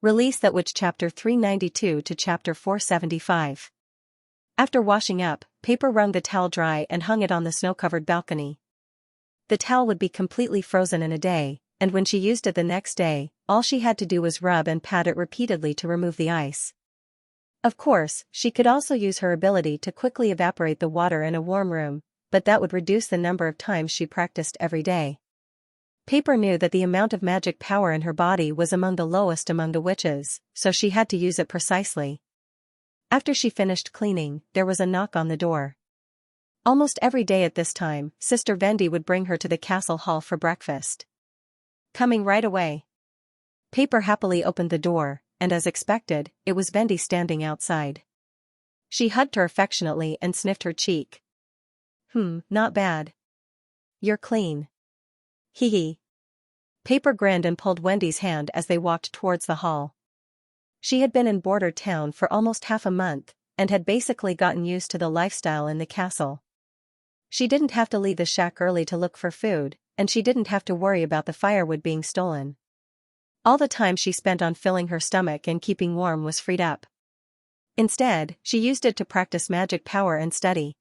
Release that witch chapter 392 to chapter 475. After washing up, Paper wrung the towel dry and hung it on the snow-covered balcony. The towel would be completely frozen in a day, and when she used it the next day, all she had to do was rub and pat it repeatedly to remove the ice. Of course, she could also use her ability to quickly evaporate the water in a warm room, but that would reduce the number of times she practiced every day. Paper knew that the amount of magic power in her body was among the lowest among the witches, so she had to use it precisely. After she finished cleaning, there was a knock on the door. Almost every day at this time, Sister Vendi would bring her to the castle hall for breakfast. Coming right away. Paper happily opened the door, and as expected, it was Vendi standing outside. She hugged her affectionately and sniffed her cheek. Not bad. You're clean. Hee hee. Paper grinned and pulled Wendy's hand as they walked towards the hall. She had been in Border Town for almost half a month, and had basically gotten used to the lifestyle in the castle. She didn't have to leave the shack early to look for food, and she didn't have to worry about the firewood being stolen. All the time she spent on filling her stomach and keeping warm was freed up. Instead, she used it to practice magic power and study.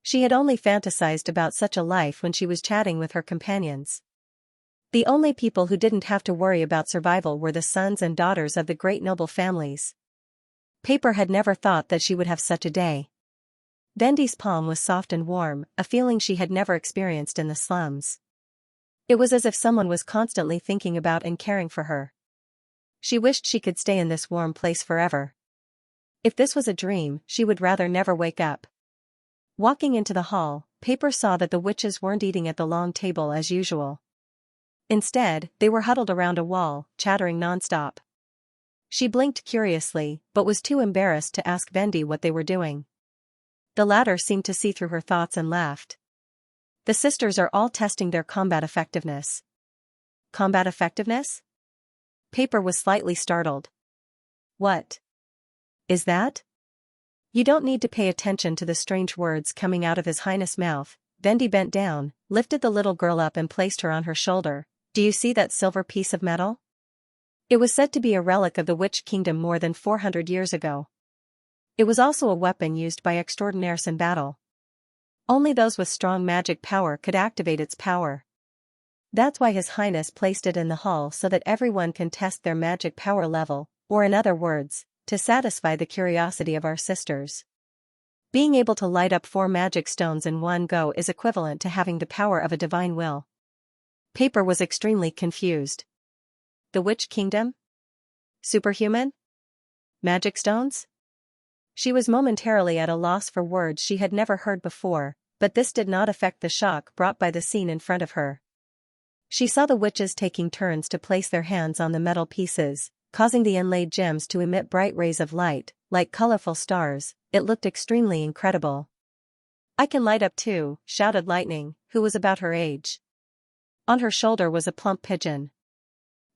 She had only fantasized about such a life when she was chatting with her companions. The only people who didn't have to worry about survival were the sons and daughters of the great noble families. Paper had never thought that she would have such a day. Vendi's palm was soft and warm, a feeling she had never experienced in the slums. It was as if someone was constantly thinking about and caring for her. She wished she could stay in this warm place forever. If this was a dream, she would rather never wake up. Walking into the hall, Paper saw that the witches weren't eating at the long table as usual. Instead, they were huddled around a wall, chattering nonstop. She blinked curiously, but was too embarrassed to ask Vendi what they were doing. The latter seemed to see through her thoughts and laughed. The sisters are all testing their combat effectiveness. Combat effectiveness? Paper was slightly startled. What is that? You don't need to pay attention to the strange words coming out of His Highness' mouth. Vendi bent down, lifted the little girl up and placed her on her shoulder. Do you see that silver piece of metal? It was said to be a relic of the Witch Kingdom more than 400 years ago. It was also a weapon used by extraordinaires in battle. Only those with strong magic power could activate its power. That's why His Highness placed it in the hall so that everyone can test their magic power level, or in other words, to satisfy the curiosity of our sisters. Being able to light up 4 magic stones in one go is equivalent to having the power of a divine will. Paper was extremely confused. The Witch Kingdom? Superhuman? Magic stones? She was momentarily at a loss for words she had never heard before, but this did not affect the shock brought by the scene in front of her. She saw the witches taking turns to place their hands on the metal pieces, causing the inlaid gems to emit bright rays of light, like colorful stars. It looked extremely incredible. I can light up too, shouted Lightning, who was about her age. On her shoulder was a plump pigeon.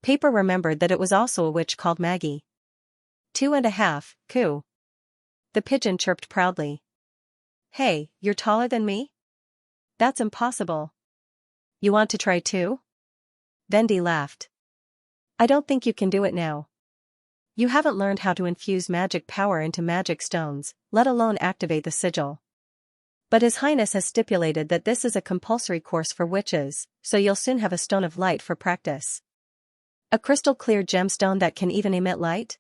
Paper remembered that it was also a witch called Maggie. 2.5, coo. The pigeon chirped proudly. Hey, you're taller than me? That's impossible. You want to try too? Vendi laughed. I don't think you can do it now. You haven't learned how to infuse magic power into magic stones, let alone activate the sigil. But His Highness has stipulated that this is a compulsory course for witches, so you'll soon have a stone of light for practice. A crystal-clear gemstone that can even emit light?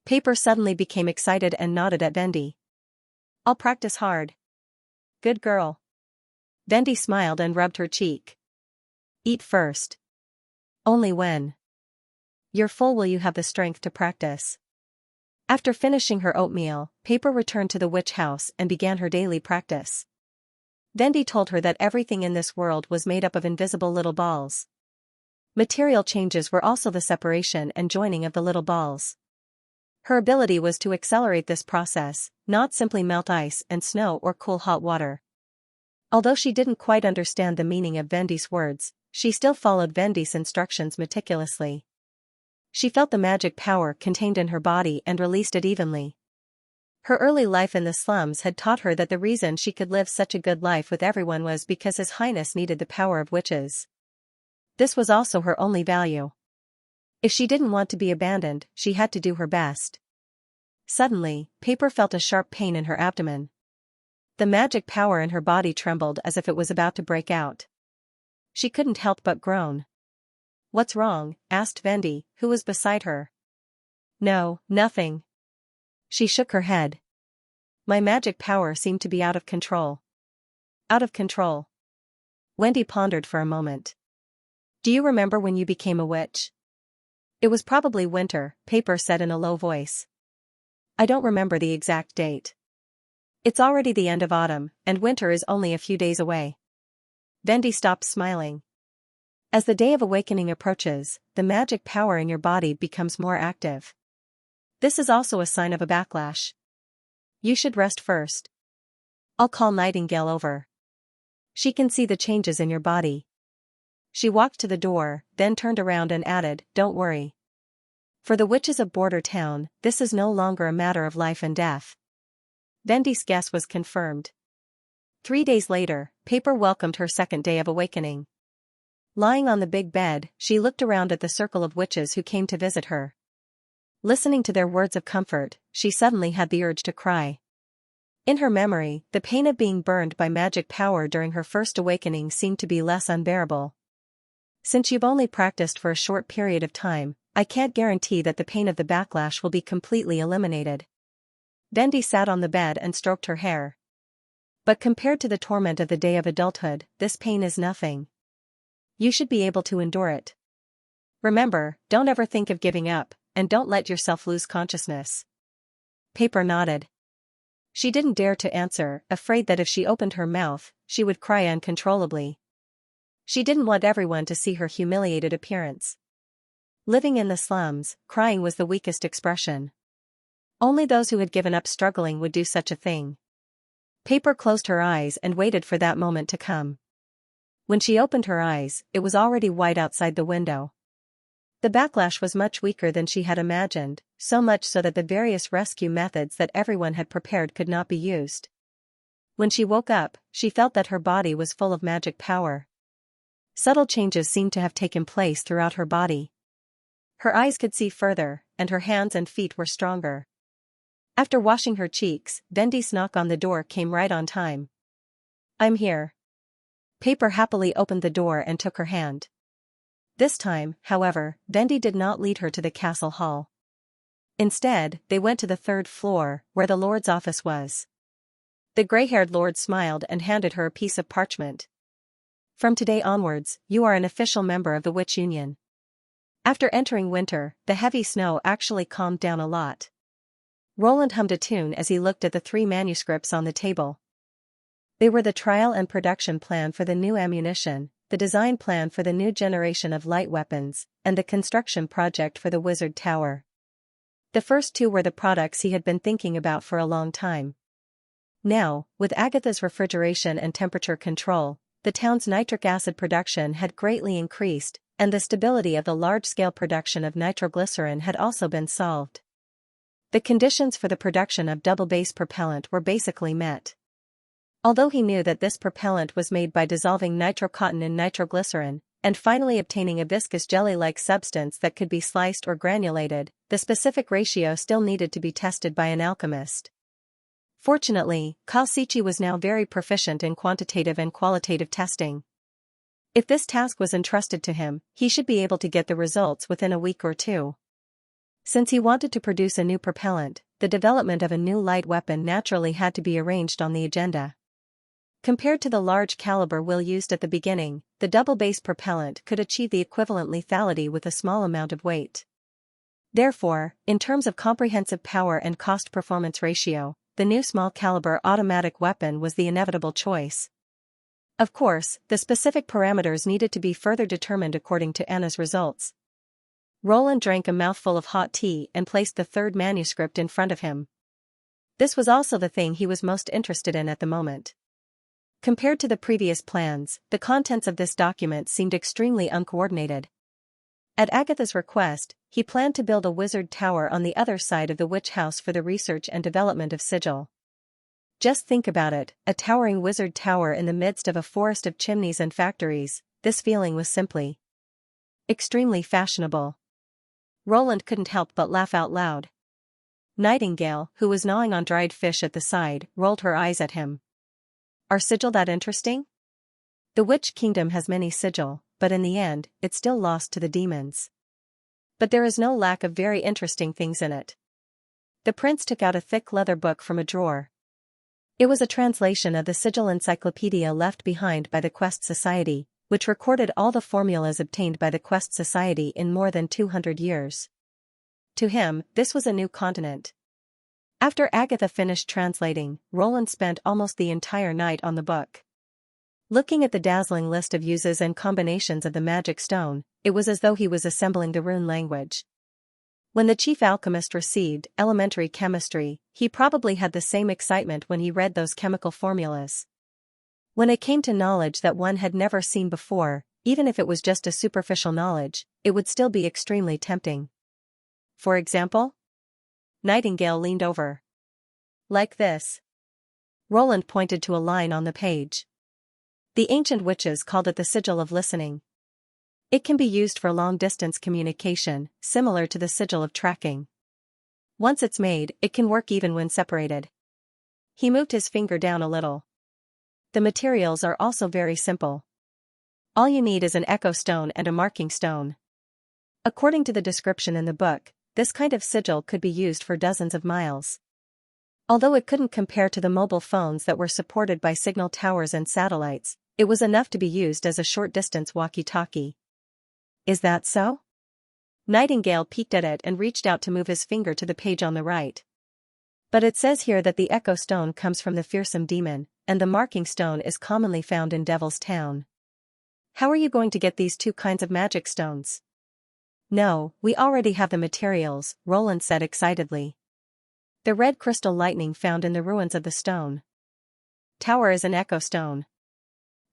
Paper suddenly became excited and nodded at Vendi. I'll practice hard. Good girl. Vendi smiled and rubbed her cheek. Eat first. Only when you're full will you have the strength to practice. After finishing her oatmeal, Paper returned to the witch house and began her daily practice. Vendi told her that everything in this world was made up of invisible little balls. Material changes were also the separation and joining of the little balls. Her ability was to accelerate this process, not simply melt ice and snow or cool hot water. Although she didn't quite understand the meaning of Vendi's words, she still followed Vendi's instructions meticulously. She felt the magic power contained in her body and released it evenly. Her early life in the slums had taught her that the reason she could live such a good life with everyone was because His Highness needed the power of witches. This was also her only value. If she didn't want to be abandoned, she had to do her best. Suddenly, Paper felt a sharp pain in her abdomen. The magic power in her body trembled as if it was about to break out. She couldn't help but groan. "What's wrong?" asked Vendi, who was beside her. "No, nothing." She shook her head. "My magic power seemed to be out of control." "Out of control?" Wendy pondered for a moment. "Do you remember when you became a witch?" "It was probably winter," Paper said in a low voice. "I don't remember the exact date. It's already the end of autumn, and winter is only a few days away." Vendi stopped smiling. "As the day of awakening approaches, the magic power in your body becomes more active. This is also a sign of a backlash. You should rest first. I'll call Nightingale over. She can see the changes in your body." She walked to the door, then turned around and added, "Don't worry. For the witches of Border Town, this is no longer a matter of life and death." Vendi's guess was confirmed. 3 days later, Paper welcomed her second day of awakening. Lying on the big bed, she looked around at the circle of witches who came to visit her. Listening to their words of comfort, she suddenly had the urge to cry. In her memory, the pain of being burned by magic power during her first awakening seemed to be less unbearable. "Since you've only practiced for a short period of time, I can't guarantee that the pain of the backlash will be completely eliminated." Vendi sat on the bed and stroked her hair. "But compared to the torment of the day of adulthood, this pain is nothing. You should be able to endure it. Remember, don't ever think of giving up, and don't let yourself lose consciousness." Paper nodded. She didn't dare to answer, afraid that if she opened her mouth, she would cry uncontrollably. She didn't want everyone to see her humiliated appearance. Living in the slums, crying was the weakest expression. Only those who had given up struggling would do such a thing. Paper closed her eyes and waited for that moment to come. When she opened her eyes, it was already white outside the window. The backlash was much weaker than she had imagined, so much so that the various rescue methods that everyone had prepared could not be used. When she woke up, she felt that her body was full of magic power. Subtle changes seemed to have taken place throughout her body. Her eyes could see further, and her hands and feet were stronger. After washing her cheeks, Vendi's knock on the door came right on time. "I'm here." Paper happily opened the door and took her hand. This time, however, Vendi did not lead her to the castle hall. Instead, they went to the 3rd floor, where the lord's office was. The gray-haired lord smiled and handed her a piece of parchment. "From today onwards, you are an official member of the Witch Union." After entering winter, the heavy snow actually calmed down a lot. Roland hummed a tune as he looked at the 3 manuscripts on the table. They were the trial and production plan for the new ammunition, the design plan for the new generation of light weapons, and the construction project for the wizard tower. The first 2 were the products he had been thinking about for a long time. Now, with Agatha's refrigeration and temperature control, the town's nitric acid production had greatly increased, and the stability of the large-scale production of nitroglycerin had also been solved. The conditions for the production of double-base propellant were basically met. Although he knew that this propellant was made by dissolving nitrocotton in nitroglycerin, and finally obtaining a viscous jelly-like substance that could be sliced or granulated, the specific ratio still needed to be tested by an alchemist. Fortunately, Xianxia was now very proficient in quantitative and qualitative testing. If this task was entrusted to him, he should be able to get the results within a week or 2. Since he wanted to produce a new propellant, the development of a new light weapon naturally had to be arranged on the agenda. Compared to the large caliber will used at the beginning, the double-base propellant could achieve the equivalent lethality with a small amount of weight. Therefore, in terms of comprehensive power and cost-performance ratio, the new small-caliber automatic weapon was the inevitable choice. Of course, the specific parameters needed to be further determined according to Anna's results. Roland drank a mouthful of hot tea and placed the 3rd manuscript in front of him. This was also the thing he was most interested in at the moment. Compared to the previous plans, the contents of this document seemed extremely uncoordinated. At Agatha's request, he planned to build a wizard tower on the other side of the witch house for the research and development of sigil. Just think about it, a towering wizard tower in the midst of a forest of chimneys and factories. This feeling was simply extremely fashionable. Roland couldn't help but laugh out loud. Nightingale, who was gnawing on dried fish at the side, rolled her eyes at him. Are sigil that interesting? The Witch Kingdom has many sigil, but in the end, it's still lost to the demons. But there is no lack of very interesting things in it. The prince took out a thick leather book from a drawer. It was a translation of the sigil encyclopedia left behind by the Quest Society, which recorded all the formulas obtained by the Quest Society in more than 200 years. To him, this was a new continent. After Agatha finished translating, Roland spent almost the entire night on the book. Looking at the dazzling list of uses and combinations of the magic stone, it was as though he was assembling the rune language. When the chief alchemist received elementary chemistry, he probably had the same excitement when he read those chemical formulas. When it came to knowledge that one had never seen before, even if it was just a superficial knowledge, it would still be extremely tempting. For example? Nightingale leaned over. Like this. Roland pointed to a line on the page. The ancient witches called it the sigil of listening. It can be used for long-distance communication, similar to the sigil of tracking. Once it's made, it can work even when separated. He moved his finger down a little. The materials are also very simple. All you need is an echo stone and a marking stone. According to the description in the book, this kind of sigil could be used for dozens of miles. Although it couldn't compare to the mobile phones that were supported by signal towers and satellites, it was enough to be used as a short-distance walkie-talkie. Is that so? Nightingale peeked at it and reached out to move his finger to the page on the right. But it says here that the echo stone comes from the fearsome demon, and the marking stone is commonly found in Devil's Town. How are you going to get these two kinds of magic stones? No, we already have the materials, Roland said excitedly. The red crystal lightning found in the ruins of the stone tower is an echo stone.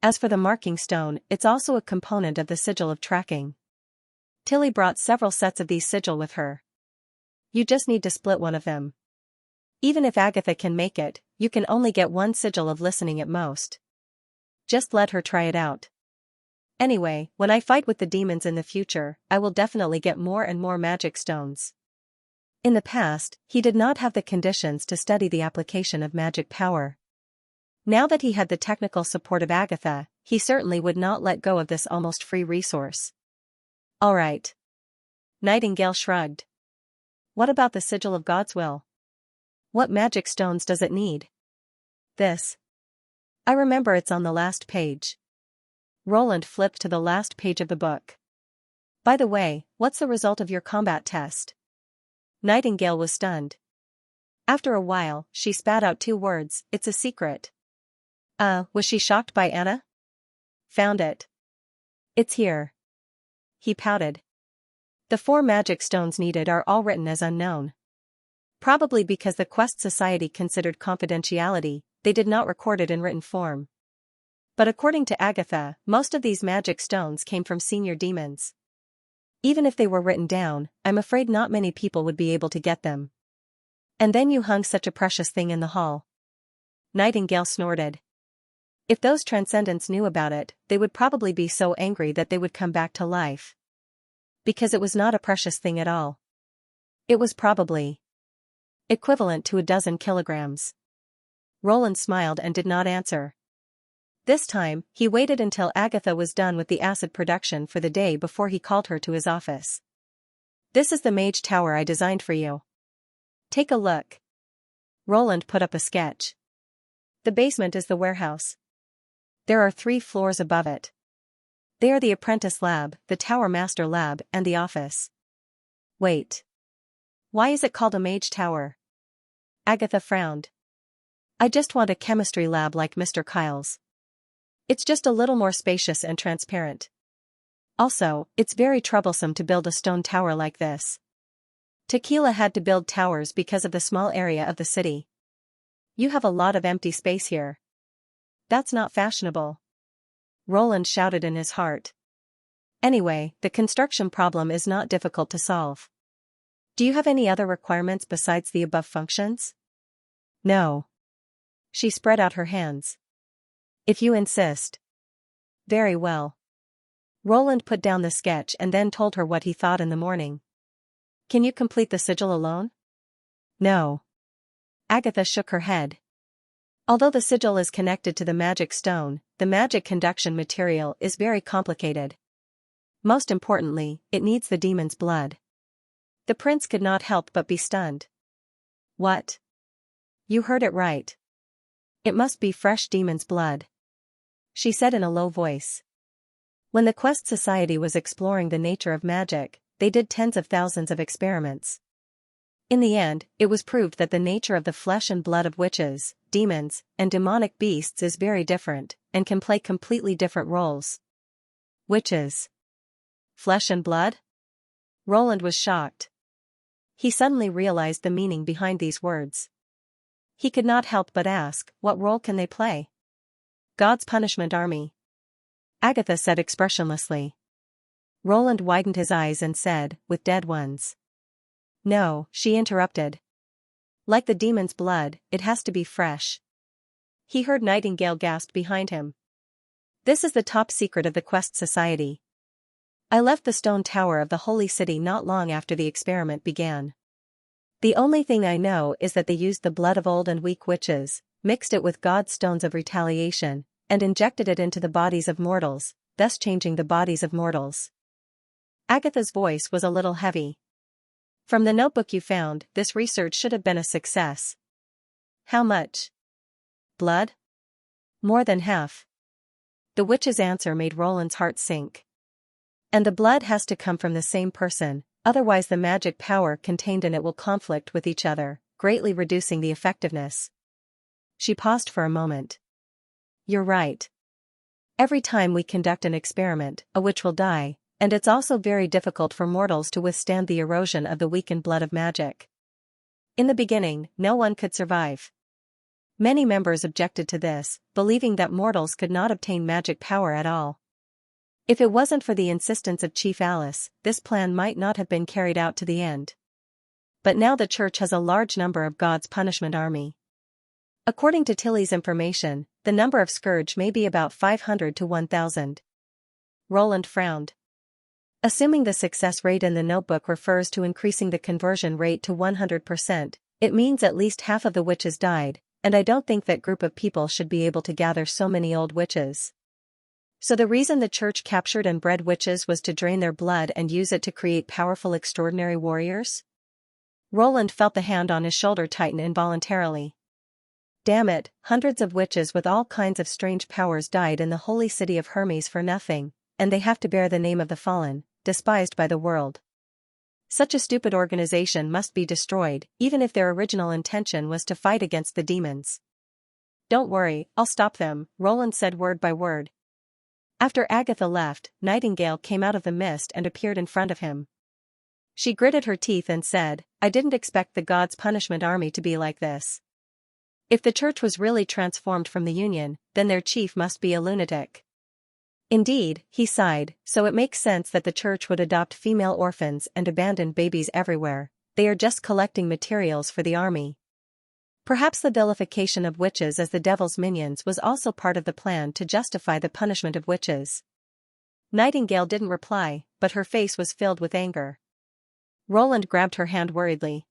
As for the marking stone, it's also a component of the sigil of tracking. Tilly brought several sets of these sigil with her. You just need to split one of them. Even if Agatha can make it, you can only get one sigil of listening at most. Just let her try it out. Anyway, when I fight with the demons in the future, I will definitely get more and more magic stones. In the past, he did not have the conditions to study the application of magic power. Now that he had the technical support of Agatha, he certainly would not let go of this almost free resource. All right. Nightingale shrugged. What about the sigil of God's will? What magic stones does it need? This. I remember it's on the last page. Roland flipped to the last page of the book. By the way, what's the result of your combat test? Nightingale was stunned. After a while, she spat out two words, it's a secret. Was she shocked by Anna? Found it. It's here. He pouted. The 4 magic stones needed are all written as unknown. Probably because the Quest Society considered confidentiality, they did not record it in written form. But according to Agatha, most of these magic stones came from senior demons. Even if they were written down, I'm afraid not many people would be able to get them. And then you hung such a precious thing in the hall. Nightingale snorted. If those transcendents knew about it, they would probably be so angry that they would come back to life. Because it was not a precious thing at all. It was probably equivalent to 12 kilograms. Roland smiled and did not answer. This time, he waited until Agatha was done with the acid production for the day before he called her to his office. This is the mage tower I designed for you. Take a look. Roland put up a sketch. The basement is the warehouse. There are 3 floors above it. They are the apprentice lab, the tower master lab, and the office. Wait. Why is it called a mage tower? Agatha frowned. I just want a chemistry lab like Mr. Kyle's. It's just a little more spacious and transparent. Also, it's very troublesome to build a stone tower like this. Tequila had to build towers because of the small area of the city. You have a lot of empty space here. That's not fashionable. Roland shouted in his heart. Anyway, the construction problem is not difficult to solve. Do you have any other requirements besides the above functions? No. She spread out her hands. If you insist. Very well. Roland put down the sketch and then told her what he thought in the morning. Can you complete the sigil alone? No. Agatha shook her head. Although the sigil is connected to the magic stone, the magic conduction material is very complicated. Most importantly, it needs the demon's blood. The prince could not help but be stunned. What? You heard it right. It must be fresh demon's blood, she said in a low voice. When the Quest Society was exploring the nature of magic, they did tens of thousands of experiments. In the end, it was proved that the nature of the flesh and blood of witches, demons, and demonic beasts is very different, and can play completely different roles. Witches. Flesh and blood? Roland was shocked. He suddenly realized the meaning behind these words. He could not help but ask, what role can they play? God's punishment army. Agatha said expressionlessly. Roland widened his eyes and said, with dead ones. No, she interrupted. Like the demon's blood, it has to be fresh. He heard Nightingale gasp behind him. This is the top secret of the Quest Society. I left the stone tower of the Holy City not long after the experiment began. The only thing I know is that they used the blood of old and weak witches, mixed it with God's stones of retaliation, and injected it into the bodies of mortals, thus changing the bodies of mortals. Agatha's voice was a little heavy. From the notebook you found, this research should have been a success. How much? Blood? More than half. The witch's answer made Roland's heart sink. And the blood has to come from the same person, otherwise the magic power contained in it will conflict with each other, greatly reducing the effectiveness. She paused for a moment. You're right. Every time we conduct an experiment, a witch will die, and it's also very difficult for mortals to withstand the erosion of the weakened blood of magic. In the beginning, no one could survive. Many members objected to this, believing that mortals could not obtain magic power at all. If it wasn't for the insistence of Chief Alice, this plan might not have been carried out to the end. But now the church has a large number of God's punishment army. According to Tilly's information, the number of scourge may be about 500 to 1,000. Roland frowned. Assuming the success rate in the notebook refers to increasing the conversion rate to 100%, it means at least half of the witches died, and I don't think that group of people should be able to gather so many old witches. So the reason the church captured and bred witches was to drain their blood and use it to create powerful extraordinary warriors? Roland felt the hand on his shoulder tighten involuntarily. Damn it, hundreds of witches with all kinds of strange powers died in the holy city of Hermes for nothing, and they have to bear the name of the fallen, despised by the world. Such a stupid organization must be destroyed, even if their original intention was to fight against the demons. Don't worry, I'll stop them, Roland said word by word. After Agatha left, Nightingale came out of the mist and appeared in front of him. She gritted her teeth and said, I didn't expect the God's punishment army to be like this. If the church was really transformed from the Union, then their chief must be a lunatic. Indeed, he sighed, so it makes sense that the church would adopt female orphans and abandon babies everywhere. They are just collecting materials for the army. Perhaps the vilification of witches as the devil's minions was also part of the plan to justify the punishment of witches. Nightingale didn't reply, but her face was filled with anger. Roland grabbed her hand worriedly.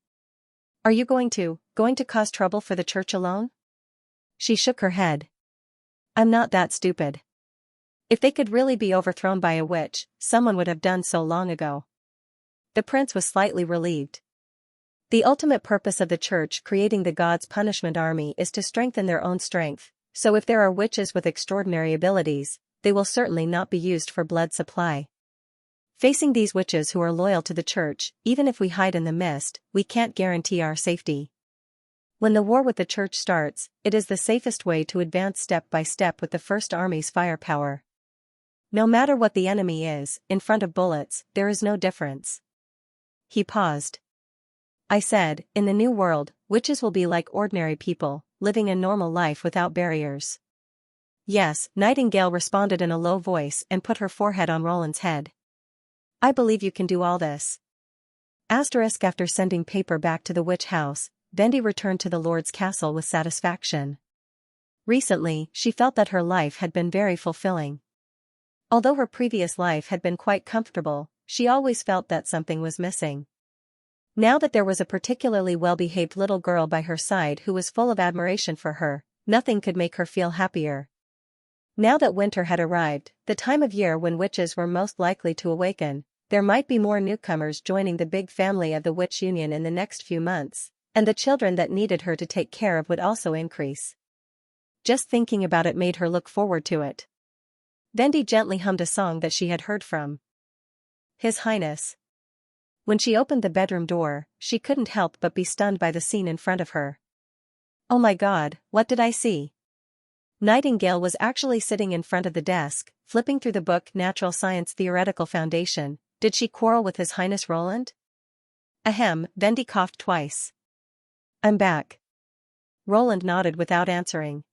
Are you going to cause trouble for the church alone? She shook her head. I'm not that stupid. If they could really be overthrown by a witch, someone would have done so long ago. The prince was slightly relieved. The ultimate purpose of the church creating the God's punishment army is to strengthen their own strength, so if there are witches with extraordinary abilities, they will certainly not be used for blood supply. Facing these witches who are loyal to the church, even if we hide in the mist, we can't guarantee our safety. When the war with the church starts, it is the safest way to advance step by step with the First Army's firepower. No matter what the enemy is, in front of bullets, there is no difference. He paused. I said, in the new world, witches will be like ordinary people, living a normal life without barriers. Yes, Nightingale responded in a low voice and put her forehead on Roland's head. I believe you can do all this. After sending paper back to the witch house, Vendi returned to the Lord's castle with satisfaction. Recently, she felt that her life had been very fulfilling. Although her previous life had been quite comfortable, she always felt that something was missing. Now that there was a particularly well-behaved little girl by her side who was full of admiration for her, nothing could make her feel happier. Now that winter had arrived, the time of year when witches were most likely to awaken, there might be more newcomers joining the big family of the Witch Union in the next few months, and the children that needed her to take care of would also increase. Just thinking about it made her look forward to it. Vendi gently hummed a song that she had heard from His Highness. When she opened the bedroom door, she couldn't help but be stunned by the scene in front of her. Oh my God, what did I see? Nightingale was actually sitting in front of the desk, flipping through the book Natural Science Theoretical Foundation. Did she quarrel with His Highness Roland? Ahem, Vendi coughed twice. I'm back. Roland nodded without answering.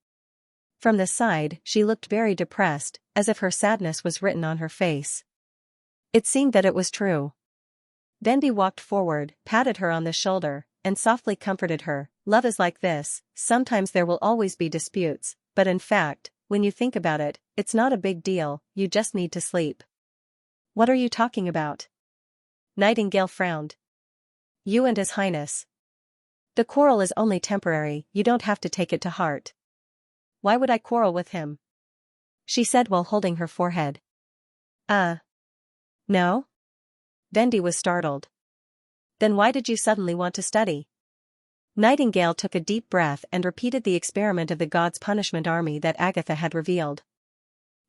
From the side, she looked very depressed, as if her sadness was written on her face. It seemed that it was true. Vendi walked forward, patted her on the shoulder, and softly comforted her. Love is like this, sometimes there will always be disputes, but in fact, when you think about it, it's not a big deal, you just need to sleep. What are you talking about? Nightingale frowned. You and His Highness. The quarrel is only temporary, you don't have to take it to heart. Why would I quarrel with him? She said while holding her forehead. No? Vendi was startled. Then why did you suddenly want to study? Nightingale took a deep breath and repeated the experiment of the God's punishment army that Agatha had revealed.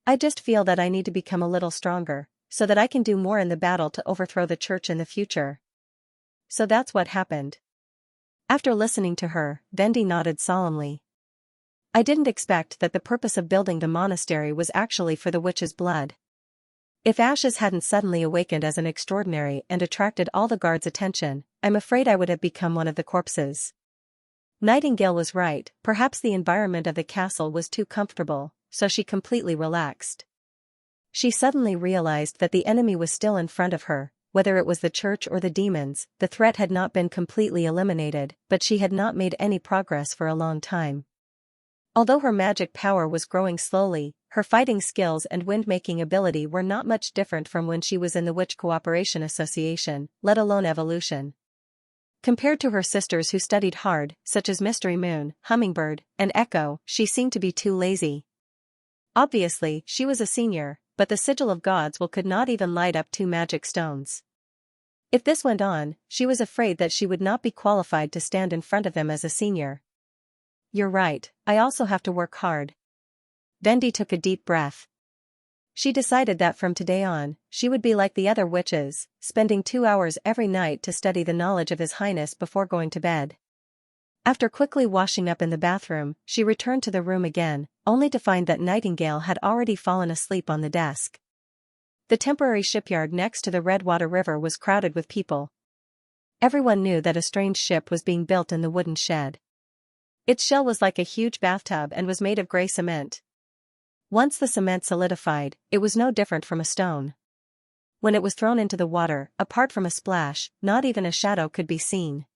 I just feel that I need to become a little stronger, so that I can do more in the battle to overthrow the church in the future. So that's what happened. After listening to her, Vendi nodded solemnly. I didn't expect that the purpose of building the monastery was actually for the witch's blood. If Ashes hadn't suddenly awakened as an extraordinary and attracted all the guards' attention, I'm afraid I would have become one of the corpses. Nightingale was right, perhaps the environment of the castle was too comfortable, so she completely relaxed. She suddenly realized that the enemy was still in front of her, whether it was the church or the demons. The threat had not been completely eliminated, but she had not made any progress for a long time. Although her magic power was growing slowly, her fighting skills and wind-making ability were not much different from when she was in the Witch Cooperation Association, let alone evolution. Compared to her sisters who studied hard, such as Mystery Moon, Hummingbird, and Echo, she seemed to be too lazy. Obviously, she was a senior, but the Sigil of Gods could not even light up 2 magic stones. If this went on, she was afraid that she would not be qualified to stand in front of them as a senior. You're right, I also have to work hard. Vendi took a deep breath. She decided that from today on, she would be like the other witches, spending 2 hours every night to study the knowledge of His Highness before going to bed. After quickly washing up in the bathroom, she returned to the room again, only to find that Nightingale had already fallen asleep on the desk. The temporary shipyard next to the Redwater River was crowded with people. Everyone knew that a strange ship was being built in the wooden shed. Its shell was like a huge bathtub and was made of gray cement. Once the cement solidified, it was no different from a stone. When it was thrown into the water, apart from a splash, not even a shadow could be seen.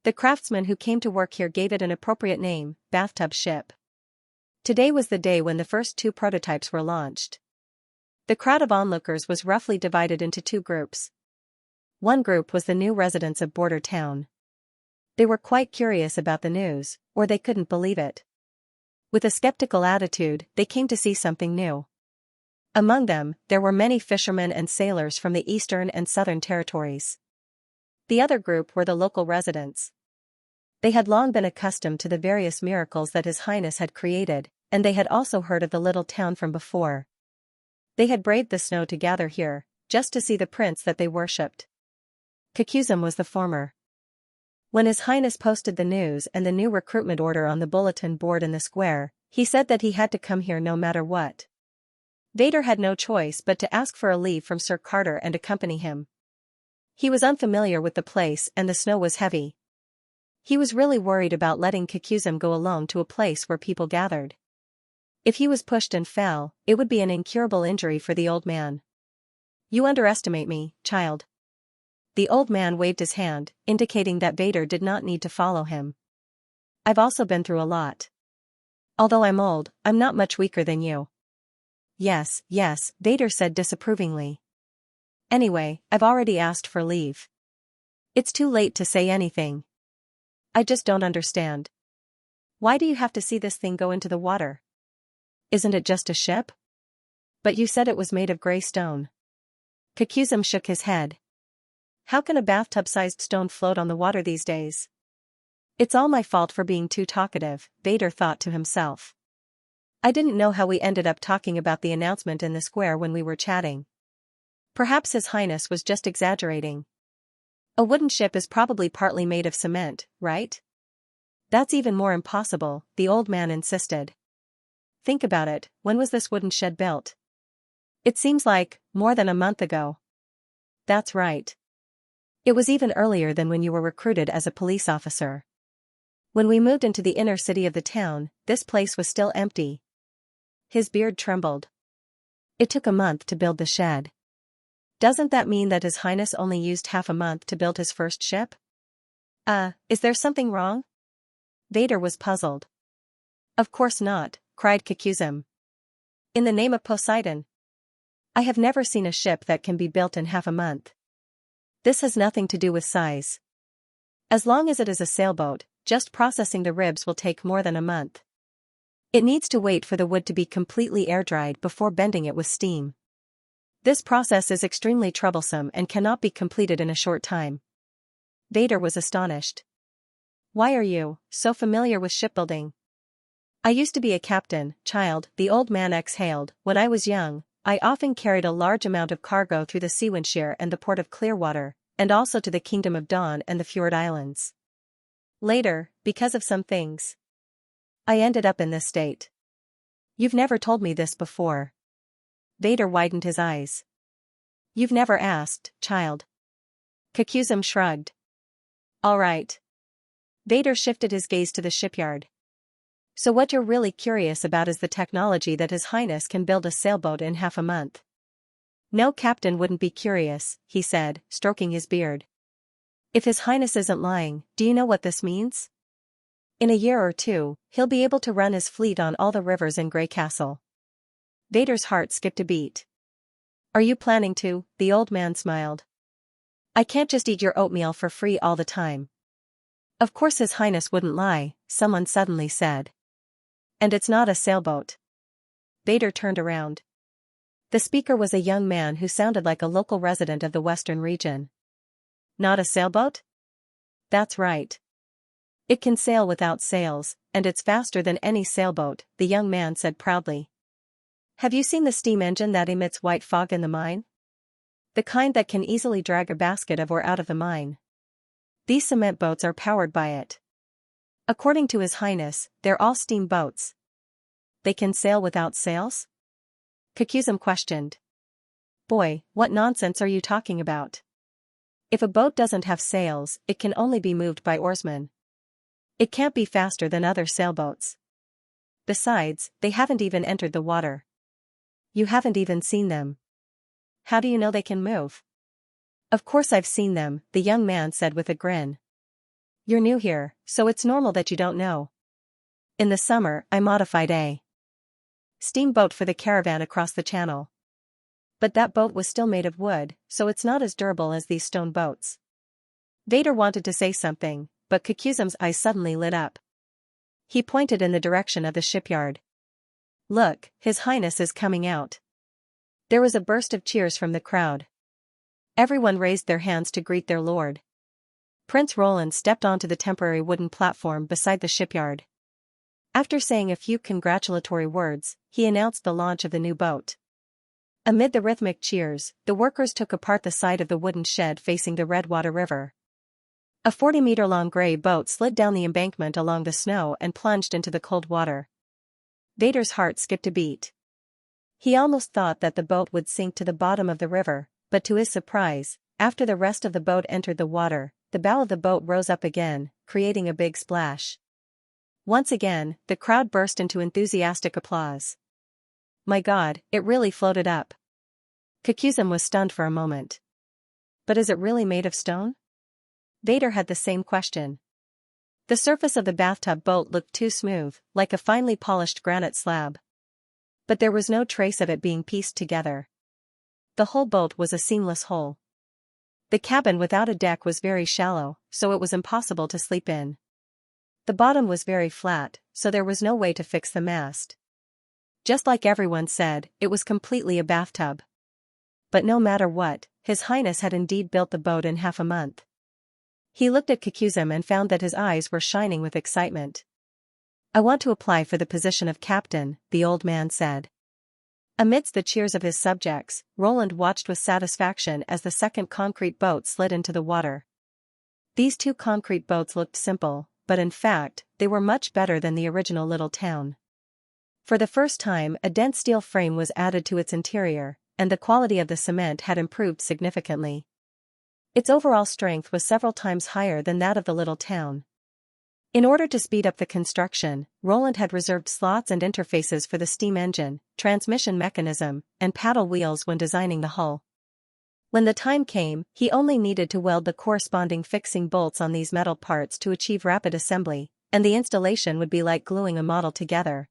The craftsmen who came to work here gave it an appropriate name, bathtub ship. Today was the day when the first 2 prototypes were launched. The crowd of onlookers was roughly divided into 2 groups. One group was the new residents of Border Town. They were quite curious about the news, or they couldn't believe it. With a skeptical attitude, they came to see something new. Among them, there were many fishermen and sailors from the eastern and southern territories. The other group were the local residents. They had long been accustomed to the various miracles that His Highness had created, and they had also heard of the little town from before. They had braved the snow to gather here, just to see the prince that they worshipped. Kakuzum was the former. When His Highness posted the news and the new recruitment order on the bulletin board in the square, he said that he had to come here no matter what. Vader had no choice but to ask for a leave from Sir Carter and accompany him. He was unfamiliar with the place and the snow was heavy. He was really worried about letting Kakuzum go alone to a place where people gathered. If he was pushed and fell, it would be an incurable injury for the old man. You underestimate me, child. The old man waved his hand, indicating that Vader did not need to follow him. I've also been through a lot. Although I'm old, I'm not much weaker than you. Yes, Vader said disapprovingly. Anyway, I've already asked for leave. It's too late to say anything. I just don't understand. Why do you have to see this thing go into the water? Isn't it just a ship? But you said it was made of gray stone. Kakuzum shook his head. How can a bathtub-sized stone float on the water these days? It's all my fault for being too talkative, Vader thought to himself. I didn't know how we ended up talking about the announcement in the square when we were chatting. Perhaps His Highness was just exaggerating. A wooden ship is probably partly made of cement, right? That's even more impossible, the old man insisted. Think about it, when was this wooden shed built? It seems like, more than a month ago. That's right. It was even earlier than when you were recruited as a police officer. When we moved into the inner city of the town, this place was still empty. His beard trembled. It took a month to build the shed. Doesn't that mean that His Highness only used half a month to build his first ship? Is there something wrong? Vader was puzzled. Of course not, cried Kakuzum. In the name of Poseidon. I have never seen a ship that can be built in half a month. This has nothing to do with size. As long as it is a sailboat, just processing the ribs will take more than a month. It needs to wait for the wood to be completely air-dried before bending it with steam. This process is extremely troublesome and cannot be completed in a short time. Vader was astonished. Why are you so familiar with shipbuilding? I used to be a captain, child, the old man exhaled. When I was young, I often carried a large amount of cargo through the Xianxia and the port of Clearwater, and also to the Kingdom of Dawn and the Fjord Islands. Later, because of some things, I ended up in this state. You've never told me this before. Vader widened his eyes. You've never asked, child. Kakuzum shrugged. All right. Vader shifted his gaze to the shipyard. So what you're really curious about is the technology that His Highness can build a sailboat in half a month. No captain wouldn't be curious, he said, stroking his beard. If His Highness isn't lying, do you know what this means? In a year or two, he'll be able to run his fleet on all the rivers in Grey Castle. Vader's heart skipped a beat. Are you planning to? The old man smiled. I can't just eat your oatmeal for free all the time. Of course His Highness wouldn't lie, someone suddenly said. And it's not a sailboat. Vader turned around. The speaker was a young man who sounded like a local resident of the western region. Not a sailboat? That's right. It can sail without sails, and it's faster than any sailboat, the young man said proudly. Have you seen the steam engine that emits white fog in the mine? The kind that can easily drag a basket of ore out of the mine. These cement boats are powered by it. According to His Highness, they're all steam boats. They can sail without sails? Kakuzum questioned. Boy, what nonsense are you talking about? If a boat doesn't have sails, it can only be moved by oarsmen. It can't be faster than other sailboats. Besides, they haven't even entered the water. You haven't even seen them. How do you know they can move? Of course I've seen them, the young man said with a grin. You're new here, so it's normal that you don't know. In the summer, I modified a steamboat for the caravan across the channel. But that boat was still made of wood, so it's not as durable as these stone boats. Vader wanted to say something, but Kakuzum's eyes suddenly lit up. He pointed in the direction of the shipyard. Look, His Highness is coming out. There was a burst of cheers from the crowd. Everyone raised their hands to greet their lord. Prince Roland stepped onto the temporary wooden platform beside the shipyard. After saying a few congratulatory words, he announced the launch of the new boat. Amid the rhythmic cheers, the workers took apart the side of the wooden shed facing the Redwater River. A 40-meter-long gray boat slid down the embankment along the snow and plunged into the cold water. Vader's heart skipped a beat. He almost thought that the boat would sink to the bottom of the river, but to his surprise, after the rest of the boat entered the water, the bow of the boat rose up again, creating a big splash. Once again, the crowd burst into enthusiastic applause. My God, it really floated up. Kakuzum was stunned for a moment. But is it really made of stone? Vader had the same question. The surface of the bathtub boat looked too smooth, like a finely polished granite slab. But there was no trace of it being pieced together. The whole boat was a seamless whole. The cabin without a deck was very shallow, so it was impossible to sleep in. The bottom was very flat, so there was no way to fix the mast. Just like everyone said, it was completely a bathtub. But no matter what, His Highness had indeed built the boat in half a month. He looked at Kakuzim and found that his eyes were shining with excitement. "I want to apply for the position of captain," the old man said. Amidst the cheers of his subjects, Roland watched with satisfaction as the second concrete boat slid into the water. These two concrete boats looked simple, but in fact, they were much better than the original little town. For the first time, a dense steel frame was added to its interior, and the quality of the cement had improved significantly. Its overall strength was several times higher than that of the little town. In order to speed up the construction, Roland had reserved slots and interfaces for the steam engine, transmission mechanism, and paddle wheels when designing the hull. When the time came, he only needed to weld the corresponding fixing bolts on these metal parts to achieve rapid assembly, and the installation would be like gluing a model together.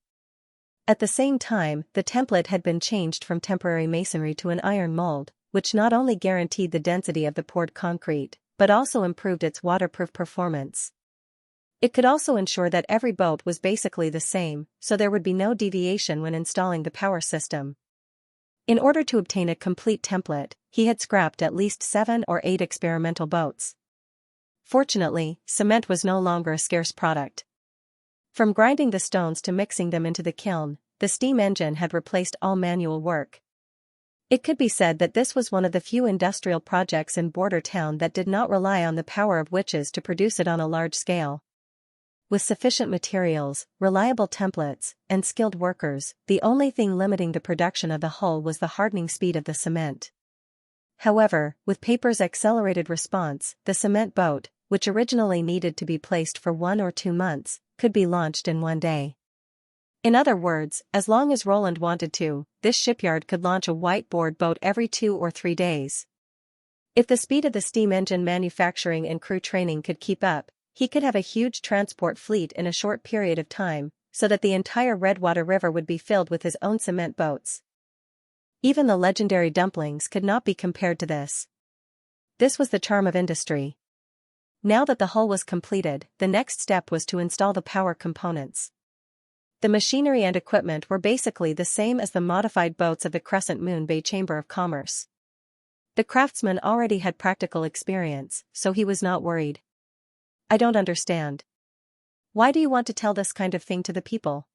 At the same time, the template had been changed from temporary masonry to an iron mold, which not only guaranteed the density of the poured concrete, but also improved its waterproof performance. It could also ensure that every boat was basically the same, so there would be no deviation when installing the power system. In order to obtain a complete template, he had scrapped at least 7 or 8 experimental boats. Fortunately, cement was no longer a scarce product. From grinding the stones to mixing them into the kiln, the steam engine had replaced all manual work. It could be said that this was one of the few industrial projects in Border Town that did not rely on the power of witches to produce it on a large scale. With sufficient materials, reliable templates, and skilled workers, the only thing limiting the production of the hull was the hardening speed of the cement. However, with paper's accelerated response, the cement boat, which originally needed to be placed for 1 or 2 months, could be launched in 1 day. In other words, as long as Roland wanted to, this shipyard could launch a whiteboard boat every 2 or 3 days. If the speed of the steam engine manufacturing and crew training could keep up, he could have a huge transport fleet in a short period of time, so that the entire Redwater River would be filled with his own cement boats. Even the legendary dumplings could not be compared to this. This was the charm of industry. Now that the hull was completed, the next step was to install the power components. The machinery and equipment were basically the same as the modified boats of the Crescent Moon Bay Chamber of Commerce. The craftsman already had practical experience, so he was not worried. "I don't understand. Why do you want to tell this kind of thing to the people?"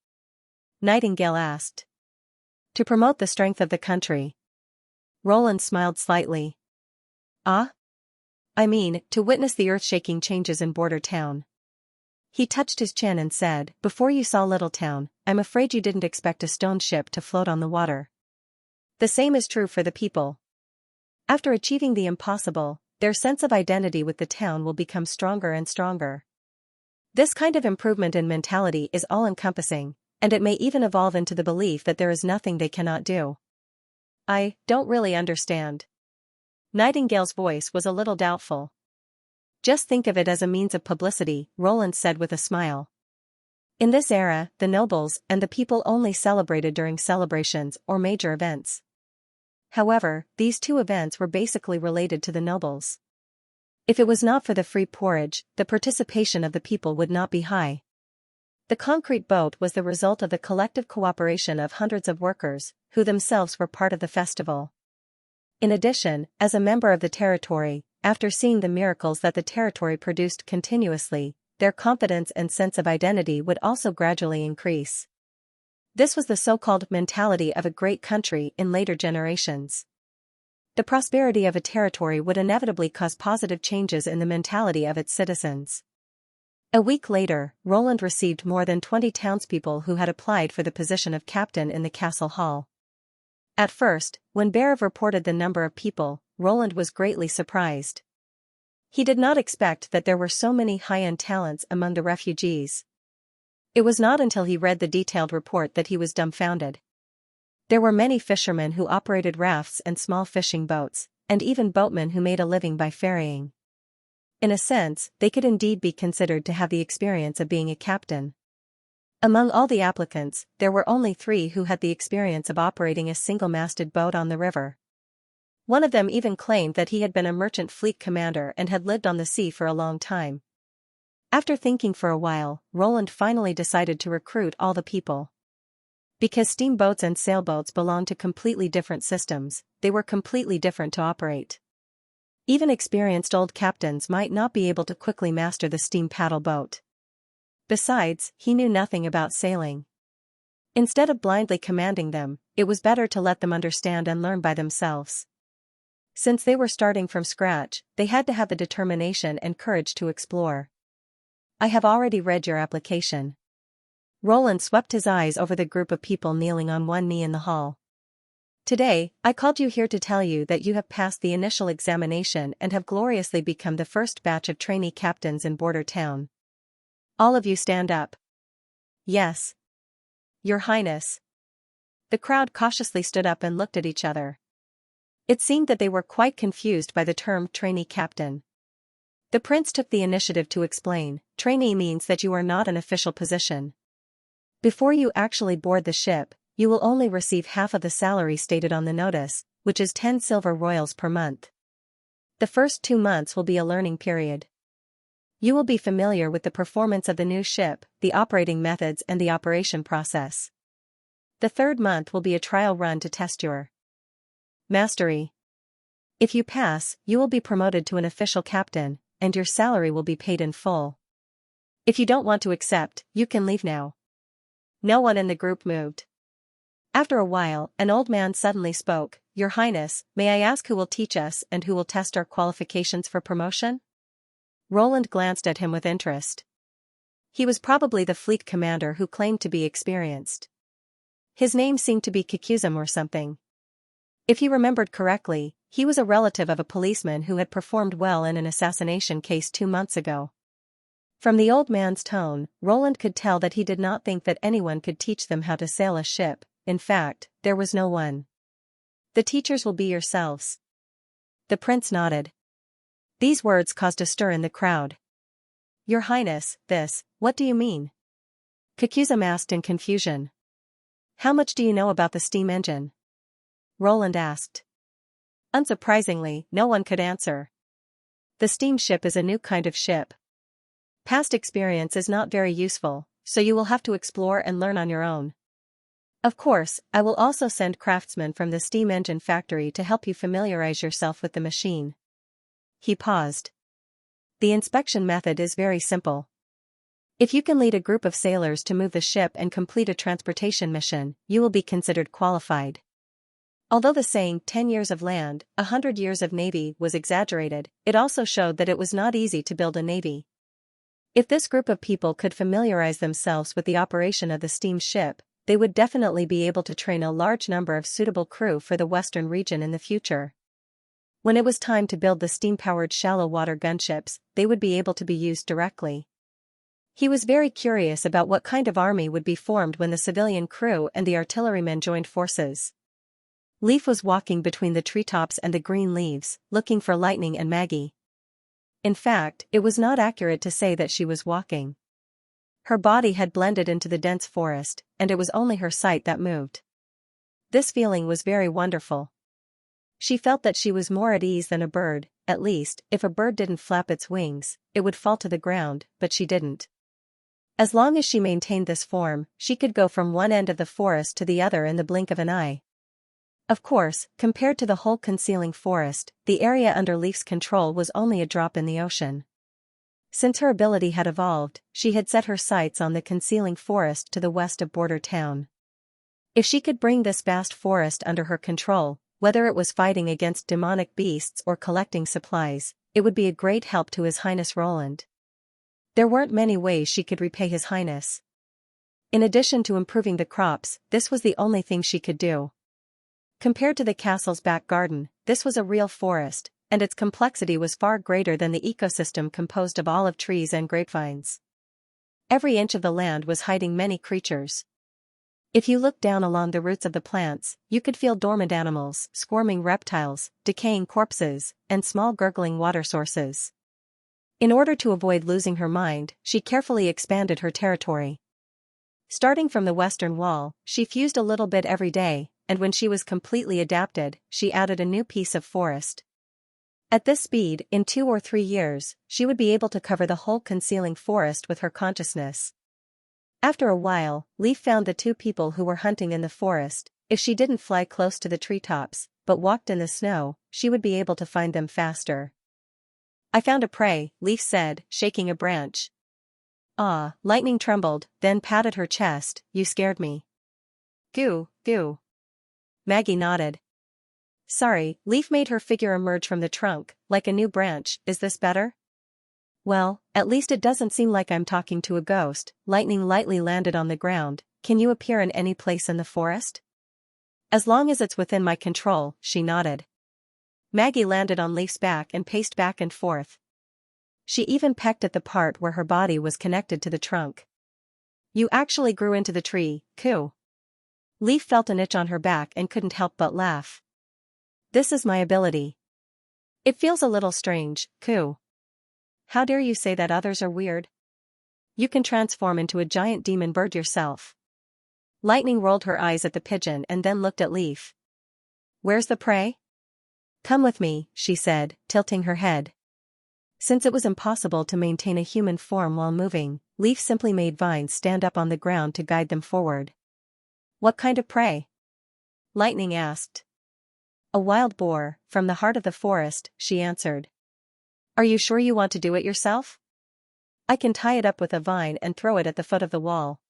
Nightingale asked. "To promote the strength of the country." Roland smiled slightly. "Ah? I mean, to witness the earth-shaking changes in Border Town." He touched his chin and said, "Before you saw Little Town, I'm afraid you didn't expect a stone ship to float on the water. The same is true for the people. After achieving the impossible, their sense of identity with the town will become stronger and stronger. This kind of improvement in mentality is all-encompassing, and it may even evolve into the belief that there is nothing they cannot do." "I don't really understand." Nightingale's voice was a little doubtful. "Just think of it as a means of publicity," Roland said with a smile. In this era, the nobles and the people only celebrated during celebrations or major events. However, these two events were basically related to the nobles. If it was not for the free porridge, the participation of the people would not be high. The concrete boat was the result of the collective cooperation of hundreds of workers, who themselves were part of the festival. In addition, as a member of the territory, after seeing the miracles that the territory produced continuously, their confidence and sense of identity would also gradually increase. This was the so-called mentality of a great country in later generations. The prosperity of a territory would inevitably cause positive changes in the mentality of its citizens. A week later, Roland received more than 20 townspeople who had applied for the position of captain in the castle hall. At first, when Berev reported the number of people, Roland was greatly surprised. He did not expect that there were so many high-end talents among the refugees. It was not until he read the detailed report that he was dumbfounded. There were many fishermen who operated rafts and small fishing boats, and even boatmen who made a living by ferrying. In a sense, they could indeed be considered to have the experience of being a captain. Among all the applicants, there were only 3 who had the experience of operating a single-masted boat on the river. One of them even claimed that he had been a merchant fleet commander and had lived on the sea for a long time. After thinking for a while, Roland finally decided to recruit all the people. Because steamboats and sailboats belong to completely different systems, they were completely different to operate. Even experienced old captains might not be able to quickly master the steam paddle boat. Besides, he knew nothing about sailing. Instead of blindly commanding them, it was better to let them understand and learn by themselves. Since they were starting from scratch, they had to have the determination and courage to explore. I have already read your application. Roland swept his eyes over the group of people kneeling on one knee in the hall. Today, I called you here to tell you that you have passed the initial examination and have gloriously become the first batch of trainee captains in Border Town. All of you stand up. Yes. Your Highness. The crowd cautiously stood up and looked at each other. It seemed that they were quite confused by the term trainee captain. The prince took the initiative to explain, trainee means that you are not an official position. Before you actually board the ship, you will only receive half of the salary stated on the notice, which is 10 silver royals per month. The first 2 months will be a learning period. You will be familiar with the performance of the new ship, the operating methods and the operation process. The 3rd month will be a trial run to test your mastery. If you pass, you will be promoted to an official captain, and your salary will be paid in full. If you don't want to accept, you can leave now. No one in the group moved. After a while, an old man suddenly spoke, Your Highness, may I ask who will teach us and who will test our qualifications for promotion? Roland glanced at him with interest. He was probably the fleet commander who claimed to be experienced. His name seemed to be Kikuzum or something. If he remembered correctly, he was a relative of a policeman who had performed well in an assassination case 2 months ago. From the old man's tone, Roland could tell that he did not think that anyone could teach them how to sail a ship. In fact, there was no one. The teachers will be yourselves. The prince nodded. These words caused a stir in the crowd. Your Highness, what do you mean? Kikuzum asked in confusion. How much do you know about the steam engine? Roland asked. Unsurprisingly, no one could answer. The steamship is a new kind of ship. Past experience is not very useful, so you will have to explore and learn on your own. Of course, I will also send craftsmen from the steam engine factory to help you familiarize yourself with the machine. He paused. The inspection method is very simple. If you can lead a group of sailors to move the ship and complete a transportation mission, you will be considered qualified. Although the saying 10 years of land, 100 years of navy was exaggerated, it also showed that it was not easy to build a navy. If this group of people could familiarize themselves with the operation of the steam ship, they would definitely be able to train a large number of suitable crew for the western region in the future. When it was time to build the steam-powered shallow water gunships, they would be able to be used directly. He was very curious about what kind of army would be formed when the civilian crew and the artillerymen joined forces. Leaf was walking between the treetops and the green leaves, looking for Lightning and Maggie. In fact, it was not accurate to say that she was walking. Her body had blended into the dense forest, and it was only her sight that moved. This feeling was very wonderful. She felt that she was more at ease than a bird, at least, if a bird didn't flap its wings, it would fall to the ground, but she didn't. As long as she maintained this form, she could go from one end of the forest to the other in the blink of an eye. Of course, compared to the whole concealing forest, the area under Leaf's control was only a drop in the ocean. Since her ability had evolved, she had set her sights on the concealing forest to the west of Border Town. If she could bring this vast forest under her control, whether it was fighting against demonic beasts or collecting supplies, it would be a great help to His Highness Roland. There weren't many ways she could repay His Highness. In addition to improving the crops, this was the only thing she could do. Compared to the castle's back garden, this was a real forest, and its complexity was far greater than the ecosystem composed of olive trees and grapevines. Every inch of the land was hiding many creatures. If you looked down along the roots of the plants, you could feel dormant animals, squirming reptiles, decaying corpses, and small gurgling water sources. In order to avoid losing her mind, she carefully expanded her territory. Starting from the western wall, she fused a little bit every day, and when she was completely adapted, she added a new piece of forest. At this speed, in 2 or 3 years, she would be able to cover the whole concealing forest with her consciousness. After a while, Leaf found the 2 people who were hunting in the forest. If she didn't fly close to the treetops, but walked in the snow, she would be able to find them faster. "I found a prey," Leaf said, shaking a branch. "Ah," Lightning trembled, then patted her chest, "you scared me." "Goo, goo." Maggie nodded. "Sorry," Leaf made her figure emerge from the trunk, like a new branch. "Is this better?" "Well, at least it doesn't seem like I'm talking to a ghost." Lightning lightly landed on the ground. "Can you appear in any place in the forest?" "As long as it's within my control," she nodded. Maggie landed on Leaf's back and paced back and forth. She even pecked at the part where her body was connected to the trunk. "You actually grew into the tree, coo." Leaf felt an itch on her back and couldn't help but laugh. "This is my ability. It feels a little strange, coo." "How dare you say that others are weird? You can transform into a giant demon bird yourself." Lightning rolled her eyes at the pigeon and then looked at Leaf. "Where's the prey?" "Come with me," she said, tilting her head. Since it was impossible to maintain a human form while moving, Leaf simply made vines stand up on the ground to guide them forward. "What kind of prey?" Lightning asked. "A wild boar, from the heart of the forest," she answered. "Are you sure you want to do it yourself? I can tie it up with a vine and throw it at the foot of the wall."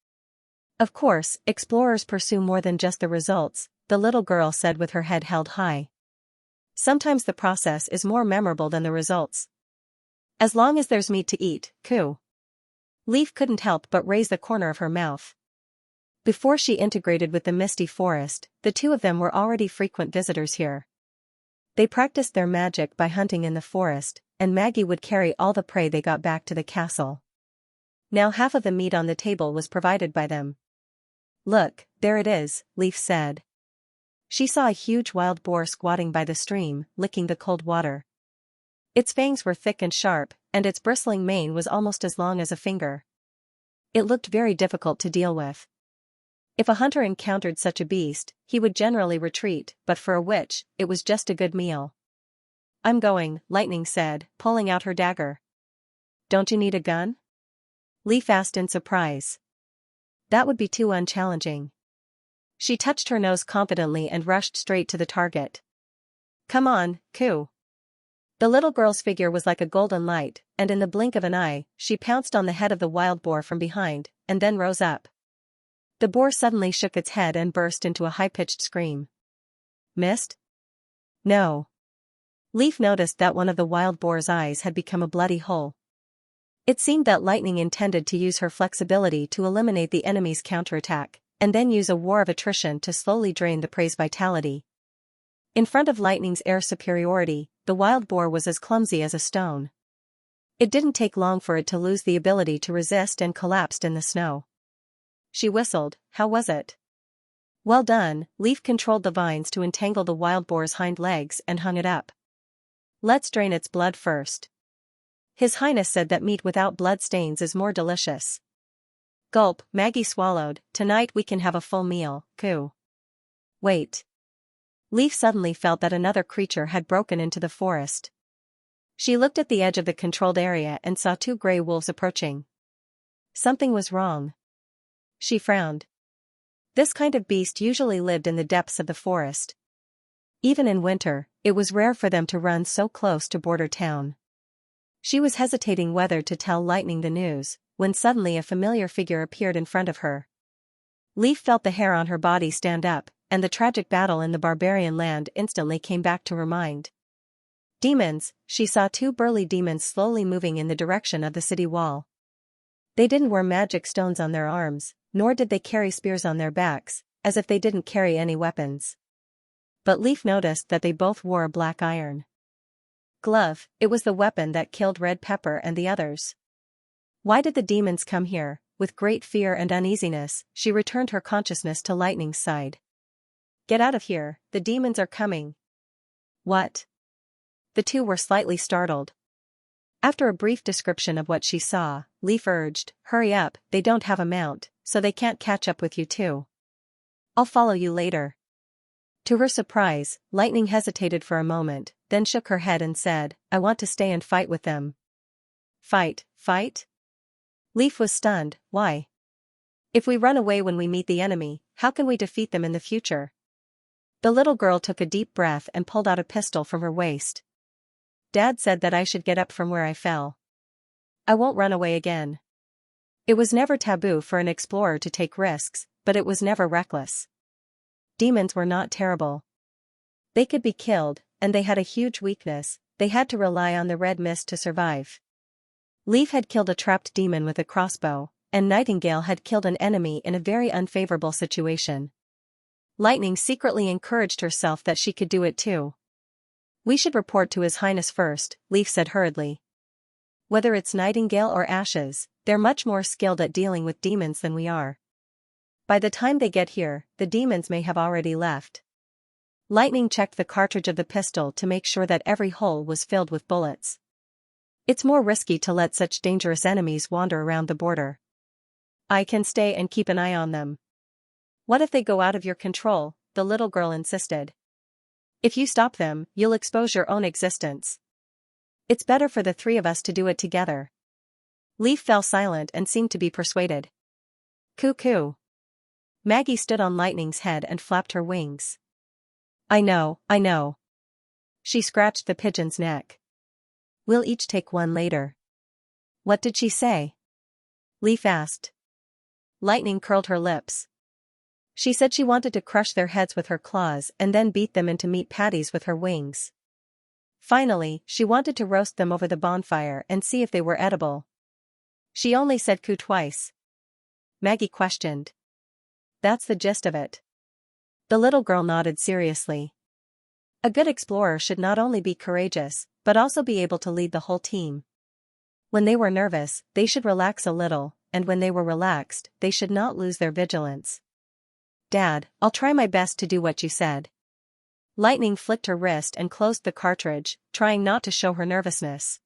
"Of course, explorers pursue more than just the results," the little girl said with her head held high. "Sometimes the process is more memorable than the results. As long as there's meat to eat, coo." Leaf couldn't help but raise the corner of her mouth. Before she integrated with the misty forest, the 2 of them were already frequent visitors here. They practiced their magic by hunting in the forest, and Maggie would carry all the prey they got back to the castle. Now half of the meat on the table was provided by them. "Look, there it is," Leaf said. She saw a huge wild boar squatting by the stream, licking the cold water. Its fangs were thick and sharp, and its bristling mane was almost as long as a finger. It looked very difficult to deal with. If a hunter encountered such a beast, he would generally retreat, but for a witch, it was just a good meal. "I'm going," Lightning said, pulling out her dagger. "Don't you need a gun?" Leaf asked in surprise. "That would be too unchallenging." She touched her nose confidently and rushed straight to the target. "Come on, coo." The little girl's figure was like a golden light, and in the blink of an eye, she pounced on the head of the wild boar from behind, and then rose up. The boar suddenly shook its head and burst into a high-pitched scream. "Missed?" "No." Leaf noticed that one of the wild boar's eyes had become a bloody hole. It seemed that Lightning intended to use her flexibility to eliminate the enemy's counterattack, and then use a war of attrition to slowly drain the prey's vitality. In front of Lightning's air superiority, the wild boar was as clumsy as a stone. It didn't take long for it to lose the ability to resist and collapsed in the snow. She whistled. "How was it?" "Well done." Leaf controlled the vines to entangle the wild boar's hind legs and hung it up. "Let's drain its blood first. His Highness said that meat without blood stains is more delicious." Gulp, Maggie swallowed. "Tonight we can have a full meal, coo." "Wait." Leaf suddenly felt that another creature had broken into the forest. She looked at the edge of the controlled area and saw 2 gray wolves approaching. Something was wrong. She frowned. This kind of beast usually lived in the depths of the forest. Even in winter, it was rare for them to run so close to border town. She was hesitating whether to tell Lightning the news, when suddenly a familiar figure appeared in front of her. Leaf felt the hair on her body stand up, and the tragic battle in the barbarian land instantly came back to her mind. Demons. She saw 2 burly demons slowly moving in the direction of the city wall. They didn't wear magic stones on their arms, nor did they carry spears on their backs, as if they didn't carry any weapons. But Leaf noticed that they both wore a black iron glove. It was the weapon that killed Red Pepper and the others. Why did the demons come here? With great fear and uneasiness, she returned her consciousness to Lightning's side. "Get out of here, the demons are coming." "What?" The 2 were slightly startled. After a brief description of what she saw, Leaf urged, "Hurry up, they don't have a mount, so they can't catch up with you too. I'll follow you later." To her surprise, Lightning hesitated for a moment, then shook her head and said, "I want to stay and fight with them." "Fight, fight?" Leaf was stunned. "Why? If we run away when we meet the enemy, how can we defeat them in the future?" The little girl took a deep breath and pulled out a pistol from her waist. "Dad said that I should get up from where I fell. I won't run away again." It was never taboo for an explorer to take risks, but it was never reckless. Demons were not terrible. They could be killed, and they had a huge weakness: they had to rely on the red mist to survive. Leaf had killed a trapped demon with a crossbow, and Nightingale had killed an enemy in a very unfavorable situation. Lightning secretly encouraged herself that she could do it too. "We should report to His Highness first," Leaf said hurriedly. "Whether it's Nightingale or Ashes, they're much more skilled at dealing with demons than we are. By the time they get here, the demons may have already left." Lightning checked the cartridge of the pistol to make sure that every hole was filled with bullets. It's more risky to let such dangerous enemies wander around the border. "I can stay and keep an eye on them." "What if they go out of your control?" the little girl insisted. "If you stop them, you'll expose your own existence. It's better for the three of us to do it together." Leaf fell silent and seemed to be persuaded. "Coo-coo." Maggie stood on Lightning's head and flapped her wings. I know. She scratched the pigeon's neck. "We'll each take one later." "What did she say?" Leaf asked. Lightning curled her lips. "She said she wanted to crush their heads with her claws and then beat them into meat patties with her wings. Finally, she wanted to roast them over the bonfire and see if they were edible." "She only said coo twice?" Maggie questioned. "That's the gist of it." The little girl nodded seriously. A good explorer should not only be courageous, but also be able to lead the whole team. When they were nervous, they should relax a little, and when they were relaxed, they should not lose their vigilance. "Dad, I'll try my best to do what you said." Lightning flicked her wrist and closed the cartridge, trying not to show her nervousness.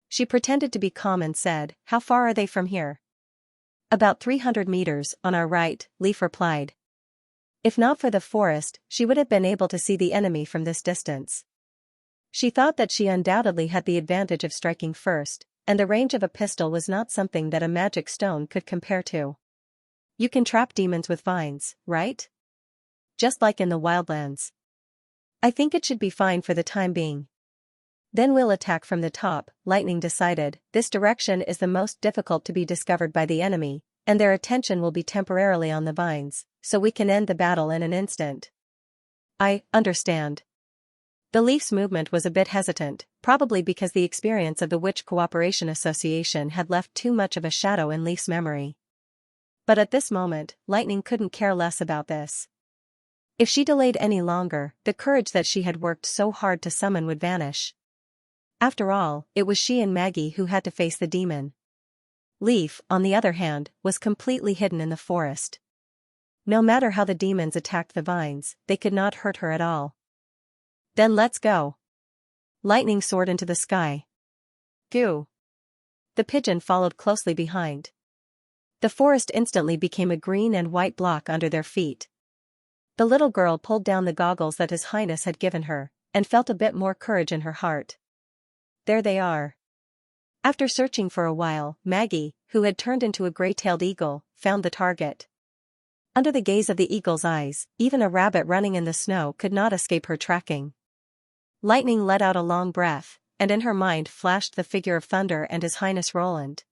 She pretended to be calm and said, "How far are they from here?" "About 300 meters, on our right," Leaf replied. If not for the forest, she would have been able to see the enemy from this distance. She thought that she undoubtedly had the advantage of striking first, and the range of a pistol was not something that a magic stone could compare to. "You can trap demons with vines, right? Just like in the wildlands." "I think it should be fine for the time being." "Then we'll attack from the top," Lightning decided. "This direction is the most difficult to be discovered by the enemy, and their attention will be temporarily on the vines, so we can end the battle in an instant." "I understand." The Leaf's movement was a bit hesitant, probably because the experience of the Witch Cooperation Association had left too much of a shadow in Leaf's memory. But at this moment, Lightning couldn't care less about this. If she delayed any longer, the courage that she had worked so hard to summon would vanish. After all, it was she and Maggie who had to face the demon. Leaf, on the other hand, was completely hidden in the forest. No matter how the demons attacked the vines, they could not hurt her at all. "Then let's go." Lightning soared into the sky. "Goo." The pigeon followed closely behind. The forest instantly became a green and white block under their feet. The little girl pulled down the goggles that His Highness had given her, and felt a bit more courage in her heart. There they are. After searching for a while, Maggie, who had turned into a gray-tailed eagle, found the target. Under the gaze of the eagle's eyes, even a rabbit running in the snow could not escape her tracking. Lightning let out a long breath, and in her mind flashed the figure of Thunder and His Highness Roland.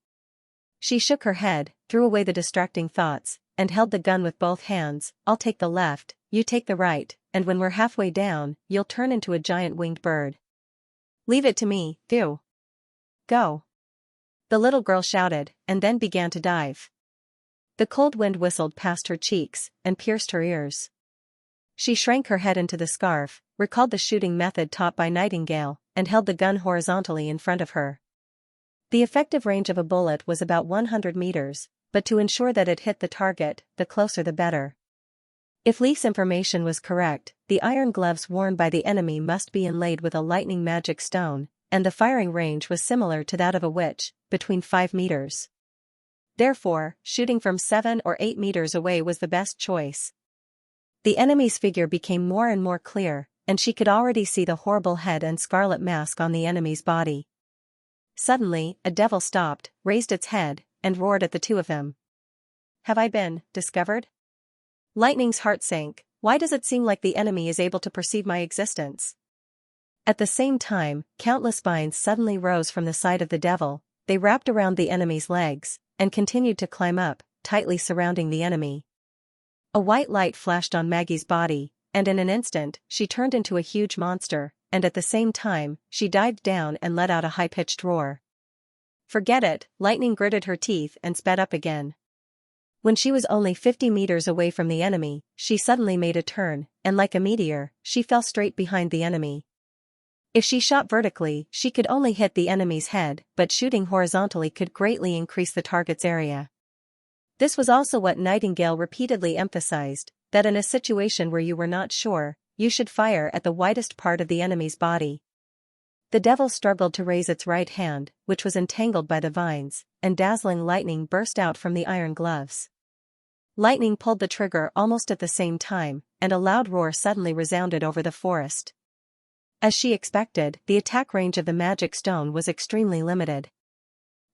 She shook her head, threw away the distracting thoughts, and held the gun with both hands. "I'll take the left, you take the right, and when we're halfway down, you'll turn into a giant winged bird." "Leave it to me, do." "Go." The little girl shouted, and then began to dive. The cold wind whistled past her cheeks, and pierced her ears. She shrank her head into the scarf, recalled the shooting method taught by Nightingale, and held the gun horizontally in front of her. The effective range of a bullet was about 100 meters, but to ensure that it hit the target, the closer the better. If Leaf's information was correct, the iron gloves worn by the enemy must be inlaid with a lightning magic stone, and the firing range was similar to that of a witch, between 5 meters. Therefore, shooting from 7 or 8 meters away was the best choice. The enemy's figure became more and more clear, and she could already see the horrible head and scarlet mask on the enemy's body. Suddenly, a devil stopped, raised its head, and roared at the two of them. "Have I been discovered?" Lightning's heart sank. Why does it seem like the enemy is able to perceive my existence? At the same time, countless vines suddenly rose from the side of the devil. They wrapped around the enemy's legs, and continued to climb up, tightly surrounding the enemy. A white light flashed on Maggie's body, and in an instant, she turned into a huge monster, and at the same time, she dived down and let out a high-pitched roar. "Forget it," Lightning gritted her teeth and sped up again. When she was only 50 meters away from the enemy, she suddenly made a turn, and like a meteor, she fell straight behind the enemy. If she shot vertically, she could only hit the enemy's head, but shooting horizontally could greatly increase the target's area. This was also what Nightingale repeatedly emphasized, that in a situation where you were not sure, you should fire at the widest part of the enemy's body. The devil struggled to raise its right hand, which was entangled by the vines, and dazzling lightning burst out from the iron gloves. Lightning pulled the trigger almost at the same time, and a loud roar suddenly resounded over the forest. As she expected, the attack range of the magic stone was extremely limited.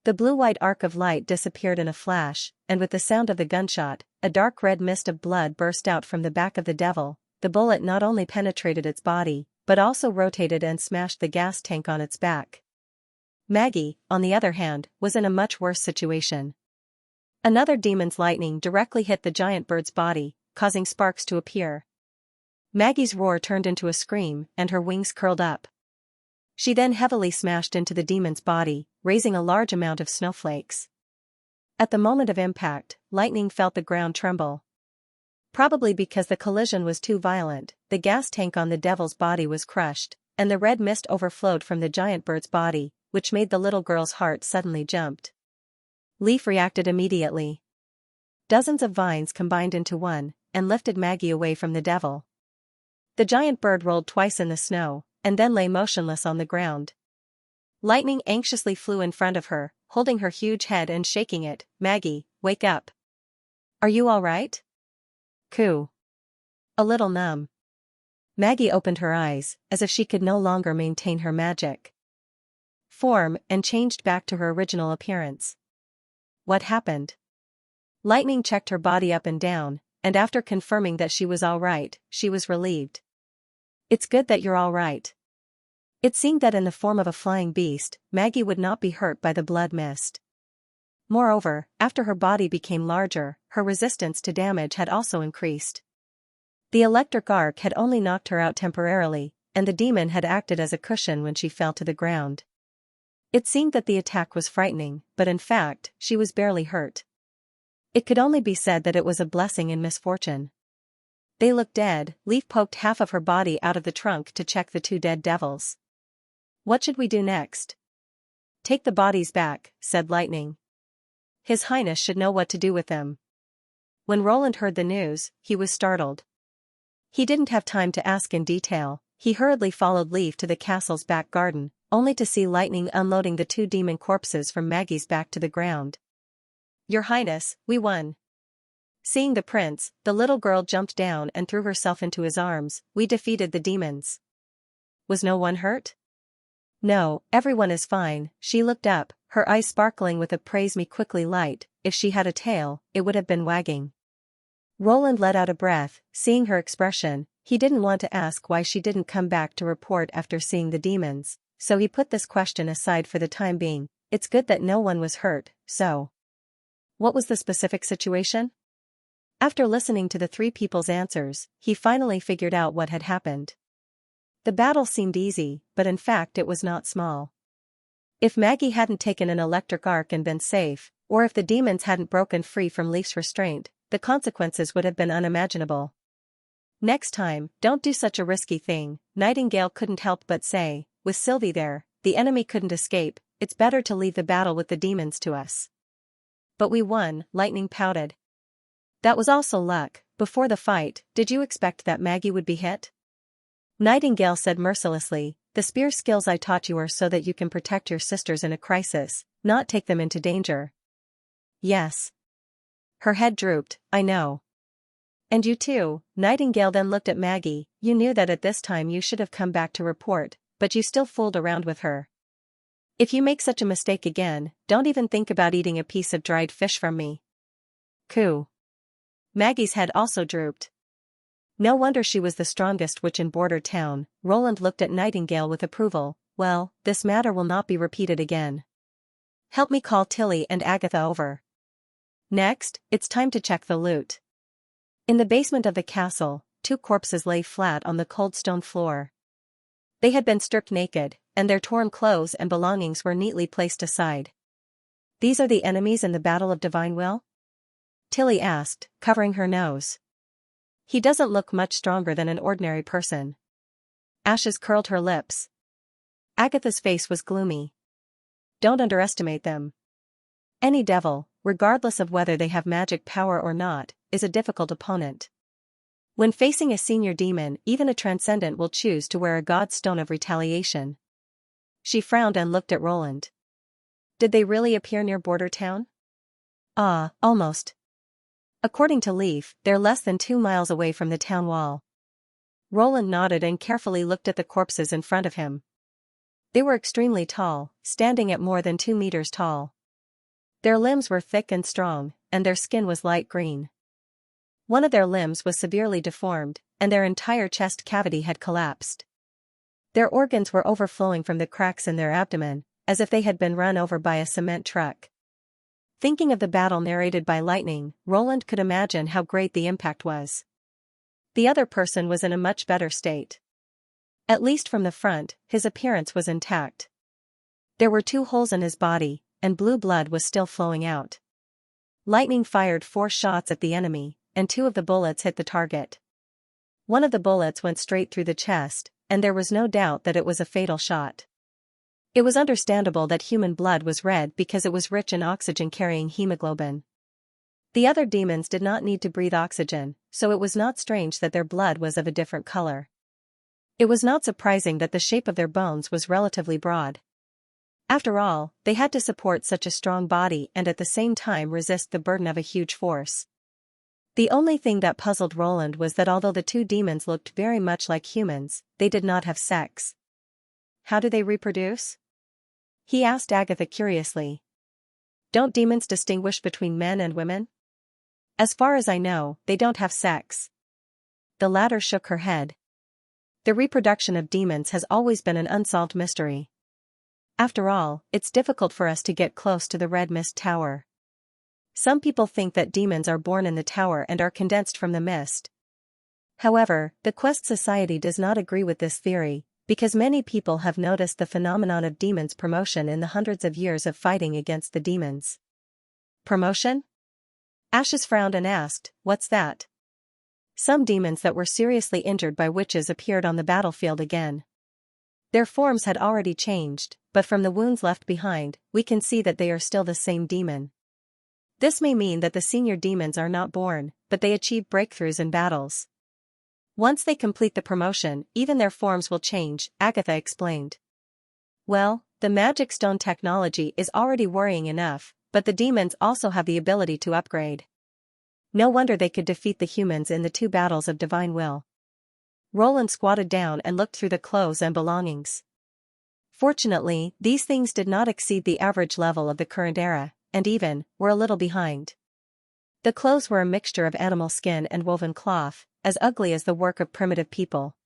The blue-white arc of light disappeared in a flash, and with the sound of the gunshot, a dark red mist of blood burst out from the back of the devil. The bullet not only penetrated its body, but also rotated and smashed the gas tank on its back. Maggie, on the other hand, was in a much worse situation. Another demon's lightning directly hit the giant bird's body, causing sparks to appear. Maggie's roar turned into a scream, and her wings curled up. She then heavily smashed into the demon's body, raising a large amount of snowflakes. At the moment of impact, Lightning felt the ground tremble. Probably because the collision was too violent, the gas tank on the devil's body was crushed, and the red mist overflowed from the giant bird's body, which made the little girl's heart suddenly jumped. Leaf reacted immediately. Dozens of vines combined into one, and lifted Maggie away from the devil. The giant bird rolled twice in the snow, and then lay motionless on the ground. Lightning anxiously flew in front of her, holding her huge head and shaking it. "Maggie, wake up. Are you all right?" "Coo." "A little numb." Maggie opened her eyes, as if she could no longer maintain her magic form, and changed back to her original appearance. What happened? Lightning checked her body up and down, and after confirming that she was all right, she was relieved. "It's good that you're all right." It seemed that in the form of a flying beast, Maggie would not be hurt by the blood mist. Moreover, after her body became larger, her resistance to damage had also increased. The electric arc had only knocked her out temporarily, and the demon had acted as a cushion when she fell to the ground. It seemed that the attack was frightening, but in fact, she was barely hurt. It could only be said that it was a blessing in misfortune. They looked dead. Leaf poked half of her body out of the trunk to check the two dead devils. "What should we do next?" "Take the bodies back," said Lightning. "His Highness should know what to do with them." When Roland heard the news, he was startled. He didn't have time to ask in detail. He hurriedly followed Leaf to the castle's back garden, only to see Lightning unloading the two demon corpses from Maggie's back to the ground. "Your Highness, we won." Seeing the prince, the little girl jumped down and threw herself into his arms. "We defeated the demons." "Was no one hurt?" "No, everyone is fine." She looked up, her eyes sparkling with a "praise me quickly" light. If she had a tail, it would have been wagging. Roland let out a breath, seeing her expression. He didn't want to ask why she didn't come back to report after seeing the demons, so he put this question aside for the time being. It's good that no one was hurt, so. What was the specific situation? After listening to the three people's answers, he finally figured out what had happened. The battle seemed easy, but in fact it was not small. If Maggie hadn't taken an electric arc and been safe, or if the demons hadn't broken free from Leaf's restraint, the consequences would have been unimaginable. Next time, don't do such a risky thing, Nightingale couldn't help but say. With Sylvie there, the enemy couldn't escape. It's better to leave the battle with the demons to us. But we won, Lightning pouted. That was also luck. Before the fight, did you expect that Maggie would be hit? Nightingale said mercilessly, the spear skills I taught you are so that you can protect your sisters in a crisis, not take them into danger. Yes. Her head drooped. I know. And you too. Nightingale then looked at Maggie. You knew that at this time you should have come back to report, but you still fooled around with her. If you make such a mistake again, don't even think about eating a piece of dried fish from me. Coo. Maggie's head also drooped. No wonder she was the strongest witch in Border Town. Roland looked at Nightingale with approval. Well, this matter will not be repeated again. Help me call Tilly and Agatha over. Next, it's time to check the loot. In the basement of the castle, 2 corpses lay flat on the cold stone floor. They had been stripped naked, and their torn clothes and belongings were neatly placed aside. These are the enemies in the Battle of Divine Will? Tilly asked, covering her nose. He doesn't look much stronger than an ordinary person. Ashes curled her lips. Agatha's face was gloomy. Don't underestimate them. Any devil, regardless of whether they have magic power or not, is a difficult opponent. When facing a senior demon, even a transcendent will choose to wear a god stone of retaliation. She frowned and looked at Roland. Did they really appear near Border Town? Almost. According to Leaf, they're less than 2 miles away from the town wall. Roland nodded and carefully looked at the corpses in front of him. They were extremely tall, standing at more than 2 meters tall. Their limbs were thick and strong, and their skin was light green. One of their limbs was severely deformed, and their entire chest cavity had collapsed. Their organs were overflowing from the cracks in their abdomen, as if they had been run over by a cement truck. Thinking of the battle narrated by lightning, Roland could imagine how great the impact was. The other person was in a much better state. At least from the front, his appearance was intact. There were 2 holes in his body, and blue blood was still flowing out. Lightning fired 4 shots at the enemy, and 2 of the bullets hit the target. One of the bullets went straight through the chest, and there was no doubt that it was a fatal shot. It was understandable that human blood was red because it was rich in oxygen-carrying hemoglobin. The other demons did not need to breathe oxygen, so it was not strange that their blood was of a different color. It was not surprising that the shape of their bones was relatively broad. After all, they had to support such a strong body and at the same time resist the burden of a huge force. The only thing that puzzled Roland was that although the 2 demons looked very much like humans, they did not have sex. How do they reproduce? He asked Agatha curiously. Don't demons distinguish between men and women? As far as I know, they don't have sex. The latter shook her head. The reproduction of demons has always been an unsolved mystery. After all, it's difficult for us to get close to the Red Mist Tower. Some people think that demons are born in the tower and are condensed from the mist. However, the Quest Society does not agree with this theory, because many people have noticed the phenomenon of demons' promotion in the hundreds of years of fighting against the demons. Promotion? Ashes frowned and asked, what's that? Some demons that were seriously injured by witches appeared on the battlefield again. Their forms had already changed, but from the wounds left behind, we can see that they are still the same demon. This may mean that the senior demons are not born, but they achieve breakthroughs in battles. Once they complete the promotion, even their forms will change, Agatha explained. Well, the magic stone technology is already worrying enough, but the demons also have the ability to upgrade. No wonder they could defeat the humans in the 2 battles of Divine Will. Roland squatted down and looked through the clothes and belongings. Fortunately, these things did not exceed the average level of the current era, and even, were a little behind. The clothes were a mixture of animal skin and woven cloth, as ugly as the work of primitive people.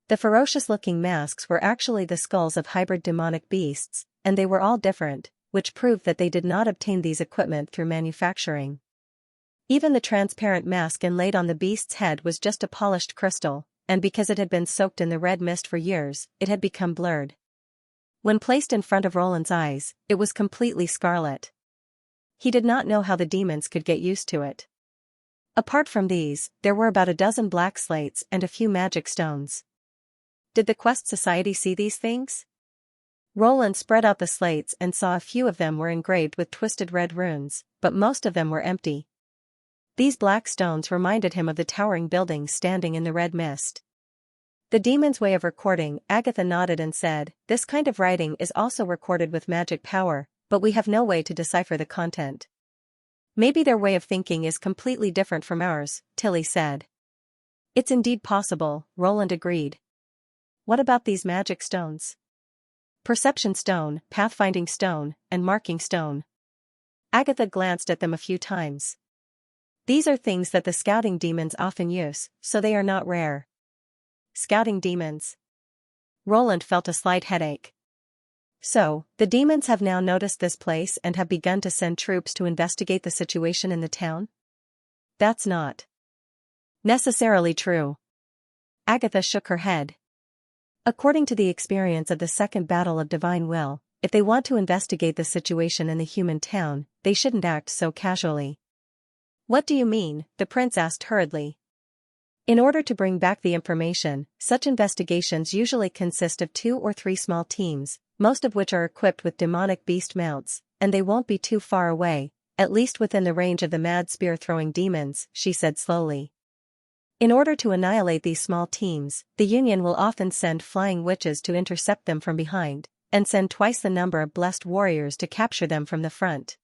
The ferocious-looking masks were actually the skulls of hybrid demonic beasts, and they were all different, which proved that they did not obtain these equipment through manufacturing. Even the transparent mask inlaid on the beast's head was just a polished crystal, and because it had been soaked in the red mist for years, it had become blurred. When placed in front of Roland's eyes, it was completely scarlet. He did not know how the demons could get used to it. Apart from these, there were about a dozen black slates and a few magic stones. Did the Quest Society see these things? Roland spread out the slates and saw a few of them were engraved with twisted red runes, but most of them were empty. These black stones reminded him of the towering buildings standing in the red mist. The demon's way of recording, Agatha nodded and said, this kind of writing is also recorded with magic power, but we have no way to decipher the content. Maybe their way of thinking is completely different from ours, Tilly said. It's indeed possible, Roland agreed. What about these magic stones? Perception stone, pathfinding stone, and marking stone. Agatha glanced at them a few times. These are things that the scouting demons often use, so they are not rare. Scouting demons. Roland felt a slight headache. So, the demons have now noticed this place and have begun to send troops to investigate the situation in the town? That's not necessarily true. Agatha shook her head. According to the experience of the Second Battle of Divine Will, if they want to investigate the situation in the human town, they shouldn't act so casually. What do you mean? The prince asked hurriedly. In order to bring back the information, such investigations usually consist of 2 or 3 small teams, most of which are equipped with demonic beast mounts, and they won't be too far away, at least within the range of the mad spear-throwing demons, she said slowly. In order to annihilate these small teams, the Union will often send flying witches to intercept them from behind, and send twice the number of blessed warriors to capture them from the front.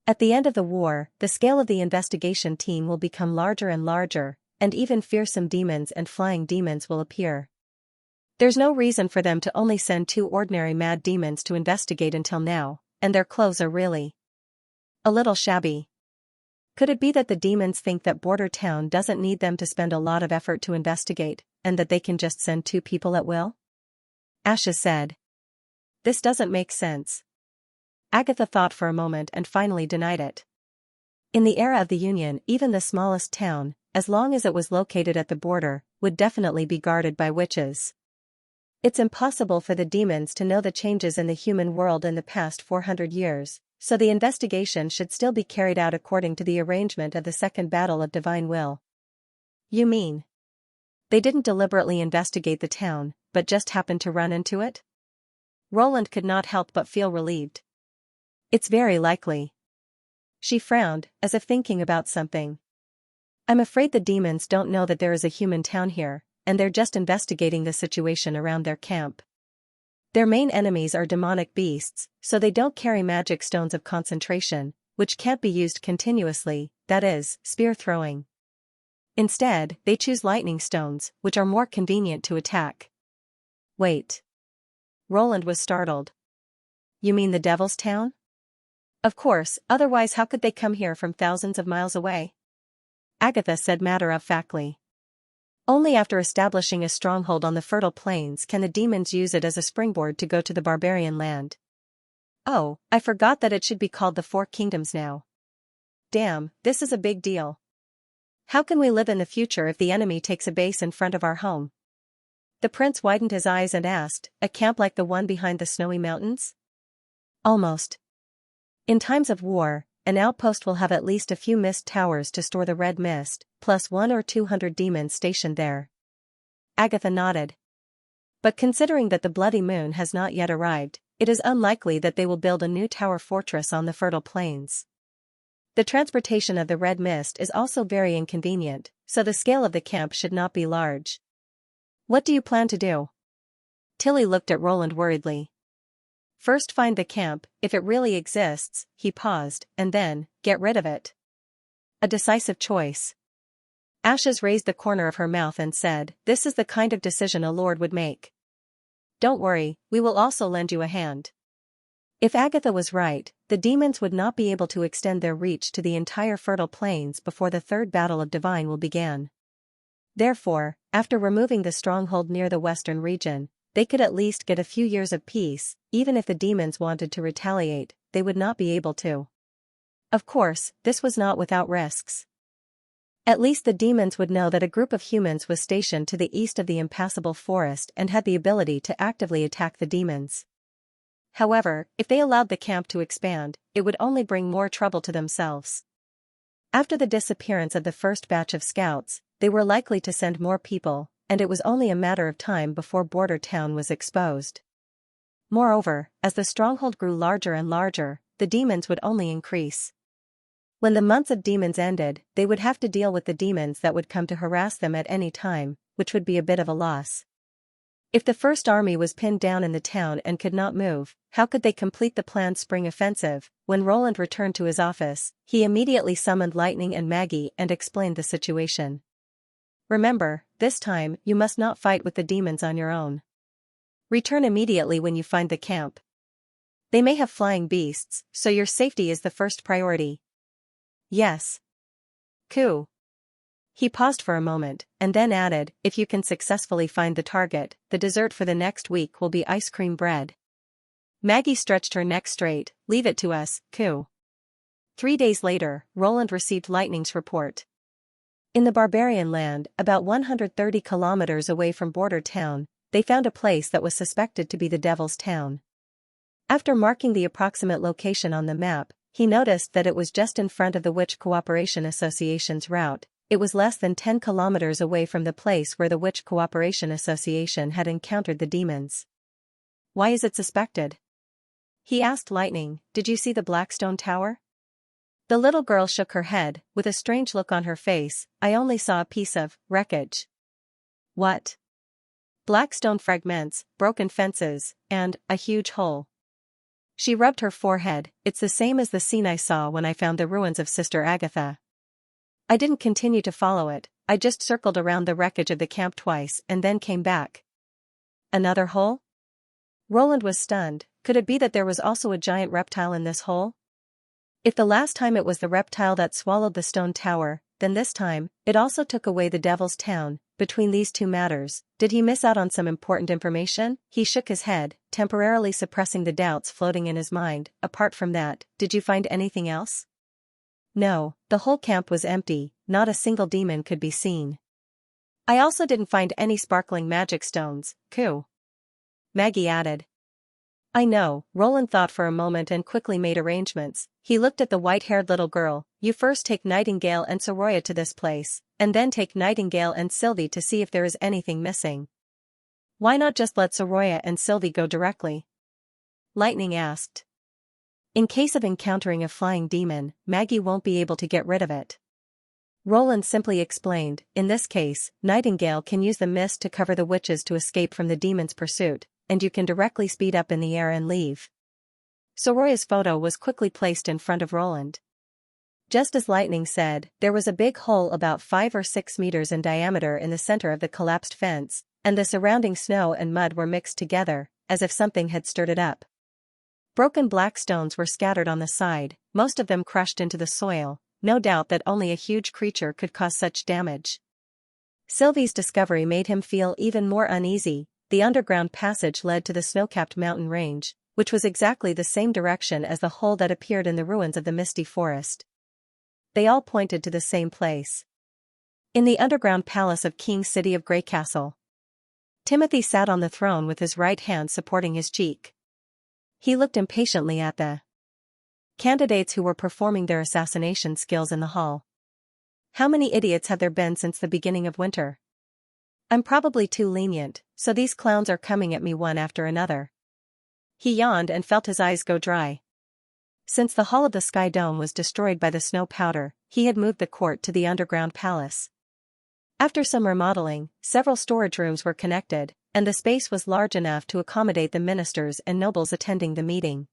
At the end of the war, the scale of the investigation team will become larger and larger, and even fearsome demons and flying demons will appear. There's no reason for them to only send 2 ordinary mad demons to investigate until now, and their clothes are really a little shabby. Could it be that the demons think that Border Town doesn't need them to spend a lot of effort to investigate, and that they can just send 2 people at will? Ashes said. This doesn't make sense. Agatha thought for a moment and finally denied it. In the era of the Union, even the smallest town, as long as it was located at the border, would definitely be guarded by witches. It's impossible for the demons to know the changes in the human world in the past 400 years, so the investigation should still be carried out according to the arrangement of the Second Battle of Divine Will. You mean they didn't deliberately investigate the town, but just happened to run into it? Roland could not help but feel relieved. It's very likely. She frowned, as if thinking about something. I'm afraid the demons don't know that there is a human town here, and they're just investigating the situation around their camp. Their main enemies are demonic beasts, so they don't carry magic stones of concentration, which can't be used continuously, that is, spear throwing. Instead, they choose lightning stones, which are more convenient to attack. Wait. Roland was startled. You mean the Devil's Town? Of course, otherwise how could they come here from thousands of miles away? Agatha said matter-of-factly. Only after establishing a stronghold on the fertile plains can the demons use it as a springboard to go to the barbarian land. Oh, I forgot that it should be called the 4 Kingdoms now. Damn, this is a big deal. How can we live in the future if the enemy takes a base in front of our home? The prince widened his eyes and asked, a camp like the one behind the snowy mountains? Almost. In times of war, an outpost will have at least a few mist towers to store the red mist, plus 100 or 200 demons stationed there. Agatha nodded. But considering that the bloody moon has not yet arrived, it is unlikely that they will build a new tower fortress on the fertile plains. The transportation of the red mist is also very inconvenient, so the scale of the camp should not be large. What do you plan to do? Tilly looked at Roland worriedly. First find the camp, if it really exists, he paused, and then, get rid of it. A decisive choice. Ashes raised the corner of her mouth and said, this is the kind of decision a lord would make. Don't worry, we will also lend you a hand. If Agatha was right, the demons would not be able to extend their reach to the entire fertile plains before the Third Battle of Divine Will began. Therefore, after removing the stronghold near the western region, they could at least get a few years of peace. Even if the demons wanted to retaliate, they would not be able to. Of course, this was not without risks. At least the demons would know that a group of humans was stationed to the east of the impassable forest and had the ability to actively attack the demons. However, if they allowed the camp to expand, it would only bring more trouble to themselves. After the disappearance of the first batch of scouts, they were likely to send more people, and it was only a matter of time before Border Town was exposed. Moreover, as the stronghold grew larger and larger, the demons would only increase. When the months of demons ended, they would have to deal with the demons that would come to harass them at any time, which would be a bit of a loss. If the first army was pinned down in the town and could not move, how could they complete the planned spring offensive? When Roland returned to his office, he immediately summoned Lightning and Maggie and explained the situation. Remember, this time, you must not fight with the demons on your own. Return immediately when you find the camp. They may have flying beasts, so your safety is the first priority. Yes. Cool. He paused for a moment, and then added, if you can successfully find the target, the dessert for the next week will be ice cream bread. Maggie stretched her neck straight, leave it to us, Coo. 3 days later, Roland received Lightning's report. In the barbarian land, about 130 kilometers away from border town, they found a place that was suspected to be the Devil's Town. After marking the approximate location on the map, he noticed that it was just in front of the Witch Cooperation Association's route. It was less than 10 kilometers away from the place where the Witch Cooperation Association had encountered the demons. Why is it suspected? He asked Lightning, did you see the Blackstone Tower? The little girl shook her head, with a strange look on her face. I only saw a piece of wreckage. What? Blackstone fragments, broken fences, and a huge hole. She rubbed her forehead. It's the same as the scene I saw when I found the ruins of Sister Agatha. I didn't continue to follow it, I just circled around the wreckage of the camp twice and then came back. Another hole? Roland was stunned. Could it be that there was also a giant reptile in this hole? If the last time it was the reptile that swallowed the stone tower, then this time, it also took away the Devil's Town. Between these two matters, did he miss out on some important information? He shook his head, temporarily suppressing the doubts floating in his mind. Apart from that, did you find anything else? No, the whole camp was empty, not a single demon could be seen. I also didn't find any sparkling magic stones, Coo. Maggie added. I know, Roland thought for a moment and quickly made arrangements. He looked at the white-haired little girl. You first take Nightingale and Soroya to this place, and then take Nightingale and Sylvie to see if there is anything missing. Why not just let Soroya and Sylvie go directly? Lightning asked. In case of encountering a flying demon, Maggie won't be able to get rid of it. Roland simply explained, in this case, Nightingale can use the mist to cover the witches to escape from the demon's pursuit, and you can directly speed up in the air and leave. Soroya's photo was quickly placed in front of Roland. Just as Lightning said, there was a big hole about 5 or 6 meters in diameter in the center of the collapsed fence, and the surrounding snow and mud were mixed together, as if something had stirred it up. Broken black stones were scattered on the side, most of them crushed into the soil. No doubt that only a huge creature could cause such damage. Sylvie's discovery made him feel even more uneasy. The underground passage led to the snow-capped mountain range, which was exactly the same direction as the hole that appeared in the ruins of the Misty Forest. They all pointed to the same place. In the underground palace of King City of Grey Castle. Timothy sat on the throne with his right hand supporting his cheek. He looked impatiently at the candidates who were performing their assassination skills in the hall. How many idiots have there been since the beginning of winter? I'm probably too lenient, so these clowns are coming at me one after another. He yawned and felt his eyes go dry. Since the Hall of the Sky Dome was destroyed by the snow powder, he had moved the court to the underground palace. After some remodeling, several storage rooms were connected, and the space was large enough to accommodate the ministers and nobles attending the meeting.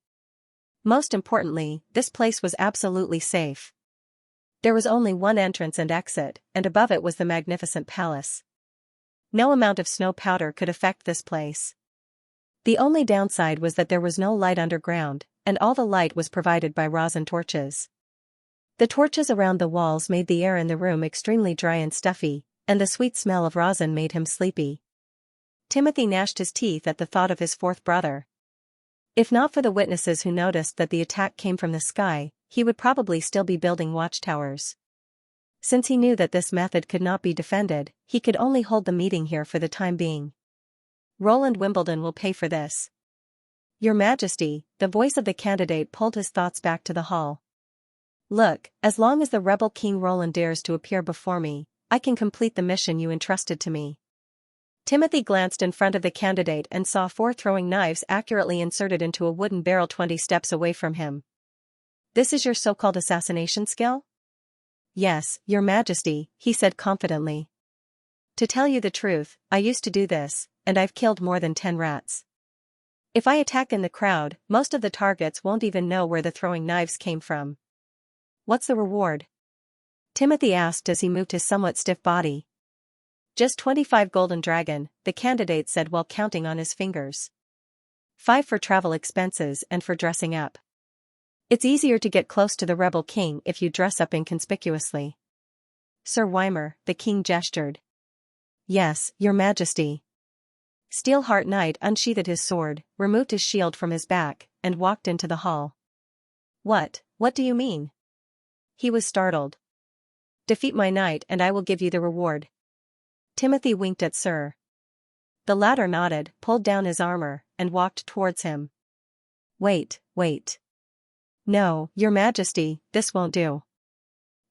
Most importantly, this place was absolutely safe. There was only one entrance and exit, and above it was the magnificent palace. No amount of snow powder could affect this place. The only downside was that there was no light underground, and all the light was provided by rosin torches. The torches around the walls made the air in the room extremely dry and stuffy, and the sweet smell of rosin made him sleepy. Timothy gnashed his teeth at the thought of his fourth brother. If not for the witnesses who noticed that the attack came from the sky, he would probably still be building watchtowers. Since he knew that this method could not be defended, he could only hold the meeting here for the time being. Roland Wimbledon will pay for this. Your Majesty, the voice of the candidate pulled his thoughts back to the hall. Look, as long as the rebel King Roland dares to appear before me, I can complete the mission you entrusted to me. Timothy glanced in front of the candidate and saw 4 throwing knives accurately inserted into a wooden barrel 20 steps away from him. This is your so-called assassination skill? Yes, Your Majesty, he said confidently. To tell you the truth, I used to do this, and I've killed more than 10 rats. If I attack in the crowd, most of the targets won't even know where the throwing knives came from. What's the reward? Timothy asked as he moved his somewhat stiff body. Just 25 golden dragon, the candidate said while counting on his fingers. 5 for travel expenses and for dressing up. It's easier to get close to the rebel king if you dress up inconspicuously. Sir Wymer, the king gestured. Yes, your majesty. Steelheart Knight unsheathed his sword, removed his shield from his back, and walked into the hall. What do you mean? He was startled. Defeat my knight and I will give you the reward. Timothy winked at Sir. The latter nodded, pulled down his armor, and walked towards him. Wait. No, your majesty, this won't do.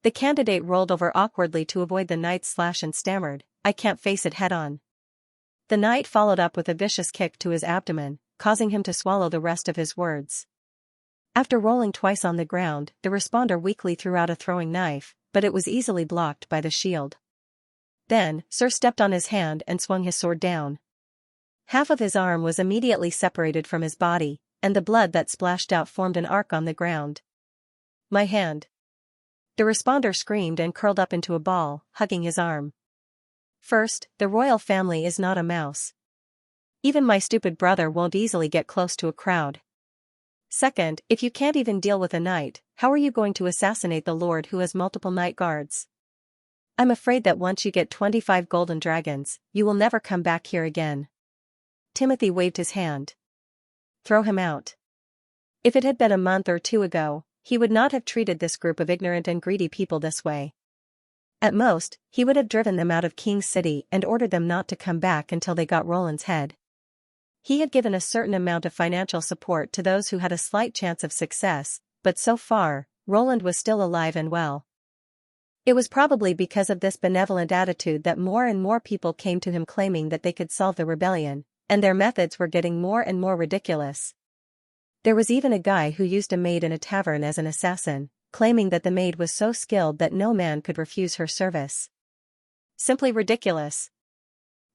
The candidate rolled over awkwardly to avoid the knight's slash and stammered, I can't face it head-on. The knight followed up with a vicious kick to his abdomen, causing him to swallow the rest of his words. After rolling twice on the ground, the responder weakly threw out a throwing knife, but it was easily blocked by the shield. Then, Sir stepped on his hand and swung his sword down. Half of his arm was immediately separated from his body, and the blood that splashed out formed an arc on the ground. My hand. The responder screamed and curled up into a ball, hugging his arm. First, the royal family is not a mouse. Even my stupid brother won't easily get close to a crowd. Second, if you can't even deal with a knight, how are you going to assassinate the lord who has multiple knight guards? I'm afraid that once you get 25 golden dragons, you will never come back here again. Timothy waved his hand. Throw him out. If it had been a month or 2 ago, he would not have treated this group of ignorant and greedy people this way. At most, he would have driven them out of King's City and ordered them not to come back until they got Roland's head. He had given a certain amount of financial support to those who had a slight chance of success, but so far, Roland was still alive and well. It was probably because of this benevolent attitude that more and more people came to him claiming that they could solve the rebellion, and their methods were getting more and more ridiculous. There was even a guy who used a maid in a tavern as an assassin, claiming that the maid was so skilled that no man could refuse her service. Simply ridiculous.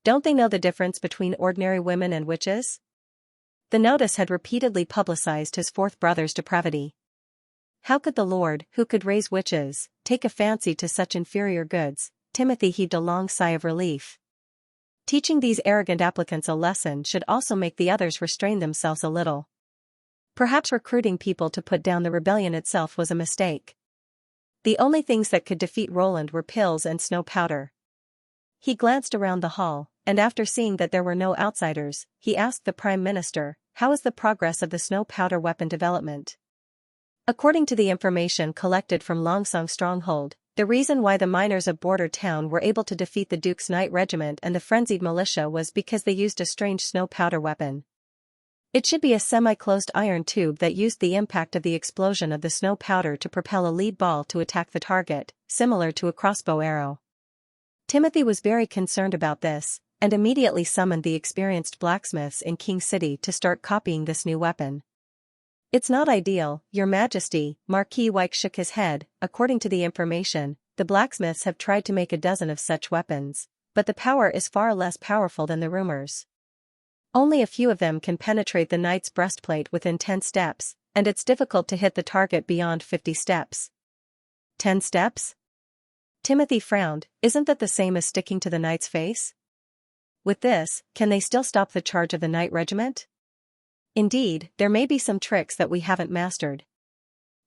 Don't they know the difference between ordinary women and witches? The notice had repeatedly publicized his fourth brother's depravity. How could the Lord, who could raise witches, take a fancy to such inferior goods? Timothy heaved a long sigh of relief. Teaching these arrogant applicants a lesson should also make the others restrain themselves a little. Perhaps recruiting people to put down the rebellion itself was a mistake. The only things that could defeat Roland were pills and snow powder. He glanced around the hall, and after seeing that there were no outsiders, he asked the Prime Minister, how is the progress of the snow powder weapon development? According to the information collected from Longsong Stronghold, the reason why the miners of Border Town were able to defeat the Duke's Knight Regiment and the frenzied militia was because they used a strange snow powder weapon. It should be a semi-closed iron tube that used the impact of the explosion of the snow powder to propel a lead ball to attack the target, similar to a crossbow arrow. Timothy was very concerned about this, and immediately summoned the experienced blacksmiths in King City to start copying this new weapon. It's not ideal, Your Majesty, Marquis Wyke shook his head. According to the information, the blacksmiths have tried to make a dozen of such weapons, but the power is far less powerful than the rumors. Only a few of them can penetrate the knight's breastplate within 10 steps, and it's difficult to hit the target beyond 50 steps. 10 steps? Timothy frowned, isn't that the same as sticking to the knight's face? With this, can they still stop the charge of the knight regiment? Indeed, there may be some tricks that we haven't mastered.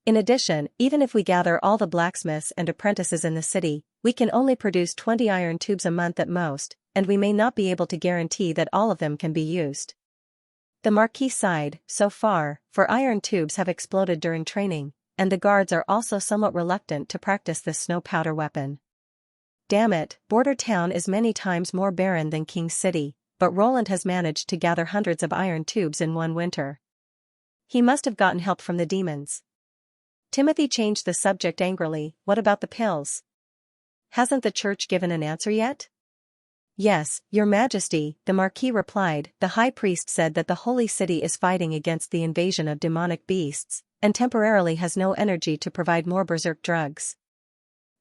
In addition, even if we gather all the blacksmiths and apprentices in the city, we can only produce 20 iron tubes a month at most, and we may not be able to guarantee that all of them can be used. The Marquis sighed. So far, for iron tubes have exploded during training, and the guards are also somewhat reluctant to practice this snow powder weapon. Damn it, Border Town is many times more barren than King's City, but Roland has managed to gather hundreds of iron tubes in one winter. He must have gotten help from the demons. Timothy changed the subject angrily. What about the pills? Hasn't the church given an answer yet? Yes, Your Majesty, the Marquis replied. The high priest said that the holy city is fighting against the invasion of demonic beasts, and temporarily has no energy to provide more berserk drugs.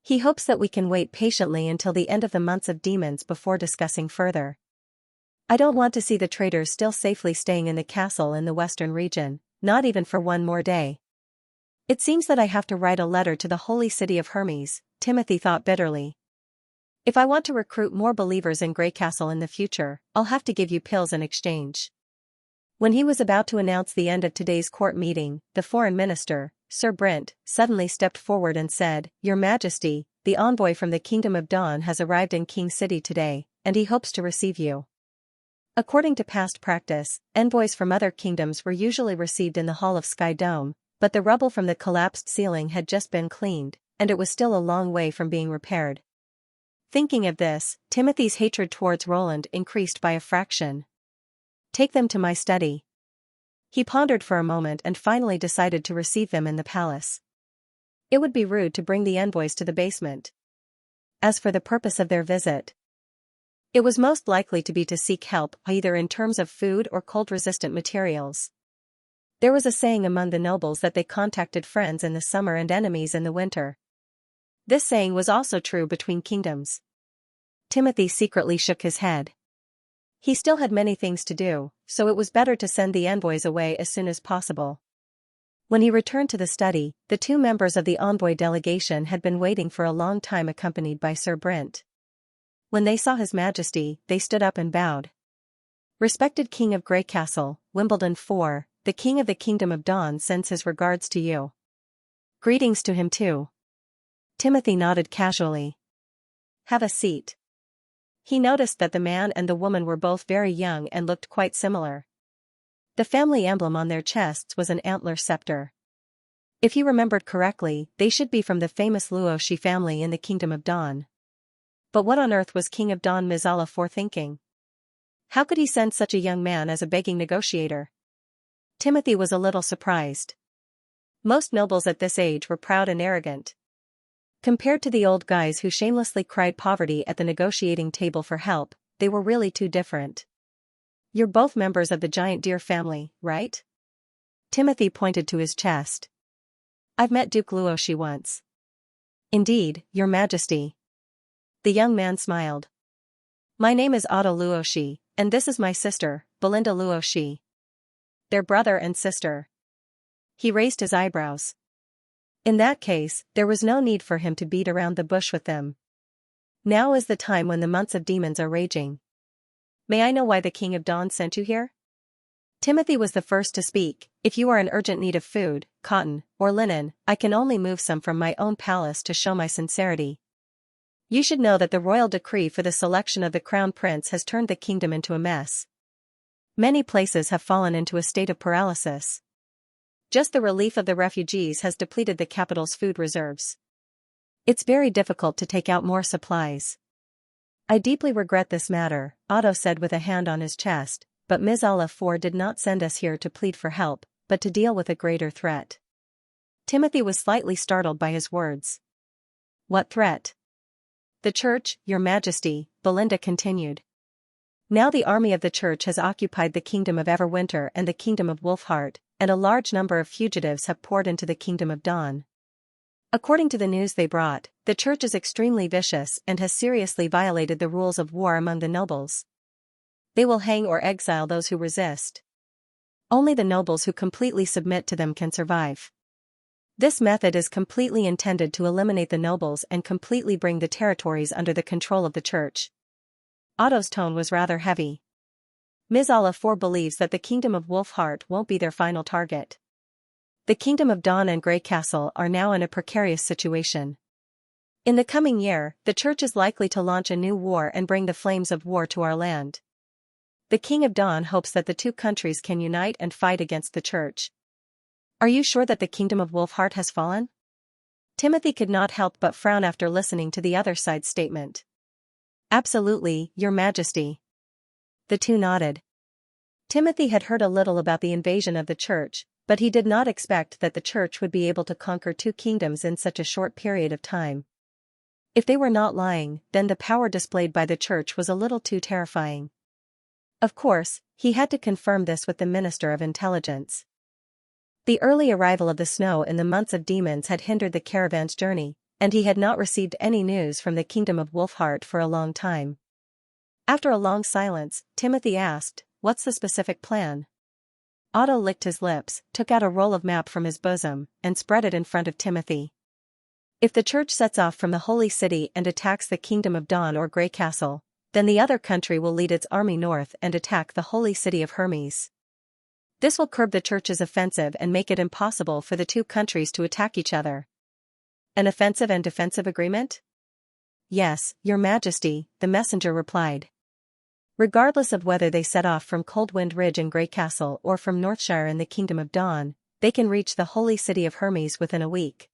He hopes that we can wait patiently until the end of the months of demons before discussing further. I don't want to see the traders still safely staying in the castle in the western region, not even for one more day. It seems that I have to write a letter to the holy city of Hermes, Timothy thought bitterly. If I want to recruit more believers in Grey Castle in the future, I'll have to give you pills in exchange. When he was about to announce the end of today's court meeting, the foreign minister, Sir Brent, suddenly stepped forward and said, "Your Majesty, the envoy from the Kingdom of Dawn has arrived in King City today, and he hopes to receive you." According to past practice, envoys from other kingdoms were usually received in the Hall of Sky Dome, but the rubble from the collapsed ceiling had just been cleaned, and it was still a long way from being repaired. Thinking of this, Timothy's hatred towards Roland increased by a fraction. "Take them to my study." He pondered for a moment and finally decided to receive them in the palace. It would be rude to bring the envoys to the basement. As for the purpose of their visit, it was most likely to be to seek help either in terms of food or cold-resistant materials. There was a saying among the nobles that they contacted friends in the summer and enemies in the winter. This saying was also true between kingdoms. Timothy secretly shook his head. He still had many things to do, so it was better to send the envoys away as soon as possible. When he returned to the study, the two members of the envoy delegation had been waiting for a long time accompanied by Sir Brent. When they saw His Majesty, they stood up and bowed. "Respected King of Grey Castle, Wimbledon 4, the King of the Kingdom of Dawn sends his regards to you." "Greetings to him too." Timothy nodded casually. "Have a seat." He noticed that the man and the woman were both very young and looked quite similar. The family emblem on their chests was an antler scepter. If he remembered correctly, they should be from the famous Luoshi family in the Kingdom of Dawn. But what on earth was King of Dawn Mizala for thinking? How could he send such a young man as a begging negotiator? Timothy was a little surprised. Most nobles at this age were proud and arrogant. Compared to the old guys who shamelessly cried poverty at the negotiating table for help, they were really too different. "You're both members of the giant deer family, right?" Timothy pointed to his chest. "I've met Duke Luoshi once." "Indeed, Your Majesty." The young man smiled. "My name is Otto Luoshi, and this is my sister, Belinda Luoshi." "Their brother and sister." He raised his eyebrows. In that case, there was no need for him to beat around the bush with them. Now is the time when the months of demons are raging. "May I know why the King of Dawn sent you here?" Timothy was the first to speak. "If you are in urgent need of food, cotton, or linen, I can only move some from my own palace to show my sincerity. You should know that the royal decree for the selection of the crown prince has turned the kingdom into a mess. Many places have fallen into a state of paralysis. Just the relief of the refugees has depleted the capital's food reserves. It's very difficult to take out more supplies." "I deeply regret this matter," Otto said with a hand on his chest, "but Ms. Olafor did not send us here to plead for help, but to deal with a greater threat." Timothy was slightly startled by his words. "What threat?" "The church, Your Majesty," Belinda continued. "Now the army of the church has occupied the kingdom of Everwinter and the kingdom of Wolfheart, and a large number of fugitives have poured into the Kingdom of Dawn. According to the news they brought, the church is extremely vicious and has seriously violated the rules of war among the nobles. They will hang or exile those who resist. Only the nobles who completely submit to them can survive. This method is completely intended to eliminate the nobles and completely bring the territories under the control of the church." Otto's tone was rather heavy. "Ms. Olafor believes that the Kingdom of Wolfheart won't be their final target. The Kingdom of Dawn and Grey Castle are now in a precarious situation. In the coming year, the church is likely to launch a new war and bring the flames of war to our land. The King of Dawn hopes that the two countries can unite and fight against the church." "Are you sure that the Kingdom of Wolfheart has fallen?" Timothy could not help but frown after listening to the other side's statement. "Absolutely, Your Majesty." The two nodded. Timothy had heard a little about the invasion of the church, but he did not expect that the church would be able to conquer two kingdoms in such a short period of time. If they were not lying, then the power displayed by the church was a little too terrifying. Of course, he had to confirm this with the Minister of Intelligence. The early arrival of the snow in the months of demons had hindered the caravan's journey, and he had not received any news from the kingdom of Wolfheart for a long time. After a long silence, Timothy asked, "What's the specific plan?" Otto licked his lips, took out a roll of map from his bosom, and spread it in front of Timothy. "If the church sets off from the holy city and attacks the kingdom of Dawn or Grey Castle, then the other country will lead its army north and attack the holy city of Hermes. This will curb the church's offensive and make it impossible for the two countries to attack each other." "An offensive and defensive agreement?" "Yes, Your Majesty," the messenger replied. "Regardless of whether they set off from Coldwind Ridge in Grey Castle or from Northshire in the Kingdom of Dawn, they can reach the holy city of Hermes within a week.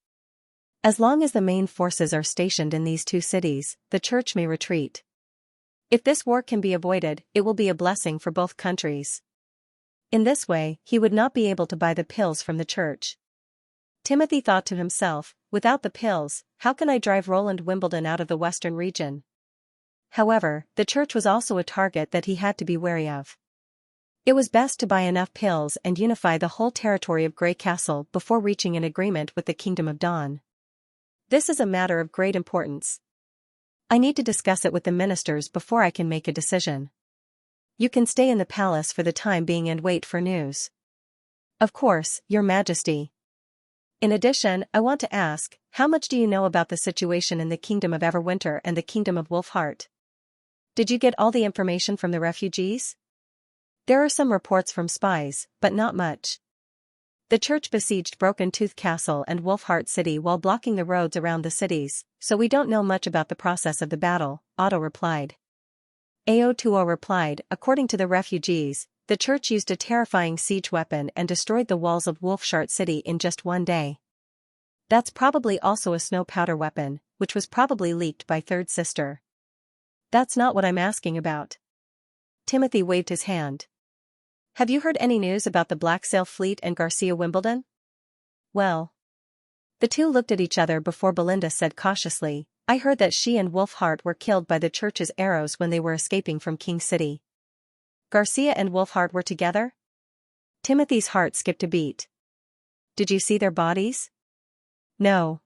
As long as the main forces are stationed in these two cities, the church may retreat. If this war can be avoided, it will be a blessing for both countries." In this way, he would not be able to buy the pills from the church. Timothy thought to himself, "Without the pills, how can I drive Roland Wimbledon out of the western region?" However, the church was also a target that he had to be wary of. It was best to buy enough pills and unify the whole territory of Grey Castle before reaching an agreement with the Kingdom of Dawn. This is a matter of great importance. I need to discuss it with the ministers before I can make a decision. You can stay in the palace for the time being and wait for news." "Of course, Your Majesty. In addition, I want to ask, how much do you know about the situation in the Kingdom of Everwinter and the Kingdom of Wolfheart? Did you get all the information from the refugees?" "There are some reports from spies, but not much. The church besieged Broken Tooth Castle and Wolfheart City while blocking the roads around the cities, so we don't know much about the process of the battle," Otto replied. Ao2O replied, "According to the refugees, the church used a terrifying siege weapon and destroyed the walls of Wolfheart City in just one day. That's probably also a snow powder weapon, which was probably leaked by Third Sister." "That's not what I'm asking about." Timothy waved his hand. "Have you heard any news about the Black Sail Fleet and Garcia Wimbledon?" "Well." The two looked at each other before Belinda said cautiously, "I heard that she and Wolfheart were killed by the church's arrows when they were escaping from King City." "Garcia and Wolfheart were together?" Timothy's heart skipped a beat. "Did you see their bodies?" No.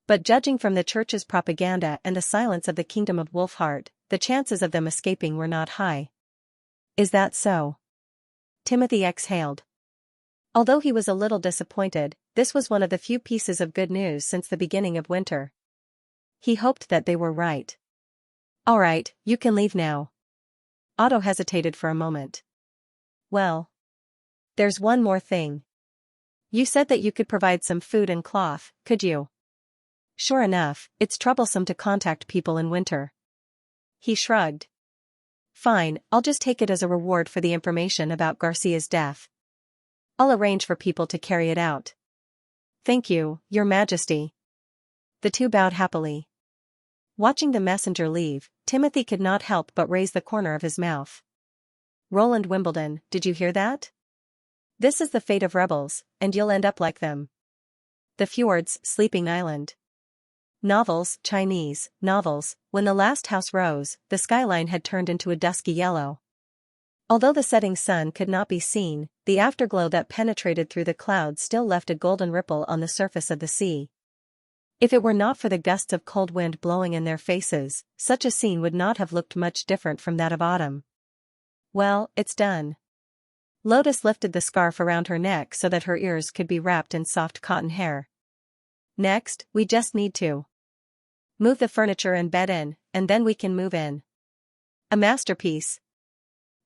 But judging from the church's propaganda and the silence of the Kingdom of Wolfheart, the chances of them escaping were not high." "Is that so?" Timothy exhaled. Although he was a little disappointed, this was one of the few pieces of good news since the beginning of winter. He hoped that they were right. "All right, you can leave now." Otto hesitated for a moment. "Well, there's one more thing. You said that you could provide some food and cloth, could you?" "Sure enough, it's troublesome to contact people in winter." He shrugged. "Fine, I'll just take it as a reward for the information about Garcia's death. I'll arrange for people to carry it out." "Thank you, Your Majesty." The two bowed happily. Watching the messenger leave, Timothy could not help but raise the corner of his mouth. "Roland Wimbledon, did you hear that? This is the fate of rebels, and you'll end up like them. The fjords, sleeping island. Novels, Chinese novels, when the last house rose, the skyline had turned into a dusky yellow. Although the setting sun could not be seen, the afterglow that penetrated through the clouds still left a golden ripple on the surface of the sea. If it were not for the gusts of cold wind blowing in their faces, such a scene would not have looked much different from that of autumn. "Well, it's done." Lotus lifted the scarf around her neck so that her ears could be wrapped in soft cotton hair. "Next, we just need to move the furniture and bed in, and then we can move in." "A masterpiece."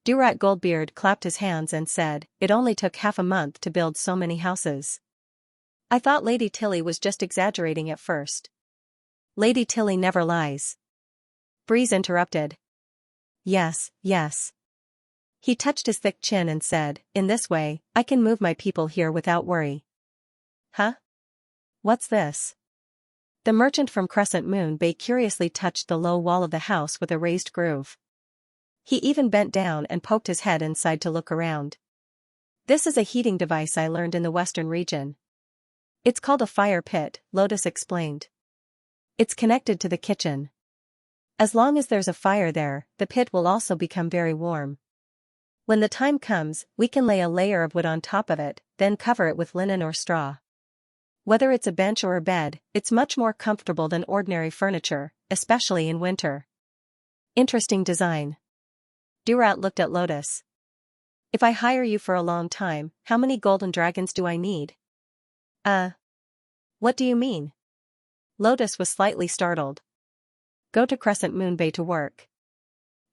Durat Goldbeard clapped his hands and said, "It only took half a month to build so many houses." "I thought Lady Tilly was just exaggerating at first." "Lady Tilly never lies." Breeze interrupted. Yes. He touched his thick chin and said, "In this way, I can move my people here without worry." "Huh? What's this?" The merchant from Crescent Moon Bay curiously touched the low wall of the house with a raised groove. He even bent down and poked his head inside to look around. "This is a heating device I learned in the western region. It's called a fire pit," Lotus explained. "It's connected to the kitchen. As long as there's a fire there, the pit will also become very warm. When the time comes, we can lay a layer of wood on top of it, then cover it with linen or straw. Whether it's a bench or a bed, it's much more comfortable than ordinary furniture, especially in winter. Interesting design. Durat looked at Lotus. If I hire you for a long time, how many golden dragons do I need? What do you mean? Lotus was slightly startled. Go to Crescent Moon Bay to work.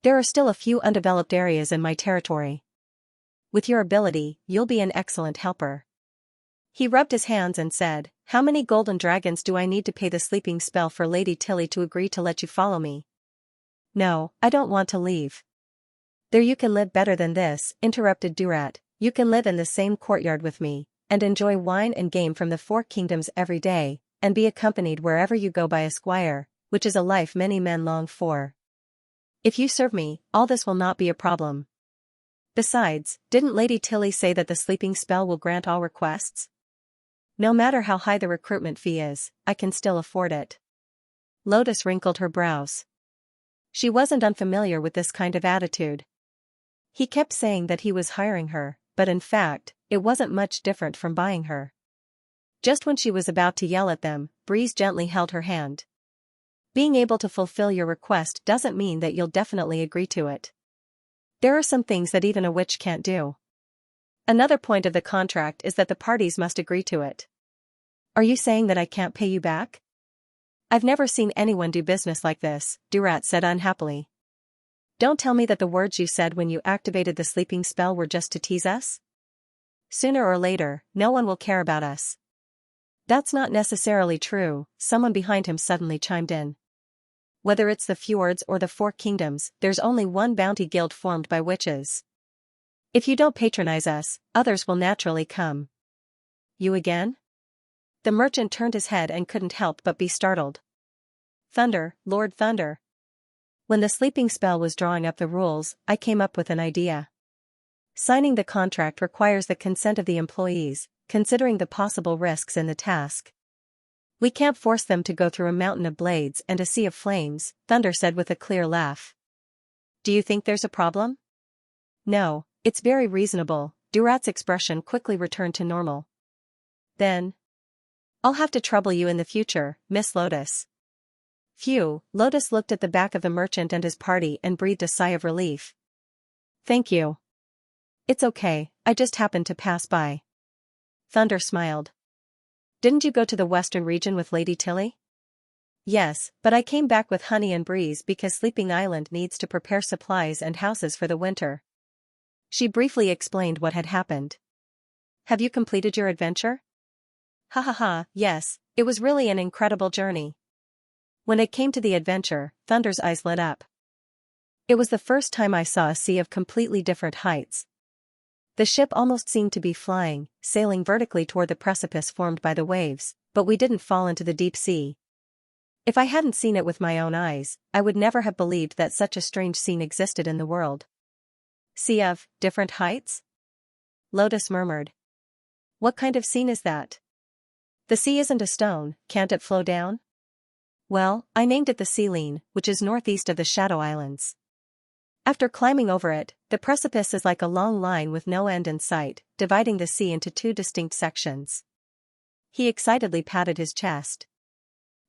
There are still a few undeveloped areas in my territory. With your ability, you'll be an excellent helper. He rubbed his hands and said, how many golden dragons do I need to pay the sleeping spell for Lady Tilly to agree to let you follow me? No, I don't want to leave. There you can live better than this, interrupted Durat. You can live in the same courtyard with me, and enjoy wine and game from the Four Kingdoms every day, and be accompanied wherever you go by a squire, which is a life many men long for. If you serve me, all this will not be a problem. Besides, didn't Lady Tilly say that the sleeping spell will grant all requests? No matter how high the recruitment fee is, I can still afford it. Lotus wrinkled her brows. She wasn't unfamiliar with this kind of attitude. He kept saying that he was hiring her, but in fact, it wasn't much different from buying her. Just when she was about to yell at them, Breeze gently held her hand. Being able to fulfill your request doesn't mean that you'll definitely agree to it. There are some things that even a witch can't do. Another point of the contract is that the parties must agree to it. Are you saying that I can't pay you back? I've never seen anyone do business like this, Durat said unhappily. Don't tell me that the words you said when you activated the sleeping spell were just to tease us? Sooner or later, no one will care about us. That's not necessarily true, someone behind him suddenly chimed in. Whether it's the fjords or the Four Kingdoms, there's only one bounty guild formed by witches. If you don't patronize us, others will naturally come. You again? The merchant turned his head and couldn't help but be startled. Thunder, Lord Thunder. When the sleeping spell was drawing up the rules, I came up with an idea. Signing the contract requires the consent of the employees, considering the possible risks in the task. We can't force them to go through a mountain of blades and a sea of flames, Thunder said with a clear laugh. Do you think there's a problem? No, it's very reasonable. Durat's expression quickly returned to normal. Then, I'll have to trouble you in the future, Miss Lotus. Phew, Lotus looked at the back of the merchant and his party and breathed a sigh of relief. Thank you. It's okay, I just happened to pass by. Thunder smiled. Didn't you go to the western region with Lady Tilly? Yes, but I came back with Honey and Breeze because Sleeping Island needs to prepare supplies and houses for the winter. She briefly explained what had happened. Have you completed your adventure? Ha ha ha, yes, it was really an incredible journey. When it came to the adventure, Thunder's eyes lit up. It was the first time I saw a sea of completely different heights. The ship almost seemed to be flying, sailing vertically toward the precipice formed by the waves, but we didn't fall into the deep sea. If I hadn't seen it with my own eyes, I would never have believed that such a strange scene existed in the world. Sea of different heights? Lotus murmured. What kind of scene is that? The sea isn't a stone, can't it flow down? Well, I named it the Sealine, which is northeast of the Shadow Islands. After climbing over it, the precipice is like a long line with no end in sight, dividing the sea into two distinct sections. He excitedly patted his chest.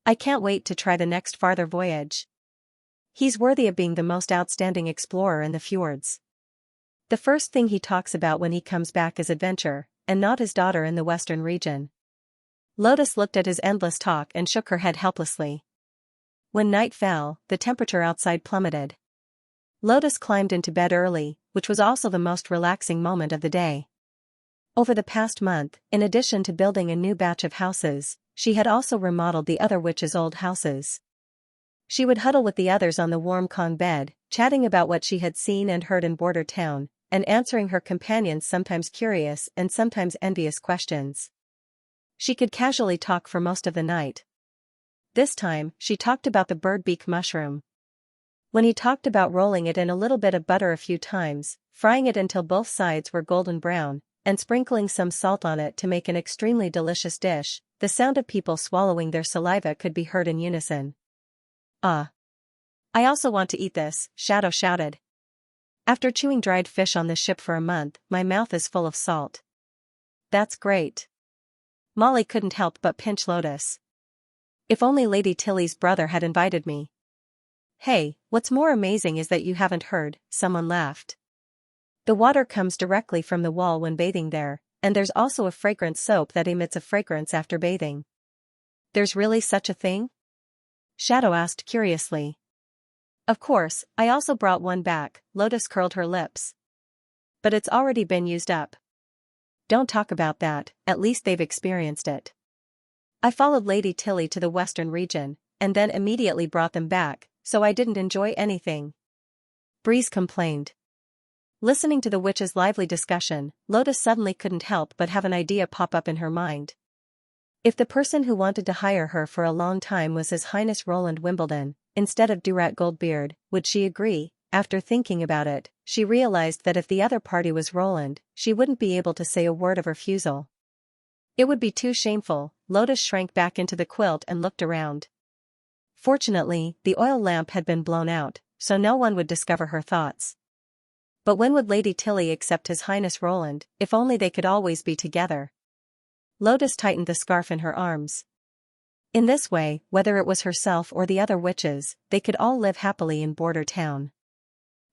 I can't wait to try the next farther voyage. He's worthy of being the most outstanding explorer in the fjords. The first thing he talks about when he comes back is adventure, and not his daughter in the western region. Lotus looked at his endless talk and shook her head helplessly. When night fell, the temperature outside plummeted. Lotus climbed into bed early, which was also the most relaxing moment of the day. Over the past month, in addition to building a new batch of houses, she had also remodeled the other witches' old houses. She would huddle with the others on the warm Kong bed, chatting about what she had seen and heard in Border Town, and answering her companions' sometimes curious and sometimes envious questions. She could casually talk for most of the night. This time, she talked about the birdbeak mushroom. When he talked about rolling it in a little bit of butter a few times, frying it until both sides were golden brown, and sprinkling some salt on it to make an extremely delicious dish, the sound of people swallowing their saliva could be heard in unison. Ah! I also want to eat this, Shadow shouted. After chewing dried fish on the ship for a month, my mouth is full of salt. That's great. Molly couldn't help but pinch Lotus. If only Lady Tilly's brother had invited me. Hey, what's more amazing is that you haven't heard, someone laughed. The water comes directly from the wall when bathing there, and there's also a fragrance soap that emits a fragrance after bathing. There's really such a thing? Shadow asked curiously. Of course, I also brought one back, Lotus curled her lips. But it's already been used up. Don't talk about that, at least they've experienced it. I followed Lady Tilly to the western region, and then immediately brought them back, so I didn't enjoy anything. Breeze complained. Listening to the witch's lively discussion, Lotus suddenly couldn't help but have an idea pop up in her mind. If the person who wanted to hire her for a long time was His Highness Roland Wimbledon, instead of Durat Goldbeard, would she agree? After thinking about it, she realized that if the other party was Roland, she wouldn't be able to say a word of refusal. It would be too shameful. Lotus shrank back into the quilt and looked around. Fortunately, the oil lamp had been blown out, so no one would discover her thoughts. But when would Lady Tilly accept His Highness Roland, if only they could always be together? Lotus tightened the scarf in her arms. In this way, whether it was herself or the other witches, they could all live happily in Border Town.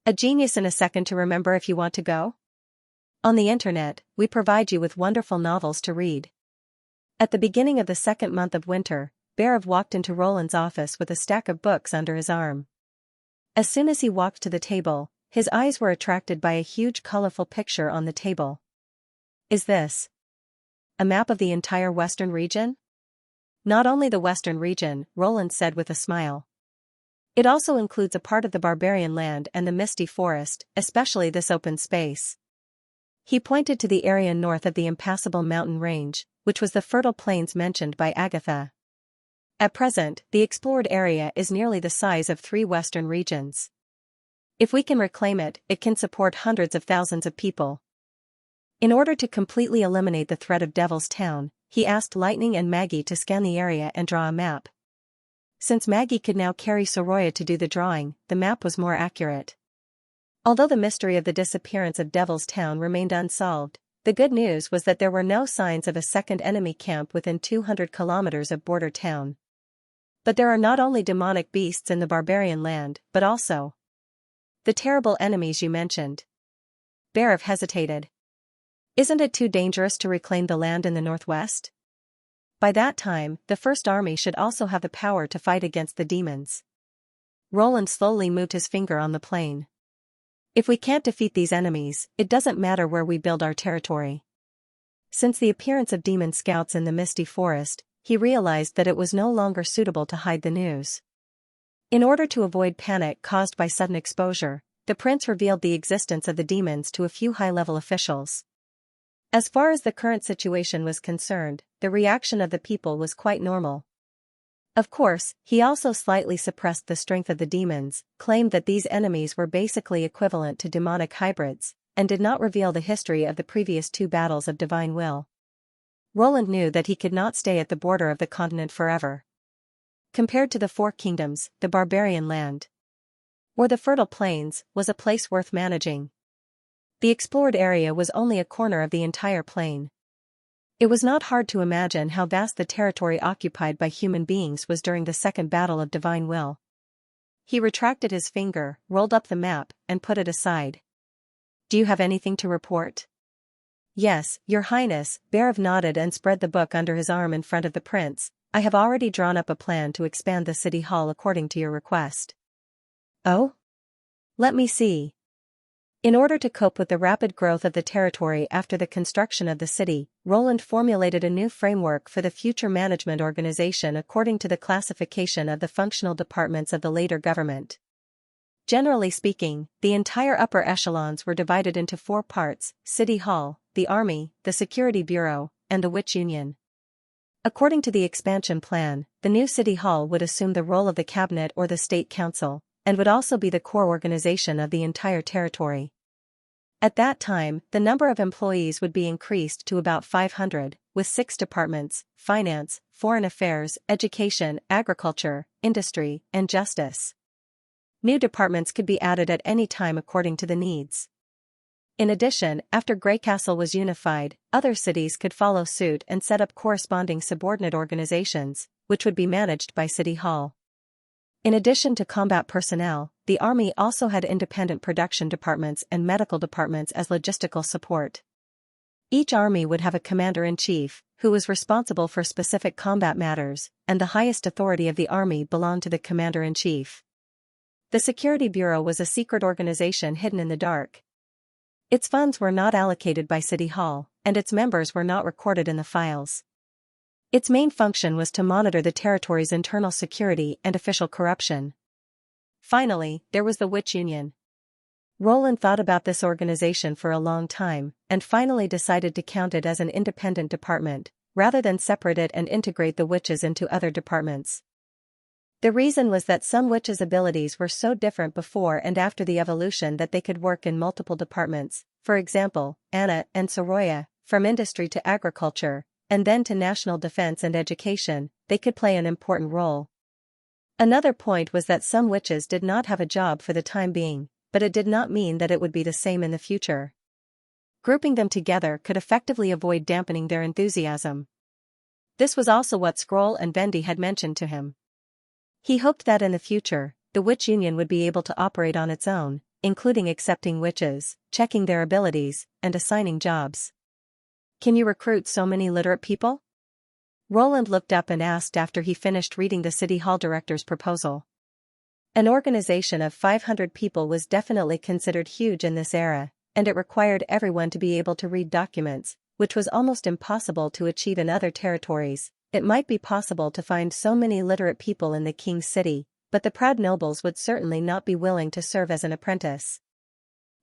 A genius in a second to remember if you want to go? On the internet, we provide you with wonderful novels to read. At the beginning of the second month of winter, Berev walked into Roland's office with a stack of books under his arm. As soon as he walked to the table, his eyes were attracted by a huge colorful picture on the table. Is this a map of the entire western region? Not only the western region, Roland said with a smile. It also includes a part of the barbarian land and the misty forest, especially this open space. He pointed to the area north of the impassable mountain range, which was the fertile plains mentioned by Agatha. At present, the explored area is nearly the size of 3 western regions. If we can reclaim it, it can support hundreds of thousands of people. In order to completely eliminate the threat of Devil's Town, he asked Lightning and Maggie to scan the area and draw a map. Since Maggie could now carry Soroya to do the drawing, the map was more accurate. Although the mystery of the disappearance of Devil's Town remained unsolved, the good news was that there were no signs of a second enemy camp within 200 kilometers of Border Town. But there are not only demonic beasts in the barbarian land, but also the terrible enemies you mentioned. Berev hesitated. Isn't it too dangerous to reclaim the land in the northwest? By that time, the First Army should also have the power to fight against the demons. Roland slowly moved his finger on the plain. If we can't defeat these enemies, it doesn't matter where we build our territory. Since the appearance of demon scouts in the misty forest, he realized that it was no longer suitable to hide the news. In order to avoid panic caused by sudden exposure, the prince revealed the existence of the demons to a few high-level officials. As far as the current situation was concerned, the reaction of the people was quite normal. Of course, he also slightly suppressed the strength of the demons, claimed that these enemies were basically equivalent to demonic hybrids, and did not reveal the history of the previous 2 battles of divine will. Roland knew that he could not stay at the border of the continent forever. Compared to the 4 kingdoms, the barbarian land, or the fertile plains, was a place worth managing. The explored area was only a corner of the entire plain. It was not hard to imagine how vast the territory occupied by human beings was during the second battle of divine will. He retracted his finger, rolled up the map, and put it aside. Do you have anything to report? Yes, Your Highness. Berev nodded and spread the book under his arm in front of the prince. I have already drawn up a plan to expand the city hall according to your request. Oh? Let me see. In order to cope with the rapid growth of the territory after the construction of the city, Roland formulated a new framework for the future management organization according to the classification of the functional departments of the later government. Generally speaking, the entire upper echelons were divided into 4 parts: City Hall, the Army, the Security Bureau, and the Witch Union. According to the expansion plan, the new City Hall would assume the role of the cabinet or the state council, and would also be the core organization of the entire territory. At that time, the number of employees would be increased to about 500, with 6 departments: finance, foreign affairs, education, agriculture, industry, and justice. New departments could be added at any time according to the needs. In addition, after Greycastle was unified, other cities could follow suit and set up corresponding subordinate organizations, which would be managed by City Hall. In addition to combat personnel, the army also had independent production departments and medical departments as logistical support. Each army would have a commander-in-chief, who was responsible for specific combat matters, and the highest authority of the army belonged to the commander-in-chief. The Security Bureau was a secret organization hidden in the dark. Its funds were not allocated by City Hall, and its members were not recorded in the files. Its main function was to monitor the territory's internal security and official corruption. Finally, there was the Witch Union. Roland thought about this organization for a long time, and finally decided to count it as an independent department, rather than separate it and integrate the witches into other departments. The reason was that some witches' abilities were so different before and after the evolution that they could work in multiple departments, for example, Anna and Soroya, from industry to agriculture, and then to national defense and education, they could play an important role. Another point was that some witches did not have a job for the time being, but it did not mean that it would be the same in the future. Grouping them together could effectively avoid dampening their enthusiasm. This was also what Scroll and Bendy had mentioned to him. He hoped that in the future, the Witch Union would be able to operate on its own, including accepting witches, checking their abilities, and assigning jobs. Can you recruit so many literate people? Roland looked up and asked after he finished reading the City Hall director's proposal. An organization of 500 people was definitely considered huge in this era, and it required everyone to be able to read documents, which was almost impossible to achieve in other territories. It might be possible to find so many literate people in the king's city, but the proud nobles would certainly not be willing to serve as an apprentice.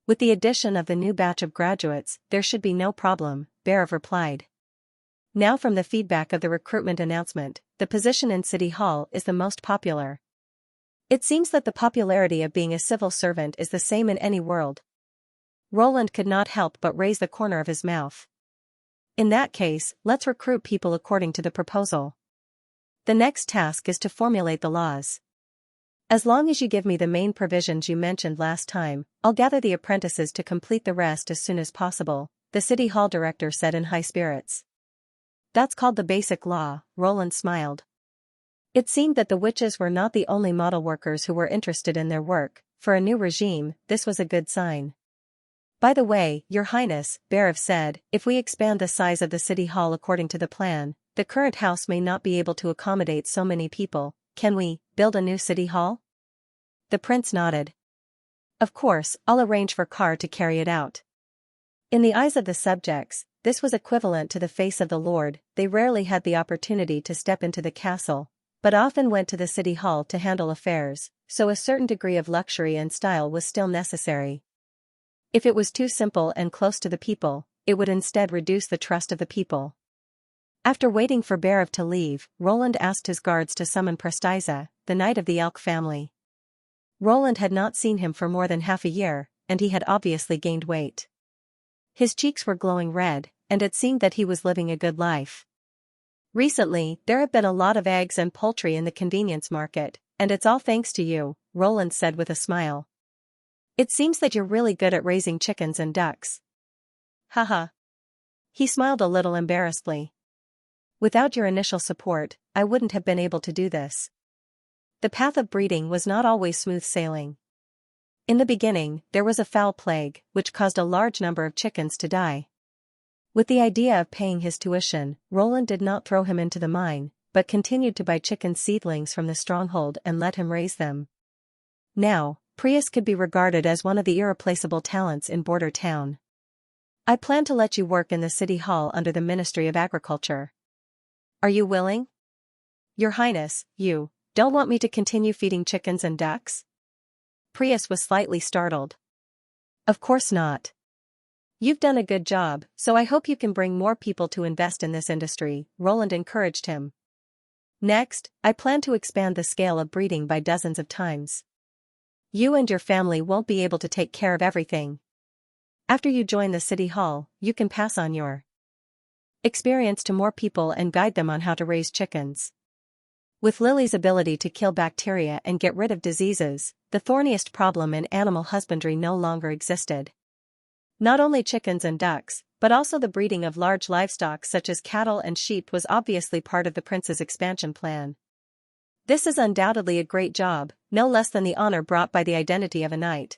With the addition of the new batch of graduates, there should be no problem, Berev replied. Now from the feedback of the recruitment announcement, the position in City Hall is the most popular. It seems that the popularity of being a civil servant is the same in any world. Roland could not help but raise the corner of his mouth. In that case, let's recruit people according to the proposal. The next task is to formulate the laws. As long as you give me the main provisions you mentioned last time, I'll gather the apprentices to complete the rest as soon as possible, the City Hall director said in high spirits. That's called the basic law, Roland smiled. It seemed that the witches were not the only model workers who were interested in their work. For a new regime, this was a good sign. By the way, Your Highness, Berev said, if we expand the size of the City Hall according to the plan, the current house may not be able to accommodate so many people. Can we build a new City Hall? The prince nodded. Of course, I'll arrange for Carr to carry it out. In the eyes of the subjects, this was equivalent to the face of the Lord. They rarely had the opportunity to step into the castle, but often went to the City Hall to handle affairs, so a certain degree of luxury and style was still necessary. If it was too simple and close to the people, it would instead reduce the trust of the people. After waiting for Berev to leave, Roland asked his guards to summon Prestiza, the knight of the Elk family. Roland had not seen him for more than half a year, and he had obviously gained weight. His cheeks were glowing red, and it seemed that he was living a good life. Recently, there have been a lot of eggs and poultry in the convenience market, and it's all thanks to you, Roland said with a smile. It seems that you're really good at raising chickens and ducks. Haha. He smiled a little embarrassedly. Without your initial support, I wouldn't have been able to do this. The path of breeding was not always smooth sailing. In the beginning, there was a foul plague, which caused a large number of chickens to die. With the idea of paying his tuition, Roland did not throw him into the mine, but continued to buy chicken seedlings from the stronghold and let him raise them. Now, Prius could be regarded as one of the irreplaceable talents in Border Town. I plan to let you work in the City Hall under the Ministry of Agriculture. Are you willing? Your Highness, you don't want me to continue feeding chickens and ducks? Prius was slightly startled. Of course not. You've done a good job, so I hope you can bring more people to invest in this industry, Roland encouraged him. Next, I plan to expand the scale of breeding by dozens of times. You and your family won't be able to take care of everything. After you join the City Hall, you can pass on your experience to more people and guide them on how to raise chickens. With Lily's ability to kill bacteria and get rid of diseases, the thorniest problem in animal husbandry no longer existed. Not only chickens and ducks, but also the breeding of large livestock such as cattle and sheep was obviously part of the prince's expansion plan. This is undoubtedly a great job, no less than the honor brought by the identity of a knight.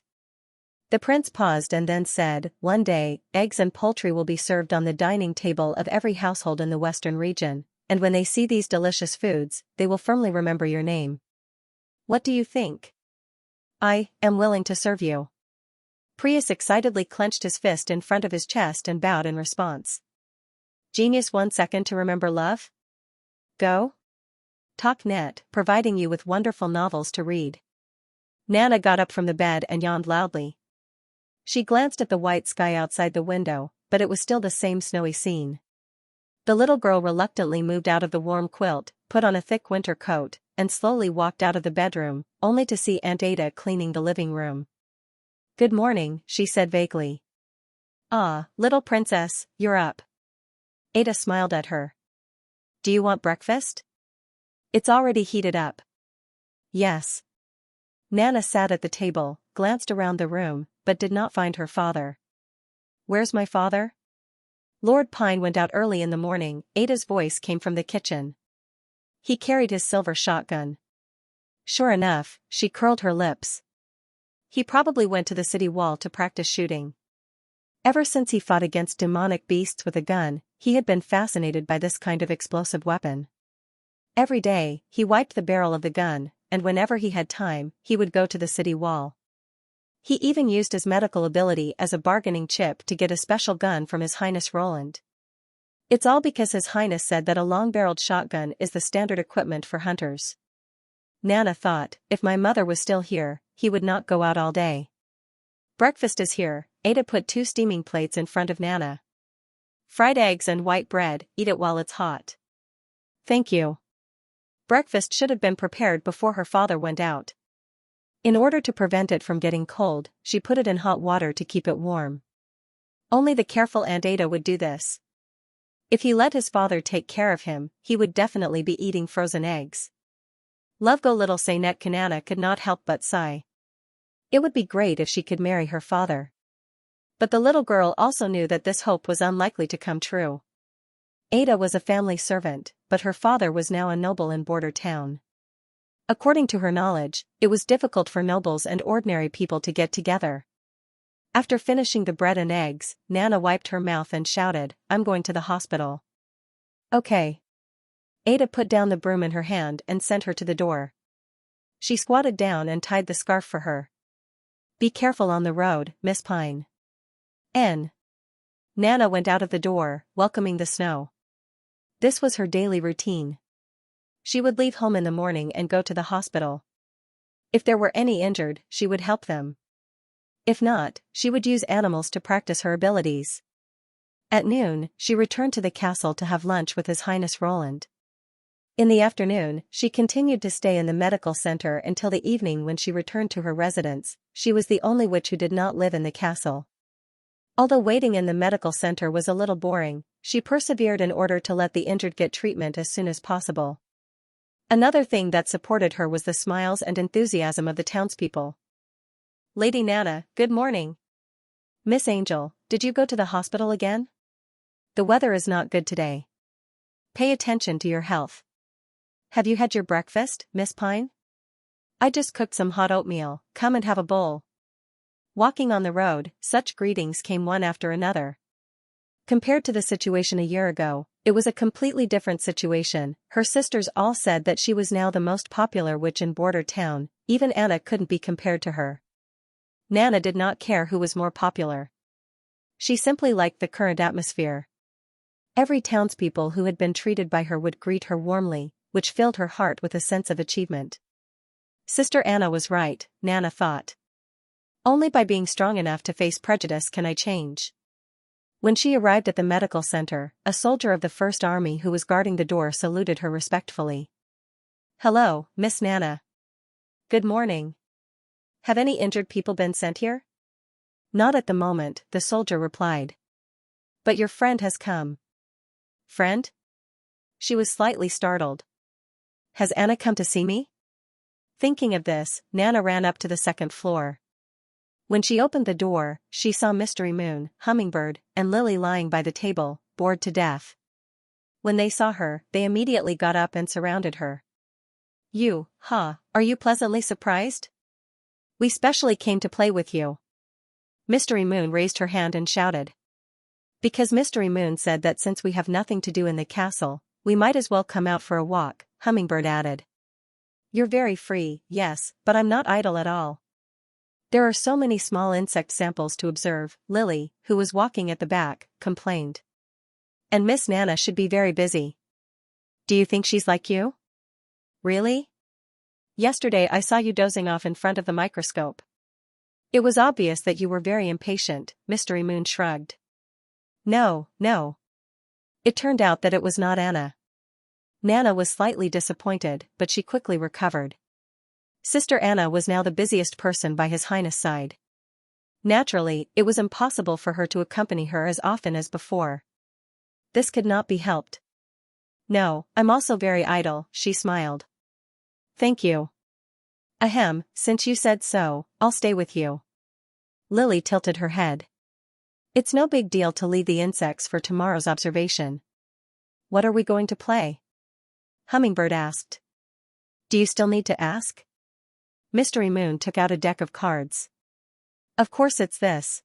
The prince paused and then said, "One day, eggs and poultry will be served on the dining table of every household in the western region, and when they see these delicious foods, they will firmly remember your name. What do you think?" "I am willing to serve you." Prius excitedly clenched his fist in front of his chest and bowed in response. Genius, 1 second to remember love? Go? TalkNet, providing you with wonderful novels to read. Nana got up from the bed and yawned loudly. She glanced at the white sky outside the window, but it was still the same snowy scene. The little girl reluctantly moved out of the warm quilt, put on a thick winter coat, and slowly walked out of the bedroom, only to see Aunt Ada cleaning the living room. "Good morning," she said vaguely. "Ah, little princess, you're up." Ada smiled at her. "Do you want breakfast?" "It's already heated up." "Yes." Nana sat at the table, glanced around the room, but did not find her father. "Where's my father?" "Lord Pine went out early in the morning," Ada's voice came from the kitchen. "He carried his silver shotgun." Sure enough, she curled her lips. "He probably went to the city wall to practice shooting." Ever since he fought against demonic beasts with a gun, he had been fascinated by this kind of explosive weapon. Every day, he wiped the barrel of the gun, and whenever he had time, he would go to the city wall. He even used his medical ability as a bargaining chip to get a special gun from His Highness Roland. It's all because His Highness said that a long-barreled shotgun is the standard equipment for hunters. Nana thought, if my mother was still here, he would not go out all day. "Breakfast is here." Ada put 2 steaming plates in front of Nana. "Fried eggs and white bread, eat it while it's hot." "Thank you." Breakfast should have been prepared before her father went out. In order to prevent it from getting cold, she put it in hot water to keep it warm. Only the careful Aunt Ada would do this. If he let his father take care of him, he would definitely be eating frozen eggs. Love go little Saynette Kanana could not help but sigh. It would be great if she could marry her father. But the little girl also knew that this hope was unlikely to come true. Ada was a family servant, but her father was now a noble in border town. According to her knowledge, it was difficult for nobles and ordinary people to get together. After finishing the bread and eggs, Nana wiped her mouth and shouted, "I'm going to the hospital." "Okay." Ada put down the broom in her hand and sent her to the door. She squatted down and tied the scarf for her. "Be careful on the road, Miss Pine." N. Nana went out of the door, welcoming the snow. This was her daily routine. She would leave home in the morning and go to the hospital. If there were any injured, she would help them. If not, she would use animals to practice her abilities. At noon, she returned to the castle to have lunch with His Highness Roland. In the afternoon, she continued to stay in the medical center until the evening when she returned to her residence. She was the only witch who did not live in the castle. Although waiting in the medical center was a little boring, she persevered in order to let the injured get treatment as soon as possible. Another thing that supported her was the smiles and enthusiasm of the townspeople. "Lady Nana, good morning." "Miss Angel, did you go to the hospital again? The weather is not good today. Pay attention to your health." "Have you had your breakfast, Miss Pine?" "I just cooked some hot oatmeal, come and have a bowl." Walking on the road, such greetings came one after another. Compared to the situation a year ago, it was a completely different situation. Her sisters all said that she was now the most popular witch in border town, even Anna couldn't be compared to her. Nana did not care who was more popular. She simply liked the current atmosphere. Every townspeople who had been treated by her would greet her warmly, which filled her heart with a sense of achievement. Sister Anna was right, Nana thought. Only by being strong enough to face prejudice can I change. When she arrived at the medical center, a soldier of the First Army who was guarding the door saluted her respectfully. "Hello, Miss Nana." "Good morning. Have any injured people been sent here?" "Not at the moment," the soldier replied. "But your friend has come." "Friend?" She was slightly startled. "Has Anna come to see me?" Thinking of this, Nana ran up to the second floor. When she opened the door, she saw Mystery Moon, Hummingbird, and Lily lying by the table, bored to death. When they saw her, they immediately got up and surrounded her. Are you pleasantly surprised? We specially came to play with you. Mystery Moon raised her hand and shouted. Because Mystery Moon said that since we have nothing to do in the castle, we might as well come out for a walk, Hummingbird added. You're very free, yes, but I'm not idle at all. There are so many small insect samples to observe, Lily, who was walking at the back, complained. And Miss Nana should be very busy. Do you think she's like you? Really? Yesterday I saw you dozing off in front of the microscope. It was obvious that you were very impatient, Mystery Moon shrugged. No. It turned out that it was not Anna. Nana was slightly disappointed, but she quickly recovered. Sister Anna was now the busiest person by His Highness' side. Naturally, it was impossible for her to accompany her as often as before. This could not be helped. No, I'm also very idle, she smiled. Thank you. Ahem, since you said so, I'll stay with you. Lily tilted her head. It's no big deal to leave the insects for tomorrow's observation. What are we going to play? Hummingbird asked. Do you still need to ask? Mystery Moon took out a deck of cards. Of course it's this.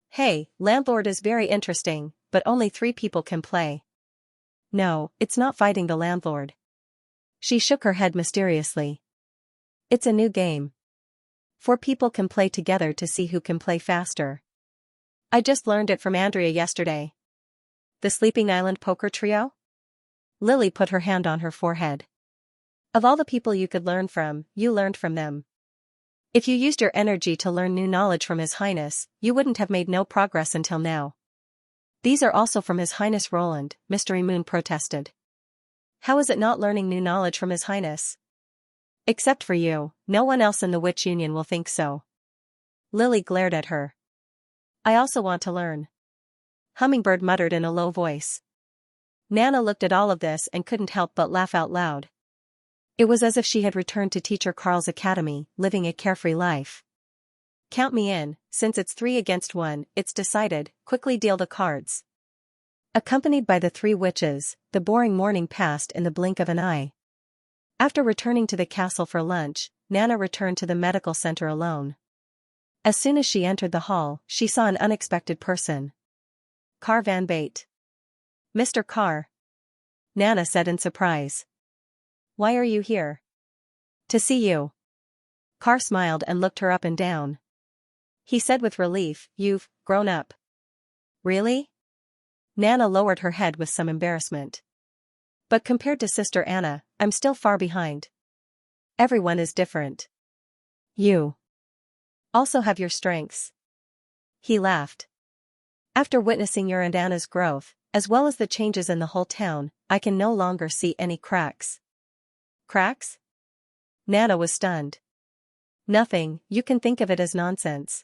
Hey, landlord is very interesting, but only 3 people can play. No, it's not fighting the landlord. She shook her head mysteriously. It's a new game. 4 people can play together to see who can play faster. I just learned it from Andrea yesterday. The Sleeping Island Poker Trio? Lily put her hand on her forehead. Of all the people you could learn from, you learned from them. If you used your energy to learn new knowledge from His Highness, you wouldn't have made no progress until now. These are also from His Highness Roland, Mystery Moon protested. How is it not learning new knowledge from His Highness? Except for you, no one else in the Witch Union will think so. Lily glared at her. I also want to learn. Hummingbird muttered in a low voice. Nana looked at all of this and couldn't help but laugh out loud. It was as if she had returned to Teacher Carl's academy, living a carefree life. Count me in, since it's 3 against 1, it's decided, quickly deal the cards. Accompanied by the 3 witches, the boring morning passed in the blink of an eye. After returning to the castle for lunch, Nana returned to the medical center alone. As soon as she entered the hall, she saw an unexpected person. Carr Van Bate. Mr. Carr. Nana said in surprise. Why are you here? To see you. Carr smiled and looked her up and down. He said with relief, You've grown up. Really? Nana lowered her head with some embarrassment. But compared to Sister Anna, I'm still far behind. Everyone is different. You also have your strengths. He laughed. After witnessing your and Anna's growth, as well as the changes in the whole town, I can no longer see any cracks. Cracks? Nana was stunned. Nothing, you can think of it as nonsense.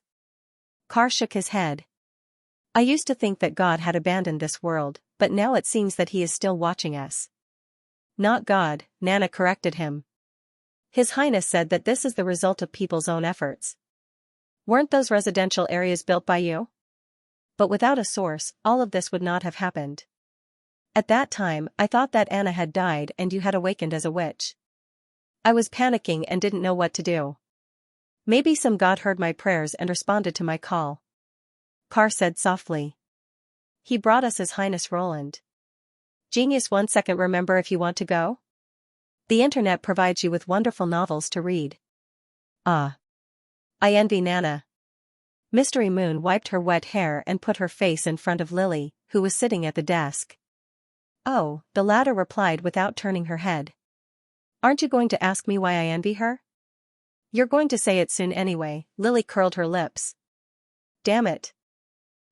Carr shook his head. I used to think that God had abandoned this world, but now it seems that He is still watching us. Not God, Nana corrected him. His Highness said that this is the result of people's own efforts. Weren't those residential areas built by you? But without a source, all of this would not have happened. At that time, I thought that Anna had died and you had awakened as a witch. I was panicking and didn't know what to do. Maybe some god heard my prayers and responded to my call. Carr said softly. He brought us His Highness Roland. Genius 1 second, remember if you want to go? The internet provides you with wonderful novels to read. Ah. I envy Nana. Mystery Moon wiped her wet hair and put her face in front of Lily, who was sitting at the desk. Oh, the latter replied without turning her head. Aren't you going to ask me why I envy her? You're going to say it soon anyway, Lily curled her lips. Damn it.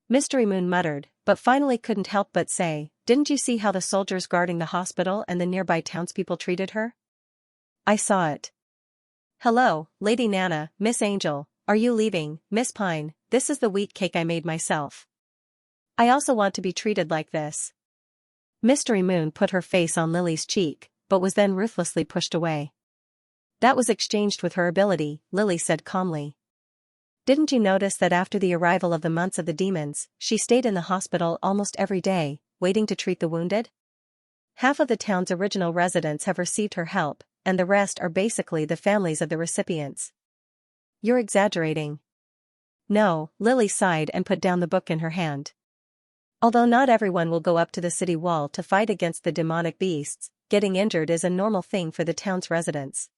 Mystery Moon muttered, but finally couldn't help but say, didn't you see how the soldiers guarding the hospital and the nearby townspeople treated her? I saw it. Hello, Lady Nana, Miss Angel, are you leaving, Miss Pine? This is the wheat cake I made myself. I also want to be treated like this. Mystery Moon put her face on Lily's cheek, but was then ruthlessly pushed away. That was exchanged with her ability, Lily said calmly. Didn't you notice that after the arrival of the months of the demons, she stayed in the hospital almost every day, waiting to treat the wounded? Half of the town's original residents have received her help, and the rest are basically the families of the recipients. You're exaggerating. No, Lily sighed and put down the book in her hand. Although not everyone will go up to the city wall to fight against the demonic beasts, getting injured is a normal thing for the town's residents.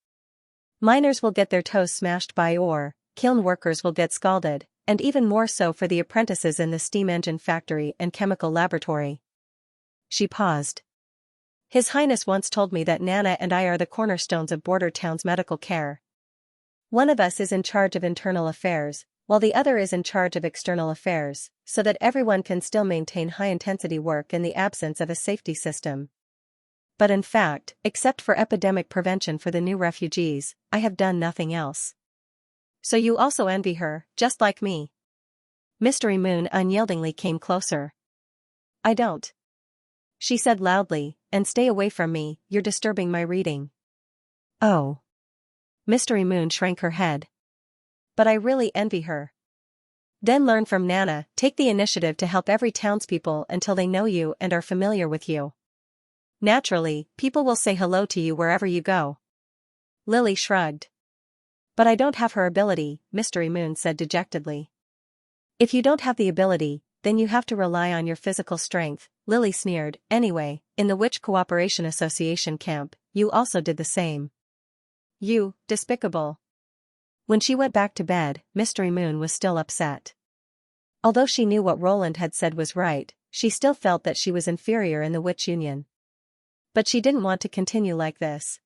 Miners will get their toes smashed by ore, kiln workers will get scalded, and even more so for the apprentices in the steam engine factory and chemical laboratory. She paused. His Highness once told me that Nana and I are the cornerstones of Border Town's medical care. One of us is in charge of internal affairs, while the other is in charge of external affairs, so that everyone can still maintain high-intensity work in the absence of a safety system. But in fact, except for epidemic prevention for the new refugees, I have done nothing else. So you also envy her, just like me. Mystery Moon unyieldingly came closer. I don't. She said loudly, and stay away from me, you're disturbing my reading. Oh. Mystery Moon shrank her head. But I really envy her. Then learn from Nana, take the initiative to help every townspeople until they know you and are familiar with you. Naturally, people will say hello to you wherever you go. Lily shrugged. But I don't have her ability, Mystery Moon said dejectedly. If you don't have the ability, then you have to rely on your physical strength, Lily sneered. Anyway, in the Witch Cooperation Association camp, you also did the same. You, despicable. When she went back to bed, Mystery Moon was still upset. Although she knew what Roland had said was right, she still felt that she was inferior in the Witch Union. But she didn't want to continue like this.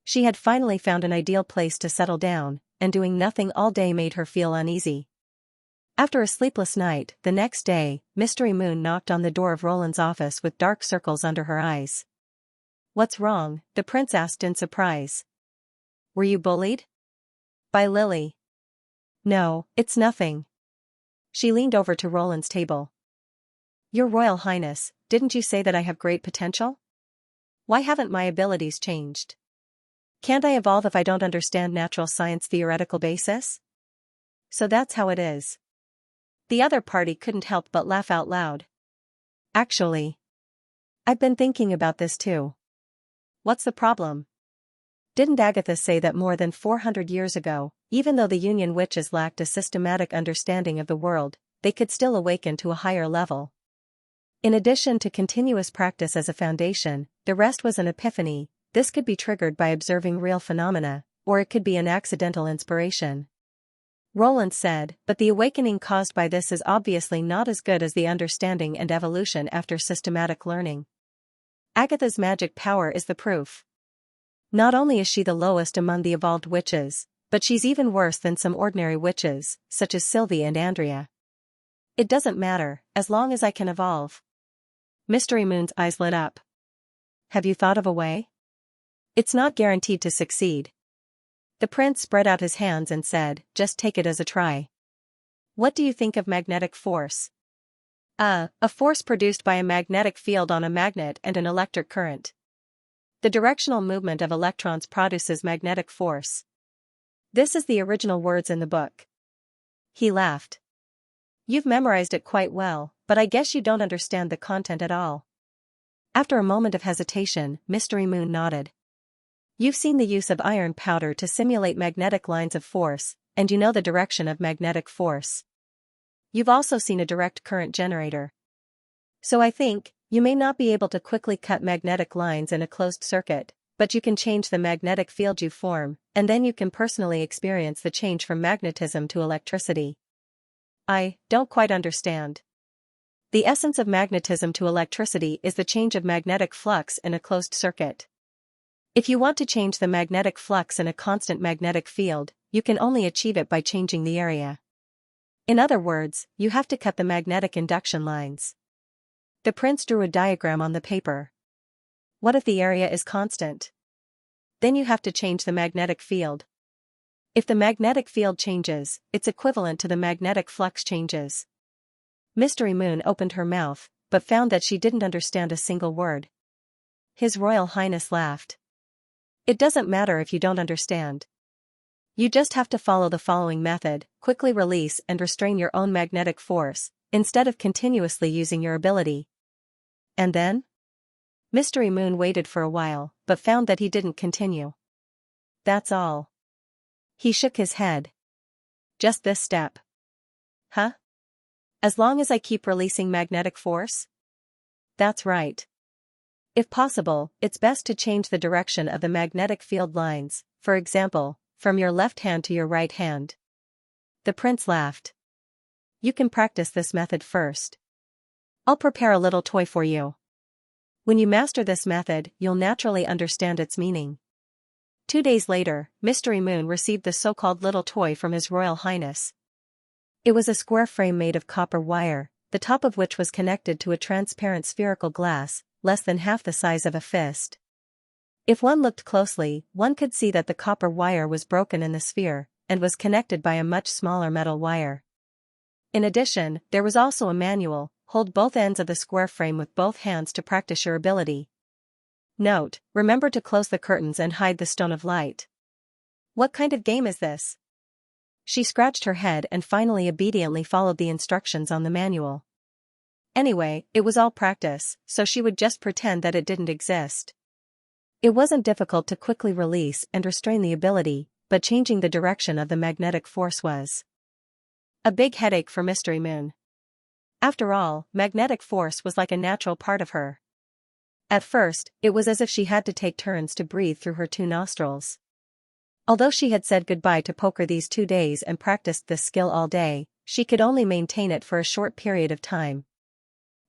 She had finally found an ideal place to settle down, and doing nothing all day made her feel uneasy. After a sleepless night, the next day, Mystery Moon knocked on the door of Roland's office with dark circles under her eyes. What's wrong? The prince asked in surprise. Were you bullied? By Lily. No, it's nothing. She leaned over to Roland's table. Your Royal Highness, didn't you say that I have great potential? Why haven't my abilities changed? Can't I evolve if I don't understand natural science theoretical basis? So that's how it is. The other party couldn't help but laugh out loud. Actually, I've been thinking about this too. What's the problem? Didn't Agatha say that more than 400 years ago, even though the Union witches lacked a systematic understanding of the world, they could still awaken to a higher level? In addition to continuous practice as a foundation, the rest was an epiphany. This could be triggered by observing real phenomena, or it could be an accidental inspiration. Roland said, but the awakening caused by this is obviously not as good as the understanding and evolution after systematic learning. Agatha's magic power is the proof. Not only is she the lowest among the evolved witches, but she's even worse than some ordinary witches, such as Sylvie and Andrea. It doesn't matter, as long as I can evolve. Mystery Moon's eyes lit up. Have you thought of a way? It's not guaranteed to succeed. The prince spread out his hands and said, just take it as a try. What do you think of magnetic force? A force produced by a magnetic field on a magnet and an electric current. The directional movement of electrons produces magnetic force. This is the original words in the book. He laughed. You've memorized it quite well, but I guess you don't understand the content at all. After a moment of hesitation, Mystery Moon nodded. You've seen the use of iron powder to simulate magnetic lines of force, and you know the direction of magnetic force. You've also seen a direct current generator. So I think, you may not be able to quickly cut magnetic lines in a closed circuit, but you can change the magnetic field you form, and then you can personally experience the change from magnetism to electricity. I don't quite understand. The essence of magnetism to electricity is the change of magnetic flux in a closed circuit. If you want to change the magnetic flux in a constant magnetic field, you can only achieve it by changing the area. In other words, you have to cut the magnetic induction lines. The prince drew a diagram on the paper. What if the area is constant? Then you have to change the magnetic field. If the magnetic field changes, it's equivalent to the magnetic flux changes. Mystery Moon opened her mouth, but found that she didn't understand a single word. His Royal Highness laughed. It doesn't matter if you don't understand. You just have to follow the following method: quickly release and restrain your own magnetic force, instead of continuously using your ability. And then? Mystery Moon waited for a while, but found that he didn't continue. That's all. He shook his head. Just this step. Huh? As long as I keep releasing magnetic force? That's right. If possible, it's best to change the direction of the magnetic field lines, for example, from your left hand to your right hand. The prince laughed. You can practice this method first. I'll prepare a little toy for you. When you master this method, you'll naturally understand its meaning. 2 days later, Mystery Moon received the so-called little toy from His Royal Highness. It was a square frame made of copper wire, the top of which was connected to a transparent spherical glass, less than half the size of a fist. If one looked closely, one could see that the copper wire was broken in the sphere, and was connected by a much smaller metal wire. In addition, there was also a manual: hold both ends of the square frame with both hands to practice your ability. Note: remember to close the curtains and hide the stone of light. What kind of game is this? She scratched her head and finally obediently followed the instructions on the manual. Anyway, it was all practice, so she would just pretend that it didn't exist. It wasn't difficult to quickly release and restrain the ability, but changing the direction of the magnetic force was a big headache for Mystery Moon. After all, magnetic force was like a natural part of her. At first, it was as if she had to take turns to breathe through her 2 nostrils. Although she had said goodbye to poker these 2 days and practiced this skill all day, she could only maintain it for a short period of time.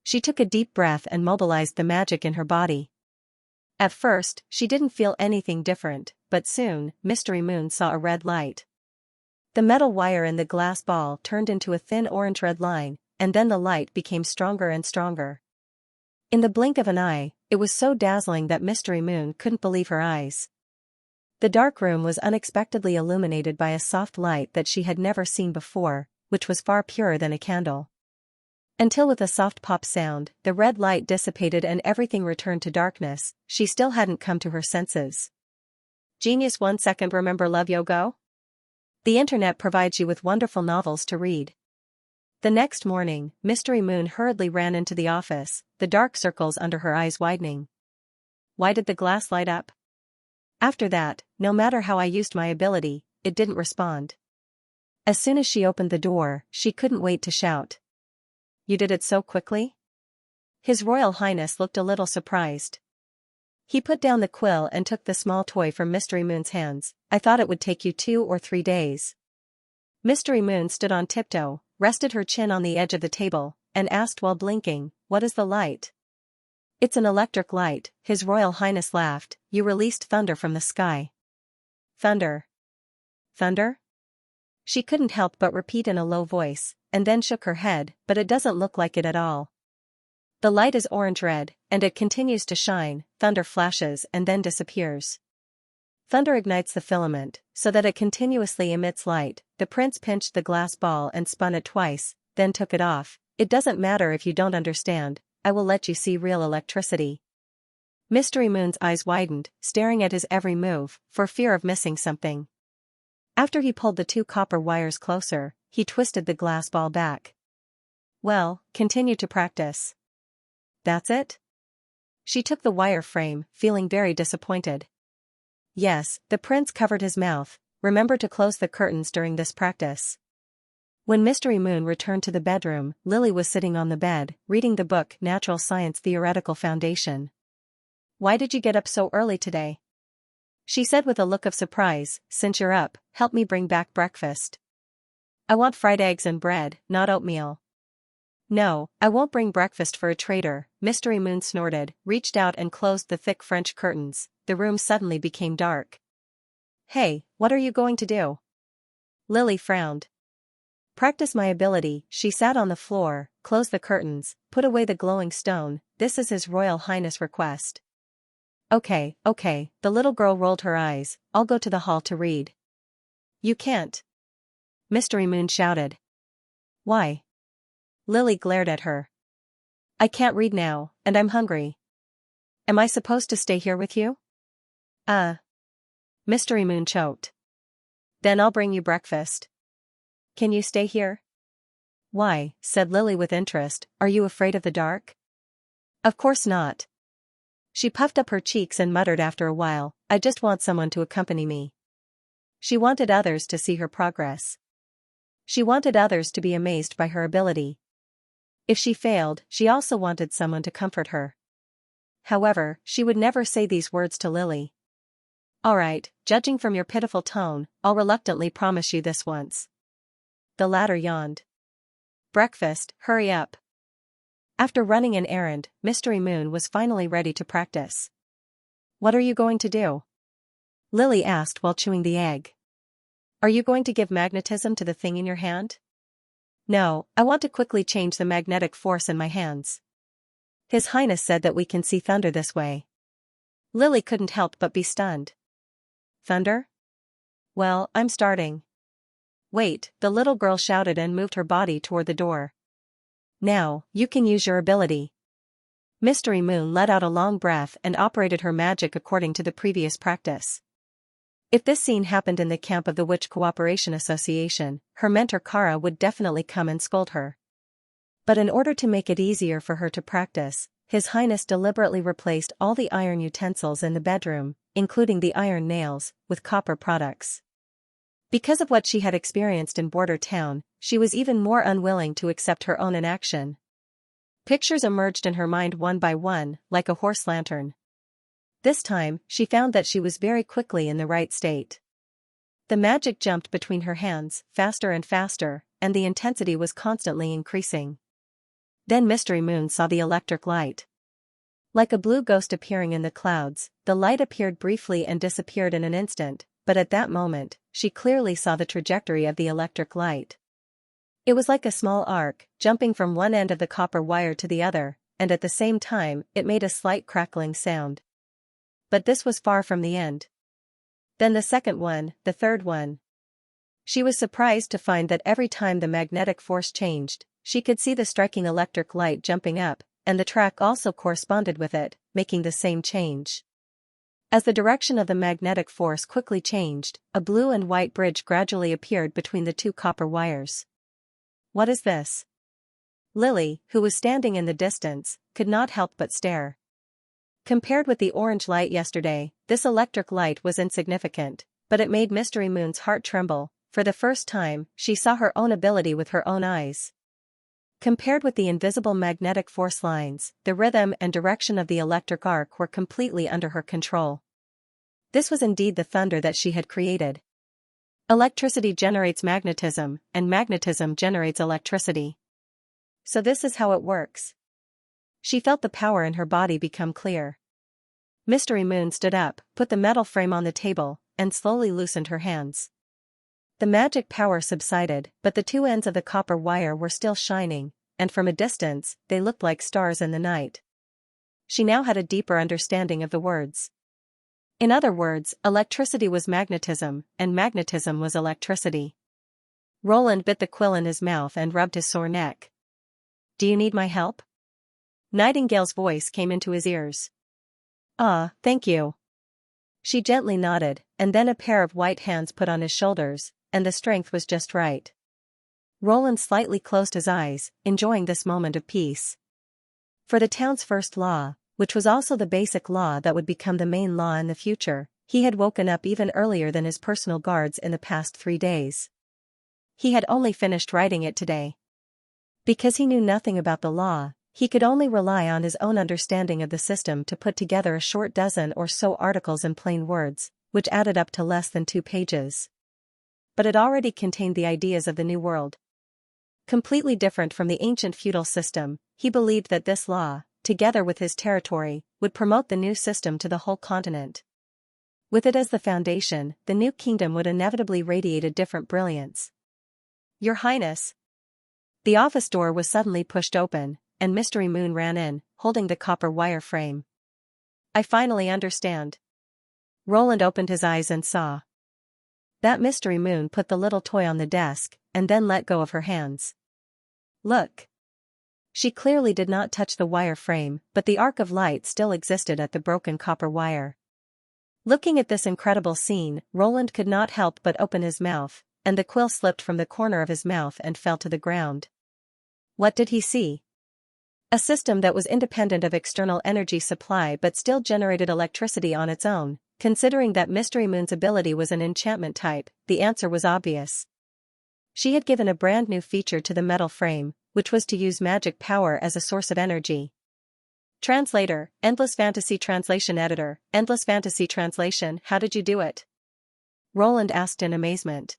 She took a deep breath and mobilized the magic in her body. At first, she didn't feel anything different, but soon, Mystery Moon saw a red light. The metal wire in the glass ball turned into a thin orange-red line, and then the light became stronger and stronger. In the blink of an eye, it was so dazzling that Mystery Moon couldn't believe her eyes. The dark room was unexpectedly illuminated by a soft light that she had never seen before, which was far purer than a candle. Until with a soft pop sound, the red light dissipated and everything returned to darkness, she still hadn't come to her senses. Genius. 1 second. Remember Love Yogo? The internet provides you with wonderful novels to read. The next morning, Mystery Moon hurriedly ran into the office, the dark circles under her eyes widening. Why did the glass light up? After that, no matter how I used my ability, it didn't respond. As soon as she opened the door, she couldn't wait to shout. You did it so quickly? His Royal Highness looked a little surprised. He put down the quill and took the small toy from Mystery Moon's hands. I thought it would take you 2 or 3 days. Mystery Moon stood on tiptoe, rested her chin on the edge of the table, and asked while blinking, what is the light? It's an electric light, His Royal Highness laughed. You released thunder from the sky. Thunder? Thunder? She couldn't help but repeat in a low voice, and then shook her head, but it doesn't look like it at all. The light is orange-red, and it continues to shine. Thunder flashes and then disappears. Thunder ignites the filament, so that it continuously emits light. The prince pinched the glass ball and spun it twice, then took it off. It doesn't matter if you don't understand, I will let you see real electricity. Mystery Moon's eyes widened, staring at his every move, for fear of missing something. After he pulled the 2 copper wires closer, he twisted the glass ball back. Well, continue to practice. That's it? She took the wire frame, feeling very disappointed. Yes, the prince covered his mouth. Remember to close the curtains during this practice. When Mystery Moon returned to the bedroom, Lily was sitting on the bed, reading the book Natural Science Theoretical Foundation. Why did you get up so early today? She said with a look of surprise. Since you're up, help me bring back breakfast. I want fried eggs and bread, not oatmeal. No, I won't bring breakfast for a traitor. Mystery Moon snorted, reached out and closed the thick French curtains. The room suddenly became dark. Hey, what are you going to do? Lily frowned. Practice my ability. She sat on the floor, closed the curtains, put away the glowing stone. This is His Royal Highness' request. Okay, the little girl rolled her eyes. I'll go to the hall to read. You can't. Mystery Moon shouted. Why? Lily glared at her. I can't read now, and I'm hungry. Am I supposed to stay here with you? Mystery Moon choked. Then I'll bring you breakfast. Can you stay here? Why, said Lily with interest, are you afraid of the dark? Of course not. She puffed up her cheeks and muttered after a while, I just want someone to accompany me. She wanted others to see her progress. She wanted others to be amazed by her ability. If she failed, she also wanted someone to comfort her. However, she would never say these words to Lily. All right, judging from your pitiful tone, I'll reluctantly promise you this once. The latter yawned. Breakfast, hurry up. After running an errand, Mystery Moon was finally ready to practice. What are you going to do? Lily asked while chewing the egg. Are you going to give magnetism to the thing in your hand? No, I want to quickly change the magnetic force in my hands. His Highness said that we can see thunder this way. Lily couldn't help but be stunned. Thunder? Well, I'm starting. Wait, the little girl shouted and moved her body toward the door. Now, you can use your ability. Mystery Moon let out a long breath and operated her magic according to the previous practice. If this scene happened in the camp of the Witch Cooperation Association, her mentor Kara would definitely come and scold her. But in order to make it easier for her to practice, His Highness deliberately replaced all the iron utensils in the bedroom, including the iron nails, with copper products. Because of what she had experienced in Border Town, she was even more unwilling to accept her own inaction. Pictures emerged in her mind one by one, like a horse lantern. This time, she found that she was very quickly in the right state. The magic jumped between her hands, faster and faster, and the intensity was constantly increasing. Then Mystery Moon saw the electric light. Like a blue ghost appearing in the clouds, the light appeared briefly and disappeared in an instant, but at that moment, she clearly saw the trajectory of the electric light. It was like a small arc, jumping from one end of the copper wire to the other, and at the same time, it made a slight crackling sound. But this was far from the end. Then the second one, the third one. She was surprised to find that every time the magnetic force changed, she could see the striking electric light jumping up, and the track also corresponded with it, making the same change. As the direction of the magnetic force quickly changed, a blue and white bridge gradually appeared between the two copper wires. What is this? Lily, who was standing in the distance, could not help but stare. Compared with the orange light yesterday, this electric light was insignificant, but it made Mystery Moon's heart tremble. For the first time, she saw her own ability with her own eyes. Compared with the invisible magnetic force lines, the rhythm and direction of the electric arc were completely under her control. This was indeed the thunder that she had created. Electricity generates magnetism, and magnetism generates electricity. So this is how it works. She felt the power in her body become clear. Mystery Moon stood up, put the metal frame on the table, and slowly loosened her hands. The magic power subsided, but the two ends of the copper wire were still shining, and from a distance, they looked like stars in the night. She now had a deeper understanding of the words. In other words, electricity was magnetism, and magnetism was electricity. Roland bit the quill in his mouth and rubbed his sore neck. Do you need my help? Nightingale's voice came into his ears. Thank you. She gently nodded, and then a pair of white hands put on his shoulders, and the strength was just right. Roland slightly closed his eyes, enjoying this moment of peace. For the town's first law, which was also the basic law that would become the main law in the future, he had woken up even earlier than his personal guards in the past 3 days. He had only finished writing it today. Because he knew nothing about the law, he could only rely on his own understanding of the system to put together a short dozen or so articles in plain words, which added up to less than 2 pages. But it already contained the ideas of the new world. Completely different from the ancient feudal system, he believed that this law, together with his territory, would promote the new system to the whole continent. With it as the foundation, the new kingdom would inevitably radiate a different brilliance. Your Highness. The office door was suddenly pushed open, and Mystery Moon ran in, holding the copper wire frame. I finally understand. Roland opened his eyes and saw. That Mystery Moon put the little toy on the desk, and then let go of her hands. Look. She clearly did not touch the wire frame, but the arc of light still existed at the broken copper wire. Looking at this incredible scene, Roland could not help but open his mouth, and the quill slipped from the corner of his mouth and fell to the ground. What did he see? A system that was independent of external energy supply but still generated electricity on its own. Considering that Mystery Moon's ability was an enchantment type, the answer was obvious. She had given a brand new feature to the metal frame, which was to use magic power as a source of energy. Translator, Endless Fantasy Translation Editor, Endless Fantasy Translation, how did you do it? Roland asked in amazement.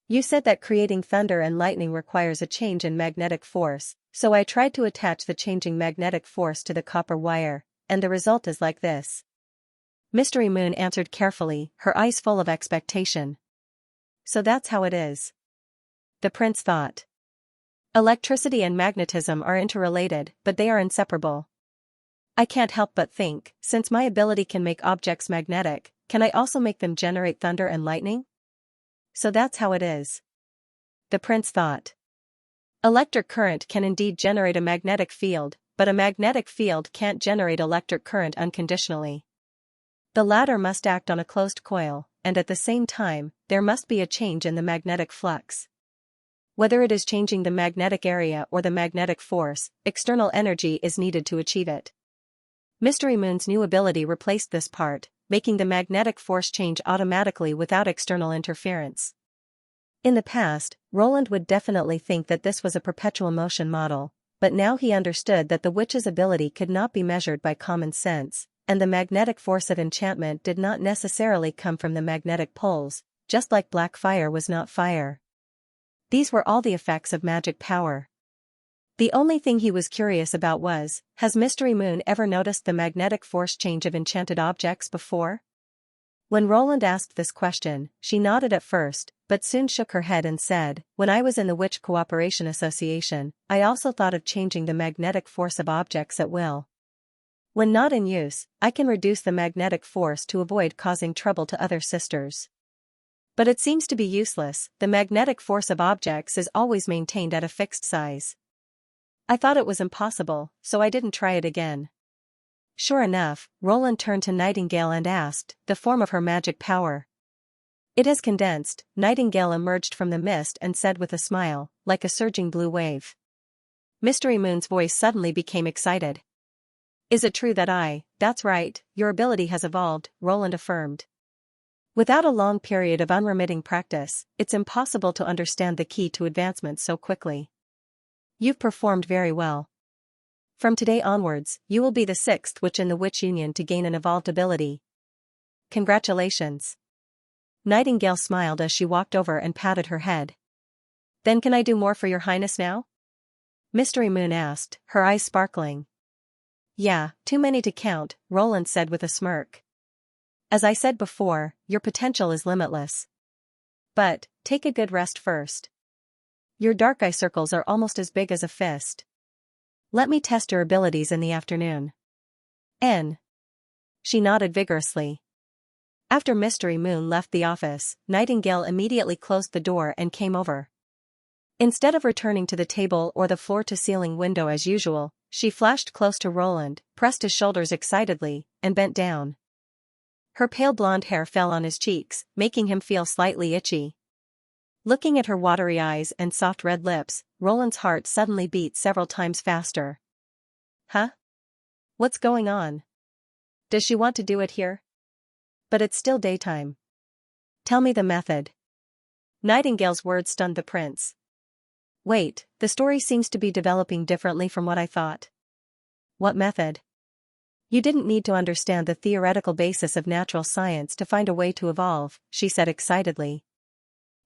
You said that creating thunder and lightning requires a change in magnetic force, so I tried to attach the changing magnetic force to the copper wire, and the result is like this. Mystery Moon answered carefully, her eyes full of expectation. So that's how it is. The prince thought. Electricity and magnetism are interrelated, but they are inseparable. I can't help but think, since my ability can make objects magnetic, can I also make them generate thunder and lightning? So that's how it is. The prince thought. Electric current can indeed generate a magnetic field, but a magnetic field can't generate electric current unconditionally. The latter must act on a closed coil, and at the same time, there must be a change in the magnetic flux. Whether it is changing the magnetic area or the magnetic force, external energy is needed to achieve it. Mystery Moon's new ability replaced this part, making the magnetic force change automatically without external interference. In the past, Roland would definitely think that this was a perpetual motion model, but now he understood that the witch's ability could not be measured by common sense, and the magnetic force of enchantment did not necessarily come from the magnetic poles, just like black fire was not fire. These were all the effects of magic power. The only thing he was curious about was, has Mystery Moon ever noticed the magnetic force change of enchanted objects before? When Roland asked this question, she nodded at first, but soon shook her head and said, when I was in the Witch Cooperation Association, I also thought of changing the magnetic force of objects at will. When not in use, I can reduce the magnetic force to avoid causing trouble to other sisters. But it seems to be useless, the magnetic force of objects is always maintained at a fixed size. I thought it was impossible, so I didn't try it again. Sure enough, Roland turned to Nightingale and asked, the form of her magic power. It has condensed. Nightingale emerged from the mist and said with a smile, like a surging blue wave. Mystery Moon's voice suddenly became excited. Is it true that that's right, your ability has evolved, Roland affirmed. Without a long period of unremitting practice, it's impossible to understand the key to advancement so quickly. You've performed very well. From today onwards, you will be the 6th witch in the Witch Union to gain an evolved ability. Congratulations. Nightingale smiled as she walked over and patted her head. Then can I do more for your highness now? Mystery Moon asked, her eyes sparkling. Yeah, too many to count, Roland said with a smirk. As I said before, your potential is limitless. But, take a good rest first. Your dark eye circles are almost as big as a fist. Let me test your abilities in the afternoon. She nodded vigorously. After Mystery Moon left the office, Nightingale immediately closed the door and came over. Instead of returning to the table or the floor-to-ceiling window as usual, she flashed close to Roland, pressed his shoulders excitedly, and bent down. Her pale blonde hair fell on his cheeks, making him feel slightly itchy. Looking at her watery eyes and soft red lips, Roland's heart suddenly beat several times faster. Huh? What's going on? Does she want to do it here? But it's still daytime. Tell me the method. Nightingale's words stunned the prince. Wait, the story seems to be developing differently from what I thought. What method? You didn't need to understand the theoretical basis of natural science to find a way to evolve, she said excitedly.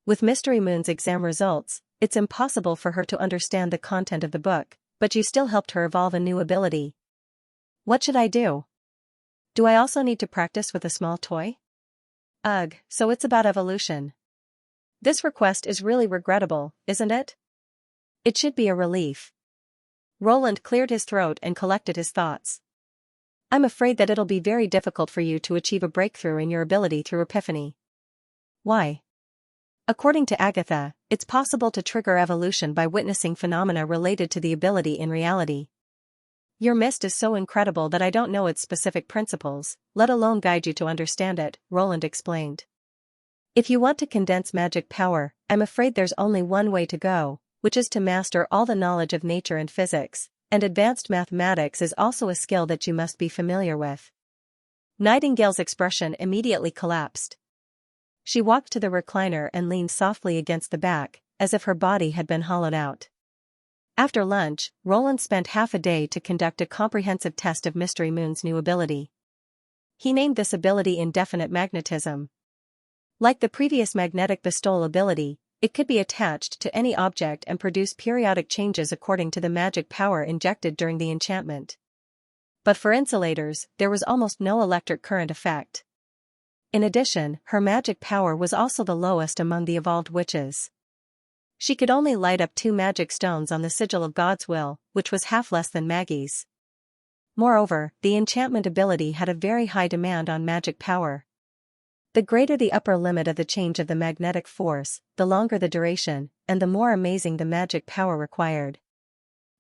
With Mystery Moon's exam results, it's impossible for her to understand the content of the book, but you still helped her evolve a new ability. What should I do? Do I also need to practice with a small toy? Ugh, so it's about evolution. This request is really regrettable, isn't it? It should be a relief. Roland cleared his throat and collected his thoughts. I'm afraid that it'll be very difficult for you to achieve a breakthrough in your ability through epiphany. Why? According to Agatha, it's possible to trigger evolution by witnessing phenomena related to the ability in reality. Your mist is so incredible that I don't know its specific principles, let alone guide you to understand it, Roland explained. If you want to condense magic power, I'm afraid there's only one way to go, which is to master all the knowledge of nature and physics, and advanced mathematics is also a skill that you must be familiar with. Nightingale's expression immediately collapsed. She walked to the recliner and leaned softly against the back, as if her body had been hollowed out. After lunch, Roland spent half a day to conduct a comprehensive test of Mystery Moon's new ability. He named this ability Indefinite Magnetism. Like the previous Magnetic Bestowal ability, it could be attached to any object and produce periodic changes according to the magic power injected during the enchantment. But for insulators, there was almost no electric current effect. In addition, her magic power was also the lowest among the evolved witches. She could only light up 2 magic stones on the sigil of God's will, which was half less than Maggie's. Moreover, the enchantment ability had a very high demand on magic power. The greater the upper limit of the change of the magnetic force, the longer the duration, and the more amazing the magic power required.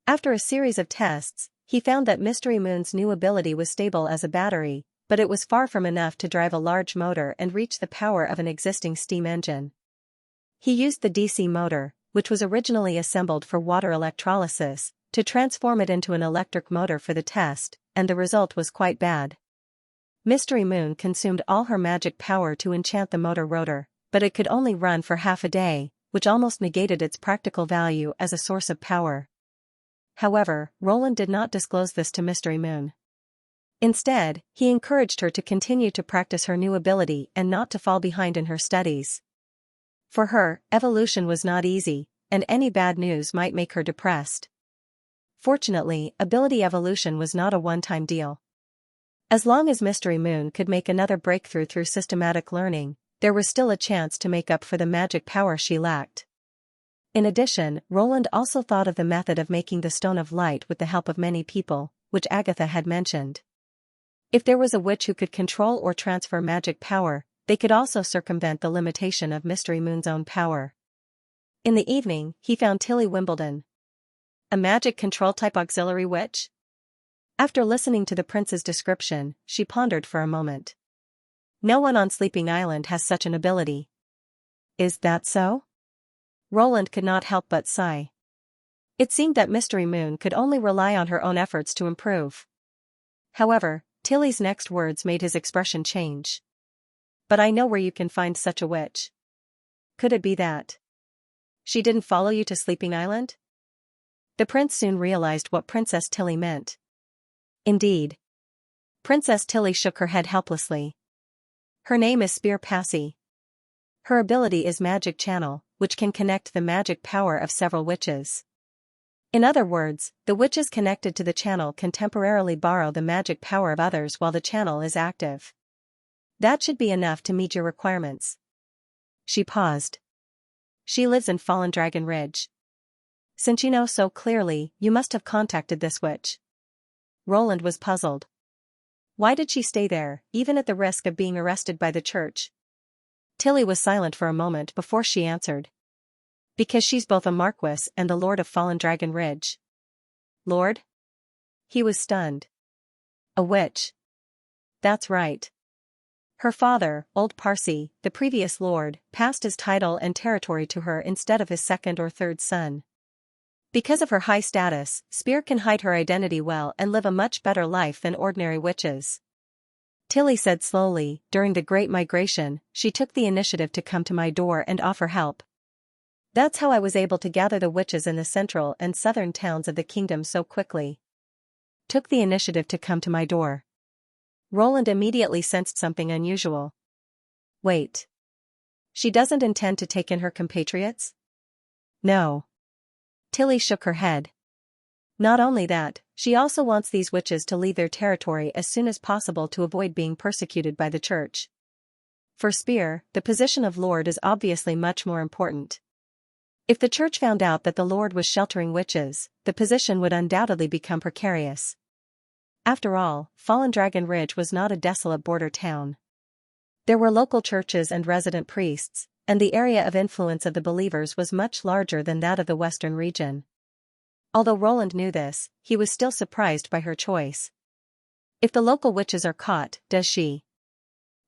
After a series of tests, he found that Mystery Moon's new ability was stable as a battery, but it was far from enough to drive a large motor and reach the power of an existing steam engine. He used the DC motor, which was originally assembled for water electrolysis, to transform it into an electric motor for the test, and the result was quite bad. Mystery Moon consumed all her magic power to enchant the motor rotor, but it could only run for half a day, which almost negated its practical value as a source of power. However, Roland did not disclose this to Mystery Moon. Instead, he encouraged her to continue to practice her new ability and not to fall behind in her studies. For her, evolution was not easy, and any bad news might make her depressed. Fortunately, ability evolution was not a one-time deal. As long as Mystery Moon could make another breakthrough through systematic learning, there was still a chance to make up for the magic power she lacked. In addition, Roland also thought of the method of making the Stone of Light with the help of many people, which Agatha had mentioned. If there was a witch who could control or transfer magic power, they could also circumvent the limitation of Mystery Moon's own power. In the evening, he found Tilly Wimbledon. A magic control-type auxiliary witch? After listening to the prince's description, she pondered for a moment. No one on Sleeping Island has such an ability. Is that so? Roland could not help but sigh. It seemed that Mystery Moon could only rely on her own efforts to improve. However, Tilly's next words made his expression change. But I know where you can find such a witch. Could it be that she didn't follow you to Sleeping Island? The prince soon realized what Princess Tilly meant. Indeed. Princess Tilly shook her head helplessly. Her name is Spear Passy. Her ability is Magic Channel, which can connect the magic power of several witches. In other words, the witches connected to the channel can temporarily borrow the magic power of others while the channel is active. That should be enough to meet your requirements. She paused. She lives in Fallen Dragon Ridge. Since you know so clearly, you must have contacted this witch. Roland was puzzled. Why did she stay there, even at the risk of being arrested by the church? Tilly was silent for a moment before she answered. Because she's both a Marquis and the Lord of Fallen Dragon Ridge. Lord? He was stunned. A witch. That's right. Her father, Old Parsi, the previous lord, passed his title and territory to her instead of his second or third son. Because of her high status, Spear can hide her identity well and live a much better life than ordinary witches. Tilly said slowly, during the Great Migration, she took the initiative to come to my door and offer help. That's how I was able to gather the witches in the central and southern towns of the kingdom so quickly. Took the initiative to come to my door. Roland immediately sensed something unusual. Wait. She doesn't intend to take in her compatriots? No. Tilly shook her head. Not only that, she also wants these witches to leave their territory as soon as possible to avoid being persecuted by the church. For Spear, the position of lord is obviously much more important. If the church found out that the lord was sheltering witches, the position would undoubtedly become precarious. After all, Fallen Dragon Ridge was not a desolate border town. There were local churches and resident priests, and the area of influence of the believers was much larger than that of the western region. Although Roland knew this, he was still surprised by her choice. If the local witches are caught, does she?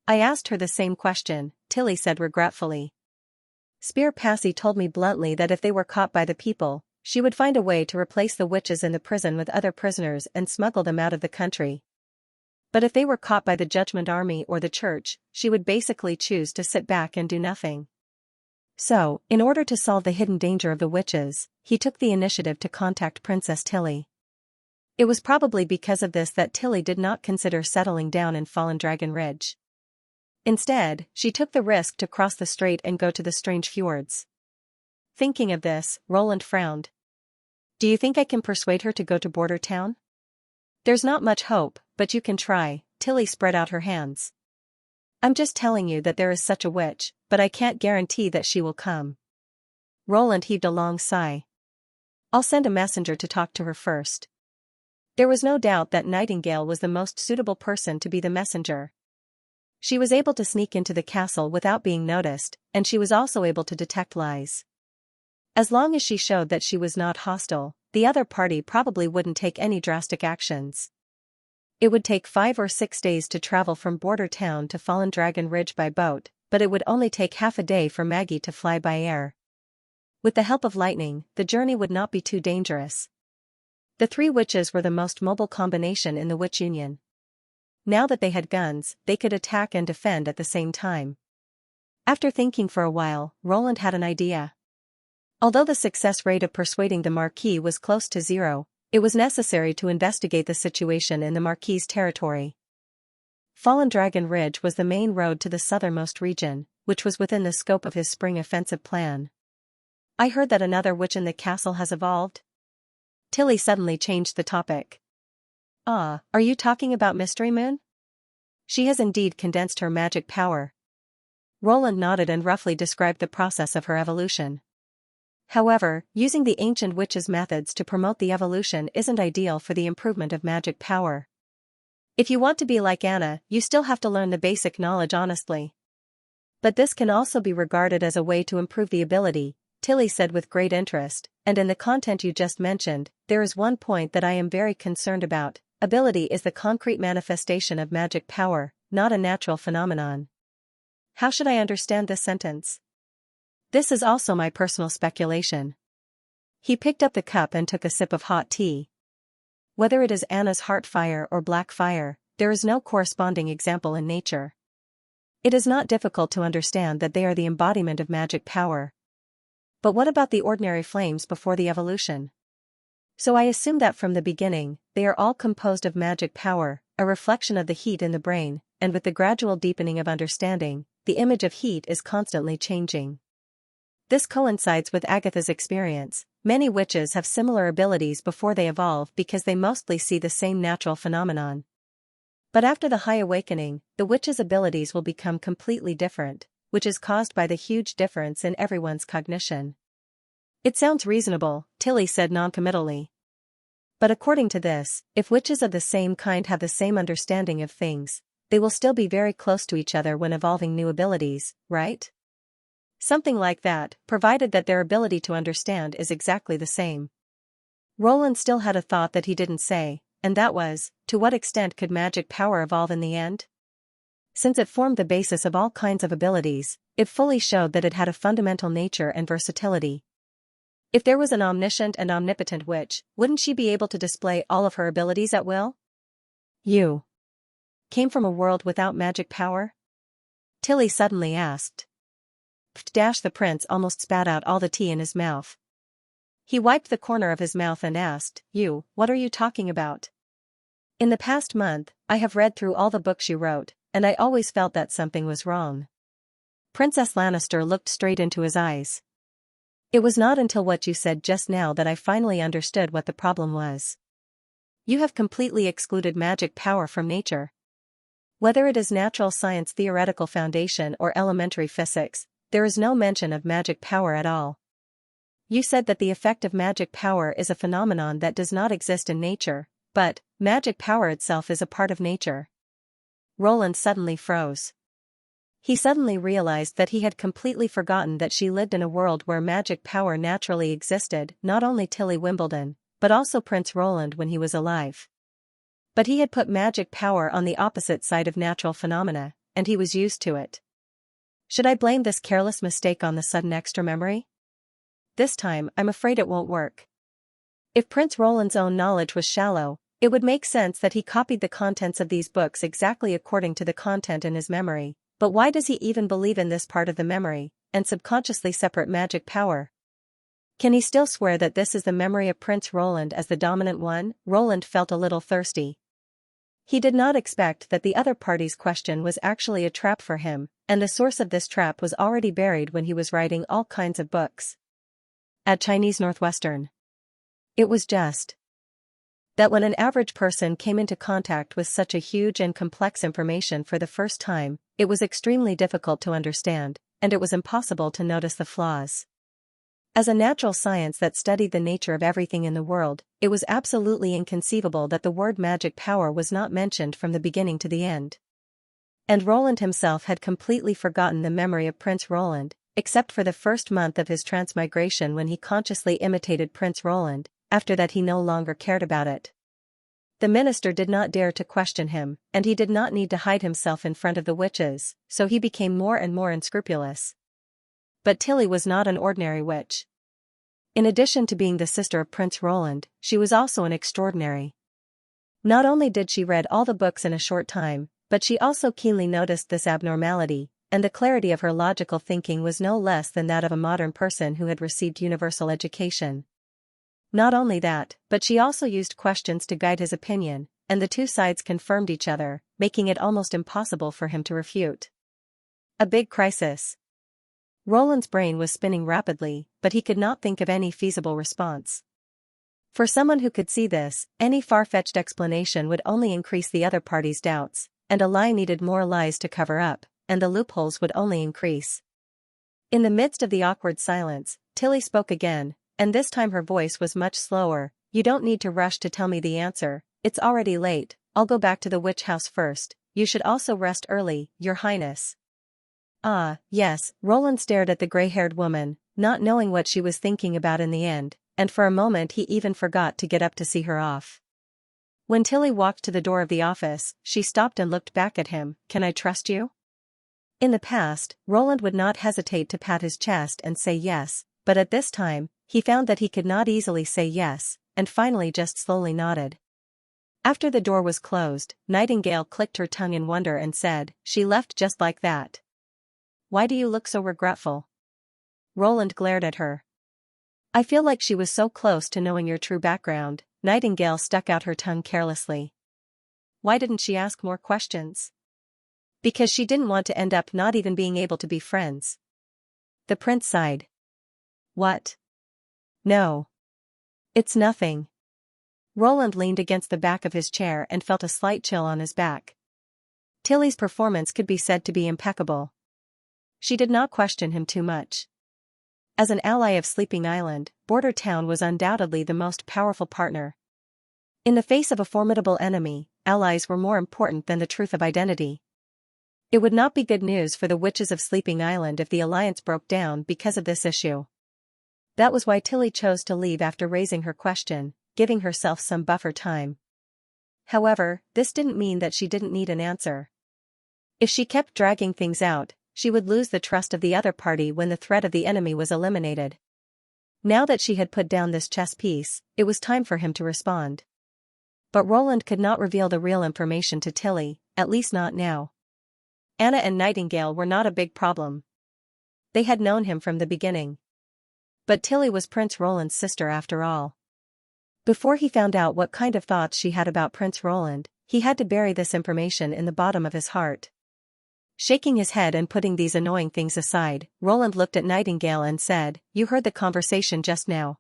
I asked her the same question, Tilly said regretfully. Spear Passy told me bluntly that if they were caught by the people, she would find a way to replace the witches in the prison with other prisoners and smuggle them out of the country. But if they were caught by the Judgment Army or the Church, she would basically choose to sit back and do nothing. So, in order to solve the hidden danger of the witches, he took the initiative to contact Princess Tilly. It was probably because of this that Tilly did not consider settling down in Fallen Dragon Ridge. Instead, she took the risk to cross the strait and go to the strange fjords. Thinking of this, Roland frowned. Do you think I can persuade her to go to Border Town? There's not much hope, but you can try, Tilly spread out her hands. I'm just telling you that there is such a witch, but I can't guarantee that she will come. Roland heaved a long sigh. I'll send a messenger to talk to her first. There was no doubt that Nightingale was the most suitable person to be the messenger. She was able to sneak into the castle without being noticed, and she was also able to detect lies. As long as she showed that she was not hostile, the other party probably wouldn't take any drastic actions. It would take 5 or 6 days to travel from Border Town to Fallen Dragon Ridge by boat, but it would only take half a day for Maggie to fly by air. With the help of lightning, the journey would not be too dangerous. The 3 witches were the most mobile combination in the Witch Union. Now that they had guns, they could attack and defend at the same time. After thinking for a while, Roland had an idea. Although the success rate of persuading the Marquis was close to 0, it was necessary to investigate the situation in the Marquis's territory. Fallen Dragon Ridge was the main road to the southernmost region, which was within the scope of his spring offensive plan. I heard that another witch in the castle has evolved. Tilly suddenly changed the topic. Ah, are you talking about Mystery Moon? She has indeed condensed her magic power. Roland nodded and roughly described the process of her evolution. However, using the ancient witches' methods to promote the evolution isn't ideal for the improvement of magic power. If you want to be like Anna, you still have to learn the basic knowledge honestly. But this can also be regarded as a way to improve the ability, Tilly said with great interest, and in the content you just mentioned, there is one point that I am very concerned about. Ability is the concrete manifestation of magic power, not a natural phenomenon. How should I understand this sentence? This is also my personal speculation. He picked up the cup and took a sip of hot tea. Whether it is Anna's heart fire or black fire, there is no corresponding example in nature. It is not difficult to understand that they are the embodiment of magic power. But what about the ordinary flames before the evolution? So I assume that from the beginning, they are all composed of magic power, a reflection of the heat in the brain, and with the gradual deepening of understanding, the image of heat is constantly changing. This coincides with Agatha's experience. Many witches have similar abilities before they evolve because they mostly see the same natural phenomenon. But after the High Awakening, the witches' abilities will become completely different, which is caused by the huge difference in everyone's cognition. It sounds reasonable, Tilly said noncommittally. But according to this, if witches of the same kind have the same understanding of things, they will still be very close to each other when evolving new abilities, right? Something like that, provided that their ability to understand is exactly the same. Roland still had a thought that he didn't say, and that was, to what extent could magic power evolve in the end? Since it formed the basis of all kinds of abilities, it fully showed that it had a fundamental nature and versatility. If there was an omniscient and omnipotent witch, wouldn't she be able to display all of her abilities at will? You came from a world without magic power? Tilly suddenly asked. The prince almost spat out all the tea in his mouth. He wiped the corner of his mouth and asked, what are you talking about? In the past month, I have read through all the books you wrote, and I always felt that something was wrong. Princess Lannister looked straight into his eyes. It was not until what you said just now that I finally understood what the problem was. You have completely excluded magic power from nature. Whether it is natural science theoretical foundation or elementary physics, there is no mention of magic power at all. You said that the effect of magic power is a phenomenon that does not exist in nature, but magic power itself is a part of nature. Roland suddenly froze. He suddenly realized that he had completely forgotten that she lived in a world where magic power naturally existed. Not only Tilly Wimbledon, but also Prince Roland when he was alive. But he had put magic power on the opposite side of natural phenomena, and he was used to it. Should I blame this careless mistake on the sudden extra memory? This time, I'm afraid it won't work. If Prince Roland's own knowledge was shallow, it would make sense that he copied the contents of these books exactly according to the content in his memory, but why does he even believe in this part of the memory, and subconsciously separate magic power? Can he still swear that this is the memory of Prince Roland as the dominant one? Roland felt a little thirsty. He did not expect that the other party's question was actually a trap for him, and the source of this trap was already buried when he was writing all kinds of books. At Chinese Northwestern. It was just that when an average person came into contact with such a huge and complex information for the first time, it was extremely difficult to understand, and it was impossible to notice the flaws. As a natural science that studied the nature of everything in the world, it was absolutely inconceivable that the word magic power was not mentioned from the beginning to the end. And Roland himself had completely forgotten the memory of Prince Roland, except for the first month of his transmigration when he consciously imitated Prince Roland. After that he no longer cared about it. The minister did not dare to question him, and he did not need to hide himself in front of the witches, so he became more and more unscrupulous. But Tilly was not an ordinary witch. In addition to being the sister of Prince Roland, she was also an extraordinary. Not only did she read all the books in a short time, but she also keenly noticed this abnormality, and the clarity of her logical thinking was no less than that of a modern person who had received universal education. Not only that, but she also used questions to guide his opinion, and the two sides confirmed each other, making it almost impossible for him to refute. A big crisis. Roland's brain was spinning rapidly, but he could not think of any feasible response. For someone who could see this, any far-fetched explanation would only increase the other party's doubts, and a lie needed more lies to cover up, and the loopholes would only increase. In the midst of the awkward silence, Tilly spoke again, and this time her voice was much slower. You don't need to rush to tell me the answer, it's already late, I'll go back to the witch house first, you should also rest early, Your Highness. Ah, yes, Roland stared at the gray-haired woman, not knowing what she was thinking about in the end, and for a moment he even forgot to get up to see her off. When Tilly walked to the door of the office, she stopped and looked back at him. Can I trust you? In the past, Roland would not hesitate to pat his chest and say yes, but at this time, he found that he could not easily say yes, and finally just slowly nodded. After the door was closed, Nightingale clicked her tongue in wonder and said, She left just like that. Why do you look so regretful? Roland glared at her. I feel like she was so close to knowing your true background. Nightingale stuck out her tongue carelessly. Why didn't she ask more questions? Because she didn't want to end up not even being able to be friends. The prince sighed. What? No. It's nothing. Roland leaned against the back of his chair and felt a slight chill on his back. Tilly's performance could be said to be impeccable. She did not question him too much. As an ally of Sleeping Island, Border Town was undoubtedly the most powerful partner. In the face of a formidable enemy, allies were more important than the truth of identity. It would not be good news for the witches of Sleeping Island if the alliance broke down because of this issue. That was why Tilly chose to leave after raising her question, giving herself some buffer time. However, this didn't mean that she didn't need an answer. If she kept dragging things out, she would lose the trust of the other party when the threat of the enemy was eliminated. Now that she had put down this chess piece, it was time for him to respond. But Roland could not reveal the real information to Tilly, at least not now. Anna and Nightingale were not a big problem. They had known him from the beginning. But Tilly was Prince Roland's sister after all. Before he found out what kind of thoughts she had about Prince Roland, he had to bury this information in the bottom of his heart. Shaking his head and putting these annoying things aside, Roland looked at Nightingale and said, You heard the conversation just now.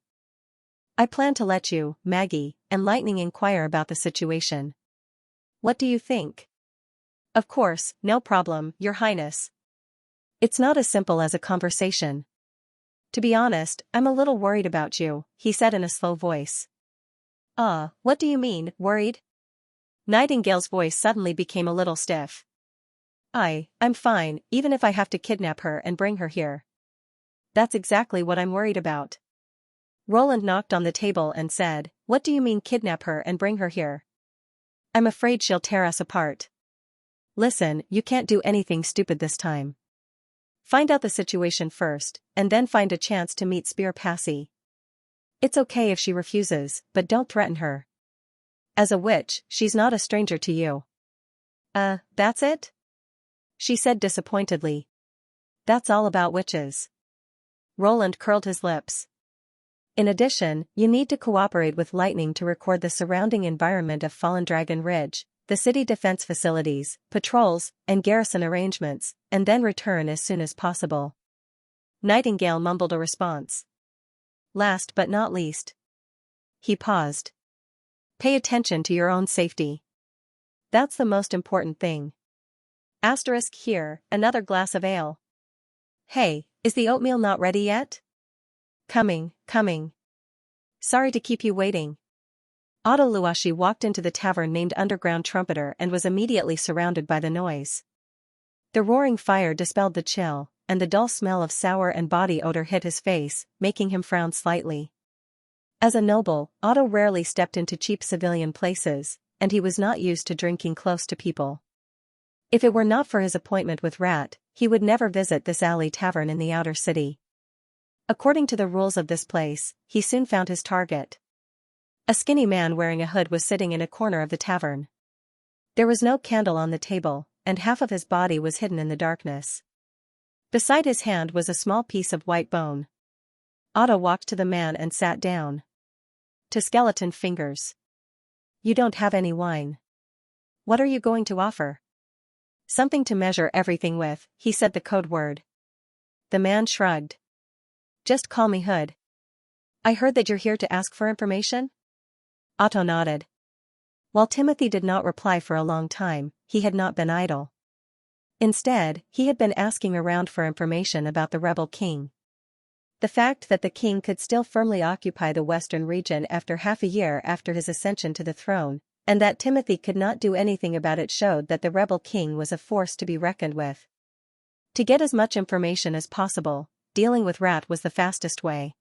I plan to let you, Maggie, and Lightning inquire about the situation. What do you think? Of course, no problem, Your Highness. It's not as simple as a conversation. To be honest, I'm a little worried about you, he said in a slow voice. What do you mean, worried? Nightingale's voice suddenly became a little stiff. I'm fine, even if I have to kidnap her and bring her here. That's exactly what I'm worried about. Roland knocked on the table and said, "What do you mean kidnap her and bring her here? I'm afraid she'll tear us apart." "Listen, you can't do anything stupid this time. Find out the situation first, and then find a chance to meet Spear Passy. It's okay if she refuses, but don't threaten her. As a witch, she's not a stranger to you." That's it?" she said disappointedly. "That's all about witches." Roland curled his lips. "In addition, you need to cooperate with Lightning to record the surrounding environment of Fallen Dragon Ridge, the city defense facilities, patrols, and garrison arrangements, and then return as soon as possible." Nightingale mumbled a response. "Last but not least." He paused. "Pay attention to your own safety. That's the most important thing. Asterisk here, another glass of ale. Hey, is the oatmeal not ready yet?" Coming. Sorry to keep you waiting." Otto Luashi walked into the tavern named Underground Trumpeter and was immediately surrounded by the noise. The roaring fire dispelled the chill, and the dull smell of sour and body odor hit his face, making him frown slightly. As a noble, Otto rarely stepped into cheap civilian places, and he was not used to drinking close to people. If it were not for his appointment with Rat, he would never visit this alley tavern in the outer city. According to the rules of this place, he soon found his target. A skinny man wearing a hood was sitting in a corner of the tavern. There was no candle on the table, and half of his body was hidden in the darkness. Beside his hand was a small piece of white bone. Otto walked to the man and sat down. "To Skeleton Fingers. You don't have any wine. What are you going to offer?" "Something to measure everything with," he said the code word. The man shrugged. "Just call me Hood." "I heard that you're here to ask for information?" Otto nodded. While Timothy did not reply for a long time, he had not been idle. Instead, he had been asking around for information about the rebel king. The fact that the king could still firmly occupy the western region after half a year after his ascension to the throne, and that Timothy could not do anything about it showed that the rebel king was a force to be reckoned with. To get as much information as possible, dealing with Rat was the fastest way.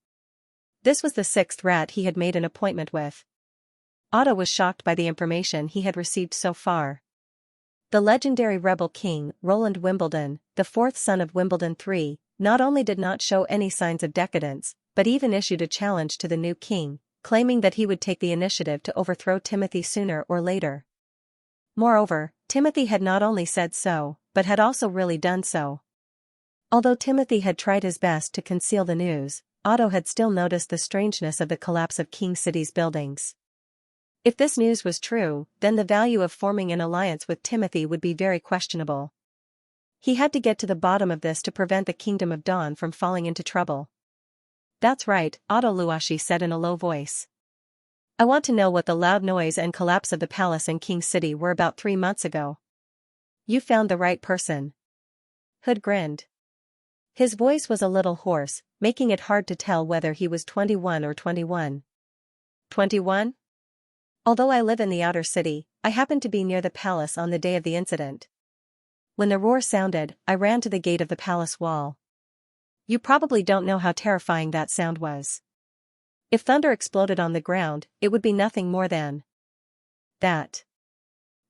This was the 6th Rat he had made an appointment with. Otto was shocked by the information he had received so far. The legendary rebel king, Roland Wimbledon, the 4th son of Wimbledon III, not only did not show any signs of decadence, but even issued a challenge to the new king, claiming that he would take the initiative to overthrow Timothy sooner or later. Moreover, Timothy had not only said so, but had also really done so. Although Timothy had tried his best to conceal the news, Otto had still noticed the strangeness of the collapse of King City's buildings. If this news was true, then the value of forming an alliance with Timothy would be very questionable. He had to get to the bottom of this to prevent the Kingdom of Dawn from falling into trouble. "That's right," Otto Luashi said in a low voice. "I want to know what the loud noise and collapse of the palace in King City were about 3 months ago." "You found the right person." Hood grinned. His voice was a little hoarse, making it hard to tell whether he was 21 or 21. 21? Although I live in the outer city, I happened to be near the palace on the day of the incident. When the roar sounded, I ran to the gate of the palace wall. You probably don't know how terrifying that sound was. If thunder exploded on the ground, it would be nothing more than that.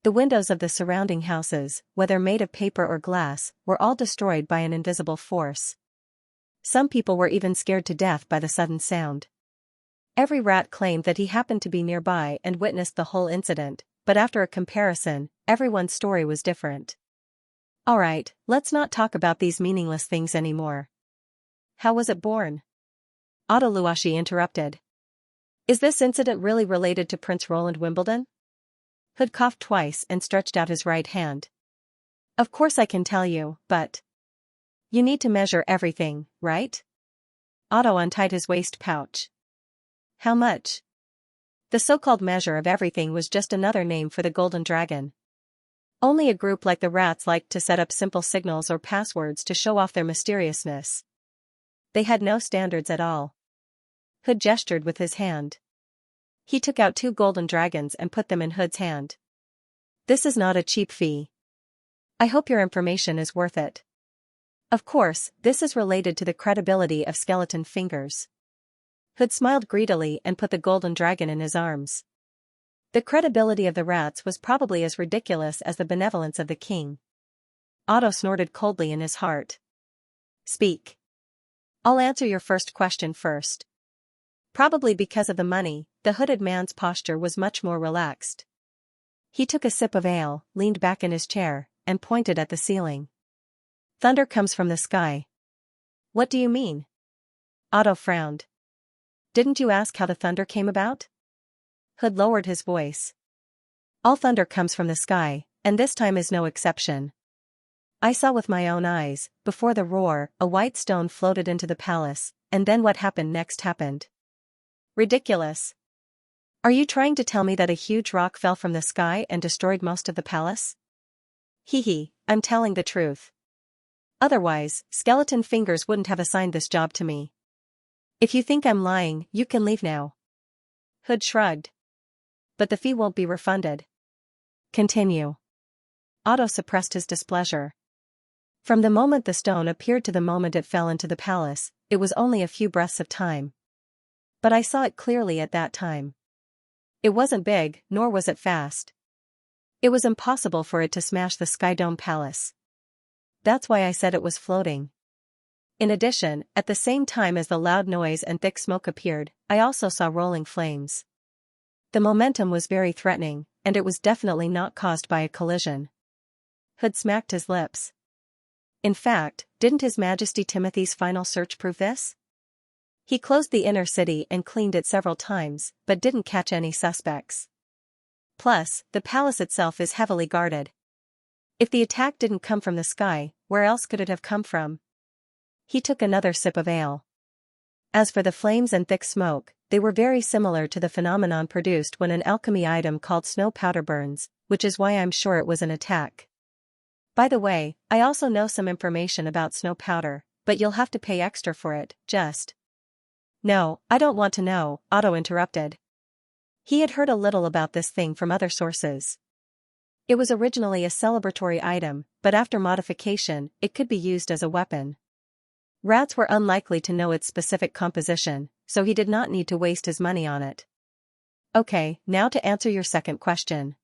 The windows of the surrounding houses, whether made of paper or glass, were all destroyed by an invisible force. Some people were even scared to death by the sudden sound. Every rat claimed that he happened to be nearby and witnessed the whole incident, but after a comparison, everyone's story was different. Alright, let's not talk about these meaningless things anymore. How was it born? Otto Luashi interrupted. Is this incident really related to Prince Roland Wimbledon? Hood coughed twice and stretched out his right hand. Of course I can tell you, but you need to measure everything, right? Otto untied his waist pouch. How much? The so-called measure of everything was just another name for the Golden Dragon. Only a group like the rats liked to set up simple signals or passwords to show off their mysteriousness. They had no standards at all. Hood gestured with his hand. He took out 2 golden dragons and put them in Hood's hand. This is not a cheap fee. I hope your information is worth it. Of course, this is related to the credibility of Skeleton Fingers. Hood smiled greedily and put the golden dragon in his arms. The credibility of the rats was probably as ridiculous as the benevolence of the king. Otto snorted coldly in his heart. Speak. I'll answer your first question first. Probably because of the money, the hooded man's posture was much more relaxed. He took a sip of ale, leaned back in his chair, and pointed at the ceiling. Thunder comes from the sky. What do you mean? Otto frowned. Didn't you ask how the thunder came about? Hood lowered his voice. All thunder comes from the sky, and this time is no exception. I saw with my own eyes, before the roar, a white stone floated into the palace, and then what happened next happened. Ridiculous. Are you trying to tell me that a huge rock fell from the sky and destroyed most of the palace? Hee, I'm telling the truth. Otherwise, Skeleton Fingers wouldn't have assigned this job to me. If you think I'm lying, you can leave now. Hood shrugged. But the fee won't be refunded. Continue. Otto suppressed his displeasure. From the moment the stone appeared to the moment it fell into the palace, it was only a few breaths of time. But I saw it clearly at that time. It wasn't big, nor was it fast. It was impossible for it to smash the Sky Dome Palace. That's why I said it was floating. In addition, at the same time as the loud noise and thick smoke appeared, I also saw rolling flames. The momentum was very threatening, and it was definitely not caused by a collision. Hood smacked his lips. In fact, didn't His Majesty Timothy's final search prove this? He closed the inner city and cleaned it several times, but didn't catch any suspects. Plus, the palace itself is heavily guarded. If the attack didn't come from the sky, where else could it have come from? He took another sip of ale. As for the flames and thick smoke, they were very similar to the phenomenon produced when an alchemy item called snow powder burns, which is why I'm sure it was an attack. By the way, I also know some information about snow powder, but you'll have to pay extra for it, just. No, I don't want to know, Otto interrupted. He had heard a little about this thing from other sources. It was originally a celebratory item, but after modification, it could be used as a weapon. Rats were unlikely to know its specific composition, so he did not need to waste his money on it. Okay, now to answer your second question.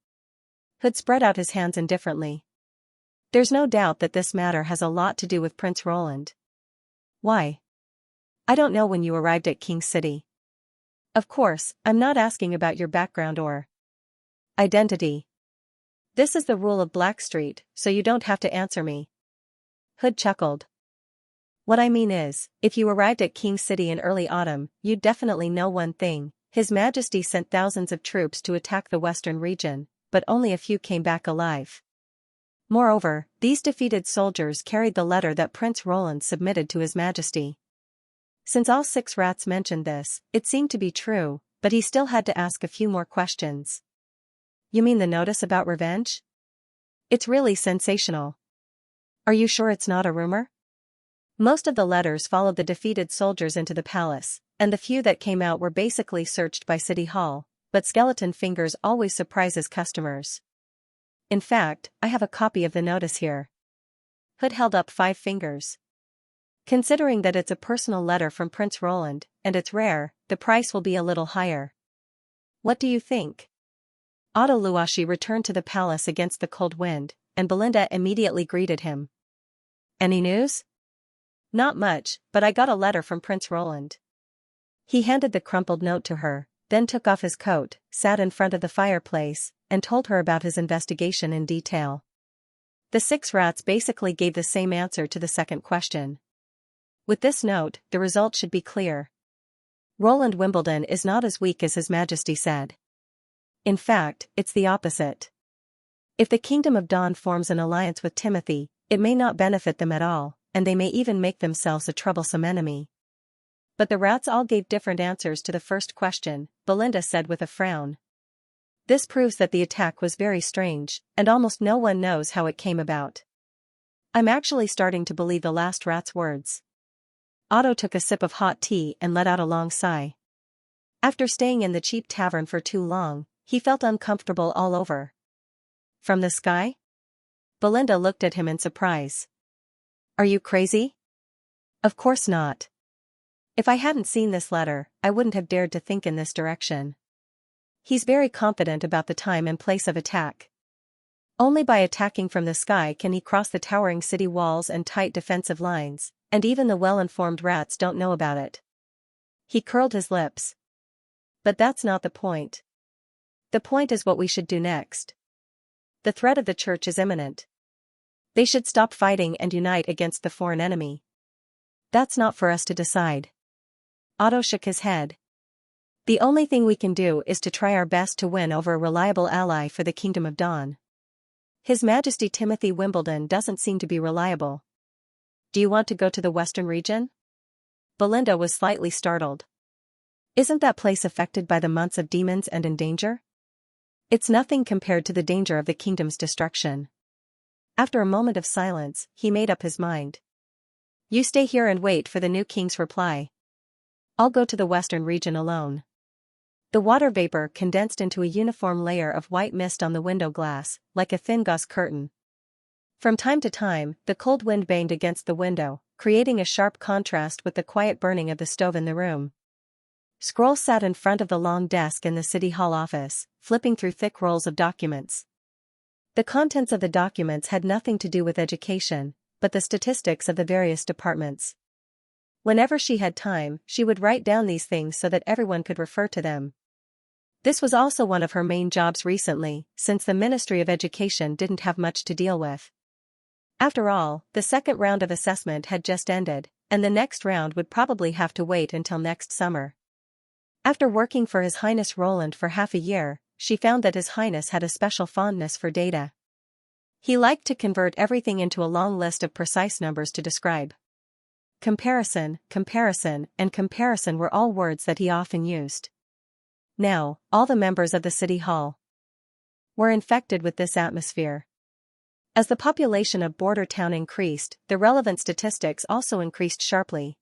Hood spread out his hands indifferently. There's no doubt that this matter has a lot to do with Prince Roland. Why? I don't know when you arrived at King City. Of course, I'm not asking about your background or identity. This is the rule of Blackstreet, so you don't have to answer me. Hood chuckled. What I mean is, if you arrived at King City in early autumn, you'd definitely know one thing. His Majesty sent thousands of troops to attack the western region, but only a few came back alive. Moreover, these defeated soldiers carried the letter that Prince Roland submitted to His Majesty. Since all 6 rats mentioned this, it seemed to be true, but he still had to ask a few more questions. You mean the notice about revenge? It's really sensational. Are you sure it's not a rumor? Most of the letters followed the defeated soldiers into the palace, and the few that came out were basically searched by City Hall, but Skeleton Fingers always surprises customers. In fact, I have a copy of the notice here. Hood held up 5 fingers. Considering that it's a personal letter from Prince Roland, and it's rare, the price will be a little higher. What do you think? Otto Luashi returned to the palace against the cold wind, and Belinda immediately greeted him. Any news? Not much, but I got a letter from Prince Roland. He handed the crumpled note to her, then took off his coat, sat in front of the fireplace, and told her about his investigation in detail. The 6 rats basically gave the same answer to the second question. With this note, the result should be clear. Roland Wimbledon is not as weak as His Majesty said. In fact, it's the opposite. If the Kingdom of Dawn forms an alliance with Timothy, it may not benefit them at all, and they may even make themselves a troublesome enemy. But the rats all gave different answers to the first question, Belinda said with a frown. This proves that the attack was very strange, and almost no one knows how it came about. I'm actually starting to believe the last rat's words. Otto took a sip of hot tea and let out a long sigh. After staying in the cheap tavern for too long, he felt uncomfortable all over. From the sky? Belinda looked at him in surprise. Are you crazy? Of course not. If I hadn't seen this letter, I wouldn't have dared to think in this direction. He's very confident about the time and place of attack. Only by attacking from the sky can he cross the towering city walls and tight defensive lines, and even the well-informed rats don't know about it. He curled his lips. But that's not the point. The point is what we should do next. The threat of the church is imminent. They should stop fighting and unite against the foreign enemy. That's not for us to decide. Otto shook his head. The only thing we can do is to try our best to win over a reliable ally for the Kingdom of Dawn. His Majesty Timothy Wimbledon doesn't seem to be reliable. Do you want to go to the Western region? Belinda was slightly startled. Isn't that place affected by the months of demons and in danger? It's nothing compared to the danger of the kingdom's destruction. After a moment of silence, he made up his mind. You stay here and wait for the new king's reply. I'll go to the Western region alone. The water vapor condensed into a uniform layer of white mist on the window glass, like a thin gauze curtain. From time to time, the cold wind banged against the window, creating a sharp contrast with the quiet burning of the stove in the room. Scroll sat in front of the long desk in the City Hall office, flipping through thick rolls of documents. The contents of the documents had nothing to do with education, but the statistics of the various departments. Whenever she had time, she would write down these things so that everyone could refer to them. This was also one of her main jobs recently, since the Ministry of Education didn't have much to deal with. After all, the second round of assessment had just ended, and the next round would probably have to wait until next summer. After working for His Highness Roland for half a year, she found that His Highness had a special fondness for data. He liked to convert everything into a long list of precise numbers to describe. Comparison, comparison, and comparison were all words that he often used. Now, all the members of the City Hall were infected with this atmosphere. As the population of Border Town increased, the relevant statistics also increased sharply.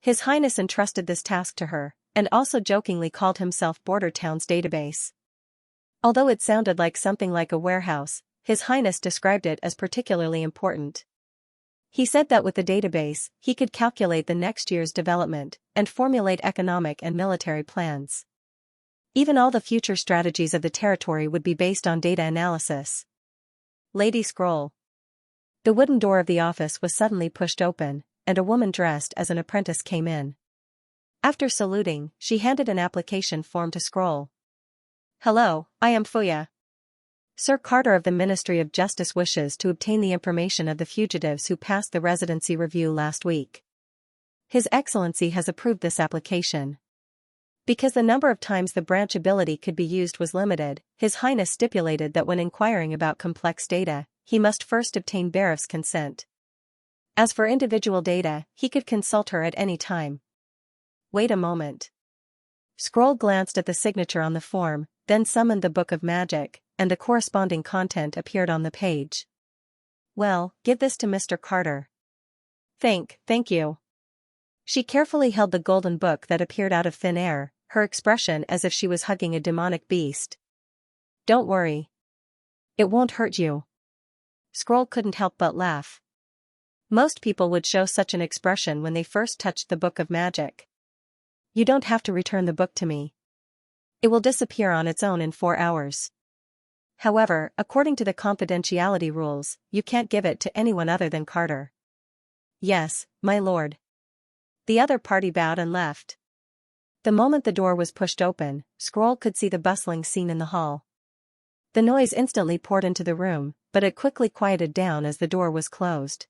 His Highness entrusted this task to her, and also jokingly called himself Border Town's database. Although it sounded like something like a warehouse, His Highness described it as particularly important. He said that with the database, he could calculate the next year's development, and formulate economic and military plans. Even all the future strategies of the territory would be based on data analysis. Lady Scroll. The wooden door of the office was suddenly pushed open, and a woman dressed as an apprentice came in. After saluting, she handed an application form to Scroll. Hello, I am Fuya. Sir Carter of the Ministry of Justice wishes to obtain the information of the fugitives who passed the residency review last week. His Excellency has approved this application. Because the number of times the branch ability could be used was limited, His Highness stipulated that when inquiring about complex data, he must first obtain Barif's consent. As for individual data, he could consult her at any time. Wait a moment. Scroll glanced at the signature on the form, then summoned the Book of Magic, and the corresponding content appeared on the page. Well, give this to Mr. Carter. Thank you. She carefully held the golden book that appeared out of thin air, her expression as if she was hugging a demonic beast. Don't worry. It won't hurt you. Scroll couldn't help but laugh. Most people would show such an expression when they first touched the Book of Magic. You don't have to return the book to me. It will disappear on its own in 4 hours. However, according to the confidentiality rules, you can't give it to anyone other than Carter. Yes, my lord. The other party bowed and left. The moment the door was pushed open, Scroll could see the bustling scene in the hall. The noise instantly poured into the room, but it quickly quieted down as the door was closed.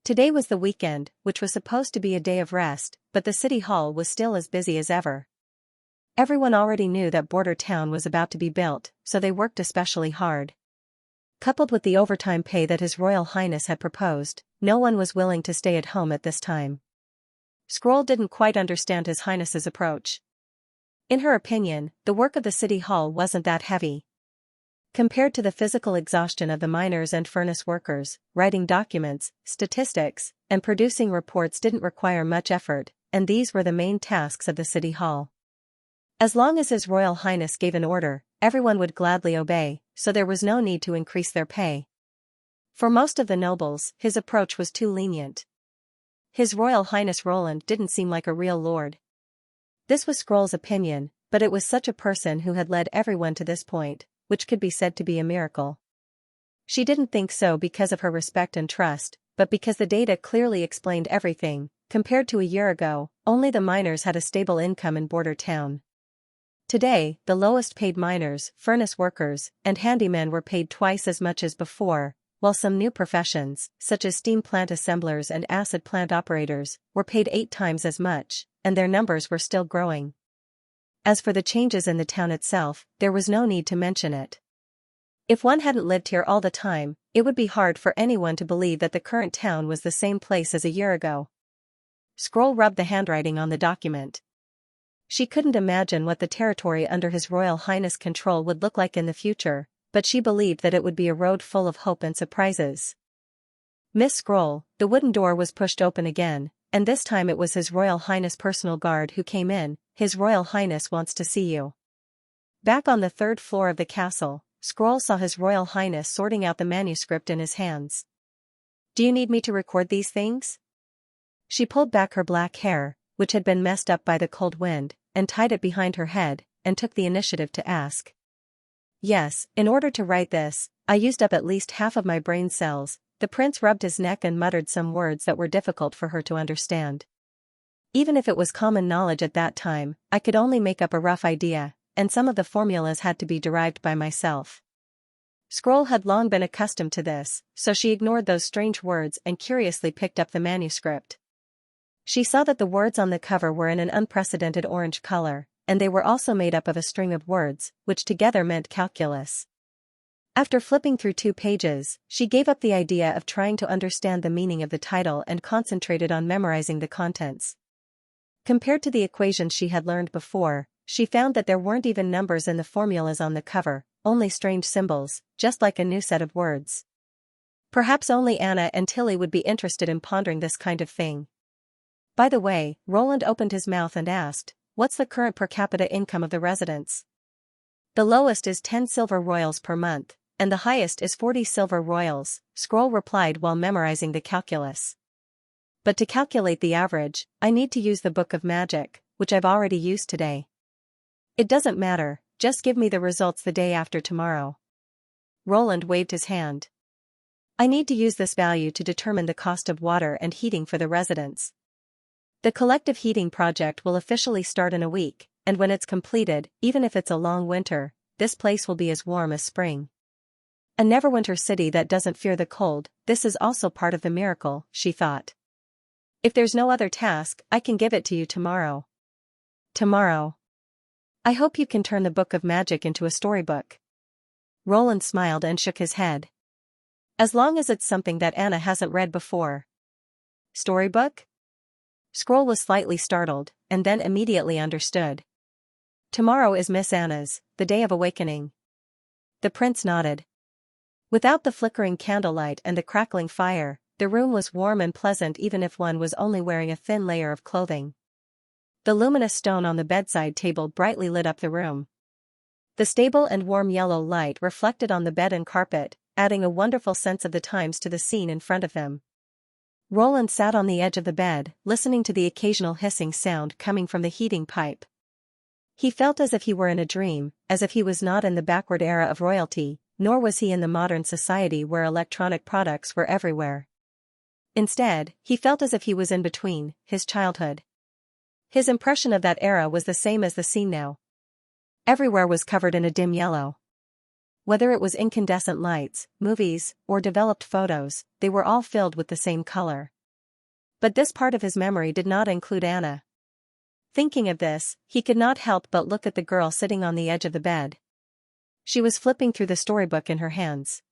Today was the weekend, which was supposed to be a day of rest, but the City Hall was still as busy as ever. Everyone already knew that Border Town was about to be built, so they worked especially hard. Coupled with the overtime pay that His Royal Highness had proposed, no one was willing to stay at home at this time. Scroll didn't quite understand His Highness's approach. In her opinion, the work of the City Hall wasn't that heavy. Compared to the physical exhaustion of the miners and furnace workers, writing documents, statistics, and producing reports didn't require much effort, and these were the main tasks of the City Hall. As long as His Royal Highness gave an order, everyone would gladly obey, so there was no need to increase their pay. For most of the nobles, his approach was too lenient. His Royal Highness Roland didn't seem like a real lord. This was Scroll's opinion, but it was such a person who had led everyone to this point, which could be said to be a miracle. She didn't think so because of her respect and trust, but because the data clearly explained everything. Compared to a year ago, only the miners had a stable income in Border Town. Today, the lowest paid miners, furnace workers, and handymen were paid twice as much as before, while some new professions, such as steam plant assemblers and acid plant operators, were paid 8 times as much, and their numbers were still growing. As for the changes in the town itself, there was no need to mention it. If one hadn't lived here all the time, it would be hard for anyone to believe that the current town was the same place as a year ago. Scroll rubbed the handwriting on the document. She couldn't imagine what the territory under His Royal Highness control would look like in the future, but she believed that it would be a road full of hope and surprises. Miss Scroll, the wooden door was pushed open again, and this time it was His Royal Highness' personal guard who came in. His Royal Highness wants to see you. Back on the 3rd floor of the castle, Scroll saw His Royal Highness sorting out the manuscript in his hands. Do you need me to record these things? She pulled back her black hair, which had been messed up by the cold wind, and tied it behind her head, and took the initiative to ask. Yes, in order to write this, I used up at least half of my brain cells. The prince rubbed his neck and muttered some words that were difficult for her to understand. Even if it was common knowledge at that time, I could only make up a rough idea, and some of the formulas had to be derived by myself. Scroll had long been accustomed to this, so she ignored those strange words and curiously picked up the manuscript. She saw that the words on the cover were in an unprecedented orange color, and they were also made up of a string of words, which together meant calculus. After flipping through 2 pages, she gave up the idea of trying to understand the meaning of the title and concentrated on memorizing the contents. Compared to the equations she had learned before, she found that there weren't even numbers in the formulas on the cover, only strange symbols, just like a new set of words. Perhaps only Anna and Tilly would be interested in pondering this kind of thing. By the way, Roland opened his mouth and asked, what's the current per capita income of the residents? The lowest is 10 silver royals per month, and the highest is 40 silver royals, Scroll replied while memorizing the calculus. But to calculate the average, I need to use the Book of Magic, which I've already used today. It doesn't matter, just give me the results the day after tomorrow. Roland waved his hand. I need to use this value to determine the cost of water and heating for the residents. The collective heating project will officially start in a week, and when it's completed, even if it's a long winter, this place will be as warm as spring. A neverwinter city that doesn't fear the cold, this is also part of the miracle, she thought. If there's no other task, I can give it to you tomorrow. Tomorrow. I hope you can turn the Book of Magic into a storybook. Roland smiled and shook his head. As long as it's something that Anna hasn't read before. Storybook? Scroll was slightly startled, and then immediately understood. Tomorrow is Miss Anna's, the day of awakening. The prince nodded. Without the flickering candlelight and the crackling fire, the room was warm and pleasant even if one was only wearing a thin layer of clothing. The luminous stone on the bedside table brightly lit up the room. The stable and warm yellow light reflected on the bed and carpet, adding a wonderful sense of the times to the scene in front of him. Roland sat on the edge of the bed, listening to the occasional hissing sound coming from the heating pipe. He felt as if he were in a dream, as if he was not in the backward era of royalty, nor was he in the modern society where electronic products were everywhere. Instead, he felt as if he was in between, his childhood. His impression of that era was the same as the scene now. Everywhere was covered in a dim yellow. Whether it was incandescent lights, movies, or developed photos, they were all filled with the same color. But this part of his memory did not include Anna. Thinking of this, he could not help but look at the girl sitting on the edge of the bed. She was flipping through the storybook in her hands.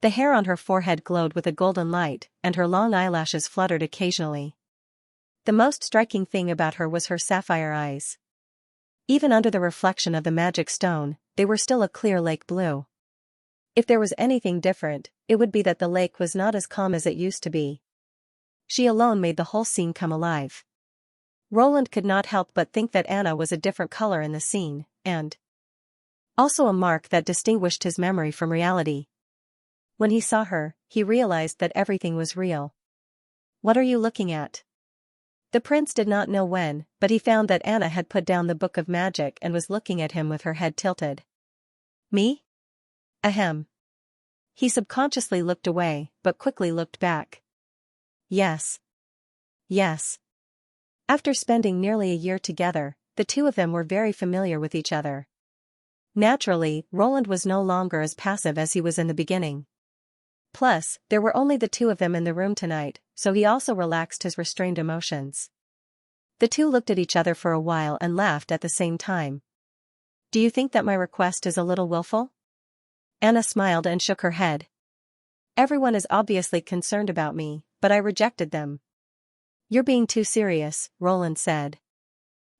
The hair on her forehead glowed with a golden light, and her long eyelashes fluttered occasionally. The most striking thing about her was her sapphire eyes. Even under the reflection of the magic stone, they were still a clear lake blue. If there was anything different, it would be that the lake was not as calm as it used to be. She alone made the whole scene come alive. Roland could not help but think that Anna was a different color in the scene, and also a mark that distinguished his memory from reality. When he saw her, he realized that everything was real. What are you looking at? The prince did not know when, but he found that Anna had put down the book of magic and was looking at him with her head tilted. Me? Ahem. He subconsciously looked away, but quickly looked back. Yes. Yes. After spending nearly a year together, the two of them were very familiar with each other. Naturally, Roland was no longer as passive as he was in the beginning. Plus, there were only the two of them in the room tonight, so he also relaxed his restrained emotions. The two looked at each other for a while and laughed at the same time. Do you think that my request is a little willful? Anna smiled and shook her head. Everyone is obviously concerned about me, but I rejected them. You're being too serious, Roland said.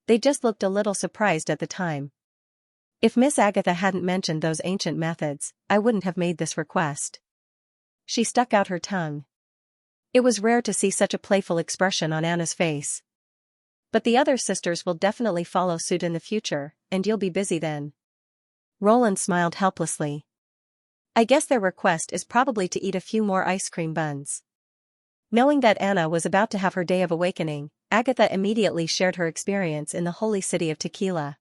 They just looked a little surprised at the time. If Miss Agatha hadn't mentioned those ancient methods, I wouldn't have made this request. She stuck out her tongue. It was rare to see such a playful expression on Anna's face. But the other sisters will definitely follow suit in the future, and you'll be busy then. Roland smiled helplessly. I guess their request is probably to eat a few more ice cream buns. Knowing that Anna was about to have her day of awakening, Agatha immediately shared her experience in the holy city of Tequila.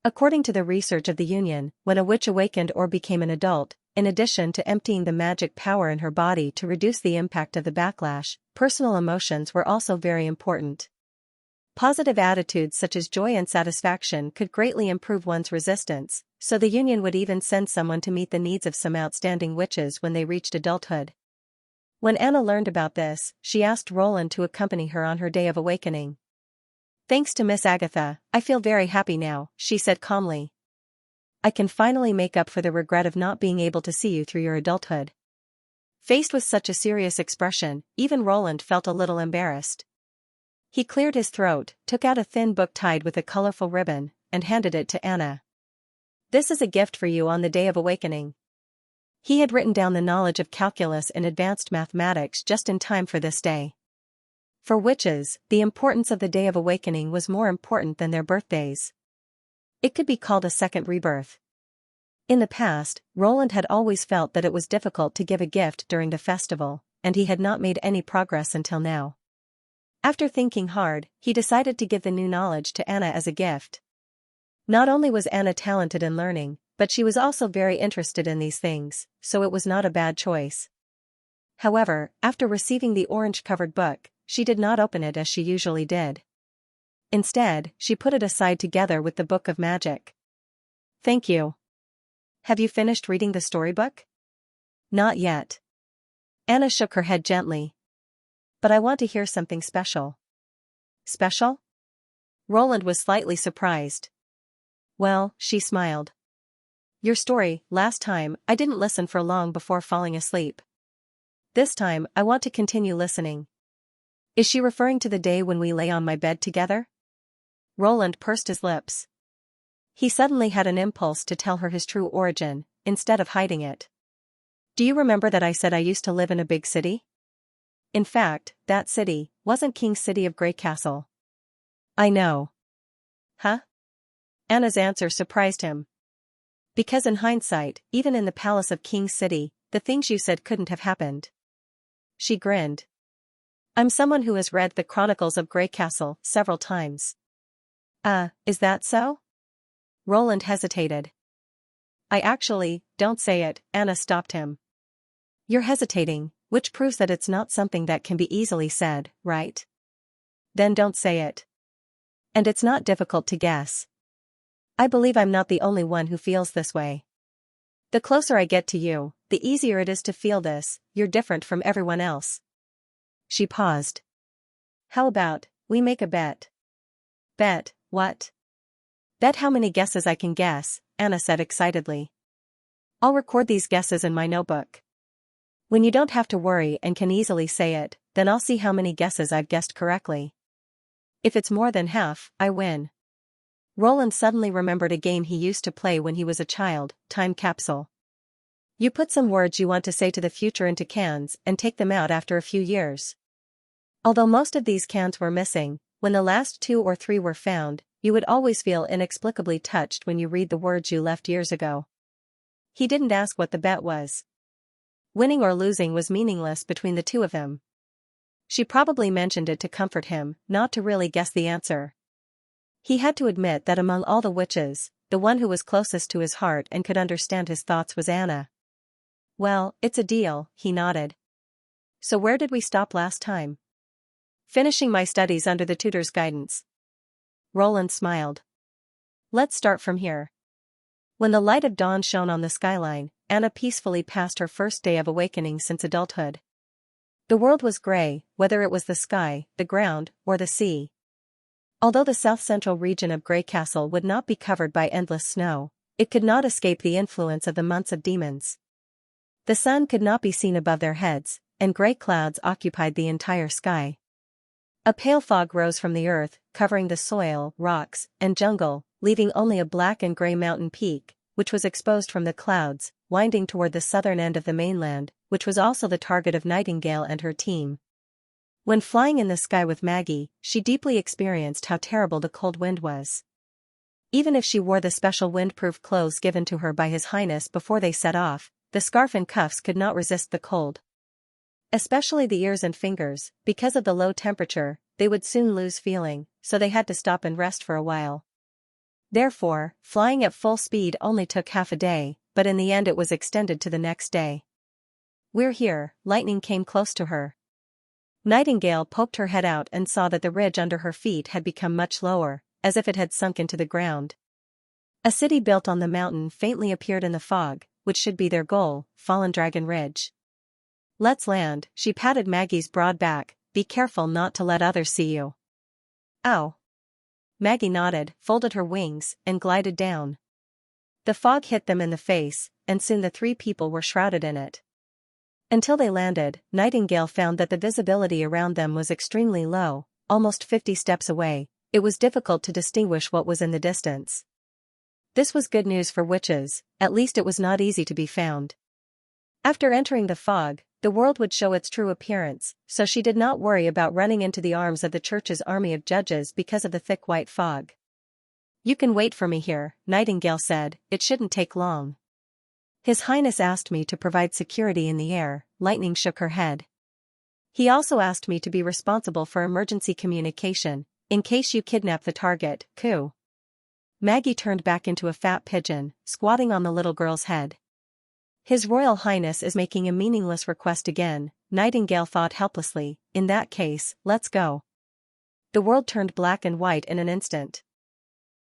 According to the research of the Union, when a witch awakened or became an adult, in addition to emptying the magic power in her body to reduce the impact of the backlash, personal emotions were also very important. Positive attitudes such as joy and satisfaction could greatly improve one's resistance, so the Union would even send someone to meet the needs of some outstanding witches when they reached adulthood. When Anna learned about this, she asked Roland to accompany her on her day of awakening. Thanks to Miss Agatha, I feel very happy now, she said calmly. I can finally make up for the regret of not being able to see you through your adulthood. Faced with such a serious expression, even Roland felt a little embarrassed. He cleared his throat, took out a thin book tied with a colorful ribbon, and handed it to Anna. This is a gift for you on the day of awakening. He had written down the knowledge of calculus and advanced mathematics just in time for this day. For witches, the importance of the day of awakening was more important than their birthdays. It could be called a second rebirth. In the past, Roland had always felt that it was difficult to give a gift during the festival, and he had not made any progress until now. After thinking hard, he decided to give the new knowledge to Anna as a gift. Not only was Anna talented in learning, but she was also very interested in these things, so it was not a bad choice. However, after receiving the orange-covered book, she did not open it as she usually did. Instead, she put it aside together with the book of magic. Thank you. Have you finished reading the storybook? Not yet. Anna shook her head gently. But I want to hear something special. Special? Roland was slightly surprised. Well, she smiled. Your story, last time, I didn't listen for long before falling asleep. This time, I want to continue listening. Is she referring to the day when we lay on my bed together? Roland pursed his lips. He suddenly had an impulse to tell her his true origin, instead of hiding it. Do you remember that I said I used to live in a big city? In fact, that city wasn't King's City of Grey Castle. I know. Huh? Anna's answer surprised him. Because in hindsight, even in the palace of King's City, the things you said couldn't have happened. She grinned. I'm someone who has read the Chronicles of Grey Castle several times. Is that so? Roland hesitated. I actually, don't say it, Anna stopped him. You're hesitating, which proves that it's not something that can be easily said, right? Then don't say it. And it's not difficult to guess. I believe I'm not the only one who feels this way. The closer I get to you, the easier it is to feel this, you're different from everyone else. She paused. How about, we make a bet? Bet, what? Bet how many guesses I can guess, Anna said excitedly. I'll record these guesses in my notebook. When you don't have to worry and can easily say it, then I'll see how many guesses I've guessed correctly. If it's more than half, I win. Roland suddenly remembered a game he used to play when he was a child, Time Capsule. You put some words you want to say to the future into cans and take them out after a few years. Although most of these cans were missing, when the last 2 or 3 were found, you would always feel inexplicably touched when you read the words you left years ago. He didn't ask what the bet was. Winning or losing was meaningless between the two of them. She probably mentioned it to comfort him, not to really guess the answer. He had to admit that among all the witches, the one who was closest to his heart and could understand his thoughts was Anna. Well, it's a deal, he nodded. So where did we stop last time? Finishing my studies under the tutor's guidance. Roland smiled. Let's start from here. When the light of dawn shone on the skyline, Anna peacefully passed her first day of awakening since adulthood. The world was gray, whether it was the sky, the ground, or the sea. Although the south-central region of Grey Castle would not be covered by endless snow, it could not escape the influence of the months of demons. The sun could not be seen above their heads, and gray clouds occupied the entire sky. A pale fog rose from the earth, covering the soil, rocks, and jungle, leaving only a black and gray mountain peak, which was exposed from the clouds, winding toward the southern end of the mainland, which was also the target of Nightingale and her team. When flying in the sky with Maggie, she deeply experienced how terrible the cold wind was. Even if she wore the special wind-proof clothes given to her by His Highness before they set off, the scarf and cuffs could not resist the cold. Especially the ears and fingers, because of the low temperature, they would soon lose feeling, so they had to stop and rest for a while. Therefore, flying at full speed only took half a day, but in the end it was extended to the next day. "We're here," Lightning came close to her. Nightingale poked her head out and saw that the ridge under her feet had become much lower, as if it had sunk into the ground. A city built on the mountain faintly appeared in the fog, which should be their goal, Fallen Dragon Ridge. "Let's land," she patted Maggie's broad back, "be careful not to let others see you." "Ow." Maggie nodded, folded her wings, and glided down. The fog hit them in the face, and soon the three people were shrouded in it. Until they landed, Nightingale found that the visibility around them was extremely low, almost 50 steps away. It was difficult to distinguish what was in the distance. This was good news for witches, at least it was not easy to be found. After entering the fog, the world would show its true appearance, so she did not worry about running into the arms of the church's army of judges because of the thick white fog. "You can wait for me here," Nightingale said, "it shouldn't take long." "His Highness asked me to provide security in the air," Lightning shook her head. "He also asked me to be responsible for emergency communication, in case you kidnap the target, coo." Maggie turned back into a fat pigeon, squatting on the little girl's head. "His Royal Highness is making a meaningless request again," Nightingale thought helplessly. "In that case, let's go." The world turned black and white in an instant.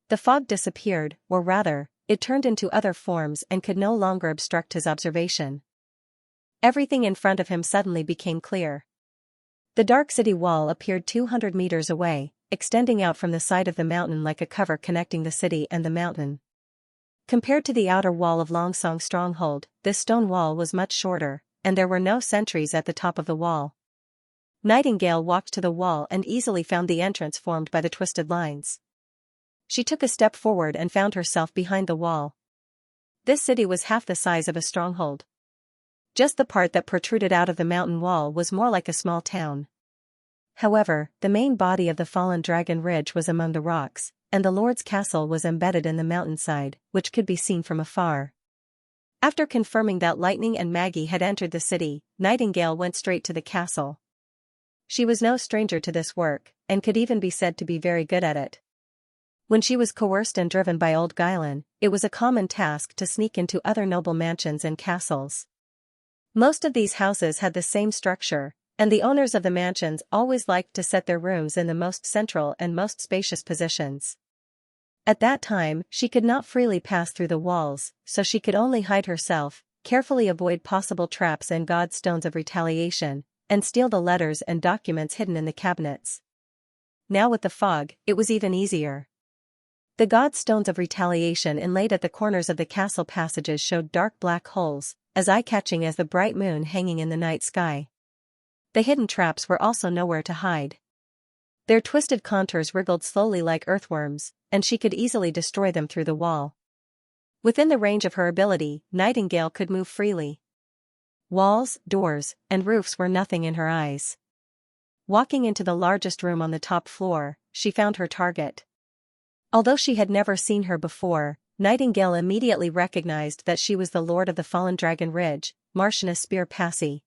The fog disappeared, or rather, it turned into other forms and could no longer obstruct his observation. Everything in front of him suddenly became clear. The dark city wall appeared 200 meters away, extending out from the side of the mountain like a cover connecting the city and the mountain. Compared to the outer wall of Longsong Stronghold, this stone wall was much shorter, and there were no sentries at the top of the wall. Nightingale walked to the wall and easily found the entrance formed by the twisted lines. She took a step forward and found herself behind the wall. This city was half the size of a stronghold. Just the part that protruded out of the mountain wall was more like a small town. However, the main body of the Fallen Dragon Ridge was among the rocks, and the Lord's castle was embedded in the mountainside, which could be seen from afar. After confirming that Lightning and Maggie had entered the city, Nightingale went straight to the castle. She was no stranger to this work, and could even be said to be very good at it. When she was coerced and driven by old Guylan, it was a common task to sneak into other noble mansions and castles. Most of these houses had the same structure, and the owners of the mansions always liked to set their rooms in the most central and most spacious positions. At that time, she could not freely pass through the walls, so she could only hide herself, carefully avoid possible traps and God's stones of retaliation, and steal the letters and documents hidden in the cabinets. Now with the fog, it was even easier. The God's stones of retaliation inlaid at the corners of the castle passages showed dark black holes, as eye-catching as the bright moon hanging in the night sky. The hidden traps were also nowhere to hide. Their twisted contours wriggled slowly like earthworms, and she could easily destroy them through the wall. Within the range of her ability, Nightingale could move freely. Walls, doors, and roofs were nothing in her eyes. Walking into the largest room on the top floor, she found her target. Although she had never seen her before, Nightingale immediately recognized that she was the Lord of the Fallen Dragon Ridge, Marchioness Spear Passy.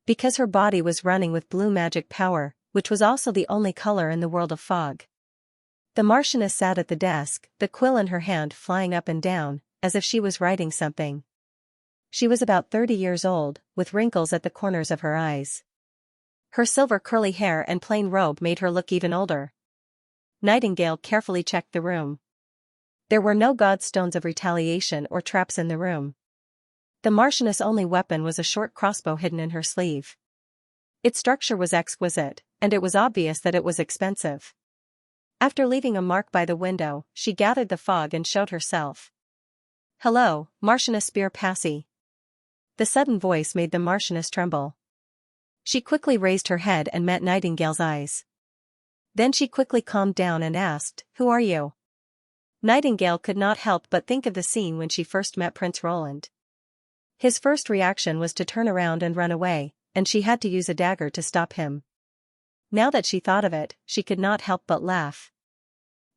Because her body was running with blue magic power, which was also the only color in the world of fog. The Marchioness sat at the desk, the quill in her hand flying up and down, as if she was writing something. She was about 30 years old, with wrinkles at the corners of her eyes. Her silver curly hair and plain robe made her look even older. Nightingale carefully checked the room. There were no godstones of retaliation or traps in the room. The Marchioness' only weapon was a short crossbow hidden in her sleeve. Its structure was exquisite, and it was obvious that it was expensive. After leaving a mark by the window, she gathered the fog and showed herself. "Hello, Marchioness Spear Passy." The sudden voice made the Marchioness tremble. She quickly raised her head and met Nightingale's eyes. Then she quickly calmed down and asked, "Who are you?" Nightingale could not help but think of the scene when she first met Prince Roland. His first reaction was to turn around and run away, and she had to use a dagger to stop him. Now that she thought of it, she could not help but laugh.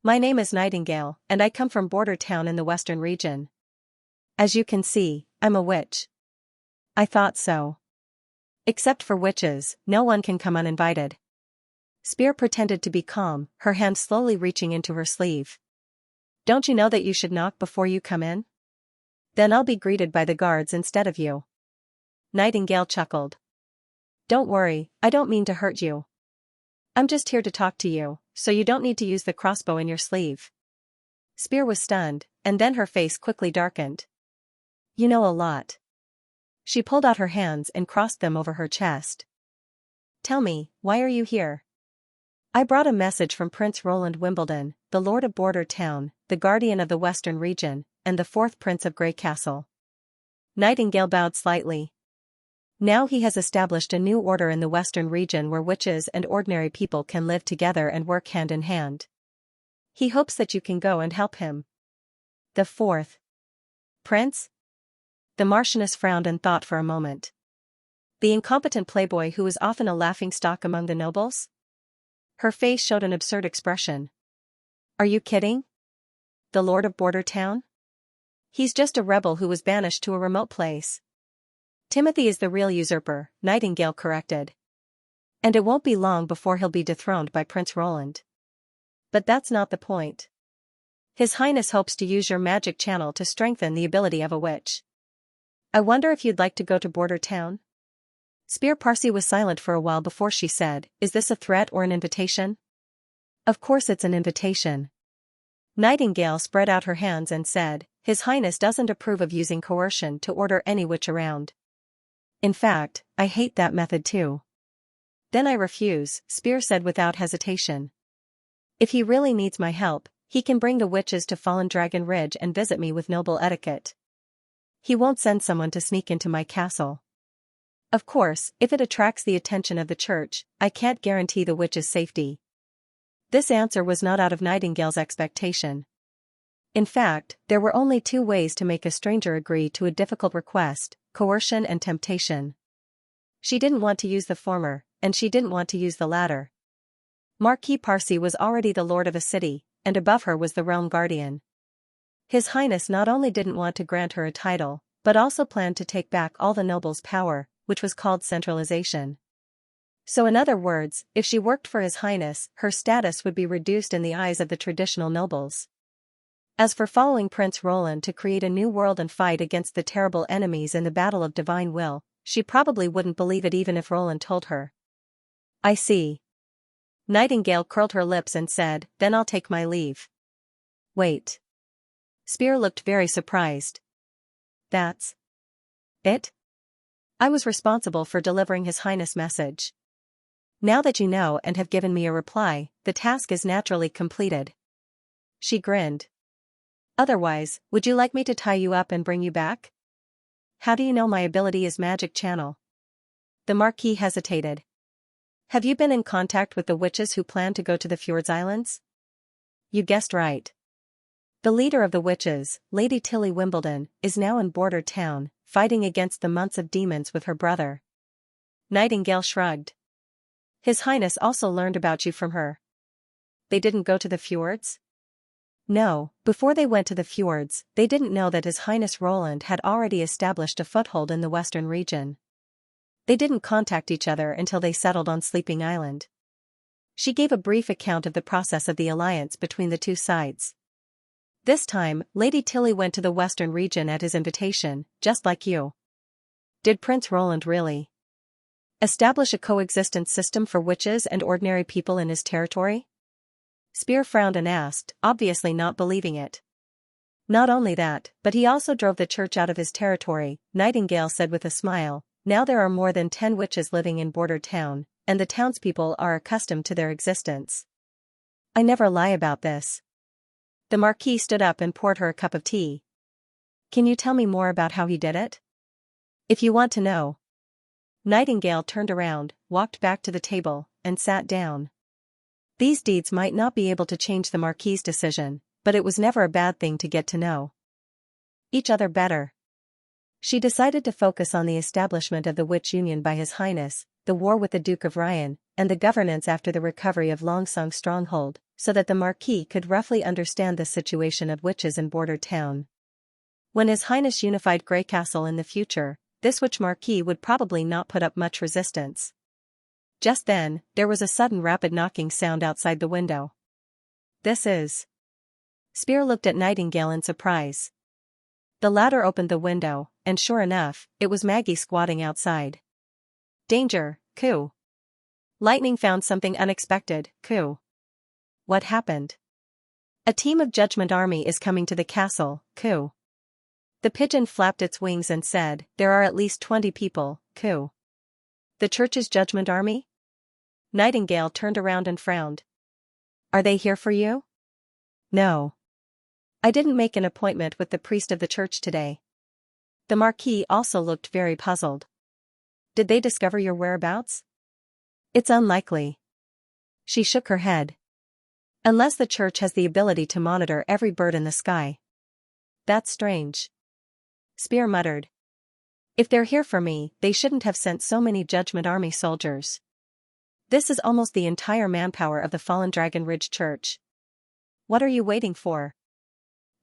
"My name is Nightingale, and I come from Border Town in the Western region. As you can see, I'm a witch." "I thought so. Except for witches, no one can come uninvited." Spear pretended to be calm, her hand slowly reaching into her sleeve. "Don't you know that you should knock before you come in? Then I'll be greeted by the guards instead of you." Nightingale chuckled. "Don't worry, I don't mean to hurt you. I'm just here to talk to you, so you don't need to use the crossbow in your sleeve." Spear was stunned, and then her face quickly darkened. "You know a lot." She pulled out her hands and crossed them over her chest. "Tell me, why are you here?" "I brought a message from Prince Roland Wimbledon, the Lord of Border Town, the Guardian of the Western region, and the 4th Prince of Grey Castle." Nightingale bowed slightly. "Now he has established a new order in the Western region where witches and ordinary people can live together and work hand in hand. He hopes that you can go and help him." "The 4th Prince?" The Marchioness frowned and thought for a moment. "The incompetent playboy who is often a laughingstock among the nobles?" Her face showed an absurd expression. "Are you kidding? The Lord of Border Town? He's just a rebel who was banished to a remote place." "Timothy is the real usurper," Nightingale corrected. "And it won't be long before he'll be dethroned by Prince Roland. But that's not the point. His Highness hopes to use your magic channel to strengthen the ability of a witch. I wonder if you'd like to go to Border Town?" Spear Parsi was silent for a while before she said, "Is this a threat or an invitation?" "Of course it's an invitation." Nightingale spread out her hands and said, "His Highness doesn't approve of using coercion to order any witch around. In fact, I hate that method too." "Then I refuse," Spear said without hesitation. "If he really needs my help, he can bring the witches to Fallen Dragon Ridge and visit me with noble etiquette. He won't send someone to sneak into my castle. Of course, if it attracts the attention of the church, I can't guarantee the witch's safety." This answer was not out of Nightingale's expectation. In fact, there were only 2 ways to make a stranger agree to a difficult request: coercion and temptation. She didn't want to use the former, and she didn't want to use the latter. Marquis Parsi was already the lord of a city, and above her was the realm guardian. His Highness not only didn't want to grant her a title, but also planned to take back all the nobles' power, which was called centralization. So in other words, if she worked for His Highness, her status would be reduced in the eyes of the traditional nobles. As for following Prince Roland to create a new world and fight against the terrible enemies in the battle of divine will, she probably wouldn't believe it even if Roland told her. "I see." Nightingale curled her lips and said, "Then I'll take my leave." "Wait." Spear looked very surprised. "That's it? I was responsible for delivering His Highness' message. Now that you know and have given me a reply, the task is naturally completed." She grinned. "Otherwise, would you like me to tie you up and bring you back?" "How do you know my ability is magic channel?" The Marquis hesitated. "Have you been in contact with the witches who plan to go to the Fjords Islands?" "You guessed right. The leader of the witches, Lady Tilly Wimbledon, is now in Border Town, fighting against the months of demons with her brother." Nightingale shrugged. "His Highness also learned about you from her." "They didn't go to the fjords?" "No, before they went to the fjords, they didn't know that His Highness Roland had already established a foothold in the Western region. They didn't contact each other until they settled on Sleeping Island. She gave a brief account of the process of the alliance between the two sides. This time, Lady Tilly went to the western region at his invitation, just like you. Did Prince Roland really establish a coexistence system for witches and ordinary people in his territory? Spear frowned and asked, obviously not believing it. Not only that, but he also drove the church out of his territory, Nightingale said with a smile. Now there are more than 10 witches living in Border Town, and the townspeople are accustomed to their existence. I never lie about this. The Marquis stood up and poured her a cup of tea. Can you tell me more about how he did it? If you want to know. Nightingale turned around, walked back to the table, and sat down. These deeds might not be able to change the Marquis's decision, but it was never a bad thing to get to know each other better. She decided to focus on the establishment of the Witch Union by His Highness, the war with the Duke of Ryan, and the governance after the recovery of Longsong's stronghold, so that the Marquis could roughly understand the situation of witches in Border Town. When His Highness unified Greycastle in the future, this witch Marquis would probably not put up much resistance. Just then, there was a sudden rapid knocking sound outside the window. This is. Spear looked at Nightingale in surprise. The latter opened the window, and sure enough, it was Maggie squatting outside. Danger, Coo. Lightning found something unexpected, Coo. What happened? A team of Judgment Army is coming to the castle, Coo. The pigeon flapped its wings and said, there are at least 20 people, Coo. The church's Judgment Army? Nightingale turned around and frowned. Are they here for you? No. I didn't make an appointment with the priest of the church today. The Marquis also looked very puzzled. Did they discover your whereabouts? It's unlikely. She shook her head. Unless the church has the ability to monitor every bird in the sky. That's strange. Spear muttered. If they're here for me, they shouldn't have sent so many Judgment Army soldiers. This is almost the entire manpower of the fallen Dragon Ridge Church. What are you waiting for?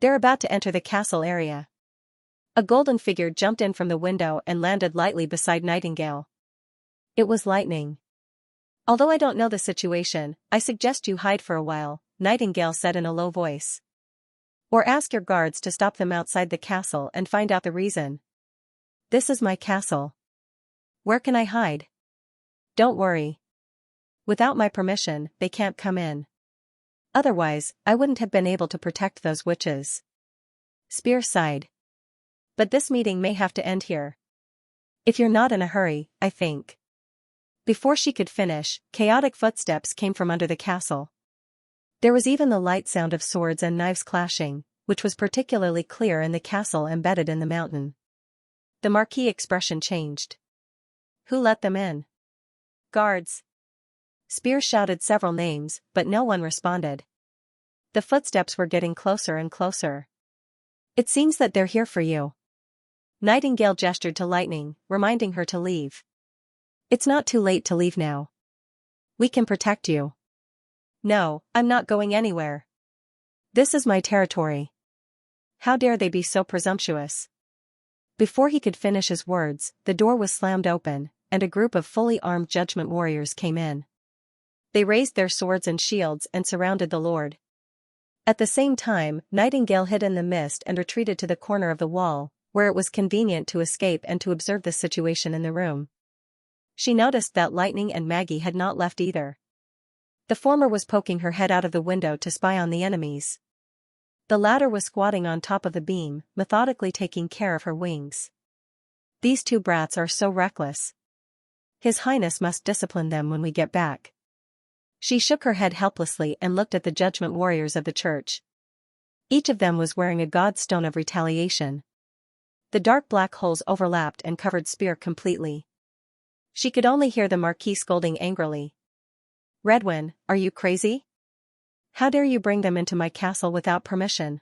They're about to enter the castle area. A golden figure jumped in from the window and landed lightly beside Nightingale. It was Lightning. Although I don't know the situation, I suggest you hide for a while, Nightingale said in a low voice. Or ask your guards to stop them outside the castle and find out the reason. This is my castle. Where can I hide? Don't worry. Without my permission, they can't come in. Otherwise, I wouldn't have been able to protect those witches. Spear sighed. But this meeting may have to end here. If you're not in a hurry, I think. Before she could finish, chaotic footsteps came from under the castle. There was even the light sound of swords and knives clashing, which was particularly clear in the castle embedded in the mountain. The Marquis' expression changed. Who let them in? Guards. Spear shouted several names, but no one responded. The footsteps were getting closer and closer. It seems that they're here for you. Nightingale gestured to Lightning, reminding her to leave. It's not too late to leave now. We can protect you. No, I'm not going anywhere. This is my territory. How dare they be so presumptuous? Before he could finish his words, the door was slammed open, and a group of fully armed Judgment warriors came in. They raised their swords and shields and surrounded the Lord. At the same time, Nightingale hid in the mist and retreated to the corner of the wall, where it was convenient to escape and to observe the situation in the room. She noticed that Lightning and Maggie had not left either. The former was poking her head out of the window to spy on the enemies. The latter was squatting on top of the beam, methodically taking care of her wings. These two brats are so reckless. His Highness must discipline them when we get back. She shook her head helplessly and looked at the Judgment warriors of the church. Each of them was wearing a godstone of retaliation. The dark black holes overlapped and covered Spear completely. She could only hear the Marquis scolding angrily. Redwin, are you crazy? How dare you bring them into my castle without permission?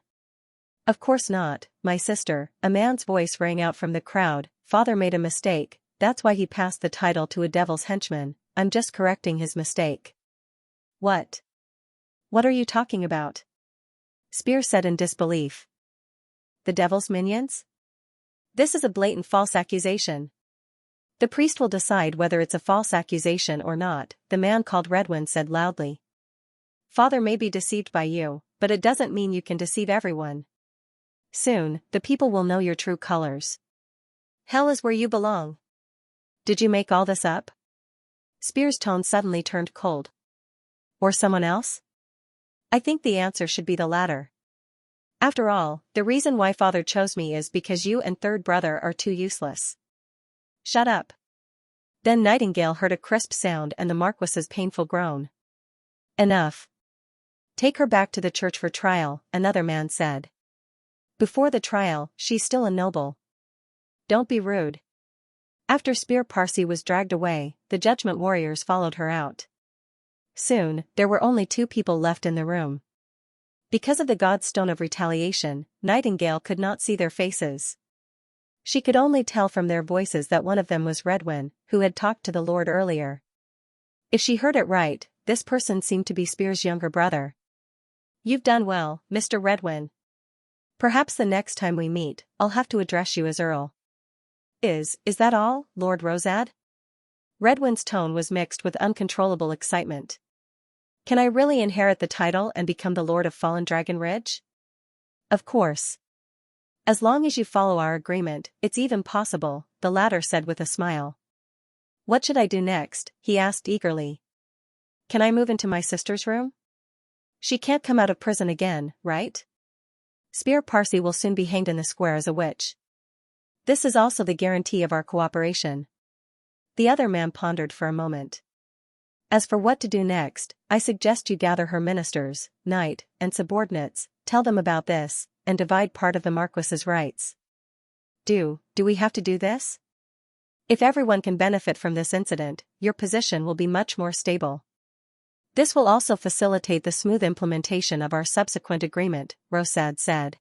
Of course not, my sister, a man's voice rang out from the crowd. Father made a mistake, that's why he passed the title to a devil's henchman. I'm just correcting his mistake. What? What are you talking about? Spear said in disbelief. The devil's minions? This is a blatant false accusation. The priest will decide whether it's a false accusation or not, the man called Redwin said loudly. Father may be deceived by you, but it doesn't mean you can deceive everyone. Soon, the people will know your true colors. Hell is where you belong. Did you make all this up? Spear's tone suddenly turned cold. Or someone else? I think the answer should be the latter. After all, the reason why Father chose me is because you and third brother are too useless. Shut up. Then Nightingale heard a crisp sound and the Marquis's painful groan. Enough. Take her back to the church for trial, another man said. Before the trial, she's still a noble. Don't be rude. After Spear Parsi was dragged away, the judgment warriors followed her out. Soon, there were only 2 people left in the room. Because of the God's Stone of Retaliation, Nightingale could not see their faces. She could only tell from their voices that one of them was Redwin, who had talked to the Lord earlier. If she heard it right, this person seemed to be Spear's younger brother. You've done well, Mr. Redwin. Perhaps the next time we meet, I'll have to address you as Earl. Is that all, Lord Rosad? Redwin's tone was mixed with uncontrollable excitement. Can I really inherit the title and become the Lord of Fallen Dragon Ridge? Of course. As long as you follow our agreement, it's even possible, the latter said with a smile. What should I do next? He asked eagerly. Can I move into my sister's room? She can't come out of prison again, right? Spear Parsi will soon be hanged in the square as a witch. This is also the guarantee of our cooperation. The other man pondered for a moment. As for what to do next, I suggest you gather her ministers, knight, and subordinates, tell them about this, and divide part of the Marquis's rights. Do we have to do this? If everyone can benefit from this incident, your position will be much more stable. This will also facilitate the smooth implementation of our subsequent agreement, Rosad said.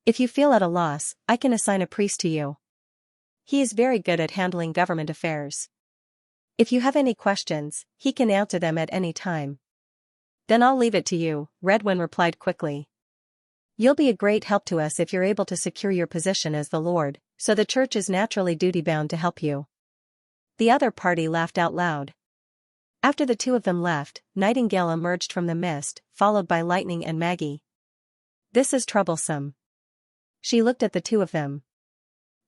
If you feel at a loss, I can assign a priest to you. He is very good at handling government affairs. If you have any questions, he can answer them at any time. Then I'll leave it to you, Redwin replied quickly. You'll be a great help to us if you're able to secure your position as the Lord, so the church is naturally duty-bound to help you. The other party laughed out loud. After the 2 of them left, Nightingale emerged from the mist, followed by Lightning and Maggie. This is troublesome. She looked at the 2 of them.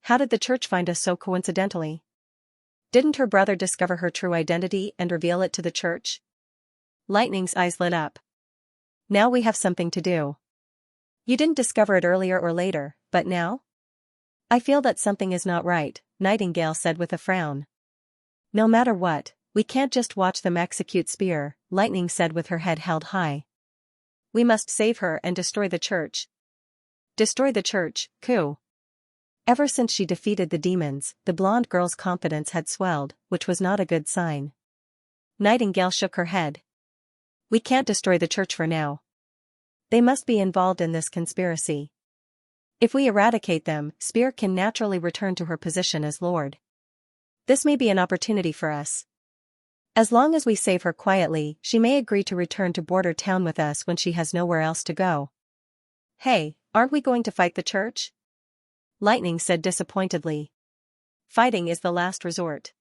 How did the church find us so coincidentally? Didn't her brother discover her true identity and reveal it to the church? Lightning's eyes lit up. Now we have something to do. You didn't discover it earlier or later, but now? I feel that something is not right, Nightingale said with a frown. No matter what, we can't just watch them execute Spear, Lightning said with her head held high. We must save her and destroy the church. Destroy the church, coup. Ever since she defeated the demons, the blonde girl's confidence had swelled, which was not a good sign. Nightingale shook her head. We can't destroy the church for now. They must be involved in this conspiracy. If we eradicate them, Spear can naturally return to her position as Lord. This may be an opportunity for us. As long as we save her quietly, she may agree to return to Border Town with us when she has nowhere else to go. Hey, aren't we going to fight the church? Lightning said disappointedly. Fighting is the last resort.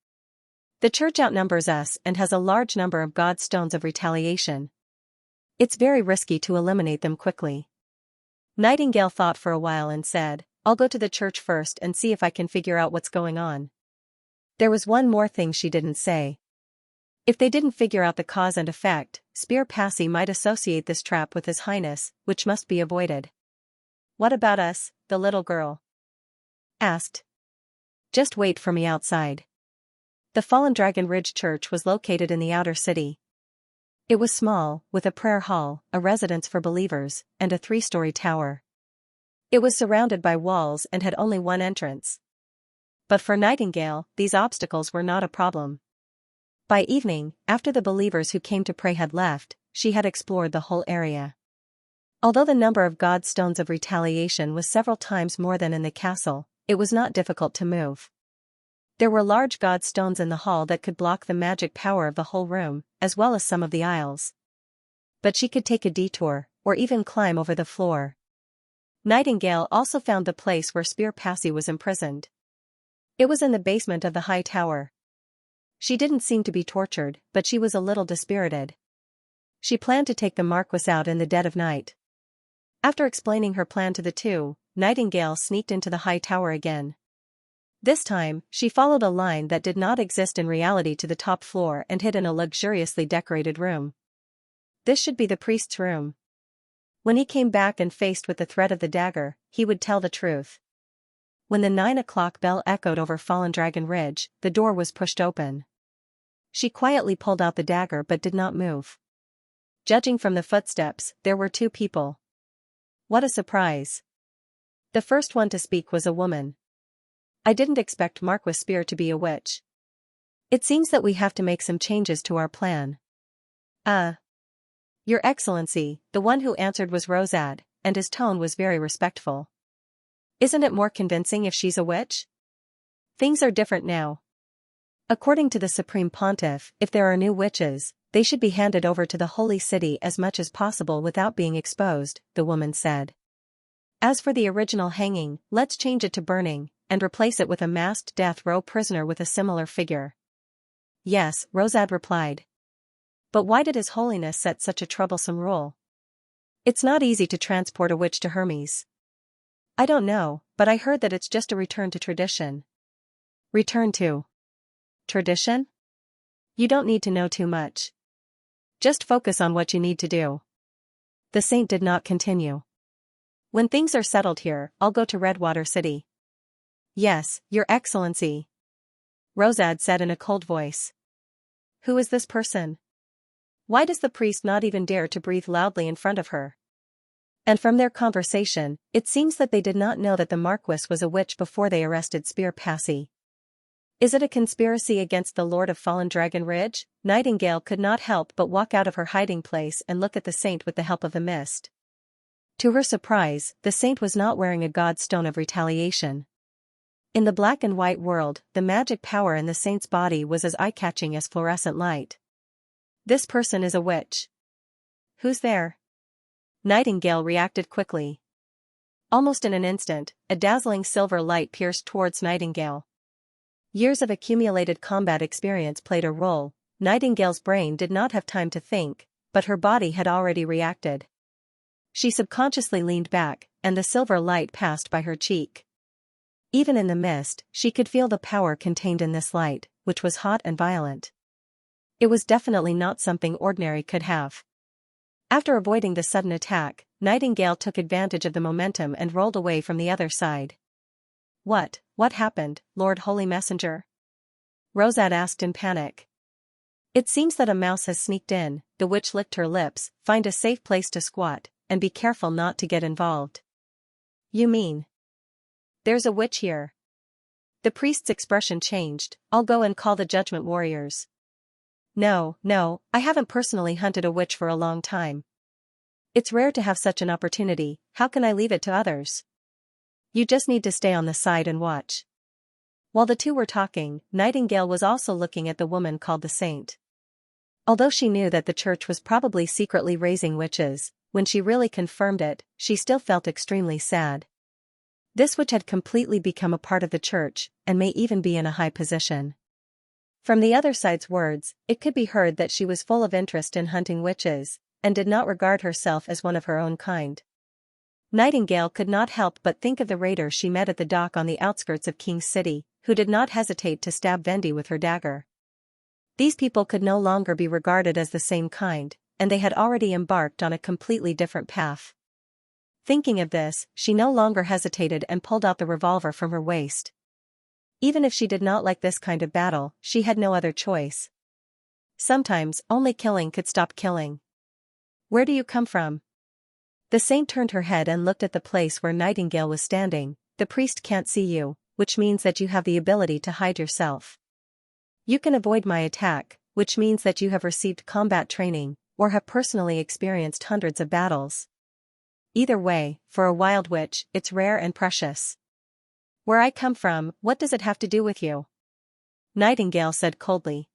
The church outnumbers us and has a large number of God's stones of retaliation. It's very risky to eliminate them quickly. Nightingale thought for a while and said, I'll go to the church first and see if I can figure out what's going on. There was one more thing she didn't say. If they didn't figure out the cause and effect, Spear Parsi might associate this trap with His Highness, which must be avoided. What about us? The little girl asked. Just wait for me outside. The Fallen Dragon Ridge Church was located in the outer city. It was small, with a prayer hall, a residence for believers, and a 3-story tower. It was surrounded by walls and had only one entrance. But for Nightingale, these obstacles were not a problem. By evening, after the believers who came to pray had left, she had explored the whole area. Although the number of God's stones of retaliation was several times more than in the castle, it was not difficult to move. There were large God stones in the hall that could block the magic power of the whole room, as well as some of the aisles. But she could take a detour, or even climb over the floor. Nightingale also found the place where Spear Parsi was imprisoned. It was in the basement of the high tower. She didn't seem to be tortured, but she was a little dispirited. She planned to take the Marquis out in the dead of night. After explaining her plan to the two, Nightingale sneaked into the high tower again. This time, she followed a line that did not exist in reality to the top floor and hid in a luxuriously decorated room. This should be the priest's room. When he came back and faced with the threat of the dagger, he would tell the truth. When the 9 o'clock bell echoed over Fallen Dragon Ridge, the door was pushed open. She quietly pulled out the dagger but did not move. Judging from the footsteps, there were two people. What a surprise. The first one to speak was a woman. I didn't expect Marquis Spear to be a witch. It seems that we have to make some changes to our plan. Your Excellency, the one who answered was Rosad, and his tone was very respectful. Isn't it more convincing if she's a witch? Things are different now. According to the Supreme Pontiff, if there are new witches, they should be handed over to the Holy City as much as possible without being exposed, the woman said. As for the original hanging, let's change it to burning, and replace it with a masked death row prisoner with a similar figure. Yes, Rosad replied. But why did His Holiness set such a troublesome rule? It's not easy to transport a witch to Hermes. I don't know, but I heard that it's just a return to tradition. Return to tradition? You don't need to know too much. Just focus on what you need to do. The saint did not continue. When things are settled here, I'll go to Redwater City. Yes, Your Excellency. Rosad said in a cold voice. Who is this person? Why does the priest not even dare to breathe loudly in front of her? And from their conversation, it seems that they did not know that the Marquis was a witch before they arrested Spear Passy. Is it a conspiracy against the Lord of Fallen Dragon Ridge? Nightingale could not help but walk out of her hiding place and look at the saint with the help of the mist. To her surprise, the saint was not wearing a god stone of retaliation. In the black and white world, the magic power in the saint's body was as eye-catching as fluorescent light. This person is a witch. Who's there? Nightingale reacted quickly. Almost in an instant, a dazzling silver light pierced towards Nightingale. Years of accumulated combat experience played a role. Nightingale's brain did not have time to think, but her body had already reacted. She subconsciously leaned back, and the silver light passed by her cheek. Even in the mist, she could feel the power contained in this light, which was hot and violent. It was definitely not something ordinary could have. After avoiding the sudden attack, Nightingale took advantage of the momentum and rolled away from the other side. What happened, Lord Holy Messenger? Rosad asked in panic. It seems that a mouse has sneaked in, the witch licked her lips. Find a safe place to squat, and be careful not to get involved. You mean? There's a witch here. The priest's expression changed. I'll go and call the judgment warriors. No, I haven't personally hunted a witch for a long time. It's rare to have such an opportunity. How can I leave it to others? You just need to stay on the side and watch. While the two were talking, Nightingale was also looking at the woman called the saint. Although she knew that the church was probably secretly raising witches, when she really confirmed it, she still felt extremely sad. This witch had completely become a part of the church, and may even be in a high position. From the other side's words, it could be heard that she was full of interest in hunting witches, and did not regard herself as one of her own kind. Nightingale could not help but think of the raider she met at the dock on the outskirts of King's City, who did not hesitate to stab Vendi with her dagger. These people could no longer be regarded as the same kind, and they had already embarked on a completely different path. Thinking of this, she no longer hesitated and pulled out the revolver from her waist. Even if she did not like this kind of battle, she had no other choice. Sometimes, only killing could stop killing. Where do you come from? The saint turned her head and looked at the place where Nightingale was standing. The priest can't see you, which means that you have the ability to hide yourself. You can avoid my attack, which means that you have received combat training, or have personally experienced hundreds of battles. Either way, for a wild witch, it's rare and precious. Where I come from, what does it have to do with you? Nightingale said coldly.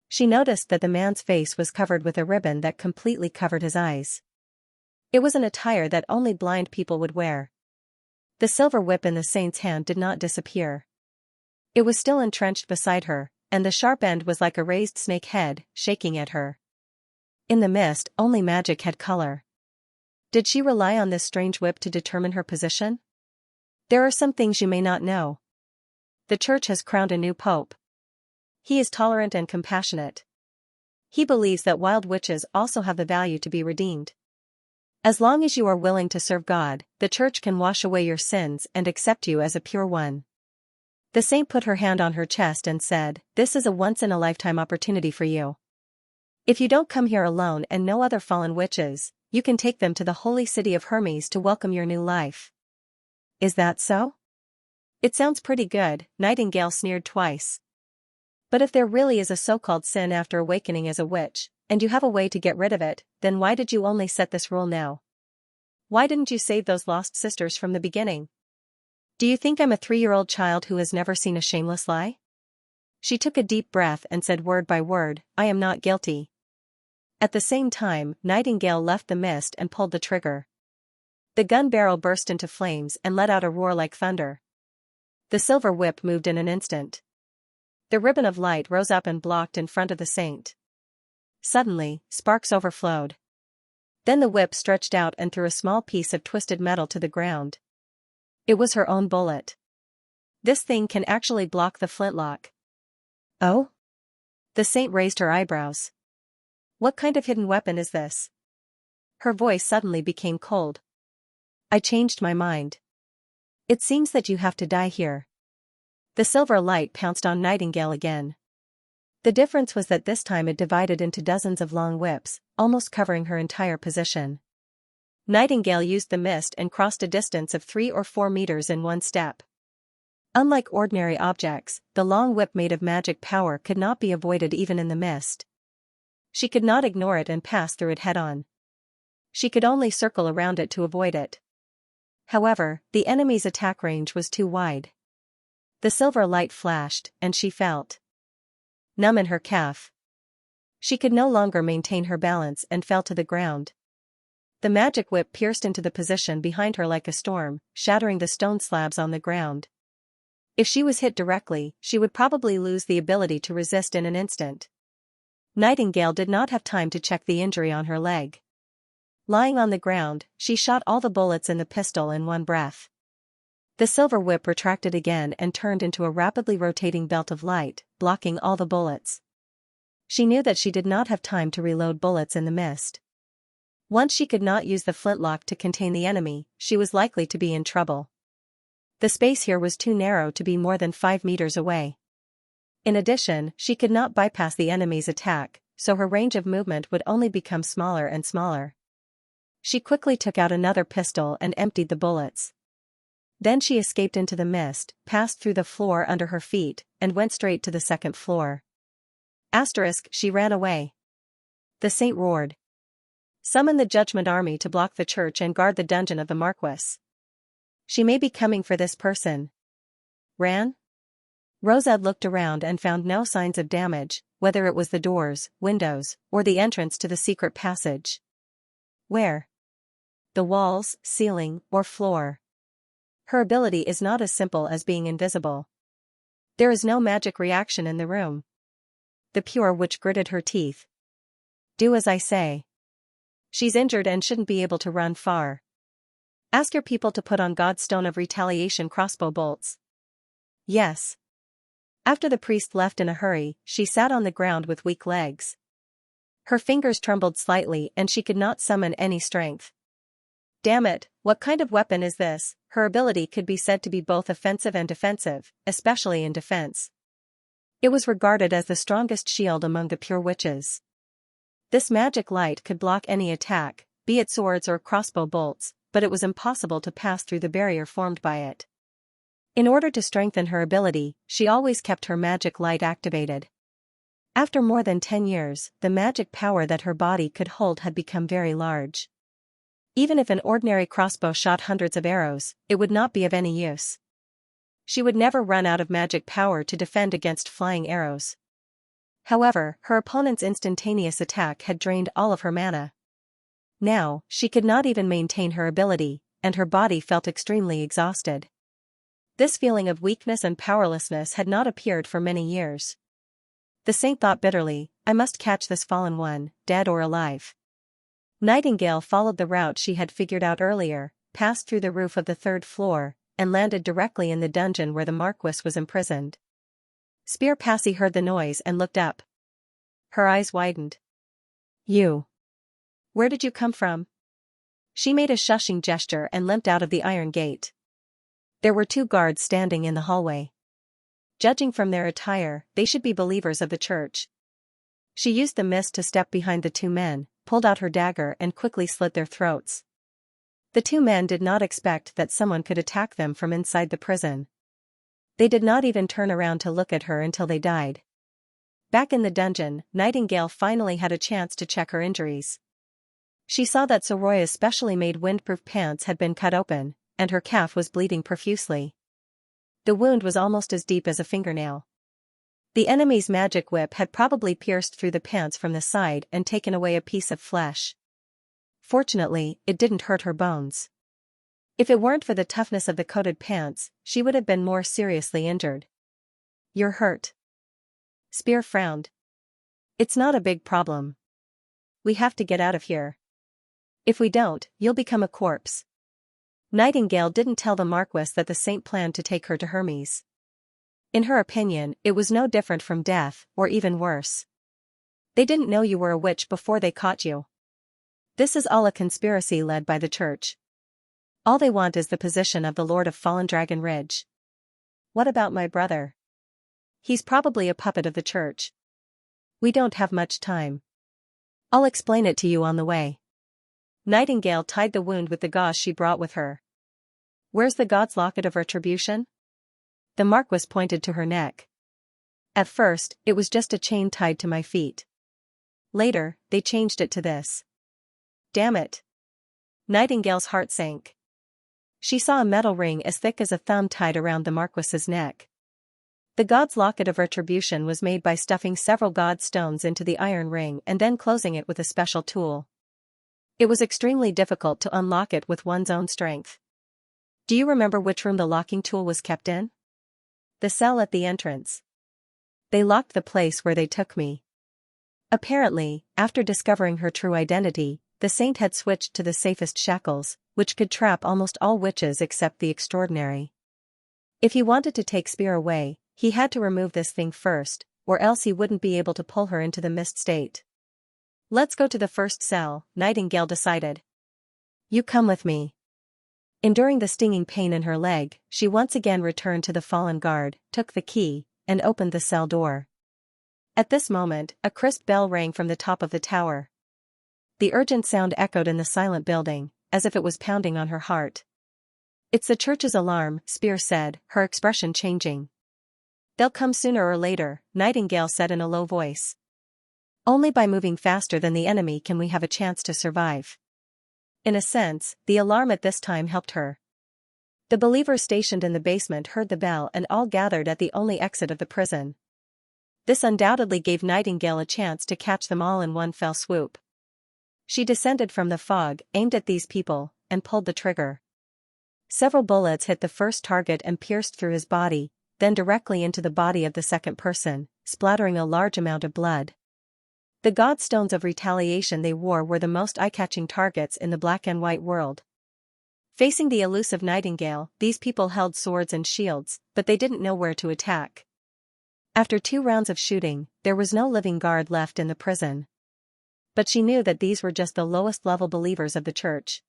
She noticed that the man's face was covered with a ribbon that completely covered his eyes. It was an attire that only blind people would wear. The silver whip in the saint's hand did not disappear. It was still entrenched beside her, and the sharp end was like a raised snake head, shaking at her. In the mist, only magic had color. Did she rely on this strange whip to determine her position? There are some things you may not know. The church has crowned a new pope. He is tolerant and compassionate. He believes that wild witches also have the value to be redeemed. As long as you are willing to serve God, the church can wash away your sins and accept you as a pure one. The saint put her hand on her chest and said, "This is a once-in-a-lifetime opportunity for you. If you don't come here alone and no other fallen witches, you can take them to the holy city of Hermes to welcome your new life." Is that so? It sounds pretty good, Nightingale sneered twice. But if there really is a so-called sin after awakening as a witch, and you have a way to get rid of it, then why did you only set this rule now? Why didn't you save those lost sisters from the beginning? Do you think I'm a 3-year-old child who has never seen a shameless lie? She took a deep breath and said word by word, "I am not guilty." At the same time, Nightingale left the mist and pulled the trigger. The gun barrel burst into flames and let out a roar like thunder. The silver whip moved in an instant. The ribbon of light rose up and blocked in front of the saint. Suddenly, sparks overflowed. Then the whip stretched out and threw a small piece of twisted metal to the ground. It was her own bullet. This thing can actually block the flintlock. Oh? The saint raised her eyebrows. What kind of hidden weapon is this? Her voice suddenly became cold. I changed my mind. It seems that you have to die here. The silver light pounced on Nightingale again. The difference was that this time it divided into dozens of long whips, almost covering her entire position. Nightingale used the mist and crossed a distance of 3 or 4 meters in one step. Unlike ordinary objects, the long whip made of magic power could not be avoided even in the mist. She could not ignore it and pass through it head-on. She could only circle around it to avoid it. However, the enemy's attack range was too wide. The silver light flashed, and she felt numb in her calf. She could no longer maintain her balance and fell to the ground. The magic whip pierced into the position behind her like a storm, shattering the stone slabs on the ground. If she was hit directly, she would probably lose the ability to resist in an instant. Nightingale did not have time to check the injury on her leg. Lying on the ground, she shot all the bullets in the pistol in one breath. The silver whip retracted again and turned into a rapidly rotating belt of light, blocking all the bullets. She knew that she did not have time to reload bullets in the mist. Once she could not use the flintlock to contain the enemy, she was likely to be in trouble. The space here was too narrow to be more than 5 meters away. In addition, she could not bypass the enemy's attack, so her range of movement would only become smaller and smaller. She quickly took out another pistol and emptied the bullets. Then she escaped into the mist, passed through the floor under her feet, and went straight to the second floor. She ran away. The saint roared. Summon the judgment army to block the church and guard the dungeon of the Marquis. She may be coming for this person. Ran? Rosad looked around and found no signs of damage, whether it was the doors, windows, or the entrance to the secret passage. Where? The walls, ceiling, or floor. Her ability is not as simple as being invisible. There is no magic reaction in the room. The pure witch gritted her teeth. Do as I say. She's injured and shouldn't be able to run far. Ask your people to put on God's stone of retaliation crossbow bolts. Yes. After the priest left in a hurry, she sat on the ground with weak legs. Her fingers trembled slightly and she could not summon any strength. Damn it, what kind of weapon is this? Her ability could be said to be both offensive and defensive, especially in defense. It was regarded as the strongest shield among the pure witches. This magic light could block any attack, be it swords or crossbow bolts, but it was impossible to pass through the barrier formed by it. In order to strengthen her ability, she always kept her magic light activated. After more than 10 years, the magic power that her body could hold had become very large. Even if an ordinary crossbow shot hundreds of arrows, it would not be of any use. She would never run out of magic power to defend against flying arrows. However, her opponent's instantaneous attack had drained all of her mana. Now, she could not even maintain her ability, and her body felt extremely exhausted. This feeling of weakness and powerlessness had not appeared for many years. The saint thought bitterly, I must catch this fallen one, dead or alive. Nightingale followed the route she had figured out earlier, passed through the roof of the third floor, and landed directly in the dungeon where the Marquis was imprisoned. Spear Passy heard the noise and looked up. Her eyes widened. You. Where did you come from? She made a shushing gesture and limped out of the iron gate. There were 2 guards standing in the hallway. Judging from their attire, they should be believers of the church. She used the mist to step behind the 2 men, pulled out her dagger and quickly slit their throats. The 2 men did not expect that someone could attack them from inside the prison. They did not even turn around to look at her until they died. Back in the dungeon, Nightingale finally had a chance to check her injuries. She saw that Soroya's specially made windproof pants had been cut open, and her calf was bleeding profusely. The wound was almost as deep as a fingernail. The enemy's magic whip had probably pierced through the pants from the side and taken away a piece of flesh. Fortunately, it didn't hurt her bones. If it weren't for the toughness of the coated pants, she would have been more seriously injured. You're hurt. Spear frowned. It's not a big problem. We have to get out of here. If we don't, you'll become a corpse. Nightingale didn't tell the Marquis that the saint planned to take her to Hermes. In her opinion, it was no different from death, or even worse. They didn't know you were a witch before they caught you. This is all a conspiracy led by the church. All they want is the position of the Lord of Fallen Dragon Ridge. What about my brother? He's probably a puppet of the church. We don't have much time. I'll explain it to you on the way. Nightingale tied the wound with the gauze she brought with her. Where's the god's locket of retribution? The Marquis pointed to her neck. At first, it was just a chain tied to my feet. Later, they changed it to this. Damn it. Nightingale's heart sank. She saw a metal ring as thick as a thumb tied around the Marquis's neck. The god's locket of retribution was made by stuffing several god stones into the iron ring and then closing it with a special tool. It was extremely difficult to unlock it with one's own strength. Do you remember which room the locking tool was kept in? The cell at the entrance. They locked the place where they took me. Apparently, after discovering her true identity, the saint had switched to the safest shackles, which could trap almost all witches except the extraordinary. If he wanted to take Spear away, he had to remove this thing first, or else he wouldn't be able to pull her into the mist state. Let's go to the first cell, Nightingale decided. You come with me. Enduring the stinging pain in her leg, she once again returned to the fallen guard, took the key, and opened the cell door. At this moment, a crisp bell rang from the top of the tower. The urgent sound echoed in the silent building, as if it was pounding on her heart. It's the church's alarm, Spear said, her expression changing. They'll come sooner or later, Nightingale said in a low voice. Only by moving faster than the enemy can we have a chance to survive. In a sense, the alarm at this time helped her. The believers stationed in the basement heard the bell and all gathered at the only exit of the prison. This undoubtedly gave Nightingale a chance to catch them all in one fell swoop. She descended from the fog, aimed at these people, and pulled the trigger. Several bullets hit the first target and pierced through his body, then directly into the body of the second person, splattering a large amount of blood. The godstones of retaliation they wore were the most eye-catching targets in the black and white world. Facing the elusive Nightingale, these people held swords and shields, but they didn't know where to attack. After 2 rounds of shooting, there was no living guard left in the prison. But she knew that these were just the lowest-level believers of the church.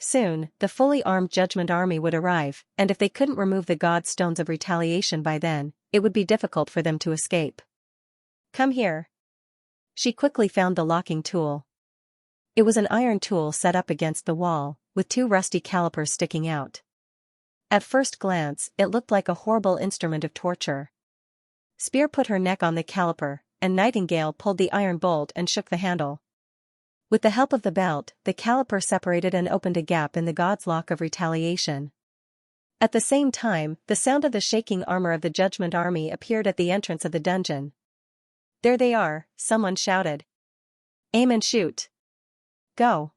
Soon, the fully armed Judgment Army would arrive, and if they couldn't remove the godstones of retaliation by then, it would be difficult for them to escape. Come here. She quickly found the locking tool. It was an iron tool set up against the wall, with 2 rusty calipers sticking out. At first glance, it looked like a horrible instrument of torture. Spear put her neck on the caliper, and Nightingale pulled the iron bolt and shook the handle. With the help of the belt, the caliper separated and opened a gap in the god's lock of retaliation. At the same time, the sound of the shaking armor of the Judgment Army appeared at the entrance of the dungeon. There they are, someone shouted. Aim and shoot. Go.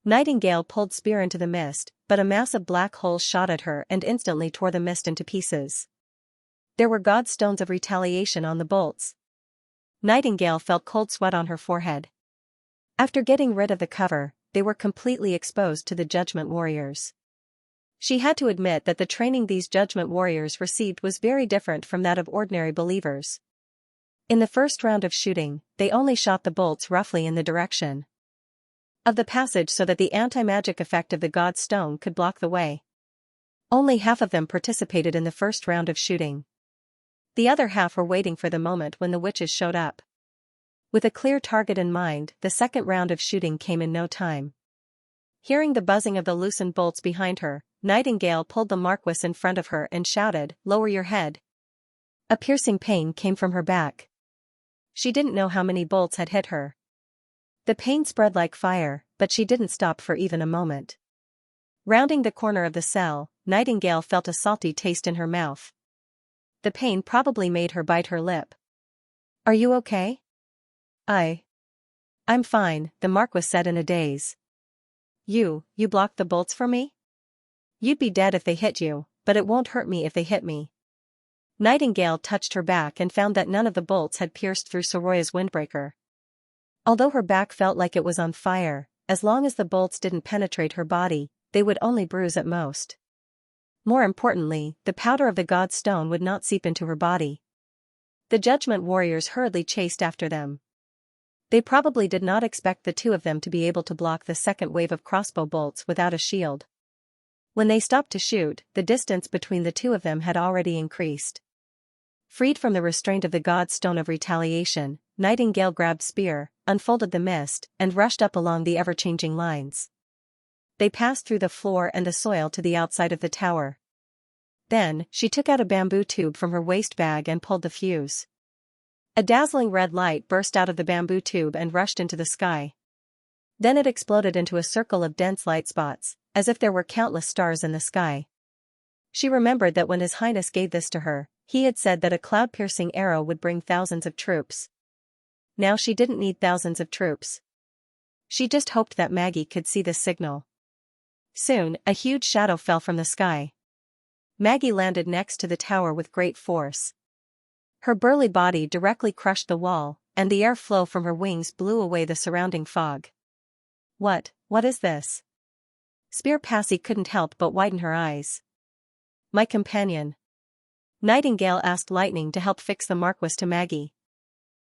Nightingale pulled Spear into the mist, but a massive black hole shot at her and instantly tore the mist into pieces. There were god stones of retaliation on the bolts. Nightingale felt cold sweat on her forehead. After getting rid of the cover, they were completely exposed to the Judgment Warriors. She had to admit that the training these Judgment Warriors received was very different from that of ordinary believers. In the first round of shooting, they only shot the bolts roughly in the direction of the passage so that the anti-magic effect of the god stone could block the way. Only half of them participated in the first round of shooting. The other half were waiting for the moment when the witches showed up. With a clear target in mind, the second round of shooting came in no time. Hearing the buzzing of the loosened bolts behind her, Nightingale pulled the Marquis in front of her and shouted, "Lower your head." A piercing pain came from her back. She didn't know how many bolts had hit her. The pain spread like fire, but she didn't stop for even a moment. Rounding the corner of the cell, Nightingale felt a salty taste in her mouth. The pain probably made her bite her lip. "Are you okay?" I'm fine," the Marquis said in a daze. You blocked the bolts for me? You'd be dead if they hit you, but it won't hurt me if they hit me." Nightingale touched her back and found that none of the bolts had pierced through Soroya's windbreaker. Although her back felt like it was on fire, as long as the bolts didn't penetrate her body, they would only bruise at most. More importantly, the powder of the god stone would not seep into her body. The Judgment Warriors hurriedly chased after them. They probably did not expect the two of them to be able to block the second wave of crossbow bolts without a shield. When they stopped to shoot, the distance between the two of them had already increased. Freed from the restraint of the god stone of retaliation, Nightingale grabbed Spear, unfolded the mist, and rushed up along the ever-changing lines. They passed through the floor and the soil to the outside of the tower. Then, she took out a bamboo tube from her waist bag and pulled the fuse. A dazzling red light burst out of the bamboo tube and rushed into the sky. Then it exploded into a circle of dense light spots, as if there were countless stars in the sky. She remembered that when His Highness gave this to her, he had said that a cloud-piercing arrow would bring thousands of troops. Now she didn't need thousands of troops. She just hoped that Maggie could see the signal. Soon, a huge shadow fell from the sky. Maggie landed next to the tower with great force. Her burly body directly crushed the wall, and the airflow from her wings blew away the surrounding fog. What is this?" Spear Passy couldn't help but widen her eyes. "My companion." Nightingale asked Lightning to help fix the Marquis to Maggie.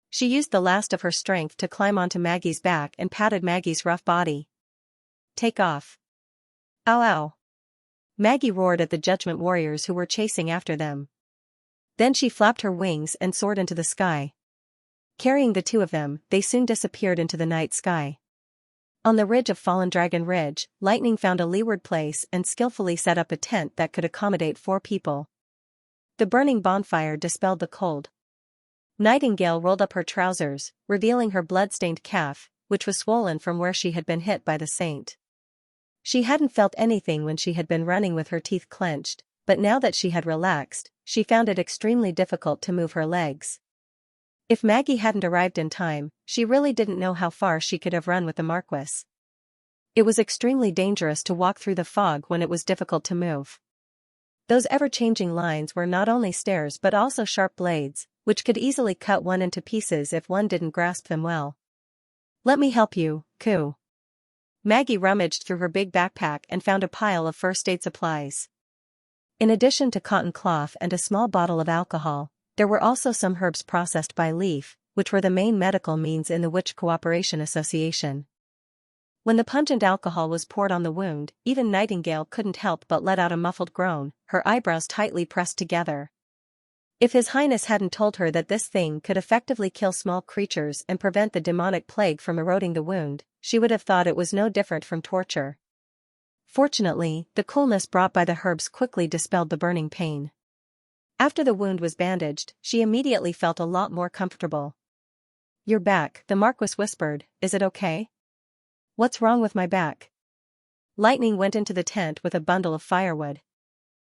She used the last of her strength to climb onto Maggie's back and patted Maggie's rough body. "Take off." "Ow ow." Maggie roared at the Judgment Warriors who were chasing after them. Then she flapped her wings and soared into the sky. Carrying the two of them, they soon disappeared into the night sky. On the ridge of Fallen Dragon Ridge, Lightning found a leeward place and skillfully set up a tent that could accommodate 4 people. The burning bonfire dispelled the cold. Nightingale rolled up her trousers, revealing her blood-stained calf, which was swollen from where she had been hit by the saint. She hadn't felt anything when she had been running with her teeth clenched, but now that she had relaxed, she found it extremely difficult to move her legs. If Maggie hadn't arrived in time, she really didn't know how far she could have run with the Marquis. It was extremely dangerous to walk through the fog when it was difficult to move. Those ever-changing lines were not only stairs but also sharp blades, which could easily cut one into pieces if one didn't grasp them well. "Let me help you, Coo." Maggie rummaged through her big backpack and found a pile of first aid supplies. In addition to cotton cloth and a small bottle of alcohol, there were also some herbs processed by leaf, which were the main medical means in the Witch Cooperation Association. When the pungent alcohol was poured on the wound, even Nightingale couldn't help but let out a muffled groan, her eyebrows tightly pressed together. If His Highness hadn't told her that this thing could effectively kill small creatures and prevent the demonic plague from eroding the wound, she would have thought it was no different from torture. Fortunately, the coolness brought by the herbs quickly dispelled the burning pain. After the wound was bandaged, she immediately felt a lot more comfortable. "Your back," the Marquis whispered, "is it okay?" "What's wrong with my back?" Lightning went into the tent with a bundle of firewood.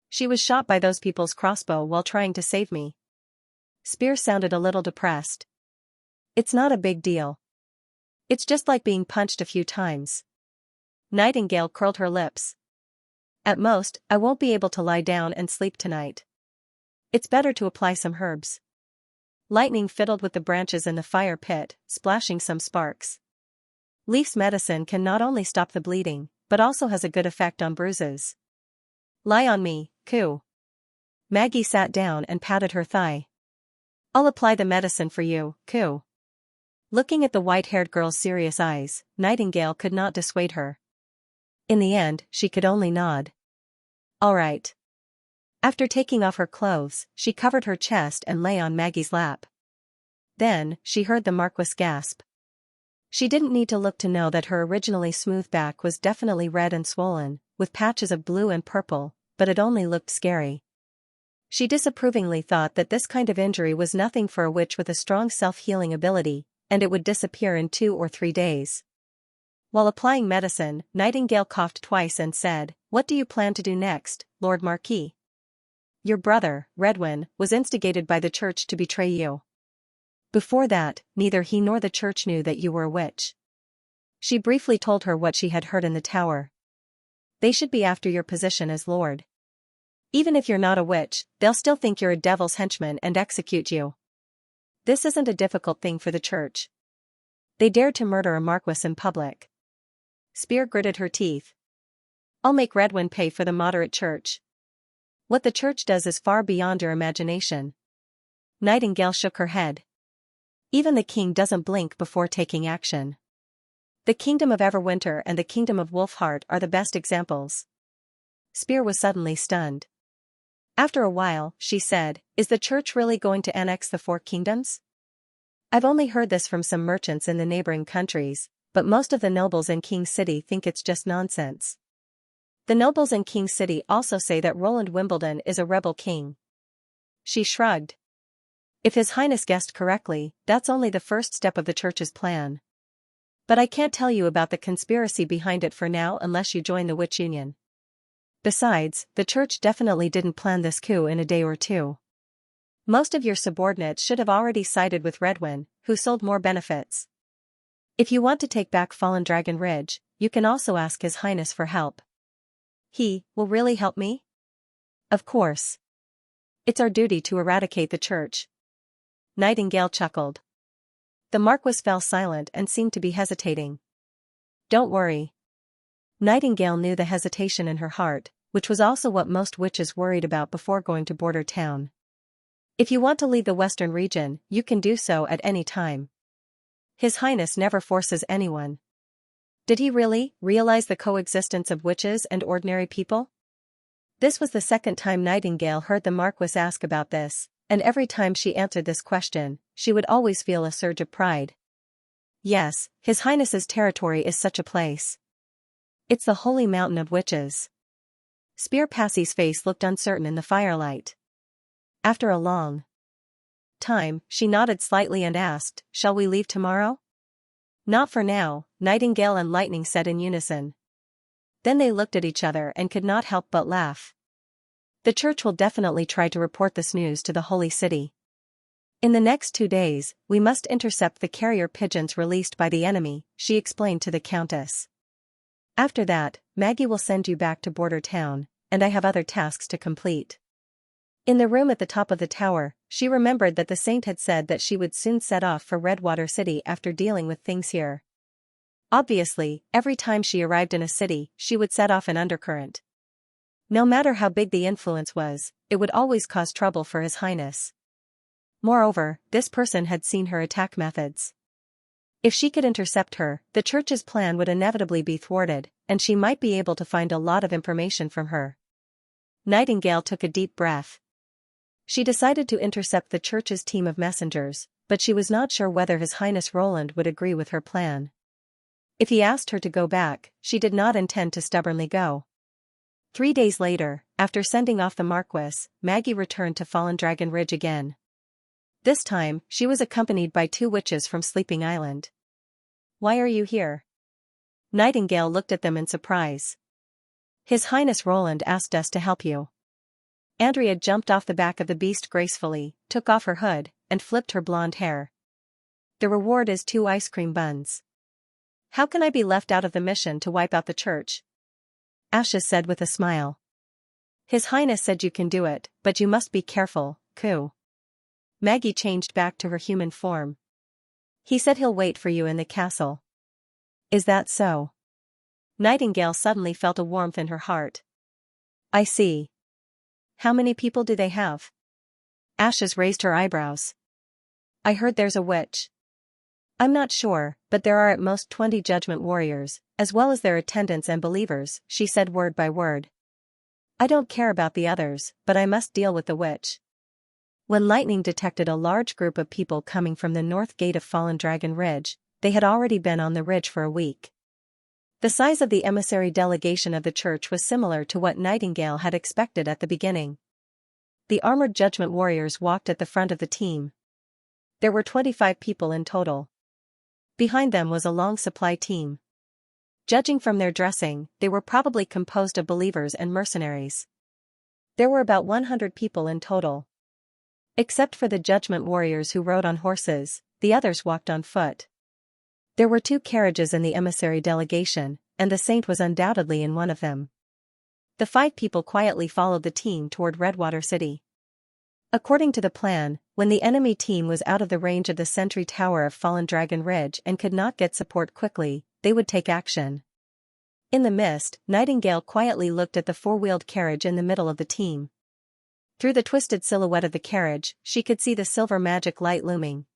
"She was shot by those people's crossbow while trying to save me." Spear sounded a little depressed. "It's not a big deal. It's just like being punched a few times." Nightingale curled her lips. At most, I won't be able to lie down and sleep tonight. It's better to apply some herbs. Lightning fiddled with the branches in the fire pit, splashing some sparks. Leaf's medicine can not only stop the bleeding, but also has a good effect on bruises. Lie on me, coo. Maggie sat down and patted her thigh. I'll apply the medicine for you, coo. Looking at the white-haired girl's serious eyes, Nightingale could not dissuade her. In the end, she could only nod. All right. After taking off her clothes, she covered her chest and lay on Maggie's lap. Then, she heard the Marquis gasp. She didn't need to look to know that her originally smooth back was definitely red and swollen, with patches of blue and purple, but it only looked scary. She disapprovingly thought that this kind of injury was nothing for a witch with a strong self-healing ability, and it would disappear in 2 or 3 days. While applying medicine, Nightingale coughed twice and said, "What do you plan to do next, Lord Marquis? Your brother, Redwin, was instigated by the church to betray you. Before that, neither he nor the church knew that you were a witch." She briefly told her what she had heard in the tower. "They should be after your position as lord. Even if you're not a witch, they'll still think you're a devil's henchman and execute you. This isn't a difficult thing for the church. They dared to murder a marquis in public." Spear gritted her teeth. "I'll make Redwin pay for the moderate church. What the church does is far beyond your imagination." Nightingale shook her head. "Even the king doesn't blink before taking action. The kingdom of Everwinter and the kingdom of Wolfheart are the best examples." Spear was suddenly stunned. After a while, she said, "Is the church really going to annex the 4 kingdoms? I've only heard this from some merchants in the neighboring countries, but most of the nobles in King City think it's just nonsense. The nobles in King City also say that Roland Wimbledon is a rebel king." She shrugged. "If His Highness guessed correctly, that's only the first step of the church's plan. But I can't tell you about the conspiracy behind it for now unless you join the Witch Union. Besides, the church definitely didn't plan this coup in a day or 2. Most of your subordinates should have already sided with Redwin, who sold more benefits. If you want to take back Fallen Dragon Ridge, you can also ask His Highness for help." "He will really help me?" "Of course. It's our duty to eradicate the church." Nightingale chuckled. The Marquis fell silent and seemed to be hesitating. "Don't worry." Nightingale knew the hesitation in her heart, which was also what most witches worried about before going to Border Town. "If you want to leave the western region, you can do so at any time. His Highness never forces anyone." Did he really realize the coexistence of witches and ordinary people? This was the second time Nightingale heard the Marquis ask about this, and every time she answered this question, she would always feel a surge of pride. Yes, His Highness's territory is such a place. It's the holy mountain of witches. Spear Passie's face looked uncertain in the firelight. After a long time, she nodded slightly and asked, "Shall we leave tomorrow?" "Not for now," Nightingale and Lightning said in unison. Then they looked at each other and could not help but laugh. "The church will definitely try to report this news to the Holy City. In the next 2 days, we must intercept the carrier pigeons released by the enemy," she explained to the Countess. "After that, Maggie will send you back to Border Town, and I have other tasks to complete." In the room at the top of the tower, she remembered that the saint had said that she would soon set off for Redwater City after dealing with things here. Obviously, every time she arrived in a city, she would set off an undercurrent. No matter how big the influence was, it would always cause trouble for His Highness. Moreover, this person had seen her attack methods. If she could intercept her, the church's plan would inevitably be thwarted, and she might be able to find a lot of information from her. Nightingale took a deep breath. She decided to intercept the church's team of messengers, but she was not sure whether His Highness Roland would agree with her plan. If he asked her to go back, she did not intend to stubbornly go. 3 days later, after sending off the Marquis, Maggie returned to Fallen Dragon Ridge again. This time, she was accompanied by 2 witches from Sleeping Island. "Why are you here?" Nightingale looked at them in surprise. "His Highness Roland asked us to help you." Andrea jumped off the back of the beast gracefully, took off her hood, and flipped her blonde hair. "The reward is 2 ice cream buns." How can I be left out of the mission to wipe out the church? Ashes said with a smile. His Highness said you can do it, but you must be careful, Ku. Maggie changed back to her human form. He said he'll wait for you in the castle. Is that so? Nightingale suddenly felt a warmth in her heart. I see. How many people do they have? Ashes raised her eyebrows. I heard there's a witch. I'm not sure, but there are at most 20 judgment warriors, as well as their attendants and believers, she said word by word. I don't care about the others, but I must deal with the witch. When Lightning detected a large group of people coming from the north gate of Fallen Dragon Ridge, they had already been on the ridge for a week. The size of the emissary delegation of the church was similar to what Nightingale had expected at the beginning. The armored judgment warriors walked at the front of the team. There were 25 people in total. Behind them was a long supply team. Judging from their dressing, they were probably composed of believers and mercenaries. There were about 100 people in total. Except for the judgment warriors who rode on horses, the others walked on foot. There were 2 carriages in the emissary delegation, and the saint was undoubtedly in one of them. The 5 people quietly followed the team toward Redwater City. According to the plan, when the enemy team was out of the range of the sentry tower of Fallen Dragon Ridge and could not get support quickly, they would take action. In the mist, Nightingale quietly looked at the 4-wheeled carriage in the middle of the team. Through the twisted silhouette of the carriage, she could see the silver magic light looming.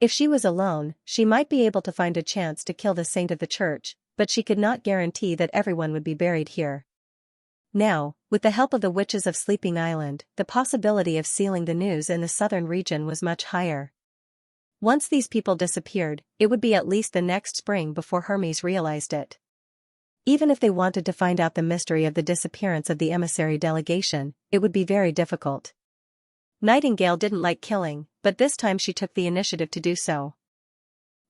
If she was alone, she might be able to find a chance to kill the saint of the church, but she could not guarantee that everyone would be buried here. Now, with the help of the witches of Sleeping Island, the possibility of sealing the news in the southern region was much higher. Once these people disappeared, it would be at least the next spring before Hermes realized it. Even if they wanted to find out the mystery of the disappearance of the emissary delegation, it would be very difficult. Nightingale didn't like killing, but this time she took the initiative to do so.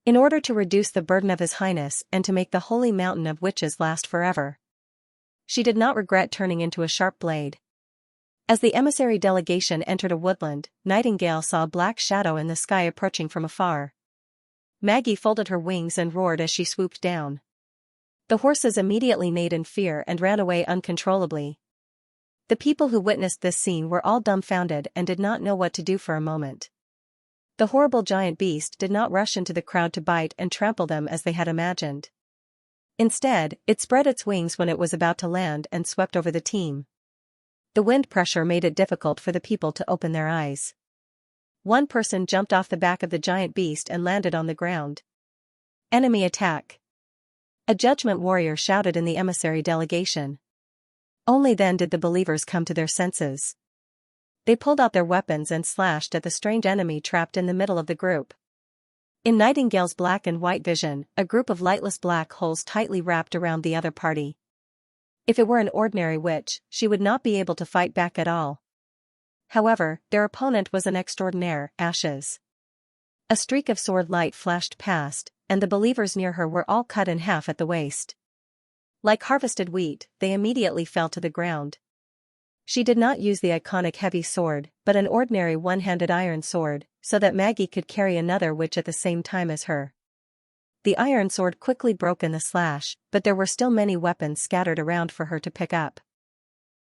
In order to reduce the burden of His Highness and to make the holy mountain of witches last forever, she did not regret turning into a sharp blade. As the emissary delegation entered a woodland, Nightingale saw a black shadow in the sky approaching from afar. Maggie folded her wings and roared as she swooped down. The horses immediately neighed in fear and ran away uncontrollably. The people who witnessed this scene were all dumbfounded and did not know what to do for a moment. The horrible giant beast did not rush into the crowd to bite and trample them as they had imagined. Instead, it spread its wings when it was about to land and swept over the team. The wind pressure made it difficult for the people to open their eyes. One person jumped off the back of the giant beast and landed on the ground. Enemy attack! A judgment warrior shouted in the emissary delegation. Only then did the believers come to their senses. They pulled out their weapons and slashed at the strange enemy trapped in the middle of the group. In Nightingale's black and white vision, a group of lightless black holes tightly wrapped around the other party. If it were an ordinary witch, she would not be able to fight back at all. However, their opponent was an extraordinaire, Ashes. A streak of sword light flashed past, and the believers near her were all cut in half at the waist. Like harvested wheat, they immediately fell to the ground. She did not use the iconic heavy sword, but an ordinary one-handed iron sword, so that Maggie could carry another witch at the same time as her. The iron sword quickly broke in the slash, but there were still many weapons scattered around for her to pick up.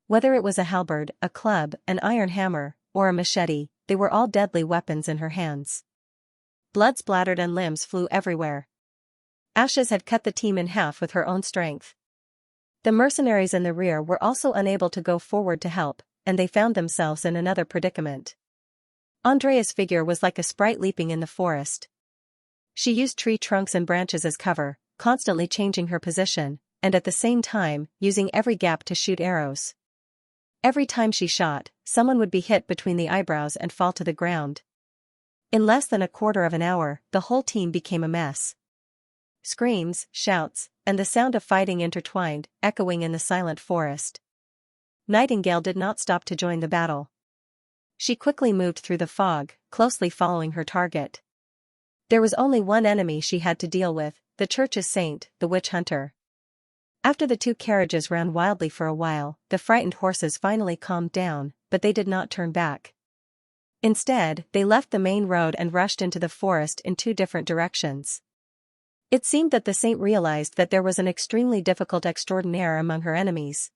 Whether it was a halberd, a club, an iron hammer, or a machete, they were all deadly weapons in her hands. Blood splattered and limbs flew everywhere. Ashes had cut the team in half with her own strength. The mercenaries in the rear were also unable to go forward to help, and they found themselves in another predicament. Andrea's figure was like a sprite leaping in the forest. She used tree trunks and branches as cover, constantly changing her position, and at the same time, using every gap to shoot arrows. Every time she shot, someone would be hit between the eyebrows and fall to the ground. In less than a quarter of an hour, the whole team became a mess. Screams, shouts, and the sound of fighting intertwined, echoing in the silent forest. Nightingale did not stop to join the battle. She quickly moved through the fog, closely following her target. There was only one enemy she had to deal with, the church's saint, the witch hunter. After the 2 carriages ran wildly for a while, the frightened horses finally calmed down, but they did not turn back. Instead, they left the main road and rushed into the forest in 2 different directions. It seemed that the saint realized that there was an extremely difficult extraordinaire among her enemies.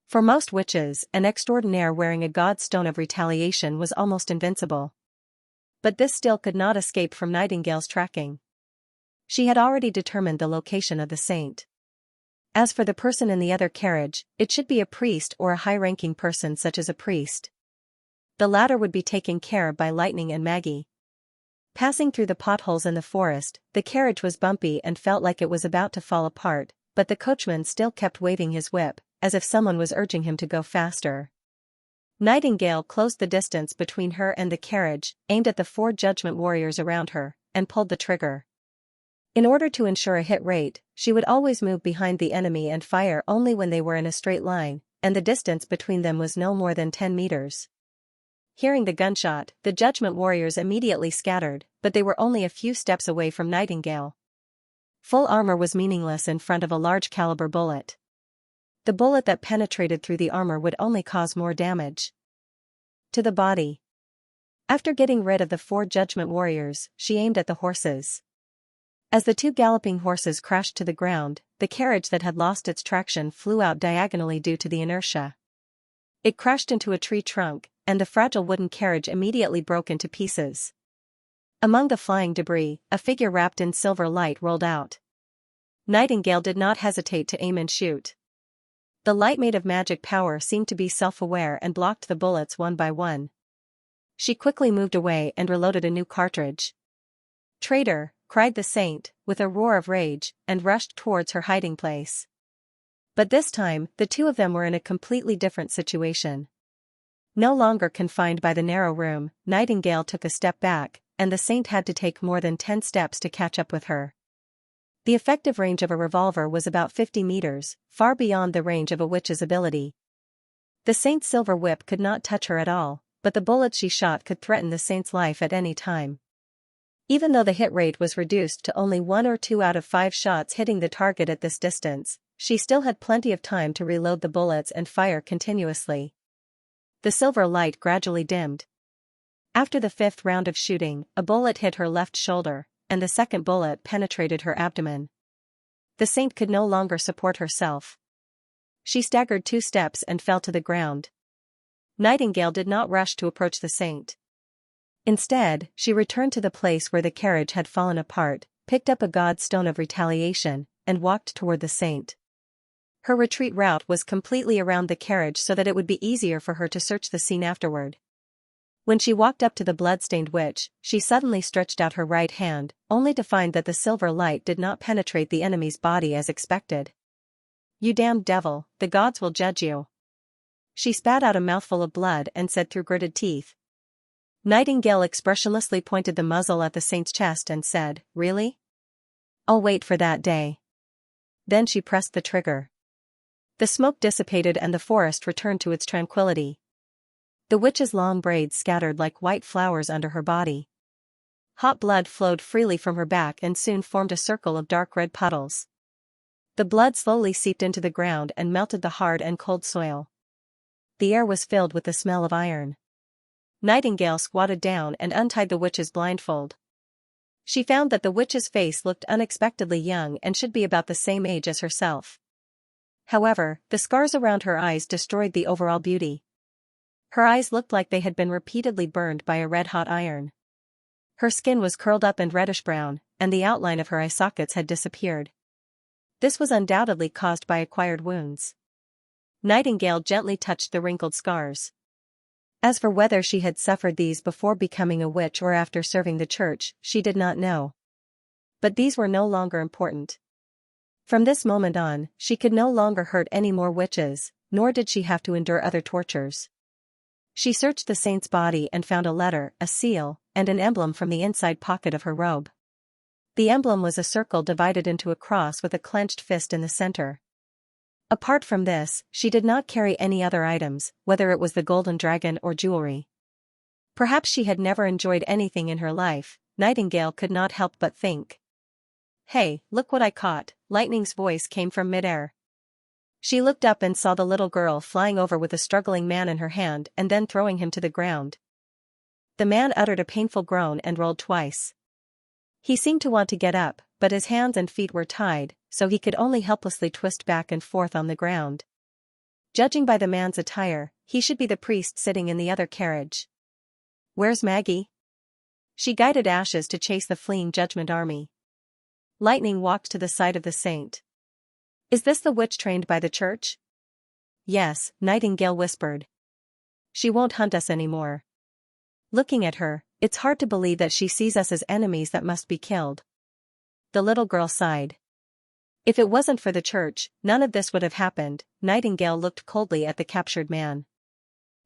For most witches, an extraordinaire wearing a god stone of retaliation was almost invincible. But this still could not escape from Nightingale's tracking. She had already determined the location of the saint. As for the person in the other carriage, it should be a priest or a high-ranking person such as a priest. The latter would be taken care of by Lightning and Maggie. Passing through the potholes in the forest, the carriage was bumpy and felt like it was about to fall apart, but the coachman still kept waving his whip, as if someone was urging him to go faster. Nightingale closed the distance between her and the carriage, aimed at the 4 judgment warriors around her, and pulled the trigger. In order to ensure a hit rate, she would always move behind the enemy and fire only when they were in a straight line, and the distance between them was no more than 10 meters. Hearing the gunshot, the judgment warriors immediately scattered, but they were only a few steps away from Nightingale. Full armor was meaningless in front of a large caliber bullet. The bullet that penetrated through the armor would only cause more damage to the body. After getting rid of the 4 judgment warriors, she aimed at the horses. As the 2 galloping horses crashed to the ground, the carriage that had lost its traction flew out diagonally due to the inertia. It crashed into a tree trunk, and the fragile wooden carriage immediately broke into pieces. Among the flying debris, a figure wrapped in silver light rolled out. Nightingale did not hesitate to aim and shoot. The light made of magic power seemed to be self-aware and blocked the bullets one by one. She quickly moved away and reloaded a new cartridge. "Traitor!" cried the saint, with a roar of rage, and rushed towards her hiding place. But this time, the 2 of them were in a completely different situation. No longer confined by the narrow room, Nightingale took a step back, and the saint had to take more than 10 steps to catch up with her. The effective range of a revolver was about 50 meters, far beyond the range of a witch's ability. The saint's silver whip could not touch her at all, but the bullets she shot could threaten the saint's life at any time. Even though the hit rate was reduced to only 1 or 2 out of 5 shots hitting the target at this distance, she still had plenty of time to reload the bullets and fire continuously. The silver light gradually dimmed. After the 5th round of shooting, a bullet hit her left shoulder, and the second bullet penetrated her abdomen. The saint could no longer support herself. She staggered 2 steps and fell to the ground. Nightingale did not rush to approach the saint. Instead, she returned to the place where the carriage had fallen apart, picked up a god stone of retaliation, and walked toward the saint. Her retreat route was completely around the carriage so that it would be easier for her to search the scene afterward. When she walked up to the blood-stained witch, she suddenly stretched out her right hand, only to find that the silver light did not penetrate the enemy's body as expected. "You damned devil, the gods will judge you." She spat out a mouthful of blood and said through gritted teeth. Nightingale expressionlessly pointed the muzzle at the saint's chest and said, "Really? I'll wait for that day." Then she pressed the trigger. The smoke dissipated and the forest returned to its tranquility. The witch's long braids scattered like white flowers under her body. Hot blood flowed freely from her back and soon formed a circle of dark red puddles. The blood slowly seeped into the ground and melted the hard and cold soil. The air was filled with the smell of iron. Nightingale squatted down and untied the witch's blindfold. She found that the witch's face looked unexpectedly young and should be about the same age as herself. However, the scars around her eyes destroyed the overall beauty. Her eyes looked like they had been repeatedly burned by a red-hot iron. Her skin was curled up and reddish-brown, and the outline of her eye sockets had disappeared. This was undoubtedly caused by acquired wounds. Nightingale gently touched the wrinkled scars. As for whether she had suffered these before becoming a witch or after serving the church, she did not know. But these were no longer important. From this moment on, she could no longer hurt any more witches, nor did she have to endure other tortures. She searched the saint's body and found a letter, a seal, and an emblem from the inside pocket of her robe. The emblem was a circle divided into a cross with a clenched fist in the center. Apart from this, she did not carry any other items, whether it was the golden dragon or jewelry. Perhaps she had never enjoyed anything in her life, Nightingale could not help but think. "Hey, look what I caught," Lightning's voice came from midair. She looked up and saw the little girl flying over with a struggling man in her hand and then throwing him to the ground. The man uttered a painful groan and rolled twice. He seemed to want to get up, but his hands and feet were tied, so he could only helplessly twist back and forth on the ground. Judging by the man's attire, he should be the priest sitting in the other carriage. Where's Maggie? She guided Ashes to chase the fleeing Judgment Army. Lightning walked to the side of the saint. Is this the witch trained by the church? Yes, Nightingale whispered. She won't hunt us anymore. Looking at her, it's hard to believe that she sees us as enemies that must be killed. The little girl sighed. If it wasn't for the church, none of this would have happened. Nightingale looked coldly at the captured man.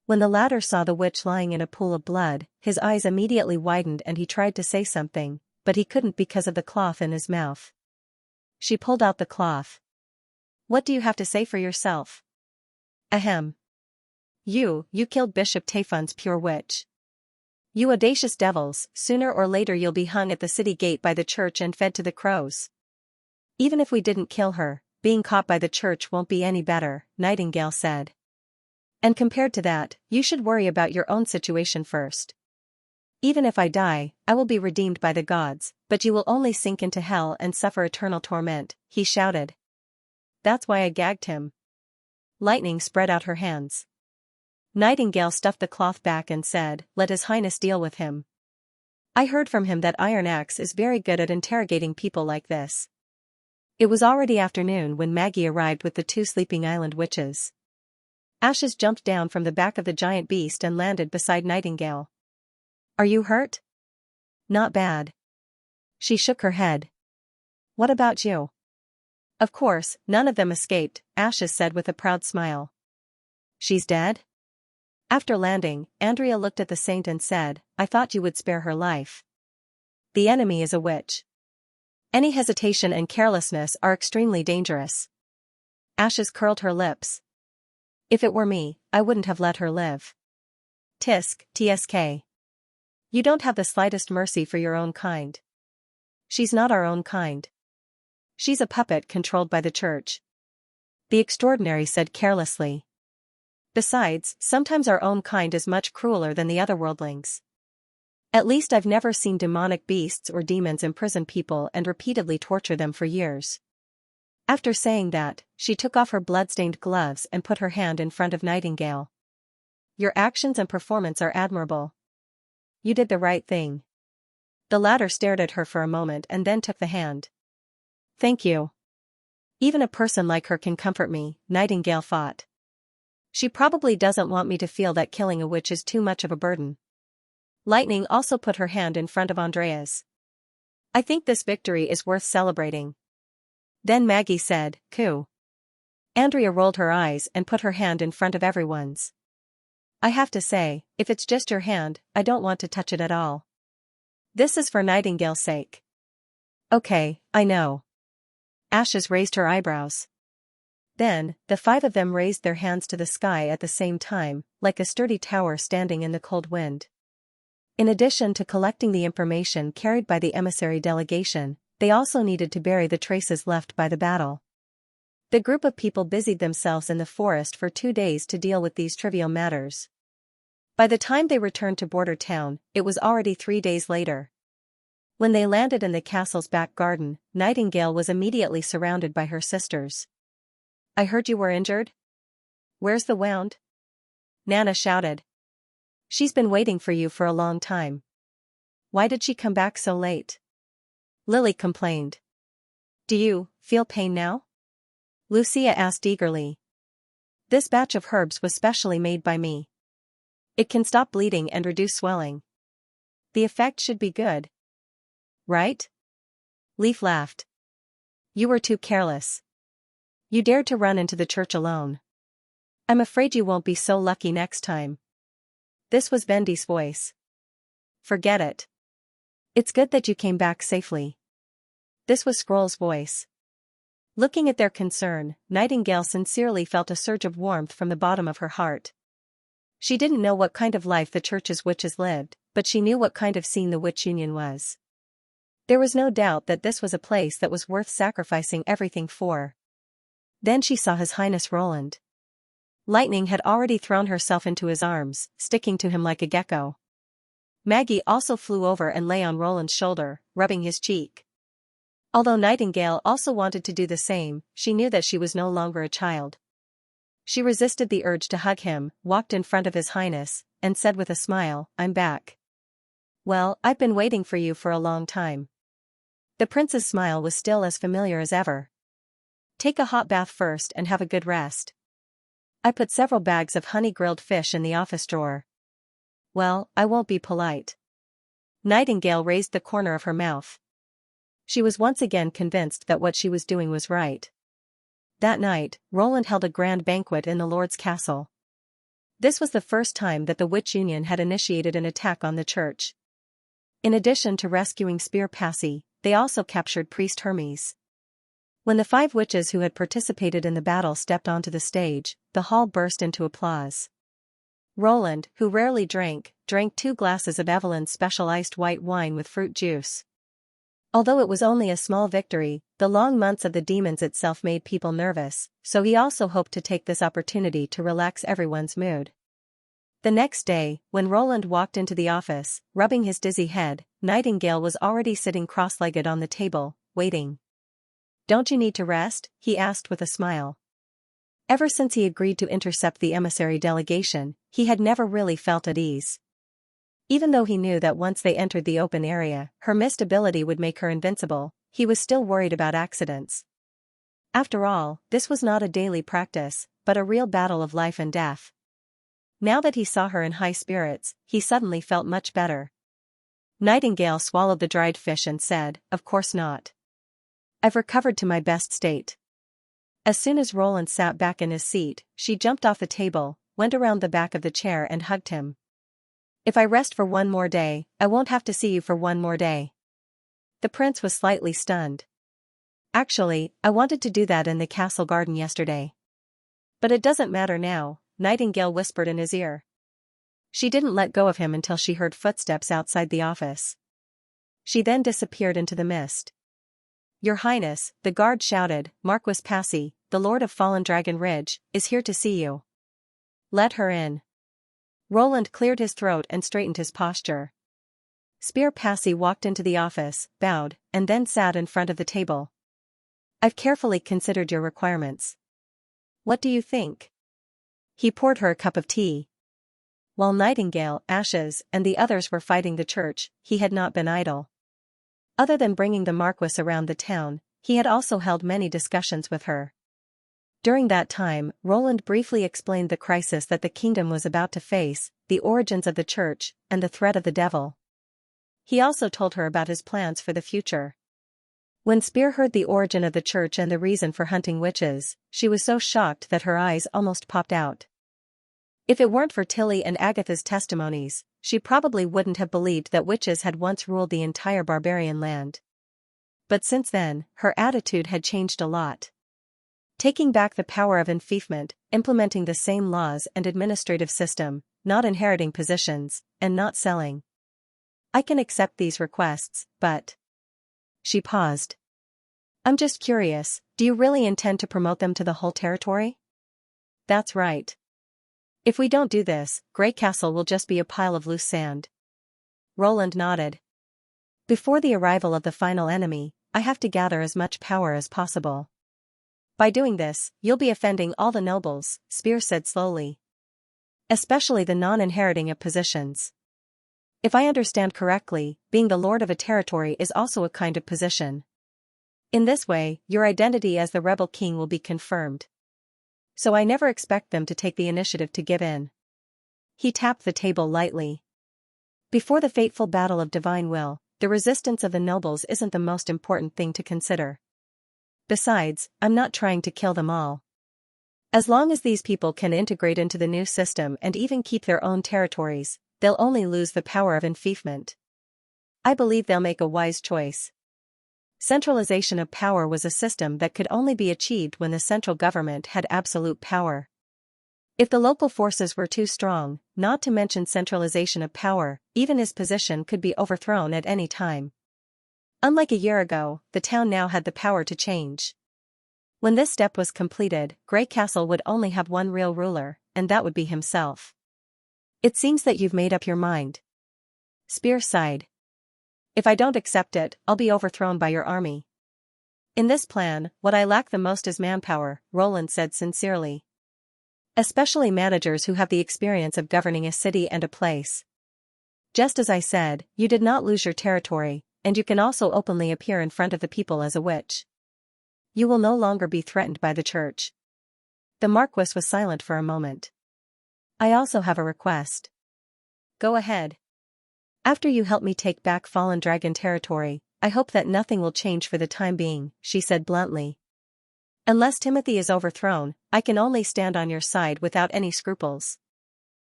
When the latter saw the witch lying in a pool of blood, his eyes immediately widened and he tried to say something, but he couldn't because of the cloth in his mouth. She pulled out the cloth. What do you have to say for yourself? Ahem. You killed Bishop Tayfun's pure witch. You audacious devils, sooner or later you'll be hung at the city gate by the church and fed to the crows. Even if we didn't kill her, being caught by the church won't be any better, Nightingale said. And compared to that, you should worry about your own situation first. Even if I die, I will be redeemed by the gods, but you will only sink into hell and suffer eternal torment, he shouted. That's why I gagged him. Lightning spread out her hands. Nightingale stuffed the cloth back and said, Let His Highness deal with him. I heard from him that Iron Axe is very good at interrogating people like this. It was already afternoon when Maggie arrived with the 2 sleeping island witches. Ashes jumped down from the back of the giant beast and landed beside Nightingale. Are you hurt? Not bad. She shook her head. What about you? Of course, none of them escaped, Ashes said with a proud smile. She's dead? After landing, Andrea looked at the saint and said, I thought you would spare her life. The enemy is a witch. Any hesitation and carelessness are extremely dangerous. Ashes curled her lips. If it were me, I wouldn't have let her live. Tsk. You don't have the slightest mercy for your own kind. She's not our own kind. She's a puppet controlled by the church. The extraordinary said carelessly. Besides, sometimes our own kind is much crueler than the otherworldlings. At least I've never seen demonic beasts or demons imprison people and repeatedly torture them for years. After saying that, she took off her blood-stained gloves and put her hand in front of Nightingale. Your actions and performance are admirable. You did the right thing. The latter stared at her for a moment and then took the hand. Thank you. Even a person like her can comfort me, Nightingale thought. She probably doesn't want me to feel that killing a witch is too much of a burden. Lightning also put her hand in front of Andrea's. I think this victory is worth celebrating. Then Maggie said, Coo. Andrea rolled her eyes and put her hand in front of everyone's. I have to say, if it's just your hand, I don't want to touch it at all. This is for Nightingale's sake. Okay, I know. Ashes raised her eyebrows. Then, the 5 of them raised their hands to the sky at the same time, like a sturdy tower standing in the cold wind. In addition to collecting the information carried by the emissary delegation, they also needed to bury the traces left by the battle. The group of people busied themselves in the forest for 2 days to deal with these trivial matters. By the time they returned to Border Town, it was already 3 days later. When they landed in the castle's back garden, Nightingale was immediately surrounded by her sisters. I heard you were injured? Where's the wound? Nana shouted. She's been waiting for you for a long time. Why did she come back so late? Lily complained. Do you feel pain now? Lucia asked eagerly. This batch of herbs was specially made by me. It can stop bleeding and reduce swelling. The effect should be good. Right? Leaf laughed. You were too careless. You dared to run into the church alone. I'm afraid you won't be so lucky next time. This was Bendy's voice. Forget it. It's good that you came back safely. This was Scroll's voice. Looking at their concern, Nightingale sincerely felt a surge of warmth from the bottom of her heart. She didn't know what kind of life the church's witches lived, but she knew what kind of scene the witch union was. There was no doubt that this was a place that was worth sacrificing everything for. Then she saw His Highness Roland. Lightning had already thrown herself into his arms, sticking to him like a gecko. Maggie also flew over and lay on Roland's shoulder, rubbing his cheek. Although Nightingale also wanted to do the same, she knew that she was no longer a child. She resisted the urge to hug him, walked in front of His Highness, and said with a smile, "I'm back. Well, I've been waiting for you for a long time." The prince's smile was still as familiar as ever. "Take a hot bath first and have a good rest. I put several bags of honey-grilled fish in the office drawer." "Well, I won't be polite." Nightingale raised the corner of her mouth. She was once again convinced that what she was doing was right. That night, Roland held a grand banquet in the Lord's castle. This was the first time that the Witch Union had initiated an attack on the church. In addition to rescuing Spear Passy, they also captured Priest Hermes. When the 5 witches who had participated in the battle stepped onto the stage, the hall burst into applause. Roland, who rarely drank 2 glasses of Evelyn's special iced white wine with fruit juice. Although it was only a small victory, the long months of the demons itself made people nervous, so he also hoped to take this opportunity to relax everyone's mood. The next day, when Roland walked into the office, rubbing his dizzy head, Nightingale was already sitting cross-legged on the table, waiting. "Don't you need to rest?" he asked with a smile. Ever since he agreed to intercept the emissary delegation, he had never really felt at ease. Even though he knew that once they entered the open area, her mist ability would make her invincible, he was still worried about accidents. After all, this was not a daily practice, but a real battle of life and death. Now that he saw her in high spirits, he suddenly felt much better. Nightingale swallowed the dried fish and said, "Of course not. I've recovered to my best state." As soon as Roland sat back in his seat, she jumped off the table, went around the back of the chair and hugged him. "If I rest for one more day, I won't have to see you for one more day." The prince was slightly stunned. "Actually, I wanted to do that in the castle garden yesterday. But it doesn't matter now," Nightingale whispered in his ear. She didn't let go of him until she heard footsteps outside the office. She then disappeared into the mist. "Your Highness," the guard shouted, "Marquis Passy, the Lord of Fallen Dragon Ridge, is here to see you." "Let her in." Roland cleared his throat and straightened his posture. Spear Passy walked into the office, bowed, and then sat in front of the table. "I've carefully considered your requirements. What do you think?" He poured her a cup of tea. While Nightingale, Ashes, and the others were fighting the church, he had not been idle. Other than bringing the Marquis around the town, he had also held many discussions with her. During that time, Roland briefly explained the crisis that the kingdom was about to face, the origins of the church, and the threat of the devil. He also told her about his plans for the future. When Spear heard the origin of the church and the reason for hunting witches, she was so shocked that her eyes almost popped out. If it weren't for Tilly and Agatha's testimonies, she probably wouldn't have believed that witches had once ruled the entire barbarian land. But since then, her attitude had changed a lot. Taking back the power of enfeoffment, implementing the same laws and administrative system, not inheriting positions, and not selling. "I can accept these requests, but..." She paused. "I'm just curious, do you really intend to promote them to the whole territory?" "That's right. If we don't do this, Grey Castle will just be a pile of loose sand." Roland nodded. "Before the arrival of the final enemy, I have to gather as much power as possible." "By doing this, you'll be offending all the nobles," Spear said slowly. "Especially the non-inheriting of positions. If I understand correctly, being the lord of a territory is also a kind of position. In this way, your identity as the rebel king will be confirmed. So I never expect them to take the initiative to give in." He tapped the table lightly. "Before the fateful battle of divine will, the resistance of the nobles isn't the most important thing to consider. Besides, I'm not trying to kill them all. As long as these people can integrate into the new system and even keep their own territories, they'll only lose the power of enfeoffment. I believe they'll make a wise choice." Centralization of power was a system that could only be achieved when the central government had absolute power. If the local forces were too strong, not to mention centralization of power, even his position could be overthrown at any time. Unlike a year ago, the town now had the power to change. When this step was completed, Grey Castle would only have one real ruler, and that would be himself. "It seems that you've made up your mind." Spear sighed. If I don't accept it, I'll be overthrown by your army. In this plan, what I lack the most is manpower, Roland said sincerely. Especially managers who have the experience of governing a city and a place. Just as I said, you did not lose your territory, and you can also openly appear in front of the people as a witch. You will no longer be threatened by the church. The Marquis was silent for a moment. I also have a request. Go ahead. After you help me take back fallen dragon territory, I hope that nothing will change for the time being, she said bluntly. Unless Timothy is overthrown, I can only stand on your side without any scruples.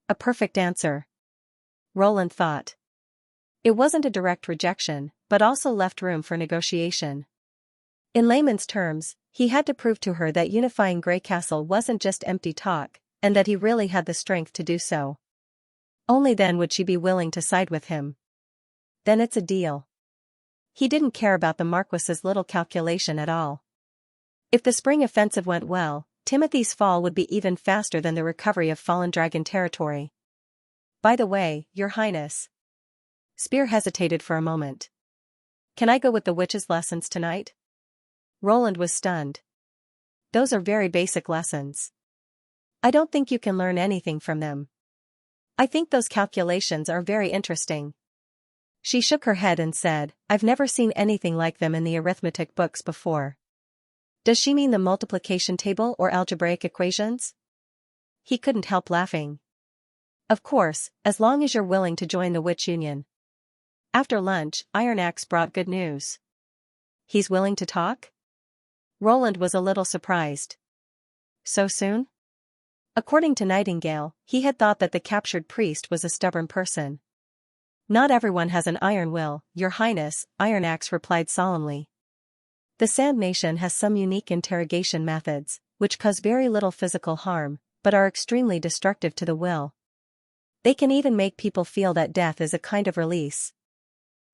A perfect answer. Roland thought. It wasn't a direct rejection, but also left room for negotiation. In layman's terms, he had to prove to her that unifying Grey Castle wasn't just empty talk, and that he really had the strength to do so. Only then would she be willing to side with him. Then it's a deal. He didn't care about the Marquis's little calculation at all. If the spring offensive went well, Timothy's fall would be even faster than the recovery of fallen dragon territory. By the way, Your Highness. Spear hesitated for a moment. Can I go with the witch's lessons tonight? Roland was stunned. Those are very basic lessons. I don't think you can learn anything from them. I think those calculations are very interesting. She shook her head and said, I've never seen anything like them in the arithmetic books before. Does she mean the multiplication table or algebraic equations? He couldn't help laughing. Of course, as long as you're willing to join the Witch Union. After lunch, Iron Axe brought good news. He's willing to talk? Roland was a little surprised. So soon? According to Nightingale, he had thought that the captured priest was a stubborn person. Not everyone has an iron will, Your Highness, Iron Axe replied solemnly. The Sand Nation has some unique interrogation methods, which cause very little physical harm, but are extremely destructive to the will. They can even make people feel that death is a kind of release.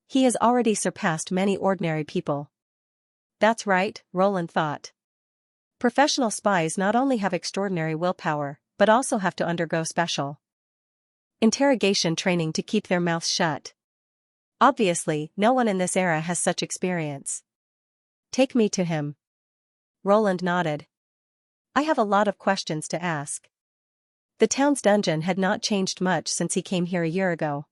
He has already surpassed many ordinary people. That's right, Roland thought. Professional spies not only have extraordinary willpower, but also have to undergo special interrogation training to keep their mouths shut. Obviously, no one in this era has such experience. Take me to him. Roland nodded. I have a lot of questions to ask. The town's dungeon had not changed much since he came here a year ago.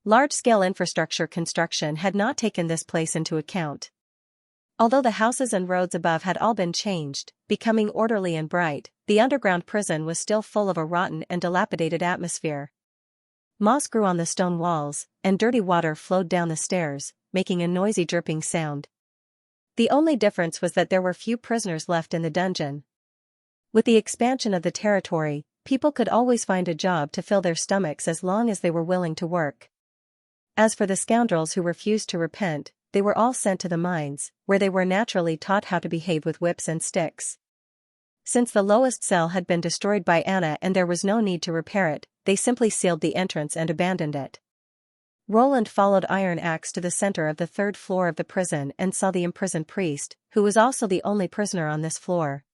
Large-scale infrastructure construction had not taken this place into account. Although the houses and roads above had all been changed, becoming orderly and bright, the underground prison was still full of a rotten and dilapidated atmosphere. Moss grew on the stone walls, and dirty water flowed down the stairs, making a noisy dripping sound. The only difference was that there were few prisoners left in the dungeon. With the expansion of the territory, people could always find a job to fill their stomachs as long as they were willing to work. As for the scoundrels who refused to repent, they were all sent to the mines, where they were naturally taught how to behave with whips and sticks. Since the lowest cell had been destroyed by Anna and there was no need to repair it, they simply sealed the entrance and abandoned it. Roland followed Iron Axe to the center of the third floor of the prison and saw the imprisoned priest, who was also the only prisoner on this floor.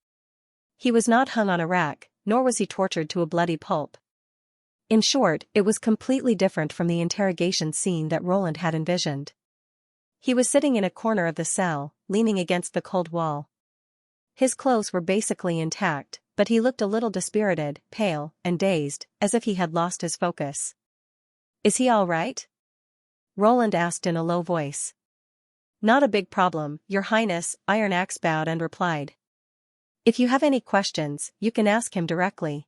He was not hung on a rack, nor was he tortured to a bloody pulp. In short, it was completely different from the interrogation scene that Roland had envisioned. He was sitting in a corner of the cell, leaning against the cold wall. His clothes were basically intact, but he looked a little dispirited, pale, and dazed, as if he had lost his focus. Is he all right? Roland asked in a low voice. Not a big problem, Your Highness, Iron Axe bowed and replied. If you have any questions, you can ask him directly.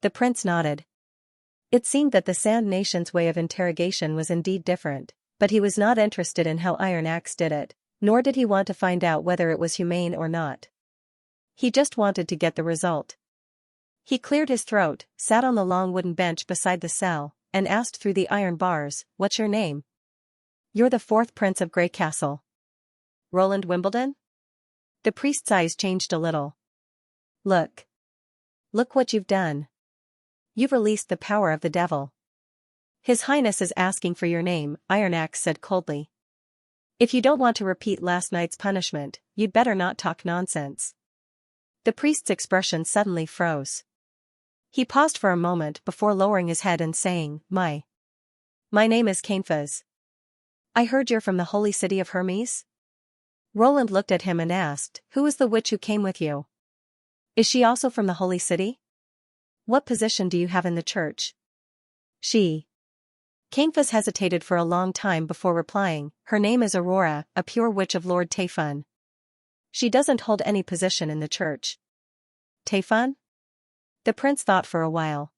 The prince nodded. It seemed that the Sand Nation's way of interrogation was indeed different, but he was not interested in how Iron Axe did it, nor did he want to find out whether it was humane or not. He just wanted to get the result. He cleared his throat, sat on the long wooden bench beside the cell, and asked through the iron bars, What's your name? You're the fourth prince of Grey Castle. Roland Wimbledon? The priest's eyes changed a little. Look. Look what you've done. You've released the power of the devil. His Highness is asking for your name, Iron Axe said coldly. If you don't want to repeat last night's punishment, you'd better not talk nonsense. The priest's expression suddenly froze. He paused for a moment before lowering his head and saying, My My name is Xianxia. I heard you're from the holy city of Hermes? Roland looked at him and asked, who is the witch who came with you? Is she also from the holy city? What position do you have in the church? She. Xianxia hesitated for a long time before replying, her name is Aurora, a pure witch of Lord Taifun. She doesn't hold any position in the church. Taifun? The prince thought for a while.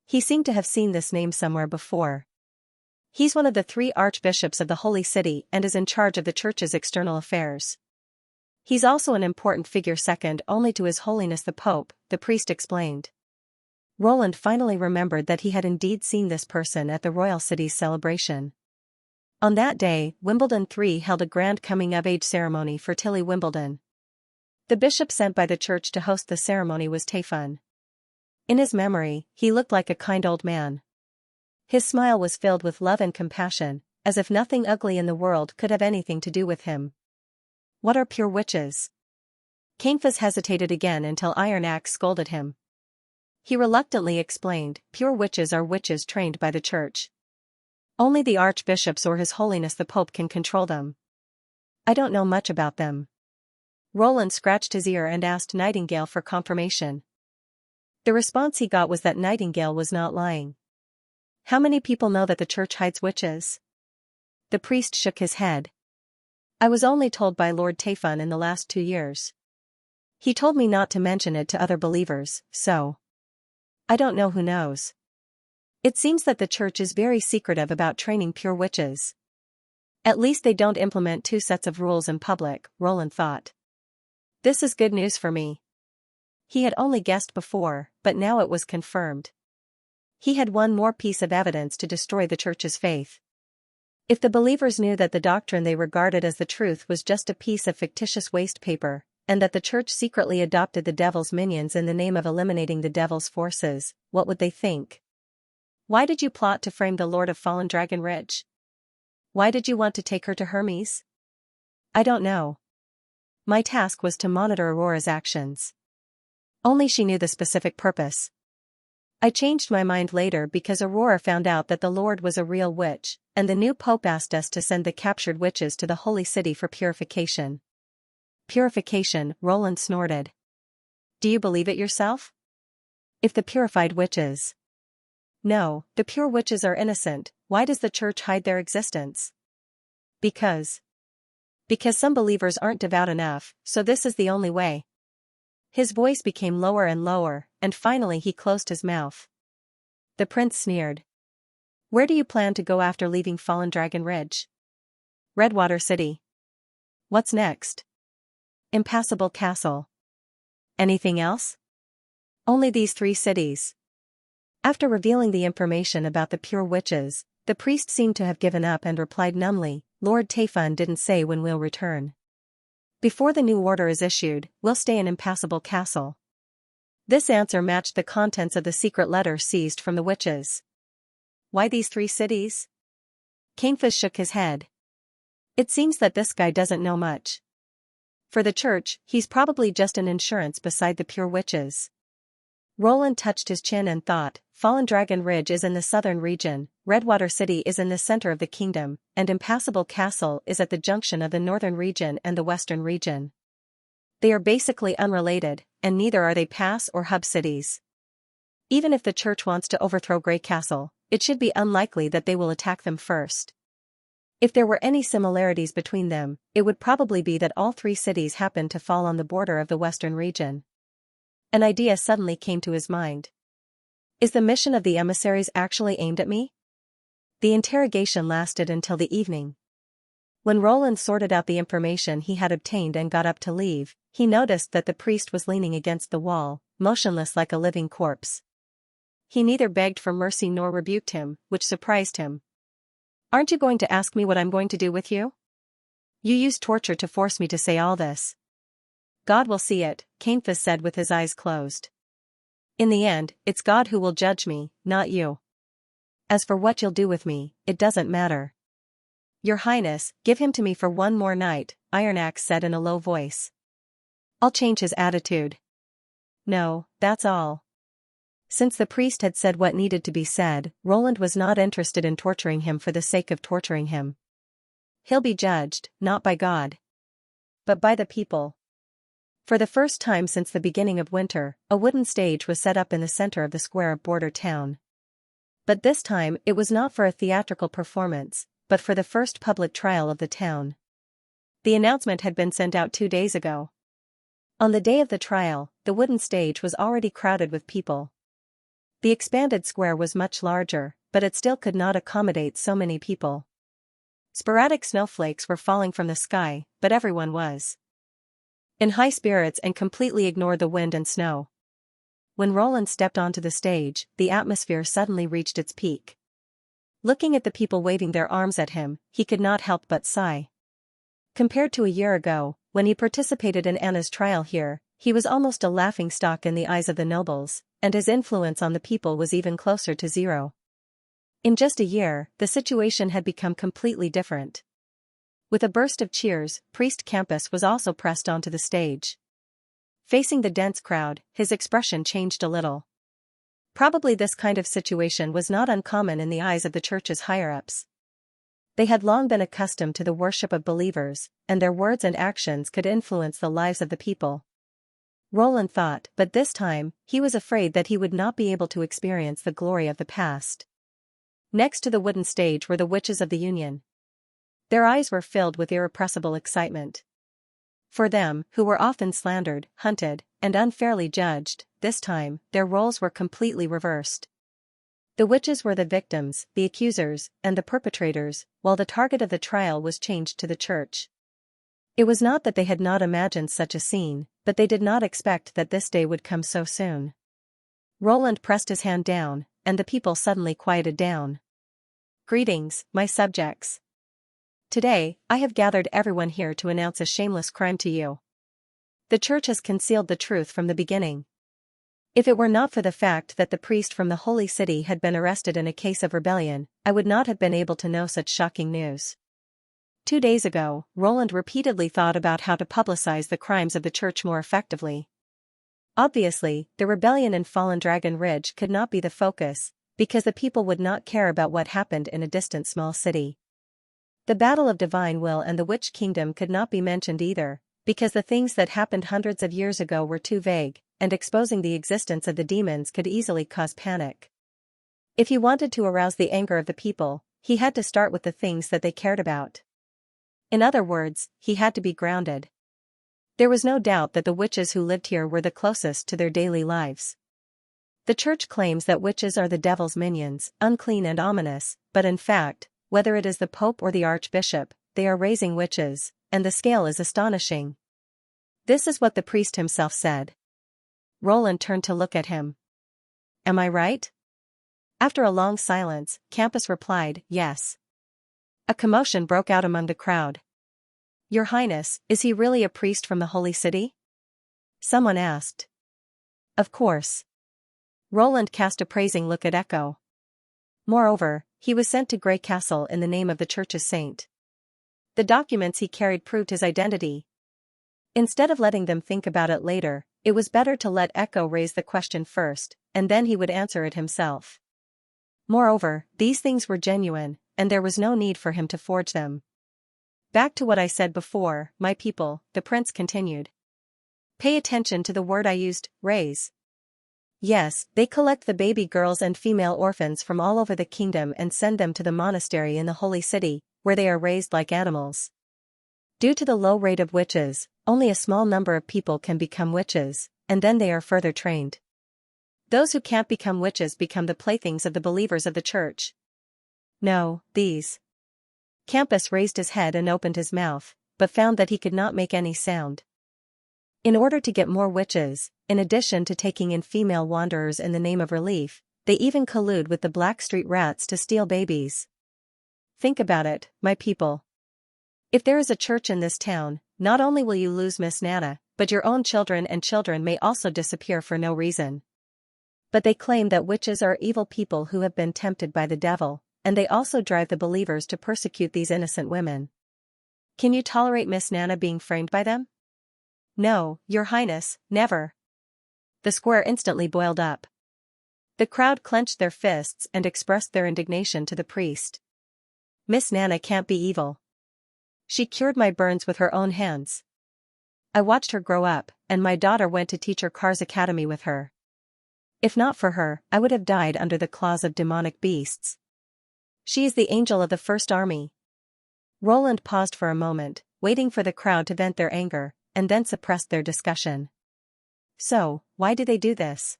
He seemed to have seen this name somewhere before. He's one of the 3 archbishops of the Holy City and is in charge of the church's external affairs. He's also an important figure second only to His Holiness the Pope, the priest explained. Roland finally remembered that he had indeed seen this person at the royal city's celebration. On that day, Wimbledon 3 held a grand coming-of-age ceremony for Tilly Wimbledon. The bishop sent by the church to host the ceremony was Taifun. In his memory, he looked like a kind old man. His smile was filled with love and compassion, as if nothing ugly in the world could have anything to do with him. What are pure witches? Xianxia hesitated again until Iron Axe scolded him. He reluctantly explained, pure witches are witches trained by the church. Only the archbishops or His Holiness the Pope can control them. I don't know much about them. Roland scratched his ear and asked Nightingale for confirmation. The response he got was that Nightingale was not lying. How many people know that the church hides witches? The priest shook his head. I was only told by Lord Taifun in the last 2 years. He told me not to mention it to other believers, so. I don't know who knows. It seems that the church is very secretive about training pure witches. At least they don't implement 2 sets of rules in public, Roland thought. This is good news for me. He had only guessed before, but now it was confirmed. He had one more piece of evidence to destroy the church's faith. If the believers knew that the doctrine they regarded as the truth was just a piece of fictitious waste paper, and that the church secretly adopted the devil's minions in the name of eliminating the devil's forces, what would they think? Why did you plot to frame the Lord of Fallen Dragon Ridge? Why did you want to take her to Hermes? I don't know. My task was to monitor Aurora's actions. Only she knew the specific purpose. I changed my mind later because Aurora found out that the Lord was a real witch, and the new pope asked us to send the captured witches to the holy city for purification. Purification, Roland snorted. Do you believe it yourself? If the purified witches. No, the pure witches are innocent, why does the church hide their existence? Because some believers aren't devout enough, so this is the only way. His voice became lower and lower, and finally he closed his mouth. The prince sneered. Where do you plan to go after leaving Fallen Dragon Ridge? Redwater City. What's next? Impassable Castle. Anything else? Only these 3 cities. After revealing the information about the pure witches, the priest seemed to have given up and replied numbly, Lord Taifun didn't say when we'll return. Before the new order is issued, we'll stay in Impassable Castle. This answer matched the contents of the secret letter seized from the witches. Why these 3 cities? Xianxia shook his head. It seems that this guy doesn't know much. For the church, he's probably just an insurance beside the pure witches. Roland touched his chin and thought, Fallen Dragon Ridge is in the southern region, Redwater City is in the center of the kingdom, and Impassable Castle is at the junction of the northern region and the western region. They are basically unrelated, and neither are they pass or hub cities. Even if the church wants to overthrow Grey Castle, it should be unlikely that they will attack them first. If there were any similarities between them, it would probably be that all 3 cities happen to fall on the border of the western region. An idea suddenly came to his mind. Is the mission of the emissaries actually aimed at me? The interrogation lasted until the evening. When Roland sorted out the information he had obtained and got up to leave, he noticed that the priest was leaning against the wall, motionless like a living corpse. He neither begged for mercy nor rebuked him, which surprised him. Aren't you going to ask me what I'm going to do with you? You used torture to force me to say all this. God will see it, Xianxia said with his eyes closed. In the end, it's God who will judge me, not you. As for what you'll do with me, it doesn't matter. Your Highness, give him to me for one more night, Iron Axe said in a low voice. I'll change his attitude. No, that's all. Since the priest had said what needed to be said, Roland was not interested in torturing him for the sake of torturing him. He'll be judged, not by God, but by the people. For the first time since the beginning of winter, a wooden stage was set up in the center of the square of Border Town. But this time it was not for a theatrical performance, but for the first public trial of the town. The announcement had been sent out 2 days ago. On the day of the trial, the wooden stage was already crowded with people. The expanded square was much larger, but it still could not accommodate so many people. Sporadic snowflakes were falling from the sky, but everyone was in high spirits and completely ignored the wind and snow. When Roland stepped onto the stage, the atmosphere suddenly reached its peak. Looking at the people waving their arms at him, he could not help but sigh. Compared to a year ago, when he participated in Anna's trial here, he was almost a laughingstock in the eyes of the nobles, and his influence on the people was even closer to zero. In just a year, the situation had become completely different. With a burst of cheers, Priest Campus was also pressed onto the stage. Facing the dense crowd, his expression changed a little. Probably this kind of situation was not uncommon in the eyes of the church's higher-ups. They had long been accustomed to the worship of believers, and their words and actions could influence the lives of the people. Roland thought, but this time, he was afraid that he would not be able to experience the glory of the past. Next to the wooden stage were the witches of the Union. Their eyes were filled with irrepressible excitement. For them, who were often slandered, hunted, and unfairly judged, this time, their roles were completely reversed. The witches were the victims, the accusers, and the perpetrators, while the target of the trial was changed to the church. It was not that they had not imagined such a scene, but they did not expect that this day would come so soon. Roland pressed his hand down, and the people suddenly quieted down. "Greetings, my subjects. Today, I have gathered everyone here to announce a shameless crime to you. The church has concealed the truth from the beginning. If it were not for the fact that the priest from the Holy City had been arrested in a case of rebellion, I would not have been able to know such shocking news." 2 days ago, Roland repeatedly thought about how to publicize the crimes of the church more effectively. Obviously, the rebellion in Fallen Dragon Ridge could not be the focus, because the people would not care about what happened in a distant small city. The Battle of Divine Will and the Witch Kingdom could not be mentioned either, because the things that happened hundreds of years ago were too vague, and exposing the existence of the demons could easily cause panic. If he wanted to arouse the anger of the people, he had to start with the things that they cared about. In other words, he had to be grounded. There was no doubt that the witches who lived here were the closest to their daily lives. The church claims that witches are the devil's minions, unclean and ominous, but in fact, whether it is the Pope or the Archbishop, they are raising witches, and the scale is astonishing. This is what the priest himself said. Roland turned to look at him. "Am I right?" After a long silence, Campus replied, "Yes." A commotion broke out among the crowd. "Your Highness, is he really a priest from the Holy City?" someone asked. "Of course." Roland cast a praising look at Echo. Moreover, he was sent to Grey Castle in the name of the church's saint. The documents he carried proved his identity. Instead of letting them think about it later, it was better to let Echo raise the question first, and then he would answer it himself. Moreover, these things were genuine, and there was no need for him to forge them. "Back to what I said before, my people," the prince continued. "Pay attention to the word I used, raise. Yes, they collect the baby girls and female orphans from all over the kingdom and send them to the monastery in the Holy City, where they are raised like animals. Due to the low rate of witches, only a small number of people can become witches, and then they are further trained. Those who can't become witches become the playthings of the believers of the church. No, these." Campus raised his head and opened his mouth, but found that he could not make any sound. In order to get more witches, in addition to taking in female wanderers in the name of relief, they even collude with the Black Street rats to steal babies. Think about it, my people. If there is a church in this town, not only will you lose Miss Nana, but your own children and children may also disappear for no reason. But they claim that witches are evil people who have been tempted by the devil, and they also drive the believers to persecute these innocent women. Can you tolerate Miss Nana being framed by them? No, Your Highness, never. The square instantly boiled up. The crowd clenched their fists and expressed their indignation to the priest. Miss Nana can't be evil. She cured my burns with her own hands. I watched her grow up, and my daughter went to Teacher Carr's academy with her. If not for her, I would have died under the claws of demonic beasts. She is the angel of the First Army. Roland paused for a moment, waiting for the crowd to vent their anger, and then suppressed their discussion. So, why do they do this?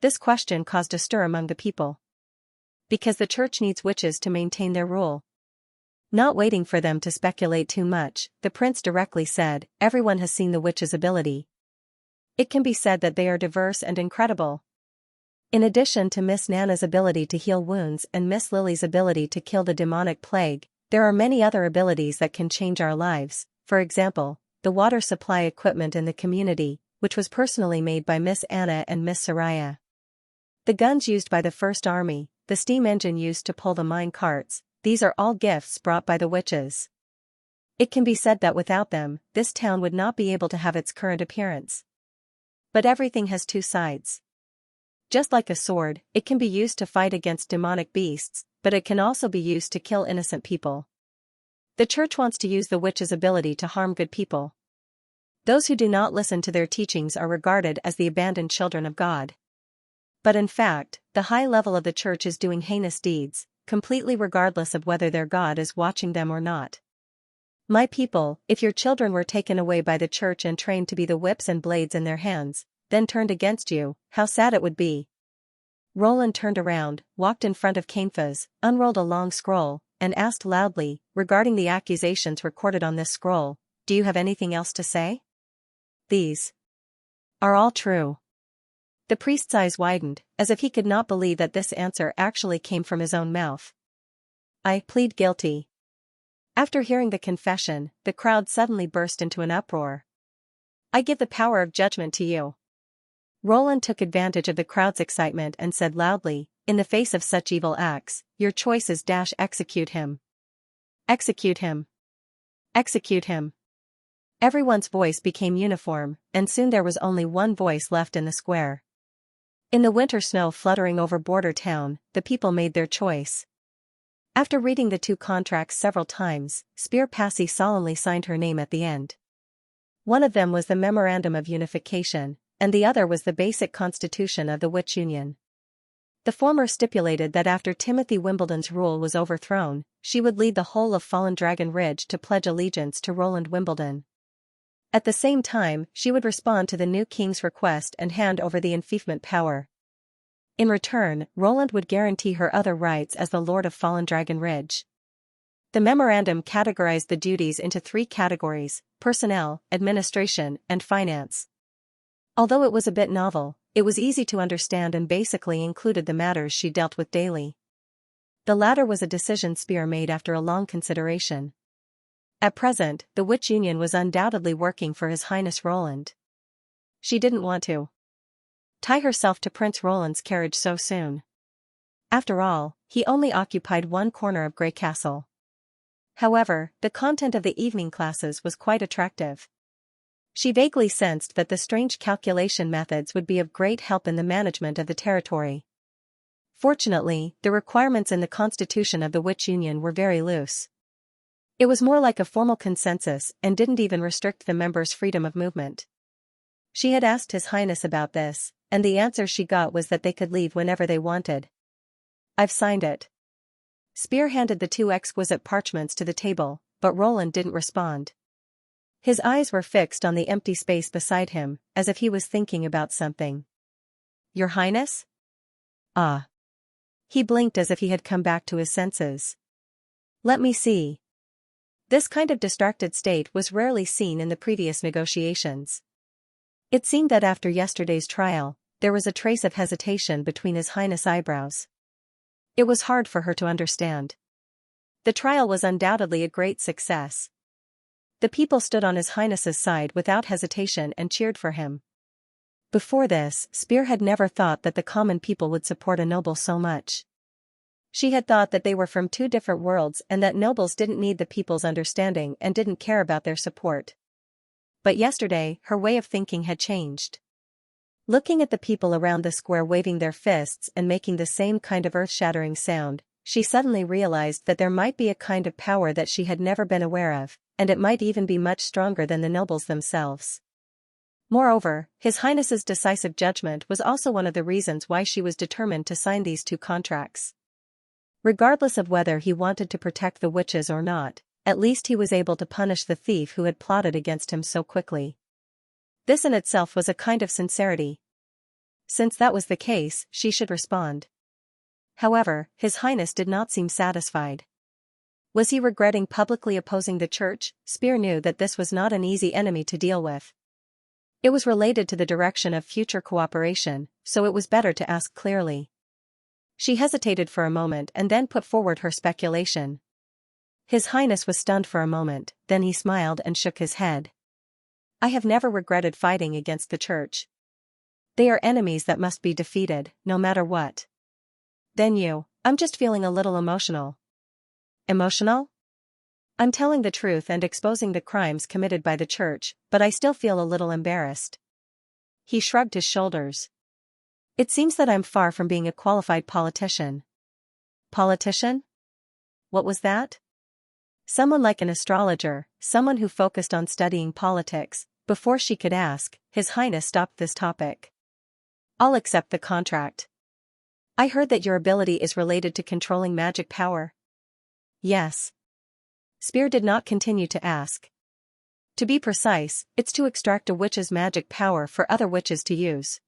This question caused a stir among the people. Because the church needs witches to maintain their rule. Not waiting for them to speculate too much, the prince directly said, everyone has seen the witch's ability. It can be said that they are diverse and incredible. In addition to Miss Nana's ability to heal wounds and Miss Lily's ability to kill the demonic plague, there are many other abilities that can change our lives. For example, the water supply equipment in the community, which was personally made by Miss Anna and Miss Soraya. The guns used by the First Army, the steam engine used to pull the mine carts, these are all gifts brought by the witches. It can be said that without them, this town would not be able to have its current appearance. But everything has two sides. Just like a sword, it can be used to fight against demonic beasts, but it can also be used to kill innocent people. The church wants to use the witch's ability to harm good people. Those who do not listen to their teachings are regarded as the abandoned children of God. But in fact, the high level of the church is doing heinous deeds, completely regardless of whether their God is watching them or not. My people, if your children were taken away by the church and trained to be the whips and blades in their hands, then turned against you, how sad it would be. Roland turned around, walked in front of Cainfas, unrolled a long scroll, and asked loudly, regarding the accusations recorded on this scroll, do you have anything else to say? These are all true. The priest's eyes widened, as if he could not believe that this answer actually came from his own mouth. I plead guilty. After hearing the confession, the crowd suddenly burst into an uproar. I give the power of judgment to you. Roland took advantage of the crowd's excitement and said loudly, in the face of such evil acts, your choice is execute him. Execute him. Execute him. Everyone's voice became uniform, and soon there was only one voice left in the square. In the winter snow fluttering over Border Town, the people made their choice. After reading the two contracts several times, Spear Passy solemnly signed her name at the end. One of them was the Memorandum of Unification, and the other was the basic constitution of the Witch Union. The former stipulated that after Timothy Wimbledon's rule was overthrown, she would lead the whole of Fallen Dragon Ridge to pledge allegiance to Roland Wimbledon. At the same time, she would respond to the new king's request and hand over the enfeoffment power. In return, Roland would guarantee her other rights as the Lord of Fallen Dragon Ridge. The memorandum categorized the duties into three categories: personnel, administration, and finance. Although it was a bit novel, it was easy to understand and basically included the matters she dealt with daily. The latter was a decision Spear made after a long consideration. At present, the Witch Union was undoubtedly working for His Highness Roland. She didn't want to tie herself to Prince Roland's carriage so soon. After all, he only occupied one corner of Grey Castle. However, the content of the evening classes was quite attractive. She vaguely sensed that the strange calculation methods would be of great help in the management of the territory. Fortunately, the requirements in the Constitution of the Witch Union were very loose. It was more like a formal consensus and didn't even restrict the members' freedom of movement. She had asked His Highness about this, and the answer she got was that they could leave whenever they wanted. I've signed it. Spear handed the two exquisite parchments to the table, but Roland didn't respond. His eyes were fixed on the empty space beside him, as if he was thinking about something. Your Highness? Ah. He blinked as if he had come back to his senses. Let me see. This kind of distracted state was rarely seen in the previous negotiations. It seemed that after yesterday's trial, there was a trace of hesitation between His Highness' eyebrows. It was hard for her to understand. The trial was undoubtedly a great success. The people stood on His Highness's side without hesitation and cheered for him. Before this, Spear had never thought that the common people would support a noble so much. She had thought that they were from two different worlds and that nobles didn't need the people's understanding and didn't care about their support. But yesterday, her way of thinking had changed. Looking at the people around the square waving their fists and making the same kind of earth-shattering sound, she suddenly realized that there might be a kind of power that she had never been aware of, and it might even be much stronger than the nobles themselves. Moreover, His Highness's decisive judgment was also one of the reasons why she was determined to sign these two contracts. Regardless of whether he wanted to protect the witches or not, at least he was able to punish the thief who had plotted against him so quickly. This in itself was a kind of sincerity. Since that was the case, she should respond. However, His Highness did not seem satisfied. Was he regretting publicly opposing the church? Spear knew that this was not an easy enemy to deal with. It was related to the direction of future cooperation, so it was better to ask clearly. She hesitated for a moment and then put forward her speculation. His Highness was stunned for a moment, then he smiled and shook his head. I have never regretted fighting against the church. They are enemies that must be defeated, no matter what. Then I'm just feeling a little emotional. Emotional? I'm telling the truth and exposing the crimes committed by the church, but I still feel a little embarrassed. He shrugged his shoulders. It seems that I'm far from being a qualified politician. Politician? What was that? Someone like an astrologer, someone who focused on studying politics. Before she could ask, His Highness stopped this topic. I'll accept the contract. I heard that your ability is related to controlling magic power. Yes. Spear did not continue to ask. To be precise, it's to extract a witch's magic power for other witches to use.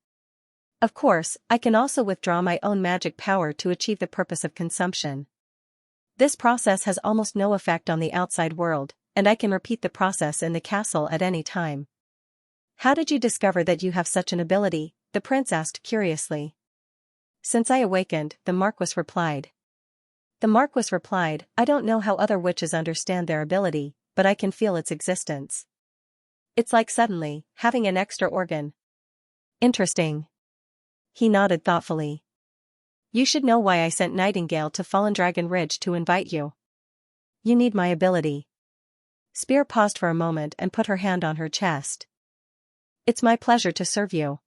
Of course, I can also withdraw my own magic power to achieve the purpose of consumption. This process has almost no effect on the outside world, and I can repeat the process in the castle at any time. How did you discover that you have such an ability? The prince asked curiously. Since I awakened, the Marquis replied. The Marquis replied, I don't know how other witches understand their ability, but I can feel its existence. It's like suddenly, having an extra organ. Interesting. He nodded thoughtfully. You should know why I sent Nightingale to Fallen Dragon Ridge to invite you. You need my ability. Spear paused for a moment and put her hand on her chest. It's my pleasure to serve you.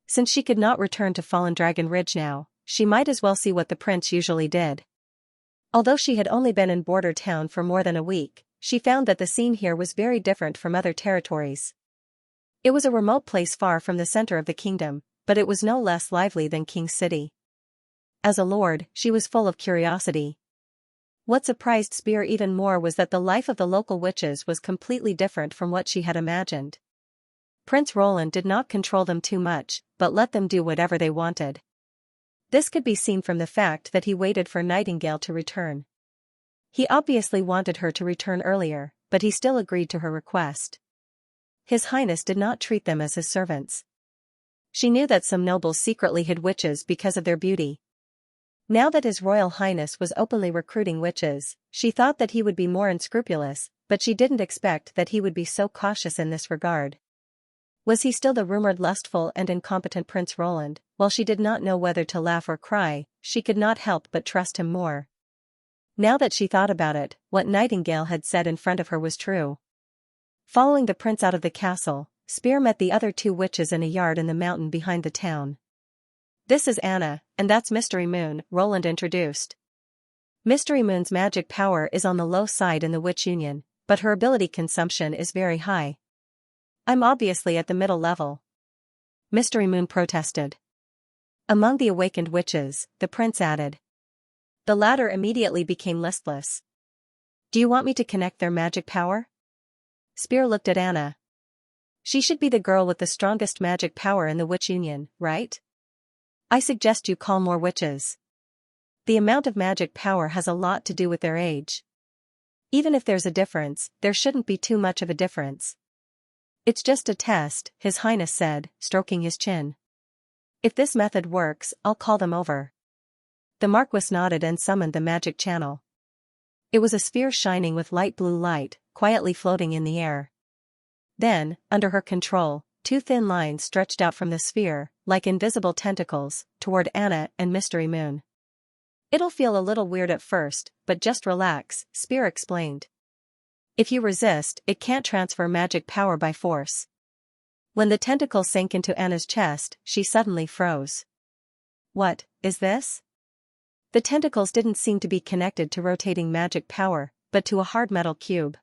Since she could not return to Fallen Dragon Ridge now, she might as well see what the prince usually did. Although she had only been in Border Town for more than a week, she found that the scene here was very different from other territories. It was a remote place far from the center of the kingdom, but it was no less lively than King's City. As a lord, she was full of curiosity. What surprised Spear even more was that the life of the local witches was completely different from what she had imagined. Prince Roland did not control them too much, but let them do whatever they wanted. This could be seen from the fact that he waited for Nightingale to return. He obviously wanted her to return earlier, but he still agreed to her request. His Highness did not treat them as his servants. She knew that some nobles secretly hid witches because of their beauty. Now that His Royal Highness was openly recruiting witches, she thought that he would be more unscrupulous, but she didn't expect that he would be so cautious in this regard. Was he still the rumored lustful and incompetent Prince Roland? While she did not know whether to laugh or cry, she could not help but trust him more. Now that she thought about it, what Nightingale had said in front of her was true. Following the prince out of the castle, Spear met the other two witches in a yard in the mountain behind the town. This is Anna, and that's Mystery Moon, Roland introduced. Mystery Moon's magic power is on the low side in the Witch Union, but her ability consumption is very high. I'm obviously at the middle level. Mystery Moon protested. Among the awakened witches, the prince added. The latter immediately became listless. Do you want me to connect their magic power? Spear looked at Anna. She should be the girl with the strongest magic power in the Witch Union, right? I suggest you call more witches. The amount of magic power has a lot to do with their age. Even if there's a difference, there shouldn't be too much of a difference. It's just a test, His Highness said, stroking his chin. If this method works, I'll call them over. The Marquis nodded and summoned the magic channel. It was a sphere shining with light blue light, quietly floating in the air. Then, under her control, two thin lines stretched out from the sphere, like invisible tentacles, toward Anna and Mystery Moon. It'll feel a little weird at first, but just relax, Spear explained. If you resist, it can't transfer magic power by force. When the tentacle sank into Anna's chest, she suddenly froze. What is this? The tentacles didn't seem to be connected to rotating magic power, but to a hard metal cube.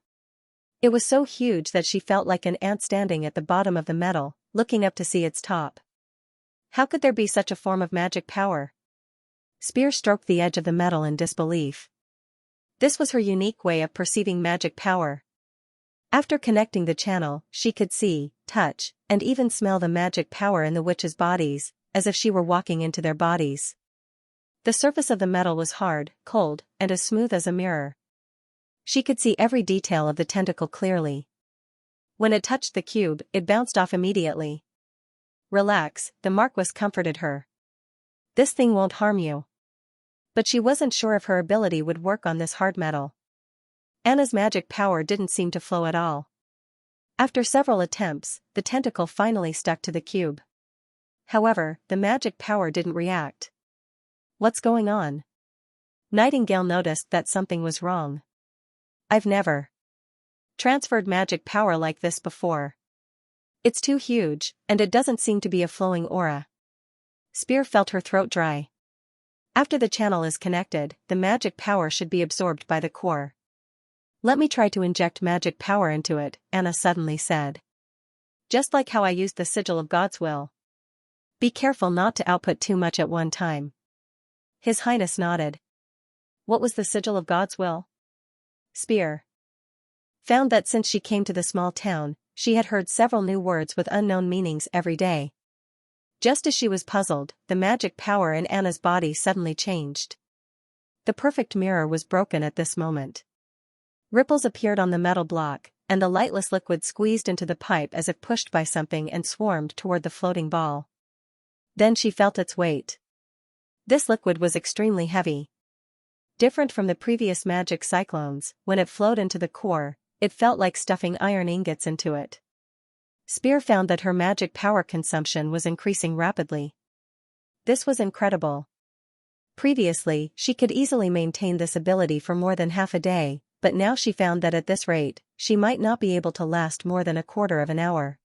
It was so huge that she felt like an ant standing at the bottom of the metal, looking up to see its top. How could there be such a form of magic power? Spear stroked the edge of the metal in disbelief. This was her unique way of perceiving magic power. After connecting the channel, she could see, touch, and even smell the magic power in the witches' bodies, as if she were walking into their bodies. The surface of the metal was hard, cold, and as smooth as a mirror. She could see every detail of the tentacle clearly. When it touched the cube, it bounced off immediately. Relax, the Marquis comforted her. This thing won't harm you. But she wasn't sure if her ability would work on this hard metal. Anna's magic power didn't seem to flow at all. After several attempts, the tentacle finally stuck to the cube. However, the magic power didn't react. What's going on? Nightingale noticed that something was wrong. I've never transferred magic power like this before. It's too huge, and it doesn't seem to be a flowing aura. Spear felt her throat dry. After the channel is connected, the magic power should be absorbed by the core. Let me try to inject magic power into it, Anna suddenly said. Just like how I used the sigil of God's will. Be careful not to output too much at one time. His Highness nodded. What was the sigil of God's will? Spear found that since she came to the small town, she had heard several new words with unknown meanings every day. Just as she was puzzled, the magic power in Anna's body suddenly changed. The perfect mirror was broken at this moment. Ripples appeared on the metal block, and the lightless liquid squeezed into the pipe as if pushed by something and swarmed toward the floating ball. Then she felt its weight. This liquid was extremely heavy. Different from the previous magic cyclones, when it flowed into the core, it felt like stuffing iron ingots into it. Spear found that her magic power consumption was increasing rapidly. This was incredible. Previously, she could easily maintain this ability for more than half a day, but now she found that at this rate, she might not be able to last more than a quarter of an hour.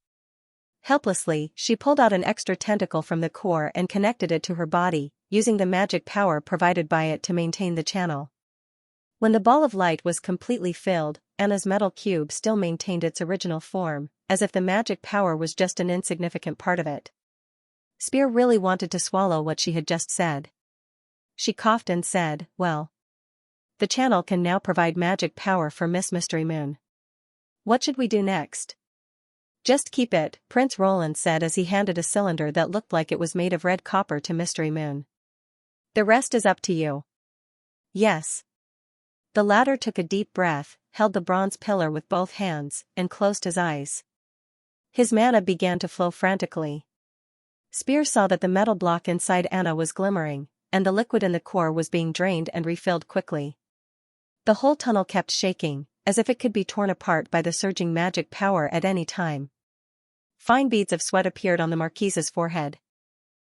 Helplessly, she pulled out an extra tentacle from the core and connected it to her body, using the magic power provided by it to maintain the channel. When the ball of light was completely filled, Anna's metal cube still maintained its original form, as if the magic power was just an insignificant part of it. Spear really wanted to swallow what she had just said. She coughed and said, well, the channel can now provide magic power for Miss Mystery Moon. What should we do next? Just keep it, Prince Roland said as he handed a cylinder that looked like it was made of red copper to Mystery Moon. The rest is up to you. Yes. The latter took a deep breath, held the bronze pillar with both hands, and closed his eyes. His mana began to flow frantically. Spear saw that the metal block inside Anna was glimmering, and the liquid in the core was being drained and refilled quickly. The whole tunnel kept shaking, as if it could be torn apart by the surging magic power at any time. Fine beads of sweat appeared on the Marquise's forehead.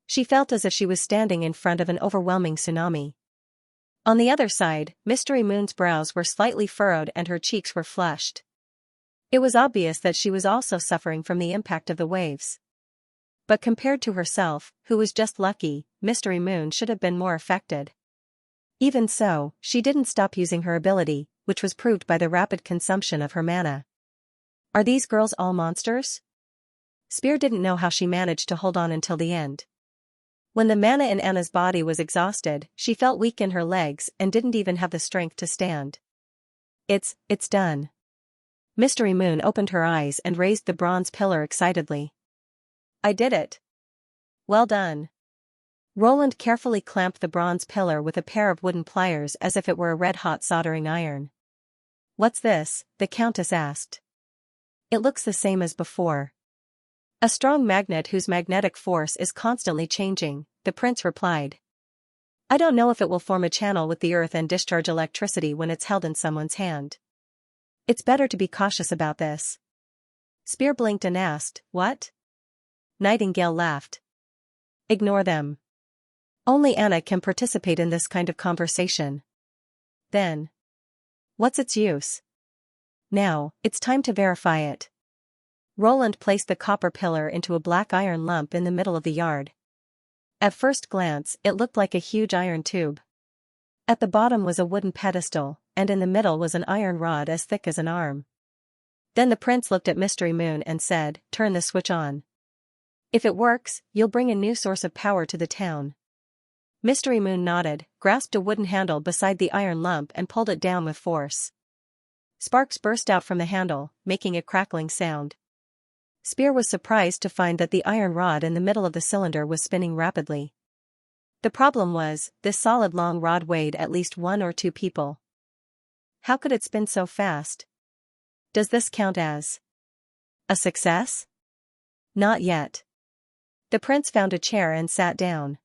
She felt as if she was standing in front of an overwhelming tsunami. On the other side, Mystery Moon's brows were slightly furrowed and her cheeks were flushed. It was obvious that she was also suffering from the impact of the waves. But compared to herself, who was just lucky, Mystery Moon should have been more affected. Even so, she didn't stop using her ability, which was proved by the rapid consumption of her mana. Are these girls all monsters? Spear didn't know how she managed to hold on until the end. When the mana in Anna's body was exhausted, she felt weak in her legs and didn't even have the strength to stand. It's done. Mystery Moon opened her eyes and raised the bronze pillar excitedly. I did it. Well done. Roland carefully clamped the bronze pillar with a pair of wooden pliers as if it were a red-hot soldering iron. What's this? The Countess asked. It looks the same as before. A strong magnet whose magnetic force is constantly changing, the prince replied. I don't know if it will form a channel with the earth and discharge electricity when it's held in someone's hand. It's better to be cautious about this. Spear blinked and asked, what? Nightingale laughed. Ignore them. Only Anna can participate in this kind of conversation. Then. What's its use? Now, it's time to verify it. Roland placed the copper pillar into a black iron lump in the middle of the yard. At first glance, it looked like a huge iron tube. At the bottom was a wooden pedestal, and in the middle was an iron rod as thick as an arm. Then the prince looked at Mystery Moon and said, "Turn the switch on. If it works, you'll bring a new source of power to the town." Mystery Moon nodded, grasped a wooden handle beside the iron lump and pulled it down with force. Sparks burst out from the handle, making a crackling sound. Spear was surprised to find that the iron rod in the middle of the cylinder was spinning rapidly. The problem was, this solid long rod weighed at least 1 or 2 people. How could it spin so fast? Does this count as a success? Not yet. The prince found a chair and sat down.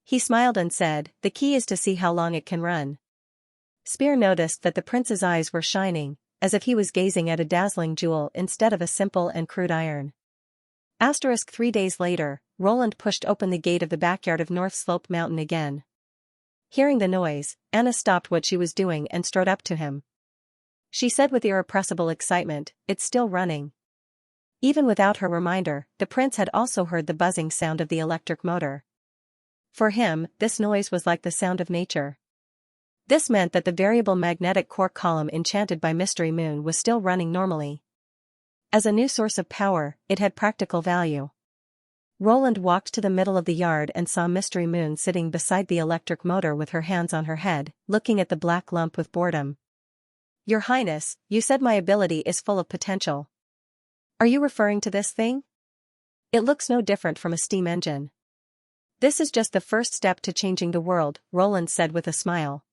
He smiled and said, "The key is to see how long it can run." Spear noticed that the prince's eyes were shining, as if he was gazing at a dazzling jewel instead of a simple and crude iron. 3 days later, Roland pushed open the gate of the backyard of North Slope Mountain again. Hearing the noise, Anna stopped what she was doing and strode up to him. She said with irrepressible excitement, "It's still running." Even without her reminder, the prince had also heard the buzzing sound of the electric motor. For him, this noise was like the sound of nature. This meant that the variable magnetic core column enchanted by Mystery Moon was still running normally. As a new source of power, it had practical value. Roland walked to the middle of the yard and saw Mystery Moon sitting beside the electric motor with her hands on her head, looking at the black lump with boredom. "Your Highness, you said my ability is full of potential. Are you referring to this thing? It looks no different from a steam engine." "This is just the first step to changing the world," Roland said with a smile.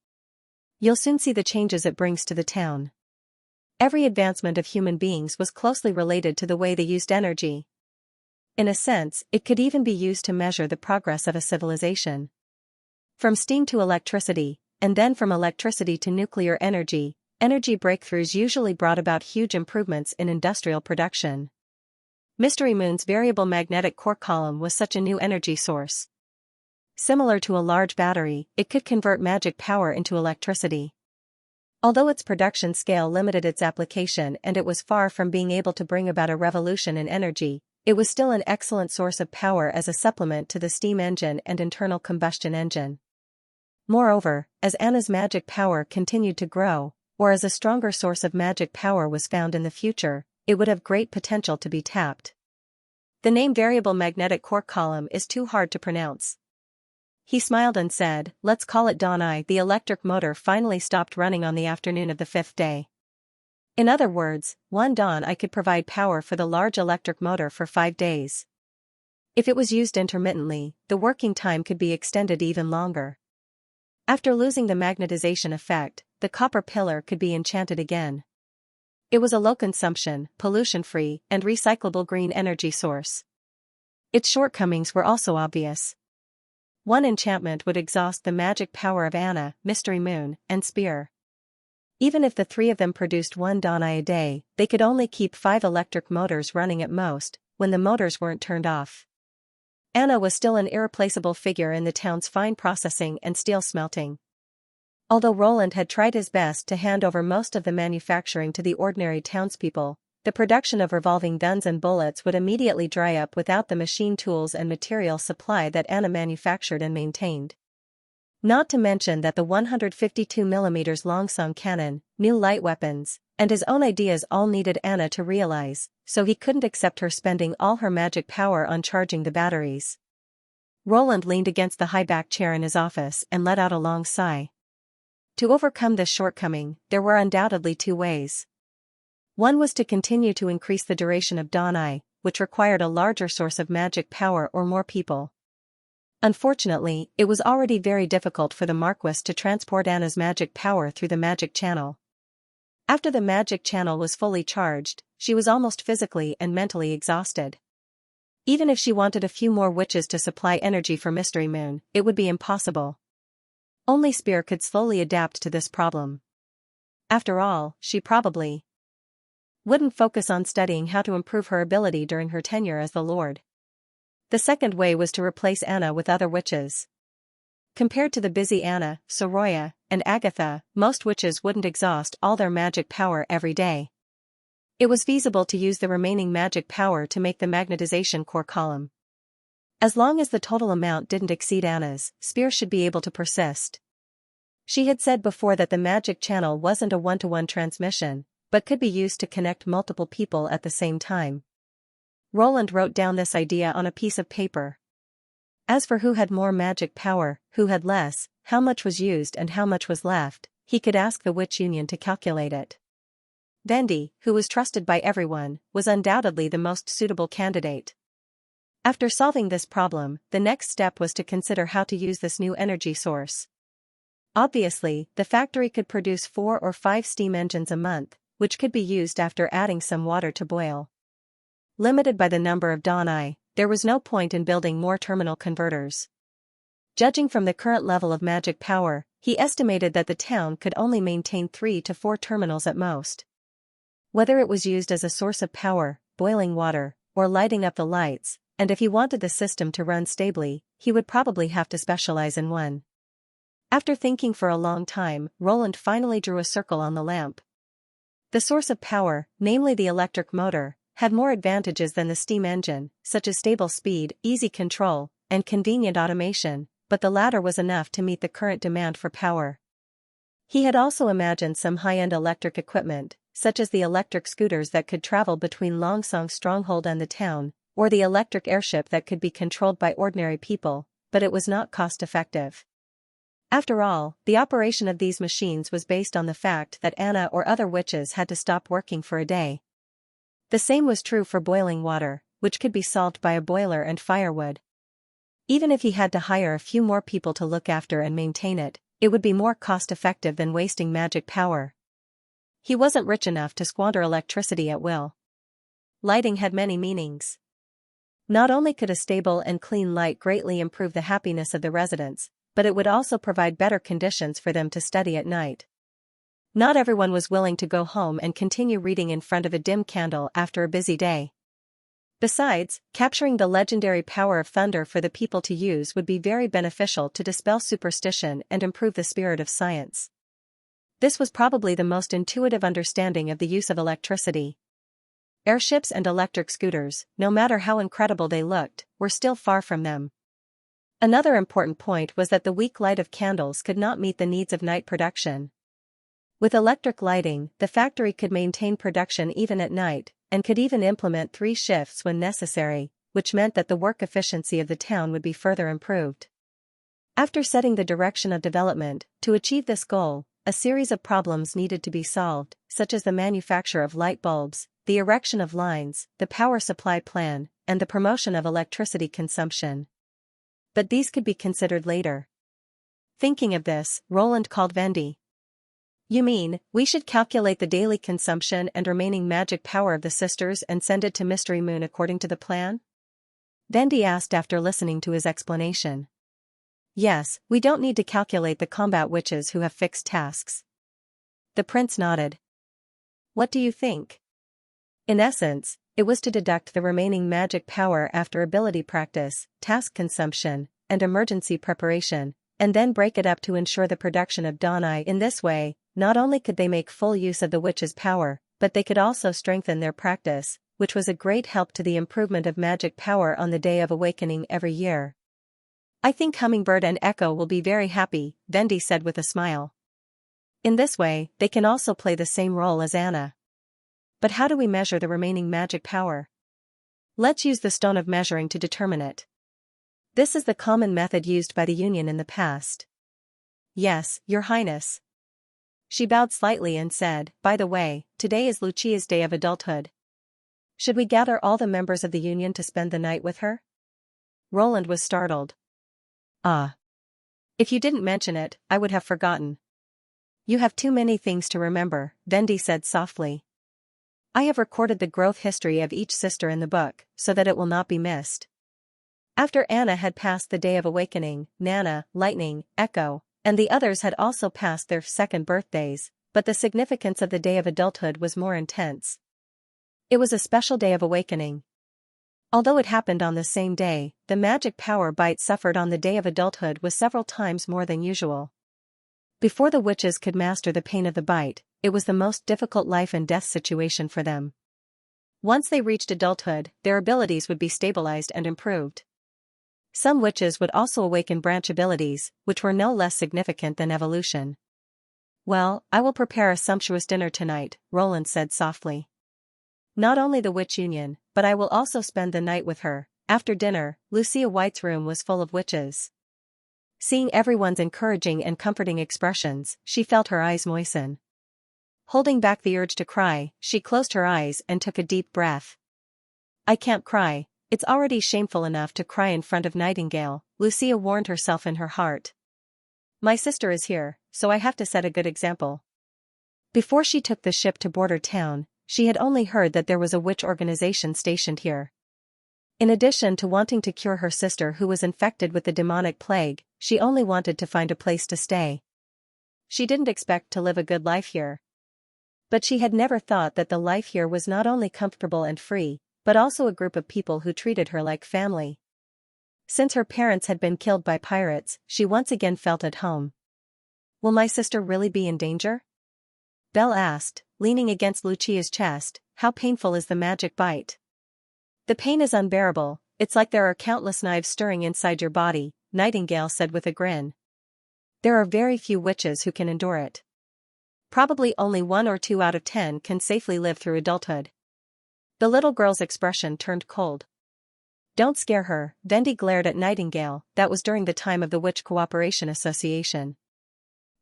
"You'll soon see the changes it brings to the town." Every advancement of human beings was closely related to the way they used energy. In a sense, it could even be used to measure the progress of a civilization. From steam to electricity, and then from electricity to nuclear energy, energy breakthroughs usually brought about huge improvements in industrial production. Mystery Moon's variable magnetic core column was such a new energy source. Similar to a large battery, it could convert magic power into electricity. Although its production scale limited its application and it was far from being able to bring about a revolution in energy, it was still an excellent source of power as a supplement to the steam engine and internal combustion engine. Moreover, as Anna's magic power continued to grow, or as a stronger source of magic power was found in the future, it would have great potential to be tapped. The name variable magnetic core column is too hard to pronounce. He smiled and said, "Let's call it Dawn Eye." The electric motor finally stopped running on the afternoon of the 5th day. In other words, one dawn I could provide power for the large electric motor for 5 days. If it was used intermittently, the working time could be extended even longer. After losing the magnetization effect, the copper pillar could be enchanted again. It was a low-consumption, pollution-free, and recyclable green energy source. Its shortcomings were also obvious. One enchantment would exhaust the magic power of Anna, Mystery Moon, and Spear. Even if the 3 of them produced 1 Dawn Eye a day, they could only keep 5 electric motors running at most, when the motors weren't turned off. Anna was still an irreplaceable figure in the town's fine processing and steel smelting. Although Roland had tried his best to hand over most of the manufacturing to the ordinary townspeople, the production of revolving guns and bullets would immediately dry up without the machine tools and material supply that Anna manufactured and maintained. Not to mention that the 152mm long-song cannon, new light weapons, and his own ideas all needed Anna to realize, so he couldn't accept her spending all her magic power on charging the batteries. Roland leaned against the high-backed chair in his office and let out a long sigh. To overcome this shortcoming, there were undoubtedly 2 ways. One was to continue to increase the duration of Dawn Eye, which required a larger source of magic power or more people. Unfortunately, it was already very difficult for the Marquis to transport Anna's magic power through the magic channel. After the magic channel was fully charged, she was almost physically and mentally exhausted. Even if she wanted a few more witches to supply energy for Mystery Moon, it would be impossible. Only Spear could slowly adapt to this problem. After all, she probably wouldn't focus on studying how to improve her ability during her tenure as the Lord. The second way was to replace Anna with other witches. Compared to the busy Anna, Soroya, and Agatha, most witches wouldn't exhaust all their magic power every day. It was feasible to use the remaining magic power to make the magnetization core column. As long as the total amount didn't exceed Anna's, Spear should be able to persist. She had said before that the magic channel wasn't a one-to-one transmission, but could be used to connect multiple people at the same time. Roland wrote down this idea on a piece of paper. As for who had more magic power, who had less, how much was used and how much was left, he could ask the Witch Union to calculate it. Vendi, who was trusted by everyone, was undoubtedly the most suitable candidate. After solving this problem, the next step was to consider how to use this new energy source. Obviously, the factory could produce 4 or 5 steam engines a month, which could be used after adding some water to boil. Limited by the number of Donai, there was no point in building more terminal converters. Judging from the current level of magic power, he estimated that the town could only maintain 3 to 4 terminals at most. Whether it was used as a source of power, boiling water, or lighting up the lights, and if he wanted the system to run stably, he would probably have to specialize in one. After thinking for a long time, Roland finally drew a circle on the lamp. The source of power, namely the electric motor, had more advantages than the steam engine, such as stable speed, easy control, and convenient automation, but the latter was enough to meet the current demand for power. He had also imagined some high-end electric equipment, such as the electric scooters that could travel between Longsong Stronghold and the town, or the electric airship that could be controlled by ordinary people, but it was not cost-effective. After all, the operation of these machines was based on the fact that Anna or other witches had to stop working for a day. The same was true for boiling water, which could be solved by a boiler and firewood. Even if he had to hire a few more people to look after and maintain it, it would be more cost-effective than wasting magic power. He wasn't rich enough to squander electricity at will. Lighting had many meanings. Not only could a stable and clean light greatly improve the happiness of the residents, but it would also provide better conditions for them to study at night. Not everyone was willing to go home and continue reading in front of a dim candle after a busy day. Besides, capturing the legendary power of thunder for the people to use would be very beneficial to dispel superstition and improve the spirit of science. This was probably the most intuitive understanding of the use of electricity. Airships and electric scooters, no matter how incredible they looked, were still far from them. Another important point was that the weak light of candles could not meet the needs of night production. With electric lighting, the factory could maintain production even at night, and could even implement 3 shifts when necessary, which meant that the work efficiency of the town would be further improved. After setting the direction of development, to achieve this goal, a series of problems needed to be solved, such as the manufacture of light bulbs, the erection of lines, the power supply plan, and the promotion of electricity consumption. But these could be considered later. Thinking of this, Roland called Vendi. "You mean, we should calculate the daily consumption and remaining magic power of the sisters and send it to Mystery Moon according to the plan?" Vendi asked after listening to his explanation. "Yes, we don't need to calculate the combat witches who have fixed tasks." The prince nodded. "What do you think?" In essence, it was to deduct the remaining magic power after ability practice, task consumption, and emergency preparation, and then break it up to ensure the production of Donai. In this way, not only could they make full use of the witch's power, but they could also strengthen their practice, which was a great help to the improvement of magic power on the Day of Awakening every year. "I think Hummingbird and Echo will be very happy," Vendi said with a smile. "In this way, they can also play the same role as Anna." "But how do we measure the remaining magic power?" "Let's use the stone of measuring to determine it. This is the common method used by the Union in the past." "Yes, Your Highness." She bowed slightly and said, "By the way, today is Lucia's day of adulthood. Should we gather all the members of the Union to spend the night with her?" Roland was startled. "Ah. If you didn't mention it, I would have forgotten." "You have too many things to remember," Vendi said softly. "I have recorded the growth history of each sister in the book, so that it will not be missed." After Anna had passed the Day of Awakening, Nana, Lightning, Echo, and the others had also passed their second birthdays, but the significance of the Day of Adulthood was more intense. It was a special Day of Awakening. Although it happened on the same day, the magic power bite suffered on the Day of Adulthood was several times more than usual. Before the witches could master the pain of the bite, it was the most difficult life and death situation for them. Once they reached adulthood, their abilities would be stabilized and improved. Some witches would also awaken branch abilities, which were no less significant than evolution. Well, I will prepare a sumptuous dinner tonight, Roland said softly. Not only the witch union, but I will also spend the night with her. After dinner, Lucia White's room was full of witches. Seeing everyone's encouraging and comforting expressions, she felt her eyes moisten. Holding back the urge to cry, she closed her eyes and took a deep breath. I can't cry, it's already shameful enough to cry in front of Nightingale, Lucia warned herself in her heart. My sister is here, so I have to set a good example. Before she took the ship to Border Town, she had only heard that there was a witch organization stationed here. In addition to wanting to cure her sister who was infected with the demonic plague, she only wanted to find a place to stay. She didn't expect to live a good life here. But she had never thought that the life here was not only comfortable and free, but also a group of people who treated her like family. Since her parents had been killed by pirates, she once again felt at home. Will my sister really be in danger? Belle asked, leaning against Lucia's chest. How painful is the magic bite? The pain is unbearable, it's like there are countless knives stirring inside your body, Nightingale said with a grin. There are very few witches who can endure it. Probably only 1 or 2 out of 10 can safely live through adulthood. The little girl's expression turned cold. Don't scare her, Vendi glared at Nightingale. That was during the time of the Witch Cooperation Association.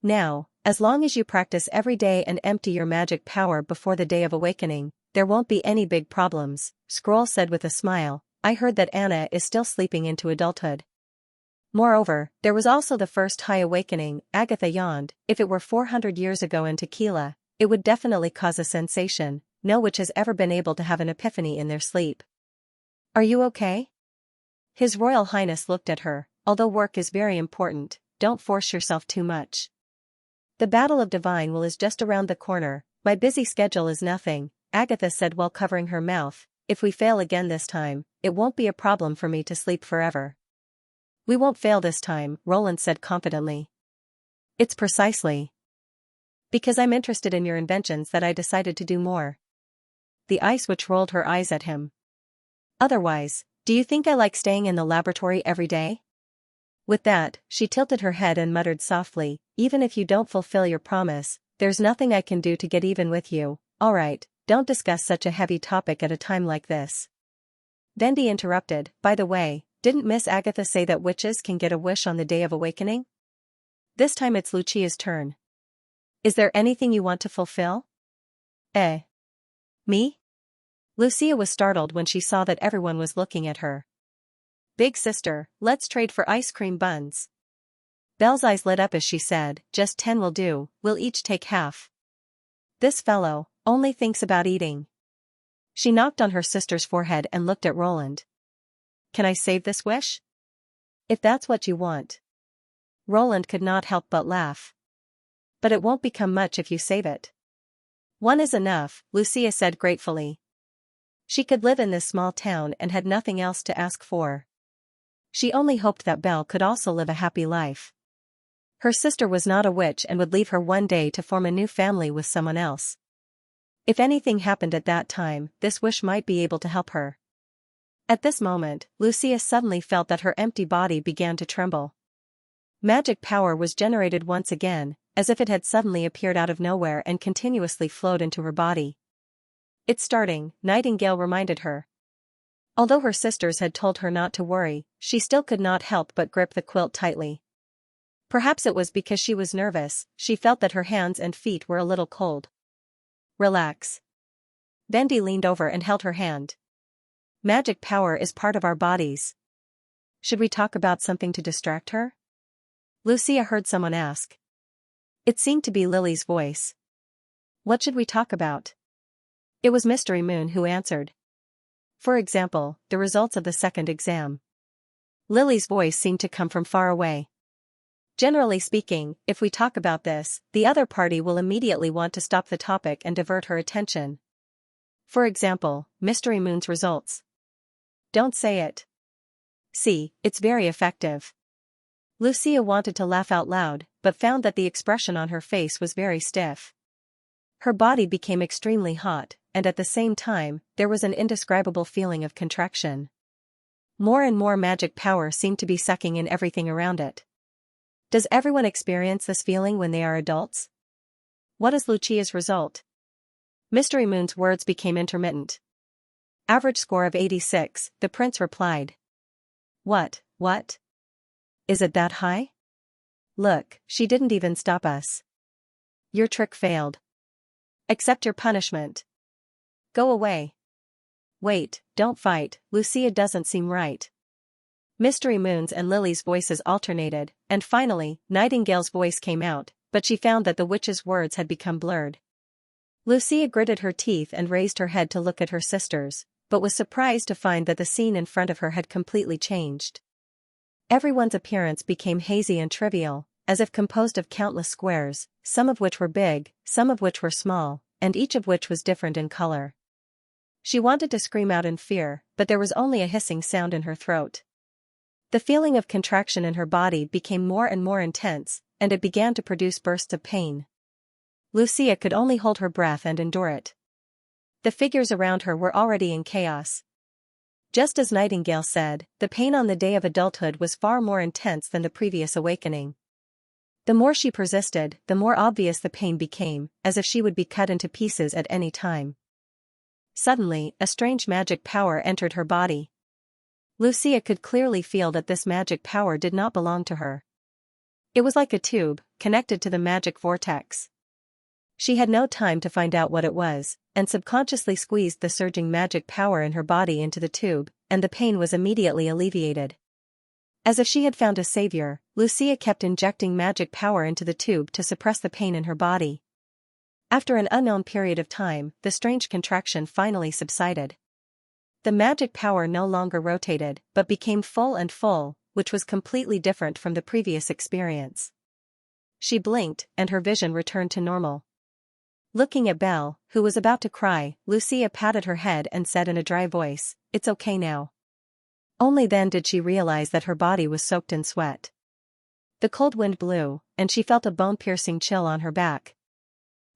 Now, as long as you practice every day and empty your magic power before the day of awakening, there won't be any big problems, Scroll said with a smile. I heard that Anna is still sleeping into adulthood. Moreover, there was also the first high awakening, Agatha yawned. If it were 400 years ago in Tequila, it would definitely cause a sensation. No witch has ever been able to have an epiphany in their sleep. Are you okay? His Royal Highness looked at her. Although work is very important, don't force yourself too much. The Battle of Divine Will is just around the corner. My busy schedule is nothing, Agatha said while covering her mouth. If we fail again this time, it won't be a problem for me to sleep forever. We won't fail this time, Roland said confidently. It's precisely because I'm interested in your inventions that I decided to do more. The Ice Witch rolled her eyes at him. Otherwise, do you think I like staying in the laboratory every day? With that, she tilted her head and muttered softly, even if you don't fulfill your promise, there's nothing I can do to get even with you. Alright, don't discuss such a heavy topic at a time like this. Vendi interrupted, by the way, didn't Miss Agatha say that witches can get a wish on the day of awakening? This time it's Lucia's turn. Is there anything you want to fulfill? Me? Lucia was startled when she saw that everyone was looking at her. Big sister, let's trade for ice cream buns. Belle's eyes lit up as she said, just 10 will do, we'll each take half. This fellow only thinks about eating. She knocked on her sister's forehead and looked at Roland. Can I save this wish? If that's what you want. Roland could not help but laugh. But it won't become much if you save it. 1 is enough, Lucia said gratefully. She could live in this small town and had nothing else to ask for. She only hoped that Belle could also live a happy life. Her sister was not a witch and would leave her one day to form a new family with someone else. If anything happened at that time, this wish might be able to help her. At this moment, Lucia suddenly felt that her empty body began to tremble. Magic power was generated once again, as if it had suddenly appeared out of nowhere and continuously flowed into her body. It's starting, Nightingale reminded her. Although her sisters had told her not to worry, she still could not help but grip the quilt tightly. Perhaps it was because she was nervous, she felt that her hands and feet were a little cold. Relax. Vendi leaned over and held her hand. Magic power is part of our bodies. Should we talk about something to distract her? Lucia heard someone ask. It seemed to be Lily's voice. What should we talk about? It was Mystery Moon who answered. For example, the results of the second exam. Lily's voice seemed to come from far away. Generally speaking, if we talk about this, the other party will immediately want to stop the topic and divert her attention. For example, Mystery Moon's results. Don't say it. See, it's very effective. Lucia wanted to laugh out loud, but found that the expression on her face was very stiff. Her body became extremely hot, and at the same time, there was an indescribable feeling of contraction. More and more magic power seemed to be sucking in everything around it. Does everyone experience this feeling when they are adults? What is Lucia's result? Mystery Moon's words became intermittent. Average score of 86, the prince replied. What? Is it that high? Look, she didn't even stop us. Your trick failed. Accept your punishment. Go away. Wait, don't fight, Lucia doesn't seem right. Mystery Moon's and Lily's voices alternated, and finally, Nightingale's voice came out, but she found that the witch's words had become blurred. Lucia gritted her teeth and raised her head to look at her sisters, but was surprised to find that the scene in front of her had completely changed. Everyone's appearance became hazy and trivial, as if composed of countless squares, some of which were big, some of which were small, and each of which was different in color. She wanted to scream out in fear, but there was only a hissing sound in her throat. The feeling of contraction in her body became more and more intense, and it began to produce bursts of pain. Lucia could only hold her breath and endure it. The figures around her were already in chaos. Just as Nightingale said, the pain on the day of adulthood was far more intense than the previous awakening. The more she persisted, the more obvious the pain became, as if she would be cut into pieces at any time. Suddenly, a strange magic power entered her body. Lucia could clearly feel that this magic power did not belong to her. It was like a tube, connected to the magic vortex. She had no time to find out what it was, and subconsciously squeezed the surging magic power in her body into the tube, and the pain was immediately alleviated. As if she had found a savior, Lucia kept injecting magic power into the tube to suppress the pain in her body. After an unknown period of time, the strange contraction finally subsided. The magic power no longer rotated, but became full, which was completely different from the previous experience. She blinked, and her vision returned to normal. Looking at Belle, who was about to cry, Lucia patted her head and said in a dry voice, "It's okay now." Only then did she realize that her body was soaked in sweat. The cold wind blew, and she felt a bone-piercing chill on her back.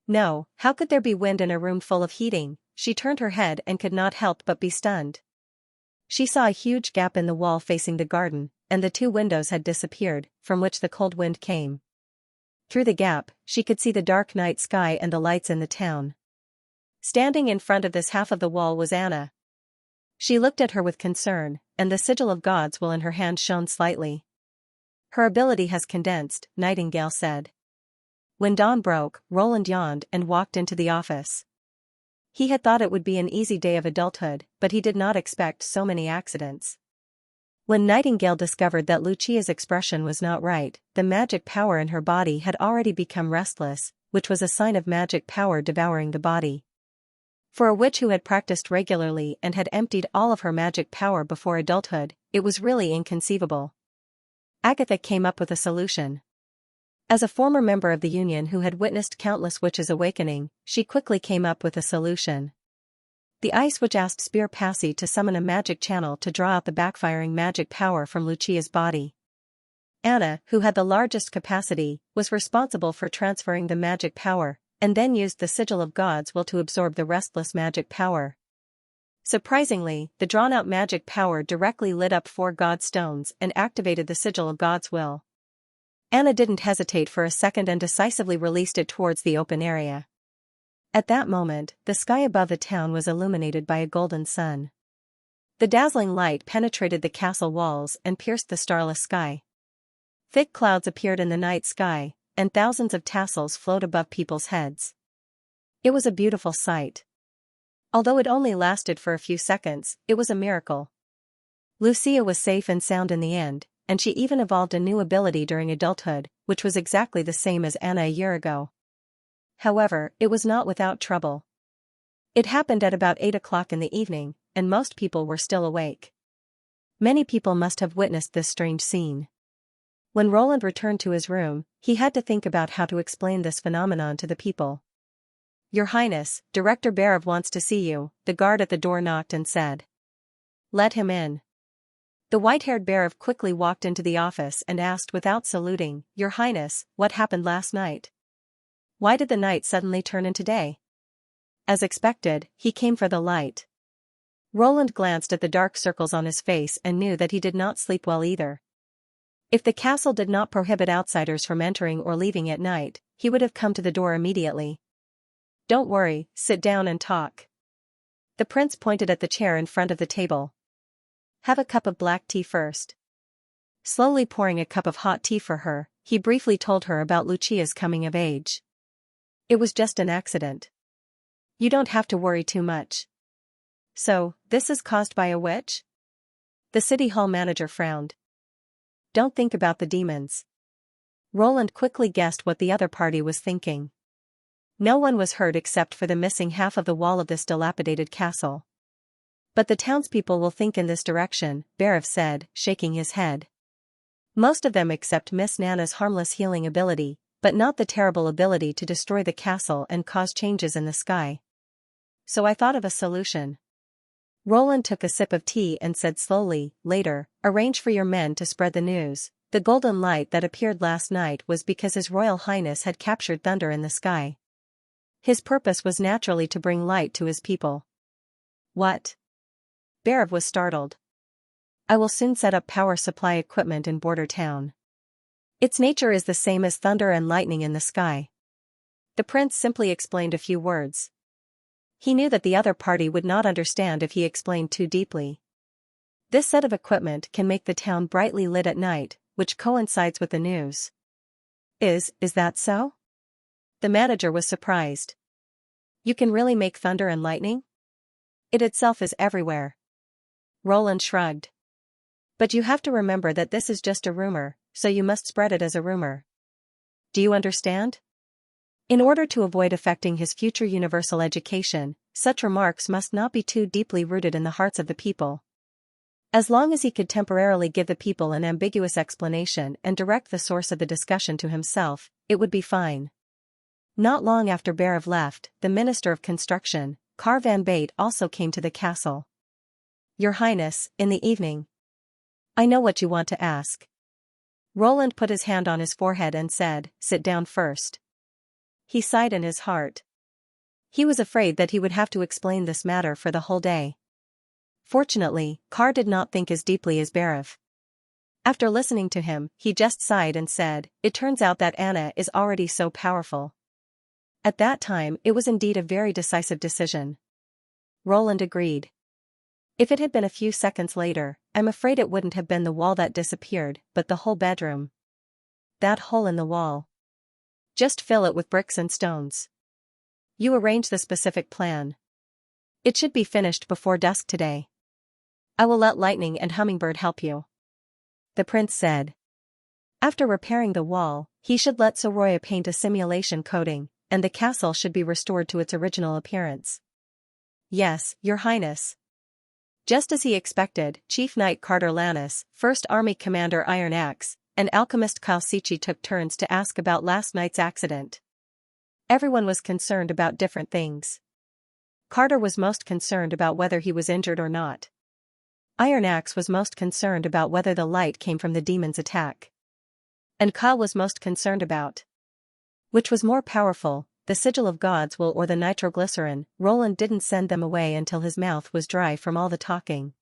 No, how could there be wind in a room full of heating? She turned her head and could not help but be stunned. She saw a huge gap in the wall facing the garden, and the two windows had disappeared, from which the cold wind came. Through the gap, she could see the dark night sky and the lights in the town. Standing in front of this half of the wall was Anna. She looked at her with concern, and the sigil of God's will in her hand shone slightly. Her ability has condensed, Nightingale said. When dawn broke, Roland yawned and walked into the office. He had thought it would be an easy day of adulthood, but he did not expect so many accidents. When Nightingale discovered that Lucia's expression was not right, the magic power in her body had already become restless, which was a sign of magic power devouring the body. For a witch who had practiced regularly and had emptied all of her magic power before adulthood, it was really inconceivable. Agatha came up with a solution. As a former member of the Union who had witnessed countless witches awakening, she quickly came up with a solution. The Ice Witch asked Spear Passy to summon a magic channel to draw out the backfiring magic power from Lucia's body. Anna, who had the largest capacity, was responsible for transferring the magic power, and then used the sigil of God's will to absorb the restless magic power. Surprisingly, the drawn-out magic power directly lit up 4 God stones and activated the sigil of God's will. Anna didn't hesitate for a second and decisively released it towards the open area. At that moment, the sky above the town was illuminated by a golden sun. The dazzling light penetrated the castle walls and pierced the starless sky. Thick clouds appeared in the night sky, and thousands of tassels flowed above people's heads. It was a beautiful sight. Although it only lasted for a few seconds, it was a miracle. Lucia was safe and sound in the end, and she even evolved a new ability during adulthood, which was exactly the same as Anna a year ago. However, it was not without trouble. It happened at about 8 o'clock in the evening, and most people were still awake. Many people must have witnessed this strange scene. When Roland returned to his room, he had to think about how to explain this phenomenon to the people. "Your Highness, Director Barov wants to see you," the guard at the door knocked and said. "Let him in." The white-haired Barov quickly walked into the office and asked without saluting, "Your Highness, what happened last night? Why did the night suddenly turn into day?" As expected, he came for the light. Roland glanced at the dark circles on his face and knew that he did not sleep well either. If the castle did not prohibit outsiders from entering or leaving at night, he would have come to the door immediately. "Don't worry, sit down and talk." The prince pointed at the chair in front of the table. "Have a cup of black tea first." Slowly pouring a cup of hot tea for her, he briefly told her about Lucia's coming of age. "It was just an accident. You don't have to worry too much." "So, this is caused by a witch?" The city hall manager frowned. "Don't think about the demons." Roland quickly guessed what the other party was thinking. No one was hurt except for the missing half of the wall of this dilapidated castle. "But the townspeople will think in this direction," Berev said, shaking his head. "Most of them accept Miss Nana's harmless healing ability, but not the terrible ability to destroy the castle and cause changes in the sky. So I thought of a solution." Roland took a sip of tea and said slowly, "Later, arrange for your men to spread the news. The golden light that appeared last night was because His Royal Highness had captured thunder in the sky. His purpose was naturally to bring light to his people." "What?" Berev was startled. "I will soon set up power supply equipment in Border Town. Its nature is the same as thunder and lightning in the sky." The prince simply explained a few words. He knew that the other party would not understand if he explained too deeply. "This set of equipment can make the town brightly lit at night, which coincides with the news." Is that so?" The manager was surprised. "You can really make thunder and lightning?" "It itself is everywhere." Roland shrugged. "But you have to remember that this is just a rumor, so you must spread it as a rumor. Do you understand?" In order to avoid affecting his future universal education, such remarks must not be too deeply rooted in the hearts of the people. As long as he could temporarily give the people an ambiguous explanation and direct the source of the discussion to himself, it would be fine. Not long after Berev left, the Minister of Construction, Kar van Bate, also came to the castle. "Your Highness, in the evening. I know what you want to ask." Roland put his hand on his forehead and said, "Sit down first." He sighed in his heart. He was afraid that he would have to explain this matter for the whole day. Fortunately, Kar did not think as deeply as Berev. After listening to him, he just sighed and said, "It turns out that Anna is already so powerful." At that time it was indeed a very decisive decision. Roland agreed. If it had been a few seconds later, I'm afraid it wouldn't have been the wall that disappeared, but the whole bedroom. That hole in the wall. Just fill it with bricks and stones. You arrange the specific plan. It should be finished before dusk today. I will let Lightning and Hummingbird help you," the prince said. After repairing the wall, he should let Soroya paint a simulation coating, and the castle should be restored to its original appearance. "Yes, Your Highness." Just as he expected, Chief Knight Carter Lannis, First Army Commander Iron Axe, and alchemist Kalsichi took turns to ask about last night's accident. Everyone was concerned about different things. Carter was most concerned about whether he was injured or not. Iron Axe was most concerned about whether the light came from the demon's attack. And Kyle was most concerned about which was more powerful, the sigil of God's will or the nitroglycerin. Roland didn't send them away until his mouth was dry from all the talking.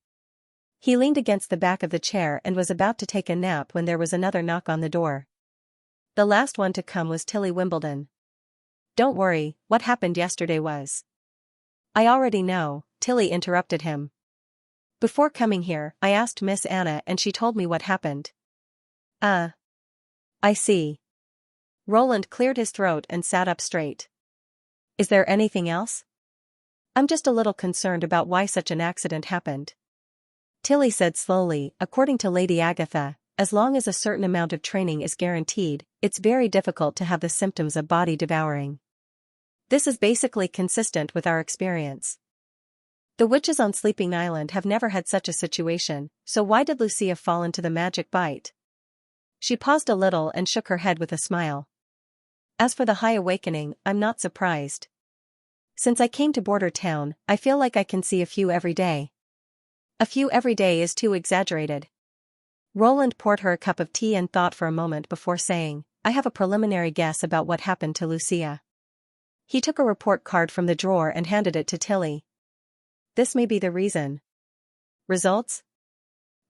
He leaned against the back of the chair and was about to take a nap when there was another knock on the door. The last one to come was Tilly Wimbledon. "Don't worry, what happened yesterday was—" "I already know," Tilly interrupted him. "Before coming here, I asked Miss Anna and she told me what happened." I see." Roland cleared his throat and sat up straight. "Is there anything else?" "I'm just a little concerned about why such an accident happened." Tilly said slowly, "According to Lady Agatha, as long as a certain amount of training is guaranteed, it's very difficult to have the symptoms of body devouring. This is basically consistent with our experience. The witches on Sleeping Island have never had such a situation, so why did Lucia fall into the magic bite?" She paused a little and shook her head with a smile. "As for the High Awakening, I'm not surprised. Since I came to Border Town, I feel like I can see a few every day." "A few every day is too exaggerated." Roland poured her a cup of tea and thought for a moment before saying, "I have a preliminary guess about what happened to Lucia." He took a report card from the drawer and handed it to Tilly. This may be the reason. Results?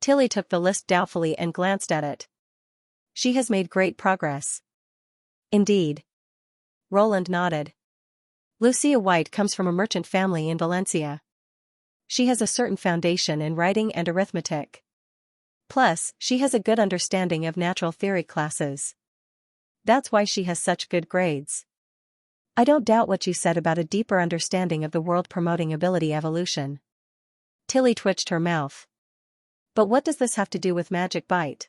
Tilly took the list doubtfully and glanced at it. She has made great progress. Indeed. Roland nodded. Lucia White comes from a merchant family in Valencia. She has a certain foundation in writing and arithmetic. Plus, she has a good understanding of natural theory classes. That's why she has such good grades. I don't doubt what you said about a deeper understanding of the world promoting ability evolution. Tilly twitched her mouth. But what does this have to do with Magic Bite?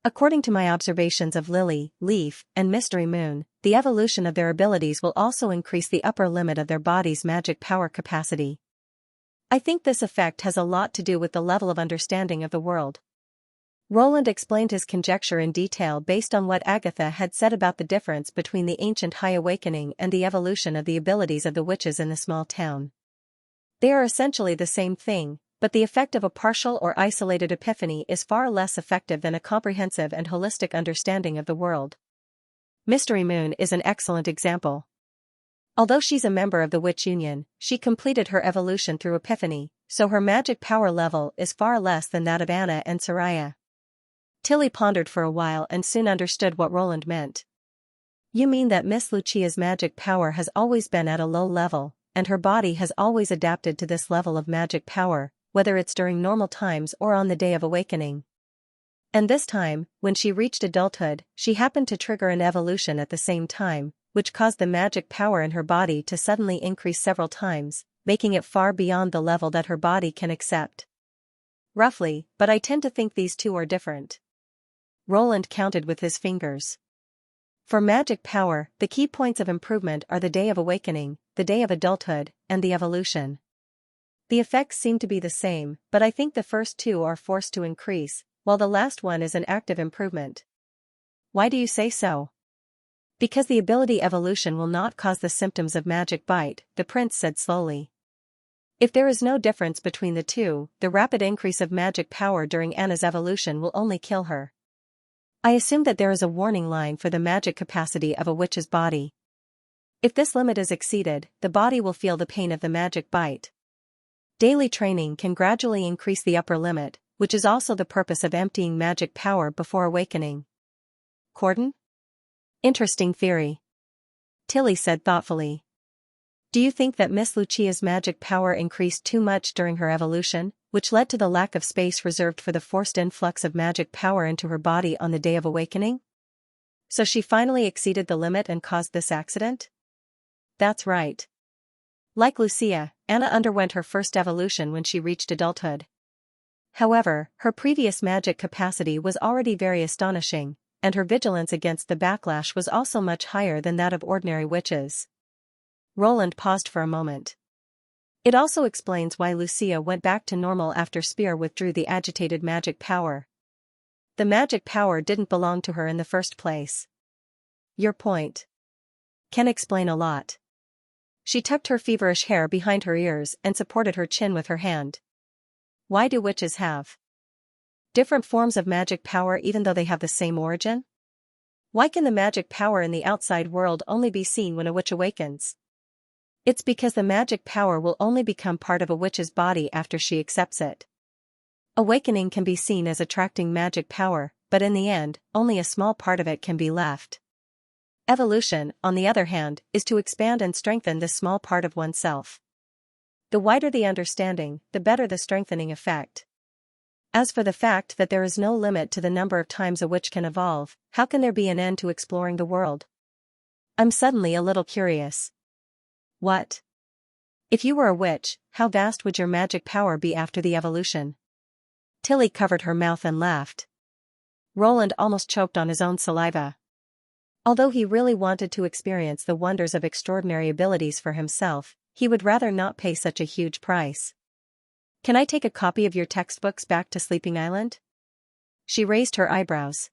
According to my observations of Lily, Leaf, and Mystery Moon, the evolution of their abilities will also increase the upper limit of their body's magic power capacity. I think this effect has a lot to do with the level of understanding of the world. Roland explained his conjecture in detail based on what Agatha had said about the difference between the ancient High Awakening and the evolution of the abilities of the witches in the small town. They are essentially the same thing, but the effect of a partial or isolated epiphany is far less effective than a comprehensive and holistic understanding of the world. Mystery Moon is an excellent example. Although she's a member of the Witch Union, she completed her evolution through epiphany, so her magic power level is far less than that of Anna and Soraya. Tilly pondered for a while and soon understood what Roland meant. You mean that Miss Lucia's magic power has always been at a low level, and her body has always adapted to this level of magic power, whether it's during normal times or on the day of awakening. And this time, when she reached adulthood, she happened to trigger an evolution at the same time, which caused the magic power in her body to suddenly increase several times, making it far beyond the level that her body can accept. Roughly, but I tend to think these two are different. Roland counted with his fingers. For magic power, the key points of improvement are the day of awakening, the day of adulthood, and the evolution. The effects seem to be the same, but I think the first two are forced to increase, while the last one is an active improvement. Why do you say so? Because the ability evolution will not cause the symptoms of Magic Bite, the prince said slowly. If there is no difference between the two, the rapid increase of magic power during Anna's evolution will only kill her. I assume that there is a warning line for the magic capacity of a witch's body. If this limit is exceeded, the body will feel the pain of the Magic Bite. Daily training can gradually increase the upper limit, which is also the purpose of emptying magic power before awakening. Cordon? Interesting theory. Tilly said thoughtfully. Do you think that Miss Lucia's magic power increased too much during her evolution, which led to the lack of space reserved for the forced influx of magic power into her body on the day of awakening? So she finally exceeded the limit and caused this accident? That's right. Like Lucia, Anna underwent her first evolution when she reached adulthood. However, her previous magic capacity was already very astonishing, and her vigilance against the backlash was also much higher than that of ordinary witches. Roland paused for a moment. It also explains why Lucia went back to normal after Spear withdrew the agitated magic power. The magic power didn't belong to her in the first place. Your point can explain a lot. She tucked her feverish hair behind her ears and supported her chin with her hand. Why do witches have different forms of magic power even though they have the same origin? Why can the magic power in the outside world only be seen when a witch awakens? It's because the magic power will only become part of a witch's body after she accepts it. Awakening can be seen as attracting magic power, but in the end, only a small part of it can be left. Evolution, on the other hand, is to expand and strengthen this small part of oneself. The wider the understanding, the better the strengthening effect. As for the fact that there is no limit to the number of times a witch can evolve, how can there be an end to exploring the world? I'm suddenly a little curious. What? If you were a witch, how vast would your magic power be after the evolution? Tilly covered her mouth and laughed. Roland almost choked on his own saliva. Although he really wanted to experience the wonders of extraordinary abilities for himself, he would rather not pay such a huge price. Can I take a copy of your textbooks back to Sleeping Island? She raised her eyebrows.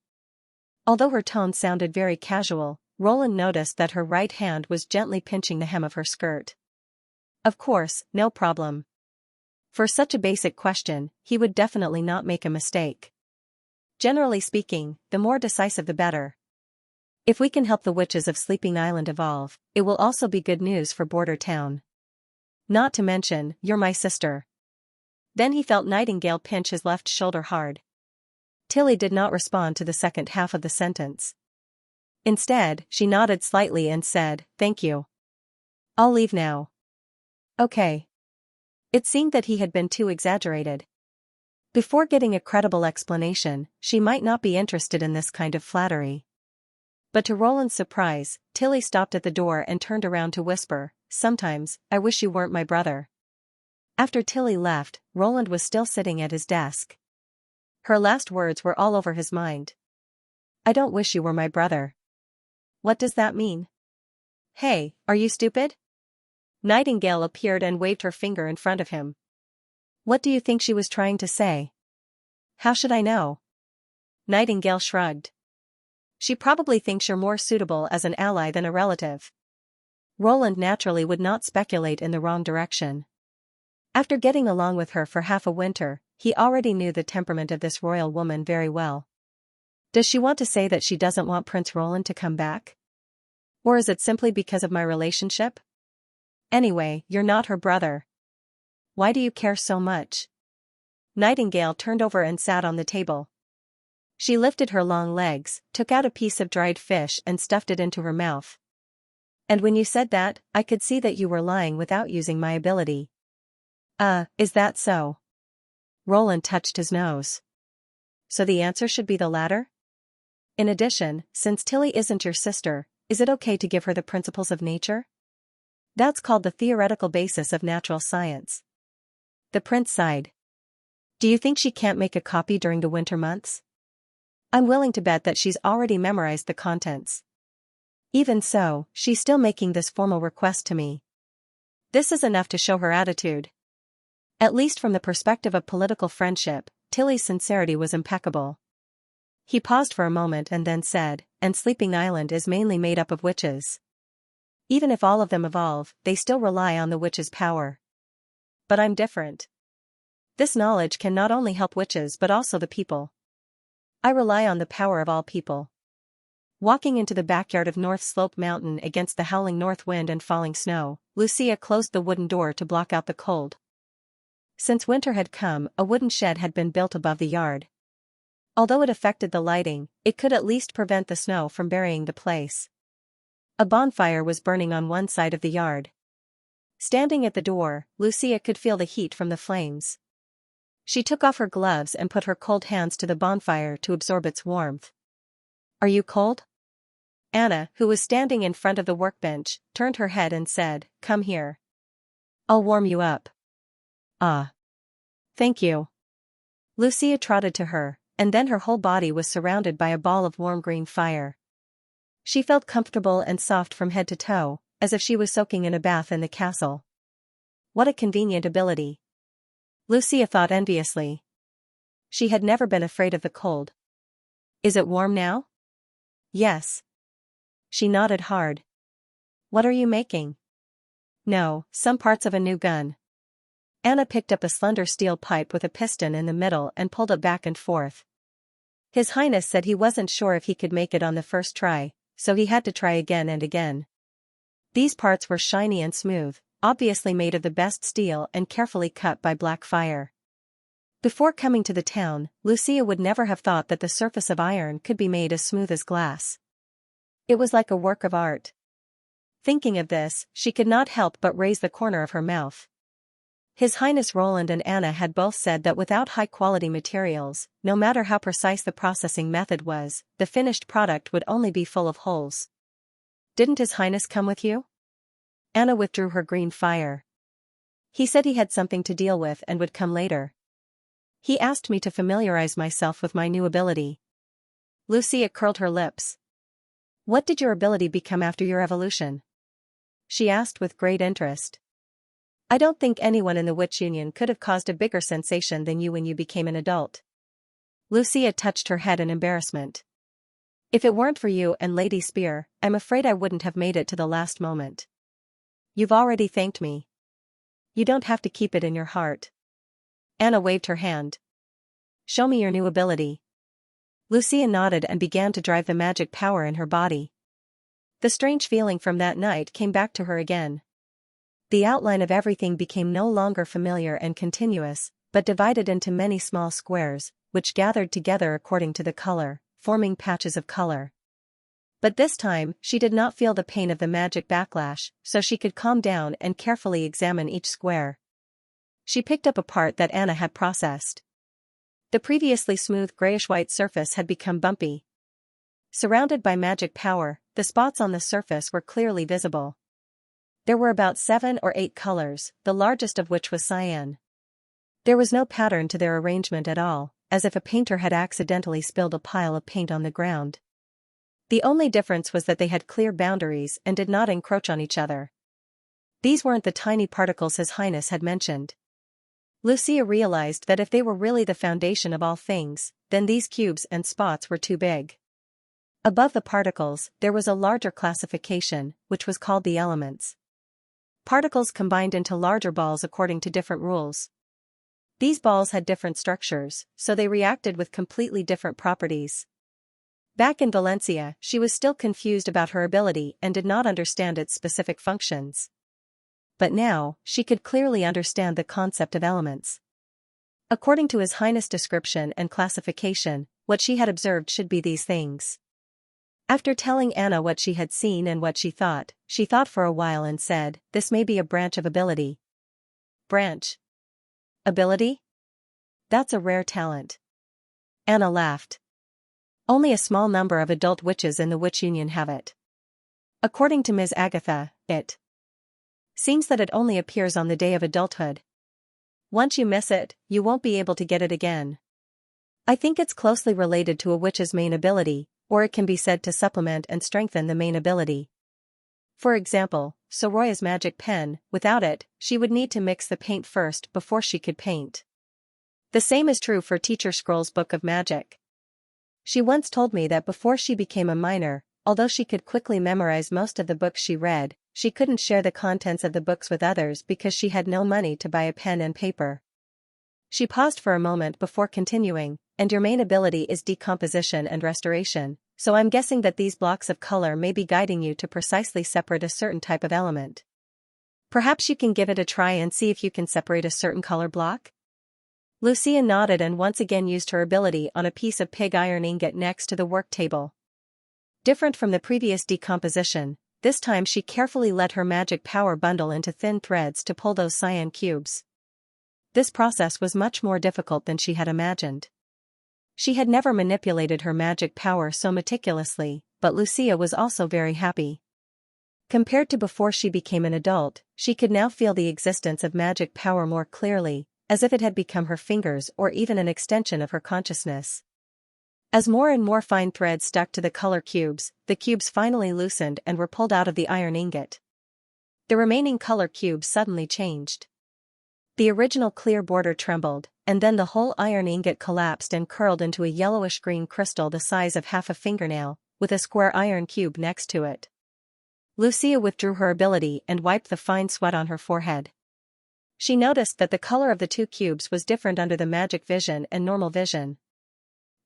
Although her tone sounded very casual, Roland noticed that her right hand was gently pinching the hem of her skirt. Of course, no problem. For such a basic question, he would definitely not make a mistake. Generally speaking, the more decisive the better. If we can help the witches of Sleeping Island evolve, it will also be good news for Border Town. Not to mention, you're my sister. Then he felt Nightingale pinch his left shoulder hard. Tilly did not respond to the second half of the sentence. Instead, she nodded slightly and said, "Thank you. I'll leave now." Okay. It seemed that he had been too exaggerated. Before getting a credible explanation, she might not be interested in this kind of flattery. But to Roland's surprise, Tilly stopped at the door and turned around to whisper, "Sometimes, I wish you weren't my brother." After Tilly left, Roland was still sitting at his desk. Her last words were all over his mind. "I don't wish you were my brother." What does that mean? Hey, are you stupid? Nightingale appeared and waved her finger in front of him. What do you think she was trying to say? How should I know? Nightingale shrugged. She probably thinks you're more suitable as an ally than a relative. Roland naturally would not speculate in the wrong direction. After getting along with her for half a winter, he already knew the temperament of this royal woman very well. Does she want to say that she doesn't want Prince Roland to come back? Or is it simply because of my relationship? Anyway, you're not her brother. Why do you care so much? Nightingale turned over and sat on the table. She lifted her long legs, took out a piece of dried fish and stuffed it into her mouth. And when you said that, I could see that you were lying without using my ability. Is that so? Roland touched his nose. So the answer should be the latter? In addition, since Tilly isn't your sister, is it okay to give her the principles of nature? That's called the theoretical basis of natural science. The prince sighed. Do you think she can't make a copy during the winter months? I'm willing to bet that she's already memorized the contents. Even so, she's still making this formal request to me. This is enough to show her attitude. At least from the perspective of political friendship, Tilly's sincerity was impeccable. He paused for a moment and then said, "And Sleeping Island is mainly made up of witches. Even if all of them evolve, they still rely on the witch's power. But I'm different. This knowledge can not only help witches but also the people. I rely on the power of all people." Walking into the backyard of North Slope Mountain against the howling north wind and falling snow, Lucia closed the wooden door to block out the cold. Since winter had come, a wooden shed had been built above the yard. Although it affected the lighting, it could at least prevent the snow from burying the place. A bonfire was burning on one side of the yard. Standing at the door, Lucia could feel the heat from the flames. She took off her gloves and put her cold hands to the bonfire to absorb its warmth. "Are you cold?" Anna, who was standing in front of the workbench, turned her head and said, "Come here. I'll warm you up." "Ah. Thank you." Lucia trotted to her, and then her whole body was surrounded by a ball of warm green fire. She felt comfortable and soft from head to toe, as if she was soaking in a bath in the castle. What a convenient ability. Lucia thought enviously. She had never been afraid of the cold. "Is it warm now?" "Yes." She nodded hard. "What are you making?" "No, some parts of a new gun." Anna picked up a slender steel pipe with a piston in the middle and pulled it back and forth. His Highness said he wasn't sure if he could make it on the first try, so he had to try again and again. These parts were shiny and smooth, obviously made of the best steel and carefully cut by black fire. Before coming to the town, Lucia would never have thought that the surface of iron could be made as smooth as glass. It was like a work of art. Thinking of this, she could not help but raise the corner of her mouth. His Highness Roland and Anna had both said that without high-quality materials, no matter how precise the processing method was, the finished product would only be full of holes. "Didn't His Highness come with you?" Anna withdrew her green fire. "He said he had something to deal with and would come later. He asked me to familiarize myself with my new ability." Lucia curled her lips. "What did your ability become after your evolution?" she asked with great interest. "I don't think anyone in the Witch Union could have caused a bigger sensation than you when you became an adult." Lucia touched her head in embarrassment. "If it weren't for you and Lady Spear, I'm afraid I wouldn't have made it to the last moment." "You've already thanked me. You don't have to keep it in your heart." Anna waved her hand. "Show me your new ability." Lucia nodded and began to drive the magic power in her body. The strange feeling from that night came back to her again. The outline of everything became no longer familiar and continuous, but divided into many small squares, which gathered together according to the color, forming patches of color. But this time, she did not feel the pain of the magic backlash, so she could calm down and carefully examine each square. She picked up a part that Anna had processed. The previously smooth grayish-white surface had become bumpy. Surrounded by magic power, the spots on the surface were clearly visible. There were about 7 or 8 colors, the largest of which was cyan. There was no pattern to their arrangement at all, as if a painter had accidentally spilled a pile of paint on the ground. The only difference was that they had clear boundaries and did not encroach on each other. These weren't the tiny particles His Highness had mentioned. Lucia realized that if they were really the foundation of all things, then these cubes and spots were too big. Above the particles, there was a larger classification, which was called the elements. Particles combined into larger balls according to different rules. These balls had different structures, so they reacted with completely different properties. Back in Valencia, she was still confused about her ability and did not understand its specific functions. But now, she could clearly understand the concept of elements. According to His Highness' description and classification, what she had observed should be these things. After telling Anna what she had seen and what she thought for a while and said, "This may be a branch of ability." Branch? Ability? That's a rare talent. Anna laughed. Only a small number of adult witches in the Witch Union have it. According to Ms. Agatha, it seems that it only appears on the day of adulthood. Once you miss it, you won't be able to get it again. I think it's closely related to a witch's main ability, or it can be said to supplement and strengthen the main ability. For example, Soroya's magic pen, without it, she would need to mix the paint first before she could paint. The same is true for Teacher Scroll's Book of Magic. She once told me that before she became a minor, although she could quickly memorize most of the books she read, she couldn't share the contents of the books with others because she had no money to buy a pen and paper. She paused for a moment before continuing, "And your main ability is decomposition and restoration, so I'm guessing that these blocks of color may be guiding you to precisely separate a certain type of element. Perhaps you can give it a try and see if you can separate a certain color block?" Lucia nodded and once again used her ability on a piece of pig iron ingot next to the work table. Different from the previous decomposition, this time she carefully let her magic power bundle into thin threads to pull those cyan cubes. This process was much more difficult than she had imagined. She had never manipulated her magic power so meticulously, but Lucia was also very happy. Compared to before she became an adult, she could now feel the existence of magic power more clearly, as if it had become her fingers or even an extension of her consciousness. As more and more fine threads stuck to the color cubes, the cubes finally loosened and were pulled out of the iron ingot. The remaining color cubes suddenly changed. The original clear border trembled, and then the whole iron ingot collapsed and curled into a yellowish-green crystal the size of half a fingernail, with a square iron cube next to it. Lucia withdrew her ability and wiped the fine sweat on her forehead. She noticed that the color of the two cubes was different under the magic vision and normal vision.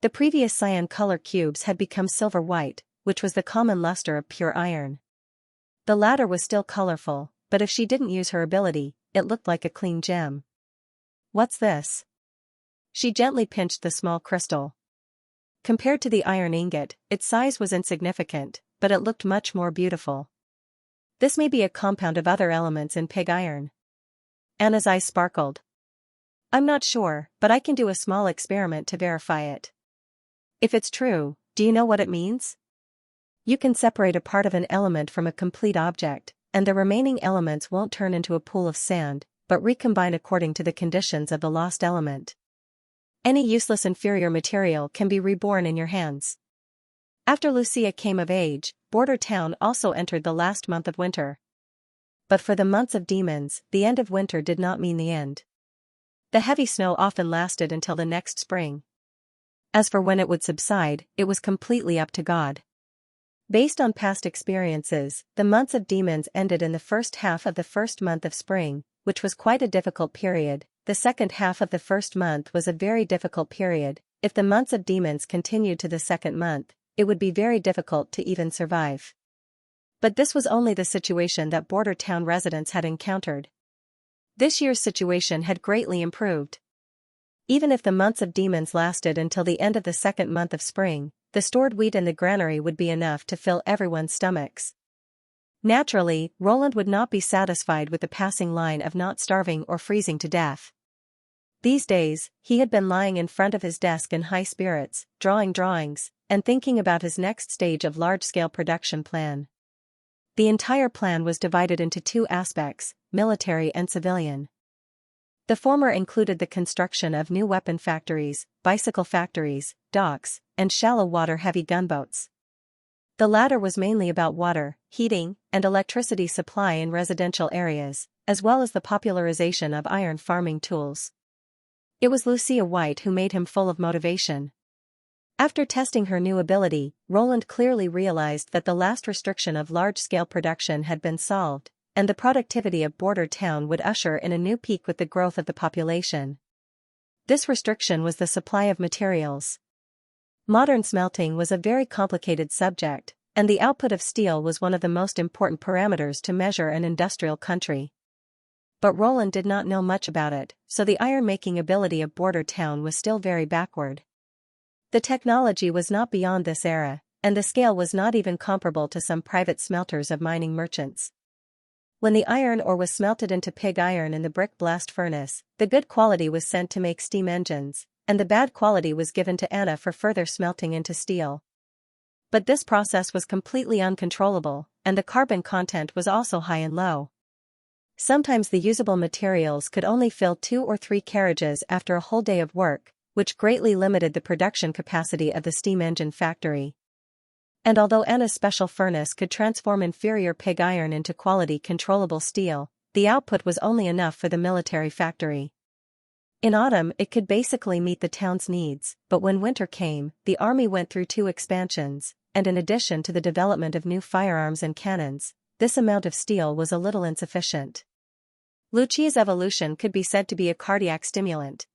The previous cyan color cubes had become silver-white, which was the common luster of pure iron. The latter was still colorful, but if she didn't use her ability, it looked like a clean gem. "What's this?" She gently pinched the small crystal. Compared to the iron ingot, its size was insignificant, but it looked much more beautiful. "This may be a compound of other elements in pig iron." Anna's eyes sparkled. "I'm not sure, but I can do a small experiment to verify it." "If it's true, do you know what it means?" "You can separate a part of an element from a complete object, and the remaining elements won't turn into a pool of sand, but recombine according to the conditions of the lost element. Any useless inferior material can be reborn in your hands." After Lucia came of age, Border Town also entered the last month of winter. But for the months of demons, the end of winter did not mean the end. The heavy snow often lasted until the next spring. As for when it would subside, it was completely up to God. Based on past experiences, the months of demons ended in the first half of the first month of spring, which was quite a difficult period. The second half of the first month was a very difficult period. If the months of demons continued to the second month, it would be very difficult to even survive. But this was only the situation that border town residents had encountered. This year's situation had greatly improved. Even if the months of demons lasted until the end of the second month of spring, the stored wheat in the granary would be enough to fill everyone's stomachs. Naturally, Roland would not be satisfied with the passing line of not starving or freezing to death. These days, he had been lying in front of his desk in high spirits, drawing drawings, and thinking about his next stage of large-scale production plan. The entire plan was divided into two aspects, military and civilian. The former included the construction of new weapon factories, bicycle factories, docks, and shallow water-heavy gunboats. The latter was mainly about water, heating, and electricity supply in residential areas, as well as the popularization of iron farming tools. It was Lucia White who made him full of motivation. After testing her new ability, Roland clearly realized that the last restriction of large-scale production had been solved, and the productivity of border town would usher in a new peak with the growth of the population. This restriction was the supply of materials. Modern smelting was a very complicated subject, and the output of steel was one of the most important parameters to measure an industrial country. But Roland did not know much about it, so the iron-making ability of border town was still very backward. The technology was not beyond this era, and the scale was not even comparable to some private smelters of mining merchants. When the iron ore was smelted into pig iron in the brick blast furnace, the good quality was sent to make steam engines, and the bad quality was given to Anna for further smelting into steel. But this process was completely uncontrollable, and the carbon content was also high and low. Sometimes the usable materials could only fill 2 or 3 carriages after a whole day of work, which greatly limited the production capacity of the steam engine factory. And although Anna's special furnace could transform inferior pig iron into quality controllable steel, the output was only enough for the military factory. In autumn it could basically meet the town's needs, but when winter came, the army went through 2 expansions, and in addition to the development of new firearms and cannons, this amount of steel was a little insufficient. Lucia's evolution could be said to be a cardiac stimulant.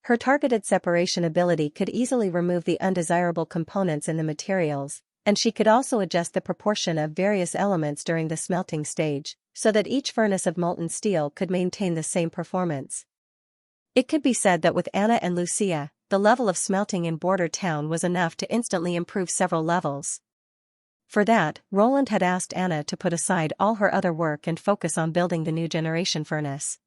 Her targeted separation ability could easily remove the undesirable components in the materials, and she could also adjust the proportion of various elements during the smelting stage, so that each furnace of molten steel could maintain the same performance. It could be said that with Anna and Lucia, the level of smelting in border town was enough to instantly improve several levels. For that, Roland had asked Anna to put aside all her other work and focus on building the new generation furnace.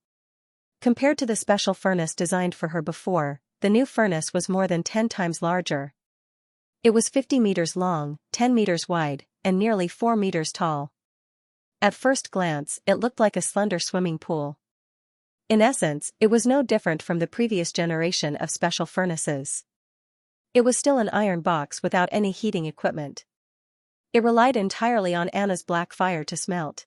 Compared to the special furnace designed for her before, the new furnace was more than 10 times larger. It was 50 meters long, 10 meters wide, and nearly 4 meters tall. At first glance, it looked like a slender swimming pool. In essence, it was no different from the previous generation of special furnaces. It was still an iron box without any heating equipment. It relied entirely on Anna's black fire to smelt.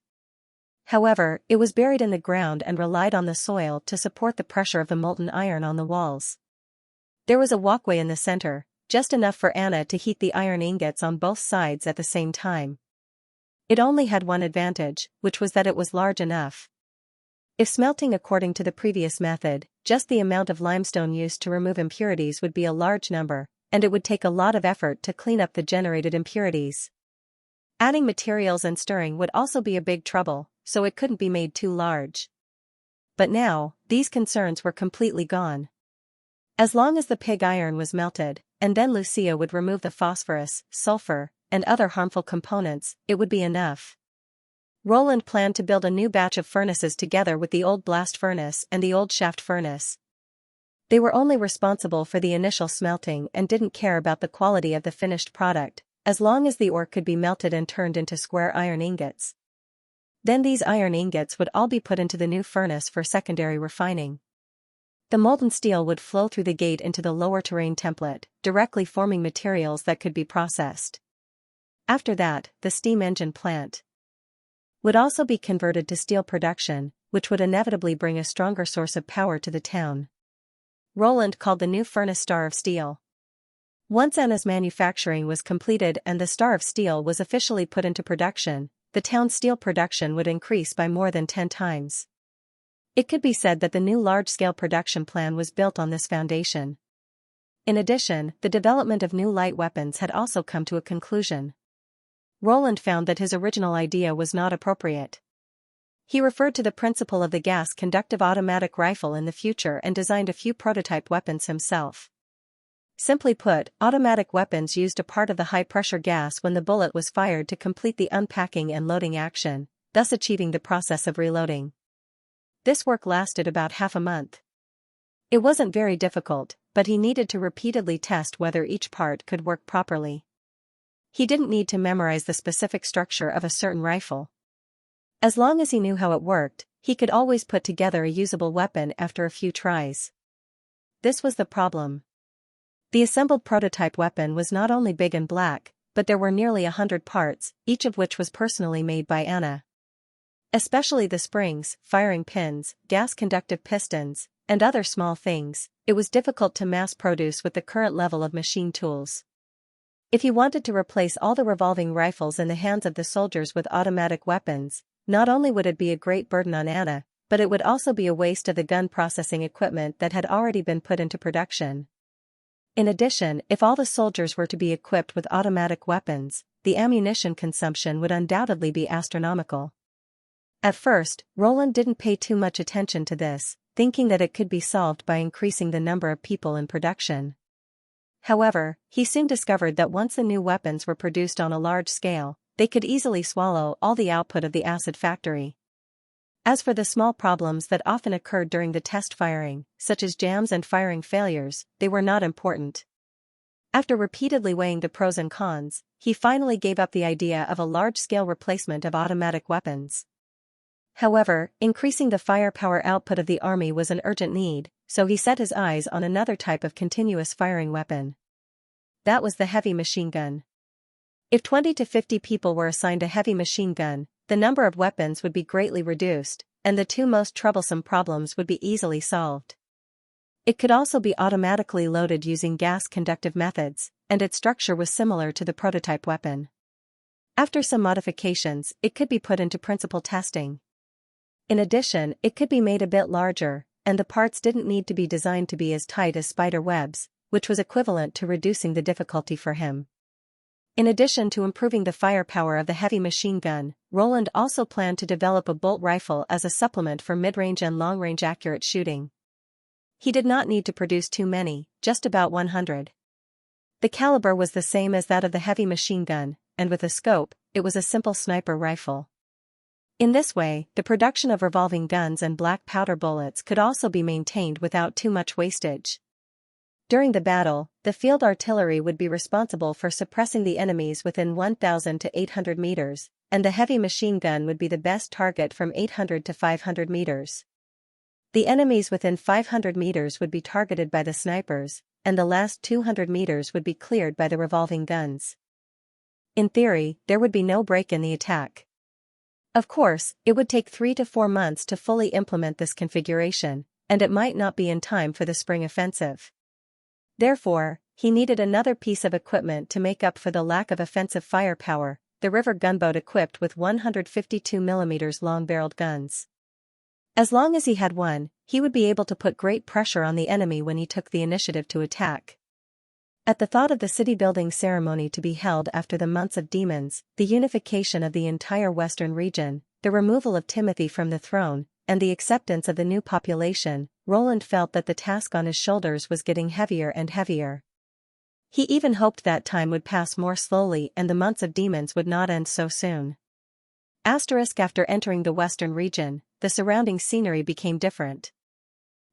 However, it was buried in the ground and relied on the soil to support the pressure of the molten iron on the walls. There was a walkway in the center, just enough for Anna to heat the iron ingots on both sides at the same time. It only had one advantage, which was that it was large enough. If smelting according to the previous method, just the amount of limestone used to remove impurities would be a large number, and it would take a lot of effort to clean up the generated impurities. Adding materials and stirring would also be a big trouble, so it couldn't be made too large. But now, these concerns were completely gone. As long as the pig iron was melted, and then Lucia would remove the phosphorus, sulfur, and other harmful components, it would be enough. Roland planned to build a new batch of furnaces together with the old blast furnace and the old shaft furnace. They were only responsible for the initial smelting and didn't care about the quality of the finished product, as long as the ore could be melted and turned into square iron ingots. Then these iron ingots would all be put into the new furnace for secondary refining. The molten steel would flow through the gate into the lower terrain template, directly forming materials that could be processed. After that, the steam engine plant would also be converted to steel production, which would inevitably bring a stronger source of power to the town. Roland called the new furnace Star of Steel. Once Anna's manufacturing was completed and the Star of Steel was officially put into production, the town's steel production would increase by more than 10 times. It could be said that the new large-scale production plan was built on this foundation. In addition, the development of new light weapons had also come to a conclusion. Roland found that his original idea was not appropriate. He referred to the principle of the gas-conductive automatic rifle in the future and designed a few prototype weapons himself. Simply put, automatic weapons used a part of the high-pressure gas when the bullet was fired to complete the unpacking and loading action, thus achieving the process of reloading. This work lasted about half a month. It wasn't very difficult, but he needed to repeatedly test whether each part could work properly. He didn't need to memorize the specific structure of a certain rifle. As long as he knew how it worked, he could always put together a usable weapon after a few tries. This was the problem. The assembled prototype weapon was not only big and black, but there were nearly 100 parts, each of which was personally made by Anna. Especially the springs, firing pins, gas-conductive pistons, and other small things, it was difficult to mass-produce with the current level of machine tools. If he wanted to replace all the revolving rifles in the hands of the soldiers with automatic weapons, not only would it be a great burden on Anna, but it would also be a waste of the gun processing equipment that had already been put into production. In addition, if all the soldiers were to be equipped with automatic weapons, the ammunition consumption would undoubtedly be astronomical. At first, Roland didn't pay too much attention to this, thinking that it could be solved by increasing the number of people in production. However, he soon discovered that once the new weapons were produced on a large scale, they could easily swallow all the output of the acid factory. As for the small problems that often occurred during the test firing, such as jams and firing failures, they were not important. After repeatedly weighing the pros and cons, he finally gave up the idea of a large-scale replacement of automatic weapons. However, increasing the firepower output of the army was an urgent need, so he set his eyes on another type of continuous firing weapon. That was the heavy machine gun. If 20 to 50 people were assigned a heavy machine gun, the number of weapons would be greatly reduced, and the two most troublesome problems would be easily solved. It could also be automatically loaded using gas-conductive methods, and its structure was similar to the prototype weapon. After some modifications, it could be put into principal testing. In addition, it could be made a bit larger, and the parts didn't need to be designed to be as tight as spider webs, which was equivalent to reducing the difficulty for him. In addition to improving the firepower of the heavy machine gun, Roland also planned to develop a bolt rifle as a supplement for mid-range and long-range accurate shooting. He did not need to produce too many, just about 100. The caliber was the same as that of the heavy machine gun, and with a scope, it was a simple sniper rifle. In this way, the production of revolving guns and black powder bullets could also be maintained without too much wastage. During the battle, the field artillery would be responsible for suppressing the enemies within 1,000 to 800 meters, and the heavy machine gun would be the best target from 800 to 500 meters. The enemies within 500 meters would be targeted by the snipers, and the last 200 meters would be cleared by the revolving guns. In theory, there would be no break in the attack. Of course, it would take 3 to 4 months to fully implement this configuration, and it might not be in time for the spring offensive. Therefore, he needed another piece of equipment to make up for the lack of offensive firepower, the river gunboat equipped with 152 mm long-barreled guns. As long as he had one, he would be able to put great pressure on the enemy when he took the initiative to attack. At the thought of the city-building ceremony to be held after the months of demons, the unification of the entire western region, the removal of Timothy from the throne, and the acceptance of the new population, Roland felt that the task on his shoulders was getting heavier and heavier. He even hoped that time would pass more slowly and the months of demons would not end so soon. After entering the western region, the surrounding scenery became different.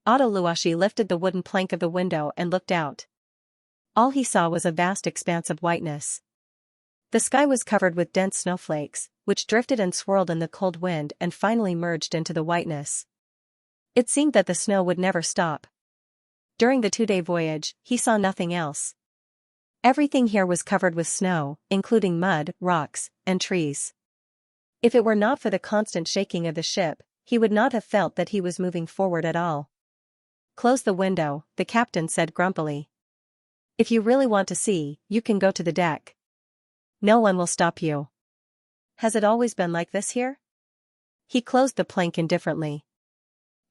Luashi lifted the wooden plank of the window and looked out. All he saw was a vast expanse of whiteness. The sky was covered with dense snowflakes, which drifted and swirled in the cold wind and finally merged into the whiteness. It seemed that the snow would never stop. During the 2-day voyage, he saw nothing else. Everything here was covered with snow, including mud, rocks, and trees. If it were not for the constant shaking of the ship, he would not have felt that he was moving forward at all. "Close the window," the captain said grumpily. "If you really want to see, you can go to the deck. No one will stop you." "Has it always been like this here?" He closed the plank indifferently.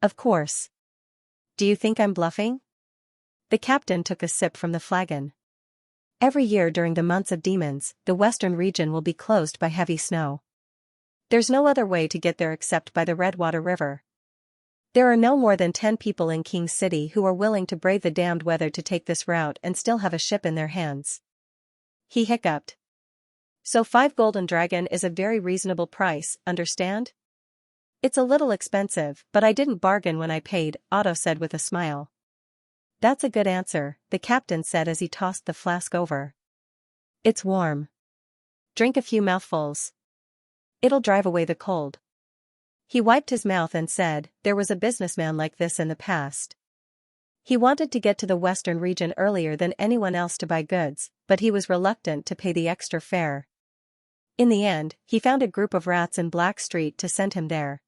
"Of course. Do you think I'm bluffing?" The captain took a sip from the flagon. Every year during the months of demons, the western region will be closed by heavy snow. There's no other way to get there except by the Redwater River. There are no more than 10 people in King City who are willing to brave the damned weather to take this route and still have a ship in their hands. He hiccuped. So 5 golden dragon is a very reasonable price, understand? It's a little expensive, but I didn't bargain when I paid, Otto said with a smile. That's a good answer, the captain said as he tossed the flask over. It's warm. Drink a few mouthfuls. It'll drive away the cold. He wiped his mouth and said, there was a businessman like this in the past. He wanted to get to the western region earlier than anyone else to buy goods, but he was reluctant to pay the extra fare. In the end, he found a group of rats in Black Street to send him there.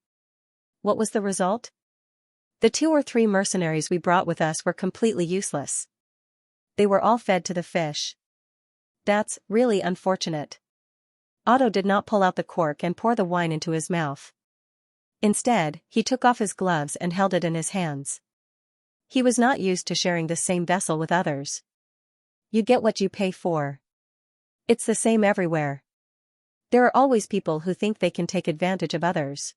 What was the result? The 2 or 3 mercenaries we brought with us were completely useless. They were all fed to the fish. That's really unfortunate. Otto did not pull out the cork and pour the wine into his mouth. Instead, he took off his gloves and held it in his hands. He was not used to sharing the same vessel with others. You get what you pay for. It's the same everywhere. There are always people who think they can take advantage of others.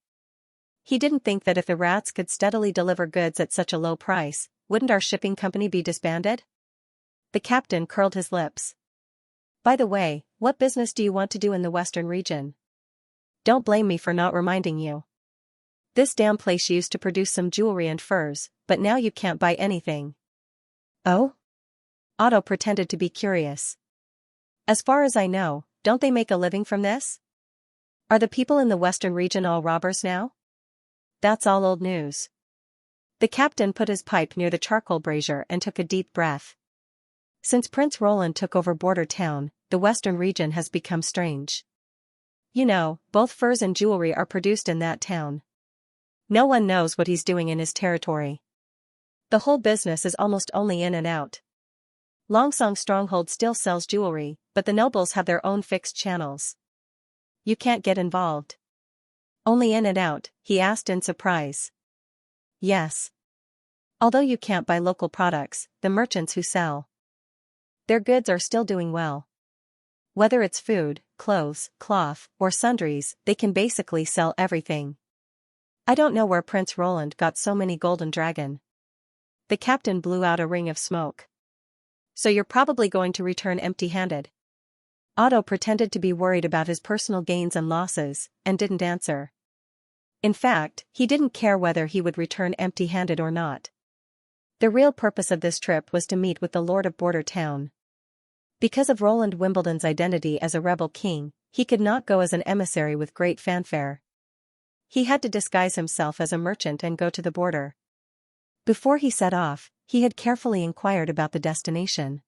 He didn't think that if the rats could steadily deliver goods at such a low price, wouldn't our shipping company be disbanded? The captain curled his lips. By the way, what business do you want to do in the western region? Don't blame me for not reminding you. This damn place used to produce some jewelry and furs, but now you can't buy anything. Oh? Otto pretended to be curious. As far as I know, don't they make a living from this? Are the people in the western region all robbers now? That's all old news. The captain put his pipe near the charcoal brazier and took a deep breath. Since Prince Roland took over Border Town, the western region has become strange. You know, both furs and jewelry are produced in that town. No one knows what he's doing in his territory. The whole business is almost only in and out. Longsong Stronghold still sells jewelry, but the nobles have their own fixed channels. You can't get involved. Only in and out, he asked in surprise. Yes. Although you can't buy local products, the merchants who sell their goods are still doing well. Whether it's food, clothes, cloth, or sundries, they can basically sell everything. I don't know where Prince Roland got so many golden dragon. The captain blew out a ring of smoke. So you're probably going to return empty-handed. Otto pretended to be worried about his personal gains and losses, and didn't answer. In fact, he didn't care whether he would return empty-handed or not. The real purpose of this trip was to meet with the Lord of Border Town. Because of Roland Wimbledon's identity as a rebel king, he could not go as an emissary with great fanfare. He had to disguise himself as a merchant and go to the border. Before he set off, he had carefully inquired about the destination.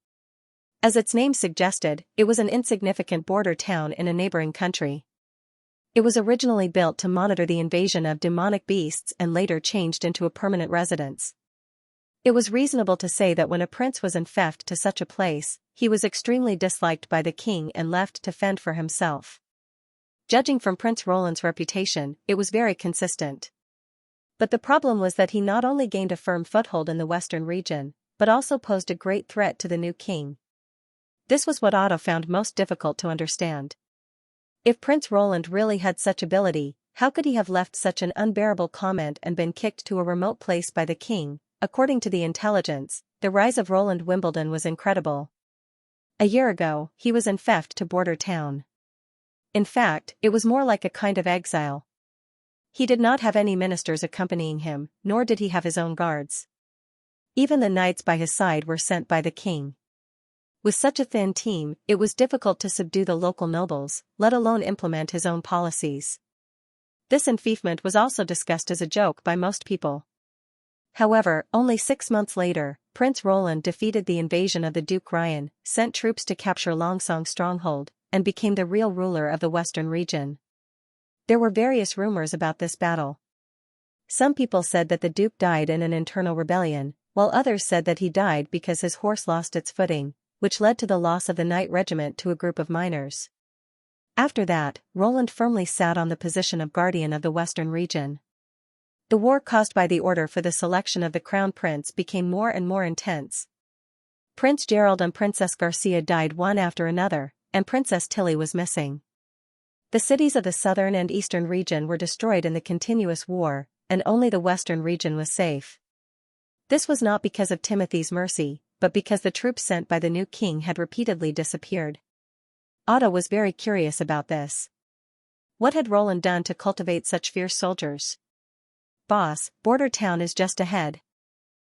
As its name suggested, it was an insignificant border town in a neighboring country. It was originally built to monitor the invasion of demonic beasts and later changed into a permanent residence. It was reasonable to say that when a prince was enfeoffed to such a place, he was extremely disliked by the king and left to fend for himself. Judging from Prince Roland's reputation, it was very consistent. But the problem was that he not only gained a firm foothold in the western region, but also posed a great threat to the new king. This was what Otto found most difficult to understand. If Prince Roland really had such ability, how could he have left such an unbearable comment and been kicked to a remote place by the king? According to the intelligence, the rise of Roland Wimbledon was incredible. A year ago, he was enfeoffed to Border Town. In fact, it was more like a kind of exile. He did not have any ministers accompanying him, nor did he have his own guards. Even the knights by his side were sent by the king. With such a thin team, it was difficult to subdue the local nobles, let alone implement his own policies. This enfeoffment was also discussed as a joke by most people. However, only 6 months later, Prince Roland defeated the invasion of the Duke Ryan, sent troops to capture Longsong Stronghold, and became the real ruler of the western region. There were various rumors about this battle. Some people said that the Duke died in an internal rebellion, while others said that he died because his horse lost its footing, which led to the loss of the Knight Regiment to a group of miners. After that, Roland firmly sat on the position of guardian of the western region. The war caused by the order for the selection of the crown prince became more and more intense. Prince Gerald and Princess Garcia died one after another, and Princess Tilly was missing. The cities of the southern and eastern region were destroyed in the continuous war, and only the western region was safe. This was not because of Timothy's mercy, but because the troops sent by the new king had repeatedly disappeared. Otto was very curious about this. What had Roland done to cultivate such fierce soldiers? "Boss, border town is just ahead."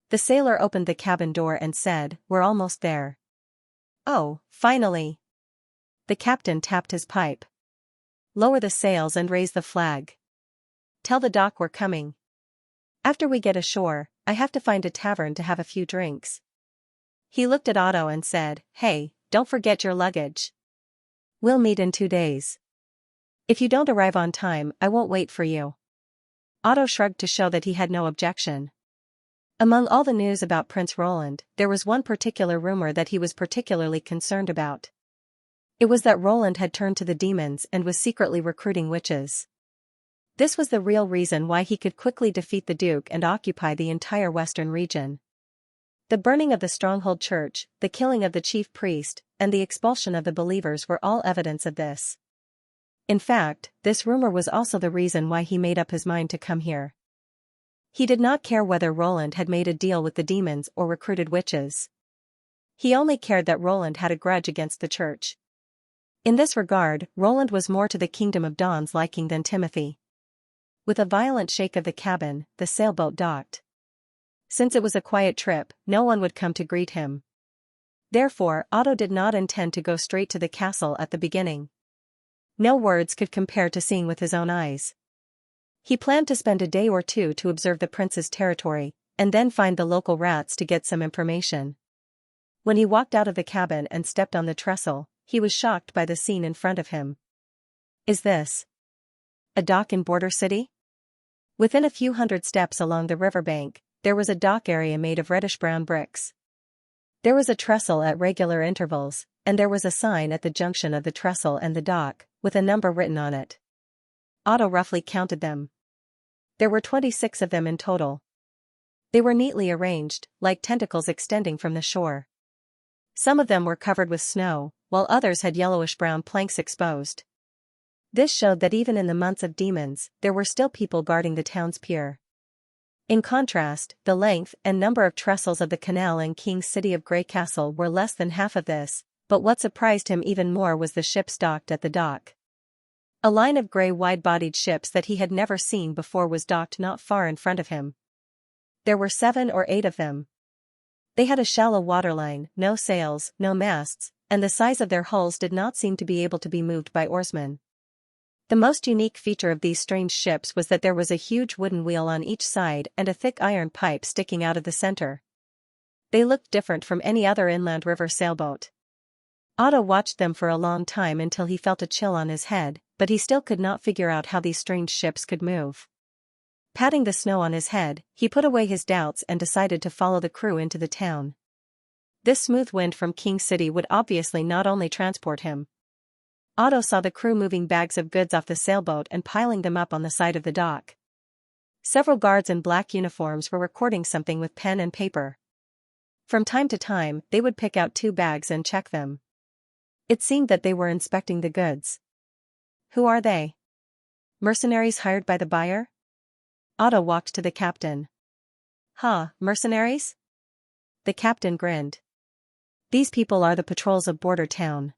The sailor opened the cabin door and said, "We're almost there." "Oh, finally." The captain tapped his pipe. "Lower the sails and raise the flag. Tell the dock we're coming. After we get ashore, I have to find a tavern to have a few drinks." He looked at Otto and said, "Hey, don't forget your luggage. We'll meet in 2 days. If you don't arrive on time, I won't wait for you." Otto shrugged to show that he had no objection. Among all the news about Prince Roland, there was one particular rumor that he was particularly concerned about. It was that Roland had turned to the demons and was secretly recruiting witches. This was the real reason why he could quickly defeat the Duke and occupy the entire western region. The burning of the stronghold church, the killing of the chief priest, and the expulsion of the believers were all evidence of this. In fact, this rumor was also the reason why he made up his mind to come here. He did not care whether Roland had made a deal with the demons or recruited witches. He only cared that Roland had a grudge against the church. In this regard, Roland was more to the Kingdom of Dawn's liking than Timothy. With a violent shake of the cabin, the sailboat docked. Since it was a quiet trip, no one would come to greet him. Therefore, Otto did not intend to go straight to the castle at the beginning. No words could compare to seeing with his own eyes. He planned to spend a day or two to observe the prince's territory, and then find the local rats to get some information. When he walked out of the cabin and stepped on the trestle, he was shocked by the scene in front of him. Is this a dock in Border City? Within a few hundred steps along the riverbank, there was a dock area made of reddish-brown bricks. There was a trestle at regular intervals, and there was a sign at the junction of the trestle and the dock, with a number written on it. Otto roughly counted them. There were 26 of them in total. They were neatly arranged, like tentacles extending from the shore. Some of them were covered with snow, while others had yellowish-brown planks exposed. This showed that even in the months of demons, there were still people guarding the town's pier. In contrast, the length and number of trestles of the canal in King's City of Grey Castle were less than half of this, but what surprised him even more was the ships docked at the dock. A line of grey wide-bodied ships that he had never seen before was docked not far in front of him. There were 7 or 8 of them. They had a shallow waterline, no sails, no masts, and the size of their hulls did not seem to be able to be moved by oarsmen. The most unique feature of these strange ships was that there was a huge wooden wheel on each side and a thick iron pipe sticking out of the center. They looked different from any other inland river sailboat. Otto watched them for a long time until he felt a chill on his head, but he still could not figure out how these strange ships could move. Patting the snow on his head, he put away his doubts and decided to follow the crew into the town. This smooth wind from King City would obviously not only transport him. Otto saw the crew moving bags of goods off the sailboat and piling them up on the side of the dock. Several guards in black uniforms were recording something with pen and paper. From time to time, they would pick out 2 bags and check them. It seemed that they were inspecting the goods. Who are they? Mercenaries hired by the buyer? Otto walked to the captain. Mercenaries? The captain grinned. These people are the patrols of Border Town.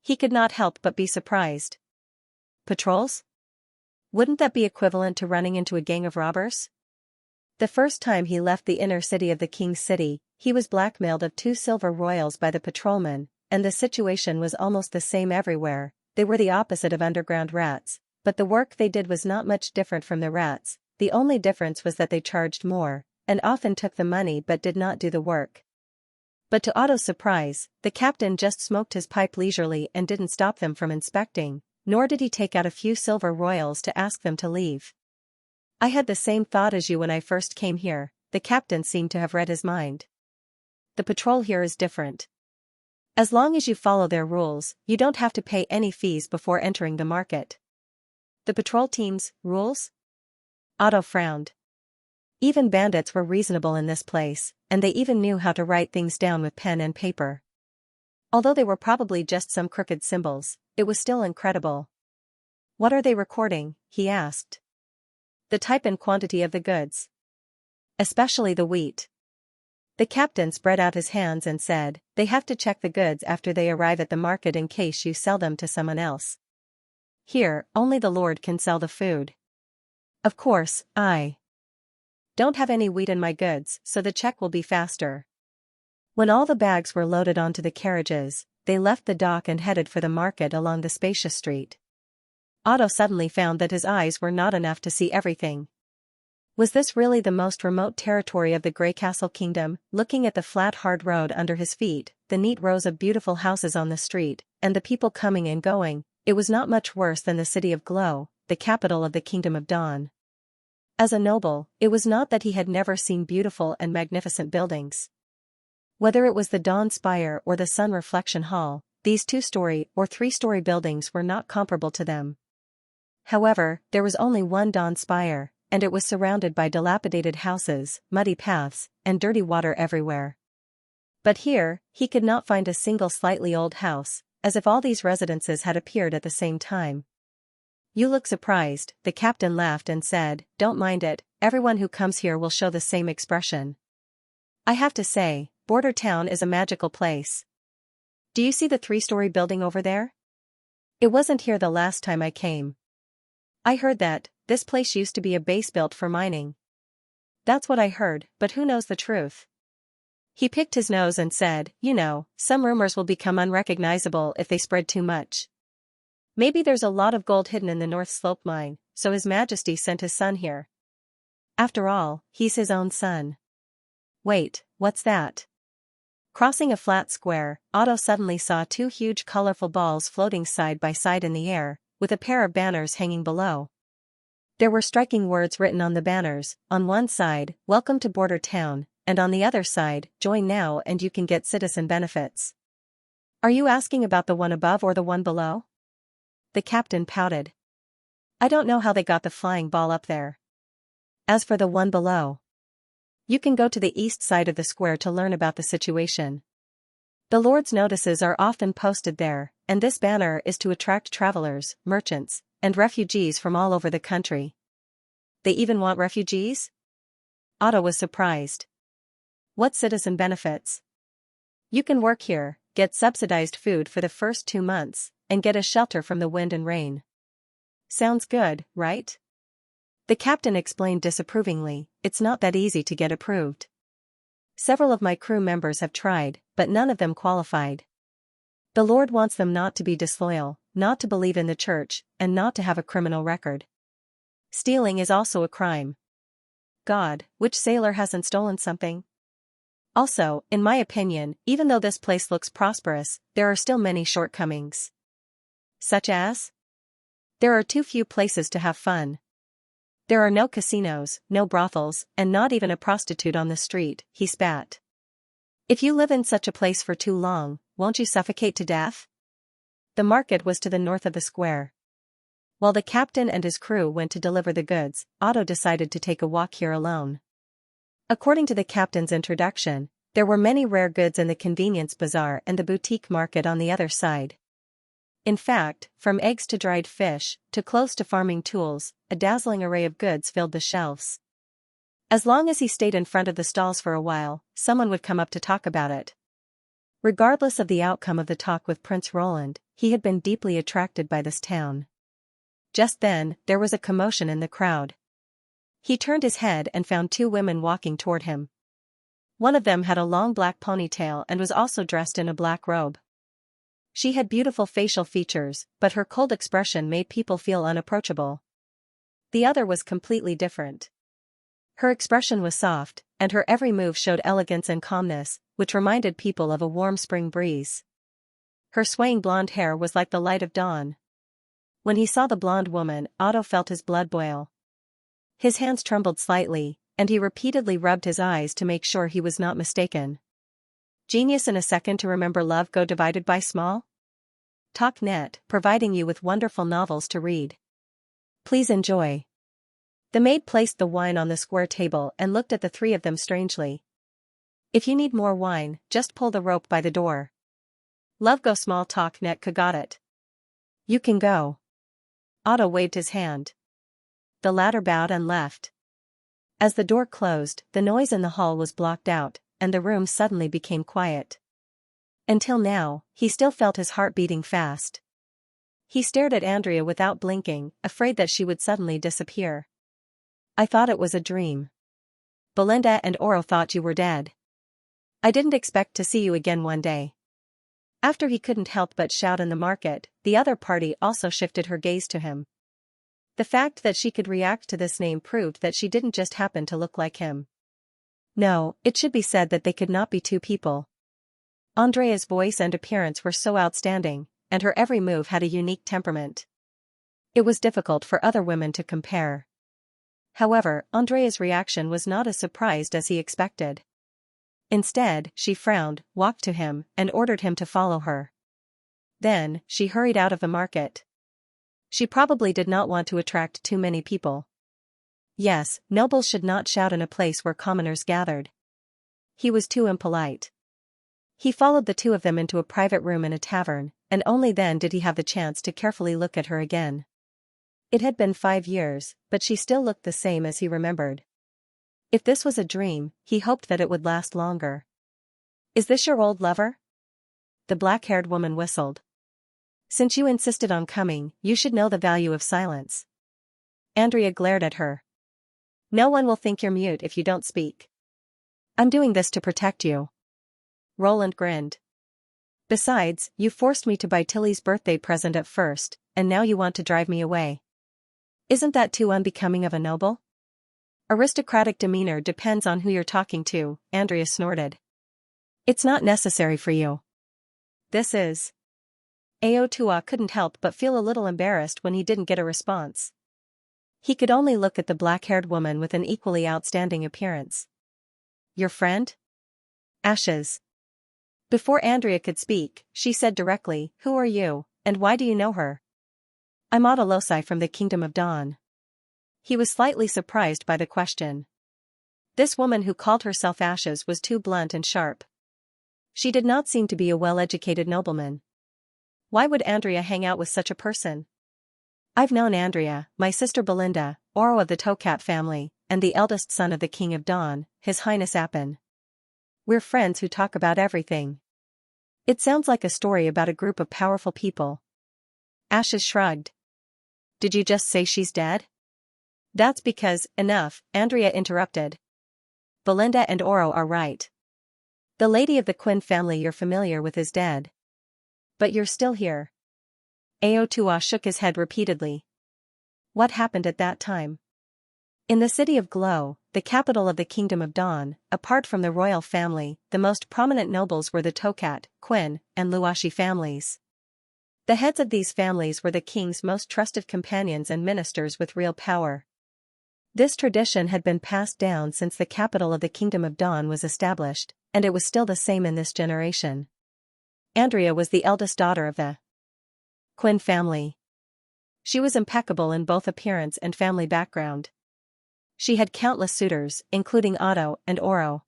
He could not help but be surprised. Patrols? Wouldn't that be equivalent to running into a gang of robbers? The first time he left the inner city of the King's City, he was blackmailed of 2 silver royals by the patrolmen, and the situation was almost the same everywhere. They were the opposite of underground rats, but the work they did was not much different from the rats. The only difference was that they charged more, and often took the money but did not do the work. But to Otto's surprise, the captain just smoked his pipe leisurely and didn't stop them from inspecting, nor did he take out a few silver royals to ask them to leave. I had the same thought as you when I first came here. The captain seemed to have read his mind. The patrol here is different. As long as you follow their rules, you don't have to pay any fees before entering the market. The patrol team's rules? Otto frowned. Even bandits were reasonable in this place, and they even knew how to write things down with pen and paper. Although they were probably just some crooked symbols, it was still incredible. "What are they recording?" he asked. "The type and quantity of the goods. Especially the wheat." The captain spread out his hands and said, "They have to check the goods after they arrive at the market in case you sell them to someone else. Here, only the Lord can sell the food. Of course, I don't have any wheat in my goods, so the check will be faster." When all the bags were loaded onto the carriages, they left the dock and headed for the market along the spacious street. Otto suddenly found that his eyes were not enough to see everything. Was this really the most remote territory of the Grey Castle Kingdom? Looking at the flat hard road under his feet, the neat rows of beautiful houses on the street, and the people coming and going, it was not much worse than the city of Glow, the capital of the Kingdom of Dawn. As a noble, it was not that he had never seen beautiful and magnificent buildings. Whether it was the Dawn Spire or the Sun Reflection Hall, these 2-story or 3-story buildings were not comparable to them. However, there was only one Dawn Spire, and it was surrounded by dilapidated houses, muddy paths, and dirty water everywhere. But here, he could not find a single slightly old house, as if all these residences had appeared at the same time. "You look surprised," the captain laughed and said, "Don't mind it, everyone who comes here will show the same expression. I have to say, Border Town is a magical place. Do you see the 3-story building over there? It wasn't here the last time I came. I heard that this place used to be a base built for mining." "That's what I heard, but who knows the truth?" He picked his nose and said, "You know, some rumors will become unrecognizable if they spread too much. Maybe there's a lot of gold hidden in the North Slope mine, so His Majesty sent his son here. After all, he's his own son." "Wait, what's that?" Crossing a flat square, Otto suddenly saw 2 huge colorful balls floating side by side in the air, with a pair of banners hanging below. There were striking words written on the banners, on one side, "Welcome to Border Town," and on the other side, "Join now and you can get citizen benefits." "Are you asking about the one above or the one below?" The captain pouted. "I don't know how they got the flying ball up there. As for the one below, you can go to the east side of the square to learn about the situation. The Lord's notices are often posted there, and this banner is to attract travelers, merchants, and refugees from all over the country." "They even want refugees?" Otto was surprised. "What citizen benefits?" "You can work here, get subsidized food for the first 2 months, and get a shelter from the wind and rain." "Sounds good, right?" The captain explained disapprovingly, "It's not that easy to get approved. Several of my crew members have tried, but none of them qualified. The Lord wants them not to be disloyal, not to believe in the church, and not to have a criminal record. Stealing is also a crime. God, which sailor hasn't stolen something? Also, in my opinion, even though this place looks prosperous, there are still many shortcomings." "Such as?" "There are too few places to have fun. There are no casinos, no brothels, and not even a prostitute on the street," he spat. "If you live in such a place for too long, won't you suffocate to death?" The market was to the north of the square. While the captain and his crew went to deliver the goods, Otto decided to take a walk here alone. According to the captain's introduction, there were many rare goods in the convenience bazaar and the boutique market on the other side. In fact, from eggs to dried fish, to clothes to farming tools, a dazzling array of goods filled the shelves. As long as he stayed in front of the stalls for a while, someone would come up to talk about it. Regardless of the outcome of the talk with Prince Roland, he had been deeply attracted by this town. Just then, there was a commotion in the crowd. He turned his head and found 2 women walking toward him. One of them had a long black ponytail and was also dressed in a black robe. She had beautiful facial features, but her cold expression made people feel unapproachable. The other was completely different. Her expression was soft, and her every move showed elegance and calmness, which reminded people of a warm spring breeze. Her swaying blonde hair was like the light of dawn. When he saw the blonde woman, Otto felt his blood boil. His hands trembled slightly, and he repeatedly rubbed his eyes to make sure he was not mistaken. Genius in a second to remember love go divided by small? TalkNet, providing you with wonderful novels to read. Please enjoy. The maid placed the wine on the square table and looked at the three of them strangely. If you need more wine, just pull the rope by the door. Love go small talk net got it. You can go. Otto waved his hand. The latter bowed and left. As the door closed, the noise in the hall was blocked out, and the room suddenly became quiet. Until now, he still felt his heart beating fast. He stared at Andrea without blinking, afraid that she would suddenly disappear. I thought it was a dream. Belinda and Oro thought you were dead. I didn't expect to see you again one day. After he couldn't help but shout in the market, the other party also shifted her gaze to him. The fact that she could react to this name proved that she didn't just happen to look like him. No, it should be said that they could not be two people. Andrea's voice and appearance were so outstanding, and her every move had a unique temperament. It was difficult for other women to compare. However, Andrea's reaction was not as surprised as he expected. Instead, she frowned, walked to him, and ordered him to follow her. Then, she hurried out of the market. She probably did not want to attract too many people. Yes, nobles should not shout in a place where commoners gathered. He was too impolite. He followed the two of them into a private room in a tavern, and only then did he have the chance to carefully look at her again. It had been 5 years, but she still looked the same as he remembered. If this was a dream, he hoped that it would last longer. Is this your old lover? The black-haired woman whistled. Since you insisted on coming, you should know the value of silence. Andrea glared at her. No one will think you're mute if you don't speak. I'm doing this to protect you. Roland grinned. Besides, you forced me to buy Tilly's birthday present at first, and now you want to drive me away. Isn't that too unbecoming of a noble? Aristocratic demeanor depends on who you're talking to, Andrea snorted. It's not necessary for you. This is. Aotua couldn't help but feel a little embarrassed when he didn't get a response. He could only look at the black-haired woman with an equally outstanding appearance. Your friend? Ashes. Before Andrea could speak, she said directly, Who are you, and why do you know her? I'm Audalosai from the Kingdom of Dawn. He was slightly surprised by the question. This woman who called herself Ashes was too blunt and sharp. She did not seem to be a well-educated nobleman. Why would Andrea hang out with such a person? I've known Andrea, my sister Belinda, Oro of the Tokat family, and the eldest son of the King of Dawn, His Highness Appin. We're friends who talk about everything. It sounds like a story about a group of powerful people. Ashes shrugged. Did you just say she's dead? That's because, enough, Andrea interrupted. Belinda and Oro are right. The lady of the Quinn family you're familiar with is dead. But you're still here. Aotua shook his head repeatedly. What happened at that time? In the city of Glow, the capital of the Kingdom of Dawn, apart from the royal family, the most prominent nobles were the Tokat, Quinn, and Luashi families. The heads of these families were the king's most trusted companions and ministers with real power. This tradition had been passed down since the capital of the Kingdom of Dawn was established, and it was still the same in this generation. Andrea was the eldest daughter of the Quinn family. She was impeccable in both appearance and family background. She had countless suitors, including Otto and Oro.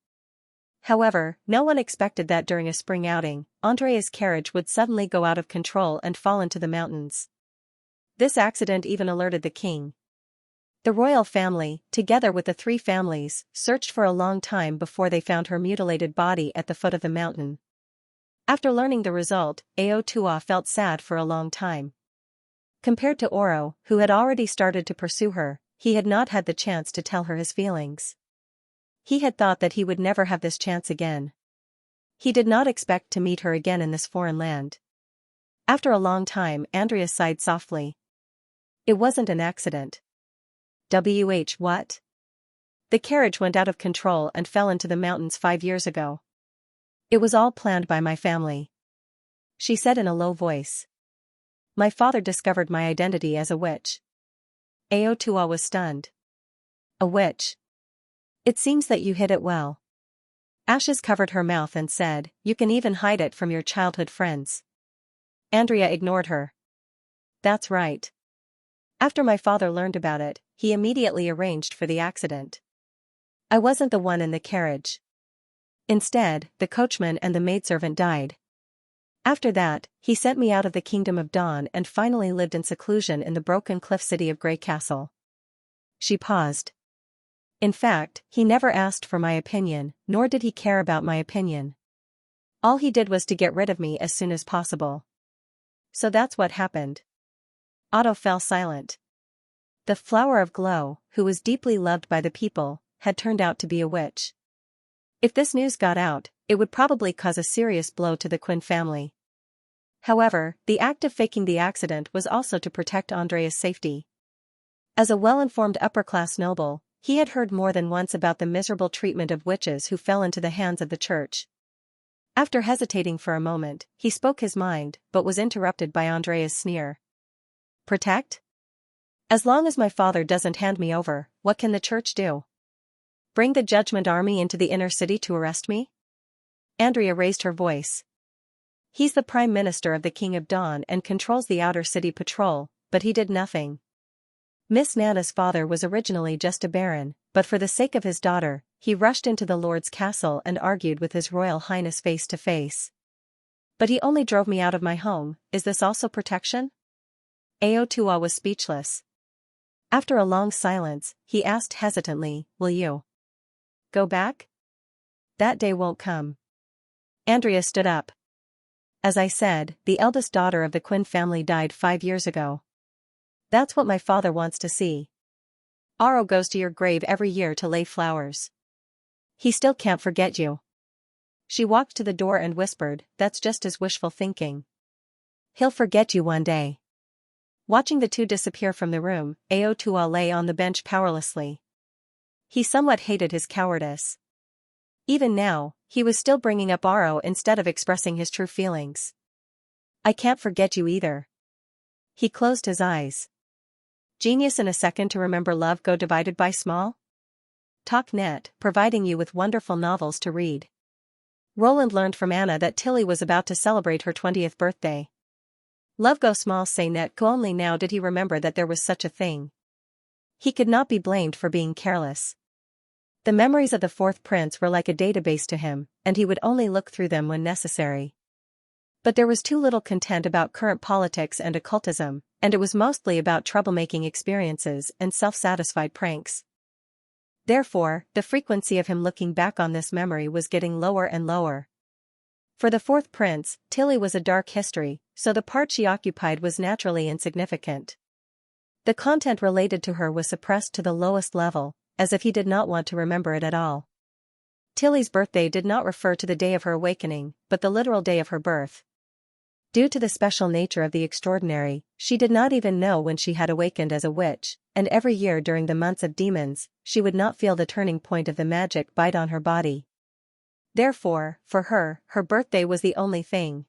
However, no one expected that during a spring outing, Andrea's carriage would suddenly go out of control and fall into the mountains. This accident even alerted the king. The royal family, together with the 3 families, searched for a long time before they found her mutilated body at the foot of the mountain. After learning the result, Aotua felt sad for a long time. Compared to Oro, who had already started to pursue her, he had not had the chance to tell her his feelings. He had thought that he would never have this chance again. He did not expect to meet her again in this foreign land. After a long time, Andrea sighed softly. It wasn't an accident. What? The carriage went out of control and fell into the mountains 5 years ago. It was all planned by my family. She said in a low voice. My father discovered my identity as a witch. Aotua was stunned. A witch? It seems that you hid it well. Ashes covered her mouth and said, You can even hide it from your childhood friends. Andrea ignored her. That's right. After my father learned about it, he immediately arranged for the accident. I wasn't the one in the carriage. Instead, the coachman and the maidservant died. After that, he sent me out of the Kingdom of Dawn and finally lived in seclusion in the broken cliff city of Grey Castle. She paused. In fact, he never asked for my opinion, nor did he care about my opinion. All he did was to get rid of me as soon as possible. So that's what happened. Otto fell silent. The flower of glow, who was deeply loved by the people, had turned out to be a witch. If this news got out, it would probably cause a serious blow to the Quinn family. However, the act of faking the accident was also to protect Andrea's safety. As a well-informed upper-class noble, he had heard more than once about the miserable treatment of witches who fell into the hands of the church. After hesitating for a moment, he spoke his mind, but was interrupted by Andrea's sneer. Protect? As long as my father doesn't hand me over, what can the church do? Bring the Judgment Army into the inner city to arrest me? Andrea raised her voice. He's the Prime Minister of the King of Dawn and controls the outer city patrol, but he did nothing. Miss Nana's father was originally just a baron, but for the sake of his daughter, he rushed into the Lord's castle and argued with His Royal Highness face to face. But he only drove me out of my home. Is this also protection? Aotua was speechless. After a long silence, he asked hesitantly, will you go back? That day won't come. Andrea stood up. As I said, the eldest daughter of the Quinn family died 5 years ago. That's what my father wants to see. Aro goes to your grave every year to lay flowers. He still can't forget you. She walked to the door and whispered, that's just his wishful thinking. He'll forget you one day. Watching the two disappear from the room, Aotua lay on the bench powerlessly. He somewhat hated his cowardice. Even now, he was still bringing up Aro instead of expressing his true feelings. I can't forget you either. He closed his eyes. Genius in a second to remember love go divided by small? TalkNet, providing you with wonderful novels to read. Roland learned from Anna that Tilly was about to celebrate her 20th birthday. Love go small say net go only now did he remember that there was such a thing. He could not be blamed for being careless. The memories of the fourth prince were like a database to him, and he would only look through them when necessary. But there was too little content about current politics and occultism, and it was mostly about troublemaking experiences and self-satisfied pranks. Therefore, the frequency of him looking back on this memory was getting lower and lower. For the fourth prince, Tilly was a dark history, so the part she occupied was naturally insignificant. The content related to her was suppressed to the lowest level, as if he did not want to remember it at all. Tilly's birthday did not refer to the day of her awakening, but the literal day of her birth. Due to the special nature of the extraordinary, she did not even know when she had awakened as a witch, and every year during the months of demons, she would not feel the turning point of the magic bite on her body. Therefore, for her, her birthday was the only thing.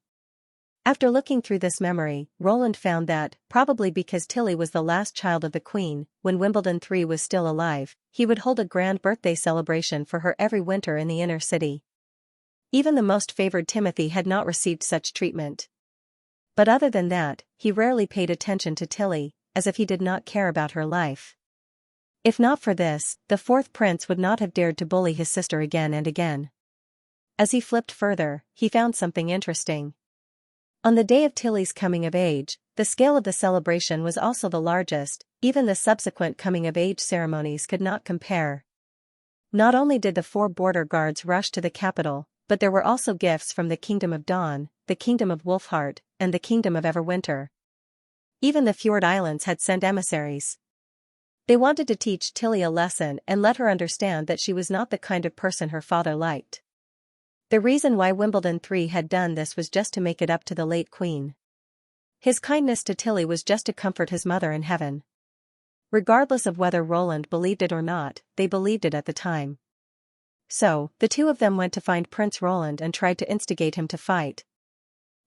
After looking through this memory, Roland found that, probably because Tilly was the last child of the Queen, when Wimbledon III was still alive, he would hold a grand birthday celebration for her every winter in the inner city. Even the most favored Timothy had not received such treatment. But other than that, he rarely paid attention to Tilly, as if he did not care about her life. If not for this, the fourth prince would not have dared to bully his sister again and again. As he flipped further, he found something interesting. On the day of Tilly's coming of age, the scale of the celebration was also the largest, even the subsequent coming-of-age ceremonies could not compare. Not only did the 4 border guards rush to the capital, but there were also gifts from the Kingdom of Dawn, the Kingdom of Wolfheart, and the Kingdom of Everwinter. Even the Fjord Islands had sent emissaries. They wanted to teach Tilly a lesson and let her understand that she was not the kind of person her father liked. The reason why Wimbledon III had done this was just to make it up to the late Queen. His kindness to Tilly was just to comfort his mother in heaven. Regardless of whether Roland believed it or not, they believed it at the time. So, the two of them went to find Prince Roland and tried to instigate him to fight.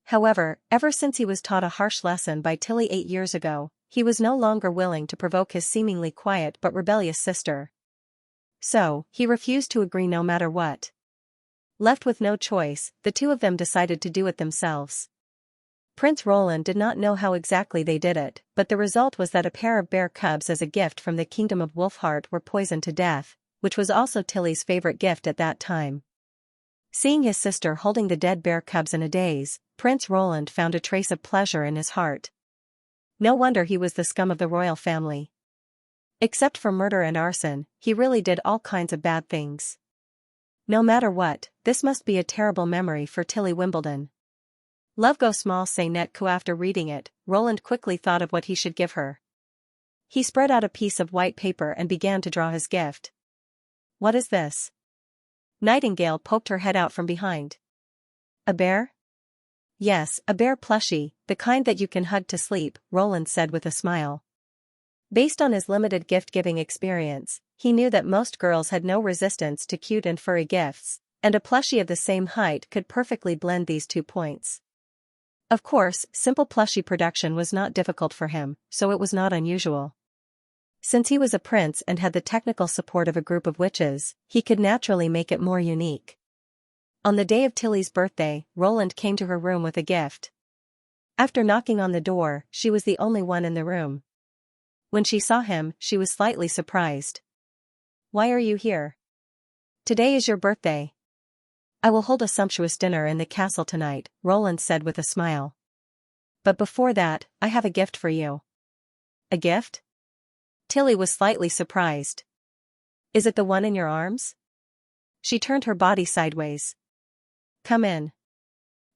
However, ever since he was taught a harsh lesson by Tilly 8 years ago, he was no longer willing to provoke his seemingly quiet but rebellious sister. So, he refused to agree no matter what. Left with no choice, the two of them decided to do it themselves. Prince Roland did not know how exactly they did it, but the result was that a pair of bear cubs as a gift from the kingdom of Wolfheart were poisoned to death, which was also Tilly's favorite gift at that time. Seeing his sister holding the dead bear cubs in a daze, Prince Roland found a trace of pleasure in his heart. No wonder he was the scum of the royal family. Except for murder and arson, he really did all kinds of bad things. No matter what, this must be a terrible memory for Tilly Wimbledon. Love go small say net coup. After reading it, Roland quickly thought of what he should give her. He spread out a piece of white paper and began to draw his gift. What is this? Nightingale poked her head out from behind. A bear? Yes, a bear plushie, the kind that you can hug to sleep, Roland said with a smile. Based on his limited gift-giving experience, he knew that most girls had no resistance to cute and furry gifts, and a plushie of the same height could perfectly blend these 2 points. Of course, simple plushie production was not difficult for him, so it was not unusual. Since he was a prince and had the technical support of a group of witches, he could naturally make it more unique. On the day of Tilly's birthday, Roland came to her room with a gift. After knocking on the door, she was the only one in the room. When she saw him, she was slightly surprised. Why are you here? Today is your birthday. I will hold a sumptuous dinner in the castle tonight, Roland said with a smile. But before that, I have a gift for you. A gift? Tilly was slightly surprised. Is it the one in your arms? She turned her body sideways. Come in.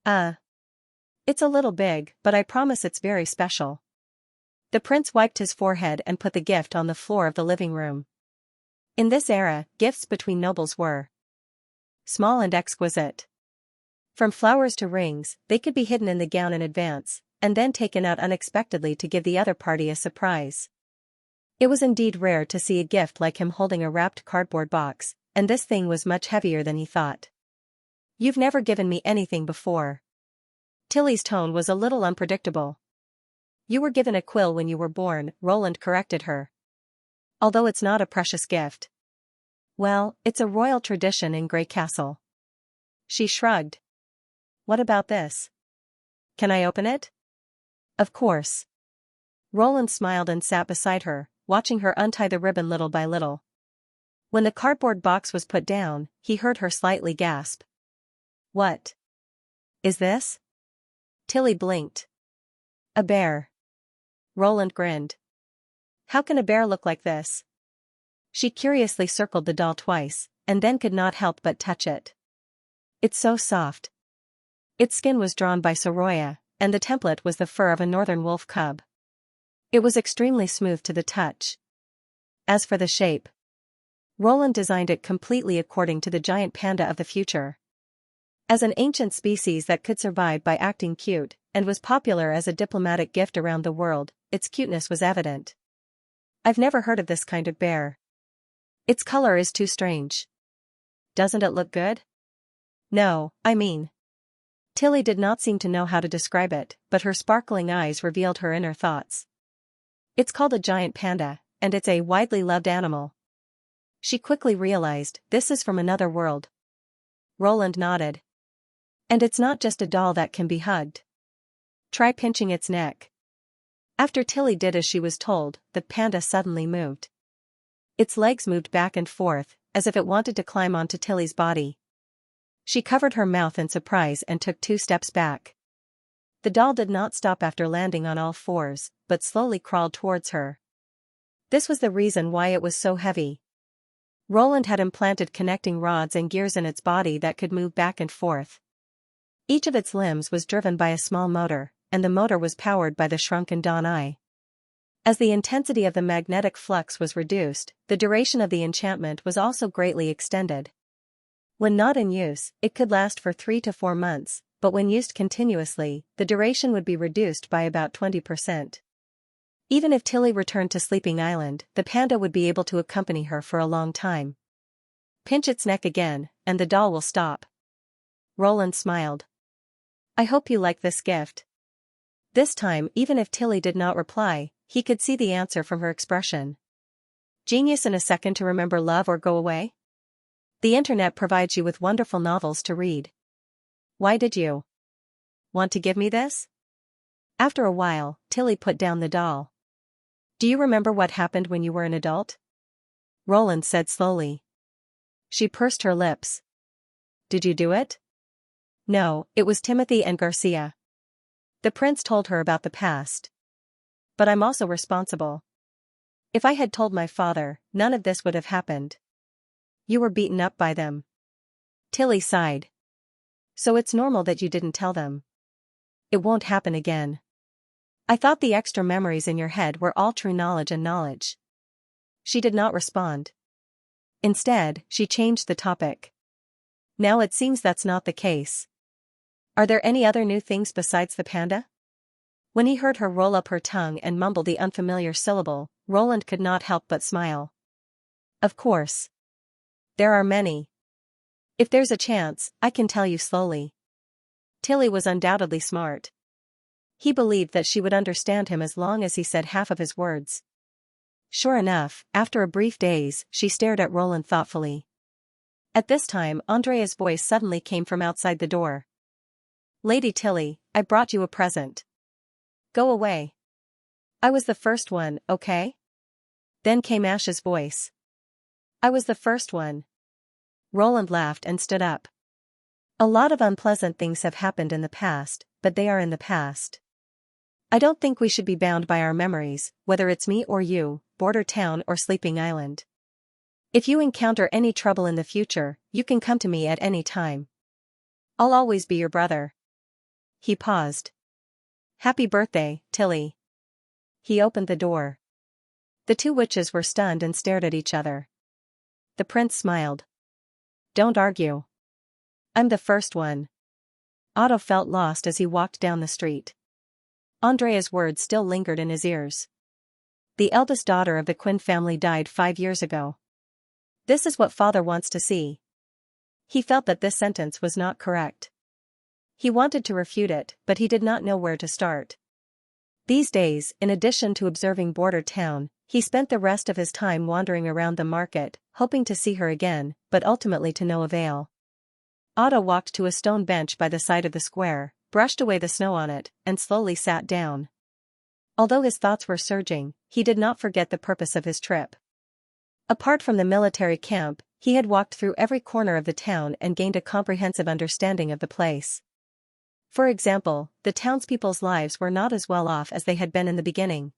It's a little big, but I promise it's very special. The prince wiped his forehead and put the gift on the floor of the living room. In this era, gifts between nobles were small and exquisite. From flowers to rings, they could be hidden in the gown in advance, and then taken out unexpectedly to give the other party a surprise. It was indeed rare to see a gift like him holding a wrapped cardboard box, and this thing was much heavier than he thought. You've never given me anything before. Tilly's tone was a little unpredictable. You were given a quill when you were born, Roland corrected her. Although it's not a precious gift. Well, it's a royal tradition in Grey Castle. She shrugged. What about this? Can I open it? Of course. Roland smiled and sat beside her, watching her untie the ribbon little by little. When the cardboard box was put down, he heard her slightly gasp. What is this? Tilly blinked. A bear. Roland grinned. How can a bear look like this? She curiously circled the doll twice, and then could not help but touch it. It's so soft. Its skin was drawn by Soroya, and the template was the fur of a northern wolf cub. It was extremely smooth to the touch. As for the shape, Roland designed it completely according to the giant panda of the future. As an ancient species that could survive by acting cute, and was popular as a diplomatic gift around the world, its cuteness was evident. I've never heard of this kind of bear. Its color is too strange. Doesn't it look good? No, I mean. Tilly did not seem to know how to describe it, but her sparkling eyes revealed her inner thoughts. It's called a giant panda, and it's a widely loved animal. She quickly realized, this is from another world. Roland nodded. And it's not just a doll that can be hugged. Try pinching its neck. After Tilly did as she was told, the panda suddenly moved. Its legs moved back and forth, as if it wanted to climb onto Tilly's body. She covered her mouth in surprise and took 2 steps back. The doll did not stop after landing on all fours, but slowly crawled towards her. This was the reason why it was so heavy. Roland had implanted connecting rods and gears in its body that could move back and forth. Each of its limbs was driven by a small motor, and the motor was powered by the shrunken dawn eye. As the intensity of the magnetic flux was reduced, the duration of the enchantment was also greatly extended. When not in use, it could last for 3 to 4 months, but when used continuously, the duration would be reduced by about 20%. Even if Tilly returned to Sleeping Island, the panda would be able to accompany her for a long time. Pinch its neck again, and the doll will stop. Roland smiled. I hope you like this gift. This time, even if Tilly did not reply, he could see the answer from her expression. Genius in a second to remember love or go away? The internet provides you with wonderful novels to read. Why did you want to give me this? After a while, Tilly put down the doll. Do you remember what happened when you were an adult? Roland said slowly. She pursed her lips. Did you do it? No, it was Timothy and Garcia. The prince told her about the past. But I'm also responsible. If I had told my father, none of this would have happened. You were beaten up by them. Tilly sighed. So it's normal that you didn't tell them. It won't happen again. I thought the extra memories in your head were all true knowledge and knowledge. She did not respond. Instead, she changed the topic. Now it seems that's not the case. Are there any other new things besides the panda? When he heard her roll up her tongue and mumble the unfamiliar syllable, Roland could not help but smile. Of course. There are many. If there's a chance, I can tell you slowly. Tilly was undoubtedly smart. He believed that she would understand him as long as he said half of his words. Sure enough, after a brief daze, she stared at Roland thoughtfully. At this time, Andrea's voice suddenly came from outside the door. Lady Tilly, I brought you a present. Go away. I was the first one, okay? Then came Ash's voice. I was the first one. Roland laughed and stood up. A lot of unpleasant things have happened in the past, but they are in the past. I don't think we should be bound by our memories, whether it's me or you, Border Town or Sleeping Island. If you encounter any trouble in the future, you can come to me at any time. I'll always be your brother. He paused. Happy birthday, Tilly. He opened the door. The two witches were stunned and stared at each other. The prince smiled. Don't argue. I'm the first one. Otto felt lost as he walked down the street. Andrea's words still lingered in his ears. The eldest daughter of the Quinn family died 5 years ago. This is what father wants to see. He felt that this sentence was not correct. He wanted to refute it, but he did not know where to start. These days, in addition to observing Border Town, he spent the rest of his time wandering around the market, hoping to see her again, but ultimately to no avail. Otto walked to a stone bench by the side of the square, brushed away the snow on it, and slowly sat down. Although his thoughts were surging, he did not forget the purpose of his trip. Apart from the military camp, he had walked through every corner of the town and gained a comprehensive understanding of the place. For example, the townspeople's lives were not as well off as they had been in the beginning.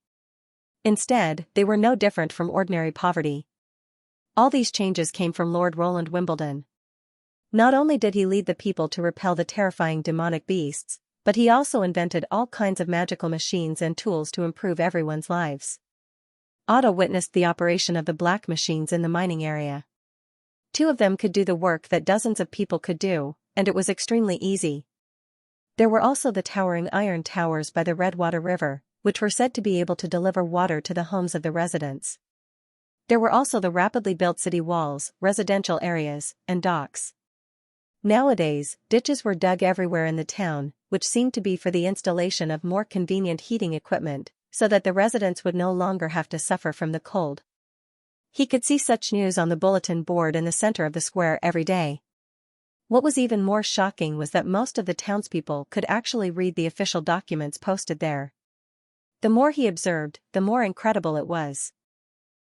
Instead, they were no different from ordinary poverty. All these changes came from Lord Roland Wimbledon. Not only did he lead the people to repel the terrifying demonic beasts, but he also invented all kinds of magical machines and tools to improve everyone's lives. Otto witnessed the operation of the black machines in the mining area. 2 of them could do the work that dozens of people could do, and it was extremely easy. There were also the towering iron towers by the Redwater River, which were said to be able to deliver water to the homes of the residents. There were also the rapidly built city walls, residential areas, and docks. Nowadays, ditches were dug everywhere in the town, which seemed to be for the installation of more convenient heating equipment, so that the residents would no longer have to suffer from the cold. He could see such news on the bulletin board in the center of the square every day. What was even more shocking was that most of the townspeople could actually read the official documents posted there. The more he observed, the more incredible it was.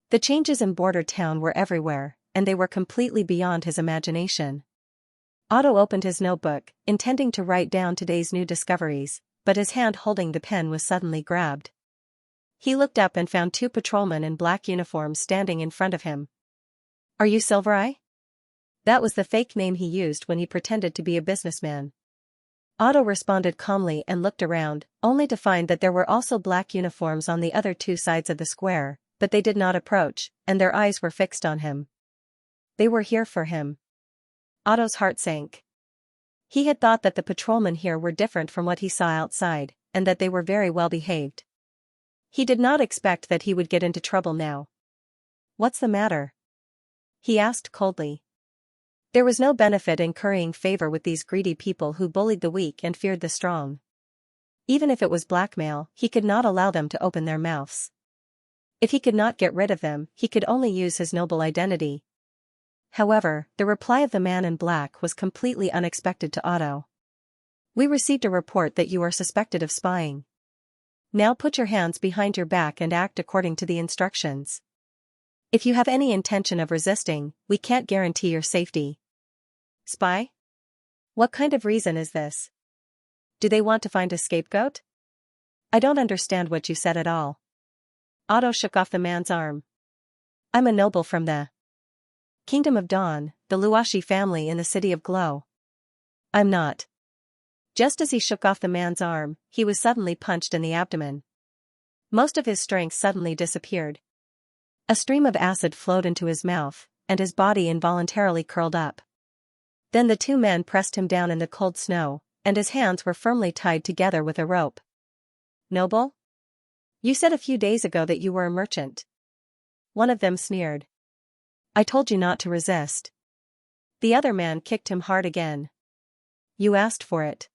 The changes in Border Town were everywhere, and they were completely beyond his imagination. Otto opened his notebook, intending to write down today's new discoveries, but his hand holding the pen was suddenly grabbed. He looked up and found 2 patrolmen in black uniforms standing in front of him. Are you Silvereye? That was the fake name he used when he pretended to be a businessman. Otto responded calmly and looked around, only to find that there were also black uniforms on the other 2 sides of the square, but they did not approach, and their eyes were fixed on him. They were here for him. Otto's heart sank. He had thought that the patrolmen here were different from what he saw outside, and that they were very well behaved. He did not expect that he would get into trouble now. What's the matter? He asked coldly. There was no benefit in currying favor with these greedy people who bullied the weak and feared the strong. Even if it was blackmail, he could not allow them to open their mouths. If he could not get rid of them, he could only use his noble identity. However, the reply of the man in black was completely unexpected to Otto. We received a report that you are suspected of spying. Now put your hands behind your back and act according to the instructions. If you have any intention of resisting, we can't guarantee your safety. Spy? What kind of reason is this? Do they want to find a scapegoat? I don't understand what you said at all. Otto shook off the man's arm. I'm a noble from the Kingdom of Dawn, the Luashi family in the City of Glow. I'm not. Just as he shook off the man's arm, he was suddenly punched in the abdomen. Most of his strength suddenly disappeared. A stream of acid flowed into his mouth, and his body involuntarily curled up. Then the two men pressed him down in the cold snow, and his hands were firmly tied together with a rope. Noble? You said a few days ago that you were a merchant. One of them sneered. I told you not to resist. The other man kicked him hard again. You asked for it.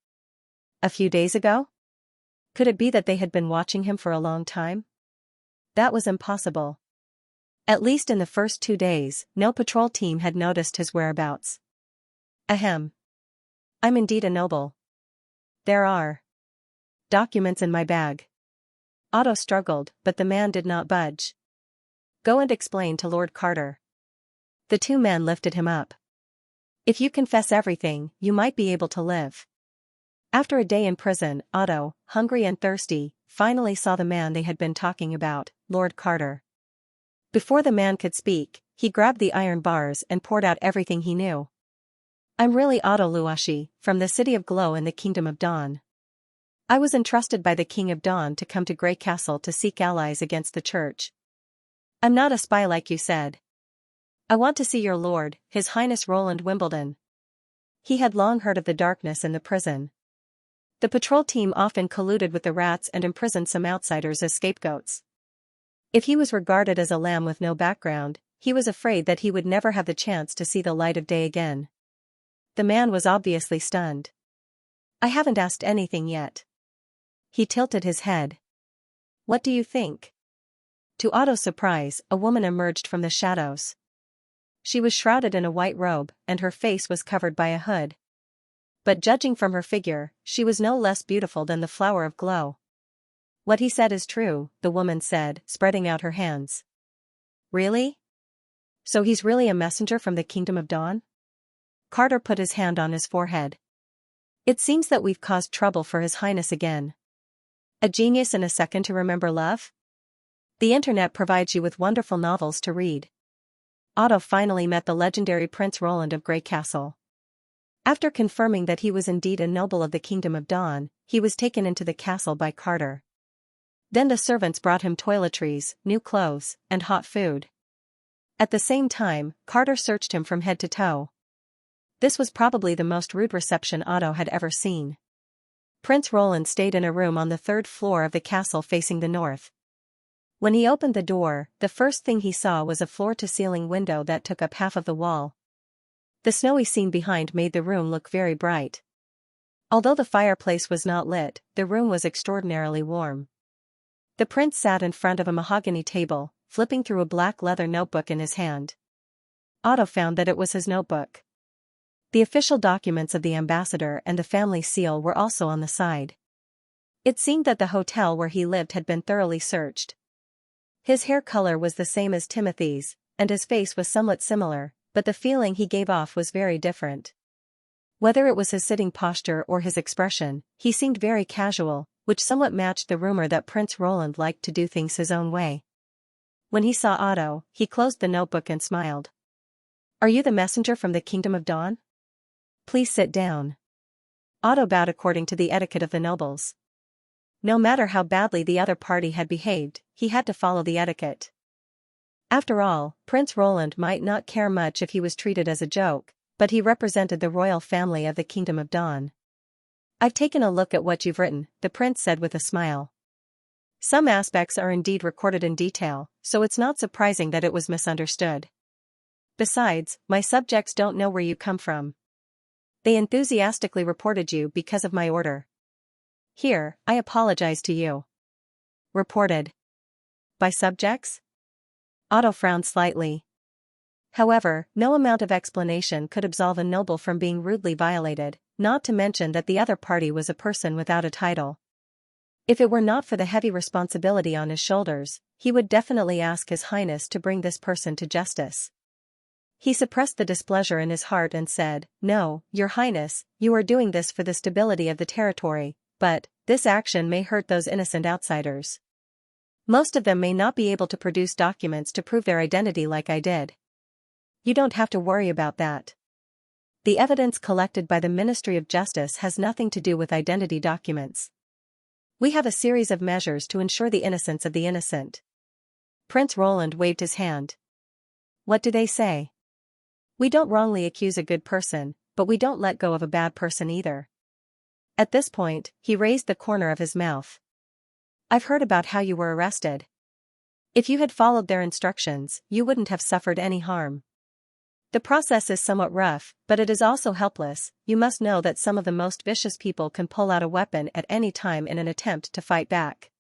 A few days ago? Could it be that they had been watching him for a long time? That was impossible. At least in the first 2 days, no patrol team had noticed his whereabouts. Ahem. I'm indeed a noble. There are documents in my bag. Otto struggled, but the man did not budge. Go and explain to Lord Carter. The two men lifted him up. If you confess everything, you might be able to live. After a day in prison, Otto, hungry and thirsty, finally saw the man they had been talking about, Lord Carter. Before the man could speak, he grabbed the iron bars and poured out everything he knew. I'm really Otto Luashi, from the City of Glow in the Kingdom of Dawn. I was entrusted by the King of Dawn to come to Grey Castle to seek allies against the Church. I'm not a spy like you said. I want to see your lord, His Highness Roland Wimbledon. He had long heard of the darkness in the prison. The patrol team often colluded with the rats and imprisoned some outsiders as scapegoats. If he was regarded as a lamb with no background, he was afraid that he would never have the chance to see the light of day again. The man was obviously stunned. I haven't asked anything yet. He tilted his head. What do you think? To Otto's surprise, a woman emerged from the shadows. She was shrouded in a white robe, and her face was covered by a hood. But judging from her figure, she was no less beautiful than the flower of glow. What he said is true, the woman said, spreading out her hands. Really? So he's really a messenger from the Kingdom of Dawn? Carter put his hand on his forehead. It seems that we've caused trouble for His Highness again. A genius in a second to remember love? The internet provides you with wonderful novels to read. Otto finally met the legendary Prince Roland of Grey Castle. After confirming that he was indeed a noble of the Kingdom of Dawn, he was taken into the castle by Carter. Then the servants brought him toiletries, new clothes, and hot food. At the same time, Carter searched him from head to toe. This was probably the most rude reception Otto had ever seen. Prince Roland stayed in a room on the 3rd floor of the castle facing the north. When he opened the door, the first thing he saw was a floor-to-ceiling window that took up half of the wall. The snowy scene behind made the room look very bright. Although the fireplace was not lit, the room was extraordinarily warm. The prince sat in front of a mahogany table, flipping through a black leather notebook in his hand. Otto found that it was his notebook. The official documents of the ambassador and the family seal were also on the side. It seemed that the hotel where he lived had been thoroughly searched. His hair color was the same as Timothy's, and his face was somewhat similar, but the feeling he gave off was very different. Whether it was his sitting posture or his expression, he seemed very casual, which somewhat matched the rumor that Prince Roland liked to do things his own way. When he saw Otto, he closed the notebook and smiled. Are you the messenger from the Kingdom of Dawn? Please sit down. Otto bowed according to the etiquette of the nobles. No matter how badly the other party had behaved, he had to follow the etiquette. After all, Prince Roland might not care much if he was treated as a joke, but he represented the royal family of the Kingdom of Dawn. I've taken a look at what you've written, the prince said with a smile. Some aspects are indeed recorded in detail, so it's not surprising that it was misunderstood. Besides, my subjects don't know where you come from. They enthusiastically reported you because of my order. Here, I apologize to you. Reported. By subjects? Otto frowned slightly. However, no amount of explanation could absolve a noble from being rudely violated, not to mention that the other party was a person without a title. If it were not for the heavy responsibility on his shoulders, he would definitely ask His Highness to bring this person to justice. He suppressed the displeasure in his heart and said, "No, Your Highness, you are doing this for the stability of the territory, but this action may hurt those innocent outsiders. Most of them may not be able to produce documents to prove their identity like I did. You don't have to worry about that. The evidence collected by the Ministry of Justice has nothing to do with identity documents. We have a series of measures to ensure the innocence of the innocent." Prince Roland waved his hand. "What do they say? We don't wrongly accuse a good person, but we don't let go of a bad person either." At this point, he raised the corner of his mouth. "I've heard about how you were arrested. If you had followed their instructions, you wouldn't have suffered any harm. The process is somewhat rough, but it is also helpless. You must know that some of the most vicious people can pull out a weapon at any time in an attempt to fight back.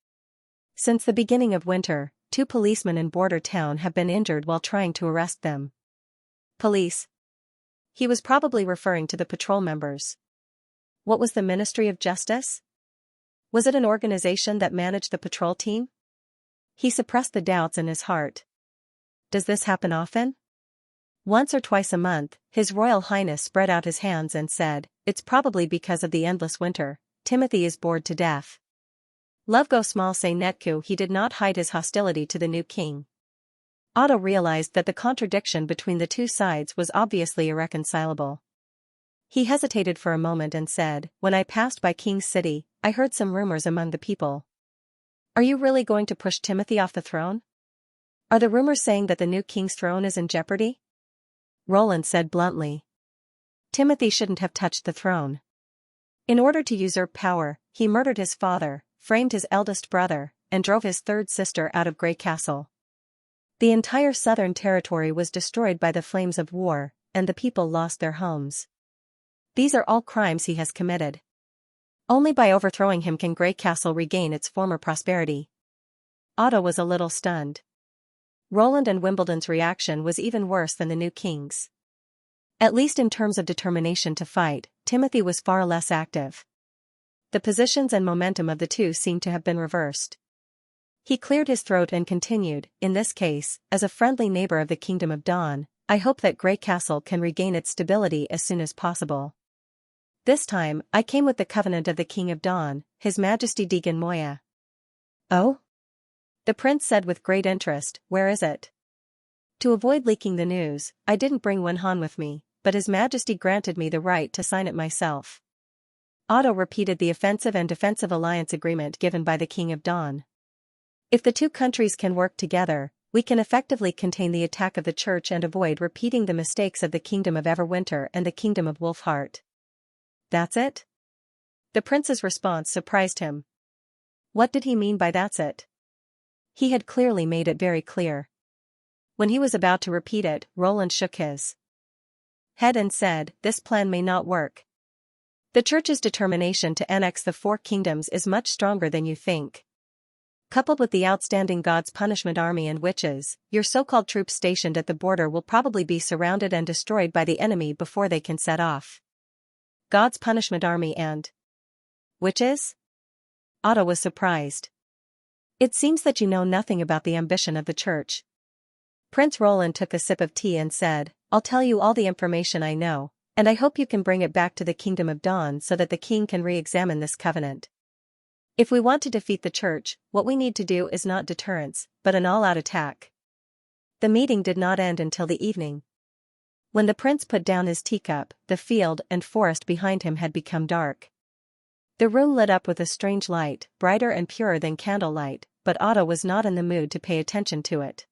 Since the beginning of winter, 2 policemen in Border Town have been injured while trying to arrest them." Police. He was probably referring to the patrol members. What was the Ministry of Justice? Was it an organization that managed the patrol team? He suppressed the doubts in his heart. Does this happen often? Once or twice a month, His Royal Highness spread out his hands and said, "It's probably because of the endless winter. Timothy is bored to death." Love go small say netku. He did not hide his hostility to the new king. Otto realized that the contradiction between the two sides was obviously irreconcilable. He hesitated for a moment and said, "When I passed by King's City, I heard some rumors among the people. Are you really going to push Timothy off the throne? Are the rumors saying that the new king's throne is in jeopardy?" Roland said bluntly. Timothy shouldn't have touched the throne. In order to usurp power, he murdered his father, framed his eldest brother, and drove his third sister out of Grey Castle. The entire southern territory was destroyed by the flames of war, and the people lost their homes. These are all crimes he has committed. Only by overthrowing him can Grey Castle regain its former prosperity. Otto was a little stunned. Roland and Wimbledon's reaction was even worse than the new king's. At least in terms of determination to fight, Timothy was far less active. The positions and momentum of the two seemed to have been reversed. He cleared his throat and continued, "In this case, as a friendly neighbor of the Kingdom of Dawn, I hope that Grey Castle can regain its stability as soon as possible. This time, I came with the covenant of the King of Dawn, His Majesty Degan Moya." "Oh?" The prince said with great interest, "Where is it?" "To avoid leaking the news, I didn't bring Wenhan with me, but His Majesty granted me the right to sign it myself." Otto repeated the offensive and defensive alliance agreement given by the King of Dawn. "If the two countries can work together, we can effectively contain the attack of the Church and avoid repeating the mistakes of the Kingdom of Everwinter and the Kingdom of Wolfheart." "That's it?" The prince's response surprised him. What did he mean by "that's it"? He had clearly made it very clear. When he was about to repeat it, Roland shook his head and said, "This plan may not work. The Church's determination to annex the 4 kingdoms is much stronger than you think. Coupled with the outstanding God's Punishment Army and witches, your so-called troops stationed at the border will probably be surrounded and destroyed by the enemy before they can set off." God's Punishment Army and witches? Otto was surprised. "It seems that you know nothing about the ambition of the Church." Prince Roland took a sip of tea and said, "I'll tell you all the information I know, and I hope you can bring it back to the Kingdom of Dawn so that the king can re-examine this covenant. If we want to defeat the Church, what we need to do is not deterrence, but an all-out attack." The meeting did not end until the evening. When the prince put down his teacup, the field and forest behind him had become dark. The room lit up with a strange light, brighter and purer than candlelight, but Otto was not in the mood to pay attention to it.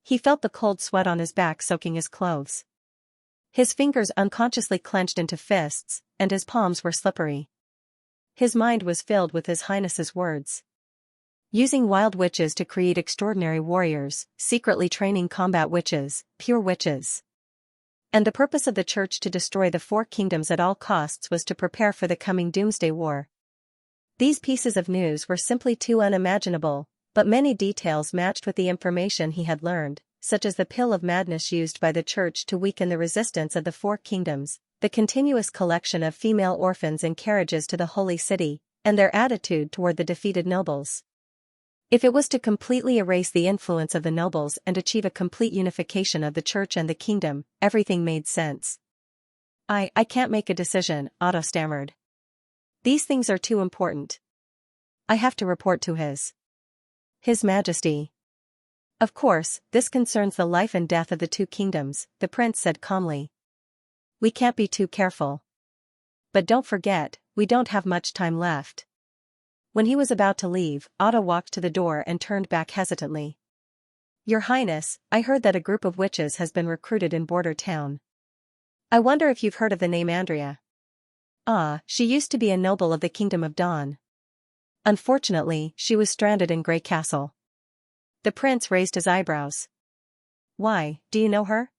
He felt the cold sweat on his back soaking his clothes. His fingers unconsciously clenched into fists, and his palms were slippery. His mind was filled with His Highness's words. Using wild witches to create extraordinary warriors, secretly training combat witches, pure witches. And the purpose of the Church to destroy the 4 kingdoms at all costs was to prepare for the coming Doomsday War. These pieces of news were simply too unimaginable, but many details matched with the information he had learned, such as the pill of madness used by the Church to weaken the resistance of the 4 kingdoms, the continuous collection of female orphans in carriages to the Holy City, and their attitude toward the defeated nobles. If it was to completely erase the influence of the nobles and achieve a complete unification of the church and the kingdom, everything made sense. I can't make a decision, Otto stammered. These things are too important. I have to report to His Majesty. Of course, this concerns the life and death of the two kingdoms, the prince said calmly. We can't be too careful. But don't forget, we don't have much time left. When he was about to leave, Otto walked to the door and turned back hesitantly. Your Highness, I heard that a group of witches has been recruited in Border Town. I wonder if you've heard of the name Andrea. Ah, she used to be a noble of the Kingdom of Dawn. Unfortunately, she was stranded in Grey Castle. The prince raised his eyebrows. Why, do you know her?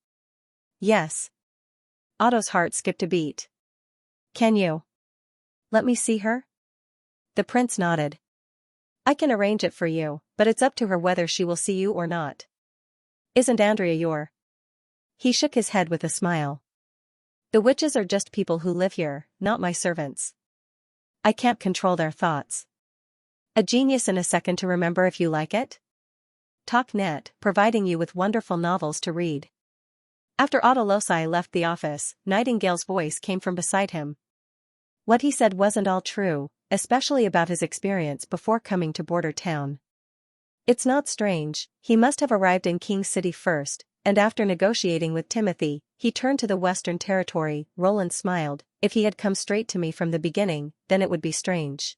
Yes. Otto's heart skipped a beat. Can you let me see her? The prince nodded. I can arrange it for you, but it's up to her whether she will see you or not. Isn't Andrea your? He shook his head with a smile. The witches are just people who live here, not my servants. I can't control their thoughts. A genius in a second to remember if you like it? TalkNet, providing you with wonderful novels to read. After Otto Losai left the office, Nightingale's voice came from beside him. What he said wasn't all true, especially about his experience before coming to Border Town. It's not strange, he must have arrived in King City first, and after negotiating with Timothy, he turned to the Western Territory. Roland smiled. If he had come straight to me from the beginning, then it would be strange.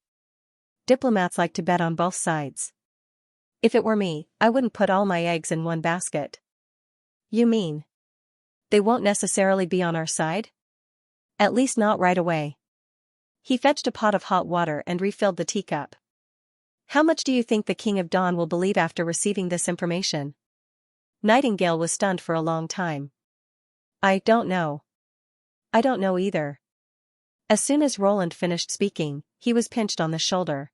Diplomats like to bet on both sides. If it were me, I wouldn't put all my eggs in one basket. You mean? They won't necessarily be on our side? At least not right away. He fetched a pot of hot water and refilled the teacup. How much do you think the King of Dawn will believe after receiving this information? Nightingale was stunned for a long time. I don't know. I don't know either. As soon as Roland finished speaking, he was pinched on the shoulder.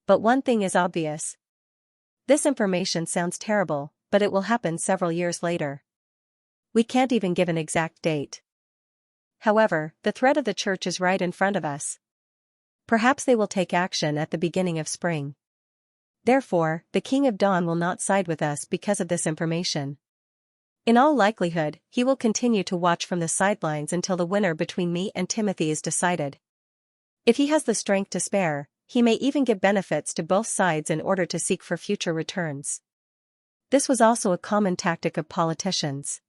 But one thing is obvious. This information sounds terrible, but it will happen several years later. We can't even give an exact date. However, the threat of the church is right in front of us. Perhaps they will take action at the beginning of spring. Therefore, the King of Dawn will not side with us because of this information. In all likelihood, he will continue to watch from the sidelines until the winner between me and Timothy is decided. If he has the strength to spare, he may even give benefits to both sides in order to seek for future returns. This was also a common tactic of politicians.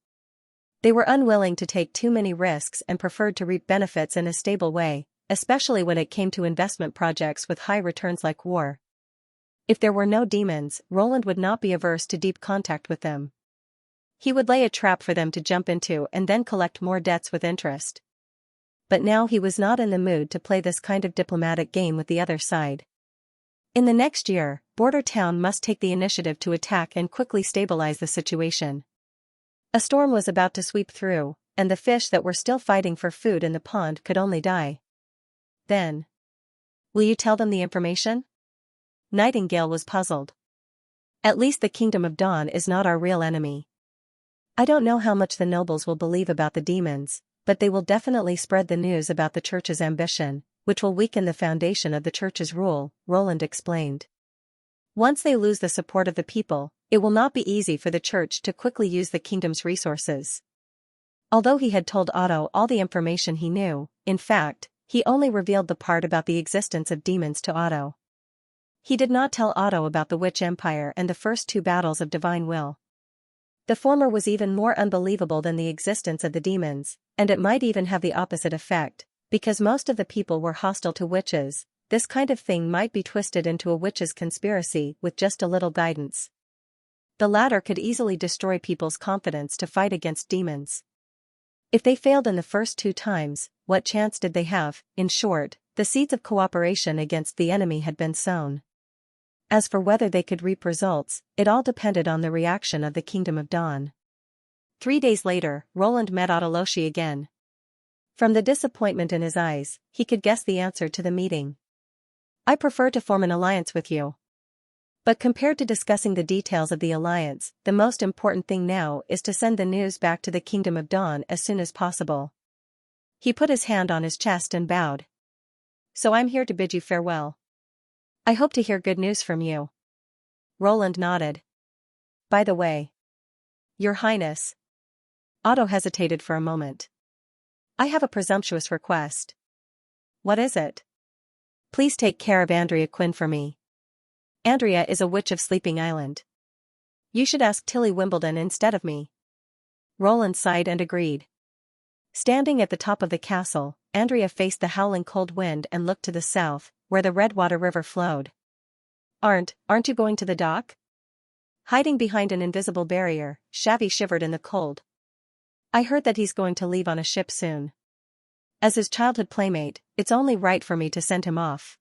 They were unwilling to take too many risks and preferred to reap benefits in a stable way, especially when it came to investment projects with high returns like war. If there were no demons, Roland would not be averse to deep contact with them. He would lay a trap for them to jump into and then collect more debts with interest. But now he was not in the mood to play this kind of diplomatic game with the other side. In the next year, Border Town must take the initiative to attack and quickly stabilize the situation. A storm was about to sweep through, and the fish that were still fighting for food in the pond could only die. Then. Will you tell them the information? Nightingale was puzzled. At least the Kingdom of Dawn is not our real enemy. I don't know how much the nobles will believe about the demons, but they will definitely spread the news about the church's ambition, which will weaken the foundation of the church's rule, Roland explained. Once they lose the support of the people, it will not be easy for the church to quickly use the kingdom's resources. Although he had told Otto all the information he knew, in fact, he only revealed the part about the existence of demons to Otto. He did not tell Otto about the Witch Empire and the first two battles of divine will. The former was even more unbelievable than the existence of the demons, and it might even have the opposite effect, because most of the people were hostile to witches. This kind of thing might be twisted into a witch's conspiracy with just a little guidance. The latter could easily destroy people's confidence to fight against demons. If they failed in the first two times, what chance did they have? In short, the seeds of cooperation against the enemy had been sown. As for whether they could reap results, it all depended on the reaction of the Kingdom of Dawn. 3 days later, Roland met Ottoloshi again. From the disappointment in his eyes, he could guess the answer to the meeting. I prefer to form an alliance with you. But compared to discussing the details of the alliance, the most important thing now is to send the news back to the Kingdom of Dawn as soon as possible. He put his hand on his chest and bowed. So I'm here to bid you farewell. I hope to hear good news from you. Roland nodded. By the way. Your Highness. Otto hesitated for a moment. I have a presumptuous request. What is it? Please take care of Andrea Quinn for me. Andrea is a witch of Sleeping Island. You should ask Tilly Wimbledon instead of me. Roland sighed and agreed. Standing at the top of the castle, Andrea faced the howling cold wind and looked to the south, where the Redwater River flowed. Aren't you going to the dock? Hiding behind an invisible barrier, Xavi shivered in the cold. I heard that he's going to leave on a ship soon. As his childhood playmate, it's only right for me to send him off.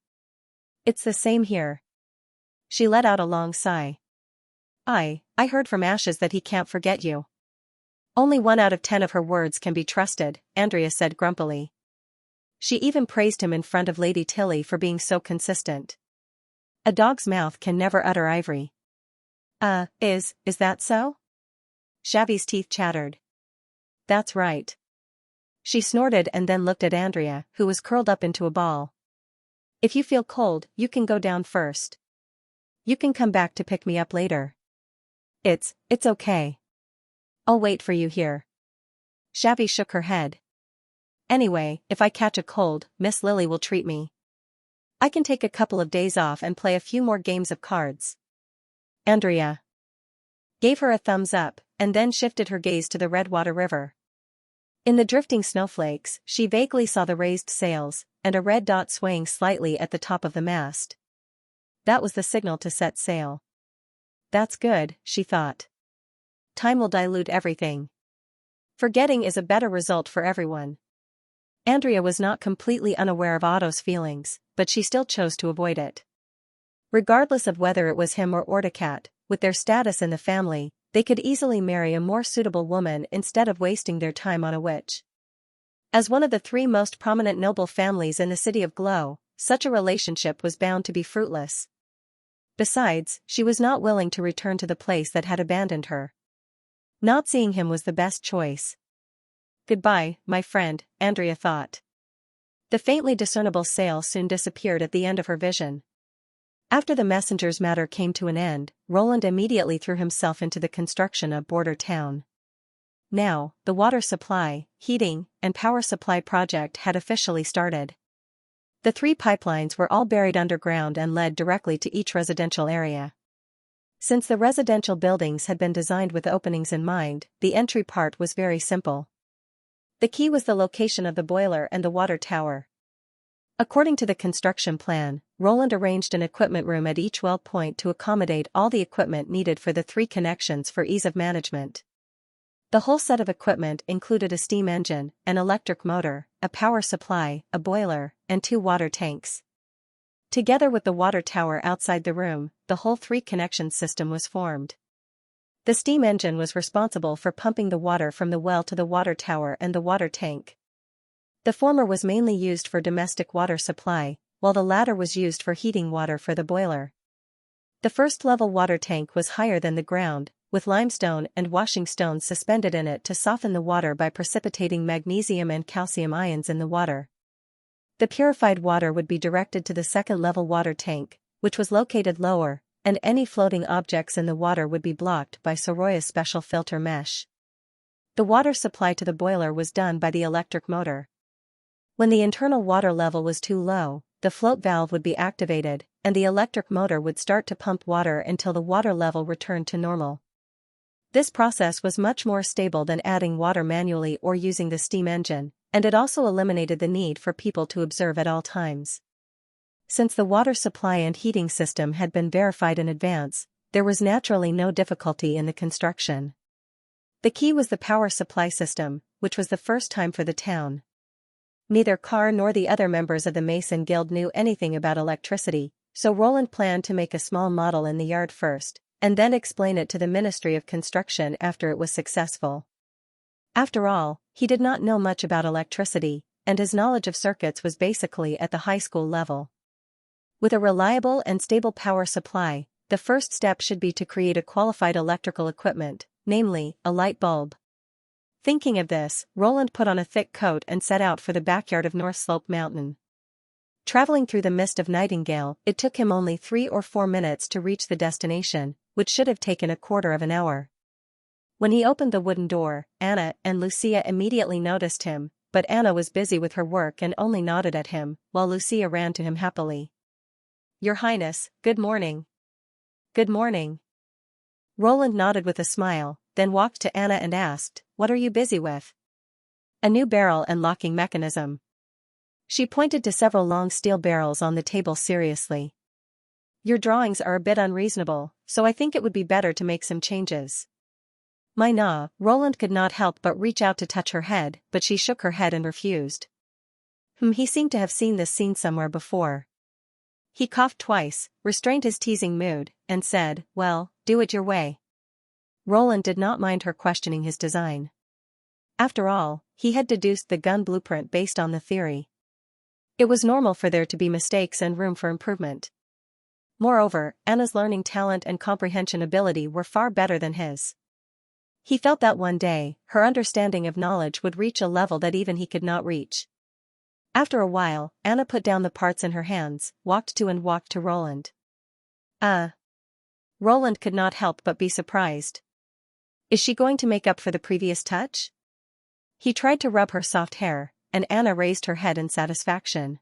It's the same here. She let out a long sigh. I heard from Ashes that he can't forget you. Only 1 out of 10 of her words can be trusted, Andrea said grumpily. She even praised him in front of Lady Tilly for being so consistent. A dog's mouth can never utter ivory. Is that so? Xavi's teeth chattered. That's right. She snorted and then looked at Andrea, who was curled up into a ball. If you feel cold, you can go down first. You can come back to pick me up later. It's okay. I'll wait for you here. Xavi shook her head. Anyway, if I catch a cold, Miss Lily will treat me. I can take a couple of days off and play a few more games of cards. Andrea gave her a thumbs up, and then shifted her gaze to the Redwater River. In the drifting snowflakes, she vaguely saw the raised sails, and a red dot swaying slightly at the top of the mast. That was the signal to set sail. That's good, she thought. Time will dilute everything. Forgetting is a better result for everyone. Andrea was not completely unaware of Otto's feelings, but she still chose to avoid it. Regardless of whether it was him or Orticat, with their status in the family, they could easily marry a more suitable woman instead of wasting their time on a witch. As one of the 3 most prominent noble families in the city of Glow, such a relationship was bound to be fruitless. Besides, she was not willing to return to the place that had abandoned her. Not seeing him was the best choice. Goodbye, my friend, Andrea thought. The faintly discernible sail soon disappeared at the end of her vision. After the messenger's matter came to an end, Roland immediately threw himself into the construction of Border Town. Now, the water supply, heating, and power supply project had officially started. The 3 pipelines were all buried underground and led directly to each residential area. Since the residential buildings had been designed with openings in mind, the entry part was very simple. The key was the location of the boiler and the water tower. According to the construction plan, Roland arranged an equipment room at each well point to accommodate all the equipment needed for the 3 connections for ease of management. The whole set of equipment included a steam engine, an electric motor, a power supply, a boiler, and 2 water tanks. Together with the water tower outside the room, the whole 3-connection system was formed. The steam engine was responsible for pumping the water from the well to the water tower and the water tank. The former was mainly used for domestic water supply, while the latter was used for heating water for the boiler. The first-level water tank was higher than the ground, with limestone and washing stones suspended in it to soften the water by precipitating magnesium and calcium ions in the water. The purified water would be directed to the second-level water tank, which was located lower, and any floating objects in the water would be blocked by Soroya's special filter mesh. The water supply to the boiler was done by the electric motor. When the internal water level was too low, the float valve would be activated, and the electric motor would start to pump water until the water level returned to normal. This process was much more stable than adding water manually or using the steam engine, and it also eliminated the need for people to observe at all times. Since the water supply and heating system had been verified in advance, there was naturally no difficulty in the construction. The key was the power supply system, which was the first time for the town. Neither Carr nor the other members of the Mason Guild knew anything about electricity, so Roland planned to make a small model in the yard first, and then explain it to the Ministry of Construction after it was successful. After all, he did not know much about electricity, and his knowledge of circuits was basically at the high school level. With a reliable and stable power supply, the first step should be to create a qualified electrical equipment, namely, a light bulb. Thinking of this, Roland put on a thick coat and set out for the backyard of North Slope Mountain. Traveling through the mist of Nightingale, it took him only 3 or 4 minutes to reach the destination, which should have taken a quarter of an hour. When he opened the wooden door, Anna and Lucia immediately noticed him, but Anna was busy with her work and only nodded at him, while Lucia ran to him happily. "Your Highness, good morning." "Good morning." Roland nodded with a smile, then walked to Anna and asked, "What are you busy with?" "A new barrel and locking mechanism." She pointed to several long steel barrels on the table seriously. "Your drawings are a bit unreasonable, so I think it would be better to make some changes." Roland could not help but reach out to touch her head, but she shook her head and refused. He seemed to have seen this scene somewhere before. He coughed twice, restrained his teasing mood, and said, "Well, do it your way." Roland did not mind her questioning his design. After all, he had deduced the gun blueprint based on the theory. It was normal for there to be mistakes and room for improvement. Moreover, Anna's learning talent and comprehension ability were far better than his. He felt that one day, her understanding of knowledge would reach a level that even he could not reach. After a while, Anna put down the parts in her hands, walked to Roland. Roland could not help but be surprised. Is she going to make up for the previous touch? He tried to rub her soft hair, and Anna raised her head in satisfaction.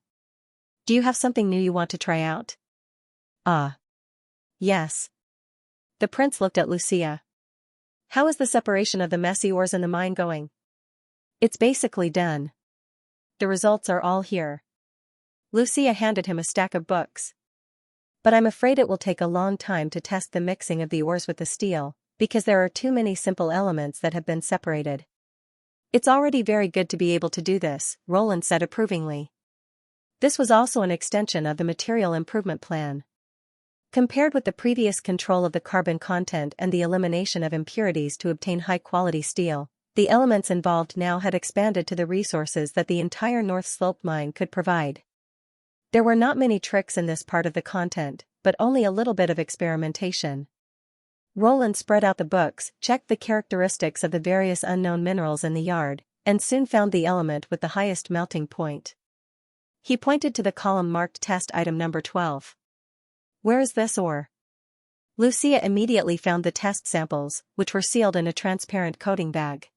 Do you have something new you want to try out? Yes. The prince looked at Lucia. How is the separation of the messy ores in the mine going? It's basically done. The results are all here. Lucia handed him a stack of books. But I'm afraid it will take a long time to test the mixing of the ores with the steel, because there are too many simple elements that have been separated. It's already very good to be able to do this, Roland said approvingly. This was also an extension of the material improvement plan. Compared with the previous control of the carbon content and the elimination of impurities to obtain high-quality steel, the elements involved now had expanded to the resources that the entire North Slope mine could provide. There were not many tricks in this part of the content, but only a little bit of experimentation. Roland spread out the books, checked the characteristics of the various unknown minerals in the yard, and soon found the element with the highest melting point. He pointed to the column marked Test Item Number 12. Where is this ore? Lucia immediately found the test samples, which were sealed in a transparent coating bag.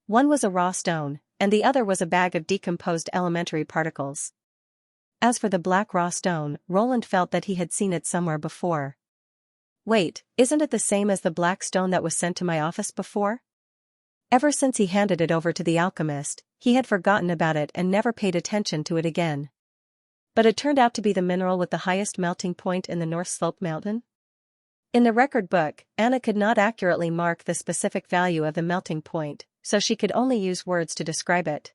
One was a raw stone, and the other was a bag of decomposed elementary particles. As for the black raw stone, Roland felt that he had seen it somewhere before. Wait, isn't it the same as the black stone that was sent to my office before? Ever since he handed it over to the alchemist, he had forgotten about it and never paid attention to it again. But it turned out to be the mineral with the highest melting point in the North Slope mountain. In the record book, Anna could not accurately mark the specific value of the melting point, so she could only use words to describe it.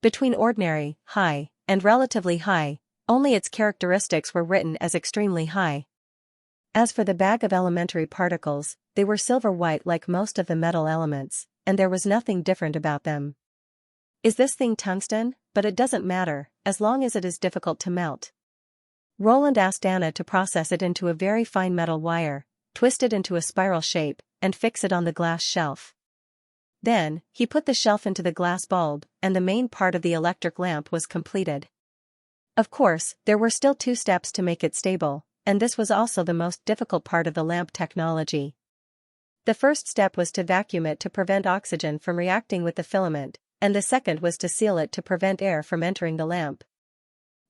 Between ordinary, high, and relatively high, only its characteristics were written as extremely high. As for the bag of elementary particles, they were silver-white like most of the metal elements, and there was nothing different about them. Is this thing tungsten? But it doesn't matter, as long as it is difficult to melt. Roland asked Anna to process it into a very fine metal wire, twist it into a spiral shape, and fix it on the glass shelf. Then, he put the shelf into the glass bulb, and the main part of the electric lamp was completed. Of course, there were still 2 steps to make it stable, and this was also the most difficult part of the lamp technology. The first step was to vacuum it to prevent oxygen from reacting with the filament, and the second was to seal it to prevent air from entering the lamp.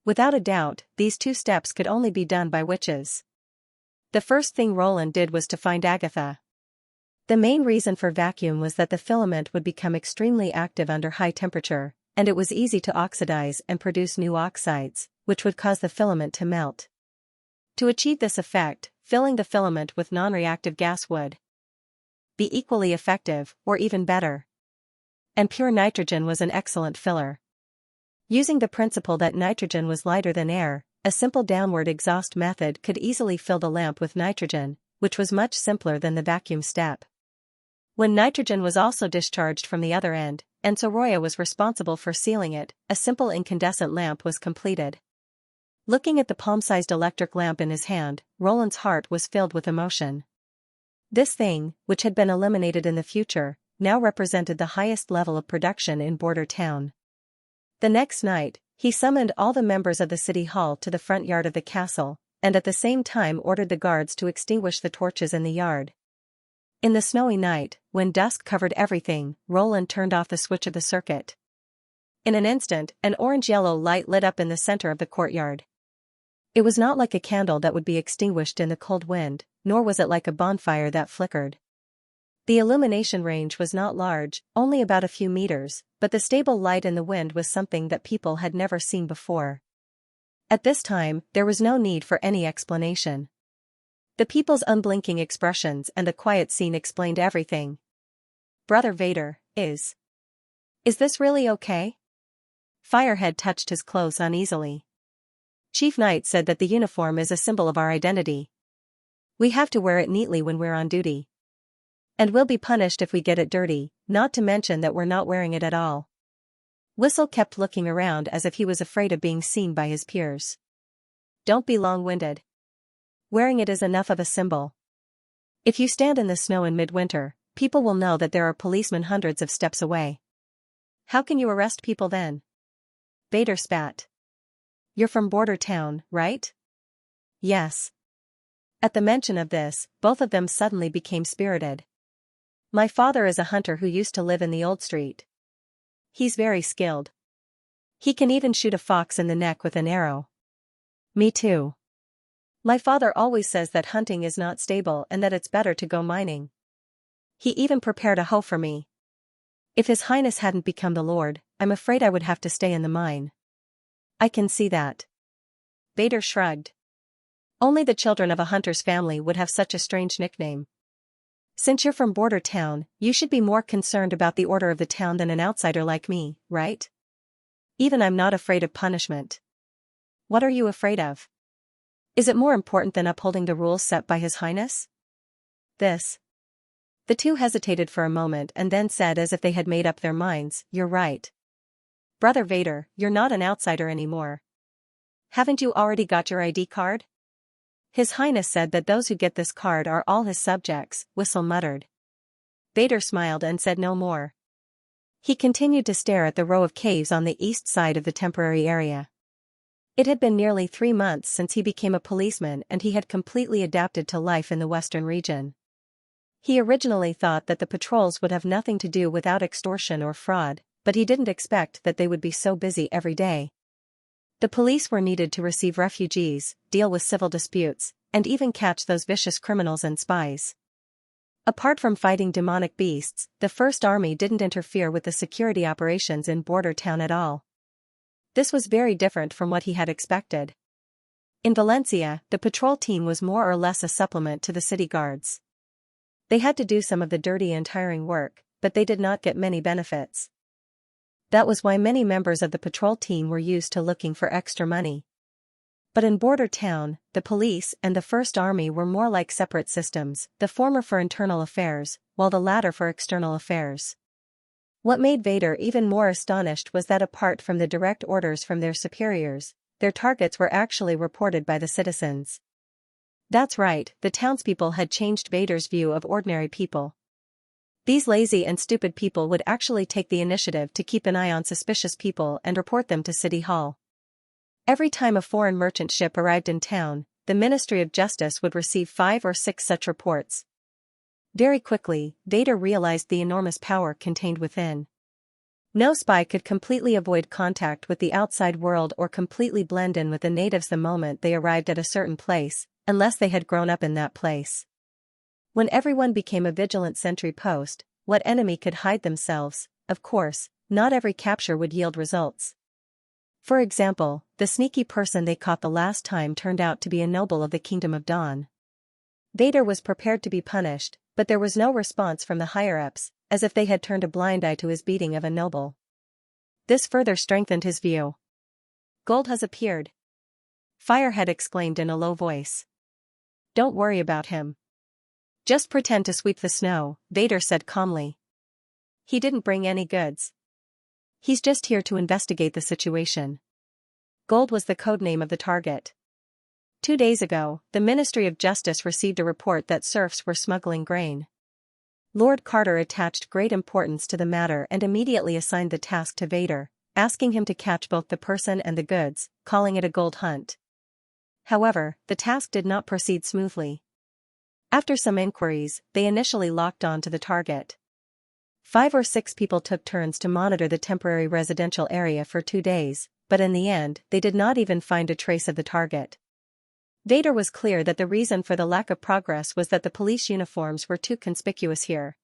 Without a doubt, these 2 steps could only be done by witches. The first thing Roland did was to find Agatha. The main reason for vacuum was that the filament would become extremely active under high temperature, and it was easy to oxidize and produce new oxides, which would cause the filament to melt. To achieve this effect, filling the filament with non-reactive gas would be equally effective, or even better. And pure nitrogen was an excellent filler. Using the principle that nitrogen was lighter than air, a simple downward exhaust method could easily fill the lamp with nitrogen, which was much simpler than the vacuum step. When nitrogen was also discharged from the other end, and Soroya was responsible for sealing it, a simple incandescent lamp was completed. Looking at the palm-sized electric lamp in his hand, Roland's heart was filled with emotion. This thing, which had been eliminated in the future, now represented the highest level of production in Border Town. The next night, He summoned all the members of the city hall to the front yard of the castle, and at the same time ordered the guards to extinguish the torches in the yard. In the snowy night, when dusk covered everything, Roland turned off the switch of the circuit. In an instant, an orange-yellow light lit up in the center of the courtyard. It was not like a candle that would be extinguished in the cold wind, nor was it like a bonfire that flickered. The illumination range was not large, only about a few meters, but the stable light in the wind was something that people had never seen before. At this time, there was no need for any explanation. The people's unblinking expressions and the quiet scene explained everything. "Brother Vader, is this really okay?" Firehead touched his clothes uneasily. "Chief Knight said that the uniform is a symbol of our identity. We have to wear it neatly when we're on duty. And we'll be punished if we get it dirty, not to mention that we're not wearing it at all." Whistle kept looking around as if he was afraid of being seen by his peers. "Don't be long-winded. Wearing it is enough of a symbol. If you stand in the snow in midwinter, people will know that there are policemen hundreds of steps away. How can you arrest people then?" Vader spat. "You're from Border Town, right?" "Yes." At the mention of this, both of them suddenly became spirited. "My father is a hunter who used to live in the old street. He's very skilled. He can even shoot a fox in the neck with an arrow." "Me too. My father always says that hunting is not stable and that it's better to go mining. He even prepared a hoe for me. If His Highness hadn't become the Lord, I'm afraid I would have to stay in the mine." "I can see that." Vader shrugged. "Only the children of a hunter's family would have such a strange nickname. Since you're from Border Town, you should be more concerned about the order of the town than an outsider like me, right? Even I'm not afraid of punishment." "What are you afraid of? Is it more important than upholding the rules set by His Highness?" "This." The two hesitated for a moment and then said as if they had made up their minds, "You're right. Brother Vader, you're not an outsider anymore. Haven't you already got your ID card?" "His Highness said that those who get this card are all his subjects," Whistle muttered. Vader smiled and said no more. He continued to stare at the row of caves on the east side of the temporary area. It had been nearly 3 months since he became a policeman and he had completely adapted to life in the western region. He originally thought that the patrols would have nothing to do without extortion or fraud, but he didn't expect that they would be so busy every day. The police were needed to receive refugees, deal with civil disputes, and even catch those vicious criminals and spies. Apart from fighting demonic beasts, the First Army didn't interfere with the security operations in Border Town at all. This was very different from what he had expected. In Valencia, the patrol team was more or less a supplement to the city guards. They had to do some of the dirty and tiring work, but they did not get many benefits. That was why many members of the patrol team were used to looking for extra money. But in Border Town, the police and the First Army were more like separate systems, the former for internal affairs, while the latter for external affairs. What made Vader even more astonished was that apart from the direct orders from their superiors, their targets were actually reported by the citizens. That's right, the townspeople had changed Vader's view of ordinary people. These lazy and stupid people would actually take the initiative to keep an eye on suspicious people and report them to City Hall. Every time a foreign merchant ship arrived in town, the Ministry of Justice would receive 5 or 6 such reports. Very quickly, Vader realized the enormous power contained within. No spy could completely avoid contact with the outside world or completely blend in with the natives the moment they arrived at a certain place, unless they had grown up in that place. When everyone became a vigilant sentry post, what enemy could hide themselves? Of course, not every capture would yield results. For example, the sneaky person they caught the last time turned out to be a noble of the Kingdom of Dawn. Vader was prepared to be punished, but there was no response from the higher-ups, as if they had turned a blind eye to his beating of a noble. This further strengthened his view. "Gold has appeared," Firehead exclaimed in a low voice. "Don't worry about him. Just pretend to sweep the snow," Vader said calmly. "He didn't bring any goods. He's just here to investigate the situation." Gold was the codename of the target. 2 days ago, the Ministry of Justice received a report that serfs were smuggling grain. Lord Carter attached great importance to the matter and immediately assigned the task to Vader, asking him to catch both the person and the goods, calling it a gold hunt. However, the task did not proceed smoothly. After some inquiries, they initially locked on to the target. 5 or 6 people took turns to monitor the temporary residential area for 2 days, but in the end, they did not even find a trace of the target. Vader was clear that the reason for the lack of progress was that the police uniforms were too conspicuous here.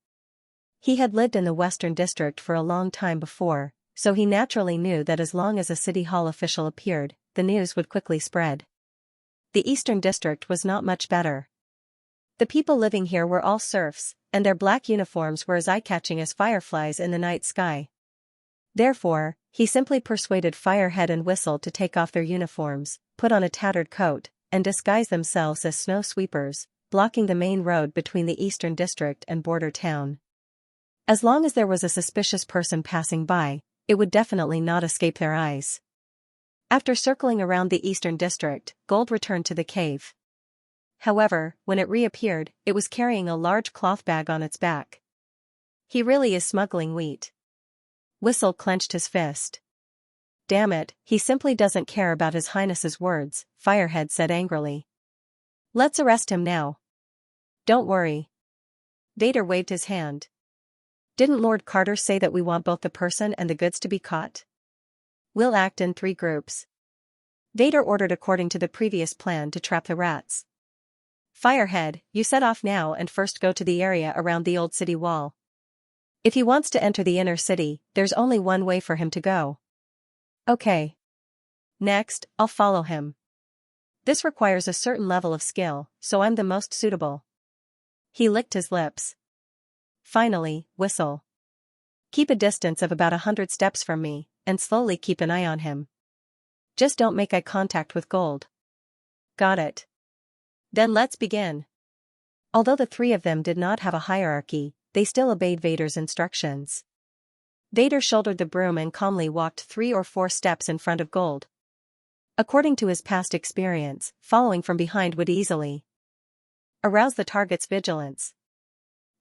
He had lived in the Western District for a long time before, so he naturally knew that as long as a City Hall official appeared, the news would quickly spread. The Eastern District was not much better. The people living here were all serfs, and their black uniforms were as eye-catching as fireflies in the night sky. Therefore, he simply persuaded Firehead and Whistle to take off their uniforms, put on a tattered coat, and disguise themselves as snow sweepers, blocking the main road between the Eastern District and border town. As long as there was a suspicious person passing by, it would definitely not escape their eyes. After circling around the Eastern District, Gold returned to the cave. However, when it reappeared, it was carrying a large cloth bag on its back. He really is smuggling wheat. Whistle clenched his fist. Damn it, he simply doesn't care about His Highness's words, Firehead said angrily. Let's arrest him now. Don't worry. Vader waved his hand. Didn't Lord Carter say that we want both the person and the goods to be caught? We'll act in 3 groups. Vader ordered according to the previous plan to trap the rats. Firehead, you set off now and first go to the area around the old city wall. If he wants to enter the inner city, there's only one way for him to go. Okay. Next, I'll follow him. This requires a certain level of skill, so I'm the most suitable. He licked his lips. Finally, Whistle. Keep a distance of about 100 steps from me, and slowly keep an eye on him. Just don't make eye contact with Gold. Got it. Then let's begin. Although the 3 of them did not have a hierarchy, they still obeyed Vader's instructions. Vader shouldered the broom and calmly walked 3 or 4 steps in front of Gold. According to his past experience, following from behind would easily arouse the target's vigilance.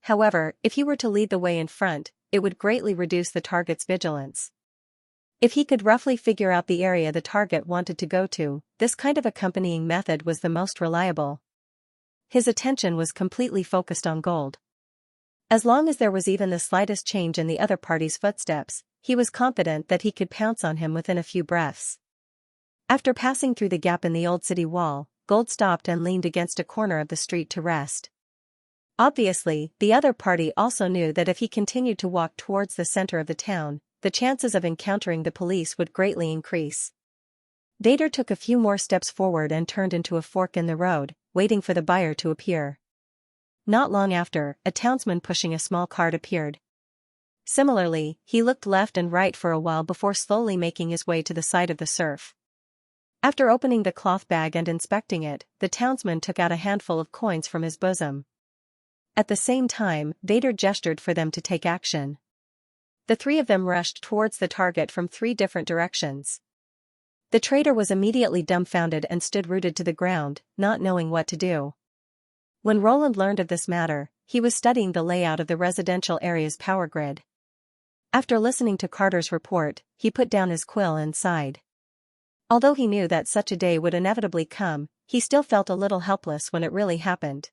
However, if he were to lead the way in front, it would greatly reduce the target's vigilance. If he could roughly figure out the area the target wanted to go to, this kind of accompanying method was the most reliable. His attention was completely focused on Gold. As long as there was even the slightest change in the other party's footsteps, he was confident that he could pounce on him within a few breaths. After passing through the gap in the old city wall, Gold stopped and leaned against a corner of the street to rest. Obviously, the other party also knew that if he continued to walk towards the center of the town, the chances of encountering the police would greatly increase. Vader took a few more steps forward and turned into a fork in the road, waiting for the buyer to appear. Not long after, a townsman pushing a small cart appeared. Similarly, he looked left and right for a while before slowly making his way to the side of the serf. After opening the cloth bag and inspecting it, the townsman took out a handful of coins from his bosom. At the same time, Vader gestured for them to take action. The 3 of them rushed towards the target from 3 different directions. The trader was immediately dumbfounded and stood rooted to the ground, not knowing what to do. When Roland learned of this matter, he was studying the layout of the residential area's power grid. After listening to Carter's report, he put down his quill and sighed. Although he knew that such a day would inevitably come, he still felt a little helpless when it really happened.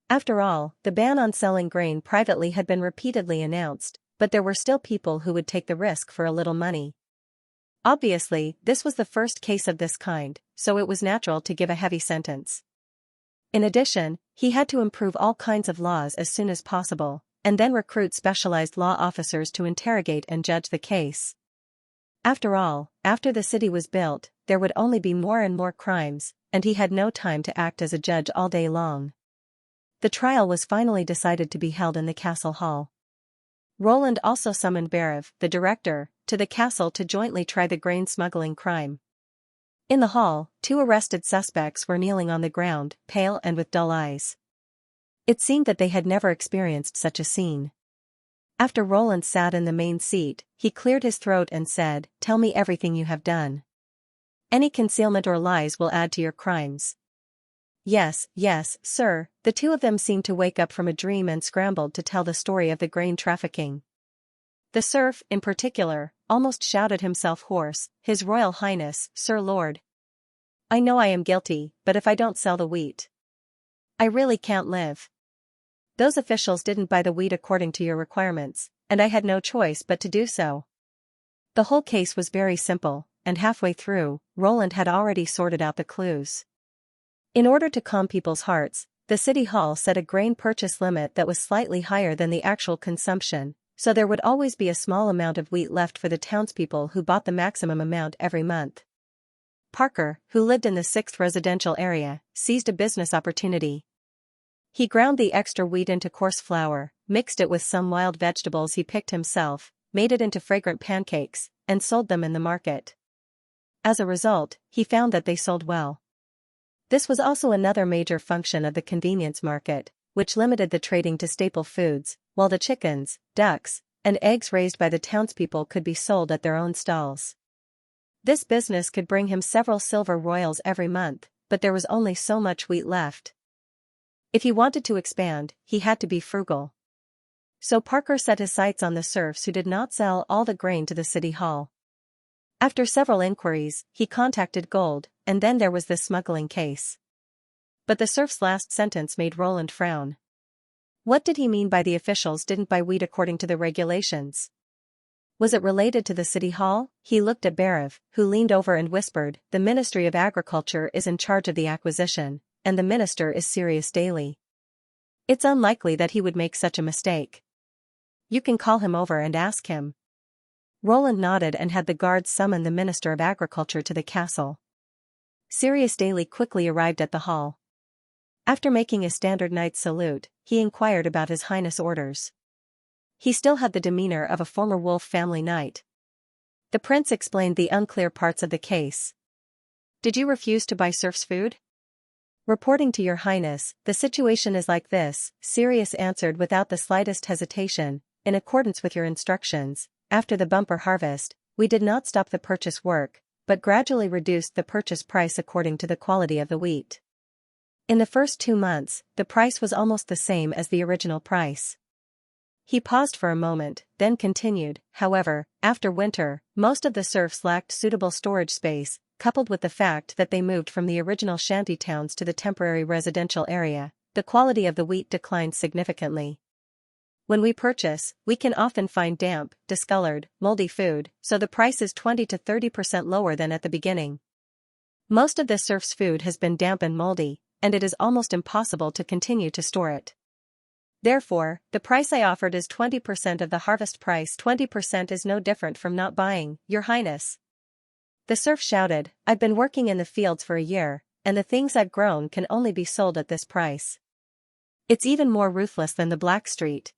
After all, the ban on selling grain privately had been repeatedly announced, but there were still people who would take the risk for a little money. Obviously, this was the first case of this kind, so it was natural to give a heavy sentence. In addition, he had to improve all kinds of laws as soon as possible, and then recruit specialized law officers to interrogate and judge the case. After all, after the city was built, there would only be more and more crimes, and he had no time to act as a judge all day long. The trial was finally decided to be held in the castle hall. Roland also summoned Berev, the director, to the castle to jointly try the grain smuggling crime. In the hall, 2 arrested suspects were kneeling on the ground, pale and with dull eyes. It seemed that they had never experienced such a scene. After Roland sat in the main seat, he cleared his throat and said, "Tell me everything you have done. Any concealment or lies will add to your crimes." Yes, sir." The 2 of them seemed to wake up from a dream and scrambled to tell the story of the grain trafficking. The serf, in particular, almost shouted himself hoarse, "His Royal Highness, Sir Lord. I know I am guilty, but if I don't sell the wheat, I really can't live. Those officials didn't buy the wheat according to your requirements, and I had no choice but to do so." The whole case was very simple, and halfway through, Roland had already sorted out the clues. In order to calm people's hearts, the City Hall set a grain purchase limit that was slightly higher than the actual consumption, so there would always be a small amount of wheat left for the townspeople who bought the maximum amount every month. Parker, who lived in the 6th residential area, seized a business opportunity. He ground the extra wheat into coarse flour, mixed it with some wild vegetables he picked himself, made it into fragrant pancakes, and sold them in the market. As a result, he found that they sold well. This was also another major function of the convenience market, which limited the trading to staple foods, while the chickens, ducks, and eggs raised by the townspeople could be sold at their own stalls. This business could bring him several silver royals every month, but there was only so much wheat left. If he wanted to expand, he had to be frugal. So Parker set his sights on the serfs who did not sell all the grain to the City Hall. After several inquiries, he contacted Gold, and then there was the smuggling case. But the serf's last sentence made Roland frown. What did he mean by the officials didn't buy wheat according to the regulations? Was it related to the City Hall? He looked at Berev, who leaned over and whispered, "The Ministry of Agriculture is in charge of the acquisition, and the minister is Sirius Daily. It's unlikely that he would make such a mistake. You can call him over and ask him." Roland nodded and had the guards summon the Minister of Agriculture to the castle. Sirius Daily quickly arrived at the hall. After making a standard knight's salute, he inquired about His Highness' orders. He still had the demeanor of a former Wolf family knight. The prince explained the unclear parts of the case. "Did you refuse to buy serfs' food?" "Reporting to your highness, the situation is like this," Sirius answered without the slightest hesitation. "In accordance with your instructions, after the bumper harvest, we did not stop the purchase work, but gradually reduced the purchase price according to the quality of the wheat. In the first 2 months, the price was almost the same as the original price." He paused for a moment, then continued, "However, after winter, most of the serfs lacked suitable storage space, coupled with the fact that they moved from the original shanty towns to the temporary residential area. The quality of the wheat declined significantly. When we purchase, we can often find damp, discolored, moldy food, so the price is 20 to 30% lower than at the beginning. Most of the serf's food has been damp and moldy, and it is almost impossible to continue to store it. Therefore, the price I offered is 20% of the harvest price. 20% is no different from not buying, Your Highness." The serf shouted, "I've been working in the fields for a year, and the things I've grown can only be sold at this price. It's even more ruthless than the Black Street.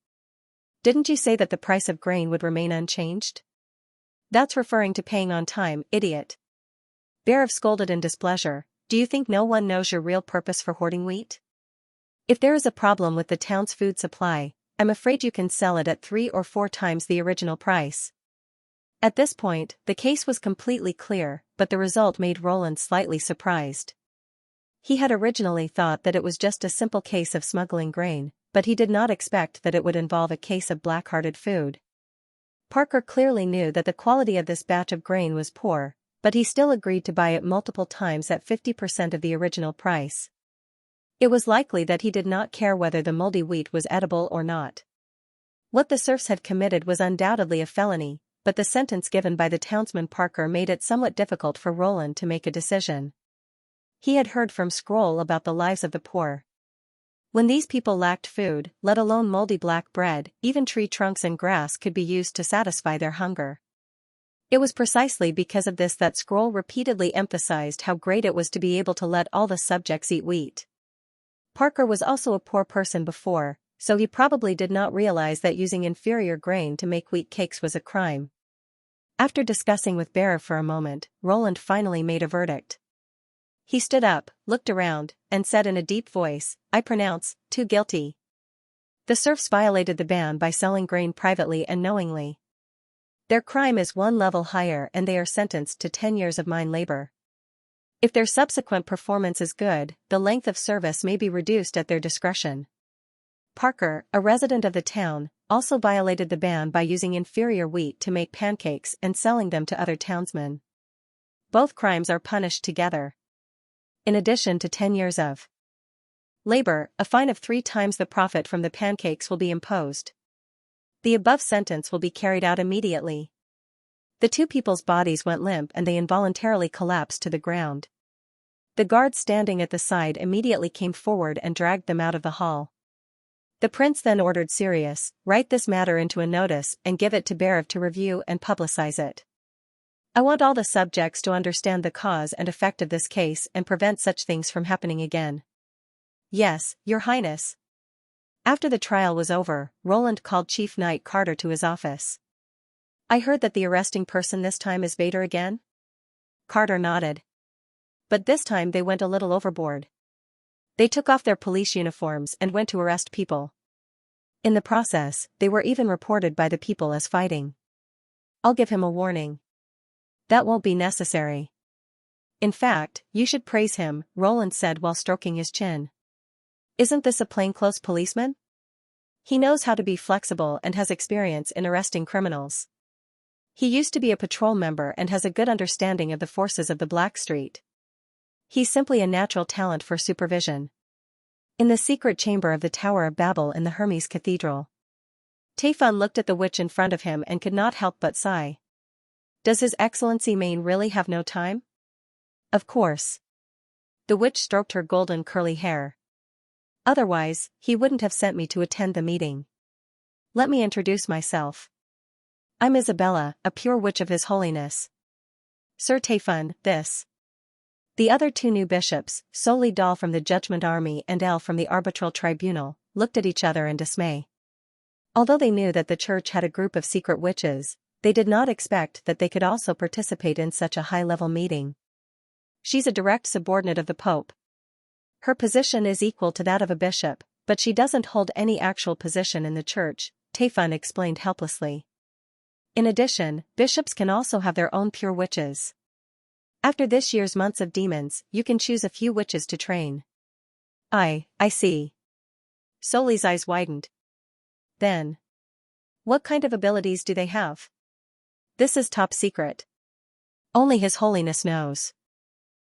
Didn't you say that the price of grain would remain unchanged?" "That's referring to paying on time, idiot." Berev scolded in displeasure, "Do you think no one knows your real purpose for hoarding wheat? If there is a problem with the town's food supply, I'm afraid you can sell it at 3 or 4 times the original price." At this point, the case was completely clear, but the result made Roland slightly surprised. He had originally thought that it was just a simple case of smuggling grain, but he did not expect that it would involve a case of black-hearted food. Parker clearly knew that the quality of this batch of grain was poor, but he still agreed to buy it multiple times at 50% of the original price. It was likely that he did not care whether the moldy wheat was edible or not. What the serfs had committed was undoubtedly a felony, but the sentence given by the townsman Parker made it somewhat difficult for Roland to make a decision. He had heard from Scroll about the lives of the poor. When these people lacked food, let alone moldy black bread, even tree trunks and grass could be used to satisfy their hunger. It was precisely because of this that Scroll repeatedly emphasized how great it was to be able to let all the subjects eat wheat. Parker was also a poor person before, so he probably did not realize that using inferior grain to make wheat cakes was a crime. After discussing with Berev for a moment, Roland finally made a verdict. He stood up, looked around, and said in a deep voice, "I pronounce, 2 guilty." The serfs violated the ban by selling grain privately and knowingly. Their crime is 1 level higher and they are sentenced to 10 years of mine labor. If their subsequent performance is good, the length of service may be reduced at their discretion. Parker, a resident of the town, also violated the ban by using inferior wheat to make pancakes and selling them to other townsmen. Both crimes are punished together. In addition to 10 years of labor, a fine of 3 times the profit from the pancakes will be imposed. The above sentence will be carried out immediately. The 2 people's bodies went limp and they involuntarily collapsed to the ground. The guards standing at the side immediately came forward and dragged them out of the hall. The prince then ordered Sirius, write this matter into a notice and give it to Berev to review and publicize it. I want all the subjects to understand the cause and effect of this case and prevent such things from happening again. Yes, Your Highness. After the trial was over, Roland called Chief Knight Carter to his office. I heard that the arresting person this time is Vader again? Carter nodded. But this time they went a little overboard. They took off their police uniforms and went to arrest people. In the process, they were even reported by the people as fighting. I'll give him a warning. That won't be necessary. In fact, you should praise him, Roland said while stroking his chin. Isn't this a plainclothes policeman? He knows how to be flexible and has experience in arresting criminals. He used to be a patrol member and has a good understanding of the forces of the Black Street. He's simply a natural talent for supervision. In the secret chamber of the Tower of Babel in the Hermes Cathedral, Tayfun looked at the witch in front of him and could not help but sigh. Does His Excellency Maine really have no time? Of course. The witch stroked her golden curly hair. Otherwise, he wouldn't have sent me to attend the meeting. Let me introduce myself. I'm Isabella, a pure witch of His Holiness. Sir Tayfun, this. The other 2 new bishops, Soli Dal from the Judgment Army and El from the Arbitral Tribunal, looked at each other in dismay. Although they knew that the church had a group of secret witches, they did not expect that they could also participate in such a high-level meeting. She's a direct subordinate of the Pope. Her position is equal to that of a bishop, but she doesn't hold any actual position in the church, Tayfun explained helplessly. In addition, bishops can also have their own pure witches. After this year's months of demons, you can choose a few witches to train. I see. Soli's eyes widened. Then, what kind of abilities do they have? This is top secret. Only His Holiness knows.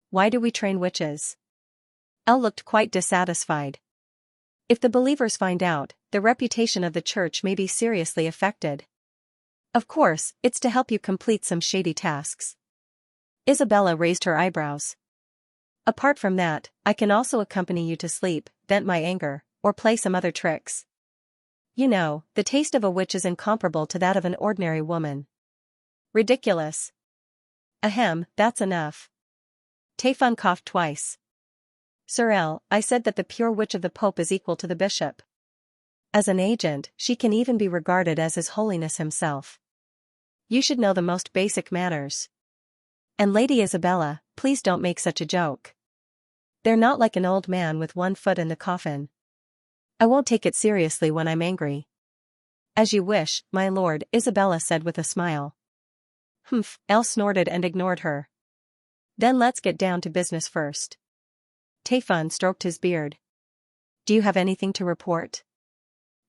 Why do we train witches? El looked quite dissatisfied. If the believers find out, the reputation of the church may be seriously affected. Of course, it's to help you complete some shady tasks. Isabella raised her eyebrows. Apart from that, I can also accompany you to sleep, vent my anger, or play some other tricks. You know, the taste of a witch is incomparable to that of an ordinary woman. Ridiculous. Ahem, that's enough. Tayfun coughed twice. Sir El, I said that the pure witch of the Pope is equal to the bishop. As an agent, she can even be regarded as His Holiness himself. You should know the most basic manners. And Lady Isabella, please don't make such a joke. They're not like an old man with 1 foot in the coffin. I won't take it seriously when I'm angry. As you wish, my lord, Isabella said with a smile. Humph, El snorted and ignored her. Then let's get down to business first. Tayfun stroked his beard. Do you have anything to report?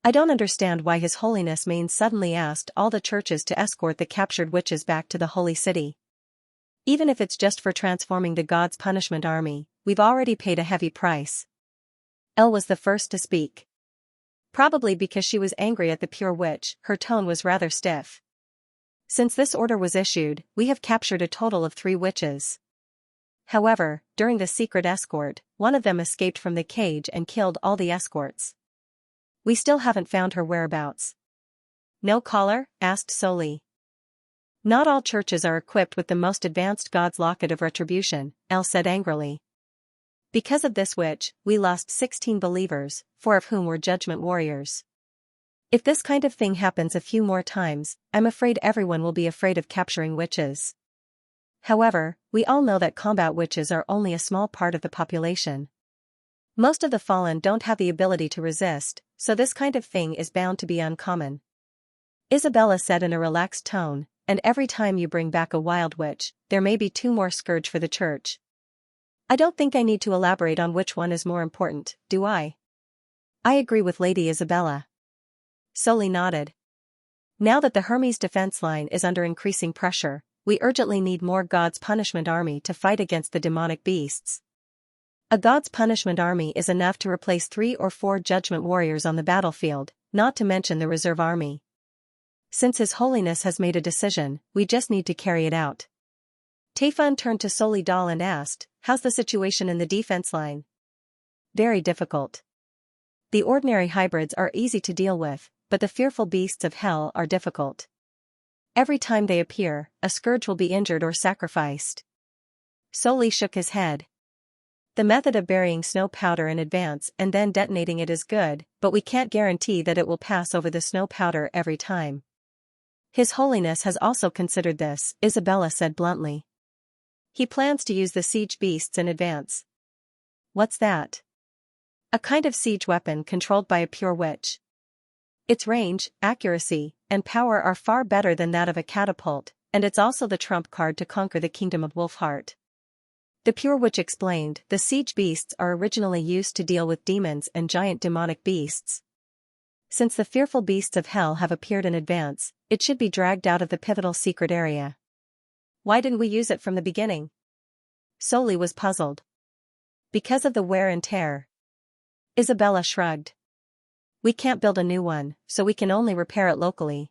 I don't understand why His Holiness Maine suddenly asked all the churches to escort the captured witches back to the Holy City. Even if it's just for transforming the God's punishment army, we've already paid a heavy price. El was the first to speak. Probably because she was angry at the pure witch, her tone was rather stiff. Since this order was issued, we have captured a total of 3 witches. However, during the secret escort, one of them escaped from the cage and killed all the escorts. We still haven't found her whereabouts. No caller? Asked Soli. Not all churches are equipped with the most advanced God's locket of retribution, El said angrily. Because of this witch, we lost 16 believers, 4 of whom were judgment warriors. If this kind of thing happens a few more times, I'm afraid everyone will be afraid of capturing witches. However, we all know that combat witches are only a small part of the population. Most of the fallen don't have the ability to resist, so this kind of thing is bound to be uncommon. Isabella said in a relaxed tone, and every time you bring back a wild witch, there may be 2 more scourge for the church. I don't think I need to elaborate on which one is more important, do I? I agree with Lady Isabella. Sully nodded. Now that the Hermes defense line is under increasing pressure, we urgently need more God's punishment army to fight against the demonic beasts. A God's punishment army is enough to replace 3 or 4 judgment warriors on the battlefield, not to mention the reserve army. Since His Holiness has made a decision, we just need to carry it out. Taifun turned to Solidal and asked, how's the situation in the defense line? Very difficult. The ordinary hybrids are easy to deal with, but the fearful beasts of hell are difficult. Every time they appear, a scourge will be injured or sacrificed. Soli shook his head. The method of burying snow powder in advance and then detonating it is good, but we can't guarantee that it will pass over the snow powder every time. His Holiness has also considered this, Isabella said bluntly. He plans to use the siege beasts in advance. What's that? A kind of siege weapon controlled by a pure witch. Its range, accuracy, and power are far better than that of a catapult, and it's also the trump card to conquer the kingdom of Wolfheart. The pure witch explained, the siege beasts are originally used to deal with demons and giant demonic beasts. Since the fearful beasts of hell have appeared in advance, it should be dragged out of the pivotal secret area. Why didn't we use it from the beginning? Soli was puzzled. Because of the wear and tear. Isabella shrugged. We can't build a new one, so we can only repair it locally.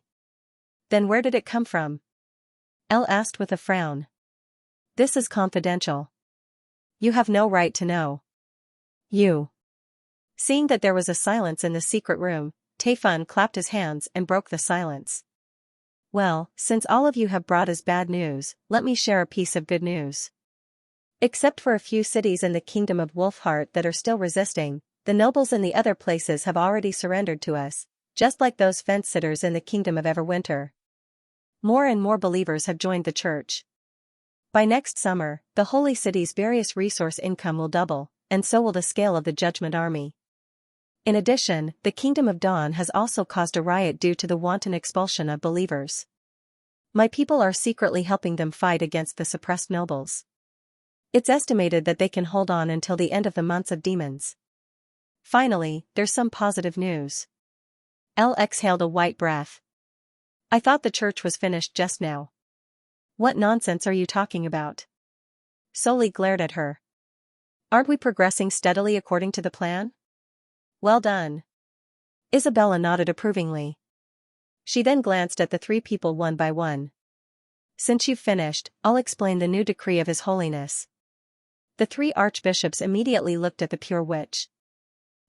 Then where did it come from? Elle asked with a frown. This is confidential. You have no right to know. You. Seeing that there was a silence in the secret room, Taifun clapped his hands and broke the silence. Well, since all of you have brought us bad news, let me share a piece of good news. Except for a few cities in the kingdom of Wolfheart that are still resisting, the nobles in the other places have already surrendered to us, just like those fence-sitters in the kingdom of Everwinter. More and more believers have joined the church. By next summer, the holy city's various resource income will double, and so will the scale of the judgment army. In addition, the Kingdom of Dawn has also caused a riot due to the wanton expulsion of believers. My people are secretly helping them fight against the suppressed nobles. It's estimated that they can hold on until the end of the months of demons. Finally, there's some positive news. Elle exhaled a white breath. I thought the church was finished just now. What nonsense are you talking about? Soli glared at her. Aren't we progressing steadily according to the plan? Well done. Isabella nodded approvingly. She then glanced at the 3 people one by one. Since you've finished, I'll explain the new decree of His Holiness. The 3 archbishops immediately looked at the pure witch.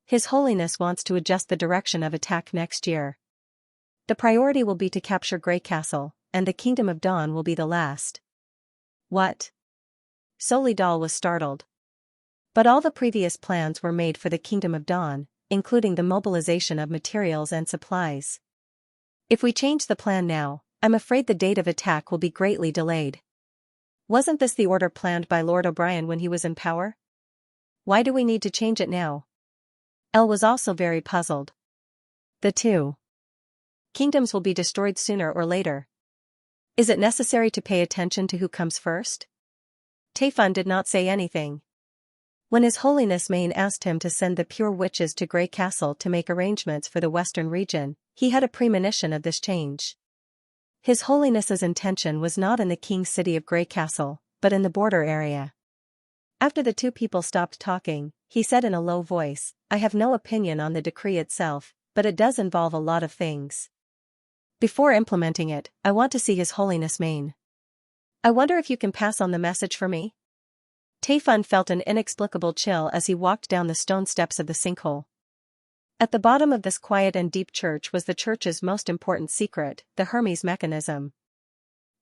His Holiness wants to adjust the direction of attack next year. The priority will be to capture Grey Castle, and the Kingdom of Dawn will be the last. What? Solidal was startled. But all the previous plans were made for the Kingdom of Dawn, including the mobilization of materials and supplies. If we change the plan now, I'm afraid the date of attack will be greatly delayed. Wasn't this the order planned by Lord O'Brien when he was in power? Why do we need to change it now? Elle was also very puzzled. The 2 kingdoms will be destroyed sooner or later. Is it necessary to pay attention to who comes first? Taifun did not say anything. When His Holiness Maine asked him to send the pure witches to Grey Castle to make arrangements for the western region, he had a premonition of this change. His Holiness's intention was not in the king's city of Grey Castle, but in the border area. After the 2 people stopped talking, he said in a low voice, I have no opinion on the decree itself, but it does involve a lot of things. Before implementing it, I want to see His Holiness Maine. I wonder if you can pass on the message for me? Taifun felt an inexplicable chill as he walked down the stone steps of the sinkhole. At the bottom of this quiet and deep church was the church's most important secret, the Hermes mechanism.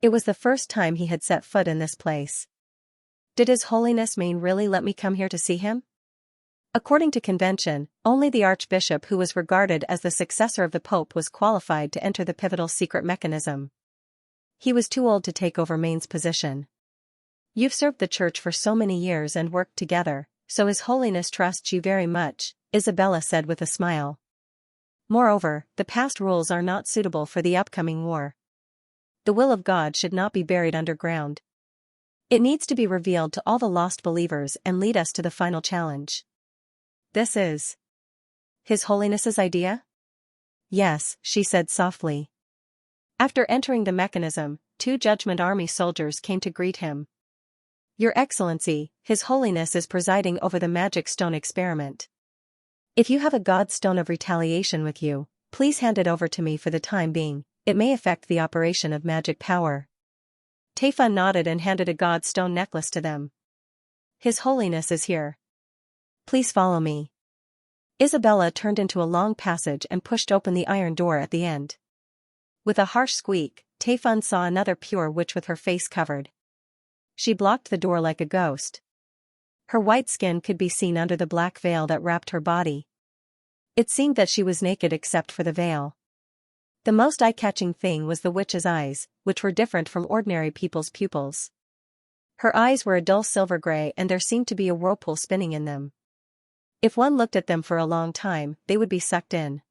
It was the first time he had set foot in this place. Did His Holiness Maine really let me come here to see him? According to convention, only the Archbishop who was regarded as the successor of the Pope was qualified to enter the pivotal secret mechanism. He was too old to take over Maine's position. You've served the church for so many years and worked together, so His Holiness trusts you very much, Isabella said with a smile. Moreover, the past rules are not suitable for the upcoming war. The will of God should not be buried underground. It needs to be revealed to all the lost believers and lead us to the final challenge. This is. His Holiness's idea? Yes, she said softly. After entering the mechanism, 2 Judgment Army soldiers came to greet him. Your Excellency, His Holiness is presiding over the magic stone experiment. If you have a god stone of retaliation with you, please hand it over to me for the time being, it may affect the operation of magic power. Taifun nodded and handed a god stone necklace to them. His Holiness is here. Please follow me. Isabella turned into a long passage and pushed open the iron door at the end. With a harsh squeak, Taifun saw another pure witch with her face covered. She blocked the door like a ghost. Her white skin could be seen under the black veil that wrapped her body. It seemed that she was naked except for the veil. The most eye-catching thing was the witch's eyes, which were different from ordinary people's pupils. Her eyes were a dull silver gray and there seemed to be a whirlpool spinning in them. If one looked at them for a long time, they would be sucked in.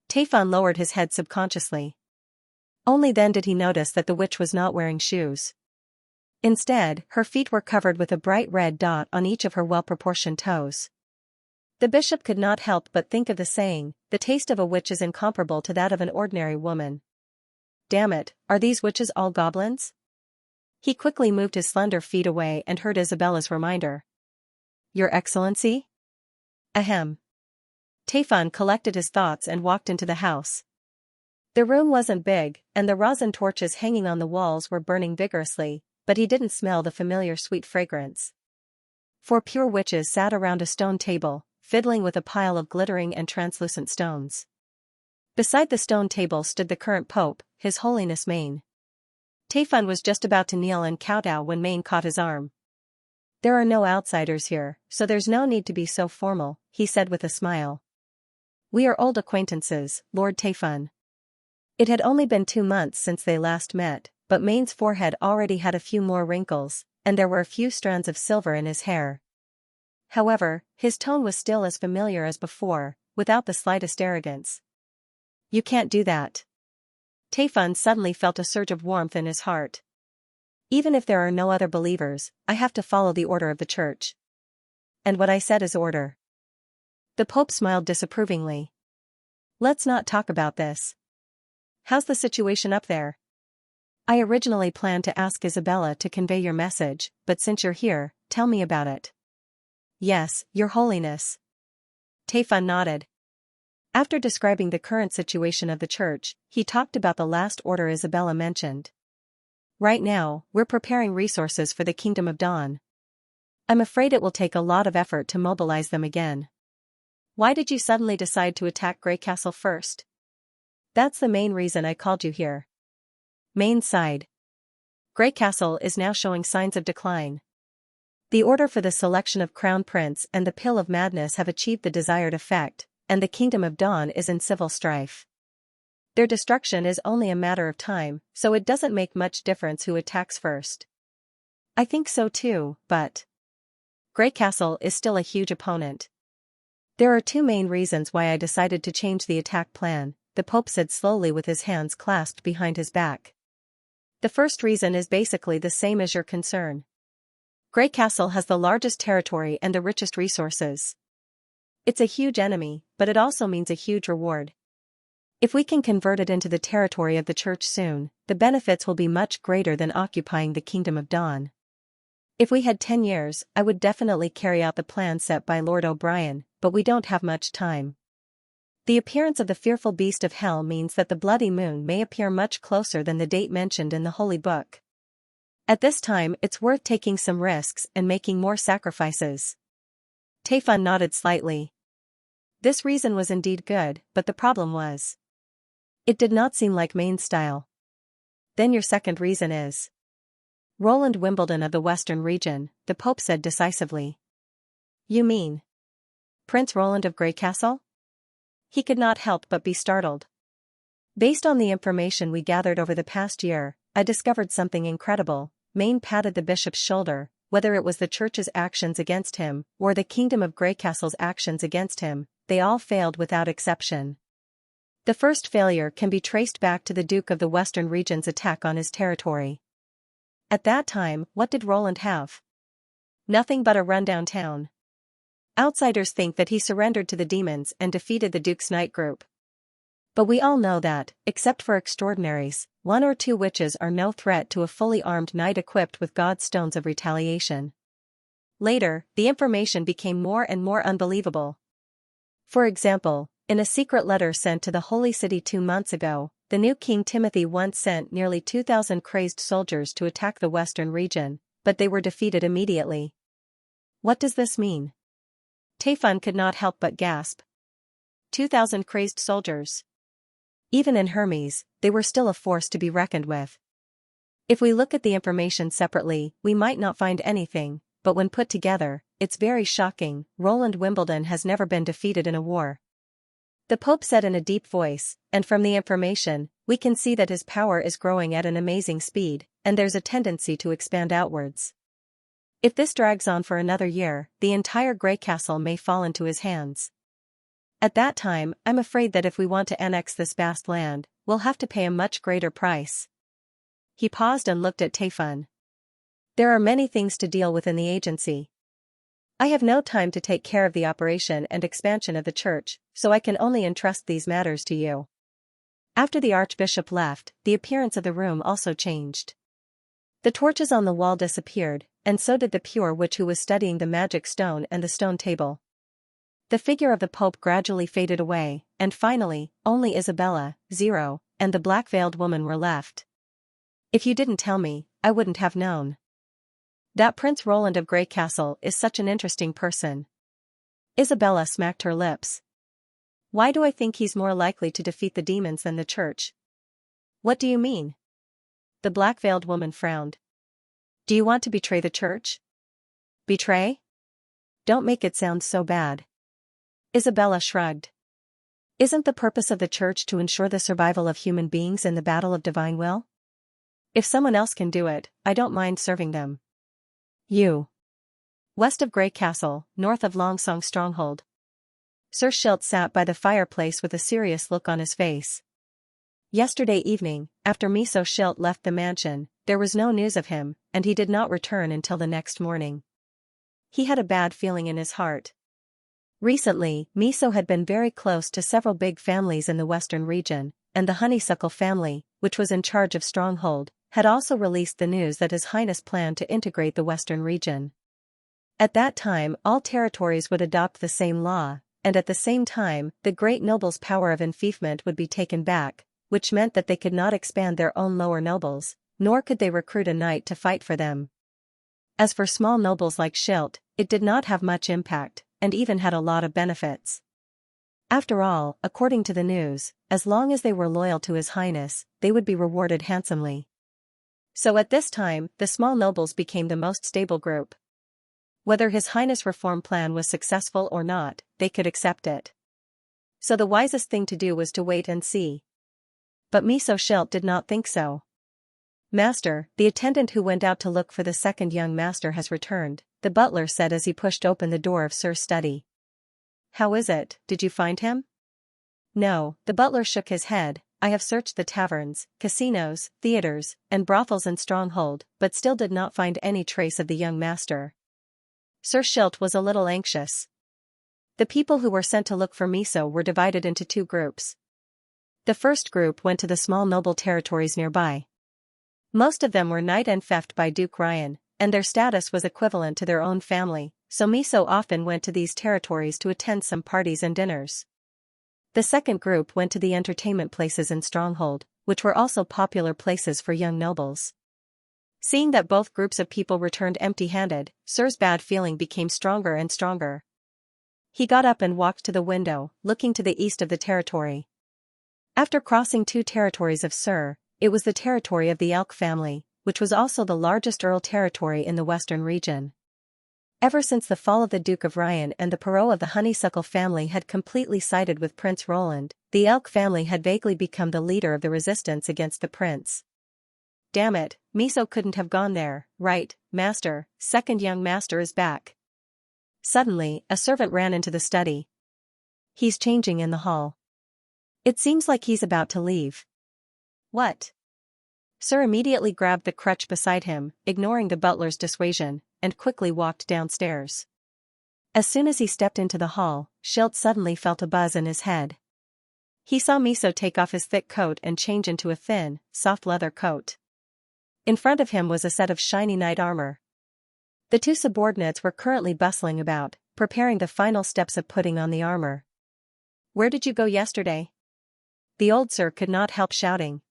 Taifun lowered his head subconsciously. Only then did he notice that the witch was not wearing shoes. Instead, her feet were covered with a bright red dot on each of her well-proportioned toes. The bishop could not help but think of the saying, the taste of a witch is incomparable to that of an ordinary woman. Damn it, are these witches all goblins? He quickly moved his slender feet away and heard Isabella's reminder. Your Excellency? Ahem. Taifun collected his thoughts and walked into the house. The room wasn't big, and the rosin torches hanging on the walls were burning vigorously, but he didn't smell the familiar sweet fragrance. 4 pure witches sat around a stone table, fiddling with a pile of glittering and translucent stones. Beside the stone table stood the current pope, His Holiness Maine. Taifun was just about to kneel and kowtow when Maine caught his arm. There are no outsiders here, so there's no need to be so formal, he said with a smile. We are old acquaintances, Lord Taifun. It had only been 2 months since they last met, but Maine's forehead already had a few more wrinkles, and there were a few strands of silver in his hair. However, his tone was still as familiar as before, without the slightest arrogance. You can't do that. Taifun suddenly felt a surge of warmth in his heart. Even if there are no other believers, I have to follow the order of the church. And what I said is order. The Pope smiled disapprovingly. Let's not talk about this. How's the situation up there? I originally planned to ask Isabella to convey your message, but since you're here, tell me about it. Yes, Your Holiness. Taifun nodded. After describing the current situation of the church, he talked about the last order Isabella mentioned. Right now, we're preparing resources for the Kingdom of Dawn. I'm afraid it will take a lot of effort to mobilize them again. Why did you suddenly decide to attack Grey Castle first? That's the main reason I called you here. Maine sighed. Grey Castle is now showing signs of decline. The order for the selection of Crown Prince and the Pill of Madness have achieved the desired effect, and the Kingdom of Dawn is in civil strife. Their destruction is only a matter of time, so it doesn't make much difference who attacks first. I think so too, but Grey Castle is still a huge opponent. There are 2 main reasons why I decided to change the attack plan, the Pope said slowly with his hands clasped behind his back. The first reason is basically the same as your concern. Grey Castle has the largest territory and the richest resources. It's a huge enemy, but it also means a huge reward. If we can convert it into the territory of the church soon, the benefits will be much greater than occupying the Kingdom of Dawn. If we had 10 years, I would definitely carry out the plan set by Lord O'Brien, but we don't have much time. The appearance of the fearful beast of hell means that the bloody moon may appear much closer than the date mentioned in the Holy Book. At this time, it's worth taking some risks and making more sacrifices. Taifun nodded slightly. This reason was indeed good, but the problem was, it did not seem like Maine's style. Then your second reason is Roland Wimbledon of the Western region, the Pope said decisively. You mean Prince Roland of Grey Castle? He could not help but be startled. Based on the information we gathered over the past year, I discovered something incredible. Maine patted the bishop's shoulder. Whether it was the church's actions against him, or the Kingdom of Grey Castle's actions against him, they all failed without exception. The first failure can be traced back to the Duke of the Western region's attack on his territory. At that time, what did Roland have? Nothing but a rundown town. Outsiders think that he surrendered to the demons and defeated the Duke's Knight group. But we all know that, except for extraordinaries, 1 or 2 witches are no threat to a fully armed knight equipped with God's stones of retaliation. Later, the information became more and more unbelievable. For example, in a secret letter sent to the Holy City 2 months ago, the new King Timothy once sent nearly 2,000 crazed soldiers to attack the western region, but they were defeated immediately. What does this mean? Tayfun could not help but gasp. 2,000 crazed soldiers. Even in Hermes, they were still a force to be reckoned with. If we look at the information separately, we might not find anything, but when put together, it's very shocking. Roland Wimbledon has never been defeated in a war. The Pope said in a deep voice, and from the information, we can see that his power is growing at an amazing speed, and there's a tendency to expand outwards. If this drags on for another year, the entire Grey Castle may fall into his hands. At that time, I'm afraid that if we want to annex this vast land, we'll have to pay a much greater price. He paused and looked at Tayfun. There are many things to deal with in the agency. I have no time to take care of the operation and expansion of the church, so I can only entrust these matters to you. After the Archbishop left, the appearance of the room also changed. The torches on the wall disappeared, and so did the pure witch who was studying the magic stone and the stone table. The figure of the Pope gradually faded away, and finally, only Isabella, Zero, and the black-veiled woman were left. If you didn't tell me, I wouldn't have known. That Prince Roland of Grey Castle is such an interesting person. Isabella smacked her lips. Why do I think he's more likely to defeat the demons than the church? What do you mean? The black-veiled woman frowned. Do you want to betray the church? Betray? Don't make it sound so bad. Isabella shrugged. Isn't the purpose of the church to ensure the survival of human beings in the battle of divine will? If someone else can do it, I don't mind serving them. You. West of Grey Castle, north of Longsong Stronghold. Sir Schilt sat by the fireplace with a serious look on his face. Yesterday evening, after Miso Schilt left the mansion, there was no news of him, and he did not return until the next morning. He had a bad feeling in his heart. Recently, Miso had been very close to several big families in the western region, and the Honeysuckle family, which was in charge of Stronghold, had also released the news that His Highness planned to integrate the western region. At that time, all territories would adopt the same law, and at the same time, the great nobles' power of enfeoffment would be taken back, which meant that they could not expand their own lower nobles, nor could they recruit a knight to fight for them. As for small nobles like Schilt, it did not have much impact, and even had a lot of benefits. After all, according to the news, as long as they were loyal to His Highness, they would be rewarded handsomely. So at this time, the small nobles became the most stable group. Whether His Highness' reform plan was successful or not, they could accept it. So the wisest thing to do was to wait and see. But Miso Schilt did not think so. Master, the attendant who went out to look for the second young master has returned, the butler said as he pushed open the door of Sir's study. How is it, did you find him? No, the butler shook his head. I have searched the taverns, casinos, theaters, and brothels in Stronghold, but still did not find any trace of the young master. Sir Schilt was a little anxious. The people who were sent to look for Miso were divided into 2 groups. The first group went to the small noble territories nearby. Most of them were knight enfeoffed by Duke Ryan, and their status was equivalent to their own family, so Miso often went to these territories to attend some parties and dinners. The second group went to the entertainment places in Stronghold, which were also popular places for young nobles. Seeing that both groups of people returned empty-handed, Sir's bad feeling became stronger and stronger. He got up and walked to the window, looking to the east of the territory. After crossing 2 territories of Sir, it was the territory of the Elk family, which was also the largest Earl territory in the western region. Ever since the fall of the Duke of Ryan and the Perot of the Honeysuckle family had completely sided with Prince Roland, the Elk family had vaguely become the leader of the resistance against the prince. Damn it, Miso couldn't have gone there, right, master, second young master is back. Suddenly, a servant ran into the study. He's changing in the hall. It seems like he's about to leave. What? Sir immediately grabbed the crutch beside him, ignoring the butler's dissuasion, and quickly walked downstairs. As soon as he stepped into the hall, Schild suddenly felt a buzz in his head. He saw Miso take off his thick coat and change into a thin, soft leather coat. In front of him was a set of shiny knight armor. The two subordinates were currently bustling about, preparing the final steps of putting on the armor. "Where did you go yesterday?" The old sir could not help shouting.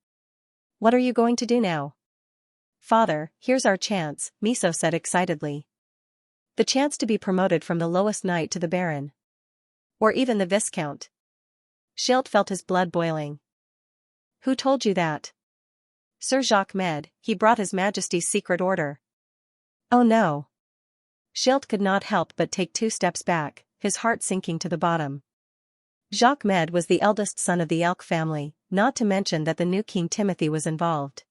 "What are you going to do now?" "Father, here's our chance," Miso said excitedly. "The chance to be promoted from the lowest knight to the baron. Or even the viscount." Schild felt his blood boiling. "Who told you that?" "Sir Jacques Med, he brought His Majesty's secret order." "Oh no." Schild could not help but take 2 steps back, his heart sinking to the bottom. Jacques Med was the eldest son of the Elk family, not to mention that the new King Timothy was involved.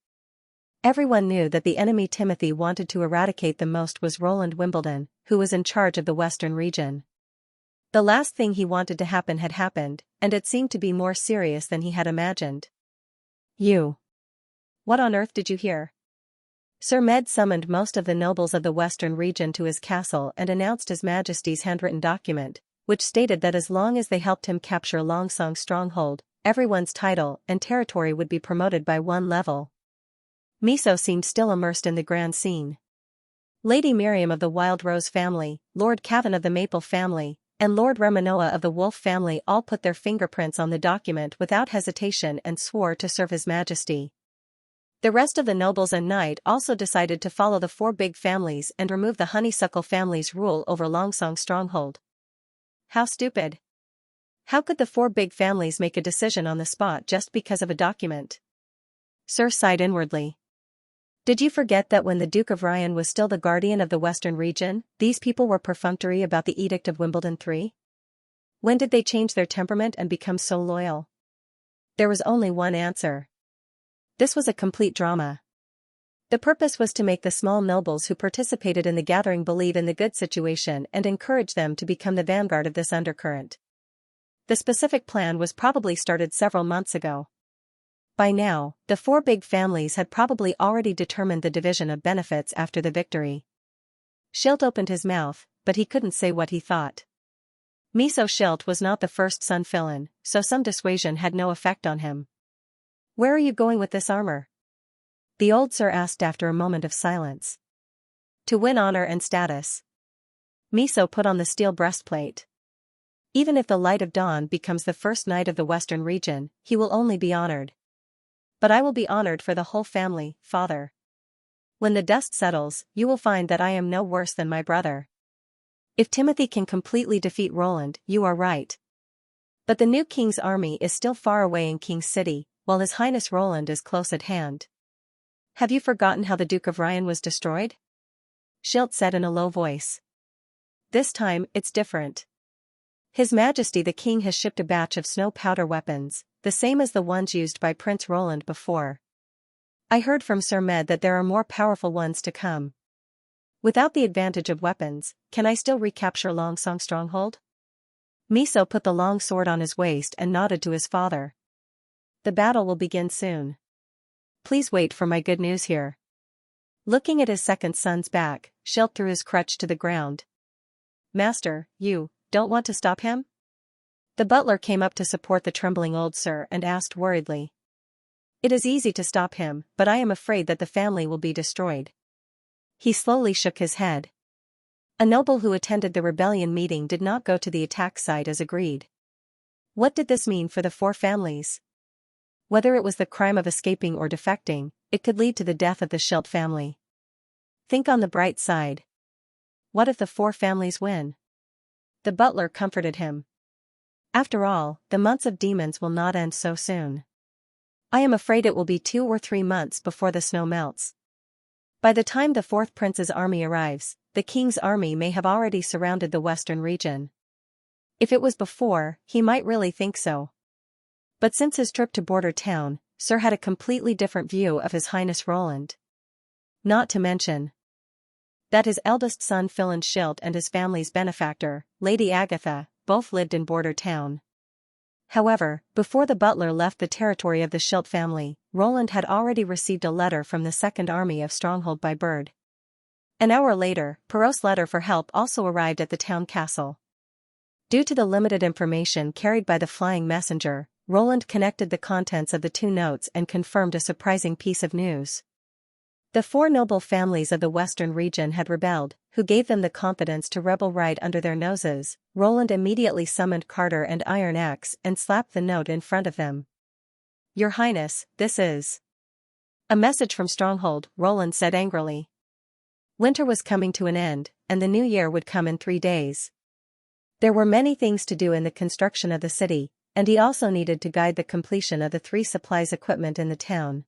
Everyone knew that the enemy Timothy wanted to eradicate the most was Roland Wimbledon, who was in charge of the western region. The last thing he wanted to happen had happened, and it seemed to be more serious than he had imagined. "You. What on earth did you hear?" Sir Med summoned most of the nobles of the western region to his castle and announced His Majesty's handwritten document, which stated that as long as they helped him capture Longsong stronghold, everyone's title and territory would be promoted by 1 level. Miso seemed still immersed in the grand scene. Lady Miriam of the Wild Rose family, Lord Cavan of the Maple family, and Lord Remanoa of the Wolf family all put their fingerprints on the document without hesitation and swore to serve His Majesty. The rest of the nobles and knight also decided to follow the 4 big families and remove the Honeysuckle family's rule over Longsong stronghold. How stupid. How could the 4 big families make a decision on the spot just because of a document? Sir sighed inwardly. Did you forget that when the Duke of Ryan was still the guardian of the western region, these people were perfunctory about the Edict of Wimbledon III? When did they change their temperament and become so loyal? There was only one answer. This was a complete drama. The purpose was to make the small nobles who participated in the gathering believe in the good situation and encourage them to become the vanguard of this undercurrent. The specific plan was probably started several months ago. By now, the 4 big families had probably already determined the division of benefits after the victory. Schild opened his mouth, but he couldn't say what he thought. Miso Schild was not the first son villain, so some dissuasion had no effect on him. "Where are you going with this armor?" the old sir asked after a moment of silence. "To win honor and status." Miso put on the steel breastplate. "Even if the Light of Dawn becomes the first knight of the western region, he will only be honored. But I will be honored for the whole family, father. When the dust settles, you will find that I am no worse than my brother. If Timothy can completely defeat Roland, you are right. But the new king's army is still far away in King's City, while His Highness Roland is close at hand. Have you forgotten how the Duke of Ryan was destroyed?" Schild said in a low voice. "This time, it's different. His Majesty the King has shipped a batch of snow powder weapons, the same as the ones used by Prince Roland before. I heard from Sir Med that there are more powerful ones to come. Without the advantage of weapons, can I still recapture Longsong stronghold?" Miso put the long sword on his waist and nodded to his father. "The battle will begin soon. Please wait for my good news here." Looking at his second son's back, Schild threw his crutch to the ground. "Master, you don't want to stop him?" The butler came up to support the trembling old sir and asked worriedly. "It is easy to stop him, but I am afraid that the family will be destroyed." He slowly shook his head. A noble who attended the rebellion meeting did not go to the attack site as agreed. What did this mean for the 4 families? Whether it was the crime of escaping or defecting, it could lead to the death of the Schild family. Think on the bright side. What if the 4 families win? The butler comforted him. After all, the months of demons will not end so soon. I am afraid it will be 2 or 3 months before the snow melts. By the time the 4th prince's army arrives, the king's army may have already surrounded the western region. If it was before, he might really think so. But since his trip to Border Town, Sir had a completely different view of His Highness Roland. Not to mention that his eldest son Philin Schild and his family's benefactor, Lady Agatha, both lived in Border Town. However, before the butler left the territory of the Schild family, Roland had already received a letter from the Second Army of Stronghold by Bird. An hour later, Perrault's letter for help also arrived at the town castle. Due to the limited information carried by the flying messenger, Roland connected the contents of the two notes and confirmed a surprising piece of news. The four noble families of the western region had rebelled, who gave them the confidence to rebel right under their noses. Roland immediately summoned Carter and Iron Axe and slapped the note in front of them. "Your Highness, this is a message from Stronghold," Roland said angrily. Winter was coming to an end, and the new year would come in 3 days. There were many things to do in the construction of the city, and he also needed to guide the completion of the 3 supplies equipment in the town.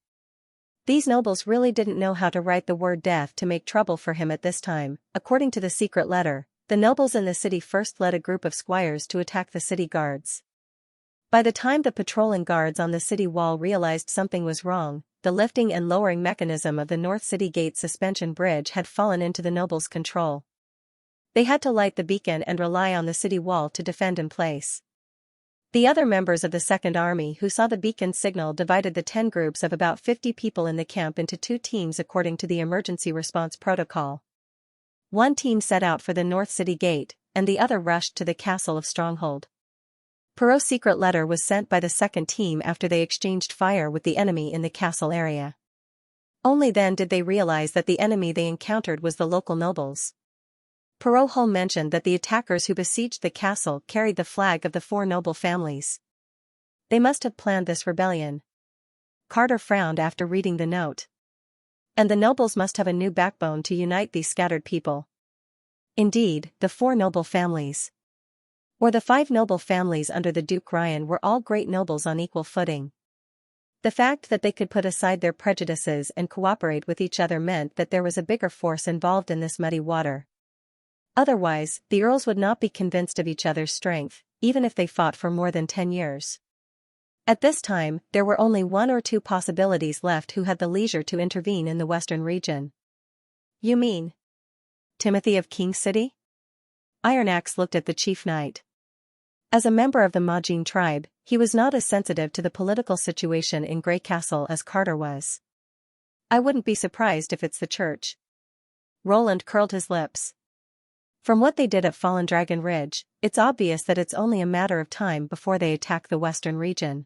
These nobles really didn't know how to write the word death to make trouble for him at this time. According to the secret letter, the nobles in the city first led a group of squires to attack the city guards. By the time the patrolling guards on the city wall realized something was wrong, the lifting and lowering mechanism of the North City Gate suspension bridge had fallen into the nobles' control. They had to light the beacon and rely on the city wall to defend in place. The other members of the Second Army who saw the beacon signal divided the 10 groups of about 50 people in the camp into 2 teams according to the emergency response protocol. One team set out for the North City Gate, and the other rushed to the castle of Stronghold. Perrault's secret letter was sent by the second team after they exchanged fire with the enemy in the castle area. Only then did they realize that the enemy they encountered was the local nobles. Perrault mentioned that the attackers who besieged the castle carried the flag of the 4 noble families. They must have planned this rebellion. Carter frowned after reading the note. And the nobles must have a new backbone to unite these scattered people. Indeed, the 4 noble families, or the 5 noble families under the Duke Ryan, were all great nobles on equal footing. The fact that they could put aside their prejudices and cooperate with each other meant that there was a bigger force involved in this muddy water. Otherwise, the earls would not be convinced of each other's strength, even if they fought for more than 10 years. At this time, there were only 1 or 2 possibilities left who had the leisure to intervene in the western region. "You mean Timothy of King City?" Iron Axe looked at the chief knight. As a member of the Majin tribe, he was not as sensitive to the political situation in Grey Castle as Carter was. "I wouldn't be surprised if it's the church." Roland curled his lips. From what they did at Fallen Dragon Ridge, it's obvious that it's only a matter of time before they attack the western region.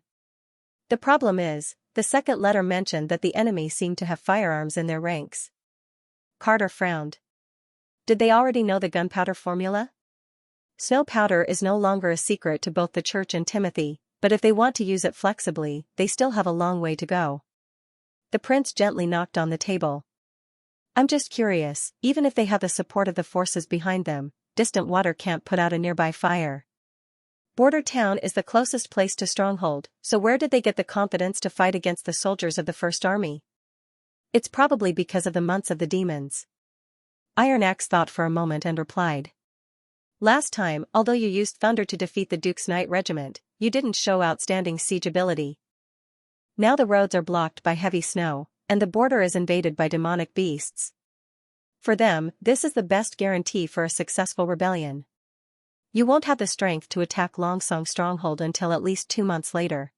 The problem is, the second letter mentioned that the enemy seemed to have firearms in their ranks. Carter frowned. Did they already know the gunpowder formula? Snow powder is no longer a secret to both the church and Timothy, but if they want to use it flexibly, they still have a long way to go. The prince gently knocked on the table. "I'm just curious, even if they have the support of the forces behind them, distant water can't put out a nearby fire. Border town is the closest place to Stronghold, so where did they get the confidence to fight against the soldiers of the First Army? It's probably because of the months of the demons." Iron Axe thought for a moment and replied. "Last time, although you used thunder to defeat the Duke's Knight Regiment, you didn't show outstanding siege ability. Now the roads are blocked by heavy snow, and the border is invaded by demonic beasts. For them, this is the best guarantee for a successful rebellion. You won't have the strength to attack Longsong Stronghold until at least 2 months later.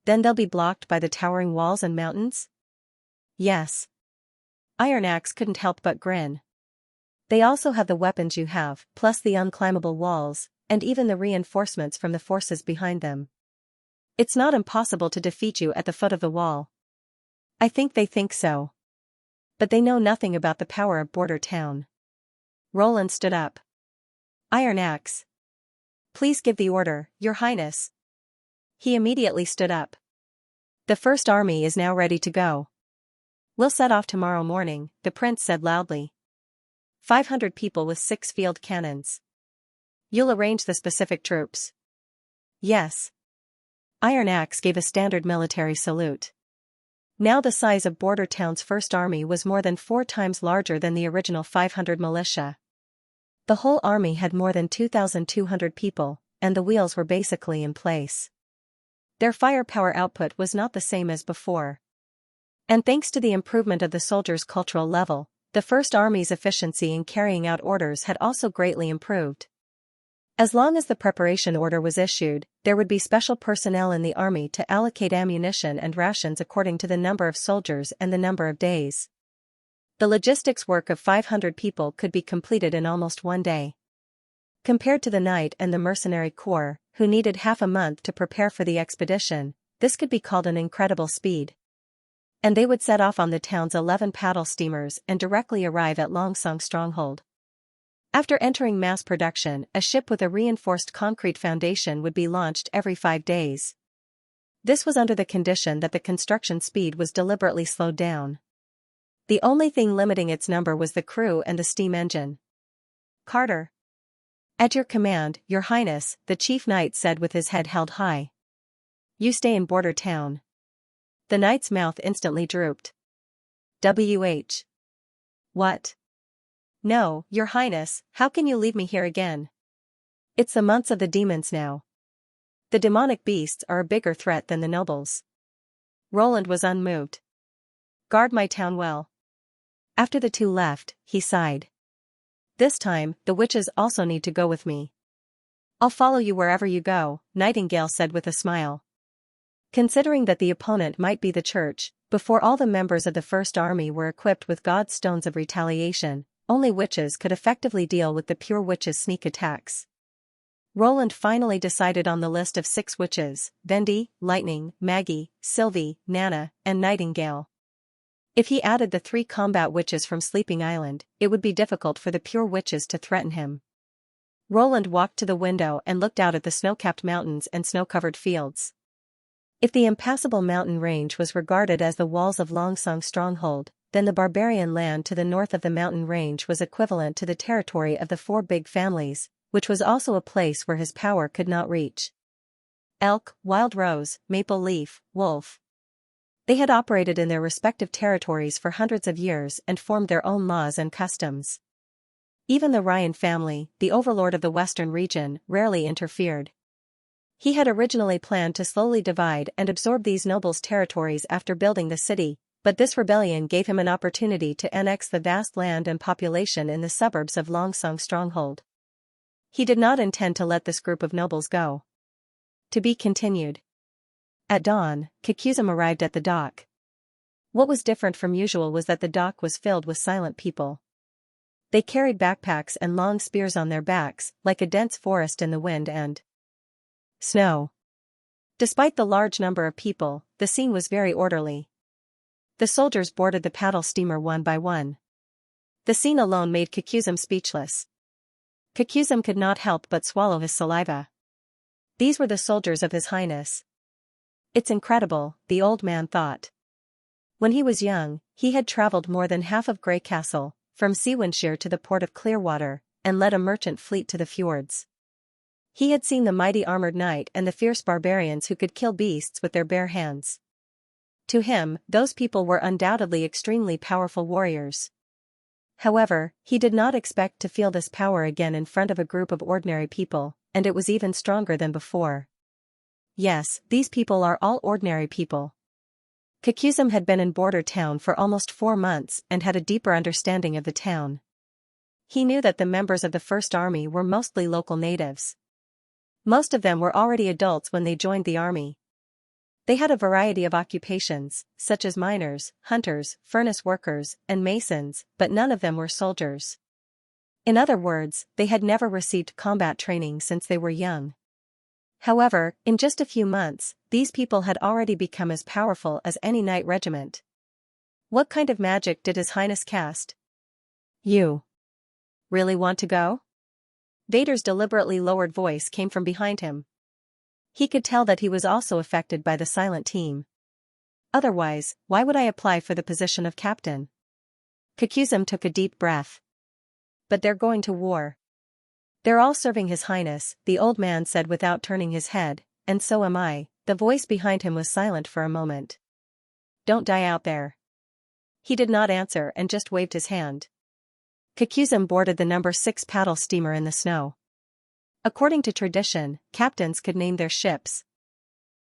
Then they'll be blocked by the towering walls and mountains?" "Yes." Iron Axe couldn't help but grin. "They also have the weapons you have, plus the unclimbable walls, and even the reinforcements from the forces behind them. It's not impossible to defeat you at the foot of the wall." "I think they think so. But they know nothing about the power of Border Town." Roland stood up. "Iron Axe, please give the order, Your Highness." He immediately stood up. "The First Army is now ready to go. We'll set off tomorrow morning," the prince said loudly. 500 people with 6 field cannons. "You'll arrange the specific troops?" "Yes." Iron Axe gave a standard military salute. Now the size of Border Town's First Army was more than 4 times larger than the original 500 militia. The whole army had more than 2,200 people, and the wheels were basically in place. Their firepower output was not the same as before. And thanks to the improvement of the soldiers' cultural level, the First Army's efficiency in carrying out orders had also greatly improved. As long as the preparation order was issued, there would be special personnel in the army to allocate ammunition and rations according to the number of soldiers and the number of days. The logistics work of 500 people could be completed in almost one day. Compared to the knight and the mercenary corps, who needed half a month to prepare for the expedition, this could be called an incredible speed. And they would set off on the town's 11 paddle steamers and directly arrive at Longsong stronghold. After entering mass production, a ship with a reinforced concrete foundation would be launched every 5 days. This was under the condition that the construction speed was deliberately slowed down. The only thing limiting its number was the crew and the steam engine. Carter. At your command, Your Highness, the chief knight said with his head held high. You stay in Border Town. The knight's mouth instantly drooped. W.H. What? No, Your Highness, how can you leave me here again? It's the months of the demons now. The demonic beasts are a bigger threat than the nobles. Roland was unmoved. Guard my town well. After the two left, he sighed. This time, the witches also need to go with me. I'll follow you wherever you go, Nightingale said with a smile. Considering that the opponent might be the church, before all the members of the First Army were equipped with God's stones of retaliation, only witches could effectively deal with the pure witches' sneak attacks. Roland finally decided on the list of 6 witches: Vendi, Lightning, Maggie, Sylvie, Nana, and Nightingale. If he added the 3 combat witches from Sleeping Island, it would be difficult for the pure witches to threaten him. Roland walked to the window and looked out at the snow-capped mountains and snow-covered fields. If the impassable mountain range was regarded as the walls of Longsong stronghold, then the barbarian land to the north of the mountain range was equivalent to the territory of the 4 big families, which was also a place where his power could not reach. Elk, Wild Rose, Maple Leaf, Wolf. They had operated in their respective territories for hundreds of years and formed their own laws and customs. Even the Ryan family, the overlord of the western region, rarely interfered. He had originally planned to slowly divide and absorb these nobles' territories after building the city, but this rebellion gave him an opportunity to annex the vast land and population in the suburbs of Longsong stronghold. He did not intend to let this group of nobles go. To be continued. At dawn, Kikuzum arrived at the dock. What was different from usual was that the dock was filled with silent people. They carried backpacks and long spears on their backs, like a dense forest in the wind and snow. Despite the large number of people, the scene was very orderly. The soldiers boarded the paddle steamer one by one. The scene alone made Kikuzum speechless. Kikuzum could not help but swallow his saliva. These were the soldiers of His Highness. It's incredible, the old man thought. When he was young, he had traveled more than half of Grey Castle, from Xianxia to the port of Clearwater, and led a merchant fleet to the fjords. He had seen the mighty armored knight and the fierce barbarians who could kill beasts with their bare hands. To him, those people were undoubtedly extremely powerful warriors. However, he did not expect to feel this power again in front of a group of ordinary people, and it was even stronger than before. Yes, these people are all ordinary people. Kikuzum had been in Border Town for almost 4 months and had a deeper understanding of the town. He knew that the members of the First Army were mostly local natives. Most of them were already adults when they joined the army. They had a variety of occupations, such as miners, hunters, furnace workers, and masons, but none of them were soldiers. In other words, they had never received combat training since they were young. However, in just a few months, these people had already become as powerful as any knight regiment. What kind of magic did His Highness cast? You really want to go? Vader's deliberately lowered voice came from behind him. He could tell that he was also affected by the silent team. Otherwise, why would I apply for the position of captain? Kikuzum took a deep breath. But they're going to war. They're all serving His Highness, the old man said without turning his head, and so am I. The voice behind him was silent for a moment. Don't die out there. He did not answer and just waved his hand. Kikuzum boarded the number 6 paddle steamer in the snow. According to tradition, captains could name their ships.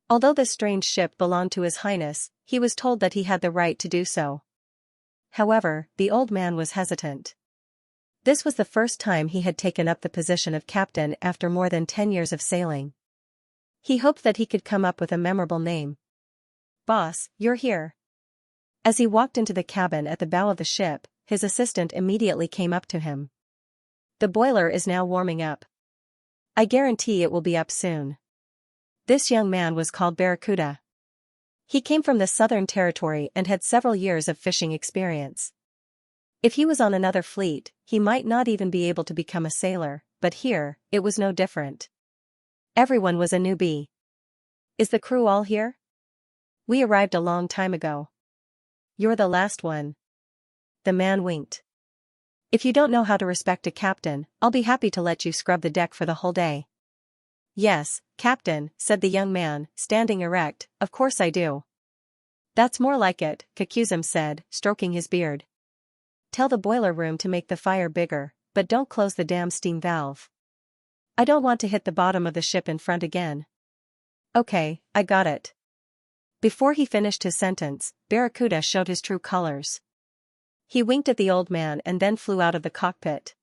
Although this strange ship belonged to His Highness, he was told that he had the right to do so. However, the old man was hesitant. This was the first time he had taken up the position of captain after more than 10 years of sailing. He hoped that he could come up with a memorable name. Boss, you're here. As he walked into the cabin at the bow of the ship, his assistant immediately came up to him. The boiler is now warming up. I guarantee it will be up soon. This young man was called Barracuda. He came from the Southern Territory and had several years of fishing experience. If he was on another fleet, he might not even be able to become a sailor, but here, it was no different. Everyone was a newbie. Is the crew all here? We arrived a long time ago. You're the last one. The man winked. If you don't know how to respect a captain, I'll be happy to let you scrub the deck for the whole day. Yes, Captain, said the young man, standing erect, of course I do. That's more like it, Kakuzum said, stroking his beard. Tell the boiler room to make the fire bigger, but don't close the damn steam valve. I don't want to hit the bottom of the ship in front again. Okay, I got it. Before he finished his sentence, Barracuda showed his true colors. He winked at the old man and then flew out of the cockpit.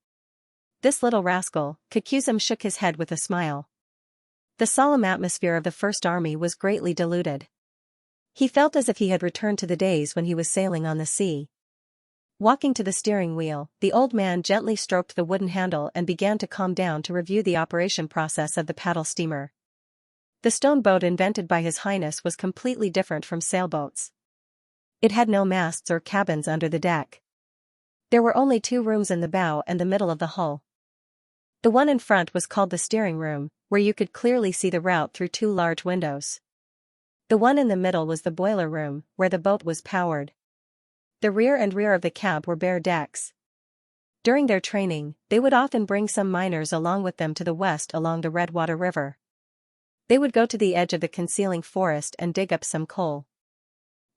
This little rascal, Kakuzum shook his head with a smile. The solemn atmosphere of the First Army was greatly diluted. He felt as if he had returned to the days when he was sailing on the sea. Walking to the steering wheel, the old man gently stroked the wooden handle and began to calm down to review the operation process of the paddle steamer. The stone boat invented by His Highness was completely different from sailboats. It had no masts or cabins under the deck. There were only 2 rooms in the bow and the middle of the hull. The one in front was called the steering room, where you could clearly see the route through 2 large windows. The one in the middle was the boiler room, where the boat was powered. The rear of the cab were bare decks. During their training, they would often bring some miners along with them to the west along the Redwater River. They would go to the edge of the concealing forest and dig up some coal.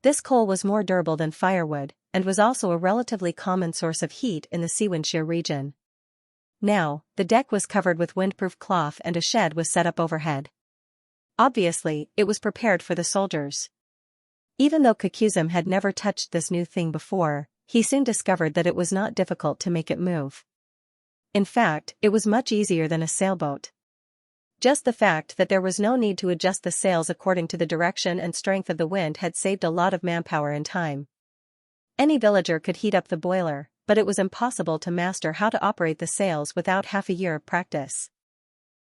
This coal was more durable than firewood, and was also a relatively common source of heat in the Xianxia region. Now, the deck was covered with windproof cloth and a shed was set up overhead. Obviously, it was prepared for the soldiers. Even though Kakuzum had never touched this new thing before, he soon discovered that it was not difficult to make it move. In fact, it was much easier than a sailboat. Just the fact that there was no need to adjust the sails according to the direction and strength of the wind had saved a lot of manpower and time. Any villager could heat up the boiler, but it was impossible to master how to operate the sails without half a year of practice.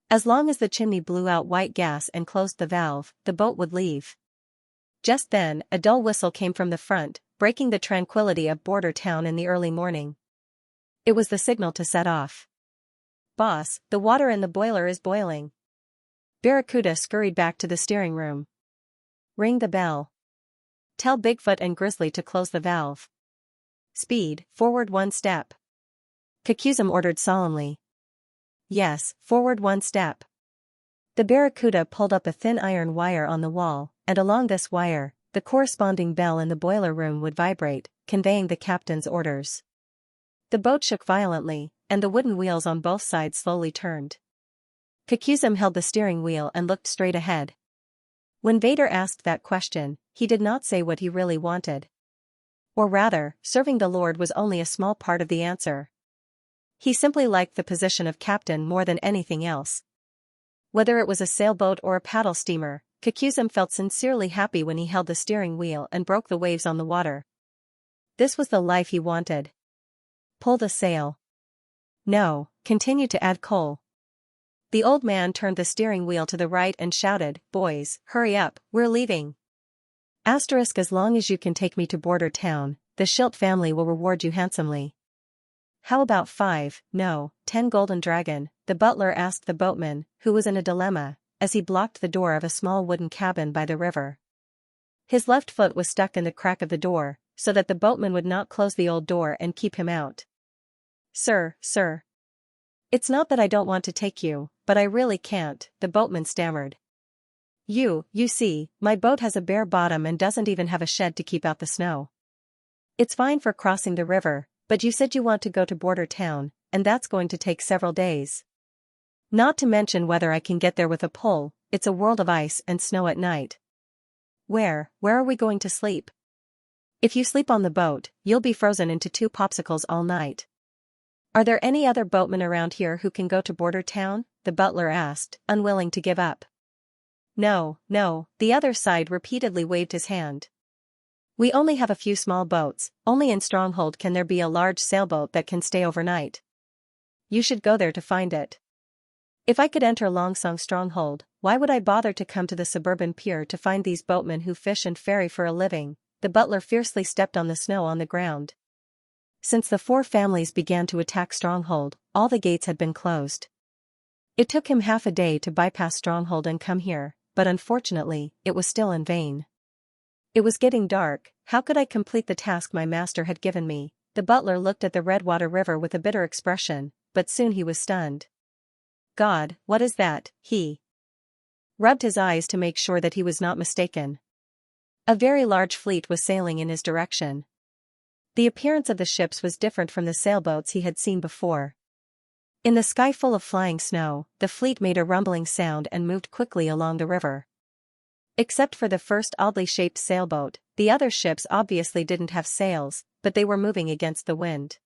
As long as the chimney blew out white gas and closed the valve, the boat would leave. Just then, a dull whistle came from the front, breaking the tranquility of border town in the early morning. It was the signal to set off. Boss, the water in the boiler is boiling. Barracuda scurried back to the steering room. Ring the bell. Tell Bigfoot and Grizzly to close the valve. Speed, forward 1 step. Kakuzum ordered solemnly. Yes, forward 1 step. The Barracuda pulled up a thin iron wire on the wall, and along this wire, the corresponding bell in the boiler room would vibrate, conveying the captain's orders. The boat shook violently, and the wooden wheels on both sides slowly turned. Kakuzum held the steering wheel and looked straight ahead. When Vader asked that question, he did not say what he really wanted. Or rather, serving the Lord was only a small part of the answer. He simply liked the position of captain more than anything else. Whether it was a sailboat or a paddle steamer, Kakuzum felt sincerely happy when he held the steering wheel and broke the waves on the water. This was the life he wanted. Pull the sail. No, continue to add coal. The old man turned the steering wheel to the right and shouted, Boys, hurry up, we're leaving. Asterisk as long as you can take me to border town, the Schilt family will reward you handsomely. How about 5, no, 10 golden dragon, the butler asked the boatman, who was in a dilemma, as he blocked the door of a small wooden cabin by the river. His left foot was stuck in the crack of the door, so that the boatman would not close the old door and keep him out. Sir. It's not that I don't want to take you, but I really can't, the boatman stammered. You see, my boat has a bare bottom and doesn't even have a shed to keep out the snow. It's fine for crossing the river, but you said you want to go to border town, and that's going to take several days. Not to mention whether I can get there with a pole, it's a world of ice and snow at night. Where are we going to sleep? If you sleep on the boat, you'll be frozen into 2 popsicles all night. Are there any other boatmen around here who can go to border town? The butler asked, unwilling to give up. No, the other side repeatedly waved his hand. We only have a few small boats, only in Stronghold can there be a large sailboat that can stay overnight. You should go there to find it. If I could enter Longsong Stronghold, why would I bother to come to the suburban pier to find these boatmen who fish and ferry for a living? The butler fiercely stepped on the snow on the ground. Since the four families began to attack Stronghold, all the gates had been closed. It took him half a day to bypass Stronghold and come here, but unfortunately, it was still in vain. It was getting dark. How could I complete the task my master had given me? The butler looked at the Redwater River with a bitter expression, but soon he was stunned. God, what is that? He rubbed his eyes to make sure that he was not mistaken. A very large fleet was sailing in his direction. The appearance of the ships was different from the sailboats he had seen before. In the sky full of flying snow, the fleet made a rumbling sound and moved quickly along the river. Except for the first oddly shaped sailboat, the other ships obviously didn't have sails, but they were moving against the wind.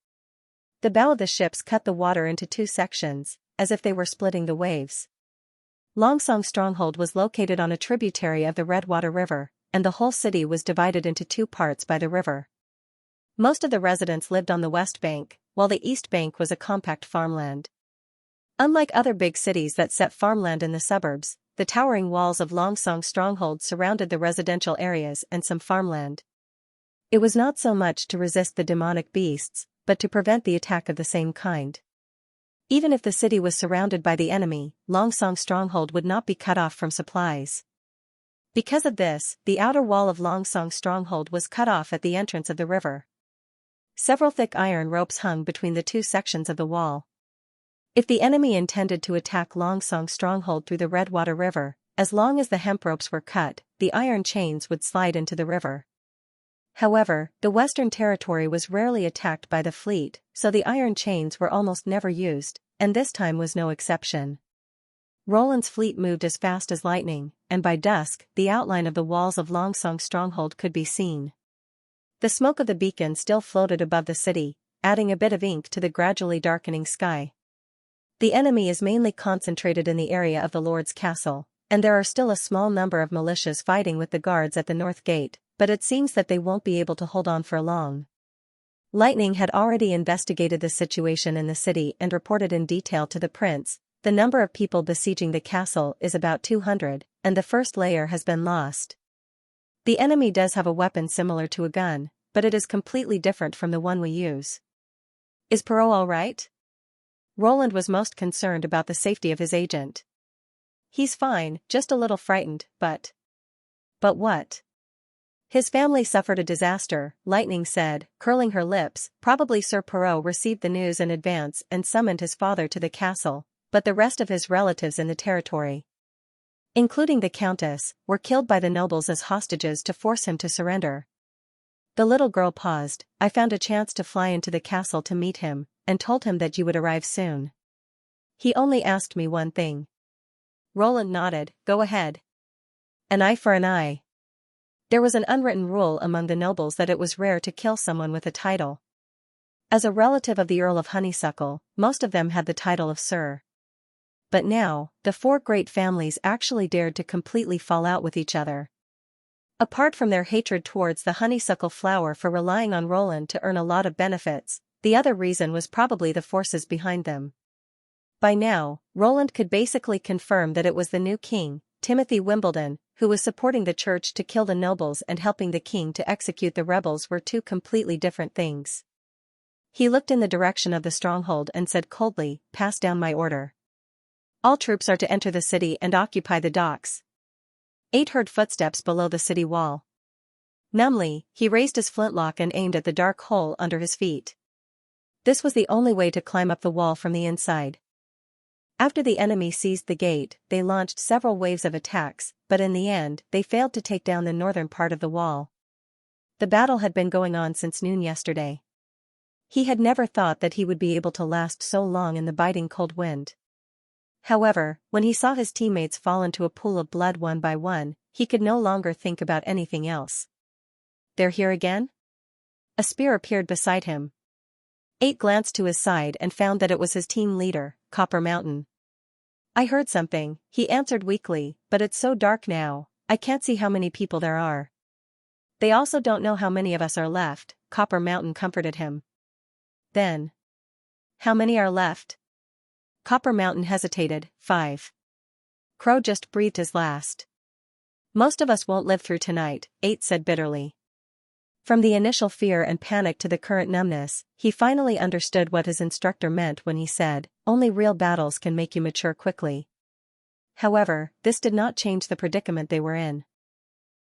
The bow of the ships cut the water into two sections, as if they were splitting the waves. Longsong Stronghold was located on a tributary of the Redwater River, and the whole city was divided into two parts by the river. Most of the residents lived on the west bank, while the east bank was a compact farmland. Unlike other big cities that set farmland in the suburbs, the towering walls of Longsong Stronghold surrounded the residential areas and some farmland. It was not so much to resist the demonic beasts, but to prevent the attack of the same kind. Even if the city was surrounded by the enemy, Longsong Stronghold would not be cut off from supplies. Because of this, the outer wall of Longsong Stronghold was cut off at the entrance of the river. Several thick iron ropes hung between the two sections of the wall. If the enemy intended to attack Longsong Stronghold through the Redwater River, as long as the hemp ropes were cut, the iron chains would slide into the river. However, the Western Territory was rarely attacked by the fleet, so the iron chains were almost never used, and this time was no exception. Roland's fleet moved as fast as lightning, and by dusk, the outline of the walls of Longsong Stronghold could be seen. The smoke of the beacon still floated above the city, adding a bit of ink to the gradually darkening sky. The enemy is mainly concentrated in the area of the Lord's castle, and there are still a small number of militias fighting with the guards at the north gate, but it seems that they won't be able to hold on for long. Lightning had already investigated the situation in the city and reported in detail to the prince. The number of people besieging the castle is about 200, and the first layer has been lost. The enemy does have a weapon similar to a gun, but it is completely different from the one we use. Is Perot all right? Roland was most concerned about the safety of his agent. He's fine, just a little frightened, but what? His family suffered a disaster, Lightning said, curling her lips. Probably Sir Perot received the news in advance and summoned his father to the castle, but the rest of his relatives in the territory, including the countess, were killed by the nobles as hostages to force him to surrender. The little girl paused. I found a chance to fly into the castle to meet him, and told him that you would arrive soon. He only asked me one thing. Roland nodded. Go ahead. An eye for an eye. There was an unwritten rule among the nobles that it was rare to kill someone with a title. As a relative of the Earl of Honeysuckle, most of them had the title of Sir. But now, the four great families actually dared to completely fall out with each other. Apart from their hatred towards the honeysuckle flower for relying on Roland to earn a lot of benefits, the other reason was probably the forces behind them. By now, Roland could basically confirm that it was the new king, Timothy Wimbledon, who was supporting the church to kill the nobles and helping the king to execute the rebels were two completely different things. He looked in the direction of the stronghold and said coldly, pass down my order. All troops are to enter the city and occupy the docks. 8 heard footsteps below the city wall. Numbly, he raised his flintlock and aimed at the dark hole under his feet. This was the only way to climb up the wall from the inside. After the enemy seized the gate, they launched several waves of attacks, but in the end, they failed to take down the northern part of the wall. The battle had been going on since noon yesterday. He had never thought that he would be able to last so long in the biting cold wind. However, when he saw his teammates fall into a pool of blood one by one, he could no longer think about anything else. They're here again? A spear appeared beside him. 8 glanced to his side and found that it was his team leader, Copper Mountain. I heard something, he answered weakly, but it's so dark now, I can't see how many people there are. They also don't know how many of us are left, Copper Mountain comforted him. Then. How many are left? Copper Mountain hesitated. 5. Crow just breathed his last. Most of us won't live through tonight, 8 said bitterly. From the initial fear and panic to the current numbness, he finally understood what his instructor meant when he said, "Only real battles can make you mature quickly." However, this did not change the predicament they were in.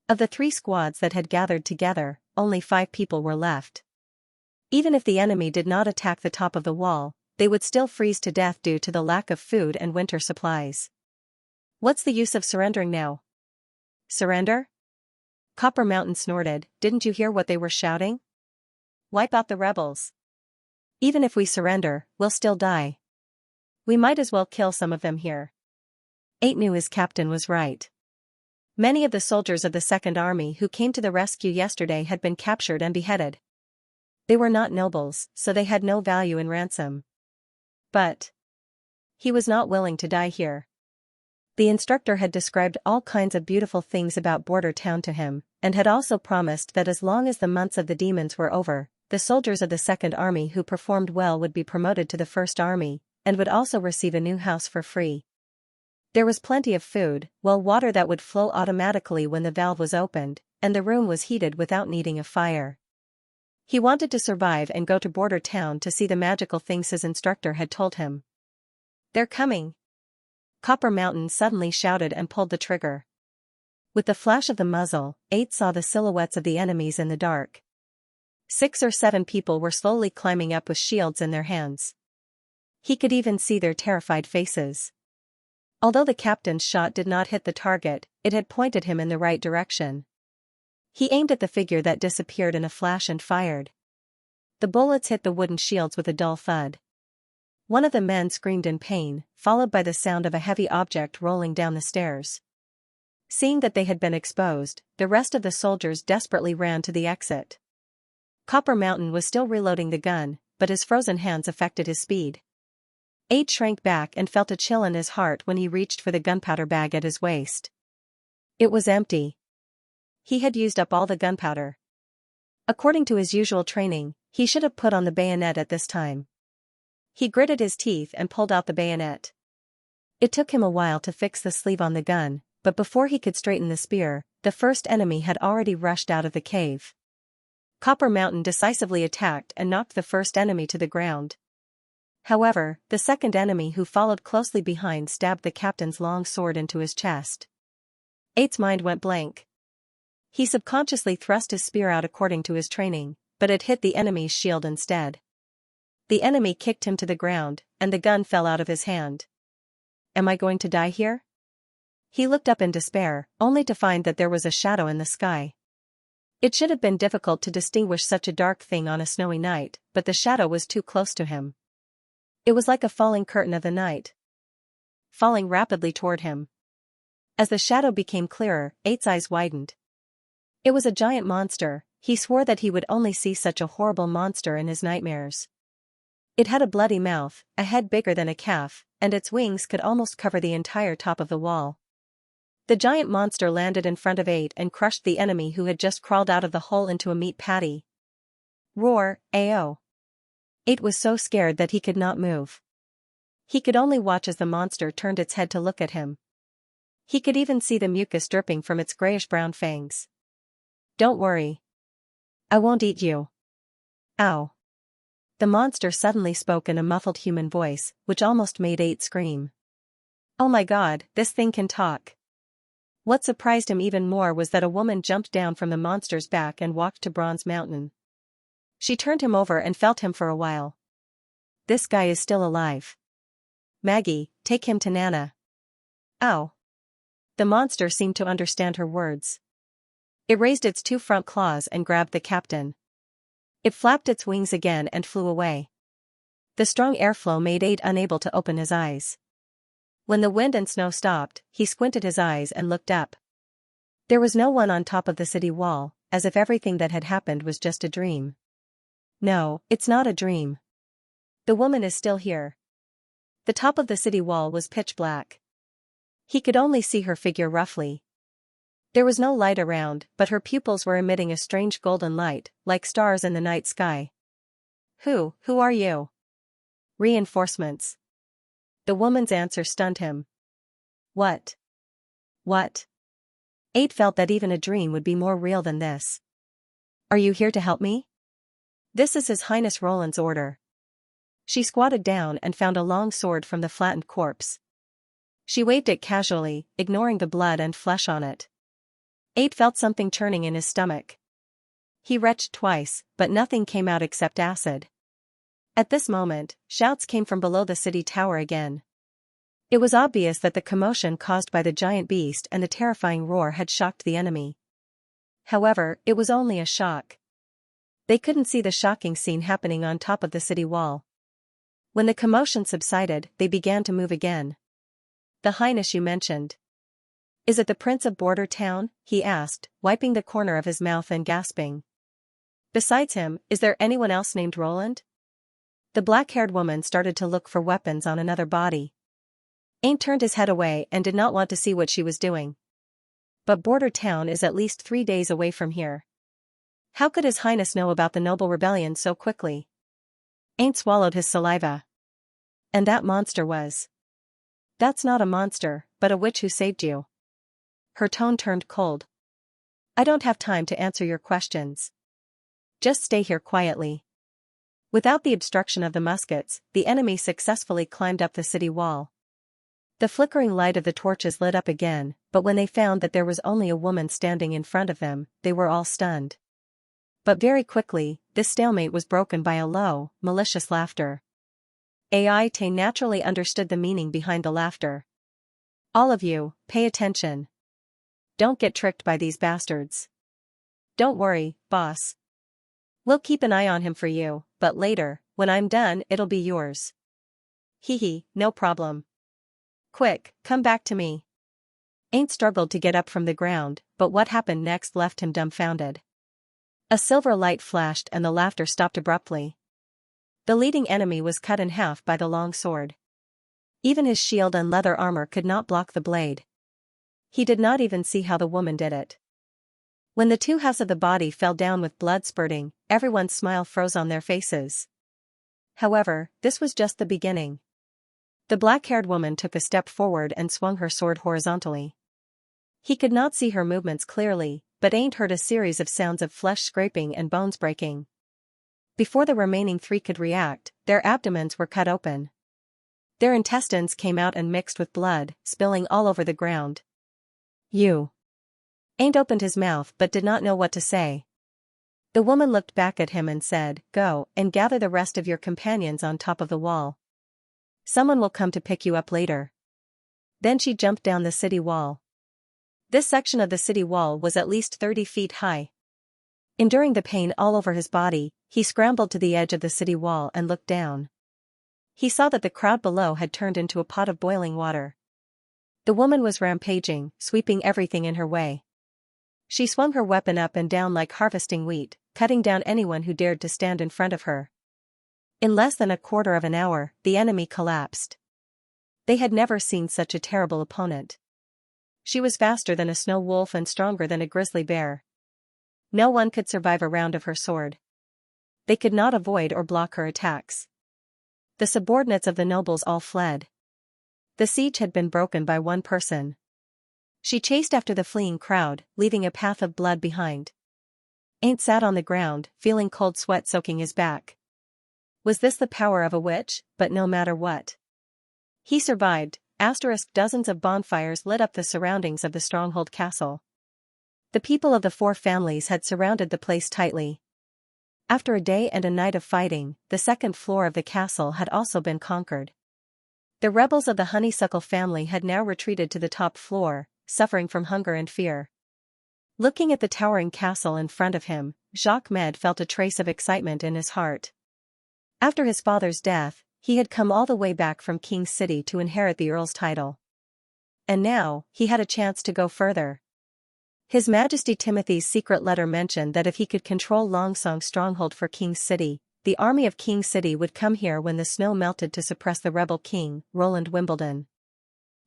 Of the 3 squads that had gathered together, only 5 people were left. Even if the enemy did not attack the top of the wall, they would still freeze to death due to the lack of food and winter supplies. What's the use of surrendering now? Surrender? Copper Mountain snorted. Didn't you hear what they were shouting? Wipe out the rebels. Even if we surrender, we'll still die. We might as well kill some of them here. 8 knew his captain was right. Many of the soldiers of the Second Army who came to the rescue yesterday had been captured and beheaded. They were not nobles, so they had no value in ransom. But he was not willing to die here. The instructor had described all kinds of beautiful things about Border Town to him, and had also promised that as long as the months of the demons were over, the soldiers of the Second Army who performed well would be promoted to the First Army, and would also receive a new house for free. There was plenty of food, well, water that would flow automatically when the valve was opened, and the room was heated without needing a fire. He wanted to survive and go to Border Town to see the magical things his instructor had told him. They're coming! Copper Mountain suddenly shouted and pulled the trigger. With the flash of the muzzle, 8 saw the silhouettes of the enemies in the dark. 6 or 7 people were slowly climbing up with shields in their hands. He could even see their terrified faces. Although the captain's shot did not hit the target, it had pointed him in the right direction. He aimed at the figure that disappeared in a flash and fired. The bullets hit the wooden shields with a dull thud. One of the men screamed in pain, followed by the sound of a heavy object rolling down the stairs. Seeing that they had been exposed, the rest of the soldiers desperately ran to the exit. Copper Mountain was still reloading the gun, but his frozen hands affected his speed. 8 shrank back and felt a chill in his heart when he reached for the gunpowder bag at his waist. It was empty. He had used up all the gunpowder. According to his usual training, he should have put on the bayonet at this time. He gritted his teeth and pulled out the bayonet. It took him a while to fix the sleeve on the gun, but before he could straighten the spear, the first enemy had already rushed out of the cave. Copper Mountain decisively attacked and knocked the first enemy to the ground. However, the second enemy who followed closely behind stabbed the captain's long sword into his chest. 8's mind went blank. He subconsciously thrust his spear out according to his training, but it hit the enemy's shield instead. The enemy kicked him to the ground, and the gun fell out of his hand. Am I going to die here? He looked up in despair, only to find that there was a shadow in the sky. It should have been difficult to distinguish such a dark thing on a snowy night, but the shadow was too close to him. It was like a falling curtain of the night, falling rapidly toward him. As the shadow became clearer, 8's eyes widened. It was a giant monster. He swore that he would only see such a horrible monster in his nightmares. It had a bloody mouth, a head bigger than a calf, and its wings could almost cover the entire top of the wall. The giant monster landed in front of 8 and crushed the enemy who had just crawled out of the hole into a meat patty. Roar, AO. 8 was so scared that he could not move. He could only watch as the monster turned its head to look at him. He could even see the mucus dripping from its grayish-brown fangs. Don't worry. I won't eat you. Ow. The monster suddenly spoke in a muffled human voice, which almost made 8 scream. Oh my God, this thing can talk. What surprised him even more was that a woman jumped down from the monster's back and walked to Bronze Mountain. She turned him over and felt him for a while. This guy is still alive. Maggie, take him to Nana. Ow. The monster seemed to understand her words. It raised its 2 front claws and grabbed the captain. It flapped its wings again and flew away. The strong airflow made 8 unable to open his eyes. When the wind and snow stopped, he squinted his eyes and looked up. There was no one on top of the city wall, as if everything that had happened was just a dream. No, it's not a dream. The woman is still here. The top of the city wall was pitch black. He could only see her figure roughly. There was no light around, but her pupils were emitting a strange golden light, like stars in the night sky. Who are you? Reinforcements. The woman's answer stunned him. What? What? Aid felt that even a dream would be more real than this. Are you here to help me? This is His Highness Roland's order. She squatted down and found a long sword from the flattened corpse. She waved it casually, ignoring the blood and flesh on it. Aid felt something churning in his stomach. He retched twice, but nothing came out except acid. At this moment, shouts came from below the city tower again. It was obvious that the commotion caused by the giant beast and the terrifying roar had shocked the enemy. However, it was only a shock. They couldn't see the shocking scene happening on top of the city wall. When the commotion subsided, they began to move again. The Highness you mentioned. Is it the Prince of Border Town? He asked, wiping the corner of his mouth and gasping. Besides him, is there anyone else named Roland? The black-haired woman started to look for weapons on another body. Ain turned his head away and did not want to see what she was doing. But Border Town is at least 3 days away from here. How could His Highness know about the noble rebellion so quickly? Ain swallowed his saliva. And that monster was. That's not a monster, but a witch who saved you. Her tone turned cold. I don't have time to answer your questions. Just stay here quietly. Without the obstruction of the muskets, the enemy successfully climbed up the city wall. The flickering light of the torches lit up again, but when they found that there was only a woman standing in front of them, they were all stunned. But very quickly, this stalemate was broken by a low, malicious laughter. Ai naturally understood the meaning behind the laughter. All of you, pay attention. Don't get tricked by these bastards. Don't worry, boss. We'll keep an eye on him for you, but later, when I'm done, it'll be yours. Hee, no problem. Quick, come back to me. Ain struggled to get up from the ground, but what happened next left him dumbfounded. A silver light flashed and the laughter stopped abruptly. The leading enemy was cut in half by the long sword. Even his shield and leather armor could not block the blade. He did not even see how the woman did it. When the two halves of the body fell down with blood spurting, everyone's smile froze on their faces. However, this was just the beginning. The black-haired woman took a step forward and swung her sword horizontally. He could not see her movements clearly, but Ain heard a series of sounds of flesh scraping and bones breaking. Before the remaining 3 could react, their abdomens were cut open. Their intestines came out and mixed with blood, spilling all over the ground. You. Ain opened his mouth but did not know what to say. The woman looked back at him and said, Go and gather the rest of your companions on top of the wall. Someone will come to pick you up later. Then she jumped down the city wall. This section of the city wall was at least 30 feet high. Enduring the pain all over his body, he scrambled to the edge of the city wall and looked down. He saw that the crowd below had turned into a pot of boiling water. The woman was rampaging, sweeping everything in her way. She swung her weapon up and down like harvesting wheat, cutting down anyone who dared to stand in front of her. In less than a quarter of an hour, the enemy collapsed. They had never seen such a terrible opponent. She was faster than a snow wolf and stronger than a grizzly bear. No one could survive a round of her sword. They could not avoid or block her attacks. The subordinates of the nobles all fled. The siege had been broken by one person. She chased after the fleeing crowd, leaving a path of blood behind. Ain sat on the ground, feeling cold sweat soaking his back. Was this the power of a witch? But no matter what. He survived. Dozens of bonfires lit up the surroundings of the stronghold castle. The people of the 4 families had surrounded the place tightly. After a day and a night of fighting, the second floor of the castle had also been conquered. The rebels of the Honeysuckle family had now retreated to the top floor, suffering from hunger and fear. Looking at the towering castle in front of him, Jacques Med felt a trace of excitement in his heart. After his father's death, he had come all the way back from King's City to inherit the Earl's title. And now, he had a chance to go further. His Majesty Timothy's secret letter mentioned that if he could control Longsong's stronghold for King's City, the army of King's City would come here when the snow melted to suppress the rebel king, Roland Wimbledon.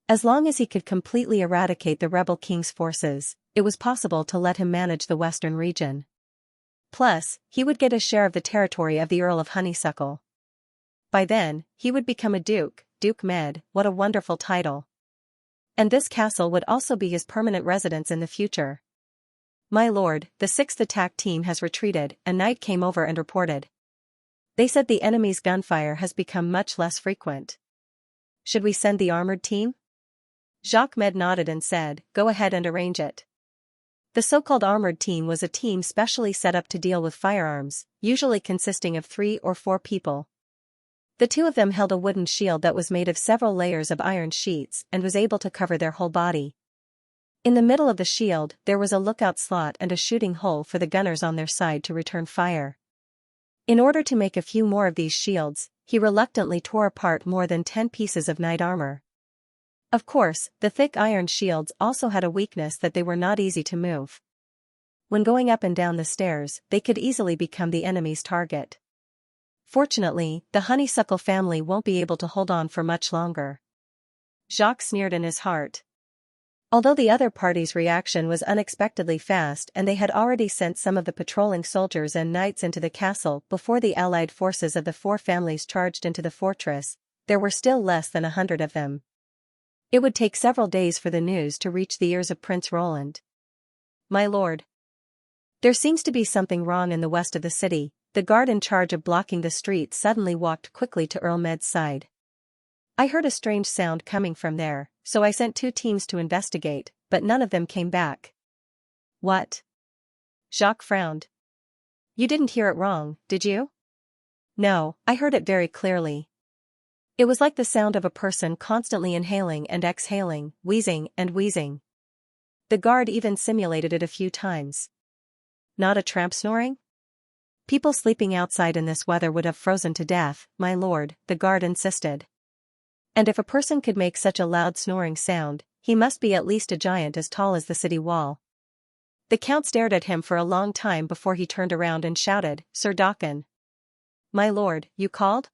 As long as he could completely eradicate the rebel king's forces, it was possible to let him manage the western region. Plus, he would get a share of the territory of the Earl of Honeysuckle. By then, he would become a duke, Duke Med, what a wonderful title. And this castle would also be his permanent residence in the future. My lord, the 6th attack team has retreated, and night came over and reported. They said the enemy's gunfire has become much less frequent. Should we send the armored team? Jacques Med nodded and said, go ahead and arrange it. The so-called armored team was a team specially set up to deal with firearms, usually consisting of 3 or 4 people. The 2 of them held a wooden shield that was made of several layers of iron sheets and was able to cover their whole body. In the middle of the shield, there was a lookout slot and a shooting hole for the gunners on their side to return fire. In order to make a few more of these shields, he reluctantly tore apart more than 10 pieces of knight armor. Of course, the thick iron shields also had a weakness that they were not easy to move. When going up and down the stairs, they could easily become the enemy's target. Fortunately, the Honeysuckle family won't be able to hold on for much longer. Jacques sneered in his heart. Although the other party's reaction was unexpectedly fast and they had already sent some of the patrolling soldiers and knights into the castle before the allied forces of the 4 families charged into the fortress, there were still less than 100 of them. It would take several days for the news to reach the ears of Prince Roland. My lord. There seems to be something wrong in the west of the city. The guard in charge of blocking the street suddenly walked quickly to Earl Med's side. I heard a strange sound coming from there, so I sent 2 teams to investigate, but none of them came back. What? Jacques frowned. You didn't hear it wrong, did you? No, I heard it very clearly. It was like the sound of a person constantly inhaling and exhaling, wheezing and wheezing. The guard even simulated it a few times. Not a tramp snoring? People sleeping outside in this weather would have frozen to death, my lord, the guard insisted. And if a person could make such a loud snoring sound, he must be at least a giant as tall as the city wall. The count stared at him for a long time before he turned around and shouted, Sir Dauphin. My lord, you called?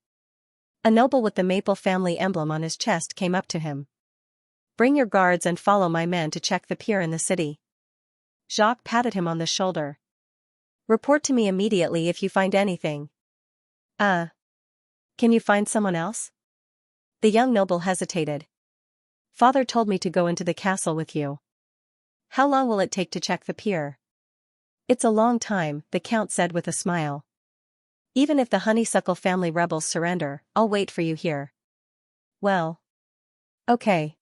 A noble with the Maple family emblem on his chest came up to him. Bring your guards and follow my men to check the pier in the city. Jacques patted him on the shoulder. Report to me immediately if you find anything. Can you find someone else? The young noble hesitated. Father told me to go into the castle with you. How long will it take to check the pier? It's a long time, the count said with a smile. Even if the Honeysuckle family rebels surrender, I'll wait for you here. Well. Okay.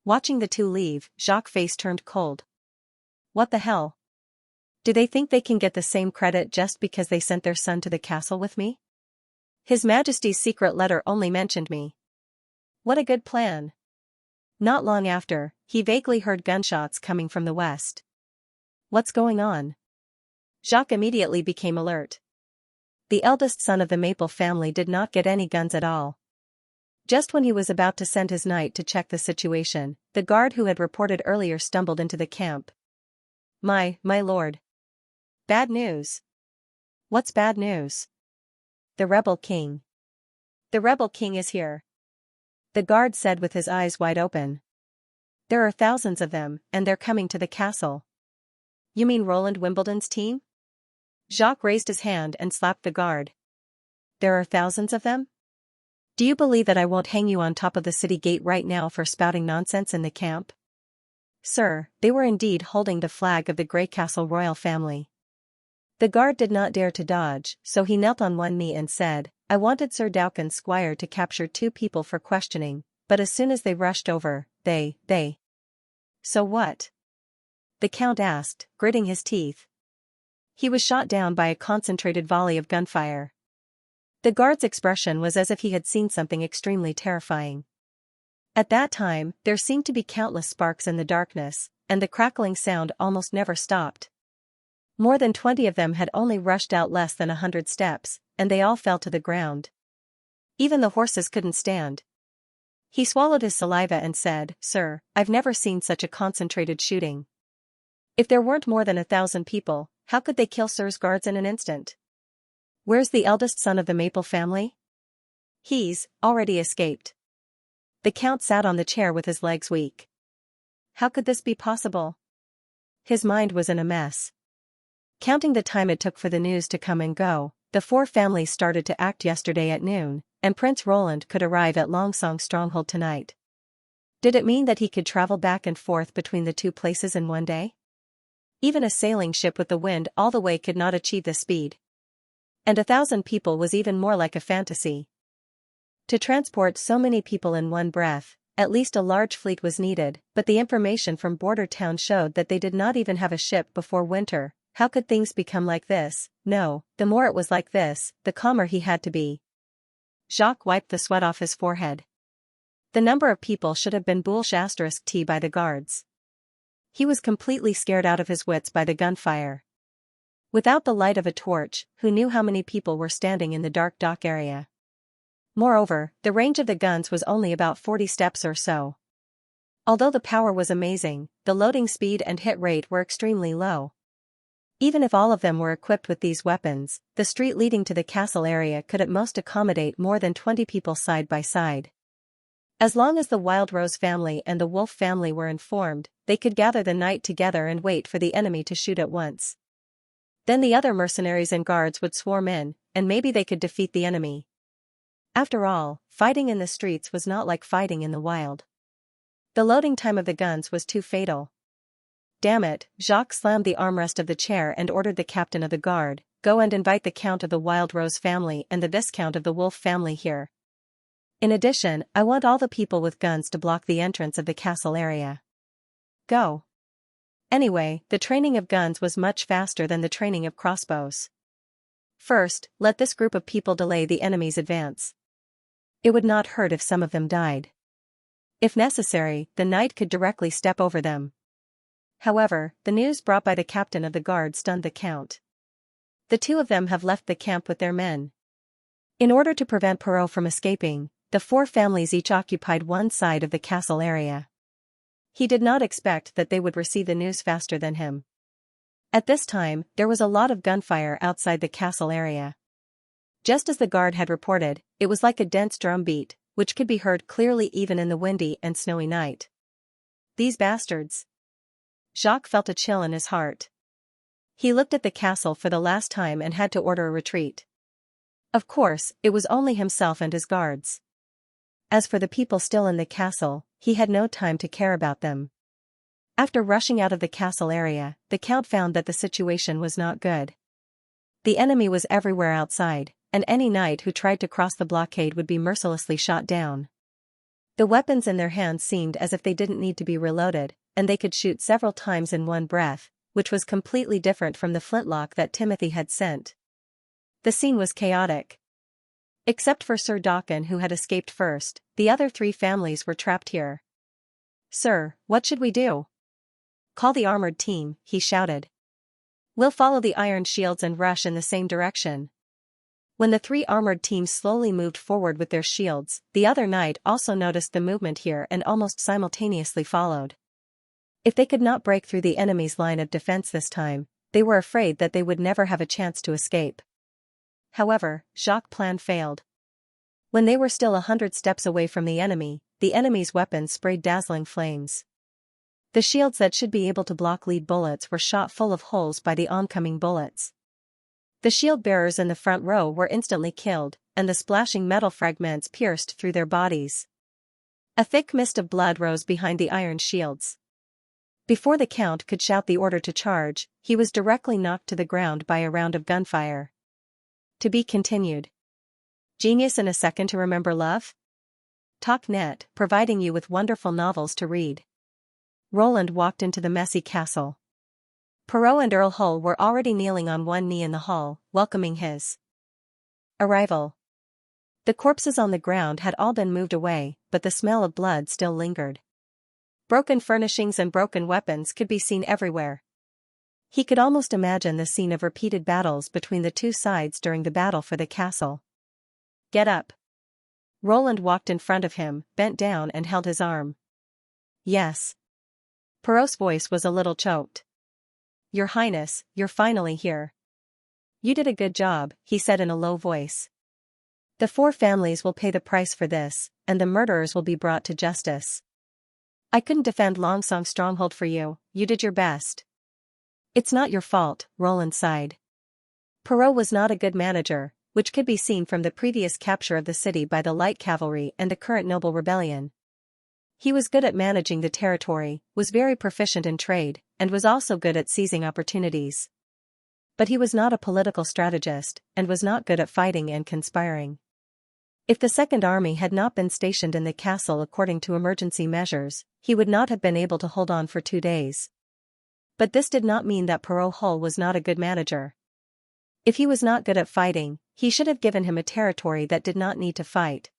Watching the 2 leave, Jacques' face turned cold. What the hell? Do they think they can get the same credit just because they sent their son to the castle with me? His Majesty's secret letter only mentioned me. What a good plan. Not long after, he vaguely heard gunshots coming from the west. What's going on? Jacques immediately became alert. The eldest son of the Maple family did not get any guns at all. Just when he was about to send his knight to check the situation, the guard who had reported earlier stumbled into the camp. My lord. Bad news. What's bad news? The rebel king. The rebel king is here. The guard said with his eyes wide open. There are thousands of them, and they're coming to the castle. You mean Roland Wimbledon's team? Jacques raised his hand and slapped the guard. There are thousands of them? Do you believe that I won't hang you on top of the city gate right now for spouting nonsense in the camp? Sir, they were indeed holding the flag of the Grey Castle royal family. The guard did not dare to dodge, so he knelt on one knee and said, I wanted Sir Dauphin's squire to capture 2 people for questioning, but as soon as they rushed over, they. So what? The count asked, gritting his teeth. He was shot down by a concentrated volley of gunfire. The guard's expression was as if he had seen something extremely terrifying. At that time, there seemed to be countless sparks in the darkness, and the crackling sound almost never stopped. More than 20 of them had only rushed out less than 100 steps, and they all fell to the ground. Even the horses couldn't stand. He swallowed his saliva and said, Sir, I've never seen such a concentrated shooting. If there weren't more than 1,000 people, how could they kill Sir's guards in an instant? Where's the eldest son of the Maple family? He's already escaped. The count sat on the chair with his legs weak. How could this be possible? His mind was in a mess. Counting the time it took for the news to come and go, the four families started to act yesterday at noon, and Prince Roland could arrive at Longsong Stronghold tonight. Did it mean that he could travel back and forth between the two places in one day? Even a sailing ship with the wind all the way could not achieve this speed. And 1,000 people was even more like a fantasy. To transport so many people in one breath, at least a large fleet was needed, but the information from Border Town showed that they did not even have a ship before winter. How could things become like this? No, the more it was like this, the calmer he had to be. Jacques wiped the sweat off his forehead. The number of people should have been *T by the guards. He was completely scared out of his wits by the gunfire. Without the light of a torch, who knew how many people were standing in the dark dock area? Moreover, the range of the guns was only about 40 steps or so. Although the power was amazing, the loading speed and hit rate were extremely low. Even if all of them were equipped with these weapons, the street leading to the castle area could at most accommodate more than 20 people side by side. As long as the Wild Rose family and the Wolf family were informed, they could gather the night together and wait for the enemy to shoot at once. Then the other mercenaries and guards would swarm in, and maybe they could defeat the enemy. After all, fighting in the streets was not like fighting in the wild. The loading time of the guns was too fatal. Damn it, Jacques slammed the armrest of the chair and ordered the captain of the guard, go and invite the Count of the Wild Rose family and the Viscount of the Wolf family here. In addition, I want all the people with guns to block the entrance of the castle area. Go. Anyway, the training of guns was much faster than the training of crossbows. First, let this group of people delay the enemy's advance. It would not hurt if some of them died. If necessary, the knight could directly step over them. However, the news brought by the captain of the guard stunned the count. The two of them have left the camp with their men. In order to prevent Perrault from escaping, the four families each occupied one side of the castle area. He did not expect that they would receive the news faster than him. At this time, there was a lot of gunfire outside the castle area. Just as the guard had reported, it was like a dense drum beat, which could be heard clearly even in the windy and snowy night. These bastards. Jacques felt a chill in his heart. He looked at the castle for the last time and had to order a retreat. Of course, it was only himself and his guards. As for the people still in the castle, he had no time to care about them. After rushing out of the castle area, the Count found that the situation was not good. The enemy was everywhere outside, and any knight who tried to cross the blockade would be mercilessly shot down. The weapons in their hands seemed as if they didn't need to be reloaded, and they could shoot several times in one breath, which was completely different from the flintlock that Timothy had sent. The scene was chaotic. Except for Sir Dawkin, who had escaped first, the other three families were trapped here. "Sir, what should we do?" "Call the armored team," he shouted. "We'll follow the iron shields and rush in the same direction." When the three armored teams slowly moved forward with their shields, the other knight also noticed the movement here and almost simultaneously followed. If they could not break through the enemy's line of defense this time, they were afraid that they would never have a chance to escape. However, Jacques' plan failed. When they were still 100 steps away from the enemy's weapons sprayed dazzling flames. The shields that should be able to block lead bullets were shot full of holes by the oncoming bullets. The shield bearers in the front row were instantly killed, and the splashing metal fragments pierced through their bodies. A thick mist of blood rose behind the iron shields. Before the Count could shout the order to charge, he was directly knocked to the ground by a round of gunfire. To be continued. Genius in a second to remember love? TalkNet, providing you with wonderful novels to read. Roland walked into the messy castle. Perrault and Earl Hull were already kneeling on one knee in the hall, welcoming his arrival. The corpses on the ground had all been moved away, but the smell of blood still lingered. Broken furnishings and broken weapons could be seen everywhere. He could almost imagine the scene of repeated battles between the two sides during the battle for the castle. "Get up." Roland walked in front of him, bent down and held his arm. "Yes." Perrault's voice was a little choked. "Your Highness, you're finally here." "You did a good job," he said in a low voice. "The four families will pay the price for this, and the murderers will be brought to justice. I couldn't defend Longsong Stronghold for you, you did your best. It's not your fault, Roland sighed. Perrault was not a good manager, which could be seen from the previous capture of the city by the light cavalry and the current noble rebellion. He was good at managing the territory, was very proficient in trade, and was also good at seizing opportunities. But he was not a political strategist, and was not good at fighting and conspiring. If the Second Army had not been stationed in the castle according to emergency measures, he would not have been able to hold on for 2 days. But this did not mean that Perrault Hull was not a good manager. If he was not good at fighting, he should have given him a territory that did not need to fight.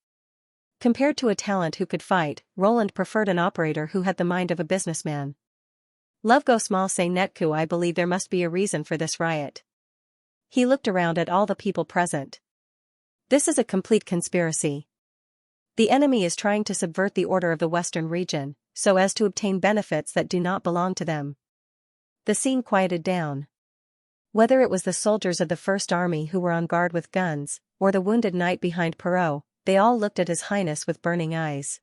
Compared to a talent who could fight, Roland preferred an operator who had the mind of a businessman. Love go small say netku. I believe there must be a reason for this riot. He looked around at all the people present. This is a complete conspiracy. The enemy is trying to subvert the order of the western region, so as to obtain benefits that do not belong to them. The scene quieted down. Whether it was the soldiers of the First Army who were on guard with guns, or the wounded knight behind Perrault, they all looked at His Highness with burning eyes.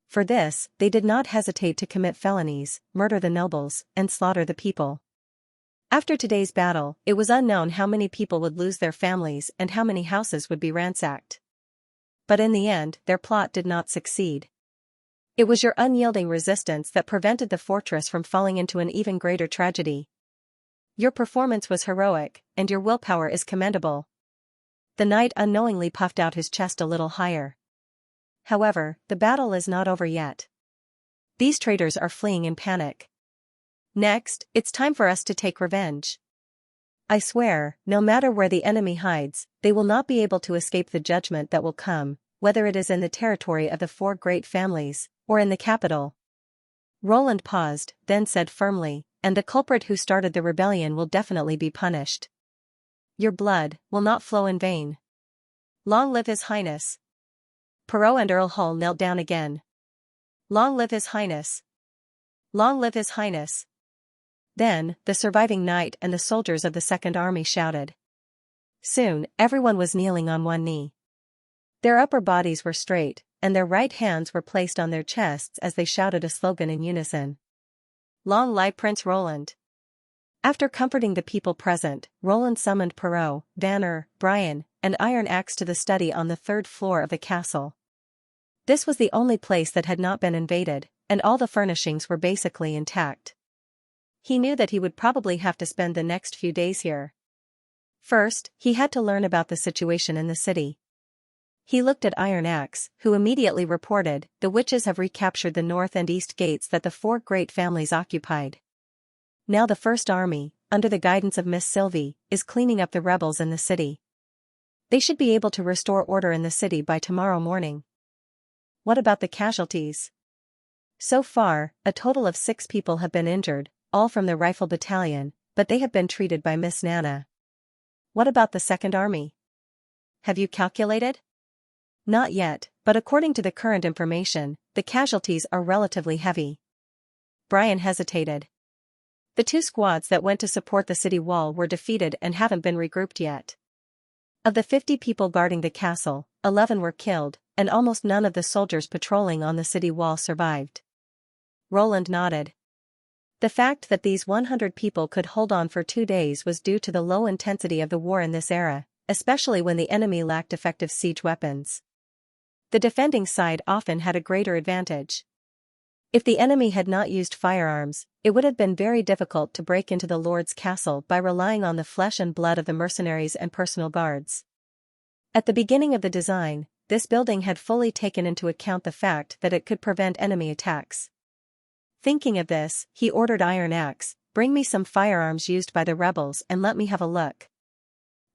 For this, they did not hesitate to commit felonies, murder the nobles, and slaughter the people. After today's battle, it was unknown how many people would lose their families and how many houses would be ransacked. But in the end, their plot did not succeed. It was your unyielding resistance that prevented the fortress from falling into an even greater tragedy. Your performance was heroic, and your willpower is commendable. The knight unknowingly puffed out his chest a little higher. However, the battle is not over yet. These traitors are fleeing in panic. Next, it's time for us to take revenge. I swear, no matter where the enemy hides, they will not be able to escape the judgment that will come, whether it is in the territory of the 4 great families, or in the capital. Roland paused, then said firmly, and the culprit who started the rebellion will definitely be punished. Your blood will not flow in vain. Long live His Highness. Perrault and Earl Hull knelt down again. Long live His Highness. Long live His Highness. Then, the surviving knight and the soldiers of the Second Army shouted. Soon, everyone was kneeling on one knee. Their upper bodies were straight, and their right hands were placed on their chests as they shouted a slogan in unison. Long live Prince Roland. After comforting the people present, Roland summoned Perrault, Vanner, Brian, and Iron Axe to the study on the 3rd floor of the castle. This was the only place that had not been invaded, and all the furnishings were basically intact. He knew that he would probably have to spend the next few days here. First, he had to learn about the situation in the city. He looked at Iron Axe, who immediately reported, the witches have recaptured the north and east gates that the 4 great families occupied. Now the First Army, under the guidance of Miss Sylvie, is cleaning up the rebels in the city. They should be able to restore order in the city by tomorrow morning. What about the casualties? So far, a total of 6 people have been injured, all from the Rifle Battalion, but they have been treated by Miss Nana. What about the Second Army? Have you calculated? Not yet, but according to the current information, the casualties are relatively heavy. Brian hesitated. The 2 squads that went to support the city wall were defeated and haven't been regrouped yet. Of the 50 people guarding the castle, 11 were killed, and almost none of the soldiers patrolling on the city wall survived. Roland nodded. The fact that these 100 people could hold on for 2 days was due to the low intensity of the war in this era, especially when the enemy lacked effective siege weapons. The defending side often had a greater advantage. If the enemy had not used firearms, it would have been very difficult to break into the Lord's castle by relying on the flesh and blood of the mercenaries and personal guards. At the beginning of the design, this building had fully taken into account the fact that it could prevent enemy attacks. Thinking of this, he ordered Iron Axe, bring me some firearms used by the rebels and let me have a look.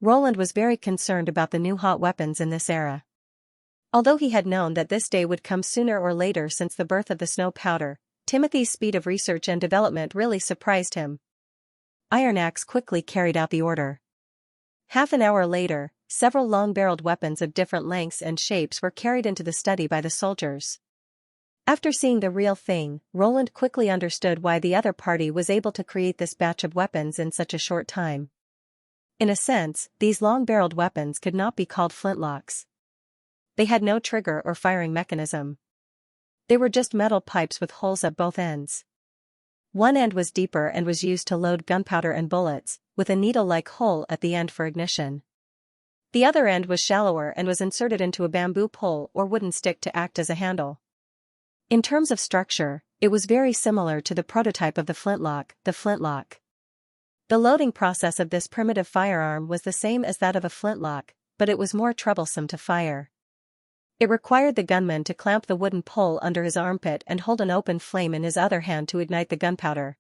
Roland was very concerned about the new hot weapons in this era. Although he had known that this day would come sooner or later since the birth of the snow powder, Timothy's speed of research and development really surprised him. Iron Axe quickly carried out the order. Half an hour later, several long-barreled weapons of different lengths and shapes were carried into the study by the soldiers. After seeing the real thing, Roland quickly understood why the other party was able to create this batch of weapons in such a short time. In a sense, these long-barreled weapons could not be called flintlocks. They had no trigger or firing mechanism. They were just metal pipes with holes at both ends. One end was deeper and was used to load gunpowder and bullets, with a needle-like hole at the end for ignition. The other end was shallower and was inserted into a bamboo pole or wooden stick to act as a handle. In terms of structure, it was very similar to the prototype of the flintlock, the flintlock. The loading process of this primitive firearm was the same as that of a flintlock, but it was more troublesome to fire. It required the gunman to clamp the wooden pole under his armpit and hold an open flame in his other hand to ignite the gunpowder.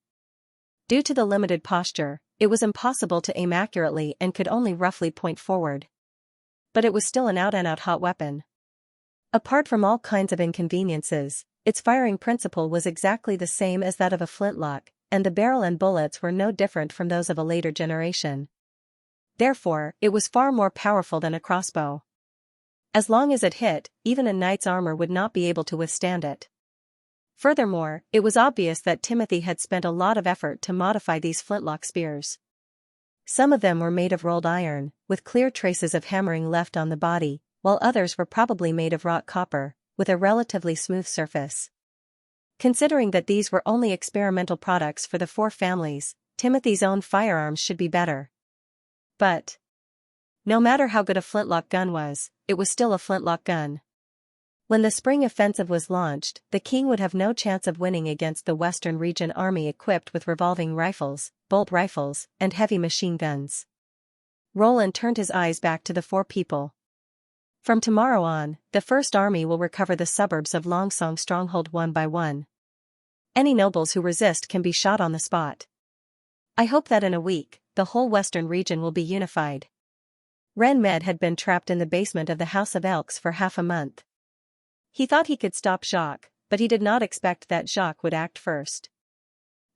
Due to the limited posture, it was impossible to aim accurately and could only roughly point forward. But it was still an out-and-out hot weapon. Apart from all kinds of inconveniences, its firing principle was exactly the same as that of a flintlock, and the barrel and bullets were no different from those of a later generation. Therefore, it was far more powerful than a crossbow. As long as it hit, even a knight's armor would not be able to withstand it. Furthermore, it was obvious that Timothy had spent a lot of effort to modify these flintlock spears. Some of them were made of rolled iron, with clear traces of hammering left on the body, while others were probably made of wrought copper, with a relatively smooth surface. Considering that these were only experimental products for the 4 families, Timothy's own firearms should be better. But no matter how good a flintlock gun was, it was still a flintlock gun. When the spring offensive was launched, the king would have no chance of winning against the Western Region army equipped with revolving rifles, bolt rifles, and heavy machine guns. Roland turned his eyes back to the 4 people. From tomorrow on, the First Army will recover the suburbs of Longsong Stronghold one by one. Any nobles who resist can be shot on the spot. I hope that in a week, the whole Western region will be unified. Ren Med had been trapped in the basement of the House of Elks for half a month. He thought he could stop Jacques, but he did not expect that Jacques would act first.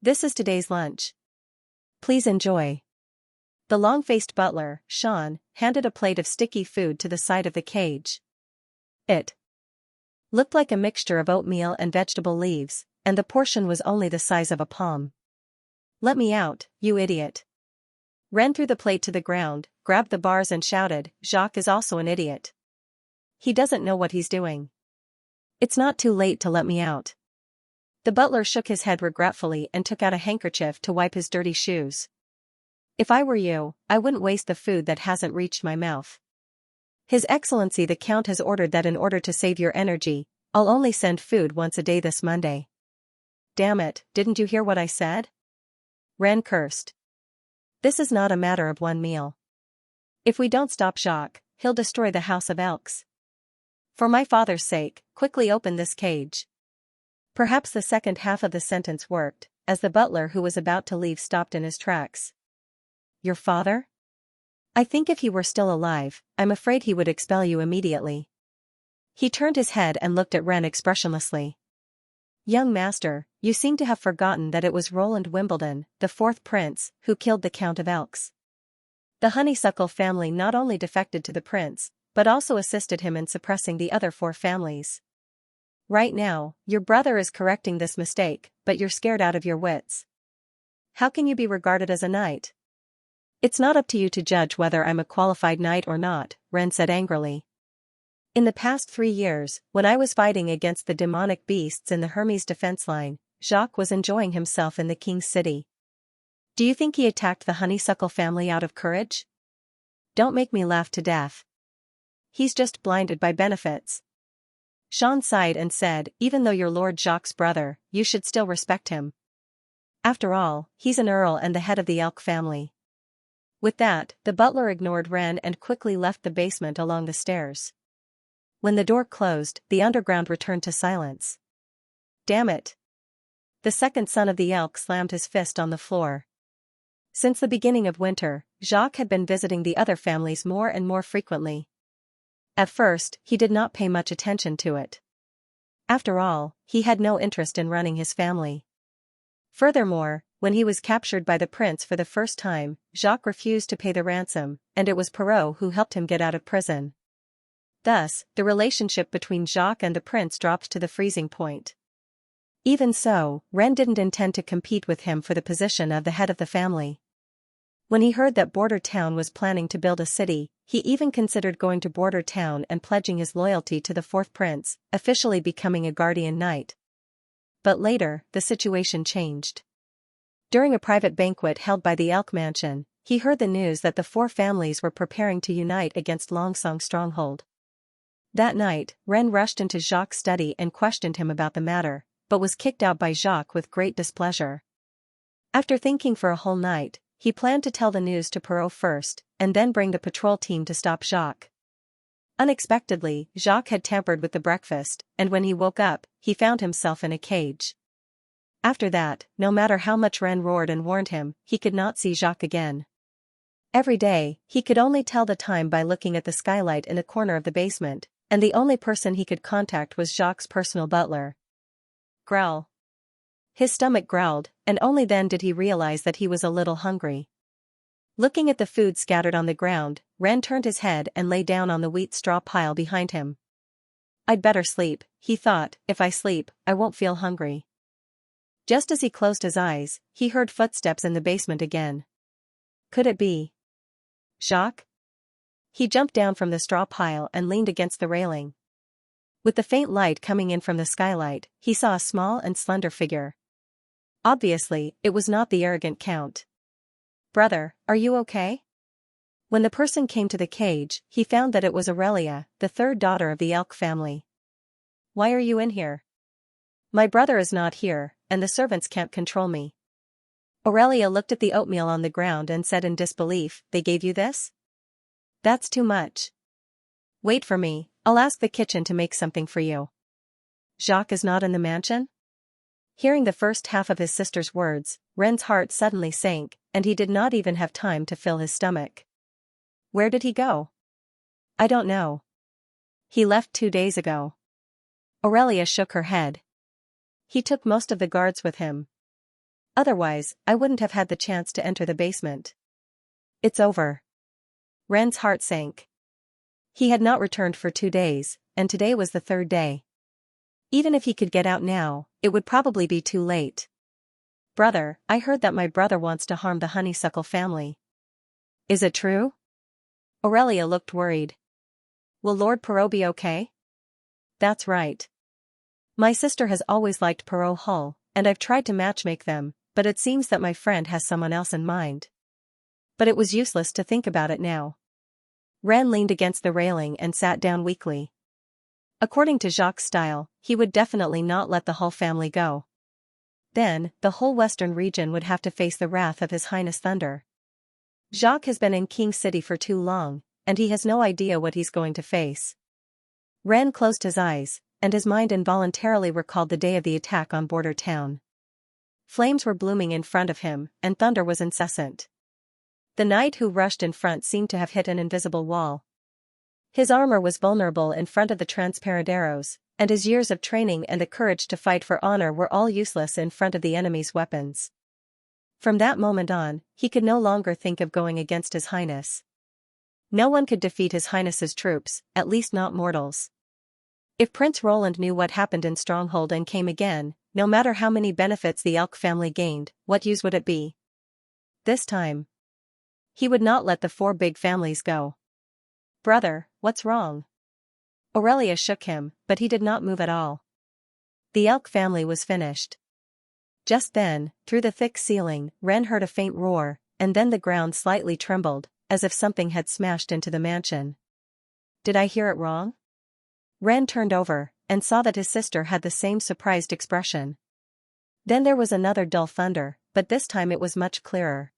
This is today's lunch. Please enjoy. The long-faced butler, Sean, handed a plate of sticky food to the side of the cage. It looked like a mixture of oatmeal and vegetable leaves, and the portion was only the size of a palm. Let me out, you idiot. Ren threw the plate to the ground, grabbed the bars and shouted, Jacques is also an idiot. He doesn't know what he's doing. It's not too late to let me out. The butler shook his head regretfully and took out a handkerchief to wipe his dirty shoes. If I were you, I wouldn't waste the food that hasn't reached my mouth. His Excellency the Count has ordered that in order to save your energy, I'll only send food once a day this Monday. Damn it, didn't you hear what I said? Ren cursed. This is not a matter of one meal. If we don't stop Jacques, he'll destroy the House of Elks. For my father's sake, quickly open this cage. Perhaps the second half of the sentence worked, as the butler who was about to leave stopped in his tracks. Your father? I think if he were still alive, I'm afraid he would expel you immediately. He turned his head and looked at Ren expressionlessly. Young master, you seem to have forgotten that it was Roland Wimbledon, the 4th prince, who killed the Count of Elks. The Honeysuckle family not only defected to the prince, but also assisted him in suppressing the other 4 families. Right now, your brother is correcting this mistake, but you're scared out of your wits. How can you be regarded as a knight? It's not up to you to judge whether I'm a qualified knight or not, Ren said angrily. In the past 3 years, when I was fighting against the demonic beasts in the Hermes defense line, Jacques was enjoying himself in the king's city. Do you think he attacked the Honeysuckle family out of courage? Don't make me laugh to death. He's just blinded by benefits. Sean sighed and said, even though you're Lord Jacques' brother, you should still respect him. After all, he's an earl and the head of the Elk family. With that, the butler ignored Ren and quickly left the basement along the stairs. When the door closed, the underground returned to silence. Damn it! The second son of the Elk slammed his fist on the floor. Since the beginning of winter, Jacques had been visiting the other families more and more frequently. At first, he did not pay much attention to it. After all, he had no interest in running his family. Furthermore, when he was captured by the prince for the first time, Jacques refused to pay the ransom, and it was Perrault who helped him get out of prison. Thus, the relationship between Jacques and the prince dropped to the freezing point. Even so, Ren didn't intend to compete with him for the position of the head of the family. When he heard that Border Town was planning to build a city, he even considered going to Border Town and pledging his loyalty to the 4th prince, officially becoming a guardian knight. But later, the situation changed. During a private banquet held by the Elk Mansion, he heard the news that the four families were preparing to unite against Longsong's stronghold. That night, Ren rushed into Jacques' study and questioned him about the matter, but was kicked out by Jacques with great displeasure. After thinking for a whole night, he planned to tell the news to Perrault first, and then bring the patrol team to stop Jacques. Unexpectedly, Jacques had tampered with the breakfast, and when he woke up, he found himself in a cage. After that, no matter how much Ren roared and warned him, he could not see Jacques again. Every day, he could only tell the time by looking at the skylight in a corner of the basement, and the only person he could contact was Jacques' personal butler. Growl. His stomach growled, and only then did he realize that he was a little hungry. Looking at the food scattered on the ground, Ren turned his head and lay down on the wheat straw pile behind him. I'd better sleep, he thought. If I sleep, I won't feel hungry. Just as he closed his eyes, he heard footsteps in the basement again. Could it be Jacques? He jumped down from the straw pile and leaned against the railing. With the faint light coming in from the skylight, he saw a small and slender figure. Obviously, it was not the arrogant Count. Brother, are you okay? When the person came to the cage, he found that it was Aurelia, the third daughter of the Elk family. Why are you in here? My brother is not here, and the servants can't control me. Aurelia looked at the oatmeal on the ground and said in disbelief, They gave you this? That's too much. Wait for me, I'll ask the kitchen to make something for you. Jacques is not in the mansion? Hearing the first half of his sister's words, Ren's heart suddenly sank, and he did not even have time to fill his stomach. Where did he go? I don't know. He left 2 days ago. Aurelia shook her head. He took most of the guards with him. Otherwise, I wouldn't have had the chance to enter the basement. It's over. Ren's heart sank. He had not returned for 2 days, and today was the 3rd day. Even if he could get out now, it would probably be too late. Brother, I heard that my brother wants to harm the Honeysuckle family. Is it true? Aurelia looked worried. Will Lord Perrault be okay? That's right. My sister has always liked Perrault Hull, and I've tried to matchmake them, but it seems that my friend has someone else in mind. But it was useless to think about it now. Ren leaned against the railing and sat down weakly. According to Jacques' style, he would definitely not let the Hull family go. Then, the whole western region would have to face the wrath of His Highness Thunder. Jacques has been in King City for too long, and he has no idea what he's going to face. Ren closed his eyes, and his mind involuntarily recalled the day of the attack on Border Town. Flames were blooming in front of him, and thunder was incessant. The knight who rushed in front seemed to have hit an invisible wall. His armor was vulnerable in front of the transparent arrows, and his years of training and the courage to fight for honor were all useless in front of the enemy's weapons. From that moment on, he could no longer think of going against His Highness. No one could defeat His Highness's troops, at least not mortals. If Prince Roland knew what happened in Stronghold and came again, no matter how many benefits the Elk family gained, what use would it be? This time, he would not let the 4 big families go. Brother, what's wrong? Aurelia shook him, but he did not move at all. The Elk family was finished. Just then, through the thick ceiling, Ren heard a faint roar, and then the ground slightly trembled, as if something had smashed into the mansion. Did I hear it wrong? Ren turned over, and saw that his sister had the same surprised expression. Then there was another dull thunder, but this time it was much clearer.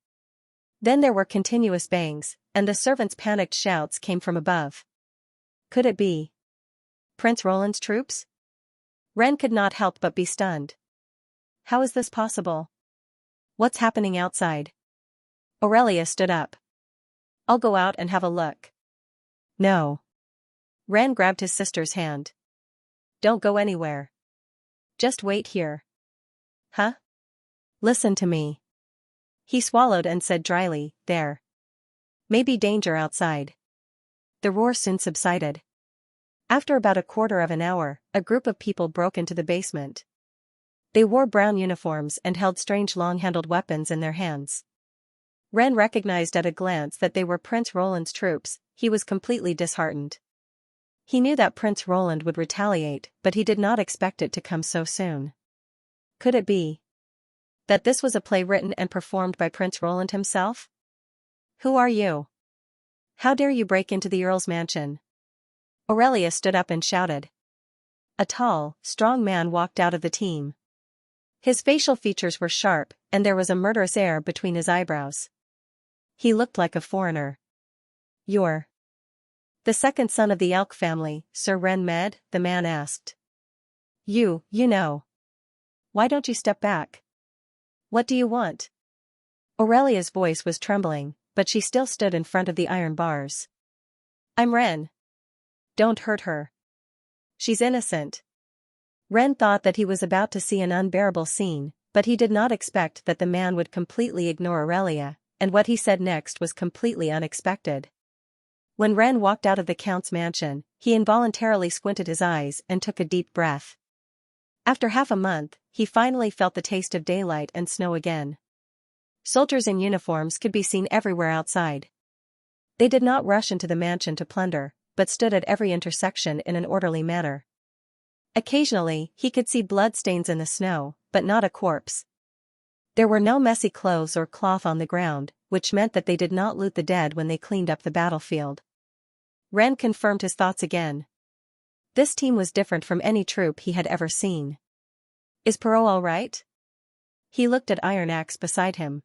Then there were continuous bangs, and the servants' panicked shouts came from above. Could it be Prince Roland's troops? Ren could not help but be stunned. How is this possible? What's happening outside? Aurelia stood up. I'll go out and have a look. No. Ren grabbed his sister's hand. Don't go anywhere. Just wait here. Huh? Listen to me. He swallowed and said dryly, There may be danger outside. The roar soon subsided. After about a quarter of an hour, a group of people broke into the basement. They wore brown uniforms and held strange long-handled weapons in their hands. Ren recognized at a glance that they were Prince Roland's troops. He was completely disheartened. He knew that Prince Roland would retaliate, but he did not expect it to come so soon. Could it be That this was a play written and performed by Prince Roland himself? Who are you? How dare you break into the Earl's mansion? Aurelia stood up and shouted. A tall, strong man walked out of the team. His facial features were sharp, and there was a murderous air between his eyebrows. He looked like a foreigner. You're the second son of the Elk family, Sir Ren Med, the man asked. You know. Why don't you step back? What do you want? Aurelia's voice was trembling, but she still stood in front of the iron bars. I'm Ren. Don't hurt her. She's innocent. Ren thought that he was about to see an unbearable scene, but he did not expect that the man would completely ignore Aurelia, and what he said next was completely unexpected. When Ren walked out of the Count's mansion, he involuntarily squinted his eyes and took a deep breath. After half a month, he finally felt the taste of daylight and snow again. Soldiers in uniforms could be seen everywhere outside. They did not rush into the mansion to plunder, but stood at every intersection in an orderly manner. Occasionally, he could see bloodstains in the snow, but not a corpse. There were no messy clothes or cloth on the ground, which meant that they did not loot the dead when they cleaned up the battlefield. Ren confirmed his thoughts again. This team was different from any troop he had ever seen. Is Perot all right? He looked at Iron Axe beside him.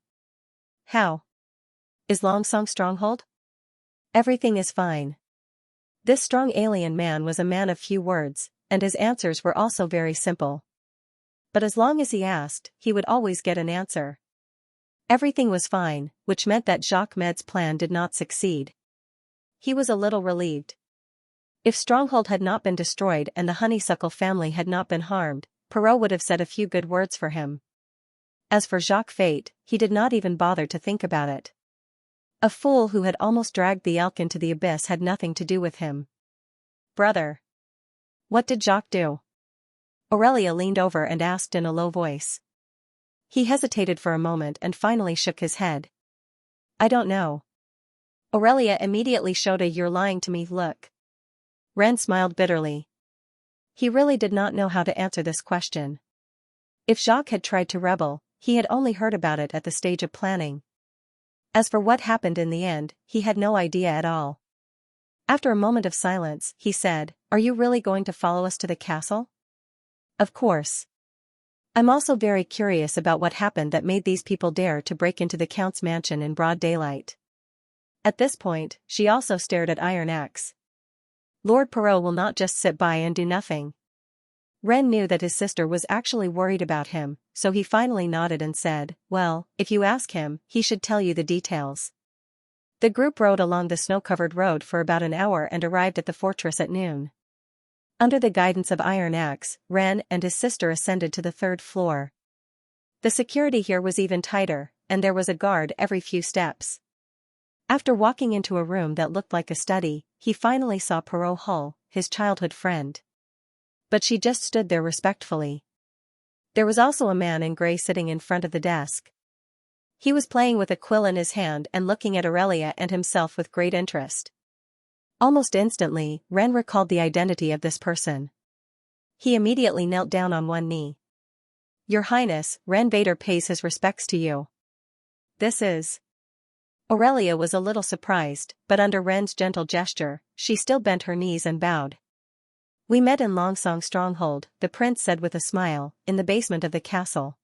How? Is Longsong's stronghold? Everything is fine. This strong alien man was a man of few words, and his answers were also very simple. But as long as he asked, he would always get an answer. Everything was fine, which meant that Jacques Med's plan did not succeed. He was a little relieved. If Stronghold had not been destroyed and the Honeysuckle family had not been harmed, Perot would have said a few good words for him. As for Jacques Fate, he did not even bother to think about it. A fool who had almost dragged the elk into the abyss had nothing to do with him. Brother. What did Jacques do? Aurelia leaned over and asked in a low voice. He hesitated for a moment and finally shook his head. I don't know. Aurelia immediately showed a "you're lying to me" look. Ren smiled bitterly. He really did not know how to answer this question. If Jacques had tried to rebel, he had only heard about it at the stage of planning. As for what happened in the end, he had no idea at all. After a moment of silence, he said, Are you really going to follow us to the castle? Of course. I'm also very curious about what happened that made these people dare to break into the Count's mansion in broad daylight. At this point, she also stared at Iron Axe. Lord Perot will not just sit by and do nothing. Ren knew that his sister was actually worried about him, so he finally nodded and said, Well, if you ask him, he should tell you the details. The group rode along the snow-covered road for about an hour and arrived at the fortress at noon. Under the guidance of Iron Axe, Ren and his sister ascended to the 3rd floor. The security here was even tighter, and there was a guard every few steps. After walking into a room that looked like a study, he finally saw Perot Hull, his childhood friend. But she just stood there respectfully. There was also a man in gray sitting in front of the desk. He was playing with a quill in his hand and looking at Aurelia and himself with great interest. Almost instantly, Ren recalled the identity of this person. He immediately knelt down on one knee. Your Highness, Ren Vader pays his respects to you. This is... Aurelia was a little surprised, but under Ren's gentle gesture, she still bent her knees and bowed. We met in Longsong's stronghold, the prince said with a smile, in the basement of the castle.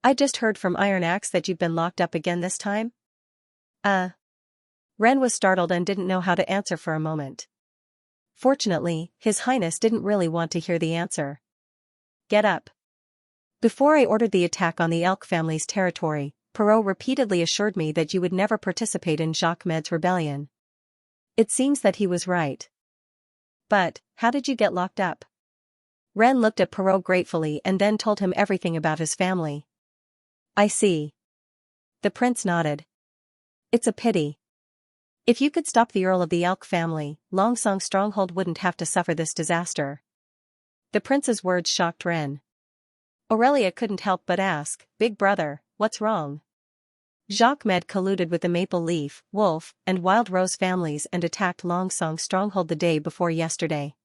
I just heard from Iron Axe that you've been locked up again this time? Ren was startled and didn't know how to answer for a moment. Fortunately, His Highness didn't really want to hear the answer. Get up. Before I ordered the attack on the Elk family's territory, Perot repeatedly assured me that you would never participate in Jacques Med's rebellion. It seems that he was right. But, how did you get locked up? Ren looked at Perot gratefully and then told him everything about his family. I see. The prince nodded. It's a pity. If you could stop the Earl of the Elk family, Longsong's stronghold wouldn't have to suffer this disaster. The prince's words shocked Ren. Aurelia couldn't help but ask, Big brother, what's wrong? Jacques Med colluded with the Maple Leaf, Wolf, and Wild Rose families and attacked Longsong's stronghold the day before yesterday.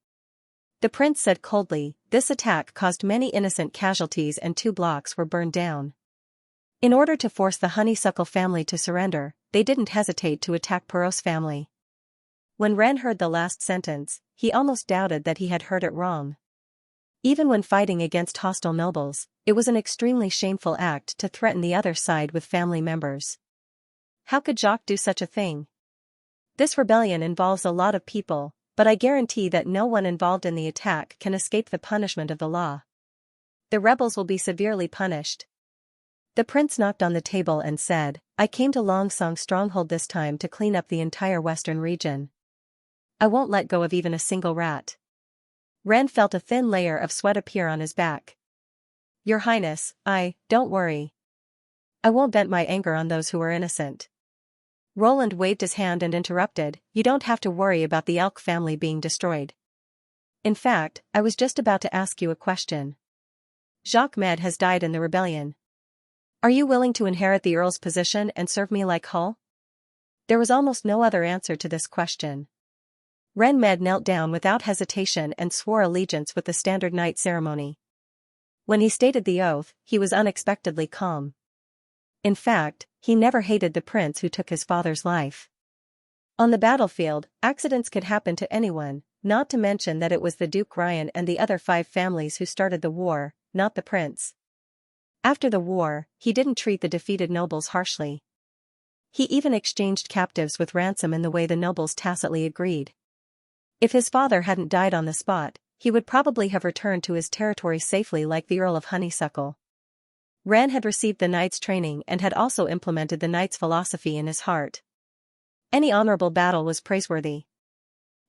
The prince said coldly, this attack caused many innocent casualties and 2 blocks were burned down. In order to force the honeysuckle family to surrender, they didn't hesitate to attack Perrault's family. When Ren heard the last sentence, he almost doubted that he had heard it wrong. Even when fighting against hostile nobles, it was an extremely shameful act to threaten the other side with family members. How could Jacques do such a thing? This rebellion involves a lot of people, but I guarantee that no one involved in the attack can escape the punishment of the law. The rebels will be severely punished. The prince knocked on the table and said, I came to Longsong's stronghold this time to clean up the entire western region. I won't let go of even a single rat. Ren felt a thin layer of sweat appear on his back. Your Highness, don't worry. I won't vent my anger on those who are innocent. Roland waved his hand and interrupted, you don't have to worry about the elk family being destroyed. In fact, I was just about to ask you a question. Jacques Med has died in the rebellion. Are you willing to inherit the Earl's position and serve me like Hull? There was almost no other answer to this question. Ren Med knelt down without hesitation and swore allegiance with the standard knight ceremony. When he stated the oath, he was unexpectedly calm. In fact, he never hated the prince who took his father's life. On the battlefield, accidents could happen to anyone, not to mention that it was the Duke Ryan and the other 5 families who started the war, not the prince. After the war, he didn't treat the defeated nobles harshly. He even exchanged captives with ransom in the way the nobles tacitly agreed. If his father hadn't died on the spot, he would probably have returned to his territory safely like the Earl of Honeysuckle. Ren had received the knight's training and had also implemented the knight's philosophy in his heart. Any honorable battle was praiseworthy.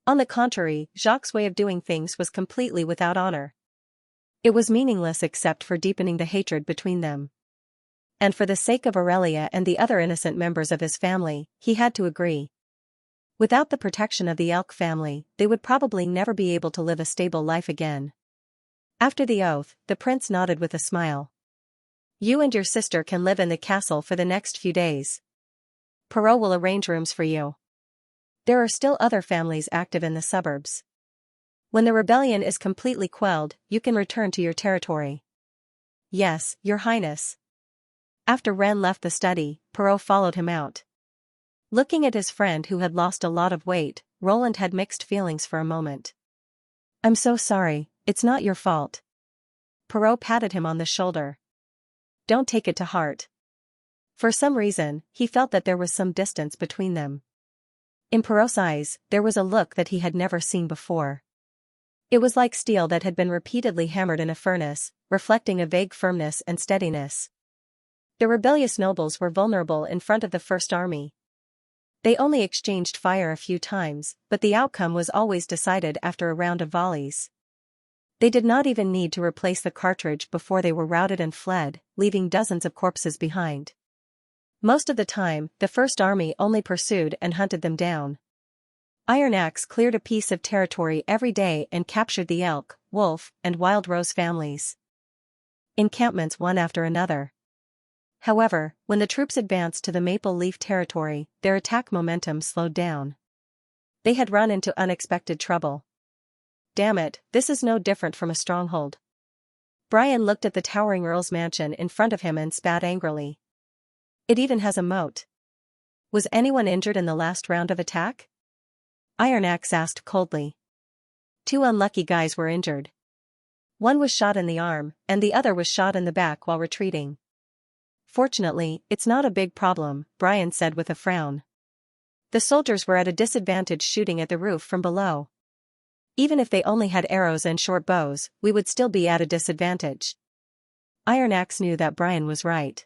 On the contrary, Jacques' way of doing things was completely without honor. It was meaningless except for deepening the hatred between them. And for the sake of Aurelia and the other innocent members of his family, he had to agree. Without the protection of the Elk family, they would probably never be able to live a stable life again. After the oath, the prince nodded with a smile. You and your sister can live in the castle for the next few days. Perrault will arrange rooms for you. There are still other families active in the suburbs. When the rebellion is completely quelled, you can return to your territory. Yes, Your Highness. After Ren left the study, Perrault followed him out. Looking at his friend who had lost a lot of weight, Roland had mixed feelings for a moment. I'm so sorry, it's not your fault. Perrault patted him on the shoulder. Don't take it to heart. For some reason, he felt that there was some distance between them. In Perrault's eyes, there was a look that he had never seen before. It was like steel that had been repeatedly hammered in a furnace, reflecting a vague firmness and steadiness. The rebellious nobles were vulnerable in front of the First Army. They only exchanged fire a few times, but the outcome was always decided after a round of volleys. They did not even need to replace the cartridge before they were routed and fled, leaving dozens of corpses behind. Most of the time, the First Army only pursued and hunted them down. Iron Axe cleared a piece of territory every day and captured the Elk, Wolf, and Wild Rose families. Encampments one after another. However, when the troops advanced to the Maple Leaf territory, their attack momentum slowed down. They had run into unexpected trouble. Damn it, this is no different from a stronghold. Brian looked at the towering Earl's mansion in front of him and spat angrily. It even has a moat. Was anyone injured in the last round of attack? Iron Axe asked coldly. 2 unlucky guys were injured. One was shot in the arm, and the other was shot in the back while retreating. Fortunately, it's not a big problem, Brian said with a frown. The soldiers were at a disadvantage shooting at the roof from below. Even if they only had arrows and short bows, we would still be at a disadvantage. Iron Axe knew that Brian was right.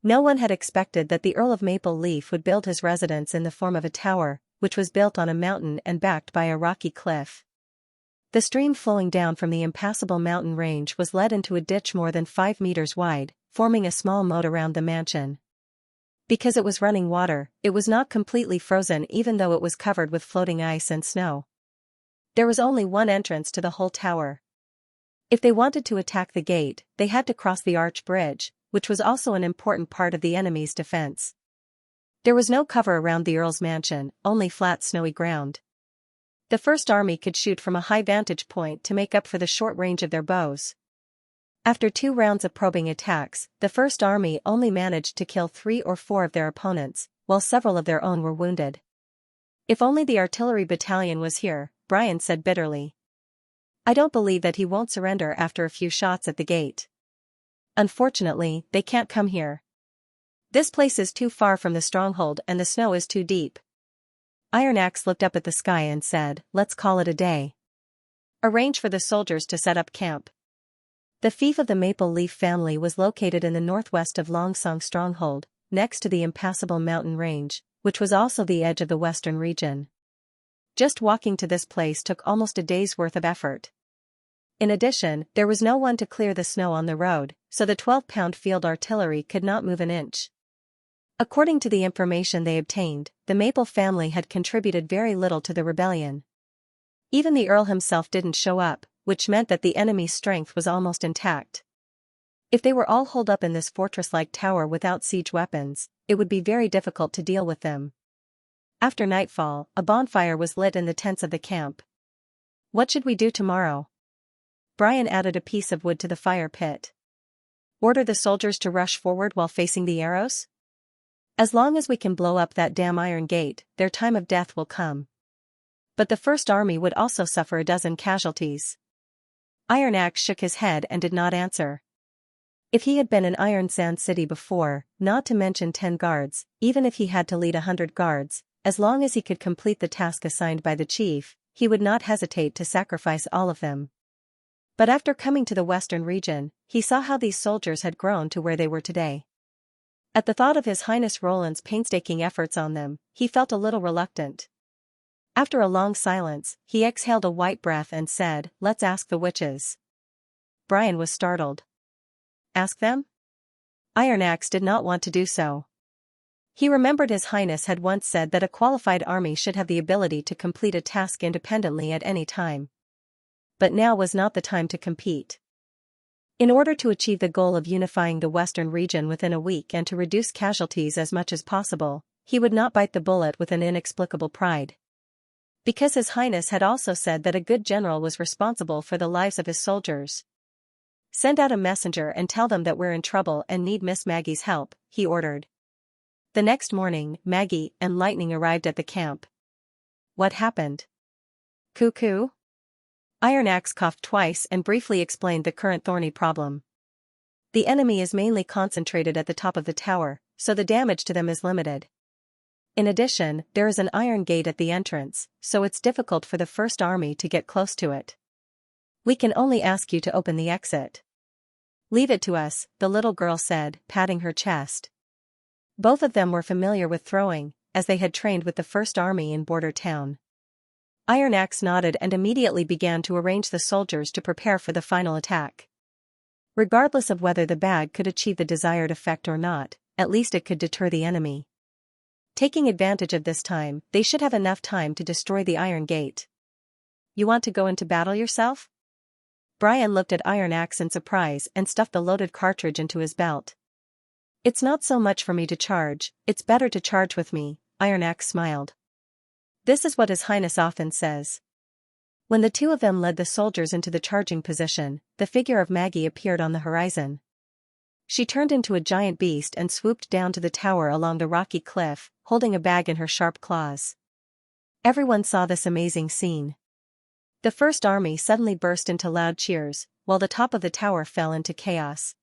No one had expected that the Earl of Maple Leaf would build his residence in the form of a tower, which was built on a mountain and backed by a rocky cliff. The stream flowing down from the impassable mountain range was led into a ditch more than 5 meters wide, forming a small moat around the mansion. Because it was running water, it was not completely frozen even though it was covered with floating ice and snow. There was only one entrance to the whole tower. If they wanted to attack the gate, they had to cross the arch bridge, which was also an important part of the enemy's defense. There was no cover around the Earl's mansion, only flat snowy ground. The First Army could shoot from a high vantage point to make up for the short range of their bows. After 2 rounds of probing attacks, the First Army only managed to kill 3 or 4 of their opponents, while several of their own were wounded. If only the artillery battalion was here, Brian said bitterly. I don't believe that he won't surrender after a few shots at the gate. Unfortunately, they can't come here. This place is too far from the stronghold and the snow is too deep. Iron Axe looked up at the sky and said, let's call it a day. Arrange for the soldiers to set up camp. The fief of the Maple Leaf family was located in the northwest of Longsong Stronghold, next to the impassable mountain range, which was also the edge of the western region. Just walking to this place took almost a day's worth of effort. In addition, there was no one to clear the snow on the road, so the 12-pound field artillery could not move an inch. According to the information they obtained, the Maple family had contributed very little to the rebellion. Even the Earl himself didn't show up, which meant that the enemy's strength was almost intact. If they were all holed up in this fortress-like tower without siege weapons, it would be very difficult to deal with them. After nightfall, a bonfire was lit in the tents of the camp. What should we do tomorrow? Brian added a piece of wood to the fire pit. Order the soldiers to rush forward while facing the arrows? As long as we can blow up that damn iron gate, their time of death will come. But the First Army would also suffer a dozen casualties. Iron Axe shook his head and did not answer. If he had been in Iron Sand City before, not to mention 10 guards, even if he had to lead 100 guards, as long as he could complete the task assigned by the chief, he would not hesitate to sacrifice all of them. But after coming to the western region, he saw how these soldiers had grown to where they were today. At the thought of His Highness Roland's painstaking efforts on them, he felt a little reluctant. After a long silence, he exhaled a white breath and said, let's ask the witches. Brian was startled. Ask them? Iron Axe did not want to do so. He remembered His Highness had once said that a qualified army should have the ability to complete a task independently at any time. But now was not the time to compete. In order to achieve the goal of unifying the western region within a week and to reduce casualties as much as possible, he would not bite the bullet with an inexplicable pride. Because His Highness had also said that a good general was responsible for the lives of his soldiers. Send out a messenger and tell them that we're in trouble and need Miss Maggie's help, he ordered. The next morning, Maggie and Lightning arrived at the camp. What happened? Cuckoo? Iron Axe coughed twice and briefly explained the current thorny problem. The enemy is mainly concentrated at the top of the tower, so the damage to them is limited. In addition, there is an iron gate at the entrance, so it's difficult for the First Army to get close to it. We can only ask you to open the exit. Leave it to us, the little girl said, patting her chest. Both of them were familiar with throwing, as they had trained with the First Army in Border Town. Iron Axe nodded and immediately began to arrange the soldiers to prepare for the final attack. Regardless of whether the bag could achieve the desired effect or not, at least it could deter the enemy. Taking advantage of this time, they should have enough time to destroy the iron gate. You want to go into battle yourself? Brian looked at Iron Axe in surprise and stuffed the loaded cartridge into his belt. It's not so much for me to charge, it's better to charge with me, Iron Axe smiled. This is what His Highness often says. When the two of them led the soldiers into the charging position, the figure of Maggie appeared on the horizon. She turned into a giant beast and swooped down to the tower along the rocky cliff, holding a bag in her sharp claws. Everyone saw this amazing scene. The First Army suddenly burst into loud cheers, while the top of the tower fell into chaos.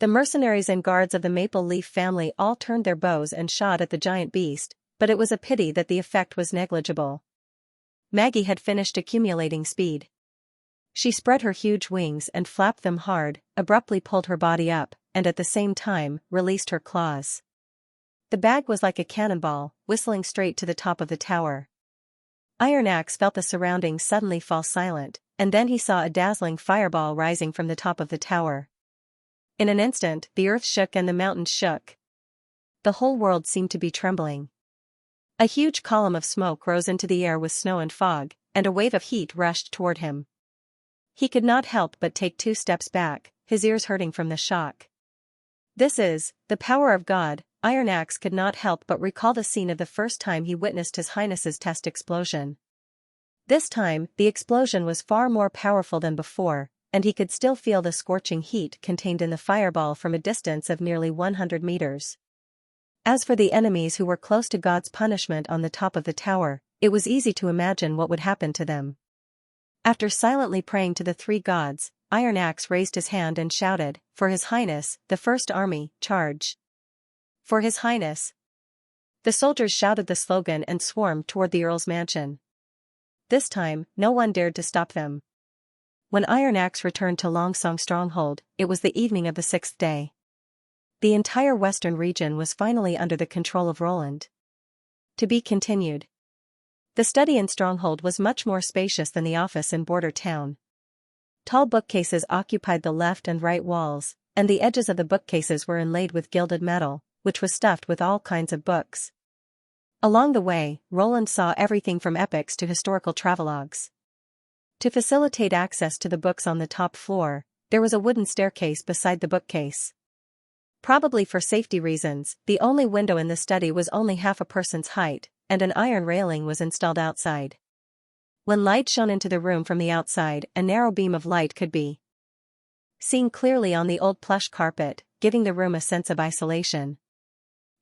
The mercenaries and guards of the Maple Leaf family all turned their bows and shot at the giant beast, but it was a pity that the effect was negligible. Maggie had finished accumulating speed. She spread her huge wings and flapped them hard, abruptly pulled her body up, and at the same time, released her claws. The bag was like a cannonball, whistling straight to the top of the tower. Iron Axe felt the surroundings suddenly fall silent, and then he saw a dazzling fireball rising from the top of the tower. In an instant, the earth shook and the mountains shook. The whole world seemed to be trembling. A huge column of smoke rose into the air with snow and fog, and a wave of heat rushed toward him. He could not help but take 2 steps back, his ears hurting from the shock. This is the power of God. Iron Axe could not help but recall the scene of the first time he witnessed His Highness's test explosion. This time, the explosion was far more powerful than before, and he could still feel the scorching heat contained in the fireball from a distance of nearly 100 meters. As for the enemies who were close to God's punishment on the top of the tower, it was easy to imagine what would happen to them. After silently praying to the three gods, Iron Axe raised his hand and shouted, "For His Highness, the First Army, charge! For His Highness!" The soldiers shouted the slogan and swarmed toward the Earl's mansion. This time, no one dared to stop them. When Iron Axe returned to Longsong Stronghold, it was the evening of the 6th day. The entire western region was finally under the control of Roland. To be continued. The study in Stronghold was much more spacious than the office in Border Town. Tall bookcases occupied the left and right walls, and the edges of the bookcases were inlaid with gilded metal, which was stuffed with all kinds of books. Along the way, Roland saw everything from epics to historical travelogues. To facilitate access to the books on the top floor, there was a wooden staircase beside the bookcase. Probably for safety reasons, the only window in the study was only half a person's height, and an iron railing was installed outside. When light shone into the room from the outside, a narrow beam of light could be seen clearly on the old plush carpet, giving the room a sense of isolation.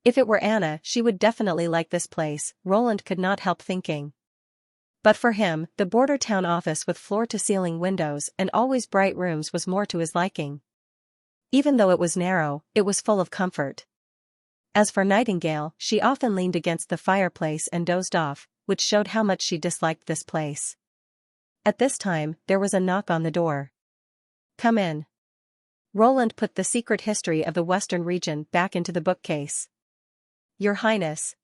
If it were Anna, she would definitely like this place, Roland could not help thinking. But for him, the Border Town office with floor-to-ceiling windows and always bright rooms was more to his liking. Even though it was narrow, it was full of comfort. As for Nightingale, she often leaned against the fireplace and dozed off, which showed how much she disliked this place. At this time, there was a knock on the door. "Come in." Roland put The Secret History of the Western Region back into the bookcase. "Your Highness."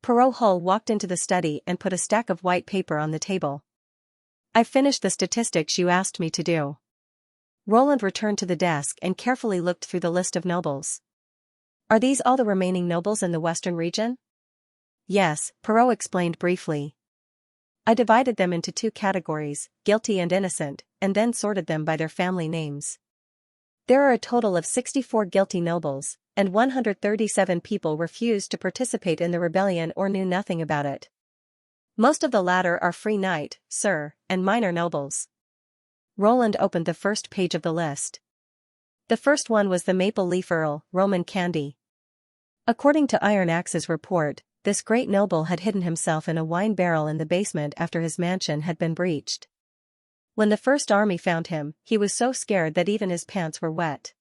Perrault Hull walked into the study and put a stack of white paper on the table. "I've finished the statistics you asked me to do." Roland returned to the desk and carefully looked through the list of nobles. "Are these all the remaining nobles in the Western region?" "Yes," Perrault explained briefly. "I divided them into two categories, guilty and innocent, and then sorted them by their family names. There are a total of 64 guilty nobles, and 137 people refused to participate in the rebellion or knew nothing about it. Most of the latter are free knight, sir, and minor nobles." Roland opened the first page of the list. The first one was the Maple Leaf Earl, Roman Candy. According to Iron Axe's report, this great noble had hidden himself in a wine barrel in the basement after his mansion had been breached. When the First Army found him, he was so scared that even his pants were wet.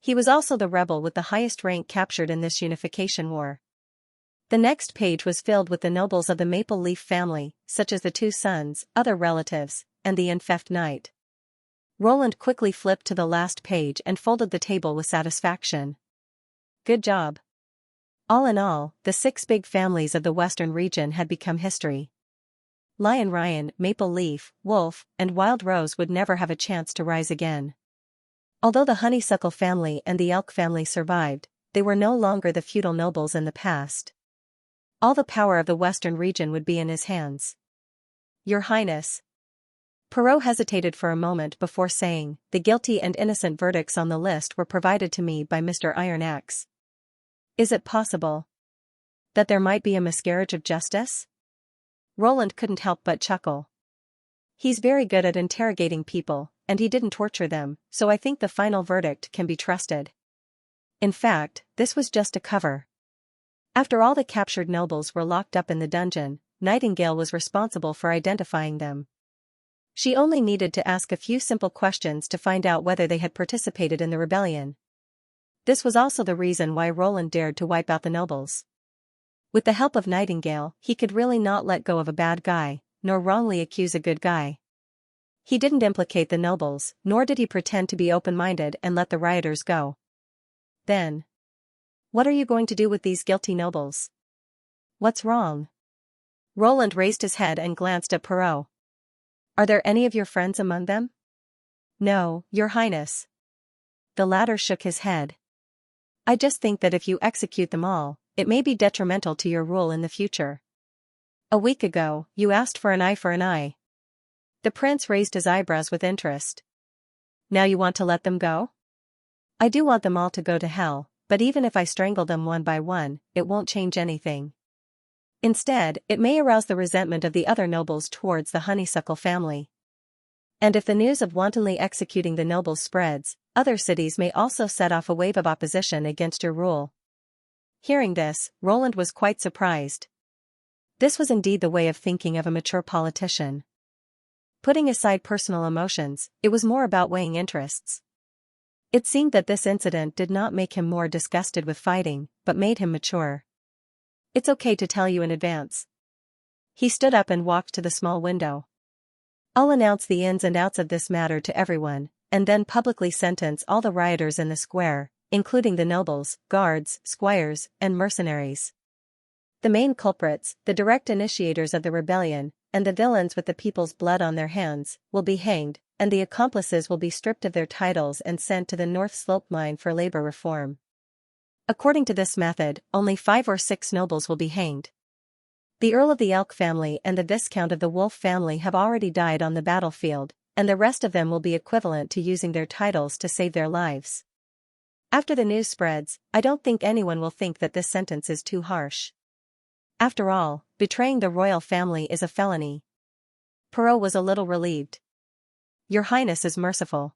He was also the rebel with the highest rank captured in this unification war. The next page was filled with the nobles of the Maple Leaf family, such as the two sons, other relatives, and the enfeoffed knight. Roland quickly flipped to the last page and folded the table with satisfaction. Good job. All in all, the 6 big families of the Western region had become history. Lion Ryan, Maple Leaf, Wolf, and Wild Rose would never have a chance to rise again. Although the Honeysuckle family and the Elk family survived, they were no longer the feudal nobles in the past. All the power of the Western region would be in his hands. "Your Highness." Perrault hesitated for a moment before saying, "The guilty and innocent verdicts on the list were provided to me by Mr. Iron Axe. Is it possible that there might be a miscarriage of justice?" Roland couldn't help but chuckle. "He's very good at interrogating people, and he didn't torture them, so I think the final verdict can be trusted. In fact, this was just a cover." After all the captured nobles were locked up in the dungeon, Nightingale was responsible for identifying them. She only needed to ask a few simple questions to find out whether they had participated in the rebellion. This was also the reason why Roland dared to wipe out the nobles. With the help of Nightingale, he could really not let go of a bad guy, nor wrongly accuse a good guy. He didn't implicate the nobles, nor did he pretend to be open-minded and let the rioters go. Then, what are you going to do with these guilty nobles? What's wrong? Roland raised his head and glanced at Perrault. "Are there any of your friends among them?" "No, Your Highness." The latter shook his head. "I just think that if you execute them all, it may be detrimental to your rule in the future. A week ago, you asked for an eye for an eye." The prince raised his eyebrows with interest. "Now you want to let them go?" "I do want them all to go to hell, but even if I strangle them one by one, it won't change anything. Instead, it may arouse the resentment of the other nobles towards the Honeysuckle family. And if the news of wantonly executing the nobles spreads, other cities may also set off a wave of opposition against your rule. Hearing this, Roland was quite surprised. This was indeed the way of thinking of a mature politician. Putting aside personal emotions, it was more about weighing interests. It seemed that this incident did not make him more disgusted with fighting, but made him mature. It's okay to tell you in advance. He stood up and walked to the small window. I'll announce the ins and outs of this matter to everyone, and then publicly sentence all the rioters in the square, including the nobles, guards, squires, and mercenaries. The main culprits, the direct initiators of the rebellion, and the villains with the people's blood on their hands, will be hanged, and the accomplices will be stripped of their titles and sent to the North Slope mine for labor reform. According to this method, only 5 or 6 nobles will be hanged. The Earl of the Elk family and the Viscount of the Wolf family have already died on the battlefield, and the rest of them will be equivalent to using their titles to save their lives. After the news spreads, I don't think anyone will think that this sentence is too harsh. After all, betraying the royal family is a felony. Perrault was a little relieved. Your Highness is merciful.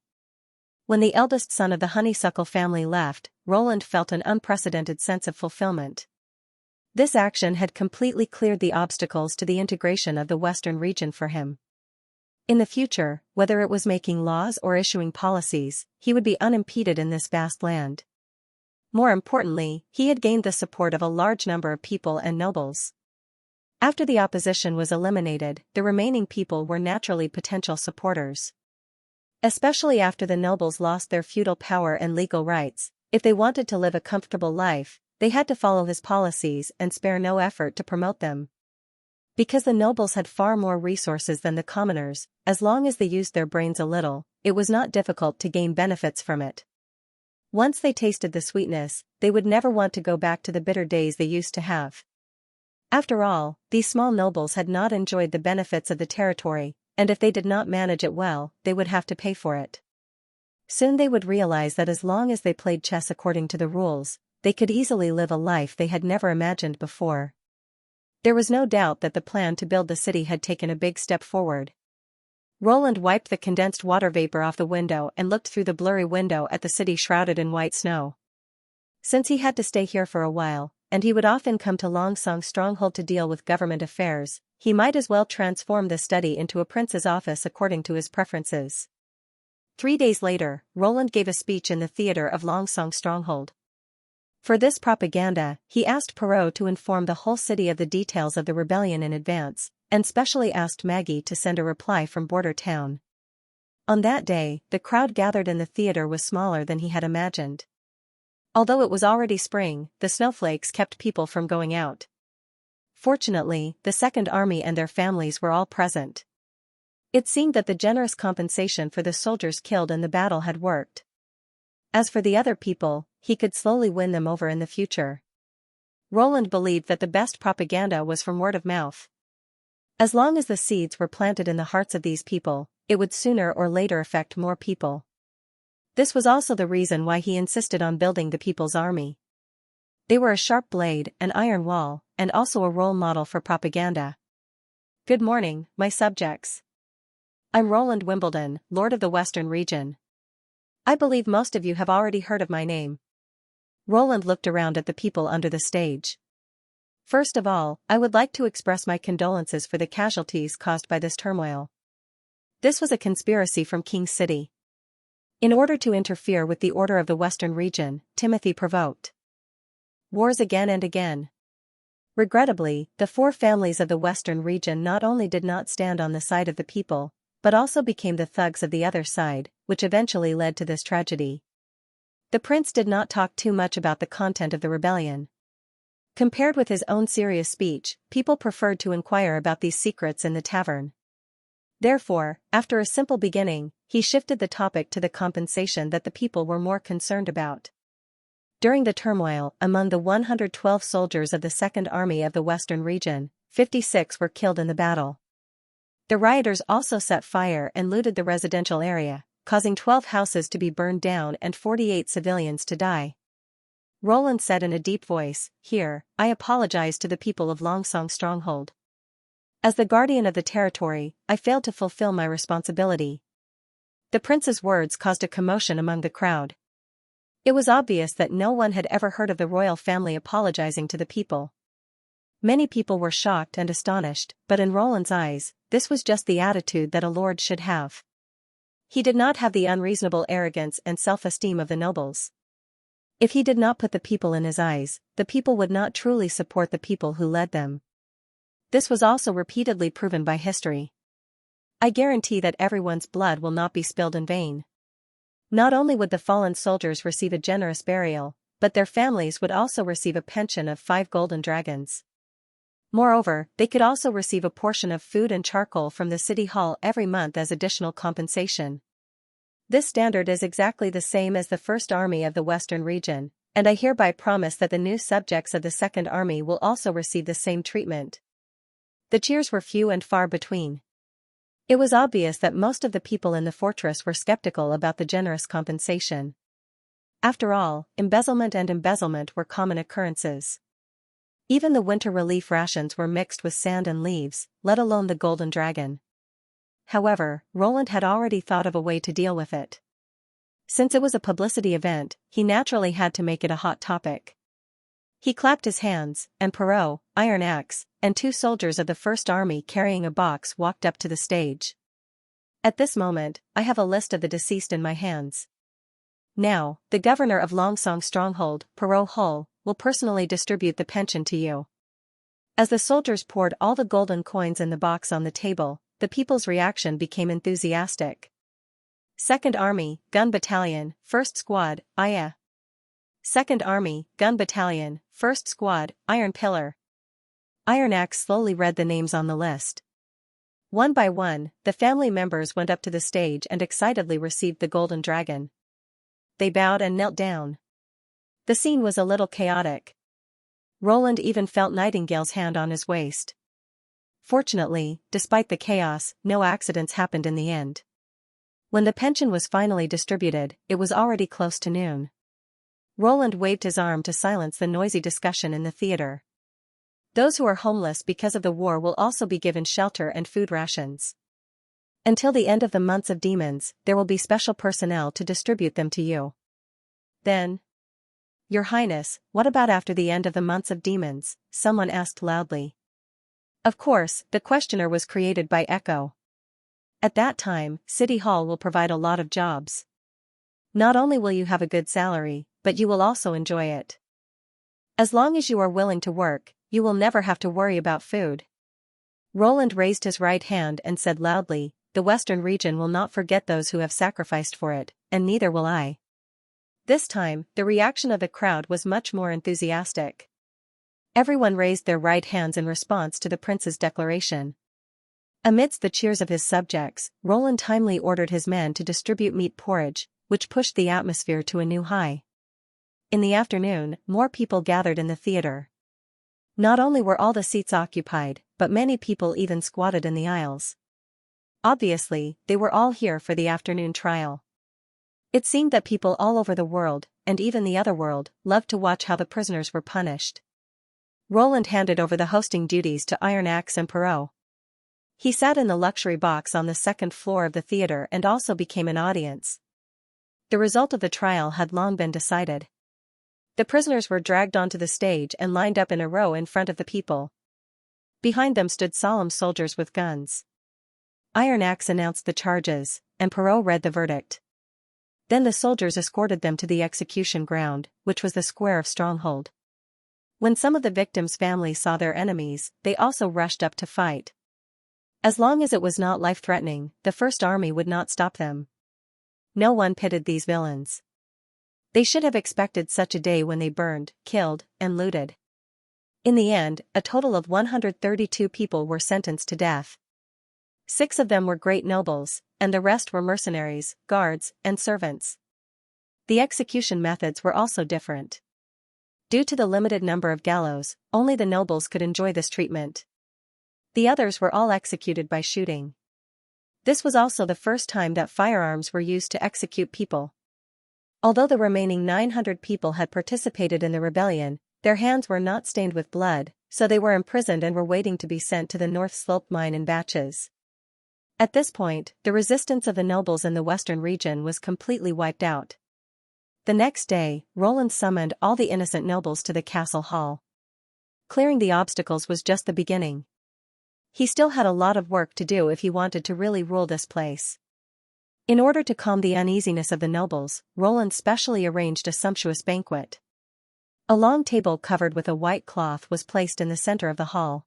When the eldest son of the Honeysuckle family left, Roland felt an unprecedented sense of fulfillment. This action had completely cleared the obstacles to the integration of the Western region for him. In the future, whether it was making laws or issuing policies, he would be unimpeded in this vast land. More importantly, he had gained the support of a large number of people and nobles. After the opposition was eliminated, the remaining people were naturally potential supporters. Especially after the nobles lost their feudal power and legal rights, if they wanted to live a comfortable life, they had to follow his policies and spare no effort to promote them. Because the nobles had far more resources than the commoners, as long as they used their brains a little, it was not difficult to gain benefits from it. Once they tasted the sweetness, they would never want to go back to the bitter days they used to have. After all, these small nobles had not enjoyed the benefits of the territory, and if they did not manage it well, they would have to pay for it. Soon they would realize that as long as they played chess according to the rules, they could easily live a life they had never imagined before. There was no doubt that the plan to build the city had taken a big step forward. Roland wiped the condensed water vapor off the window and looked through the blurry window at the city shrouded in white snow. Since he had to stay here for a while, and he would often come to Longsong Stronghold to deal with government affairs, he might as well transform the study into a prince's office according to his preferences. 3 days later, Roland gave a speech in the theater of Longsong Stronghold. For this propaganda, he asked Perrault to inform the whole city of the details of the rebellion in advance, and specially asked Maggie to send a reply from Border Town. On that day, the crowd gathered in the theater was smaller than he had imagined. Although it was already spring, the snowflakes kept people from going out. Fortunately, the Second Army and their families were all present. It seemed that the generous compensation for the soldiers killed in the battle had worked. As for the other people, he could slowly win them over in the future. Roland believed that the best propaganda was from word of mouth. As long as the seeds were planted in the hearts of these people, it would sooner or later affect more people. This was also the reason why he insisted on building the People's Army. They were a sharp blade, an iron wall, and also a role model for propaganda. Good morning, my subjects. I'm Roland Wimbledon, Lord of the Western Region. I believe most of you have already heard of my name. Roland looked around at the people under the stage. First of all, I would like to express my condolences for the casualties caused by this turmoil. This was a conspiracy from King's City. In order to interfere with the order of the Western region, Timothy provoked wars again and again. Regrettably, the 4 families of the Western region not only did not stand on the side of the people, but also became the thugs of the other side, which eventually led to this tragedy. The prince did not talk too much about the content of the rebellion. Compared with his own serious speech, people preferred to inquire about these secrets in the tavern. Therefore, after a simple beginning, he shifted the topic to the compensation that the people were more concerned about. During the turmoil, among the 112 soldiers of the Second Army of the Western region, 56 were killed in the battle. The rioters also set fire and looted the residential area, causing 12 houses to be burned down and 48 civilians to die. Roland said in a deep voice, "Here, I apologize to the people of Longsong Stronghold. As the guardian of the territory, I failed to fulfill my responsibility. The prince's words caused a commotion among the crowd. It was obvious that no one had ever heard of the royal family apologizing to the people. Many people were shocked and astonished, but in Roland's eyes, this was just the attitude that a lord should have. He did not have the unreasonable arrogance and self-esteem of the nobles. If he did not put the people in his eyes, the people would not truly support the people who led them. This was also repeatedly proven by history. I guarantee that everyone's blood will not be spilled in vain. Not only would the fallen soldiers receive a generous burial, but their families would also receive a pension of 5 golden dragons. Moreover, they could also receive a portion of food and charcoal from the city hall every month as additional compensation. This standard is exactly the same as the First Army of the Western region, and I hereby promise that the new subjects of the Second Army will also receive the same treatment. The cheers were few and far between. It was obvious that most of the people in the fortress were skeptical about the generous compensation. After all, embezzlement were common occurrences. Even the winter relief rations were mixed with sand and leaves, let alone the golden dragon. However, Roland had already thought of a way to deal with it. Since it was a publicity event, he naturally had to make it a hot topic. He clapped his hands, and Perrault, Iron Axe, and 2 soldiers of the First Army carrying a box walked up to the stage. At this moment, I have a list of the deceased in my hands. Now, the governor of Longsong Stronghold, Perrault Hull, will personally distribute the pension to you. As the soldiers poured all the golden coins in the box on the table, the people's reaction became enthusiastic. Second Army, Gun Battalion, 1st Squad, Aya. Second Army, Gun Battalion, 1st Squad, Iron Pillar. Iron Axe slowly read the names on the list. One by one, the family members went up to the stage and excitedly received the golden dragon. They bowed and knelt down. The scene was a little chaotic. Roland even felt Nightingale's hand on his waist. Fortunately, despite the chaos, no accidents happened in the end. When the pension was finally distributed, it was already close to noon. Roland waved his arm to silence the noisy discussion in the theater. Those who are homeless because of the war will also be given shelter and food rations. Until the end of the months of demons, there will be special personnel to distribute them to you. Then, Your Highness, what about after the end of the months of demons? Someone asked loudly. Of course, the questioner was created by echo. At that time, City Hall will provide a lot of jobs. Not only will you have a good salary, but you will also enjoy it. As long as you are willing to work, you will never have to worry about food. Roland raised his right hand and said loudly, the Western region will not forget those who have sacrificed for it, and neither will I. This time, the reaction of the crowd was much more enthusiastic. Everyone raised their right hands in response to the prince's declaration. Amidst the cheers of his subjects, Roland timely ordered his men to distribute meat porridge, which pushed the atmosphere to a new high. In the afternoon, more people gathered in the theater. Not only were all the seats occupied, but many people even squatted in the aisles. Obviously, they were all here for the afternoon trial. It seemed that people all over the world, and even the other world, loved to watch how the prisoners were punished. Roland handed over the hosting duties to Iron Axe and Perrault. He sat in the luxury box on the second floor of the theater and also became an audience. The result of the trial had long been decided. The prisoners were dragged onto the stage and lined up in a row in front of the people. Behind them stood solemn soldiers with guns. Iron Axe announced the charges, and Perrault read the verdict. Then the soldiers escorted them to the execution ground, which was the square of Stronghold. When some of the victims' families saw their enemies, they also rushed up to fight. As long as it was not life-threatening, the First Army would not stop them. No one pitied these villains. They should have expected such a day when they burned, killed, and looted. In the end, a total of 132 people were sentenced to death. 6 of them were great nobles, and the rest were mercenaries, guards, and servants. The execution methods were also different. Due to the limited number of gallows, only the nobles could enjoy this treatment. The others were all executed by shooting. This was also the first time that firearms were used to execute people. Although the remaining 900 people had participated in the rebellion, their hands were not stained with blood, so they were imprisoned and were waiting to be sent to the North Slope mine in batches. At this point, the resistance of the nobles in the western region was completely wiped out. The next day, Roland summoned all the innocent nobles to the castle hall. Clearing the obstacles was just the beginning. He still had a lot of work to do if he wanted to really rule this place. In order to calm the uneasiness of the nobles, Roland specially arranged a sumptuous banquet. A long table covered with a white cloth was placed in the center of the hall.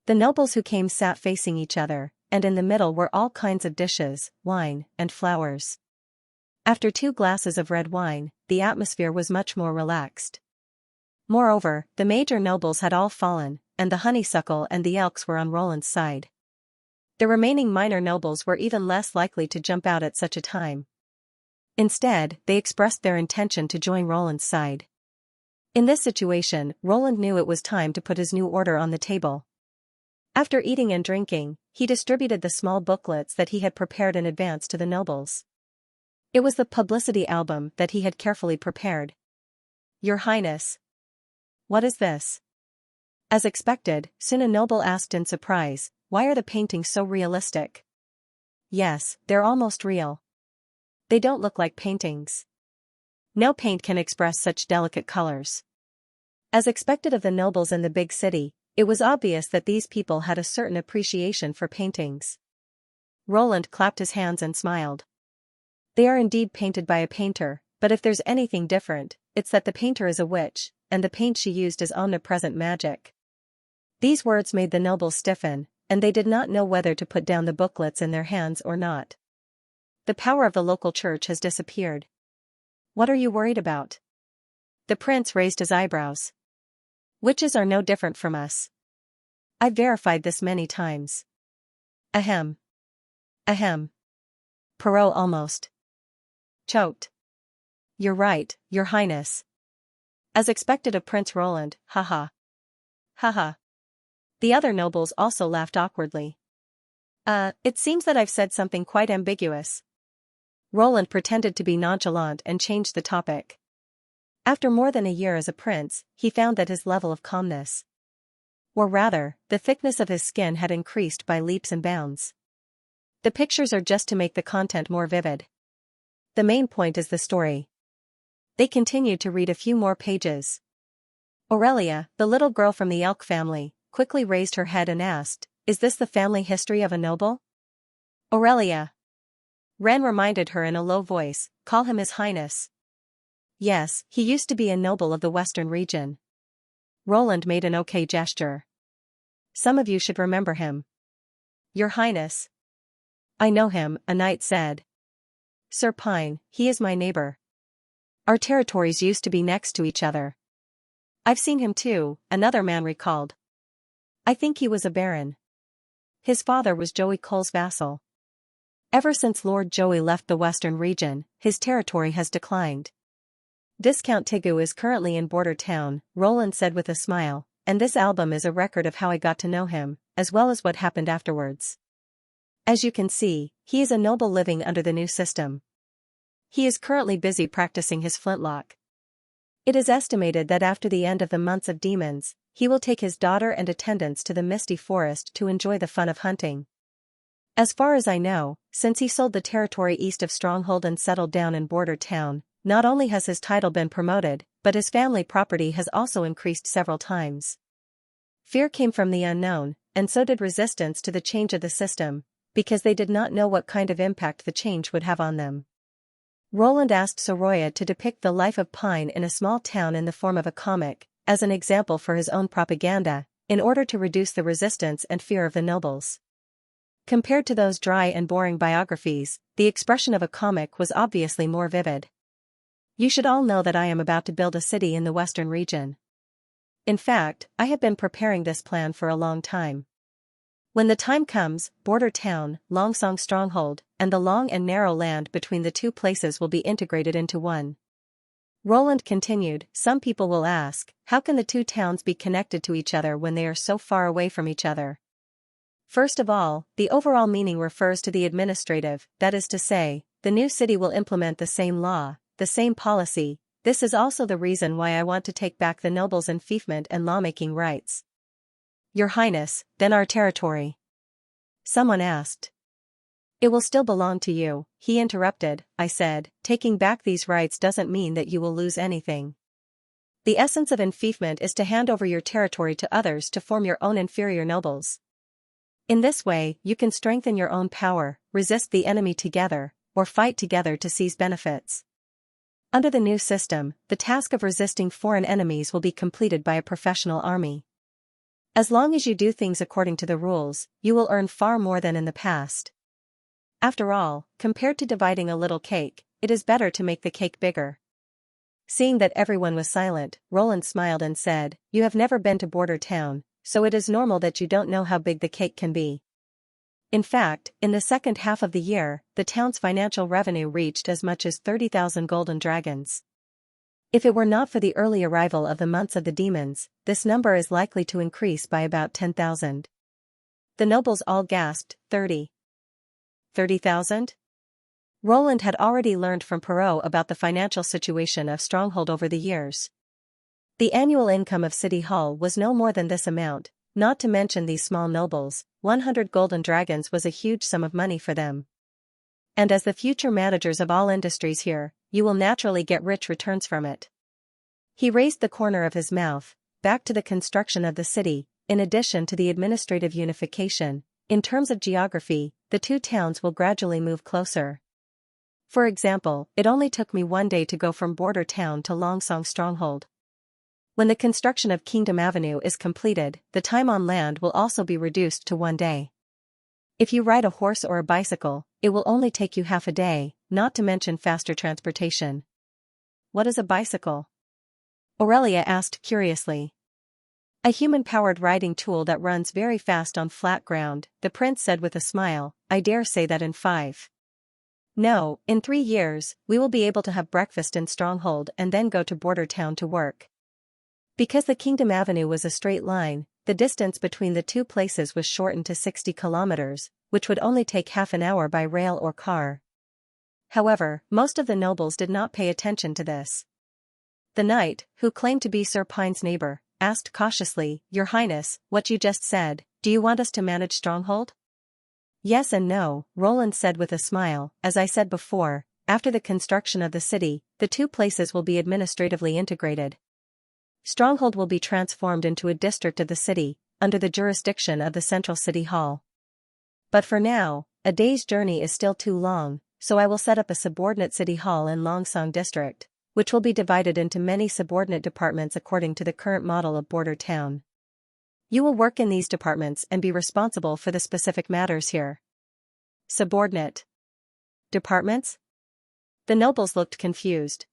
The nobles who came sat facing each other, and in the middle were all kinds of dishes, wine, and flowers. After 2 glasses of red wine, the atmosphere was much more relaxed. Moreover, the major nobles had all fallen, and the honeysuckle and the elks were on Roland's side. The remaining minor nobles were even less likely to jump out at such a time. Instead, they expressed their intention to join Roland's side. In this situation, Roland knew it was time to put his new order on the table. After eating and drinking, he distributed the small booklets that he had prepared in advance to the nobles. It was the publicity album that he had carefully prepared. "Your Highness. What is this?" As expected, soon a noble asked in surprise, "Why are the paintings so realistic?" "Yes, they're almost real. They don't look like paintings. No paint can express such delicate colors." As expected of the nobles in the big city, it was obvious that these people had a certain appreciation for paintings. Roland clapped his hands and smiled. "They are indeed painted by a painter, but if there's anything different, it's that the painter is a witch, and the paint she used is omnipresent magic." These words made the nobles stiffen, and they did not know whether to put down the booklets in their hands or not. "The power of the local church has disappeared. What are you worried about?" The prince raised his eyebrows. "Witches are no different from us. I've verified this many times." Ahem. Ahem. Perrault almost choked. "You're right, Your Highness." As expected of Prince Roland, haha. Haha. The other nobles also laughed awkwardly. It seems that I've said something quite ambiguous." Roland pretended to be nonchalant and changed the topic. After more than a year as a prince, he found that his level of calmness, or rather, the thickness of his skin had increased by leaps and bounds. The pictures are just to make the content more vivid. The main point is the story. They continued to read a few more pages. Aurelia, the little girl from the elk family, quickly raised her head and asked, "Is this the family history of a noble?" "Aurelia." Ren reminded her in a low voice, "Call him His Highness." "Yes, he used to be a noble of the western region." Roland made an okay gesture. "Some of you should remember him." "Your Highness." "I know him," a knight said. "Sir Pine, he is my neighbor. Our territories used to be next to each other." "I've seen him too," another man recalled. "I think he was a baron. His father was Joey Cole's vassal. Ever since Lord Joey left the western region, his territory has declined." "Discount Tigu is currently in Border Town," Roland said with a smile, "and this album is a record of how I got to know him, as well as what happened afterwards. As you can see, he is a noble living under the new system. He is currently busy practicing his flintlock. It is estimated that after the end of the months of demons, he will take his daughter and attendants to the misty forest to enjoy the fun of hunting. As far as I know, since he sold the territory east of Stronghold and settled down in Border Town, not only has his title been promoted, but his family property has also increased several times." Fear came from the unknown, and so did resistance to the change of the system, because they did not know what kind of impact the change would have on them. Roland asked Soroya to depict the life of Pine in a small town in the form of a comic, as an example for his own propaganda, in order to reduce the resistance and fear of the nobles. Compared to those dry and boring biographies, the expression of a comic was obviously more vivid. "You should all know that I am about to build a city in the western region. In fact, I have been preparing this plan for a long time. When the time comes, Border Town, Longsong Stronghold, and the long and narrow land between the two places will be integrated into one." Roland continued, "Some people will ask, how can the two towns be connected to each other when they are so far away from each other? First of all, the overall meaning refers to the administrative, that is to say, the new city will implement the same law, the same policy. This is also the reason why I want to take back the nobles' enfeoffment and lawmaking rights." "Your Highness, then our territory?" someone asked. It will still belong to you, he interrupted, I said. Taking back these rights doesn't mean that you will lose anything. The essence of enfeoffment is to hand over your territory to others to form your own inferior nobles. In this way, you can strengthen your own power, resist the enemy together, or fight together to seize benefits. Under the new system, the task of resisting foreign enemies will be completed by a professional army. As long as you do things according to the rules, you will earn far more than in the past. After all, compared to dividing a little cake, it is better to make the cake bigger. Seeing that everyone was silent, Roland smiled and said, "You have never been to Border Town, so it is normal that you don't know how big the cake can be." In fact, in the second half of the year, the town's financial revenue reached as much as 30,000 golden dragons. If it were not for the early arrival of the months of the demons, this number is likely to increase by about 10,000. The nobles all gasped, 30,000? Roland had already learned from Perrault about the financial situation of Stronghold over the years. The annual income of City Hall was no more than this amount, not to mention these small nobles. 100 golden dragons was a huge sum of money for them. And as the future managers of all industries here, you will naturally get rich returns from it. He raised the corner of his mouth, back to the construction of the city. In addition to the administrative unification, in terms of geography, the two towns will gradually move closer. For example, it only took me 1 day to go from Border Town to Longsong Stronghold. When the construction of Kingdom Avenue is completed, the time on land will also be reduced to 1 day. If you ride a horse or a bicycle, it will only take you half a day, not to mention faster transportation. What is a bicycle? Aurelia asked curiously. A human-powered riding tool that runs very fast on flat ground, the prince said with a smile. I dare say that in 3 years, we will be able to have breakfast in Stronghold and then go to Border Town to work. Because the Kingdom Avenue was a straight line, the distance between the two places was shortened to 60 kilometers, which would only take half an hour by rail or car. However, most of the nobles did not pay attention to this. The knight, who claimed to be Sir Pine's neighbor, asked cautiously, Your Highness, what you just said, do you want us to manage Stronghold? Yes and no, Roland said with a smile. As I said before, after the construction of the city, the two places will be administratively integrated. Stronghold will be transformed into a district of the city, under the jurisdiction of the central city hall. But for now, a day's journey is still too long, so I will set up a subordinate city hall in Longsong district, which will be divided into many subordinate departments according to the current model of Border Town. You will work in these departments and be responsible for the specific matters here. Subordinate departments? The nobles looked confused.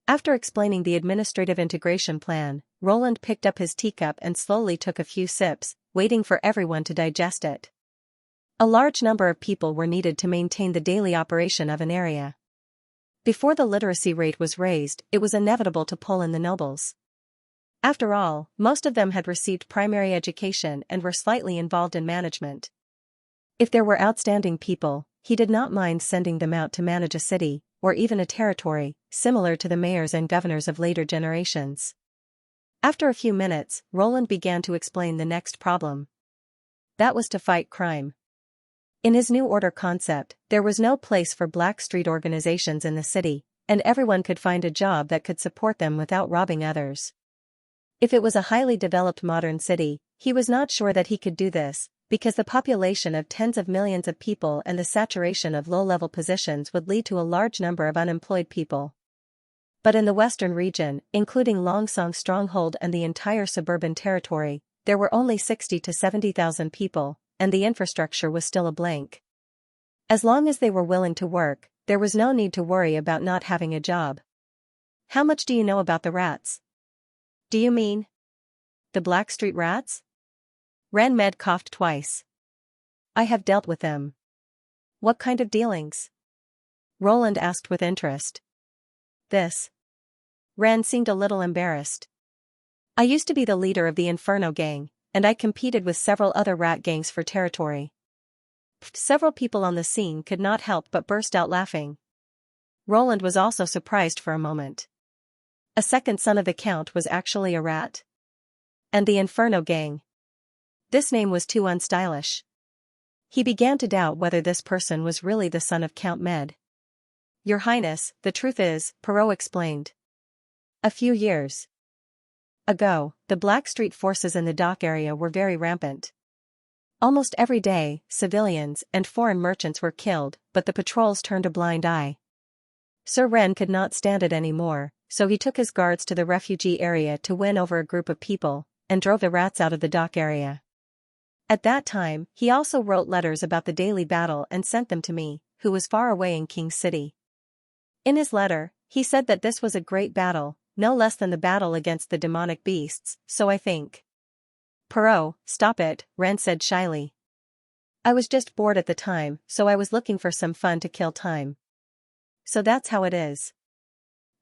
After explaining the administrative integration plan, Roland picked up his teacup and slowly took a few sips, waiting for everyone to digest it. A large number of people were needed to maintain the daily operation of an area. Before the literacy rate was raised, it was inevitable to pull in the nobles. After all, most of them had received primary education and were slightly involved in management. If there were outstanding people, he did not mind sending them out to manage a city, or even a territory, similar to the mayors and governors of later generations. After a few minutes, Roland began to explain the next problem. That was to fight crime. In his new order concept, there was no place for black street organizations in the city, and everyone could find a job that could support them without robbing others. If it was a highly developed modern city, he was not sure that he could do this, because the population of tens of millions of people and the saturation of low-level positions would lead to a large number of unemployed people. But in the western region, including Longsong Stronghold and the entire suburban territory, there were only 60 to 70,000 people, and the infrastructure was still a blank. As long as they were willing to work, there was no need to worry about not having a job. How much do you know about the rats? Do you mean the Blackstreet rats? Ranmed coughed twice. I have dealt with them. What kind of dealings? Roland asked with interest. This. Rand seemed a little embarrassed. I used to be the leader of the Inferno gang, and I competed with several other rat gangs for territory. Several people on the scene could not help but burst out laughing. Roland was also surprised for a moment. A second son of the Count was actually a rat? And the Inferno gang. This name was too unstylish. He began to doubt whether this person was really the son of Count Med. Your Highness, the truth is, Perrault explained. A few years ago, the Blackstreet forces in the dock area were very rampant. Almost every day, civilians and foreign merchants were killed, but the patrols turned a blind eye. Sir Ren could not stand it anymore, so he took his guards to the refugee area to win over a group of people, and drove the rats out of the dock area. At that time, he also wrote letters about the daily battle and sent them to me, who was far away in King City. In his letter, he said that this was a great battle, no less than the battle against the demonic beasts, so I think. Perrault, stop it, Ren said shyly. I was just bored at the time, so I was looking for some fun to kill time. So that's how it is.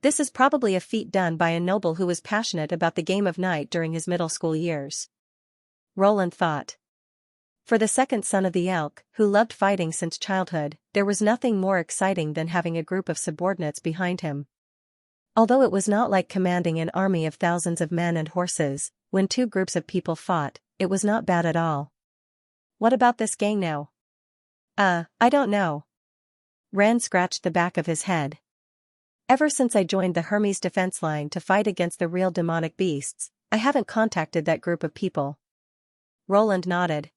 This is probably a feat done by a noble who was passionate about the game of knight during his middle school years. Roland thought. For the second son of the elk, who loved fighting since childhood, there was nothing more exciting than having a group of subordinates behind him. Although it was not like commanding an army of thousands of men and horses, when two groups of people fought, it was not bad at all. What about this gang now? I don't know. Rand scratched the back of his head. Ever since I joined the Hermes defense line to fight against the real demonic beasts, I haven't contacted that group of people. Roland nodded.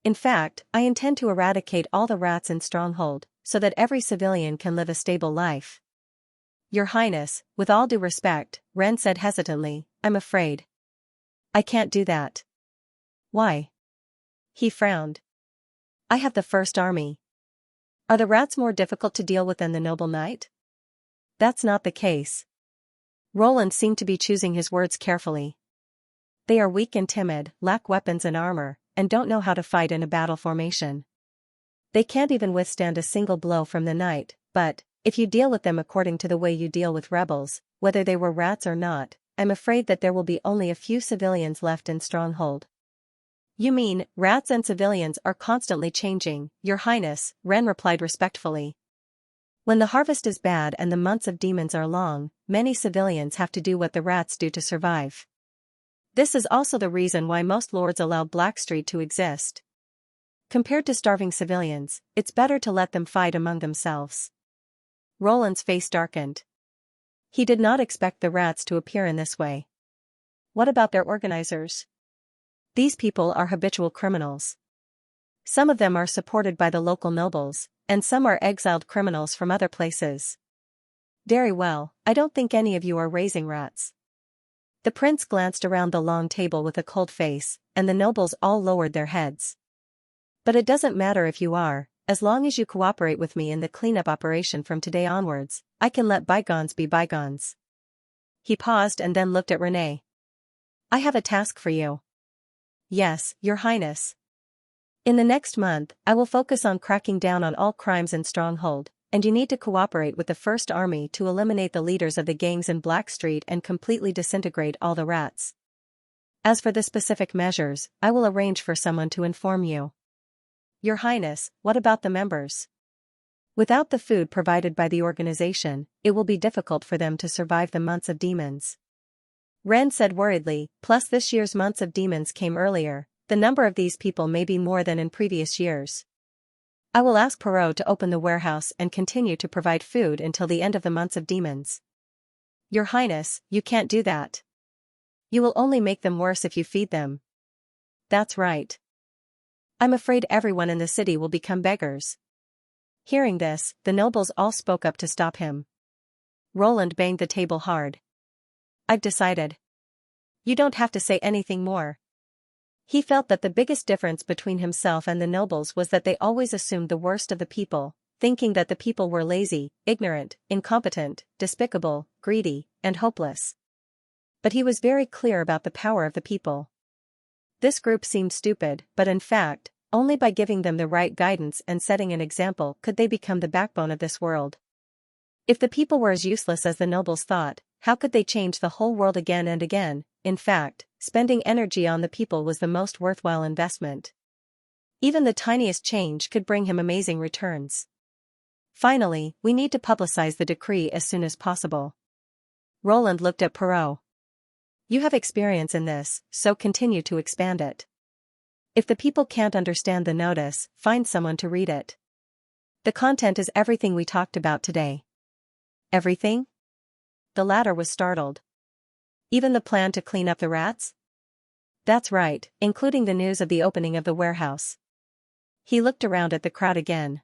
In fact, I intend to eradicate all the rats in Stronghold, so that every civilian can live a stable life. Your Highness, with all due respect, Ren said hesitantly, I'm afraid. I can't do that. Why? He frowned. I have the First Army. Are the rats more difficult to deal with than the noble knight? That's not the case. Roland seemed to be choosing his words carefully. They are weak and timid, lack weapons and armor, and don't know how to fight in a battle formation. They can't even withstand a single blow from the knight, but, if you deal with them according to the way you deal with rebels, whether they were rats or not, I'm afraid that there will be only a few civilians left in Stronghold. You mean, rats and civilians are constantly changing, Your Highness, Ren replied respectfully. When the harvest is bad and the months of demons are long, many civilians have to do what the rats do to survive. This is also the reason why most lords allow Blackstreet to exist. Compared to starving civilians, it's better to let them fight among themselves. Roland's face darkened. He did not expect the rats to appear in this way. What about their organizers? These people are habitual criminals. Some of them are supported by the local nobles, and some are exiled criminals from other places. Very well, I don't think any of you are raising rats. The prince glanced around the long table with a cold face, and the nobles all lowered their heads. But it doesn't matter if you are, as long as you cooperate with me in the cleanup operation from today onwards, I can let bygones be bygones. He paused and then looked at Renee. I have a task for you. Yes, Your Highness. In the next month, I will focus on cracking down on all crimes in Stronghold, and you need to cooperate with the First Army to eliminate the leaders of the gangs in Blackstreet and completely disintegrate all the rats. As for the specific measures, I will arrange for someone to inform you. Your Highness, what about the members? Without the food provided by the organization, it will be difficult for them to survive the months of demons. Ren said worriedly, plus this year's months of demons came earlier, the number of these people may be more than in previous years. I will ask Perrault to open the warehouse and continue to provide food until the end of the months of demons. Your Highness, you can't do that. You will only make them worse if you feed them. That's right. I'm afraid everyone in the city will become beggars. Hearing this, the nobles all spoke up to stop him. Roland banged the table hard. I've decided. You don't have to say anything more. He felt that the biggest difference between himself and the nobles was that they always assumed the worst of the people, thinking that the people were lazy, ignorant, incompetent, despicable, greedy, and hopeless. But he was very clear about the power of the people. This group seemed stupid, but in fact, only by giving them the right guidance and setting an example could they become the backbone of this world. If the people were as useless as the nobles thought, how could they change the whole world again and again? In fact, spending energy on the people was the most worthwhile investment. Even the tiniest change could bring him amazing returns. Finally, we need to publicize the decree as soon as possible. Roland looked at Perrault. You have experience in this, so continue to expand it. If the people can't understand the notice, find someone to read it. The content is everything we talked about today. Everything? The latter was startled. Even the plan to clean up the rats? That's right, including the news of the opening of the warehouse. He looked around at the crowd again.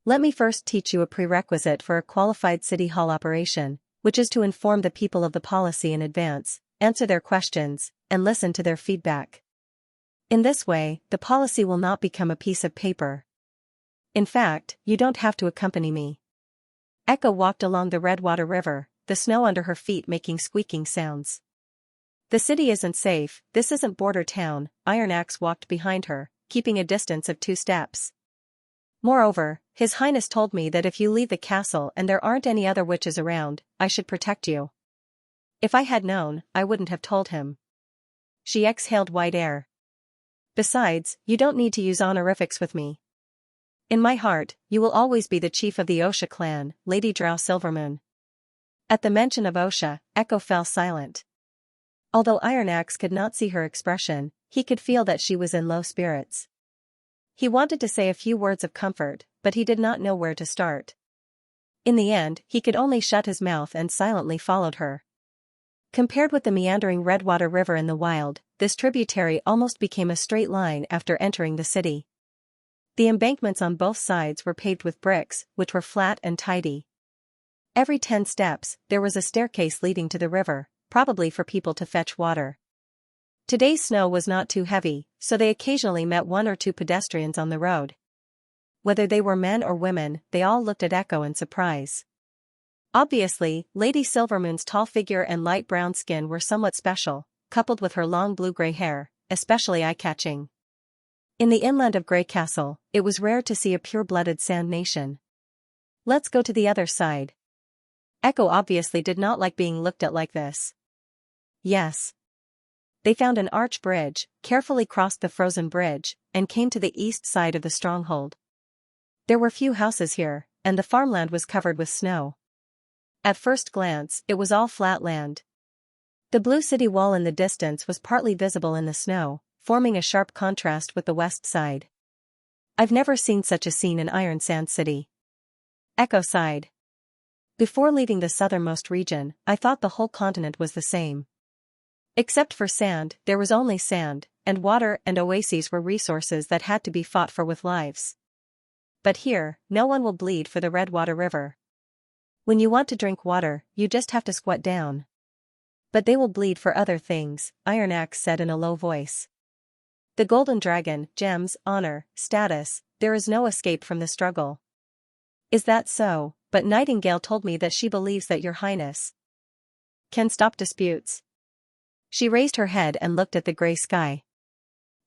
Let me first teach you a prerequisite for a qualified city hall operation, which is to inform the people of the policy in advance, answer their questions, and listen to their feedback. In this way, the policy will not become a piece of paper. In fact, you don't have to accompany me. Echo walked along the Redwater River, the snow under her feet making squeaking sounds. The city isn't safe, this isn't border town. Iron Axe walked behind her, keeping a distance of 2 steps. Moreover, His Highness told me that if you leave the castle and there aren't any other witches around, I should protect you. If I had known, I wouldn't have told him. She exhaled white air. Besides, you don't need to use honorifics with me. In my heart, you will always be the chief of the Osha clan, Lady Drow Silvermoon. At the mention of Osha, Echo fell silent. Although Iron Axe could not see her expression, he could feel that she was in low spirits. He wanted to say a few words of comfort, but he did not know where to start. In the end, he could only shut his mouth and silently followed her. Compared with the meandering Redwater River in the wild, this tributary almost became a straight line after entering the city. The embankments on both sides were paved with bricks, which were flat and tidy. Every 10 steps, there was a staircase leading to the river, probably for people to fetch water. Today's snow was not too heavy, so they occasionally met 1 or 2 pedestrians on the road. Whether they were men or women, they all looked at Echo in surprise. Obviously, Lady Silvermoon's tall figure and light brown skin were somewhat special, coupled with her long blue-gray hair, especially eye-catching. In the inland of Grey Castle, it was rare to see a pure-blooded Sand Nation. Let's go to the other side. Echo obviously did not like being looked at like this. Yes. They found an arch bridge, carefully crossed the frozen bridge, and came to the east side of the stronghold. There were few houses here, and the farmland was covered with snow. At first glance, it was all flat land. The blue city wall in the distance was partly visible in the snow, forming a sharp contrast with the west side. I've never seen such a scene in Iron Sand City. Echo sighed. Before leaving the southernmost region, I thought the whole continent was the same. Except for sand, there was only sand, and water and oases were resources that had to be fought for with lives. But here, no one will bleed for the Redwater River. When you want to drink water, you just have to squat down. But they will bleed for other things, Iron Axe said in a low voice. The Golden Dragon, gems, honor, status, there is no escape from the struggle. Is that so? But Nightingale told me that she believes that Your Highness can stop disputes. She raised her head and looked at the gray sky.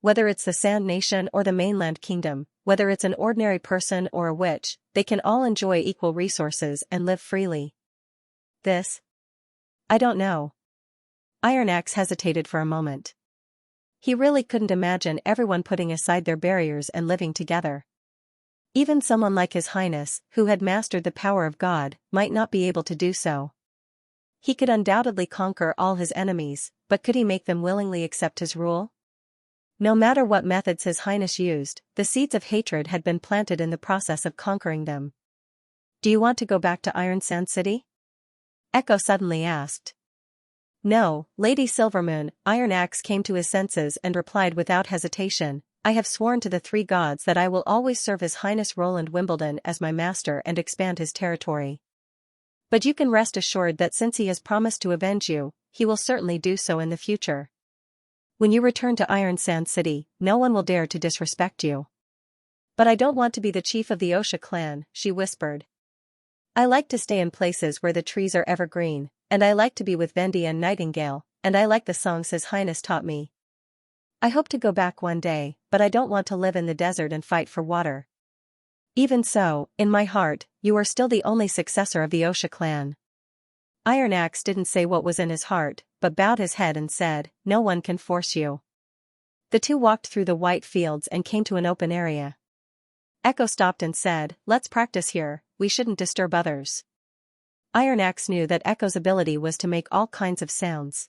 Whether it's the Sand Nation or the mainland kingdom, whether it's an ordinary person or a witch, they can all enjoy equal resources and live freely. This? I don't know. Iron Axe hesitated for a moment. He really couldn't imagine everyone putting aside their barriers and living together. Even someone like His Highness, who had mastered the power of God, might not be able to do so. He could undoubtedly conquer all his enemies, but could he make them willingly accept his rule? No matter what methods His Highness used, the seeds of hatred had been planted in the process of conquering them. Do you want to go back to Iron Sand City? Echo suddenly asked. No, Lady Silvermoon. Iron Axe came to his senses and replied without hesitation, I have sworn to the 3 gods that I will always serve His Highness Roland Wimbledon as my master and expand his territory. But you can rest assured that since he has promised to avenge you, he will certainly do so in the future. When you return to Iron Sand City, no one will dare to disrespect you. But I don't want to be the chief of the Osha clan, she whispered. I like to stay in places where the trees are evergreen, and I like to be with Vendi and Nightingale, and I like the songs His Highness taught me. I hope to go back one day, but I don't want to live in the desert and fight for water. Even so, in my heart, you are still the only successor of the Osha clan. Iron Axe didn't say what was in his heart, but bowed his head and said, no one can force you. The 2 walked through the white fields and came to an open area. Echo stopped and said, let's practice here, we shouldn't disturb others. Iron Axe knew that Echo's ability was to make all kinds of sounds.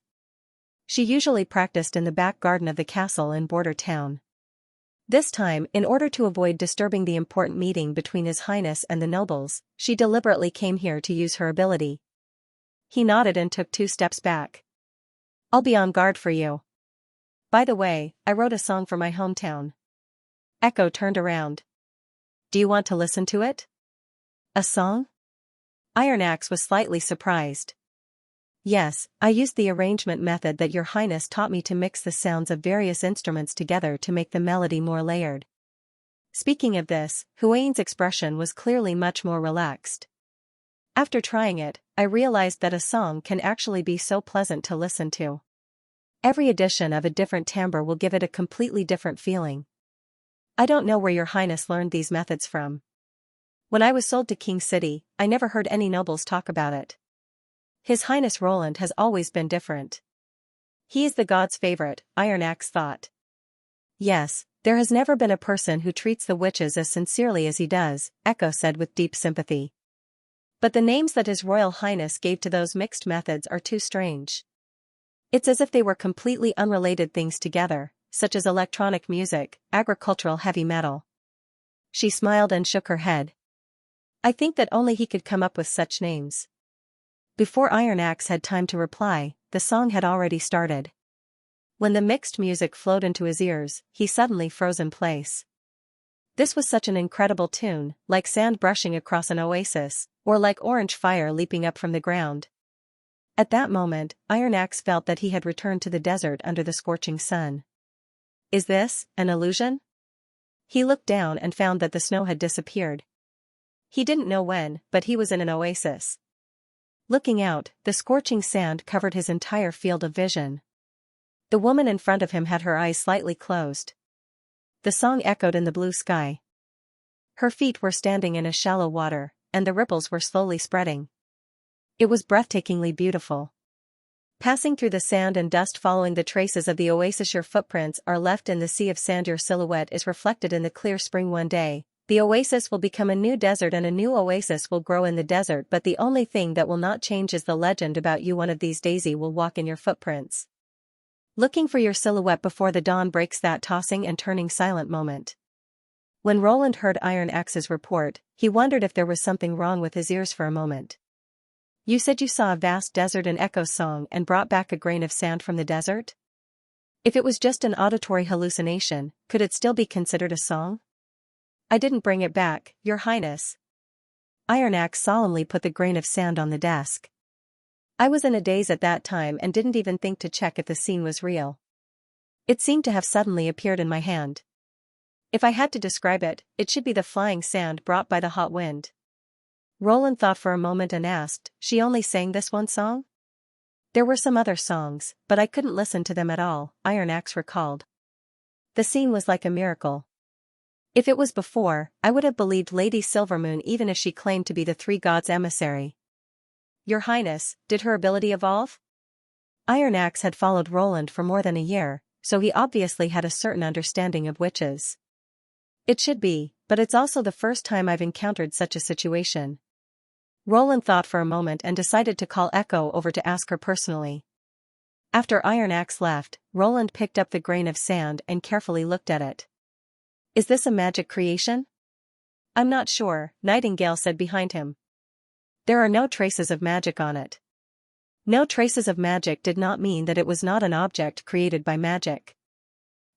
She usually practiced in the back garden of the castle in Border Town. This time, in order to avoid disturbing the important meeting between His Highness and the nobles, she deliberately came here to use her ability. He nodded and took 2 steps back. I'll be on guard for you. By the way, I wrote a song for my hometown. Echo turned around. Do you want to listen to it? A song? Iron Axe was slightly surprised. Yes, I used the arrangement method that Your Highness taught me to mix the sounds of various instruments together to make the melody more layered. Speaking of this, Huane's expression was clearly much more relaxed. After trying it, I realized that a song can actually be so pleasant to listen to. Every addition of a different timbre will give it a completely different feeling. I don't know where Your Highness learned these methods from. When I was sold to King City, I never heard any nobles talk about it. His Highness Roland has always been different. He is the god's favorite, Iron Axe thought. Yes, there has never been a person who treats the witches as sincerely as he does, Echo said with deep sympathy. But the names that His Royal Highness gave to those mixed methods are too strange. It's as if they were completely unrelated things together, such as electronic music, agricultural heavy metal. She smiled and shook her head. I think that only he could come up with such names. Before Iron Axe had time to reply, the song had already started. When the mixed music flowed into his ears, he suddenly froze in place. This was such an incredible tune, like sand brushing across an oasis, or like orange fire leaping up from the ground. At that moment, Iron Axe felt that he had returned to the desert under the scorching sun. Is this an illusion? He looked down and found that the snow had disappeared. He didn't know when, but he was in an oasis. Looking out, the scorching sand covered his entire field of vision. The woman in front of him had her eyes slightly closed. The song echoed in the blue sky. Her feet were standing in a shallow water, and the ripples were slowly spreading. It was breathtakingly beautiful. Passing through the sand and dust following the traces of the oasis, your footprints are left in the sea of sand. Your silhouette is reflected in the clear spring. One day, the oasis will become a new desert and a new oasis will grow in the desert, but the only thing that will not change is the legend about you. One of these days you will walk in your footprints, looking for your silhouette before the dawn breaks. That tossing and turning silent moment. When Roland heard Iron Axe's report, he wondered if there was something wrong with his ears for a moment. You said you saw a vast desert in Echo's song and brought back a grain of sand from the desert? If it was just an auditory hallucination, could it still be considered a song? I didn't bring it back, Your Highness. Iron Axe solemnly put the grain of sand on the desk. I was in a daze at that time and didn't even think to check if the scene was real. It seemed to have suddenly appeared in my hand. If I had to describe it, it should be the flying sand brought by the hot wind. Roland thought for a moment and asked, she only sang this one song? There were some other songs, but I couldn't listen to them at all, Iron Axe recalled. The scene was like a miracle. If it was before, I would have believed Lady Silvermoon even if she claimed to be the 3 gods' emissary. Your Highness, did her ability evolve? Iron Axe had followed Roland for more than a year, so he obviously had a certain understanding of witches. It should be, but it's also the first time I've encountered such a situation. Roland thought for a moment and decided to call Echo over to ask her personally. After Iron Axe left, Roland picked up the grain of sand and carefully looked at it. Is this a magic creation? I'm not sure, Nightingale said behind him. There are no traces of magic on it. No traces of magic did not mean that it was not an object created by magic.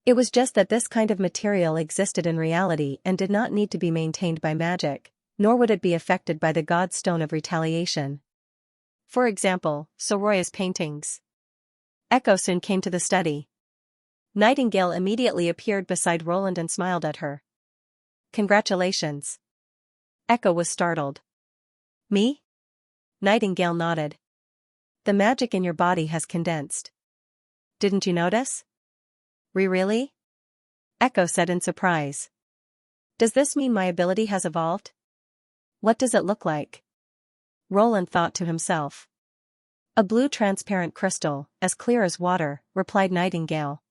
It was just that this kind of material existed in reality and did not need to be maintained by magic, nor would it be affected by the god stone of retaliation. For example, Soroya's paintings. Echo soon came to the study. Nightingale immediately appeared beside Roland and smiled at her. Congratulations. Echo was startled. Me? Nightingale nodded. The magic in your body has condensed. Didn't you notice? Really? Echo said in surprise. Does this mean my ability has evolved? What does it look like? Roland thought to himself. A blue transparent crystal, as clear as water, replied Nightingale.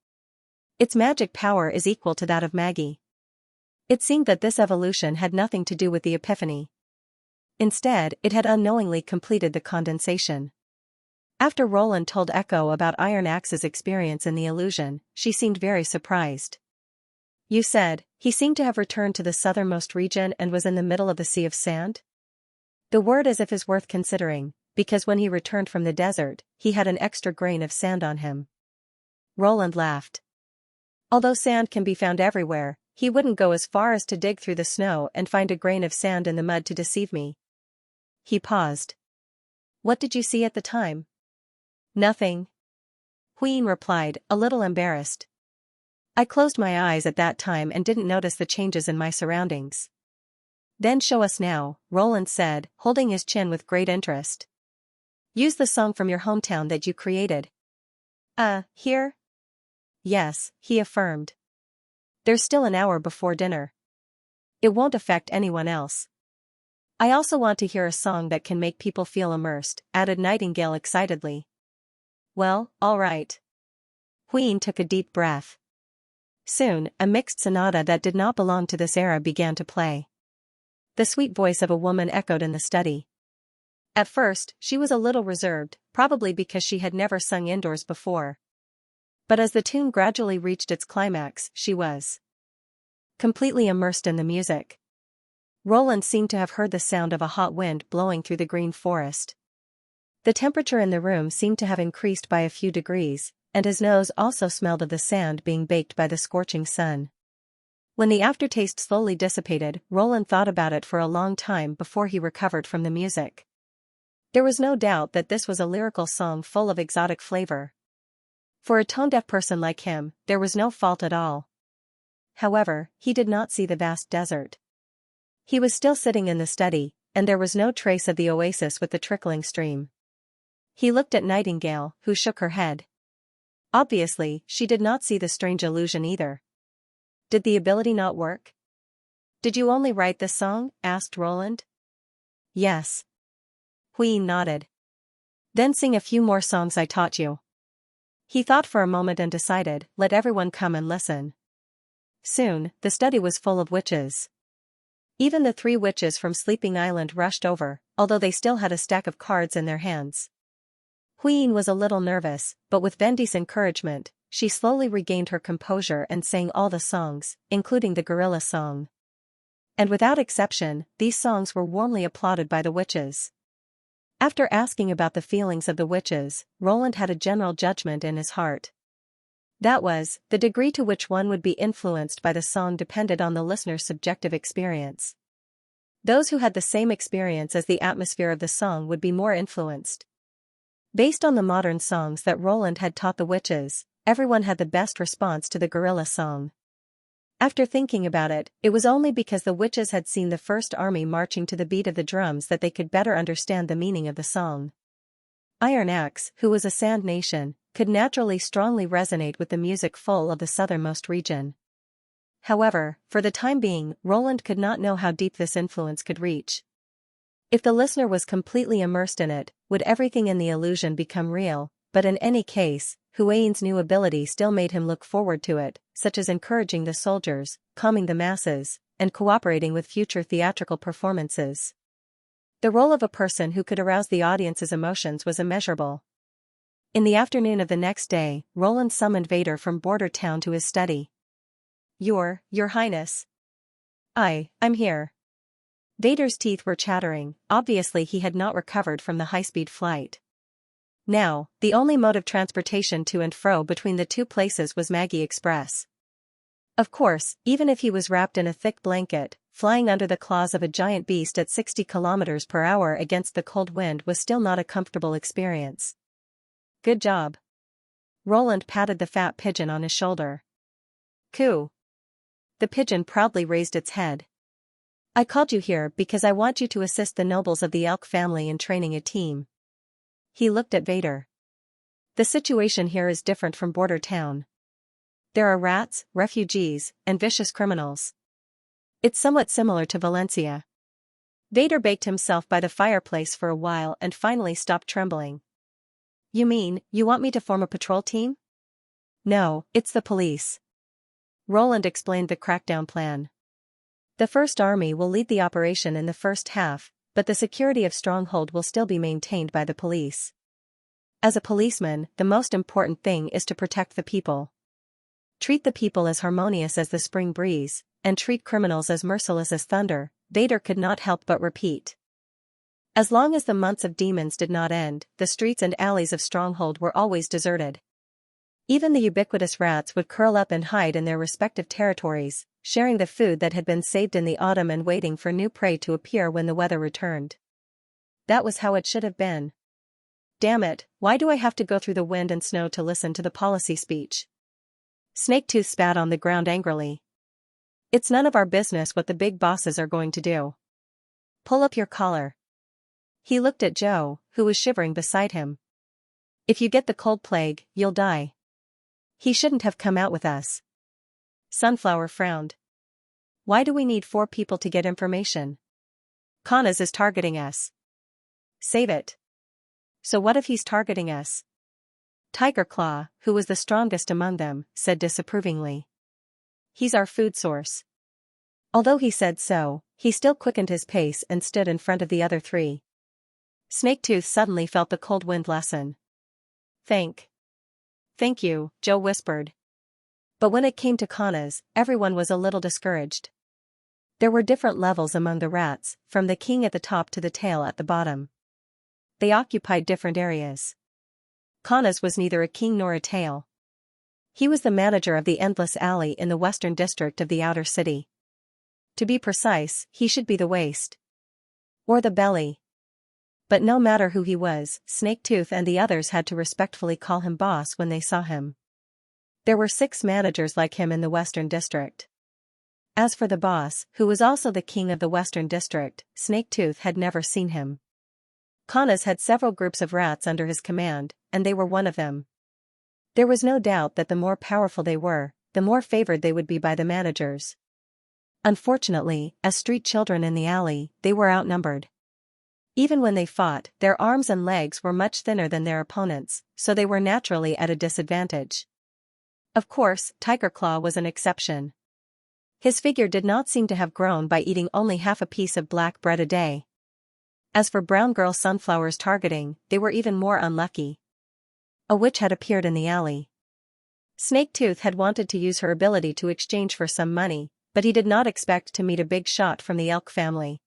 Its magic power is equal to that of Maggie. It seemed that this evolution had nothing to do with the epiphany. Instead, it had unknowingly completed the condensation. After Roland told Echo about Iron Axe's experience in the illusion, she seemed very surprised. You said, he seemed to have returned to the southernmost region and was in the middle of the sea of sand? The word as if is worth considering, because when he returned from the desert, he had an extra grain of sand on him. Roland laughed. Although sand can be found everywhere, he wouldn't go as far as to dig through the snow and find a grain of sand in the mud to deceive me. He paused. What did you see at the time? Nothing. Huyen replied, a little embarrassed. I closed my eyes at that time and didn't notice the changes in my surroundings. Then show us now, Roland said, holding his chin with great interest. Use the song from your hometown that you created. Here? Yes, he affirmed. There's still an hour before dinner. It won't affect anyone else. I also want to hear a song that can make people feel immersed, added Nightingale excitedly. Well, all right. Huyen took a deep breath. Soon, a mixed sonata that did not belong to this era began to play. The sweet voice of a woman echoed in the study. At first, she was a little reserved, probably because she had never sung indoors before. But as the tune gradually reached its climax, she was completely immersed in the music. Roland seemed to have heard the sound of a hot wind blowing through the green forest. The temperature in the room seemed to have increased by a few degrees, and his nose also smelled of the sand being baked by the scorching sun. When the aftertaste slowly dissipated, Roland thought about it for a long time before he recovered from the music. There was no doubt that this was a lyrical song full of exotic flavor. For a tone-deaf person like him, there was no fault at all. However, he did not see the vast desert. He was still sitting in the study, and there was no trace of the oasis with the trickling stream. He looked at Nightingale, who shook her head. Obviously, she did not see the strange illusion either. Did the ability not work? Did you only write this song? Asked Roland. Yes. Huyen nodded. Then sing a few more songs I taught you. He thought for a moment and decided, let everyone come and listen. Soon, the study was full of witches. Even the 3 witches from Sleeping Island rushed over, although they still had a stack of cards in their hands. Huyen was a little nervous, but with Vendi's encouragement, she slowly regained her composure and sang all the songs, including the gorilla song. And without exception, these songs were warmly applauded by the witches. After asking about the feelings of the witches, Roland had a general judgment in his heart. That was, the degree to which one would be influenced by the song depended on the listener's subjective experience. Those who had the same experience as the atmosphere of the song would be more influenced. Based on the modern songs that Roland had taught the witches, everyone had the best response to the gorilla song. After thinking about it, it was only because the witches had seen the first army marching to the beat of the drums that they could better understand the meaning of the song. Iron Axe, who was a sand nation, could naturally strongly resonate with the music full of the southernmost region. However, for the time being, Roland could not know how deep this influence could reach. If the listener was completely immersed in it, would everything in the illusion become real? But in any case, Huyen's new ability still made him look forward to it, such as encouraging the soldiers, calming the masses, and cooperating with future theatrical performances. The role of a person who could arouse the audience's emotions was immeasurable. In the afternoon of the next day, Roland summoned Vader from Border Town to his study. Your Highness. I'm here. Vader's teeth were chattering, obviously he had not recovered from the high-speed flight. Now, the only mode of transportation to and fro between the 2 places was Maggie Express. Of course, even if he was wrapped in a thick blanket, flying under the claws of a giant beast at 60 kilometers per hour against the cold wind was still not a comfortable experience. Good job. Roland patted the fat pigeon on his shoulder. Coo. The pigeon proudly raised its head. I called you here because I want you to assist the nobles of the elk family in training a team. He looked at Vader. The situation here is different from Border Town. There are rats, refugees, and vicious criminals. It's somewhat similar to Valencia. Vader baked himself by the fireplace for a while and finally stopped trembling. You mean, you want me to form a patrol team? No, it's the police. Roland explained the crackdown plan. The First Army will lead the operation in the first half, but the security of Stronghold will still be maintained by the police. As a policeman, the most important thing is to protect the people. Treat the people as harmonious as the spring breeze, and treat criminals as merciless as thunder, Vader could not help but repeat. As long as the months of demons did not end, the streets and alleys of Stronghold were always deserted. Even the ubiquitous rats would curl up and hide in their respective territories, sharing the food that had been saved in the autumn and waiting for new prey to appear when the weather returned. That was how it should have been. Damn it, why do I have to go through the wind and snow to listen to the policy speech? Snaketooth spat on the ground angrily. It's none of our business what the big bosses are going to do. Pull up your collar. He looked at Joe, who was shivering beside him. If you get the cold plague, you'll die. He shouldn't have come out with us. Sunflower frowned. Why do we need 4 people to get information? Connors is targeting us. Save it. So what if he's targeting us? Tiger Claw, who was the strongest among them, said disapprovingly. He's our food source. Although he said so, he still quickened his pace and stood in front of the other 3. Snaketooth suddenly felt the cold wind lessen. Thank you, Joe whispered. But when it came to Connors, everyone was a little discouraged. There were different levels among the rats, from the king at the top to the tail at the bottom. They occupied different areas. Connors was neither a king nor a tail. He was the manager of the Endless Alley in the western district of the outer city. To be precise, he should be the waist. Or the belly. But no matter who he was, Snaketooth and the others had to respectfully call him boss when they saw him. There were 6 managers like him in the western district. As for the boss, who was also the king of the western district, Snaketooth had never seen him. Connors had several groups of rats under his command, and they were one of them. There was no doubt that the more powerful they were, the more favored they would be by the managers. Unfortunately, as street children in the alley, they were outnumbered. Even when they fought, their arms and legs were much thinner than their opponents, so they were naturally at a disadvantage. Of course, Tiger Claw was an exception. His figure did not seem to have grown by eating only half a piece of black bread a day. As for Brown Girl Sunflower's targeting, they were even more unlucky. A witch had appeared in the alley. Snaketooth had wanted to use her ability to exchange for some money, but he did not expect to meet a big shot from the Elk family.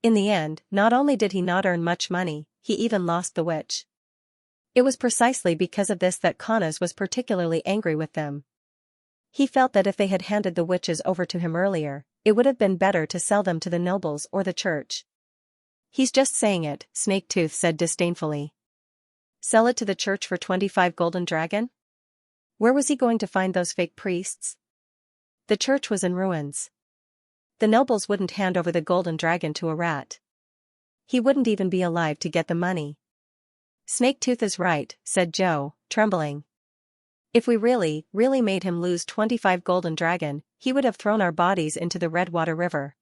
In the end, not only did he not earn much money, he even lost the witch. It was precisely because of this that Connors was particularly angry with them. He felt that if they had handed the witches over to him earlier, it would have been better to sell them to the nobles or the church. He's just saying it, Snaketooth said disdainfully. Sell it to the church for 25 golden dragon? Where was he going to find those fake priests? The church was in ruins. The nobles wouldn't hand over the golden dragon to a rat. He wouldn't even be alive to get the money. Snaketooth is right, said Joe, trembling. If we really made him lose 25 golden dragon, he would have thrown our bodies into the Redwater River.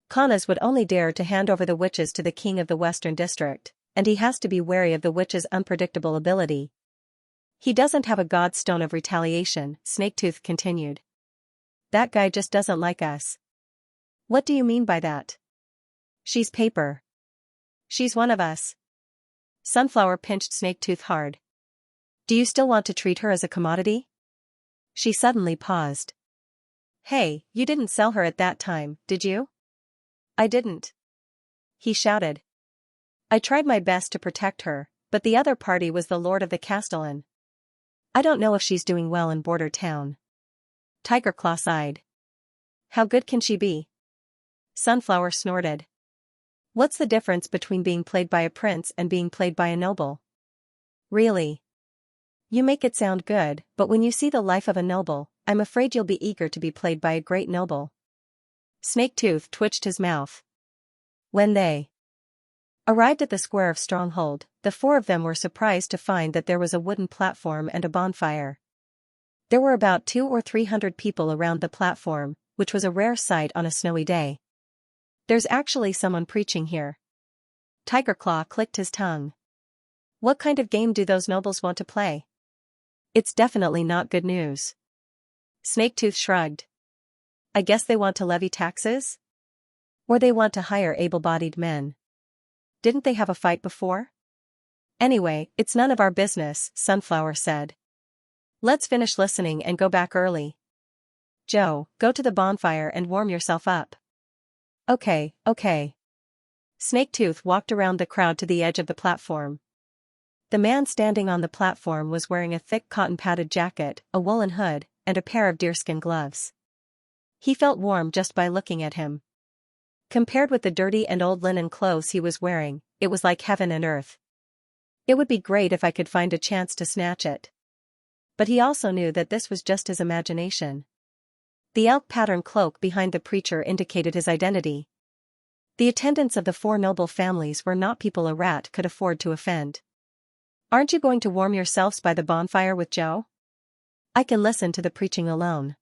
Connors would only dare to hand over the witches to the king of the western district, and he has to be wary of the witch's unpredictable ability. He doesn't have a godstone of retaliation, Snaketooth continued. That guy just doesn't like us. What do you mean by that? She's paper. She's one of us. Sunflower pinched Snaketooth hard. Do you still want to treat her as a commodity? She suddenly paused. Hey, you didn't sell her at that time, did you? I didn't. He shouted. I tried my best to protect her, but the other party was the Lord of the Castellan. I don't know if she's doing well in Border Town. Tiger Claw sighed. How good can she be? Sunflower snorted. What's the difference between being played by a prince and being played by a noble? Really? You make it sound good, but when you see the life of a noble, I'm afraid you'll be eager to be played by a great noble. Snaketooth twitched his mouth. When they arrived at the square of Stronghold, the 4 of them were surprised to find that there was a wooden platform and a bonfire. There were about 200 or 300 people around the platform, which was a rare sight on a snowy day. There's actually someone preaching here. Tiger Claw clicked his tongue. What kind of game do those nobles want to play? It's definitely not good news. Snaketooth shrugged. I guess they want to levy taxes? Or they want to hire able-bodied men. Didn't they have a fight before? Anyway, it's none of our business, Sunflower said. Let's finish listening and go back early. Joe, go to the bonfire and warm yourself up. Okay, okay. Snaketooth walked around the crowd to the edge of the platform. The man standing on the platform was wearing a thick cotton-padded jacket, a woolen hood, and a pair of deerskin gloves. He felt warm just by looking at him. Compared with the dirty and old linen clothes he was wearing, it was like heaven and earth. It would be great if I could find a chance to snatch it. But he also knew that this was just his imagination. The elk pattern cloak behind the preacher indicated his identity. The attendants of the four noble families were not people a rat could afford to offend. Aren't you going to warm yourselves by the bonfire with Joe? I can listen to the preaching alone.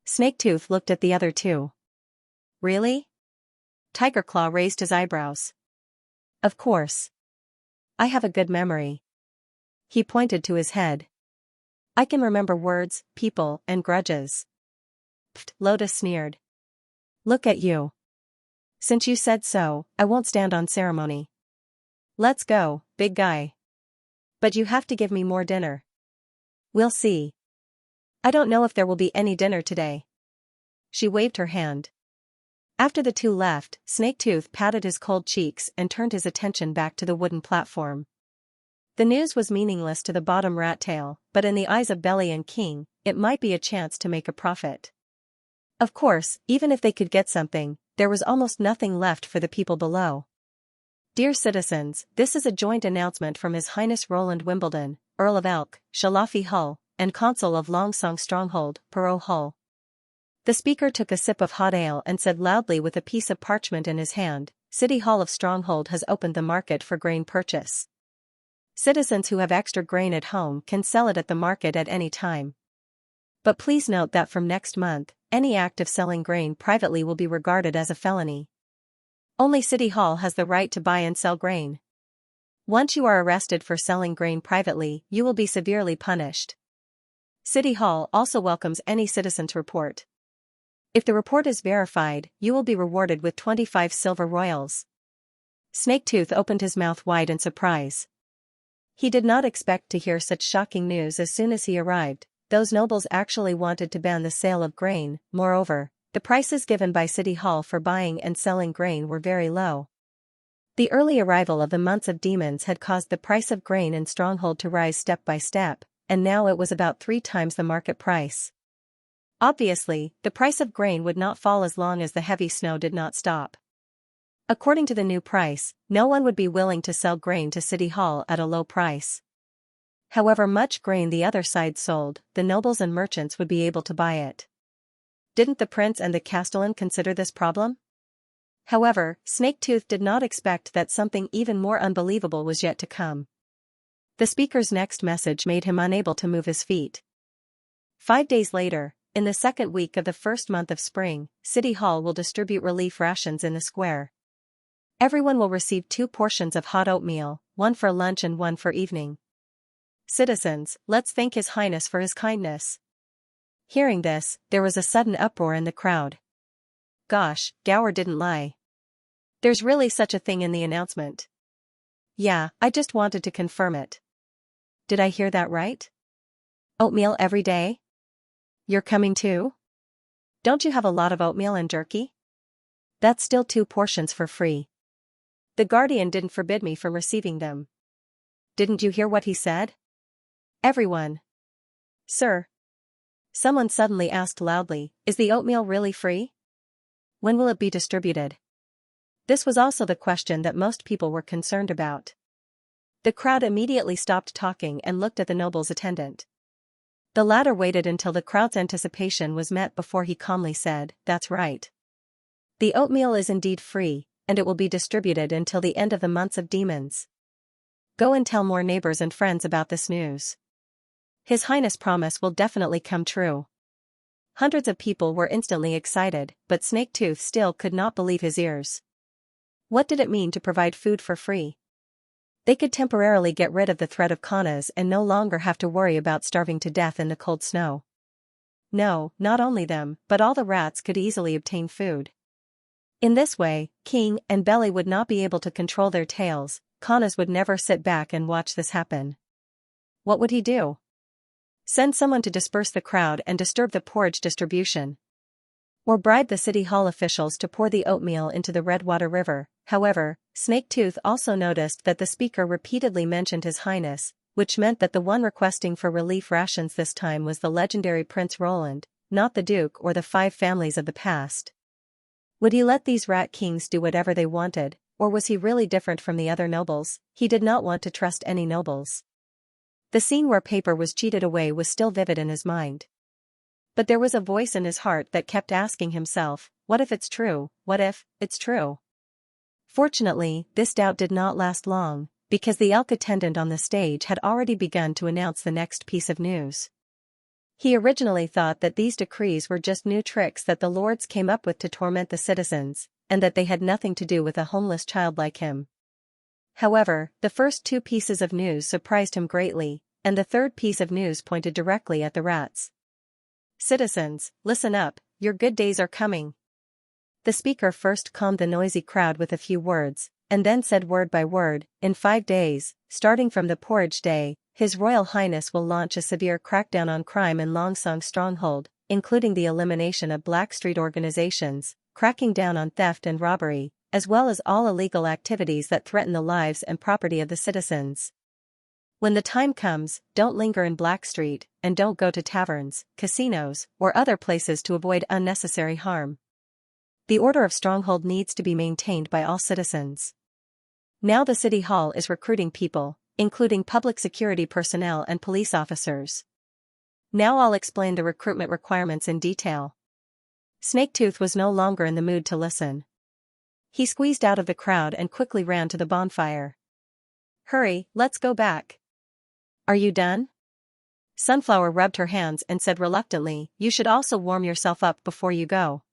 Snaketooth looked at the other two. Really? Tiger Claw raised his eyebrows. Of course. I have a good memory. He pointed to his head. I can remember words, people, and grudges. Pfft, Lotus sneered. Look at you. Since you said so, I won't stand on ceremony. Let's go, big guy. But you have to give me more dinner. We'll see. I don't know if there will be any dinner today. She waved her hand. After the two left, Snaketooth patted his cold cheeks and turned his attention back to the wooden platform. The news was meaningless to the bottom rat tail, but in the eyes of Belly and King, it might be a chance to make a profit. Of course, even if they could get something, there was almost nothing left for the people below. Dear citizens, this is a joint announcement from His Highness Roland Wimbledon, Earl of Elk, Shalafi Hull, and Consul of Longsong Stronghold, Perot Hull. The speaker took a sip of hot ale and said loudly with a piece of parchment in his hand, City Hall of Stronghold has opened the market for grain purchase. Citizens who have extra grain at home can sell it at the market at any time. But please note that from next month, any act of selling grain privately will be regarded as a felony. Only City Hall has the right to buy and sell grain. Once you are arrested for selling grain privately, you will be severely punished. City Hall also welcomes any citizen's report. If the report is verified, you will be rewarded with 25 silver royals. Snaketooth opened his mouth wide in surprise. He did not expect to hear such shocking news as soon as he arrived. Those nobles actually wanted to ban the sale of grain. Moreover, the prices given by City Hall for buying and selling grain were very low. The early arrival of the months of demons had caused the price of grain in Stronghold to rise step by step, and now it was about 3 times the market price. Obviously, the price of grain would not fall as long as the heavy snow did not stop. According to the new price, no one would be willing to sell grain to City Hall at a low price. However much grain the other side sold, the nobles and merchants would be able to buy it. Didn't the prince and the castellan consider this problem? However, Snaketooth did not expect that something even more unbelievable was yet to come. The speaker's next message made him unable to move his feet. 5 days later, in the second week of the first month of spring, City Hall will distribute relief rations in the square. Everyone will receive 2 portions of hot oatmeal, one for lunch and one for evening. Citizens, let's thank His Highness for his kindness. Hearing this, there was a sudden uproar in the crowd. Gosh, Gower didn't lie. There's really such a thing in the announcement. Yeah, I just wanted to confirm it. Did I hear that right? Oatmeal every day? You're coming too? Don't you have a lot of oatmeal and jerky? That's still 2 portions for free. The guardian didn't forbid me from receiving them. Didn't you hear what he said? Everyone. Sir. Someone suddenly asked loudly, is the oatmeal really free? When will it be distributed? This was also the question that most people were concerned about. The crowd immediately stopped talking and looked at the noble's attendant. The latter waited until the crowd's anticipation was met before he calmly said, that's right. The oatmeal is indeed free, and it will be distributed until the end of the months of demons. Go and tell more neighbors and friends about this news. His Highness' promise will definitely come true. Hundreds of people were instantly excited, but Snaketooth still could not believe his ears. What did it mean to provide food for free? They could temporarily get rid of the threat of Kanas and no longer have to worry about starving to death in the cold snow. No, not only them, but all the rats could easily obtain food. In this way, King and Belly would not be able to control their tails. Kanas would never sit back and watch this happen. What would he do? Send someone to disperse the crowd and disturb the porridge distribution. Or bribe the city hall officials to pour the oatmeal into the Redwater River. However, Snaketooth also noticed that the speaker repeatedly mentioned His Highness, which meant that the one requesting for relief rations this time was the legendary Prince Roland, not the Duke or the 5 families of the past. Would he let these rat kings do whatever they wanted, or was he really different from the other nobles? He did not want to trust any nobles. The scene where Paper was cheated away was still vivid in his mind. But there was a voice in his heart that kept asking himself, what if it's true, what if it's true? Fortunately, this doubt did not last long, because the elk attendant on the stage had already begun to announce the next piece of news. He originally thought that these decrees were just new tricks that the lords came up with to torment the citizens, and that they had nothing to do with a homeless child like him. However, the first 2 pieces of news surprised him greatly, and the third piece of news pointed directly at the rats. Citizens, listen up, your good days are coming. The speaker first calmed the noisy crowd with a few words, and then said word by word, in 5 days, starting from the porridge day, His Royal Highness will launch a severe crackdown on crime in Longsong Stronghold, including the elimination of Blackstreet organizations, cracking down on theft and robbery, as well as all illegal activities that threaten the lives and property of the citizens. When the time comes, don't linger in Blackstreet, and don't go to taverns, casinos, or other places to avoid unnecessary harm. The order of Stronghold needs to be maintained by all citizens. Now the City Hall is recruiting people, including public security personnel and police officers. Now I'll explain the recruitment requirements in detail. Snaketooth was no longer in the mood to listen. He squeezed out of the crowd and quickly ran to the bonfire. Hurry, let's go back. Are you done? Sunflower rubbed her hands and said reluctantly, you should also warm yourself up before you go.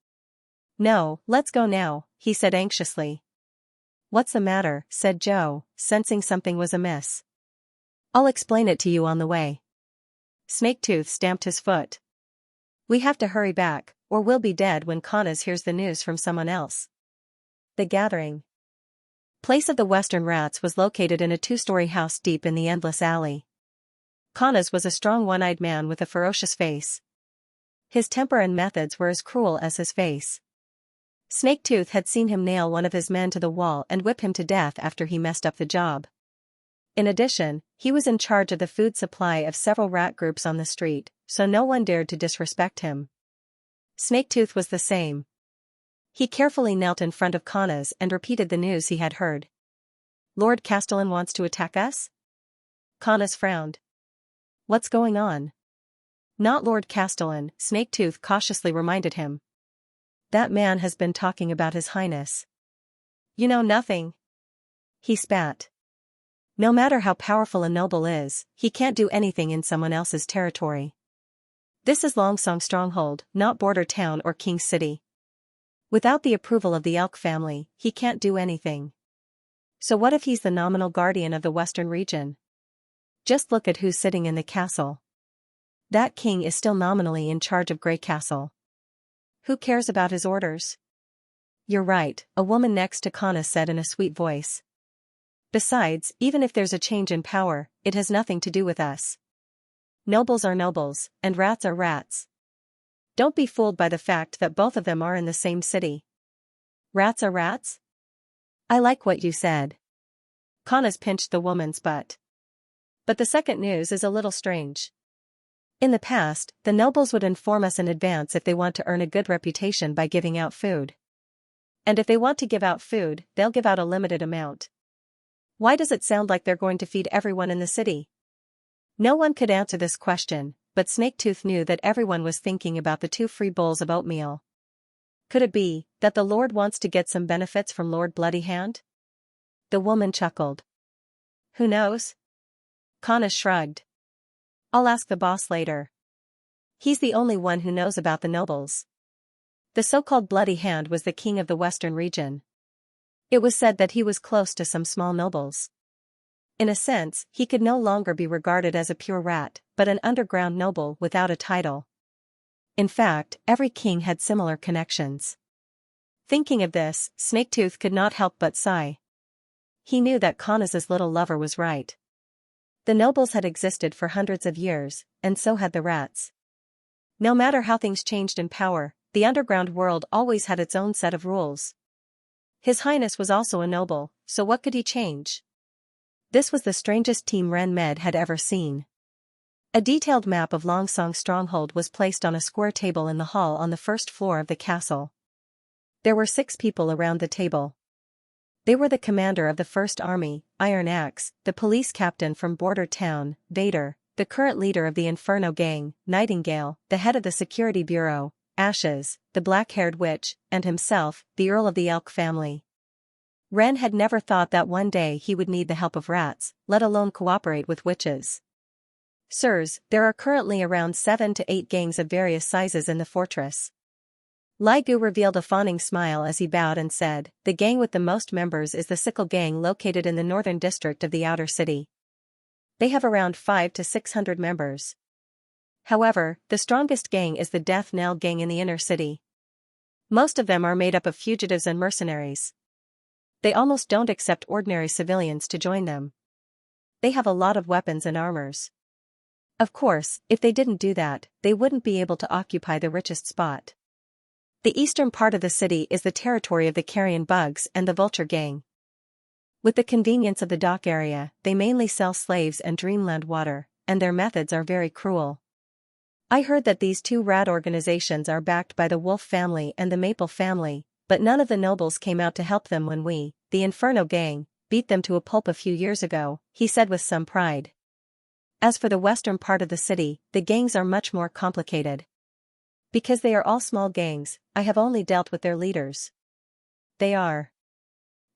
No, let's go now, he said anxiously. What's the matter, said Joe, sensing something was amiss. I'll explain it to you on the way. Snaketooth stamped his foot. We have to hurry back, or we'll be dead when Connors hears the news from someone else. The gathering place of the Western Rats was located in a 2-story house deep in the endless alley. Connors was a strong one-eyed man with a ferocious face. His temper and methods were as cruel as his face. Snaketooth had seen him nail one of his men to the wall and whip him to death after he messed up the job. In addition, he was in charge of the food supply of several rat groups on the street, so no one dared to disrespect him. Snaketooth was the same. He carefully knelt in front of Connors and repeated the news he had heard. Lord Castellan wants to attack us? Connors frowned. What's going on? Not Lord Castellan, Snaketooth cautiously reminded him. That man has been talking about His Highness. You know nothing. He spat. No matter how powerful a noble is, he can't do anything in someone else's territory. This is Longsong Stronghold, not Border Town or King City. Without the approval of the Elk family, he can't do anything. So what if he's the nominal guardian of the Western region? Just look at who's sitting in the castle. That king is still nominally in charge of Grey Castle. Who cares about his orders? You're right, a woman next to Connors said in a sweet voice. Besides, even if there's a change in power, it has nothing to do with us. Nobles are nobles, and rats are rats. Don't be fooled by the fact that both of them are in the same city. Rats are rats? I like what you said. Connors pinched the woman's butt. But the second news is a little strange. In the past, the nobles would inform us in advance if they want to earn a good reputation by giving out food. And if they want to give out food, they'll give out a limited amount. Why does it sound like they're going to feed everyone in the city? No one could answer this question, but Snaketooth knew that everyone was thinking about the 2 free bowls of oatmeal. Could it be that the Lord wants to get some benefits from Lord Bloodyhand? The woman chuckled. Who knows? Connors shrugged. I'll ask the boss later. He's the only one who knows about the nobles. The so-called Bloody Hand was the king of the Western region. It was said that he was close to some small nobles. In a sense, he could no longer be regarded as a pure rat, but an underground noble without a title. In fact, every king had similar connections. Thinking of this, Snaketooth could not help but sigh. He knew that Connor's little lover was right. The nobles had existed for hundreds of years, and so had the rats. No matter how things changed in power, the underground world always had its own set of rules. His Highness was also a noble, so what could he change? This was the strangest team Ren Med had ever seen. A detailed map of Longsong's stronghold was placed on a square table in the hall on the first floor of the castle. There were 6 people around the table. They were the commander of the First Army, Iron Axe, the police captain from Border Town, Vader, the current leader of the Inferno Gang, Nightingale, the head of the Security Bureau, Ashes, the black-haired witch, and himself, the Earl of the Elk family. Ren had never thought that one day he would need the help of rats, let alone cooperate with witches. Sirs, there are currently around 7 to 8 gangs of various sizes in the fortress. Lai Gu revealed a fawning smile as he bowed and said, the gang with the most members is the Sickle Gang located in the northern district of the outer city. They have around 500 to 600 members. However, the strongest gang is the Death Knell Gang in the inner city. Most of them are made up of fugitives and mercenaries. They almost don't accept ordinary civilians to join them. They have a lot of weapons and armors. Of course, if they didn't do that, they wouldn't be able to occupy the richest spot. The eastern part of the city is the territory of the Carrion Bugs and the Vulture Gang. With the convenience of the dock area, they mainly sell slaves and Dreamland water, and their methods are very cruel. I heard that these 2 rat organizations are backed by the Wolf family and the Maple family, but none of the nobles came out to help them when we, the Inferno Gang, beat them to a pulp a few years ago, he said with some pride. As for the western part of the city, the gangs are much more complicated. Because they are all small gangs, I have only dealt with their leaders. They are.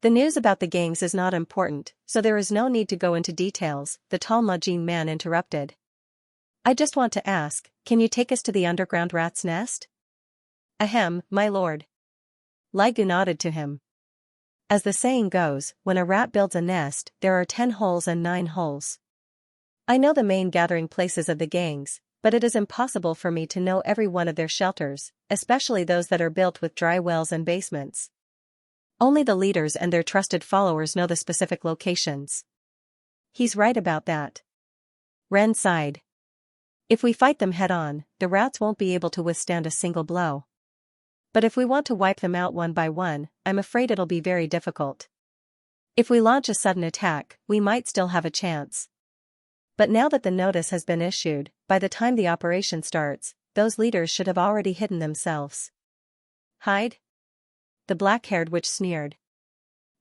The news about the gangs is not important, so there is no need to go into details, the tall Majin man interrupted. I just want to ask, can you take us to the underground rat's nest? Ahem, my lord. Lai Gu nodded to him. As the saying goes, when a rat builds a nest, there are 10 holes and 9 holes. I know the main gathering places of the gangs, but it is impossible for me to know every one of their shelters, especially those that are built with dry wells and basements. Only the leaders and their trusted followers know the specific locations. He's right about that. Ren sighed. If we fight them head-on, the rats won't be able to withstand a single blow. But if we want to wipe them out one by one, I'm afraid it'll be very difficult. If we launch a sudden attack, we might still have a chance. But now that the notice has been issued, by the time the operation starts, those leaders should have already hidden themselves. Hide? The black-haired witch sneered.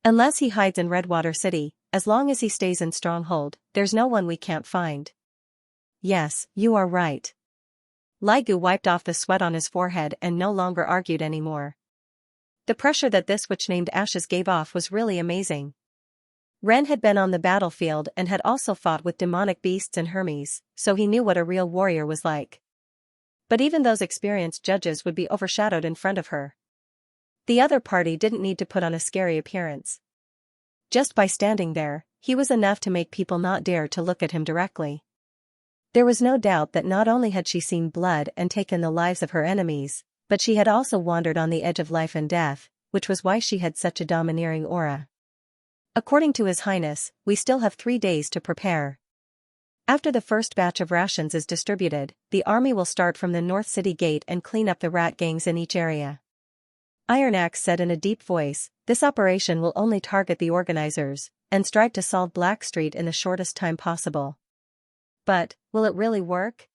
Unless he hides in Redwater City, as long as he stays in Stronghold, there's no one we can't find. Yes, you are right. Lai Gu wiped off the sweat on his forehead and no longer argued anymore. The pressure that this witch named Ashes gave off was really amazing. Ren had been on the battlefield and had also fought with demonic beasts and Hermes, so he knew what a real warrior was like. But even those experienced judges would be overshadowed in front of her. The other party didn't need to put on a scary appearance. Just by standing there, he was enough to make people not dare to look at him directly. There was no doubt that not only had she seen blood and taken the lives of her enemies, but she had also wandered on the edge of life and death, which was why she had such a domineering aura. According to His Highness, we still have 3 days to prepare. After the first batch of rations is distributed, the army will start from the North City Gate and clean up the rat gangs in each area. Iron Axe said in a deep voice, this operation will only target the organizers, and strive to solve Black Street in the shortest time possible. But, will it really work?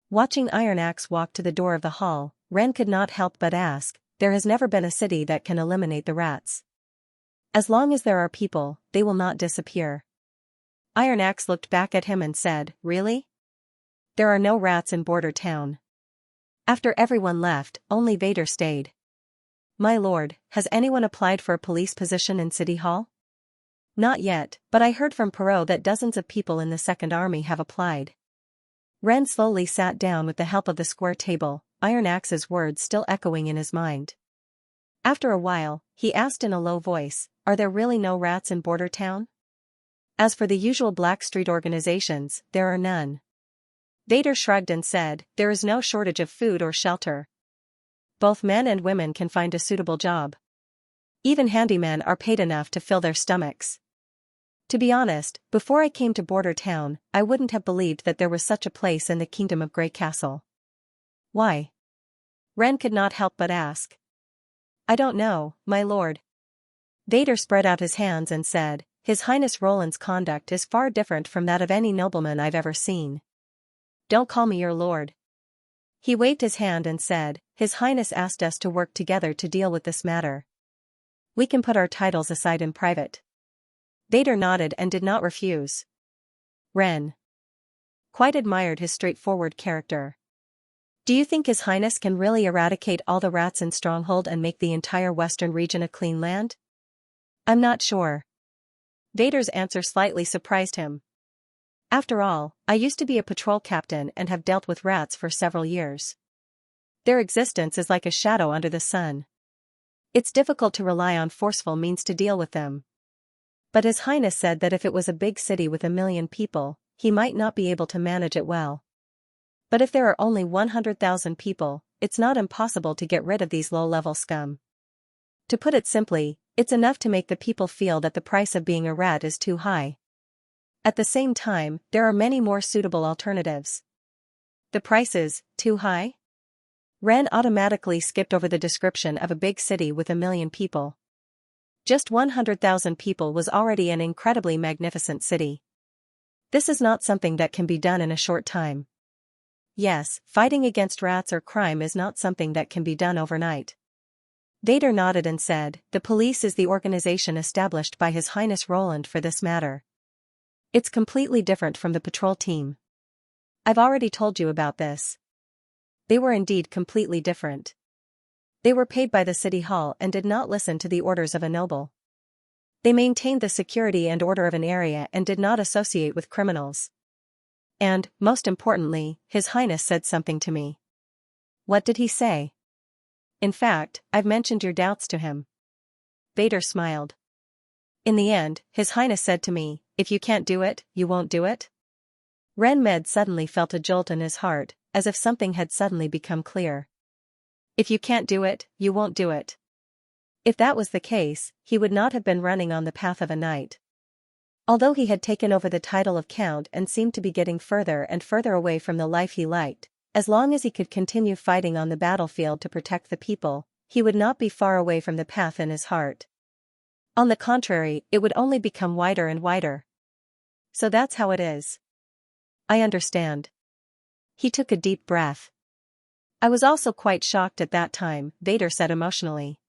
Watching Iron Axe walk to the door of the hall, Ren could not help but ask, there has never been a city that can eliminate the rats. As long as there are people, they will not disappear. Iron Axe looked back at him and said, really? There are no rats in Border Town. After everyone left, only Vader stayed. My lord, has anyone applied for a police position in City Hall? Not yet, but I heard from Perot that dozens of people in the Second Army have applied. Ren slowly sat down with the help of the square table, Iron Axe's words still echoing in his mind. After a while, he asked in a low voice, are there really no rats in Border Town? As for the usual Black Street organizations, there are none. Vader shrugged and said, there is no shortage of food or shelter. Both men and women can find a suitable job. Even handymen are paid enough to fill their stomachs. To be honest, before I came to Border Town, I wouldn't have believed that there was such a place in the kingdom of Grey Castle. Why? Ren could not help but ask. I don't know, my lord. Vader spread out his hands and said, His Highness Roland's conduct is far different from that of any nobleman I've ever seen. Don't call me your lord. He waved his hand and said, His Highness asked us to work together to deal with this matter. We can put our titles aside in private. Vader nodded and did not refuse. Ren quite admired his straightforward character. Do you think His Highness can really eradicate all the rats in Stronghold and make the entire western region a clean land? I'm not sure. Vader's answer slightly surprised him. After all, I used to be a patrol captain and have dealt with rats for several years. Their existence is like a shadow under the sun. It's difficult to rely on forceful means to deal with them. But His Highness said that if it was a big city with 1 million people, he might not be able to manage it well. But if there are only 100,000 people, it's not impossible to get rid of these low-level scum. To put it simply, it's enough to make the people feel that the price of being a rat is too high. At the same time, there are many more suitable alternatives. The price is too high? Ren automatically skipped over the description of a big city with 1 million people. Just 100,000 people was already an incredibly magnificent city. This is not something that can be done in a short time. Yes, fighting against rats or crime is not something that can be done overnight. Vader nodded and said, The police is the organization established by His Highness Roland for this matter. It's completely different from the patrol team. I've already told you about this. They were indeed completely different. They were paid by the city hall and did not listen to the orders of a noble. They maintained the security and order of an area and did not associate with criminals. And, most importantly, His Highness said something to me. What did he say? In fact, I've mentioned your doubts to him. Vader smiled. In the end, His Highness said to me, If you can't do it, you won't do it? Ren Med suddenly felt a jolt in his heart, as if something had suddenly become clear. If you can't do it, you won't do it. If that was the case, he would not have been running on the path of a knight. Although he had taken over the title of Count and seemed to be getting further and further away from the life he liked, as long as he could continue fighting on the battlefield to protect the people, he would not be far away from the path in his heart. On the contrary, it would only become wider and wider. So that's how it is. I understand. He took a deep breath. I was also quite shocked at that time, Vader said emotionally.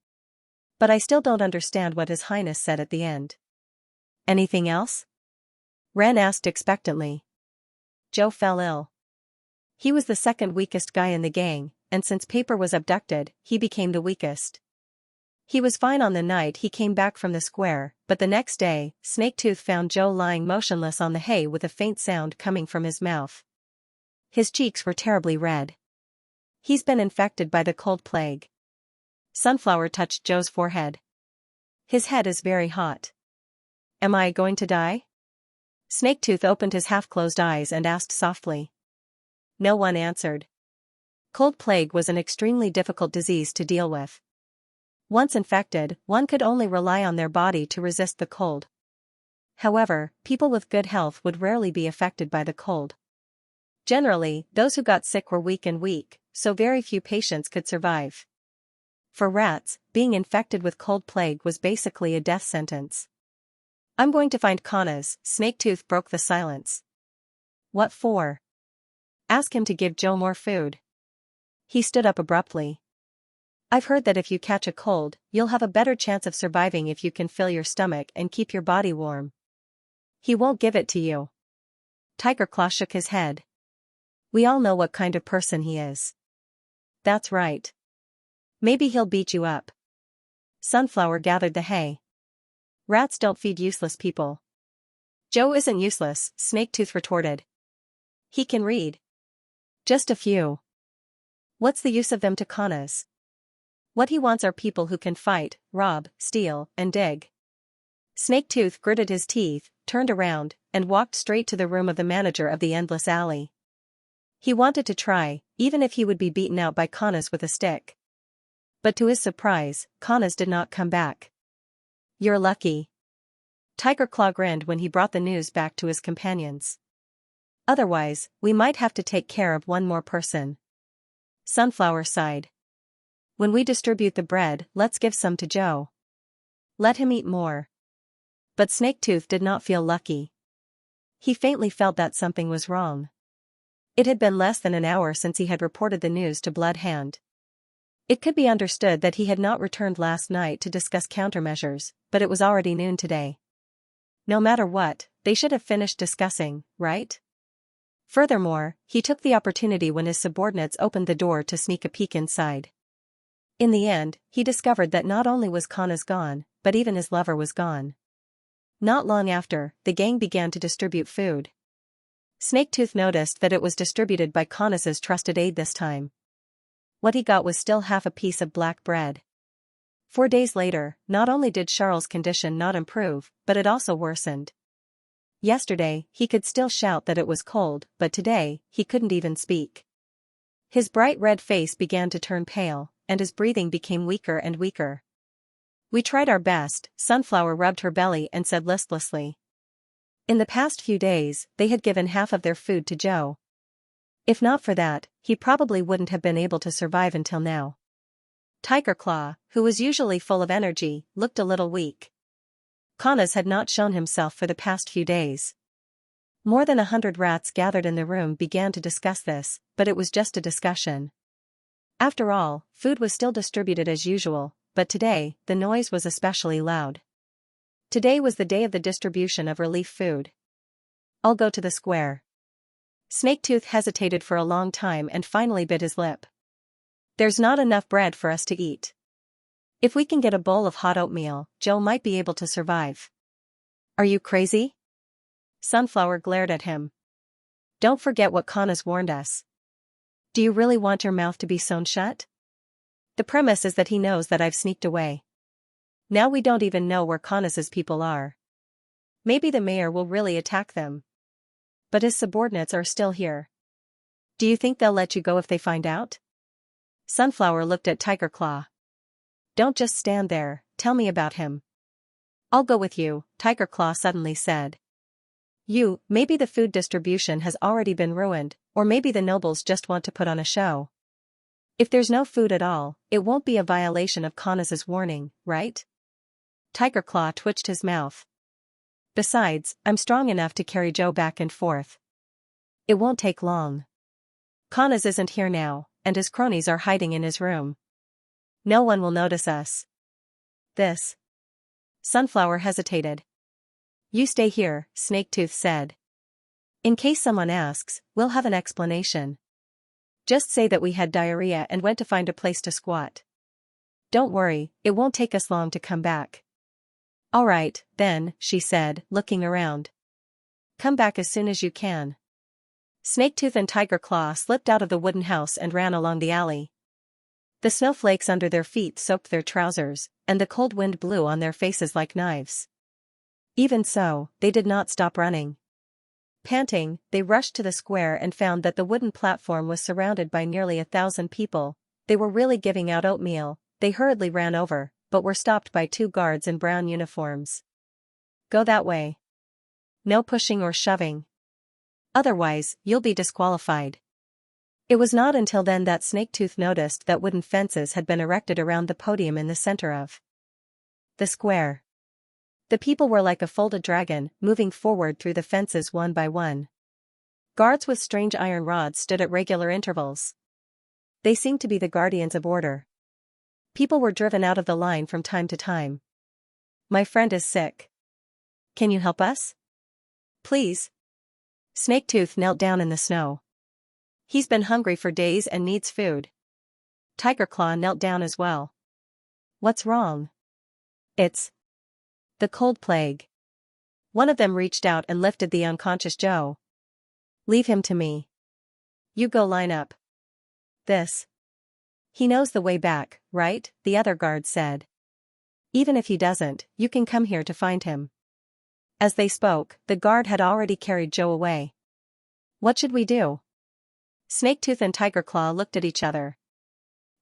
But I still don't understand what His Highness said at the end. Anything else? Ren asked expectantly. Joe fell ill. He was the second weakest guy in the gang, and since Paper was abducted, he became the weakest. He was fine on the night he came back from the square, but the next day, Snaketooth found Joe lying motionless on the hay with a faint sound coming from his mouth. His cheeks were terribly red. He's been infected by the cold plague. Sunflower touched Joe's forehead. His head is very hot. Am I going to die? Snaketooth opened his half-closed eyes and asked softly. No one answered. Cold plague was an extremely difficult disease to deal with. Once infected, one could only rely on their body to resist the cold. However, people with good health would rarely be affected by the cold. Generally, those who got sick were weak, so very few patients could survive. For rats, being infected with cold plague was basically a death sentence. I'm going to find Kanas, Snaketooth broke the silence. What for? Ask him to give Joe more food. He stood up abruptly. I've heard that if you catch a cold, you'll have a better chance of surviving if you can fill your stomach and keep your body warm. He won't give it to you. Tiger Claw shook his head. We all know what kind of person he is. That's right. Maybe he'll beat you up. Sunflower gathered the hay. Rats don't feed useless people. Joe isn't useless, Snaketooth retorted. He can read. Just a few. What's the use of them to Kanas? What he wants are people who can fight, rob, steal, and dig. Snaketooth gritted his teeth, turned around, and walked straight to the room of the manager of the Endless Alley. He wanted to try, even if he would be beaten out by Kanas with a stick. But to his surprise, Kanas did not come back. You're lucky. Tiger Claw grinned when he brought the news back to his companions. Otherwise, we might have to take care of one more person. Sunflower sighed. When we distribute the bread, let's give some to Joe. Let him eat more. But Snaketooth did not feel lucky. He faintly felt that something was wrong. It had been less than an hour since he had reported the news to Bloodhand. It could be understood that he had not returned last night to discuss countermeasures, but it was already noon today. No matter what, they should have finished discussing, right? Furthermore, he took the opportunity when his subordinates opened the door to sneak a peek inside. In the end, he discovered that not only was Kanaz gone, but even his lover was gone. Not long after, the gang began to distribute food. Snaketooth noticed that it was distributed by Kanaz's trusted aide this time. What he got was still half a piece of black bread. 4 days later, not only did Charles' condition not improve, but it also worsened. Yesterday, he could still shout that it was cold, but today, he couldn't even speak. His bright red face began to turn pale, and his breathing became weaker and weaker. We tried our best, Sunflower rubbed her belly and said listlessly. In the past few days, they had given half of their food to Joe. If not for that, he probably wouldn't have been able to survive until now. Tiger Claw, who was usually full of energy, looked a little weak. Kanaz had not shown himself for the past few days. More than 100 rats gathered in the room began to discuss this, but it was just a discussion. After all, food was still distributed as usual, but today, the noise was especially loud. Today was the day of the distribution of relief food. I'll go to the square. Snaketooth hesitated for a long time and finally bit his lip. There's not enough bread for us to eat. If we can get a bowl of hot oatmeal, Joe might be able to survive. Are you crazy? Sunflower glared at him. Don't forget what Kanaz warned us. Do you really want your mouth to be sewn shut? The premise is that he knows that I've sneaked away. Now we don't even know where Kanaz's people are. Maybe the mayor will really attack them. But his subordinates are still here. Do you think they'll let you go if they find out? Sunflower looked at Tiger Claw. Don't just stand there, tell me about him. I'll go with you, Tiger Claw suddenly said. Maybe the food distribution has already been ruined, or maybe the nobles just want to put on a show. If there's no food at all, it won't be a violation of Kanaz's warning, right? Tiger Claw twitched his mouth. Besides, I'm strong enough to carry Joe back and forth. It won't take long. Kanaz isn't here now, and his cronies are hiding in his room. No one will notice us. This. Sunflower hesitated. You stay here, Snaketooth said. In case someone asks, we'll have an explanation. Just say that we had diarrhea and went to find a place to squat. Don't worry, it won't take us long to come back. All right, then, she said, looking around. Come back as soon as you can. Snaketooth and Tiger Claw slipped out of the wooden house and ran along the alley. The snowflakes under their feet soaked their trousers, and the cold wind blew on their faces like knives. Even so, they did not stop running. Panting, they rushed to the square and found that the wooden platform was surrounded by nearly 1,000 people. They were really giving out oatmeal. They hurriedly ran over, but were stopped by 2 guards in brown uniforms. Go that way. No pushing or shoving. Otherwise, you'll be disqualified. It was not until then that Snaketooth noticed that wooden fences had been erected around the podium in the center of the square. The people were like a folded dragon, moving forward through the fences one by one. Guards with strange iron rods stood at regular intervals. They seemed to be the guardians of order. People were driven out of the line from time to time. My friend is sick. Can you help us? Please. Snaketooth knelt down in the snow. He's been hungry for days and needs food. Tiger Claw knelt down as well. What's wrong? It's the cold plague. One of them reached out and lifted the unconscious Joe. Leave him to me. You go line up. This. He knows the way back, right? The other guard said. Even if he doesn't, you can come here to find him. As they spoke, the guard had already carried Joe away. What should we do? Snaketooth and Tiger Claw looked at each other.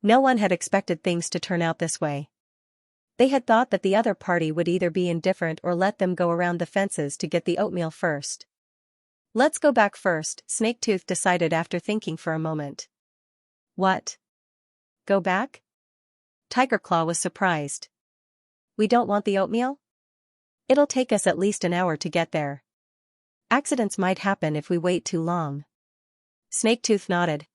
No one had expected things to turn out this way. They had thought that the other party would either be indifferent or let them go around the fences to get the oatmeal first. Let's go back first, Snaketooth decided after thinking for a moment. What? Go back? Tiger Claw was surprised. We don't want the oatmeal? It'll take us at least an hour to get there. Accidents might happen if we wait too long. Snaketooth nodded.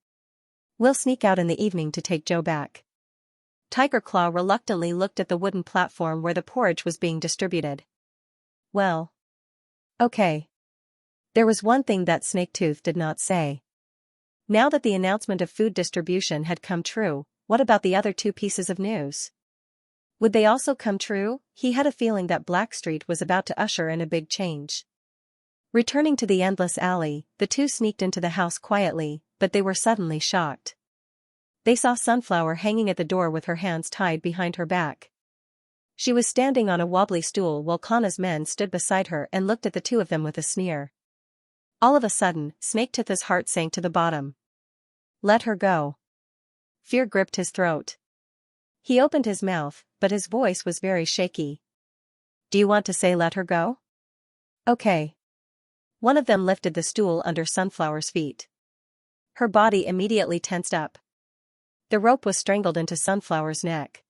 We'll sneak out in the evening to take Joe back. Tiger Claw reluctantly looked at the wooden platform where the porridge was being distributed. Well. Okay. There was one thing that Snaketooth did not say. Now that the announcement of food distribution had come true, what about the other two pieces of news? Would they also come true? He had a feeling that Blackstreet was about to usher in a big change. Returning to the endless alley, the two sneaked into the house quietly, but they were suddenly shocked. They saw Sunflower hanging at the door with her hands tied behind her back. She was standing on a wobbly stool while Kana's men stood beside her and looked at the two of them with a sneer. All of a sudden, Snaketooth's heart sank to the bottom. Let her go. Fear gripped his throat. He opened his mouth, but his voice was very shaky. Do you want to say let her go? Okay. One of them lifted the stool under Sunflower's feet. Her body immediately tensed up. The rope was strangled into Sunflower's neck.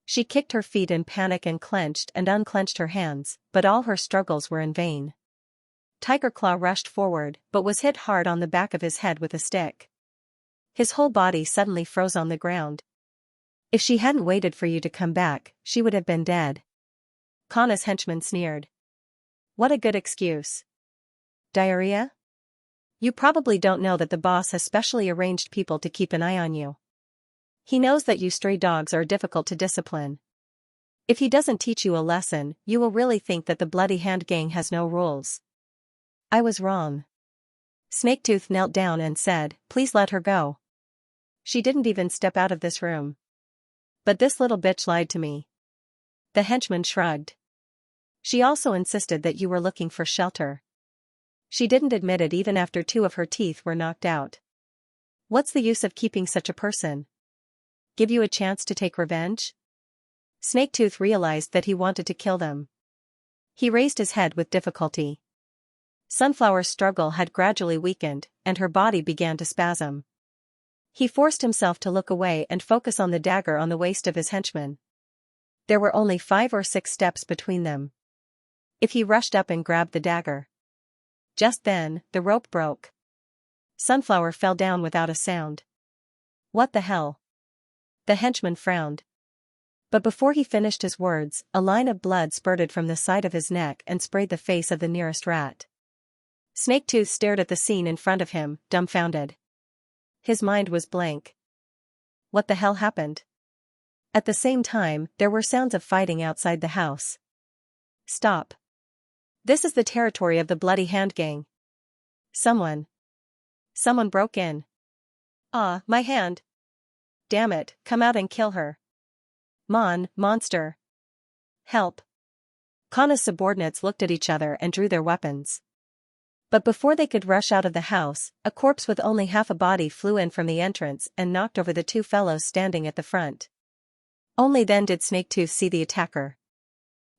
She kicked her feet in panic and clenched and unclenched her hands, but all her struggles were in vain. Tiger Claw rushed forward, but was hit hard on the back of his head with a stick. His whole body suddenly froze on the ground. If she hadn't waited for you to come back, she would have been dead. Kana's henchman sneered. What a good excuse. Diarrhea? You probably don't know that the boss has specially arranged people to keep an eye on you. He knows that you stray dogs are difficult to discipline. If he doesn't teach you a lesson, you will really think that the Bloody Hand Gang has no rules. I was wrong. Snaketooth knelt down and said, please let her go. She didn't even step out of this room. But this little bitch lied to me. The henchman shrugged. She also insisted that you were looking for shelter. She didn't admit it even after two of her teeth were knocked out. What's the use of keeping such a person? Give you a chance to take revenge? Snaketooth realized that he wanted to kill them. He raised his head with difficulty. Sunflower's struggle had gradually weakened, and her body began to spasm. He forced himself to look away and focus on the dagger on the waist of his henchman. There were only 5 or 6 steps between them. If he rushed up and grabbed the dagger. Just then, the rope broke. Sunflower fell down without a sound. What the hell? The henchman frowned. But before he finished his words, a line of blood spurted from the side of his neck and sprayed the face of the nearest rat. Snaketooth stared at the scene in front of him, dumbfounded. His mind was blank. What the hell happened? At the same time, there were sounds of fighting outside the house. Stop. This is the territory of the Bloody Hand Gang. Someone broke in. Ah, my hand. Damn it, come out and kill her. Monster. Help. Kana's subordinates looked at each other and drew their weapons. But before they could rush out of the house, a corpse with only half a body flew in from the entrance and knocked over the two fellows standing at the front. Only then did Snaketooth see the attacker.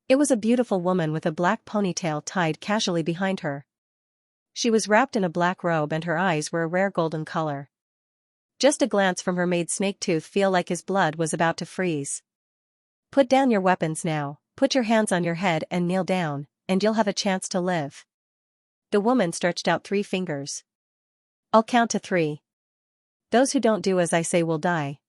It was a beautiful woman with a black ponytail tied casually behind her. She was wrapped in a black robe and her eyes were a rare golden color. Just a glance from her made Snaketooth feel like his blood was about to freeze. Put down your weapons now, put your hands on your head and kneel down, and you'll have a chance to live. The woman stretched out 3 fingers. I'll count to 3. Those who don't do as I say will die.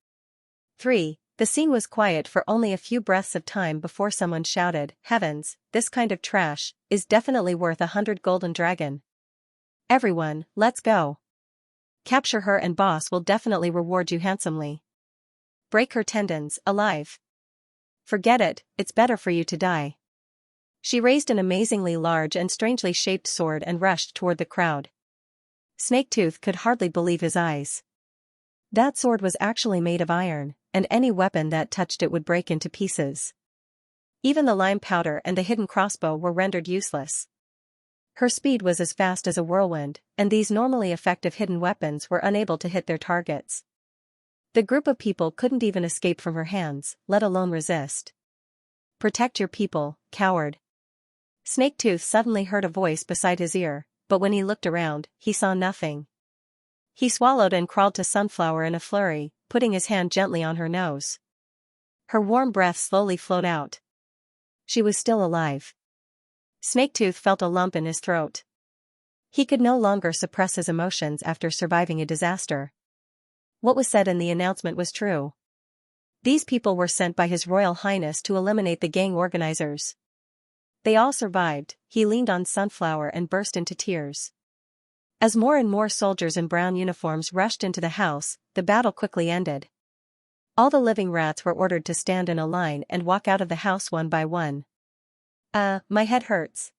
3. The scene was quiet for only a few breaths of time before someone shouted, Heavens, this kind of trash is definitely worth 100 golden dragon. Everyone, let's go. Capture her and boss will definitely reward you handsomely. Break her tendons, alive. Forget it, it's better for you to die. She raised an amazingly large and strangely shaped sword and rushed toward the crowd. Snaketooth could hardly believe his eyes. That sword was actually made of iron, and any weapon that touched it would break into pieces. Even the lime powder and the hidden crossbow were rendered useless. Her speed was as fast as a whirlwind, and these normally effective hidden weapons were unable to hit their targets. The group of people couldn't even escape from her hands, let alone resist. Protect your people, coward. Snaketooth suddenly heard a voice beside his ear, but when he looked around, he saw nothing. He swallowed and crawled to Sunflower in a flurry, putting his hand gently on her nose. Her warm breath slowly flowed out. She was still alive. Snaketooth felt a lump in his throat. He could no longer suppress his emotions after surviving a disaster. What was said in the announcement was true. These people were sent by His Royal Highness to eliminate the gang organizers. They all survived. He leaned on Sunflower and burst into tears. As more and more soldiers in brown uniforms rushed into the house, the battle quickly ended. All the living rats were ordered to stand in a line and walk out of the house one by one. My head hurts.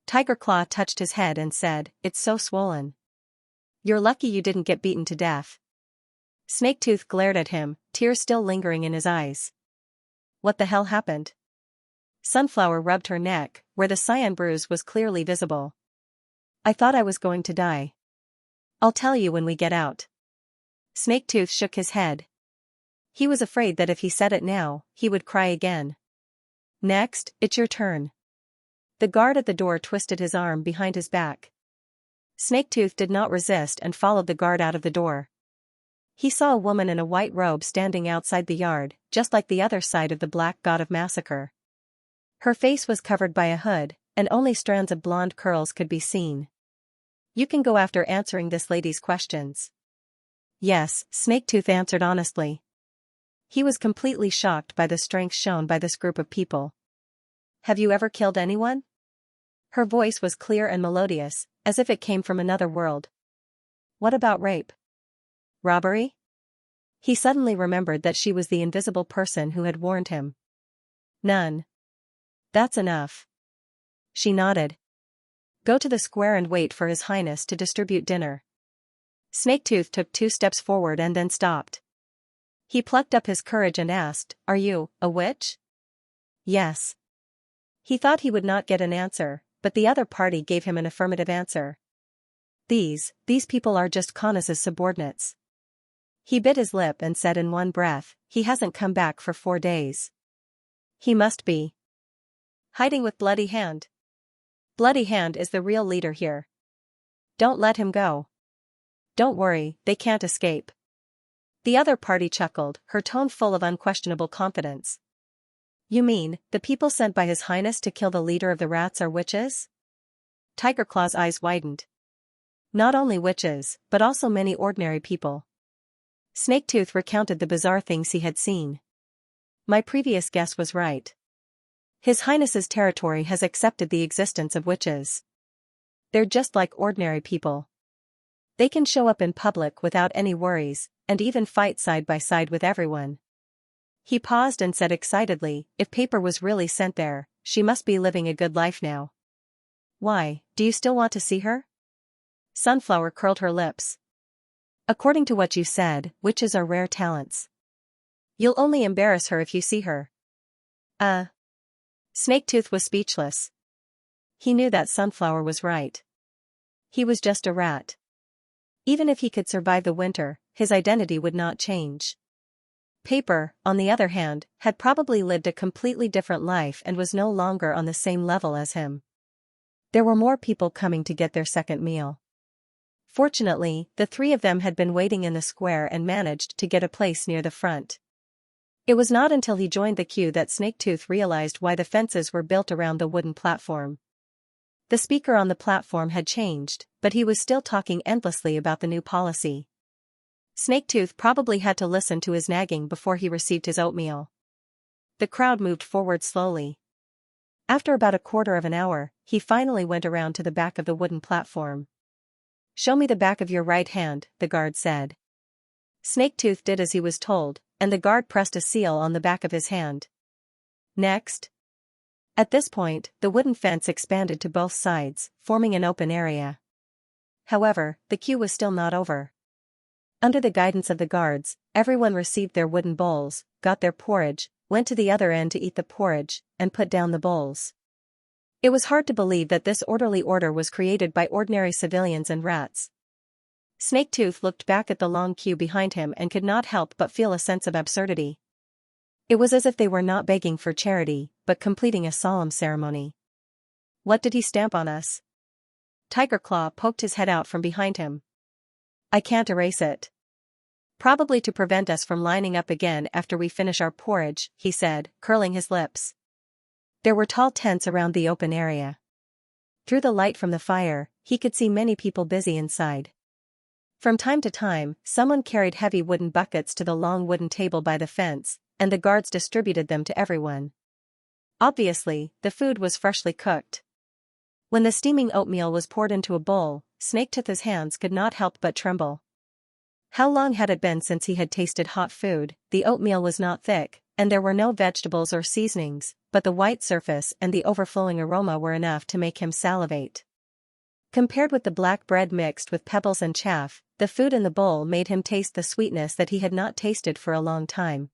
Tiger Claw touched his head and said, "It's so swollen." "You're lucky you didn't get beaten to death." Snaketooth glared at him, tears still lingering in his eyes. What the hell happened? Sunflower rubbed her neck, where the cyan bruise was clearly visible. "I thought I was going to die. I'll tell you when we get out." Snaketooth shook his head. He was afraid that if he said it now, he would cry again. "Next, it's your turn." The guard at the door twisted his arm behind his back. Snaketooth did not resist and followed the guard out of the door. He saw a woman in a white robe standing outside the yard, just like the other side of the black god of massacre. Her face was covered by a hood, and only strands of blonde curls could be seen. "You can go after answering this lady's questions." "Yes," Snaketooth answered honestly. He was completely shocked by the strength shown by this group of people. "Have you ever killed anyone?" Her voice was clear and melodious, as if it came from another world. "What about rape? Robbery?" He suddenly remembered that she was the invisible person who had warned him. "None." "That's enough." She nodded. "Go to the square and wait for His Highness to distribute dinner." Snaketooth took 2 steps forward and then stopped. He plucked up his courage and asked, "Are you a witch?" "Yes." He thought he would not get an answer, but the other party gave him an affirmative answer. These people are just Connus's subordinates." He bit his lip and said in one breath, "He hasn't come back for 4 days. He must be hiding with Bloody Hand. Bloody Hand is the real leader here. Don't let him go. Don't worry, they can't escape." The other party chuckled, her tone full of unquestionable confidence. "You mean, the people sent by His Highness to kill the leader of the rats are witches?" Tiger Claw's eyes widened. "Not only witches, but also many ordinary people." Snaketooth recounted the bizarre things he had seen. "My previous guess was right. His Highness's territory has accepted the existence of witches. They're just like ordinary people. They can show up in public without any worries, and even fight side by side with everyone." He paused and said excitedly, "If Paper was really sent there, she must be living a good life now." "Why, do you still want to see her?" Sunflower curled her lips. "According to what you said, witches are rare talents. You'll only embarrass her if you see her." Snaketooth was speechless. He knew that Sunflower was right. He was just a rat. Even if he could survive the winter, his identity would not change. Paper, on the other hand, had probably lived a completely different life and was no longer on the same level as him. There were more people coming to get their second meal. Fortunately, the 3 of them had been waiting in the square and managed to get a place near the front. It was not until he joined the queue that Snaketooth realized why the fences were built around the wooden platform. The speaker on the platform had changed, but he was still talking endlessly about the new policy. Snaketooth probably had to listen to his nagging before he received his oatmeal. The crowd moved forward slowly. After about a quarter of an hour, he finally went around to the back of the wooden platform. "Show me the back of your right hand," the guard said. Snaketooth did as he was told, and the guard pressed a seal on the back of his hand. "Next." At this point, the wooden fence expanded to both sides, forming an open area. However, the queue was still not over. Under the guidance of the guards, everyone received their wooden bowls, got their porridge, went to the other end to eat the porridge, and put down the bowls. It was hard to believe that this orderly order was created by ordinary civilians and rats. Snaketooth looked back at the long queue behind him and could not help but feel a sense of absurdity. It was as if they were not begging for charity, but completing a solemn ceremony. What did he stamp on us? Tiger Claw poked his head out from behind him. I can't erase it. Probably to prevent us from lining up again after we finish our porridge, he said, curling his lips. There were tall tents around the open area. Through the light from the fire, he could see many people busy inside. From time to time, someone carried heavy wooden buckets to the long wooden table by the fence, and the guards distributed them to everyone. Obviously, the food was freshly cooked. When the steaming oatmeal was poured into a bowl, Snaketooth's hands could not help but tremble. How long had it been since he had tasted hot food? The oatmeal was not thick, and there were no vegetables or seasonings, but the white surface and the overflowing aroma were enough to make him salivate. Compared with the black bread mixed with pebbles and chaff, the food in the bowl made him taste the sweetness that he had not tasted for a long time.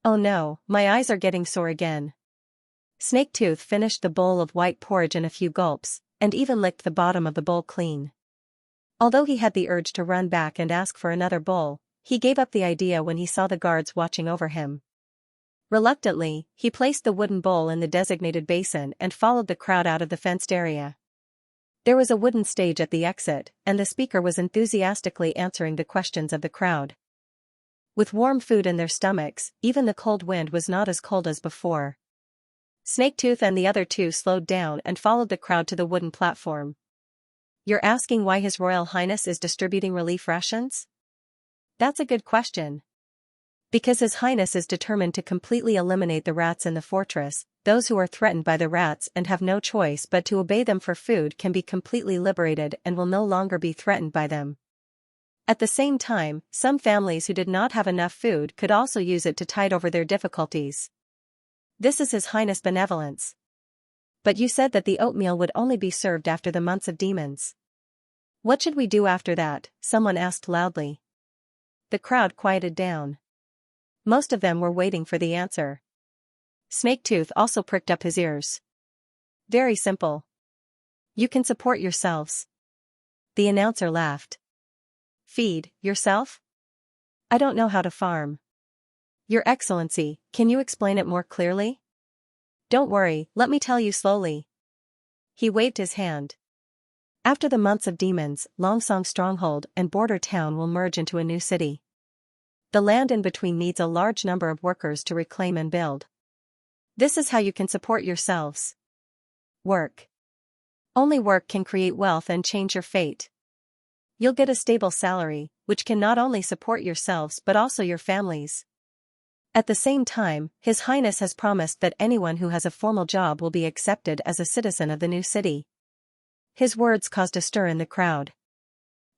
Oh no, my eyes are getting sore again. Snaketooth finished the bowl of white porridge in a few gulps, and even licked the bottom of the bowl clean. Although he had the urge to run back and ask for another bowl, he gave up the idea when he saw the guards watching over him. Reluctantly, he placed the wooden bowl in the designated basin and followed the crowd out of the fenced area. There was a wooden stage at the exit, and the speaker was enthusiastically answering the questions of the crowd. With warm food in their stomachs, even the cold wind was not as cold as before. Snaketooth and the other two slowed down and followed the crowd to the wooden platform. You're asking why His Royal Highness is distributing relief rations? That's a good question. Because His Highness is determined to completely eliminate the rats in the fortress. Those who are threatened by the rats and have no choice but to obey them for food can be completely liberated and will no longer be threatened by them. At the same time, some families who did not have enough food could also use it to tide over their difficulties. This is His Highness' benevolence. But you said that the oatmeal would only be served after the months of demons. What should we do after that? Someone asked loudly. The crowd quieted down. Most of them were waiting for the answer. Snaketooth also pricked up his ears. Very simple. You can support yourselves. The announcer laughed. Feed yourself? I don't know how to farm. Your Excellency, can you explain it more clearly? Don't worry, let me tell you slowly. He waved his hand. After the months of demons, Longsong Stronghold and Border Town will merge into a new city. The land in between needs a large number of workers to reclaim and build. This is how you can support yourselves. Work. Only work can create wealth and change your fate. You'll get a stable salary, which can not only support yourselves but also your families. At the same time, His Highness has promised that anyone who has a formal job will be accepted as a citizen of the new city. His words caused a stir in the crowd.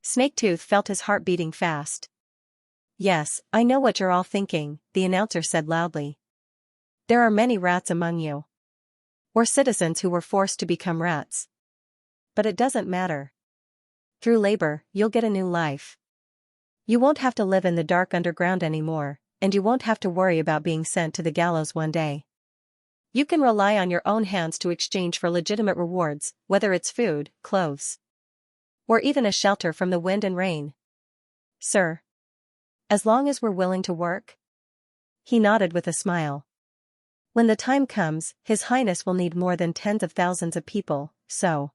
Snaketooth felt his heart beating fast. Yes, I know what you're all thinking, the announcer said loudly. There are many rats among you. Or citizens who were forced to become rats. But it doesn't matter. Through labor, you'll get a new life. You won't have to live in the dark underground anymore, and you won't have to worry about being sent to the gallows one day. You can rely on your own hands to exchange for legitimate rewards, whether it's food, clothes, or even a shelter from the wind and rain. Sir. As long as we're willing to work? He nodded with a smile. When the time comes, His Highness will need more than tens of thousands of people, so.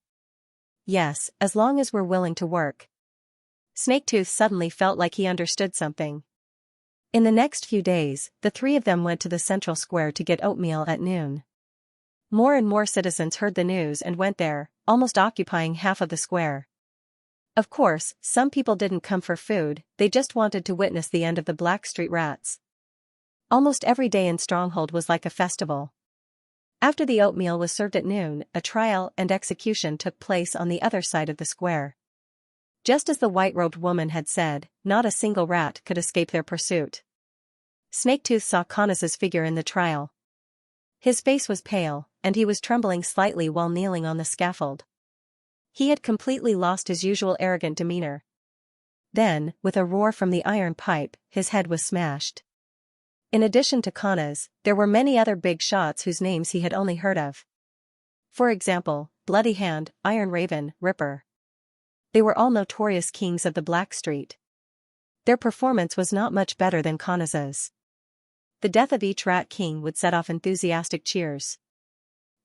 Yes, as long as we're willing to work. Snaketooth suddenly felt like he understood something. In the next few days, the three of them went to the central square to get oatmeal at noon. More and more citizens heard the news and went there, almost occupying half of the square. Of course, some people didn't come for food, they just wanted to witness the end of the Black Street Rats. Almost every day in Stronghold was like a festival. After the oatmeal was served at noon, a trial and execution took place on the other side of the square. Just as the white-robed woman had said, not a single rat could escape their pursuit. Snaketooth saw Conniz's figure in the trial. His face was pale, and he was trembling slightly while kneeling on the scaffold. He had completely lost his usual arrogant demeanor. Then, with a roar from the iron pipe, his head was smashed. In addition to Connez, there were many other big shots whose names he had only heard of. For example, Bloody Hand, Iron Raven, Ripper. They were all notorious kings of the Black Street. Their performance was not much better than Connez's. the death of each rat king would set off enthusiastic cheers.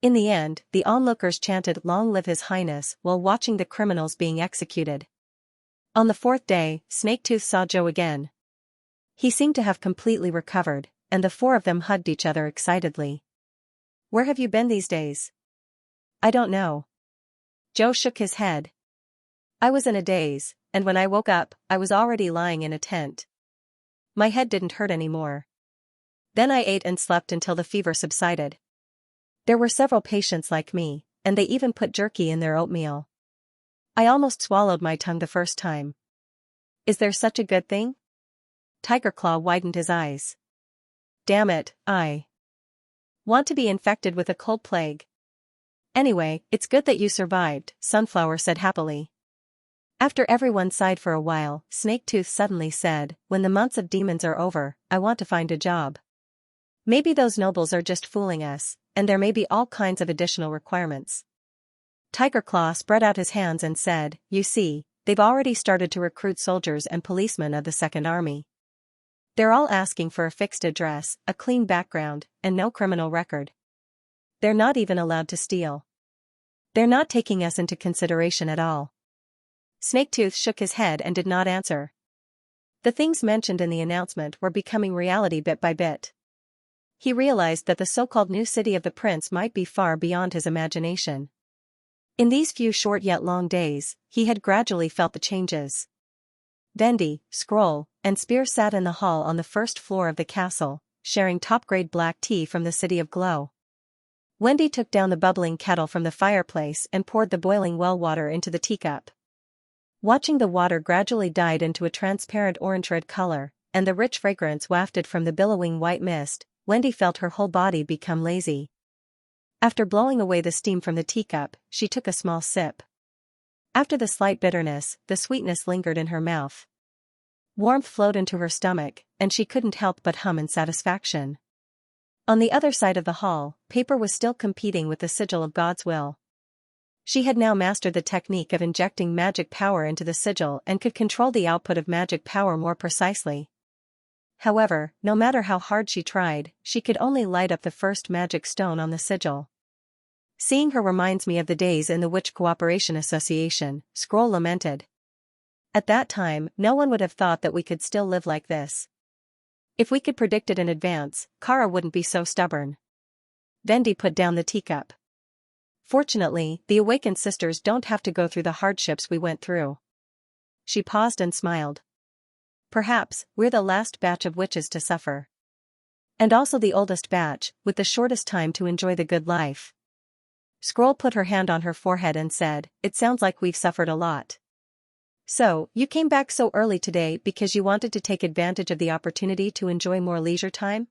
In the end, the onlookers chanted "Long live His Highness" while watching the criminals being executed. On the fourth day, Snaketooth saw Joe again. He seemed to have completely recovered, and the four of them hugged each other excitedly. "Where have you been these days?" "I don't know." Joe shook his head. "I was in a daze, and when I woke up, I was already lying in a tent. My head didn't hurt anymore. Then I ate and slept until the fever subsided. There were several patients like me, and they even put jerky in their oatmeal. I almost swallowed my tongue the first time." "Is there such a good thing?" Tiger Claw widened his eyes. "Damn it, I want to be infected with a cold plague." "Anyway, it's good that you survived," Sunflower said happily. After everyone sighed for a while, Snaketooth suddenly said, "When the months of demons are over, I want to find a job. Maybe those nobles are just fooling us, and there may be all kinds of additional requirements." Tiger Claw spread out his hands and said, "You see, they've already started to recruit soldiers and policemen of the Second Army. They're all asking for a fixed address, a clean background, and no criminal record. They're not even allowed to steal. They're not taking us into consideration at all." Snaketooth shook his head and did not answer. The things mentioned in the announcement were becoming reality bit by bit. He realized that the so-called new city of the prince might be far beyond his imagination. In these few short yet long days, he had gradually felt the changes. Vendi, Scroll, and Spear sat in the hall on the first floor of the castle, sharing top-grade black tea from the City of Glow. Wendy took down the bubbling kettle from the fireplace and poured the boiling well water into the teacup. Watching the water gradually dyed into a transparent orange-red color, and the rich fragrance wafted from the billowing white mist, Wendy felt her whole body become lazy. After blowing away the steam from the teacup, she took a small sip. After the slight bitterness, the sweetness lingered in her mouth. Warmth flowed into her stomach, and she couldn't help but hum in satisfaction. On the other side of the hall, Paper was still competing with the sigil of God's will. She had now mastered the technique of injecting magic power into the sigil and could control the output of magic power more precisely. However, no matter how hard she tried, she could only light up the first magic stone on the sigil. "Seeing her reminds me of the days in the Witch Cooperation Association," Scroll lamented. "At that time, no one would have thought that we could still live like this. If we could predict it in advance, Kara wouldn't be so stubborn." Vendi put down the teacup. "Fortunately, the awakened sisters don't have to go through the hardships we went through." She paused and smiled. "Perhaps, we're the last batch of witches to suffer. And also the oldest batch, with the shortest time to enjoy the good life." Scroll put her hand on her forehead and said, "It sounds like we've suffered a lot." "So, you came back so early today because you wanted to take advantage of the opportunity to enjoy more leisure time?"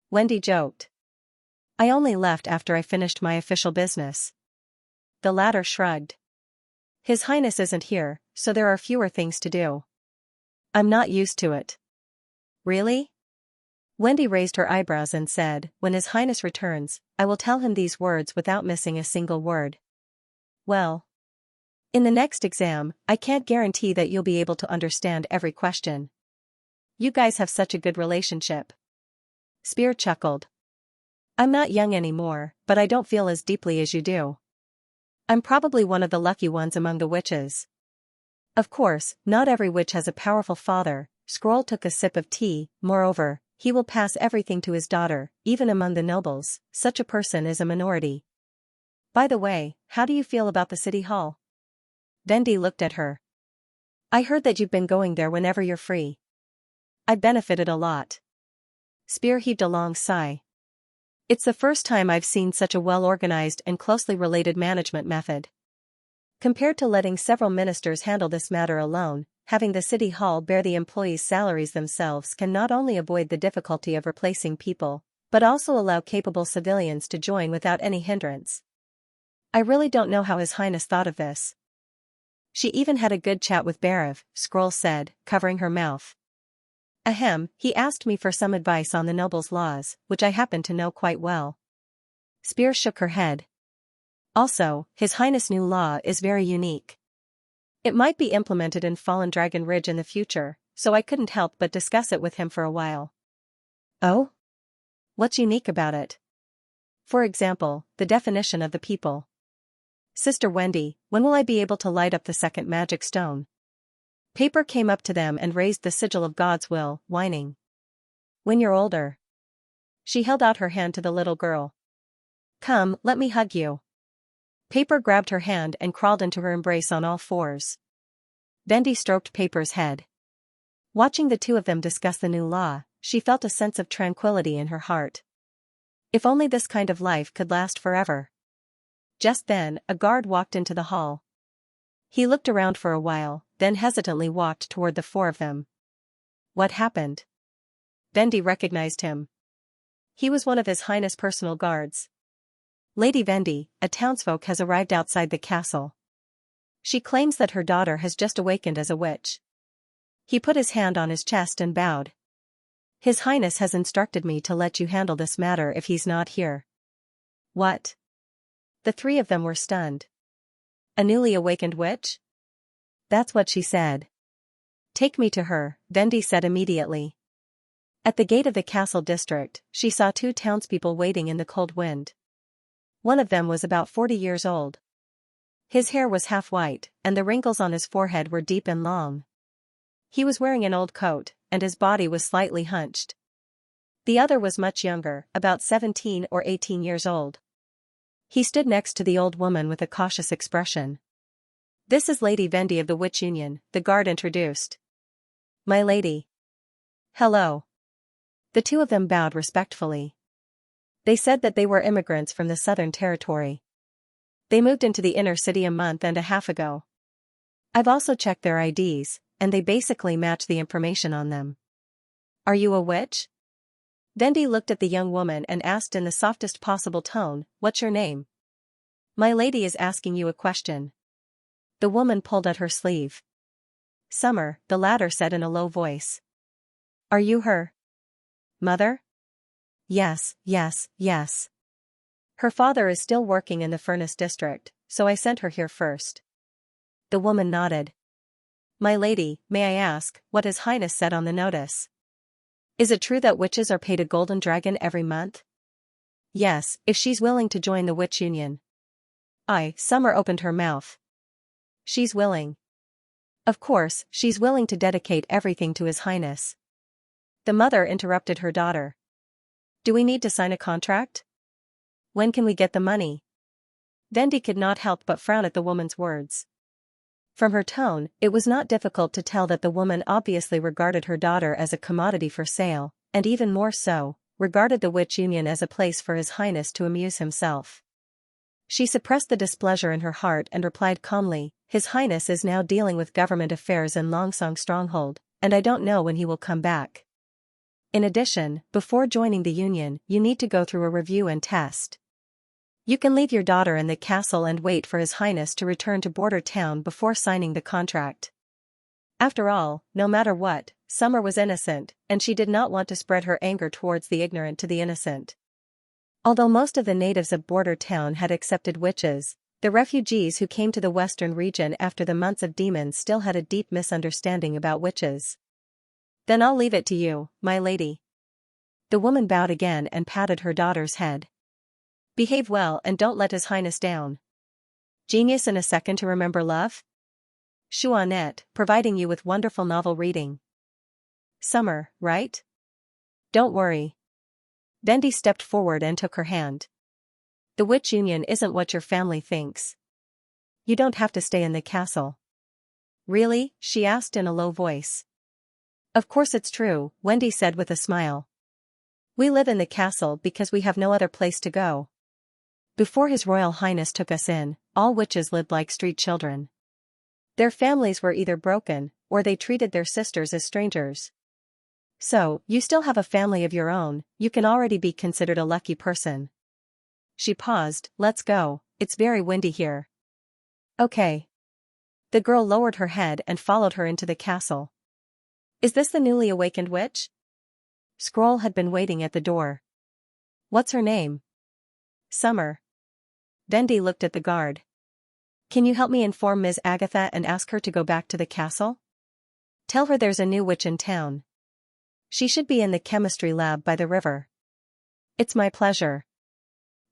Wendy joked. "I only left after I finished my official business." The latter shrugged. "His Highness isn't here, so there are fewer things to do." "I'm not used to it." "Really?" Wendy raised her eyebrows and said, "When His Highness returns, I will tell him these words without missing a single word." "Well, in the next exam, I can't guarantee that you'll be able to understand every question. You guys have such a good relationship." Spear chuckled. "I'm not young anymore, but I don't feel as deeply as you do. I'm probably one of the lucky ones among the witches." "Of course, not every witch has a powerful father." Scroll took a sip of tea. "Moreover, he will pass everything to his daughter, even among the nobles. Such a person is a minority. By the way, how do you feel about the city hall?" Vendi looked at her. "I heard that you've been going there whenever you're free." "I benefited a lot." Spear heaved a long sigh. "It's the first time I've seen such a well-organized and closely related management method. Compared to letting several ministers handle this matter alone, having the city hall bear the employees' salaries themselves can not only avoid the difficulty of replacing people, but also allow capable civilians to join without any hindrance. I really don't know how His Highness thought of this." "She even had a good chat with Barav," Scroll said, covering her mouth. "Ahem, he asked me for some advice on the nobles' laws, which I happen to know quite well." Spear shook her head. "Also, His Highness' new law is very unique. It might be implemented in Fallen Dragon Ridge in the future, so I couldn't help but discuss it with him for a while." "Oh?" What's unique about it? For example, the definition of the people. Sister Wendy, when will I be able to light up the second magic stone? Paper came up to them and raised the sigil of God's will, whining. When you're older. She held out her hand to the little girl. Come, let me hug you. Paper grabbed her hand and crawled into her embrace on all fours. Wendy stroked Paper's head. Watching the two of them discuss the new law, she felt a sense of tranquility in her heart. If only this kind of life could last forever. Just then, a guard walked into the hall. He looked around for a while, then hesitantly walked toward the four of them. What happened? Wendy recognized him. He was one of His Highness' personal guards. Lady Wendy, a townsfolk, has arrived outside the castle. She claims that her daughter has just awakened as a witch. He put his hand on his chest and bowed. His Highness has instructed me to let you handle this matter if he's not here. What? The three of them were stunned. A newly awakened witch? That's what she said. Take me to her, Wendy said immediately. At the gate of the castle district, she saw two townspeople waiting in the cold wind. One of them was about 40 years old. His hair was half white, and the wrinkles on his forehead were deep and long. He was wearing an old coat, and his body was slightly hunched. The other was much younger, about 17 or 18 years old. He stood next to the old woman with a cautious expression. This is Lady Wendy of the Witch Union, the guard introduced. My lady. Hello. The two of them bowed respectfully. They said that they were immigrants from the Southern Territory. They moved into the inner city a month and a half ago. I've also checked their IDs, and they basically match the information on them. Are you a witch? Wendy looked at the young woman and asked in the softest possible tone, What's your name? My lady is asking you a question. The woman pulled at her sleeve. Summer, the latter said in a low voice. Are you her mother? Yes, yes, yes. Her father is still working in the furnace district, so I sent her here first. The woman nodded. My lady, may I ask, what His Highness said on the notice? Is it true that witches are paid a golden dragon every month? Yes, if she's willing to join the witch union. Summer opened her mouth. She's willing. Of course, she's willing to dedicate everything to His Highness. The mother interrupted her daughter. Do we need to sign a contract? When can we get the money? Wendy could not help but frown at the woman's words. From her tone, it was not difficult to tell that the woman obviously regarded her daughter as a commodity for sale, and even more so, regarded the witch union as a place for His Highness to amuse himself. She suppressed the displeasure in her heart and replied calmly, His Highness is now dealing with government affairs in Longsong Stronghold, and I don't know when he will come back. In addition, before joining the union, you need to go through a review and test. You can leave your daughter in the castle and wait for His Highness to return to Border Town before signing the contract. After all, no matter what, Summer was innocent, and she did not want to spread her anger towards the ignorant to the innocent. Although most of the natives of Border Town had accepted witches, the refugees who came to the western region after the months of demons still had a deep misunderstanding about witches. Then I'll leave it to you, my lady. The woman bowed again and patted her daughter's head. Behave well and don't let His Highness down. Genius in a second to remember love? Shuanet, providing you with wonderful novel reading. Summer, right? Don't worry. Wendy stepped forward and took her hand. The witch union isn't what your family thinks. You don't have to stay in the castle. Really? She asked in a low voice. Of course it's true, Wendy said with a smile. We live in the castle because we have no other place to go. Before His Royal Highness took us in, all witches lived like street children. Their families were either broken, or they treated their sisters as strangers. So, you still have a family of your own, you can already be considered a lucky person. She paused, Let's go, it's very windy here. Okay. The girl lowered her head and followed her into the castle. Is this the newly awakened witch? Scroll had been waiting at the door. What's her name? Summer. Wendy looked at the guard. Can you help me inform Ms. Agatha and ask her to go back to the castle? Tell her there's a new witch in town. She should be in the chemistry lab by the river. It's my pleasure.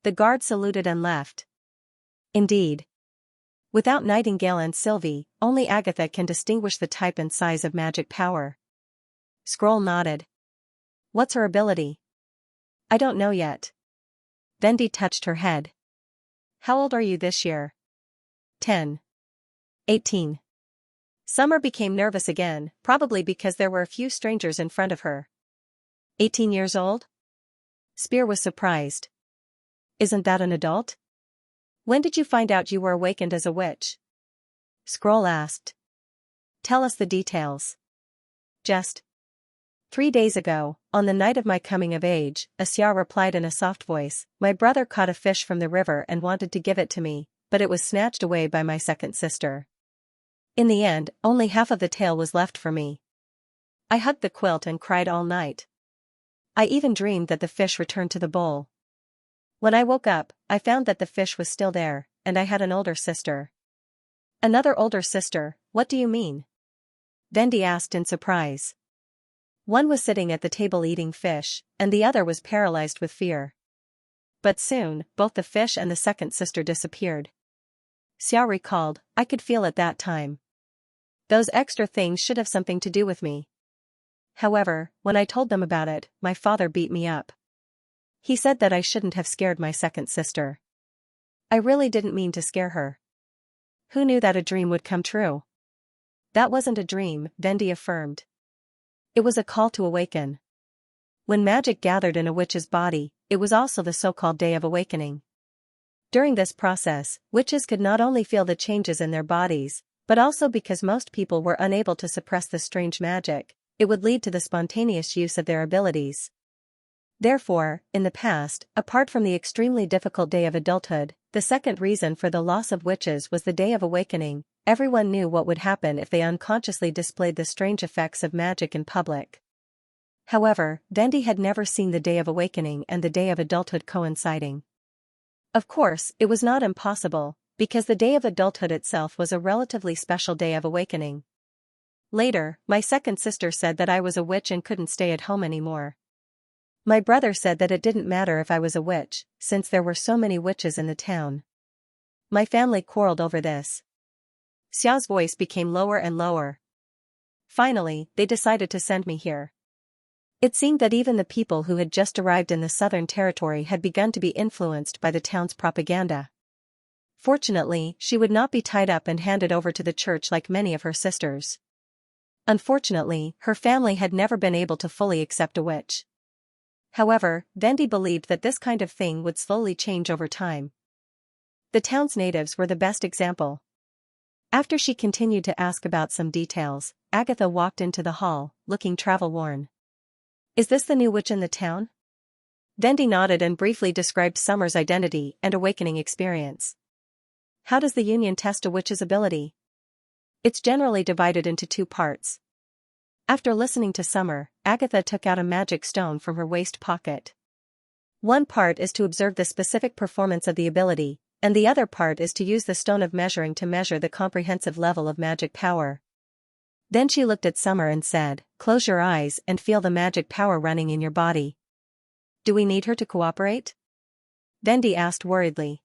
The guard saluted and left. Indeed. Without Nightingale and Sylvie, only Agatha can distinguish the type and size of magic power. Scroll nodded. What's her ability? I don't know yet. Vendi touched her head. How old are you this year? 10. 18. Summer became nervous again, probably because there were a few strangers in front of her. 18 years old? Spear was surprised. Isn't that an adult? When did you find out you were awakened as a witch? Scroll asked. Tell us the details. Just 3 days ago, on the night of my coming of age, Xianxia replied in a soft voice, my brother caught a fish from the river and wanted to give it to me, but it was snatched away by my second sister. In the end, only half of the tail was left for me. I hugged the quilt and cried all night. I even dreamed that the fish returned to the bowl. When I woke up, I found that the fish was still there, and I had an older sister. Another older sister, what do you mean? Vendi asked in surprise. One was sitting at the table eating fish, and the other was paralyzed with fear. But soon, both the fish and the second sister disappeared. Xiao recalled, I could feel at that time. Those extra things should have something to do with me. However, when I told them about it, my father beat me up. He said that I shouldn't have scared my second sister. I really didn't mean to scare her. Who knew that a dream would come true? That wasn't a dream, Vendi affirmed. It was a call to awaken. When magic gathered in a witch's body, it was also the so-called Day of Awakening. During this process, witches could not only feel the changes in their bodies, but also because most people were unable to suppress the strange magic, it would lead to the spontaneous use of their abilities. Therefore, in the past, apart from the extremely difficult day of adulthood, the second reason for the loss of witches was the Day of Awakening. Everyone knew what would happen if they unconsciously displayed the strange effects of magic in public. However, Vendi had never seen the Day of Awakening and the Day of Adulthood coinciding. Of course, it was not impossible, because the Day of Adulthood itself was a relatively special Day of Awakening. Later, my second sister said that I was a witch and couldn't stay at home anymore. My brother said that it didn't matter if I was a witch, since there were so many witches in the town. My family quarreled over this. Xiao's voice became lower and lower. Finally, they decided to send me here. It seemed that even the people who had just arrived in the Southern Territory had begun to be influenced by the town's propaganda. Fortunately, she would not be tied up and handed over to the church like many of her sisters. Unfortunately, her family had never been able to fully accept a witch. However, Vendi believed that this kind of thing would slowly change over time. The town's natives were the best example. After she continued to ask about some details, Agatha walked into the hall, looking travel-worn. Is this the new witch in the town? Vendi nodded and briefly described Summer's identity and awakening experience. How does the Union test a witch's ability? It's generally divided into 2 parts. After listening to Summer, Agatha took out a magic stone from her waist pocket. One part is to observe the specific performance of the ability, and the other part is to use the stone of measuring to measure the comprehensive level of magic power. Then she looked at Summer and said, close your eyes and feel the magic power running in your body. Do we need her to cooperate? Vendi asked worriedly.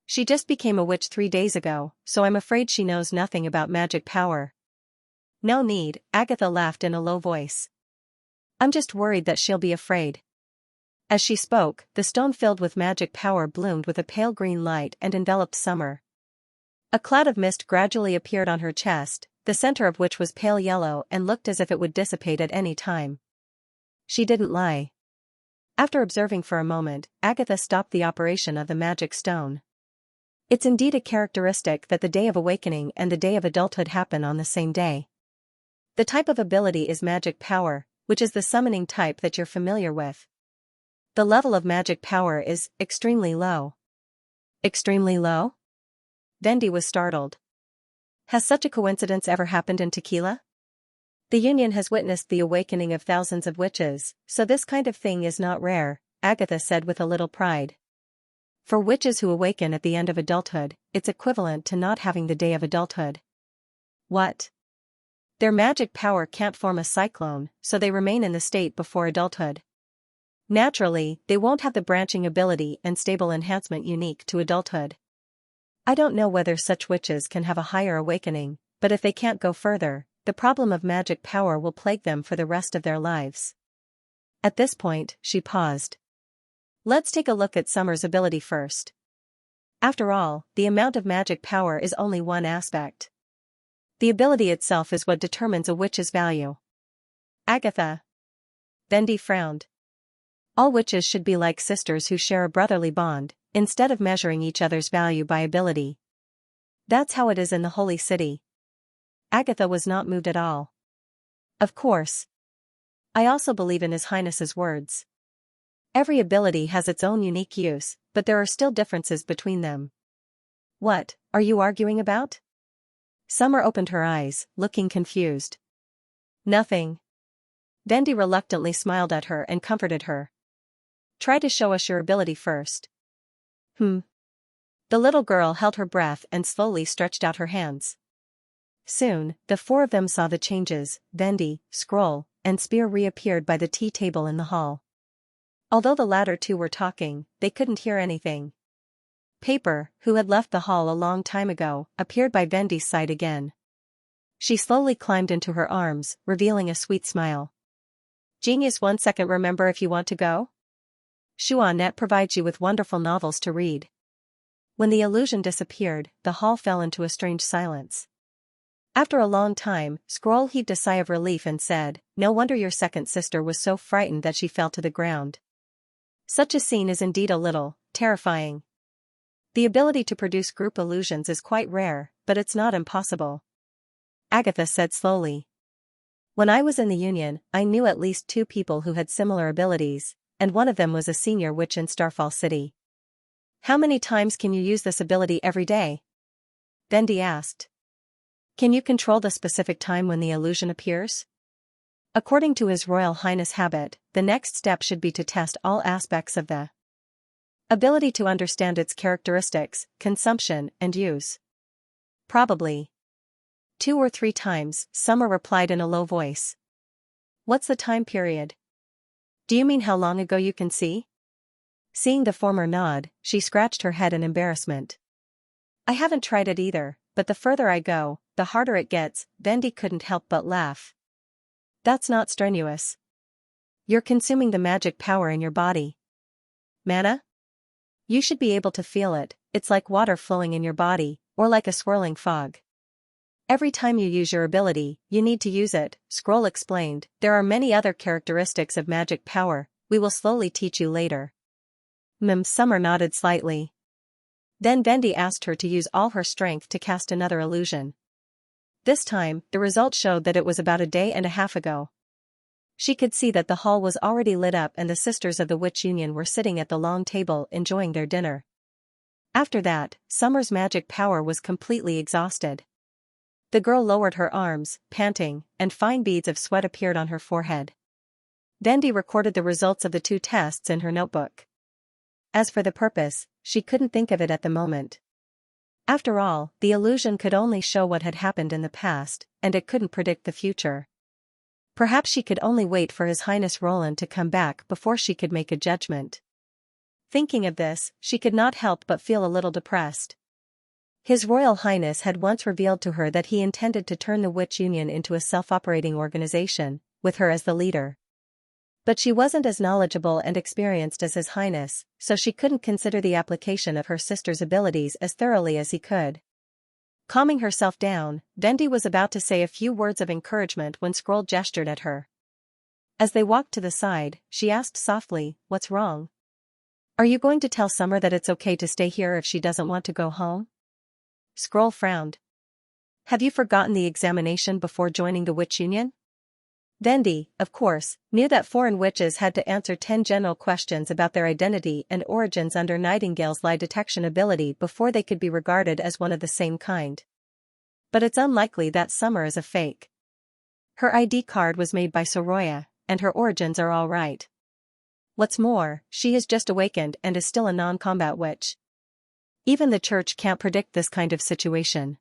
She just became a witch 3 days ago, so I'm afraid she knows nothing about magic power. No need, Agatha laughed in a low voice. I'm just worried that she'll be afraid. As she spoke, the stone filled with magic power bloomed with a pale green light and enveloped Summer. A cloud of mist gradually appeared on her chest, the center of which was pale yellow and looked as if it would dissipate at any time. She didn't lie. After observing for a moment, Agatha stopped the operation of the magic stone. It's indeed a characteristic that the Day of Awakening and the Day of Adulthood happen on the same day. The type of ability is magic power, which is the summoning type that you're familiar with. The level of magic power is extremely low. Extremely low? Vendi was startled. Has such a coincidence ever happened in Tequila? The Union has witnessed the awakening of thousands of witches, so this kind of thing is not rare, Agatha said with a little pride. For witches who awaken at the end of adulthood, it's equivalent to not having the Day of Adulthood. What? Their magic power can't form a cyclone, so they remain in the state before adulthood. Naturally, they won't have the branching ability and stable enhancement unique to adulthood. I don't know whether such witches can have a higher awakening, but if they can't go further, the problem of magic power will plague them for the rest of their lives. At this point, she paused. Let's take a look at Summer's ability first. After all, the amount of magic power is only one aspect. The ability itself is what determines a witch's value. Agatha. Bendy frowned. All witches should be like sisters who share a brotherly bond, instead of measuring each other's value by ability. That's how it is in the Holy City. Agatha was not moved at all. Of course. I also believe in His Highness's words. Every ability has its own unique use, but there are still differences between them. What are you arguing about? Summer opened her eyes, looking confused. Nothing. Bendy reluctantly smiled at her and comforted her. Try to show us your ability first. The little girl held her breath and slowly stretched out her hands. Soon, the four of them saw the changes. Bendy, Scroll, and Spear reappeared by the tea table in the hall. Although the latter two were talking, they couldn't hear anything. Paper, who had left the hall a long time ago, appeared by Bendy's side again. She slowly climbed into her arms, revealing a sweet smile. Genius, 1 second, remember if you want to go? Net provides you with wonderful novels to read. When the illusion disappeared, the hall fell into a strange silence. After a long time, Scroll heaved a sigh of relief and said, "No wonder your second sister was so frightened that she fell to the ground. Such a scene is indeed a little terrifying. The ability to produce group illusions is quite rare, but it's not impossible," Agatha said slowly. "When I was in the Union, I knew at least 2 people who had similar abilities, and one of them was a senior witch in Starfall City." "How many times can you use this ability every day?" Bendy asked. "Can you control the specific time when the illusion appears?" According to His Royal Highness' habit, the next step should be to test all aspects of the ability to understand its characteristics, consumption, and use. "Probably 2 or 3 times, Summer replied in a low voice. "What's the time period? Do you mean how long ago you can see?" Seeing the former nod, she scratched her head in embarrassment. "I haven't tried it either, but the further I go, the harder it gets." Bendy couldn't help but laugh. "That's not strenuous. You're consuming the magic power in your body. Mana? You should be able to feel it. It's like water flowing in your body, or like a swirling fog. Every time you use your ability, you need to use it," Scroll explained. "There are many other characteristics of magic power, we will slowly teach you later." Summer nodded slightly. Then Bendy asked her to use all her strength to cast another illusion. This time, the result showed that it was about a day and a half ago. She could see that the hall was already lit up and the sisters of the Witch Union were sitting at the long table enjoying their dinner. After that, Summer's magic power was completely exhausted. The girl lowered her arms, panting, and fine beads of sweat appeared on her forehead. Bendy recorded the results of the 2 tests in her notebook. As for the purpose, she couldn't think of it at the moment. After all, the illusion could only show what had happened in the past, and it couldn't predict the future. Perhaps she could only wait for His Highness Roland to come back before she could make a judgment. Thinking of this, she could not help but feel a little depressed. His Royal Highness had once revealed to her that he intended to turn the Witch Union into a self-operating organization, with her as the leader. But she wasn't as knowledgeable and experienced as His Highness, so she couldn't consider the application of her sister's abilities as thoroughly as he could. Calming herself down, Bendy was about to say a few words of encouragement when Scroll gestured at her. As they walked to the side, she asked softly, "What's wrong? Are you going to tell Summer that it's okay to stay here if she doesn't want to go home?" Scroll frowned. "Have you forgotten the examination before joining the Witch Union?" Bendy, of course, knew that foreign witches had to answer 10 general questions about their identity and origins under Nightingale's lie detection ability before they could be regarded as one of the same kind. But it's unlikely that Summer is a fake. Her ID card was made by Soroya, and her origins are all right. What's more, she has just awakened and is still a non-combat witch. Even the church can't predict this kind of situation.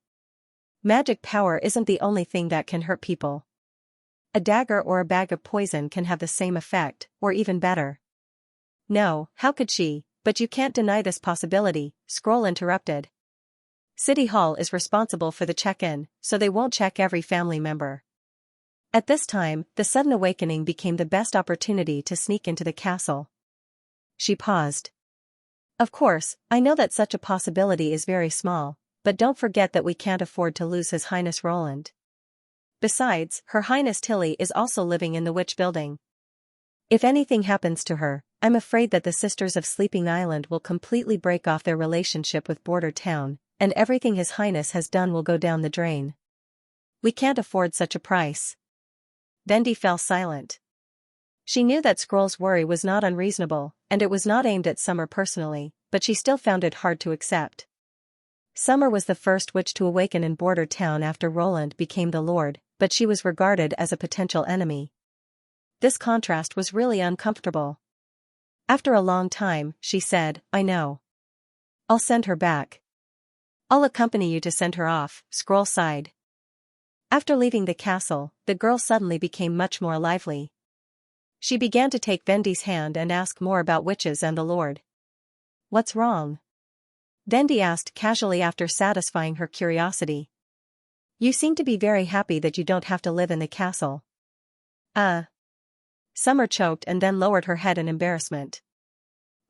Magic power isn't the only thing that can hurt people. A dagger or a bag of poison can have the same effect, or even better. No, how could she? But you can't deny this possibility, Scroll interrupted. City Hall is responsible for the check-in, so they won't check every family member. At this time, the sudden awakening became the best opportunity to sneak into the castle. She paused. Of course, I know that such a possibility is very small, but don't forget that we can't afford to lose His Highness Roland. Besides, Her Highness Tilly is also living in the Witch Building. If anything happens to her, I'm afraid that the Sisters of Sleeping Island will completely break off their relationship with Border Town, and everything His Highness has done will go down the drain. We can't afford such a price. Vendi fell silent. She knew that Scroll's worry was not unreasonable, and it was not aimed at Summer personally, but she still found it hard to accept. Summer was the first witch to awaken in Border Town after Roland became the Lord, but she was regarded as a potential enemy. This contrast was really uncomfortable. After a long time, she said, I know. I'll send her back. I'll accompany you to send her off, Scroll sighed. After leaving the castle, the girl suddenly became much more lively. She began to take Vendi's hand and ask more about witches and the Lord. What's wrong? Vendi asked casually after satisfying her curiosity. You seem to be very happy that you don't have to live in the castle. Summer choked and then lowered her head in embarrassment.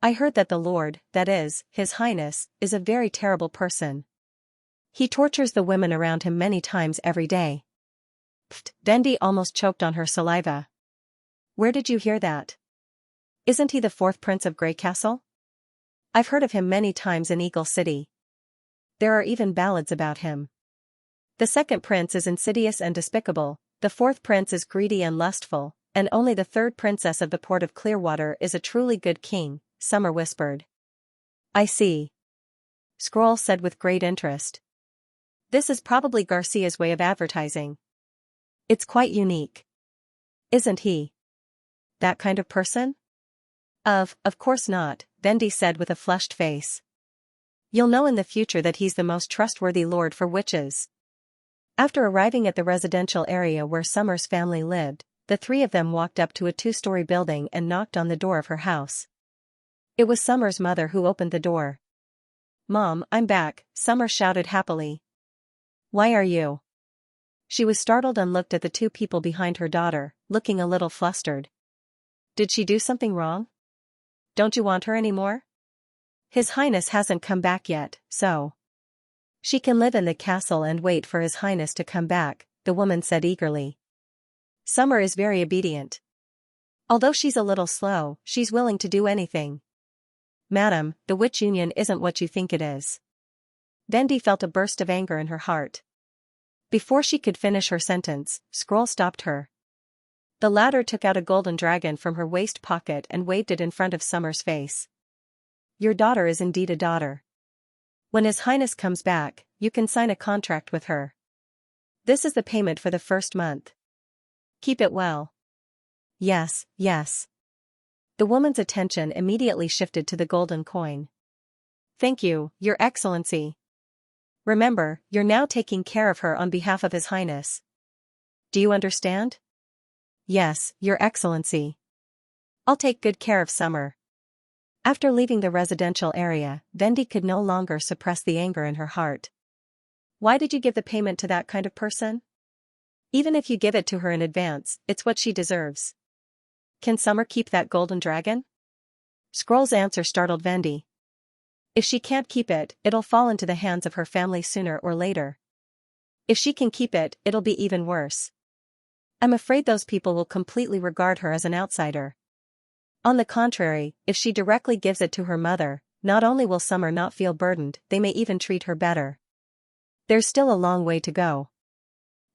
I heard that the Lord, that is, His Highness, is a very terrible person. He tortures the women around him many times every day. Pfft, Vendi almost choked on her saliva. Where did you hear that? Isn't he the fourth prince of Grey Castle? I've heard of him many times in Eagle City. There are even ballads about him. The second prince is insidious and despicable, the fourth prince is greedy and lustful, and only the third princess of the port of Clearwater is a truly good king, Summer whispered. I see. Scroll said with great interest. This is probably Garcia's way of advertising. It's quite unique. Isn't he that kind of person? Of course not, Vendi said with a flushed face. You'll know in the future that he's the most trustworthy lord for witches. After arriving at the residential area where Summer's family lived, the three of them walked up to a two-story building and knocked on the door of her house. It was Summer's mother who opened the door. Mom, I'm back, Summer shouted happily. Why are you? She was startled and looked at the two people behind her daughter, looking a little flustered. Did she do something wrong? Don't you want her anymore? His Highness hasn't come back yet, so she can live in the castle and wait for His Highness to come back, the woman said eagerly. Summer is very obedient. Although she's a little slow, she's willing to do anything. Madam, the Witch Union isn't what you think it is. Vendi felt a burst of anger in her heart. Before she could finish her sentence, Scroll stopped her. The latter took out a golden dragon from her waist pocket and waved it in front of Summer's face. Your daughter is indeed a daughter. When His Highness comes back, you can sign a contract with her. This is the payment for the first month. Keep it well. Yes, yes. The woman's attention immediately shifted to the golden coin. Thank you, Your Excellency. Remember, you're now taking care of her on behalf of His Highness. Do you understand? Yes, Your Excellency. I'll take good care of Summer. After leaving the residential area, Vendi could no longer suppress the anger in her heart. Why did you give the payment to that kind of person? Even if you give it to her in advance, it's what she deserves. Can Summer keep that golden dragon? Scroll's answer startled Vendi. If she can't keep it, it'll fall into the hands of her family sooner or later. If she can keep it, it'll be even worse. I'm afraid those people will completely regard her as an outsider. On the contrary, if she directly gives it to her mother, not only will Summer not feel burdened, they may even treat her better. There's still a long way to go.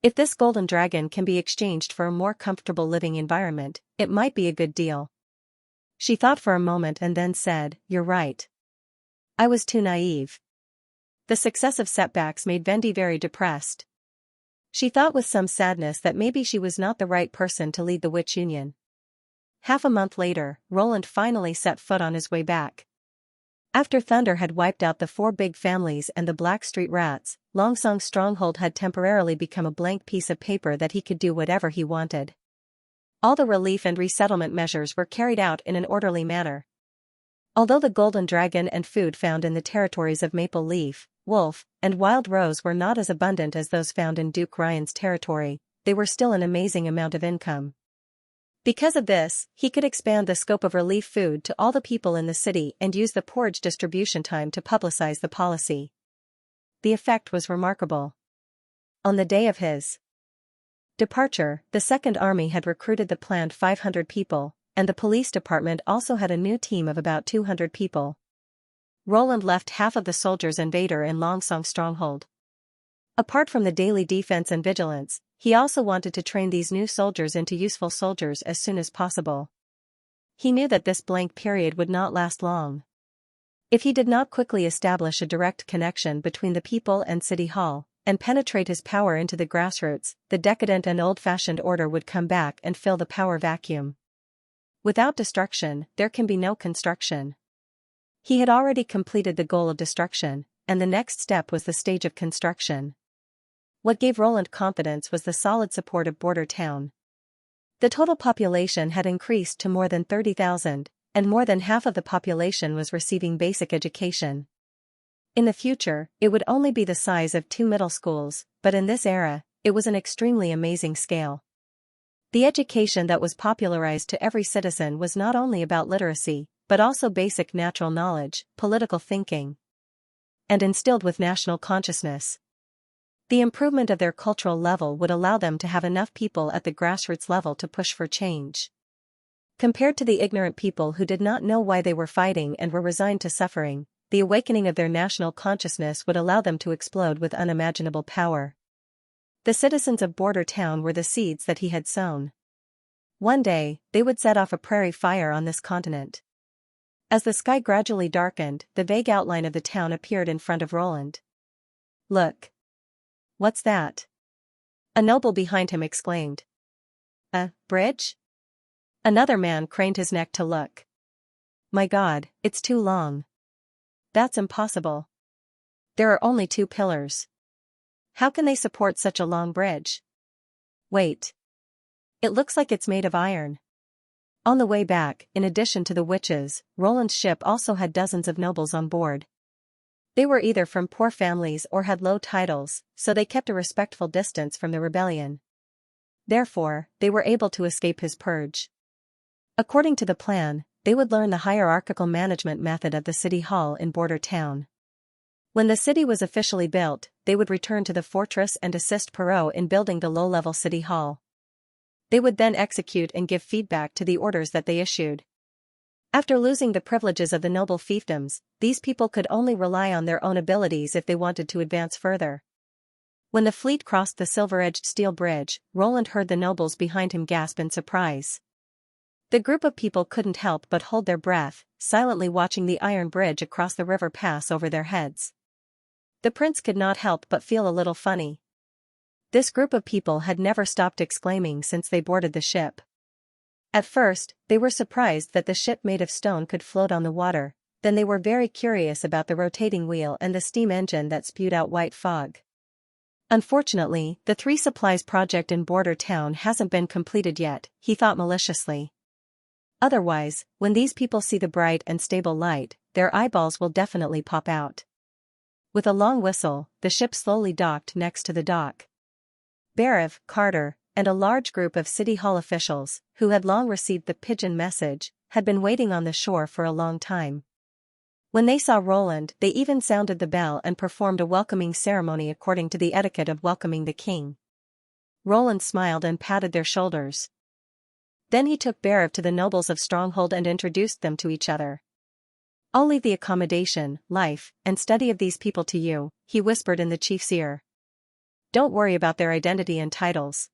If this golden dragon can be exchanged for a more comfortable living environment, it might be a good deal. She thought for a moment and then said, You're right. I was too naive. The successive setbacks made Vendi very depressed. She thought with some sadness that maybe she was not the right person to lead the Witch Union. Half a month later, Roland finally set foot on his way back. After Thunder had wiped out the 4 big families and the Blackstreet Rats, Longsong's stronghold had temporarily become a blank piece of paper that he could do whatever he wanted. All the relief and resettlement measures were carried out in an orderly manner. Although the golden dragon and food found in the territories of Maple Leaf, Wolf, and Wild Rose were not as abundant as those found in Duke Ryan's territory, they were still an amazing amount of income. Because of this, he could expand the scope of relief food to all the people in the city and use the porridge distribution time to publicize the policy. The effect was remarkable. On the day of his departure, the Second Army had recruited the planned 500 people, and the police department also had a new team of about 200 people. Roland left half of the soldiers and Vader in Longsong's stronghold. Apart from the daily defense and vigilance, he also wanted to train these new soldiers into useful soldiers as soon as possible. He knew that this blank period would not last long. If he did not quickly establish a direct connection between the people and City Hall, and penetrate his power into the grassroots, the decadent and old-fashioned order would come back and fill the power vacuum. Without destruction, there can be no construction. He had already completed the goal of destruction, and the next step was the stage of construction. What gave Roland confidence was the solid support of Border Town. The total population had increased to more than 30,000, and more than half of the population was receiving basic education. In the future, it would only be the size of 2 middle schools, but in this era, it was an extremely amazing scale. The education that was popularized to every citizen was not only about literacy, but also basic natural knowledge, political thinking, and instilled with national consciousness. The improvement of their cultural level would allow them to have enough people at the grassroots level to push for change. Compared to the ignorant people who did not know why they were fighting and were resigned to suffering, the awakening of their national consciousness would allow them to explode with unimaginable power. The citizens of Border Town were the seeds that he had sown. One day, they would set off a prairie fire on this continent. As the sky gradually darkened, the vague outline of the town appeared in front of Roland. "Look. What's that?" A noble behind him exclaimed. "A bridge?" Another man craned his neck to look. "My God, it's too long." "That's impossible. There are only 2 pillars. How can they support such a long bridge?" "Wait. It looks like it's made of iron." On the way back, in addition to the witches, Roland's ship also had dozens of nobles on board. They were either from poor families or had low titles, so they kept a respectful distance from the rebellion. Therefore, they were able to escape his purge. According to the plan, they would learn the hierarchical management method of the City Hall in Border Town. When the city was officially built, they would return to the fortress and assist Perrault in building the low-level City Hall. They would then execute and give feedback to the orders that they issued. After losing the privileges of the noble fiefdoms, these people could only rely on their own abilities if they wanted to advance further. When the fleet crossed the silver-edged steel bridge, Roland heard the nobles behind him gasp in surprise. The group of people couldn't help but hold their breath, silently watching the iron bridge across the river pass over their heads. The prince could not help but feel a little funny. This group of people had never stopped exclaiming since they boarded the ship. At first, they were surprised that the ship made of stone could float on the water, then they were very curious about the rotating wheel and the steam engine that spewed out white fog. Unfortunately, the 3 supplies project in Border Town hasn't been completed yet, he thought maliciously. Otherwise, when these people see the bright and stable light, their eyeballs will definitely pop out. With a long whistle, the ship slowly docked next to the dock. Barev, Carter, and a large group of City Hall officials, who had long received the pigeon message, had been waiting on the shore for a long time. When they saw Roland, they even sounded the bell and performed a welcoming ceremony according to the etiquette of welcoming the king. Roland smiled and patted their shoulders. Then he took Barev to the nobles of Stronghold and introduced them to each other. "I'll leave the accommodation, life, and study of these people to you," he whispered in the chief's ear. "Don't worry about their identity and titles.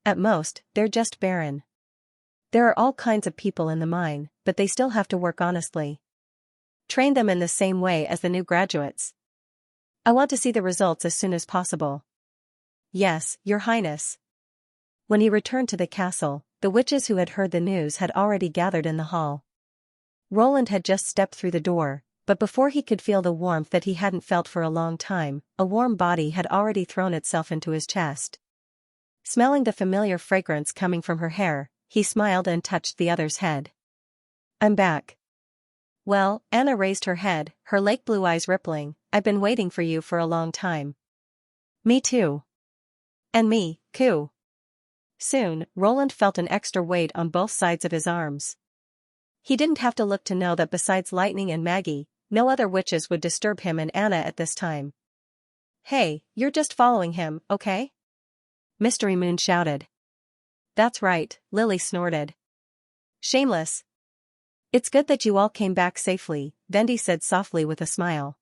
At most, they're just barren. There are all kinds of people in the mine, but they still have to work honestly. Train them in the same way as the new graduates. I want to see the results as soon as possible." "Yes, Your Highness." When he returned to the castle, the witches who had heard the news had already gathered in the hall. Roland had just stepped through the door, but before he could feel the warmth that he hadn't felt for a long time, a warm body had already thrown itself into his chest. Smelling the familiar fragrance coming from her hair, he smiled and touched the other's head. "I'm back." Well, Anna raised her head, her lake blue eyes rippling. I've been waiting for you for a long time. Me too. And me, too. Soon, Roland felt an extra weight on both sides of his arms. He didn't have to look to know that besides Lightning and Maggie, no other witches would disturb him and Anna at this time. Hey, you're just following him, okay? Mystery Moon shouted. That's right, Lily snorted. Shameless. It's good that you all came back safely, Vendi said softly with a smile.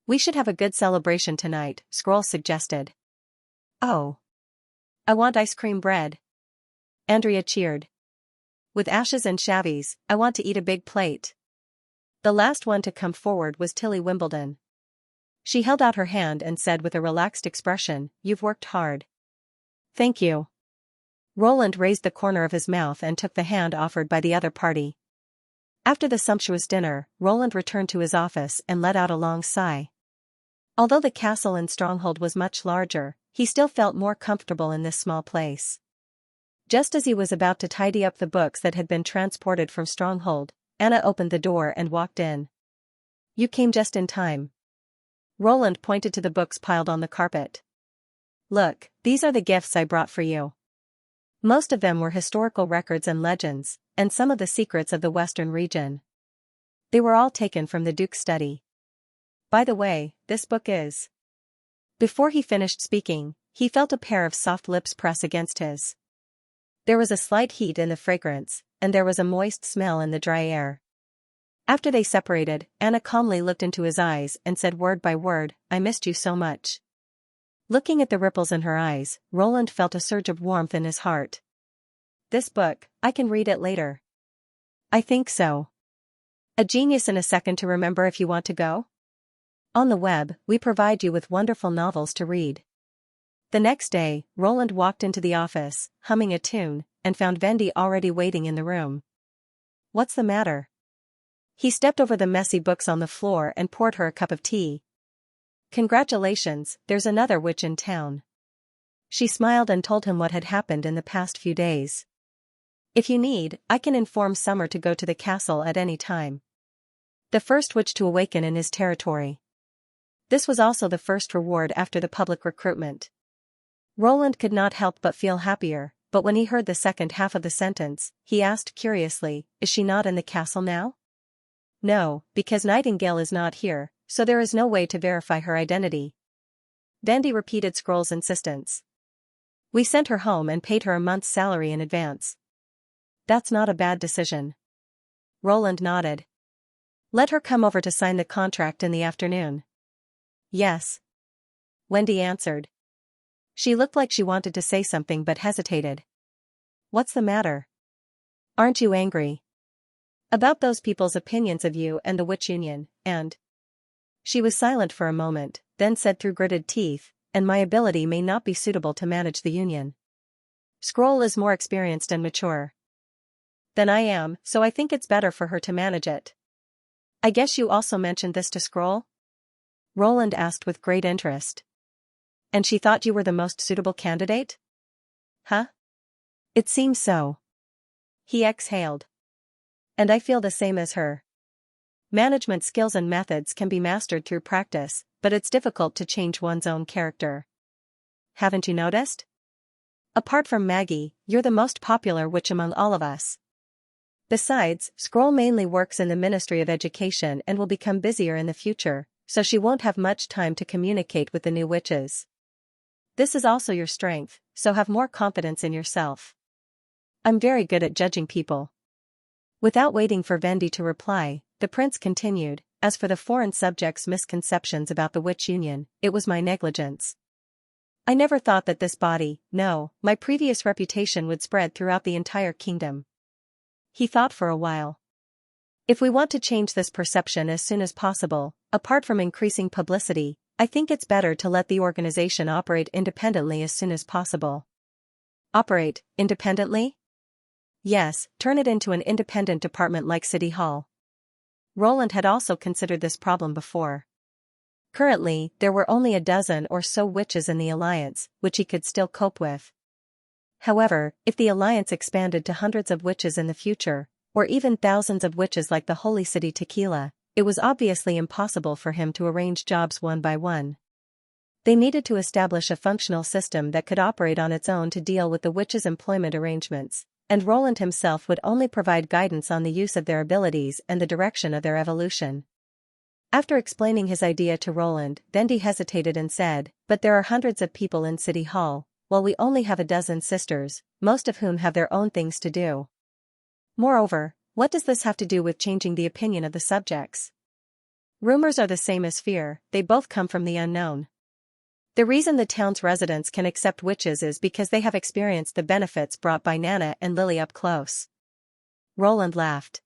We should have a good celebration tonight, Scroll suggested. Oh. I want ice cream bread. Andrea cheered. With ashes and chavies, I want to eat a big plate. The last one to come forward was Tilly Wimbledon. She held out her hand and said with a relaxed expression, You've worked hard. Thank you. Roland raised the corner of his mouth and took the hand offered by the other party. After the sumptuous dinner, Roland returned to his office and let out a long sigh. Although the castle in Stronghold was much larger, he still felt more comfortable in this small place. Just as he was about to tidy up the books that had been transported from Stronghold, Anna opened the door and walked in. You came just in time. Roland pointed to the books piled on the carpet. Look, these are the gifts I brought for you. Most of them were historical records and legends, and some of the secrets of the western region. They were all taken from the Duke's study. By the way, this book is... Before he finished speaking, he felt a pair of soft lips press against his. There was a slight heat in the fragrance, and there was a moist smell in the dry air. After they separated, Anna calmly looked into his eyes and said word by word, I missed you so much. Looking at the ripples in her eyes, Roland felt a surge of warmth in his heart. This book, I can read it later. I think so. A genius in a second to remember if you want to go? On the web, we provide you with wonderful novels to read. The next day, Roland walked into the office, humming a tune, and found Vendi already waiting in the room. What's the matter? He stepped over the messy books on the floor and poured her a cup of tea. Congratulations, there's another witch in town. She smiled and told him what had happened in the past few days. If you need, I can inform Summer to go to the castle at any time. The first witch to awaken in his territory. This was also the first reward after the public recruitment. Roland could not help but feel happier, but when he heard the second half of the sentence, he asked curiously, Is she not in the castle now? No, because Nightingale is not here, so there is no way to verify her identity. Vendi repeated Scroll's insistence. We sent her home and paid her a month's salary in advance. That's not a bad decision. Roland nodded. Let her come over to sign the contract in the afternoon. Yes. Wendy answered. She looked like she wanted to say something but hesitated. What's the matter? Aren't you angry? About those people's opinions of you and the Witch Union, and... She was silent for a moment, then said through gritted teeth, and my ability may not be suitable to manage the union. Scroll is more experienced and mature than I am, so I think it's better for her to manage it. I guess you also mentioned this to Scroll? Roland asked with great interest. And she thought you were the most suitable candidate? Huh? It seems so. He exhaled. And I feel the same as her. Management skills and methods can be mastered through practice, but it's difficult to change one's own character. Haven't you noticed? Apart from Maggie, you're the most popular witch among all of us. Besides, Scroll mainly works in the Ministry of Education and will become busier in the future, so she won't have much time to communicate with the new witches. This is also your strength, so have more confidence in yourself. I'm very good at judging people. Without waiting for Vendi to reply, the prince continued, as for the foreign subjects' misconceptions about the witch union, it was my negligence. I never thought that this body, no, my previous reputation would spread throughout the entire kingdom. He thought for a while. If we want to change this perception as soon as possible, apart from increasing publicity, I think it's better to let the organization operate independently as soon as possible. Operate independently? Yes, turn it into an independent department like City Hall. Roland had also considered this problem before. Currently, there were only a dozen or so witches in the alliance, which he could still cope with. However, if the alliance expanded to hundreds of witches in the future, or even thousands of witches like the holy city Tequila, it was obviously impossible for him to arrange jobs one by one. They needed to establish a functional system that could operate on its own to deal with the witches' employment arrangements, and Roland himself would only provide guidance on the use of their abilities and the direction of their evolution. After explaining his idea to Roland, Vendi hesitated and said, "But there are hundreds of people in City Hall, while we only have a dozen sisters, most of whom have their own things to do. Moreover, what does this have to do with changing the opinion of the subjects? Rumors are the same as fear, they both come from the unknown. The reason the town's residents can accept witches is because they have experienced the benefits brought by Nana and Lily up close." Roland laughed.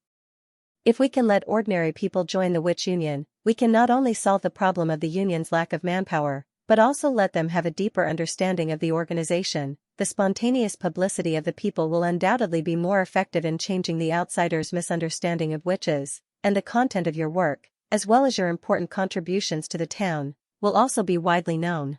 "If we can let ordinary people join the witch union, we can not only solve the problem of the union's lack of manpower, but also let them have a deeper understanding of the organization. The spontaneous publicity of the people will undoubtedly be more effective in changing the outsiders' misunderstanding of witches, and the content of your work, as well as your important contributions to the town, will also be widely known.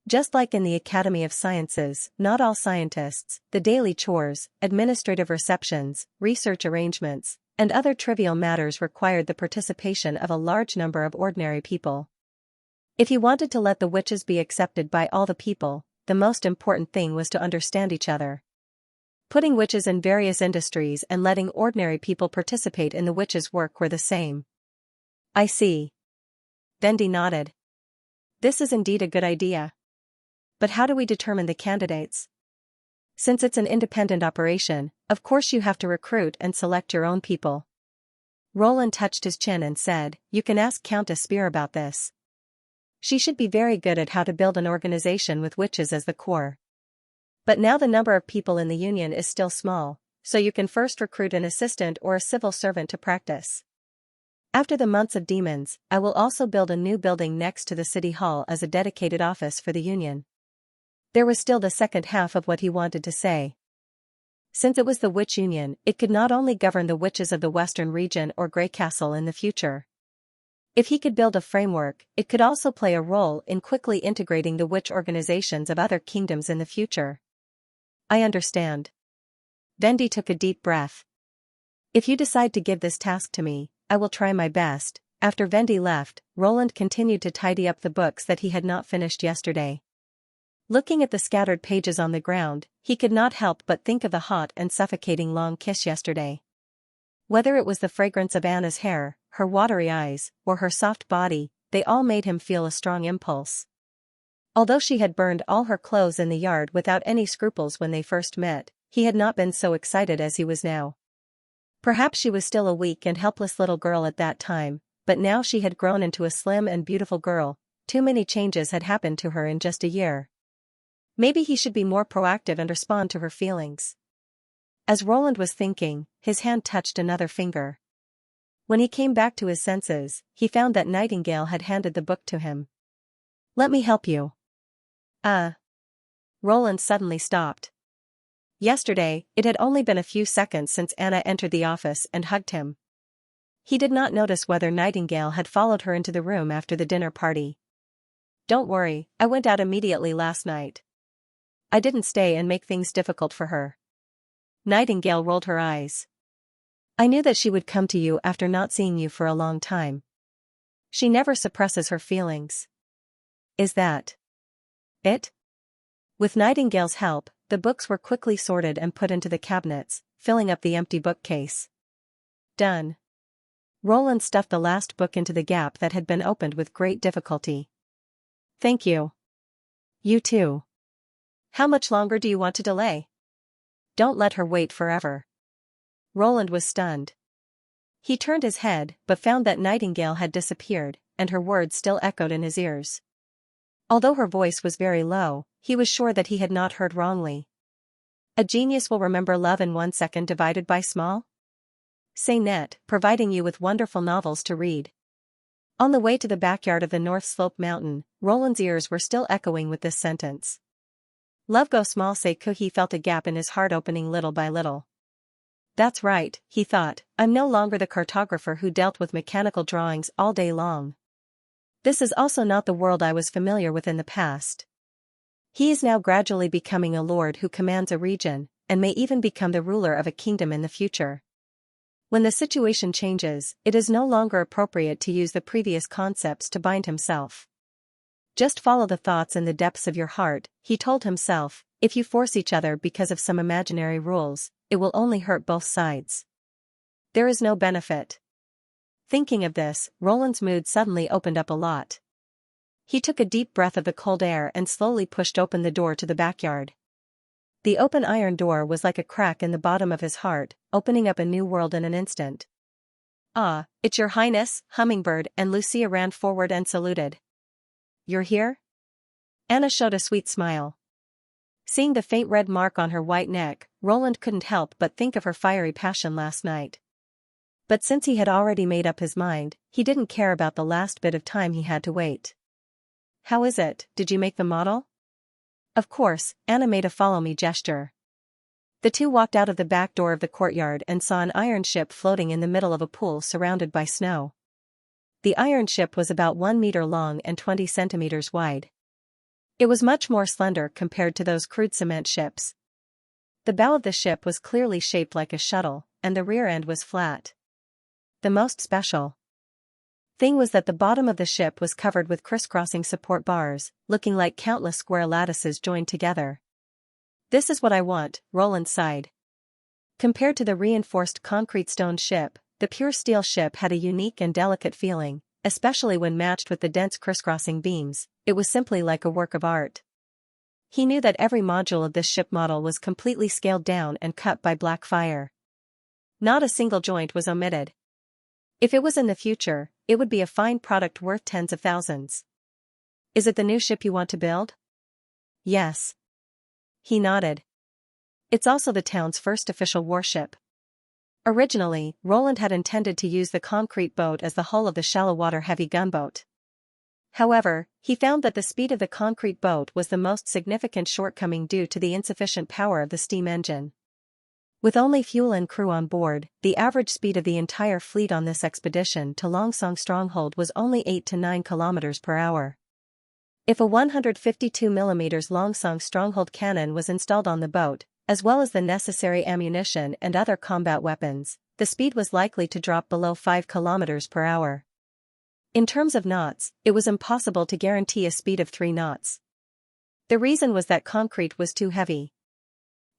Just like in the Academy of Sciences, not all scientists, the daily chores, administrative receptions, research arrangements, and other trivial matters required the participation of a large number of ordinary people. If he wanted to let the witches be accepted by all the people, the most important thing was to understand each other. Putting witches in various industries and letting ordinary people participate in the witches' work were the same." "I see." Vendi nodded. "This is indeed a good idea. But how do we determine the candidates? Since it's an independent operation, of course you have to recruit and select your own people." Roland touched his chin and said, "You can ask Countess Spear about this. She should be very good at how to build an organization with witches as the core. But now the number of people in the union is still small, so you can first recruit an assistant or a civil servant to practice. After the months of demons, I will also build a new building next to the city hall as a dedicated office for the union." There was still the second half of what he wanted to say. Since it was the witch union, it could not only govern the witches of the western region or Grey Castle in the future. If he could build a framework, it could also play a role in quickly integrating the witch organizations of other kingdoms in the future. "I understand." Vendi took a deep breath. "If you decide to give this task to me, I will try my best." After Vendi left, Roland continued to tidy up the books that he had not finished yesterday. Looking at the scattered pages on the ground, he could not help but think of the hot and suffocating long kiss yesterday. Whether it was the fragrance of Anna's hair, her watery eyes, or her soft body, they all made him feel a strong impulse. Although she had burned all her clothes in the yard without any scruples when they first met, he had not been so excited as he was now. Perhaps she was still a weak and helpless little girl at that time, but now she had grown into a slim and beautiful girl. Too many changes had happened to her in just a year. Maybe he should be more proactive and respond to her feelings. As Roland was thinking, his hand touched another finger. When he came back to his senses, he found that Nightingale had handed the book to him. "Let me help you." Roland suddenly stopped. Yesterday, it had only been a few seconds since Anna entered the office and hugged him. He did not notice whether Nightingale had followed her into the room after the dinner party. "Don't worry, I went out immediately last night. I didn't stay and make things difficult for her." Nightingale rolled her eyes. "I knew that she would come to you after not seeing you for a long time. She never suppresses her feelings." "Is that it?" With Nightingale's help, the books were quickly sorted and put into the cabinets, filling up the empty bookcase. "Done." Roland stuffed the last book into the gap that had been opened with great difficulty. "Thank you." "You too. How much longer do you want to delay? Don't let her wait forever." Roland was stunned. He turned his head but found that Nightingale had disappeared, and her words still echoed in his ears. Although her voice was very low, he was sure that he had not heard wrongly. "A genius will remember love in 1 second divided by small? Say net, providing you with wonderful novels to read." On the way to the backyard of the North Slope Mountain, Roland's ears were still echoing with this sentence. Love go small say que he felt a gap in his heart opening little by little. That's right, he thought, I'm no longer the cartographer who dealt with mechanical drawings all day long. This is also not the world I was familiar with in the past. He is now gradually becoming a lord who commands a region, and may even become the ruler of a kingdom in the future. When the situation changes, it is no longer appropriate to use the previous concepts to bind himself. Just follow the thoughts in the depths of your heart, he told himself. If you force each other because of some imaginary rules, it will only hurt both sides. There is no benefit. Thinking of this, Roland's mood suddenly opened up a lot. He took a deep breath of the cold air and slowly pushed open the door to the backyard. The open iron door was like a crack in the bottom of his heart, opening up a new world in an instant. "Ah, it's your Highness," Hummingbird and Lucia ran forward and saluted. "You're here?" Anna showed a sweet smile. Seeing the faint red mark on her white neck, Roland couldn't help but think of her fiery passion last night. But since he had already made up his mind, he didn't care about the last bit of time he had to wait. "How is it, did you make the model?" "Of course," Anna made a follow-me gesture. The two walked out of the back door of the courtyard and saw an iron ship floating in the middle of a pool surrounded by snow. The iron ship was about 1 meter long and 20 centimeters wide. It was much more slender compared to those crude cement ships. The bow of the ship was clearly shaped like a shuttle, and the rear end was flat. The most special thing was that the bottom of the ship was covered with crisscrossing support bars, looking like countless square lattices joined together. "This is what I want," Roland sighed. Compared to the reinforced concrete stone ship, the pure steel ship had a unique and delicate feeling, especially when matched with the dense crisscrossing beams. It was simply like a work of art. He knew that every module of this ship model was completely scaled down and cut by black fire. Not a single joint was omitted. If it was in the future, it would be a fine product worth tens of thousands. "Is it the new ship you want to build?" "Yes." He nodded. "It's also the town's first official warship." Originally, Roland had intended to use the concrete boat as the hull of the shallow-water heavy gunboat. However, he found that the speed of the concrete boat was the most significant shortcoming due to the insufficient power of the steam engine. With only fuel and crew on board, the average speed of the entire fleet on this expedition to Longsong Stronghold was only 8 to 9 kilometers per hour. If a 152 mm Longsong Stronghold cannon was installed on the boat, as well as the necessary ammunition and other combat weapons, the speed was likely to drop below 5 kilometers per hour. In terms of knots, it was impossible to guarantee a speed of 3 knots. The reason was that concrete was too heavy.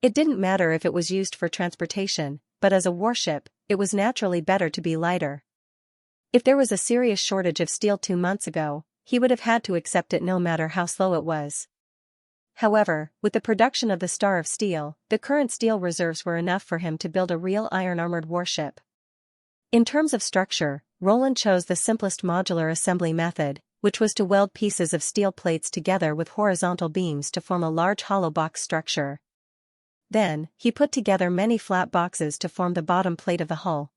It didn't matter if it was used for transportation, but as a warship, it was naturally better to be lighter. If there was a serious shortage of steel 2 months ago, he would have had to accept it no matter how slow it was. However, with the production of the Star of Steel, the current steel reserves were enough for him to build a real iron-armored warship. In terms of structure, Roland chose the simplest modular assembly method, which was to weld pieces of steel plates together with horizontal beams to form a large hollow box structure. Then, he put together many flat boxes to form the bottom plate of the hull.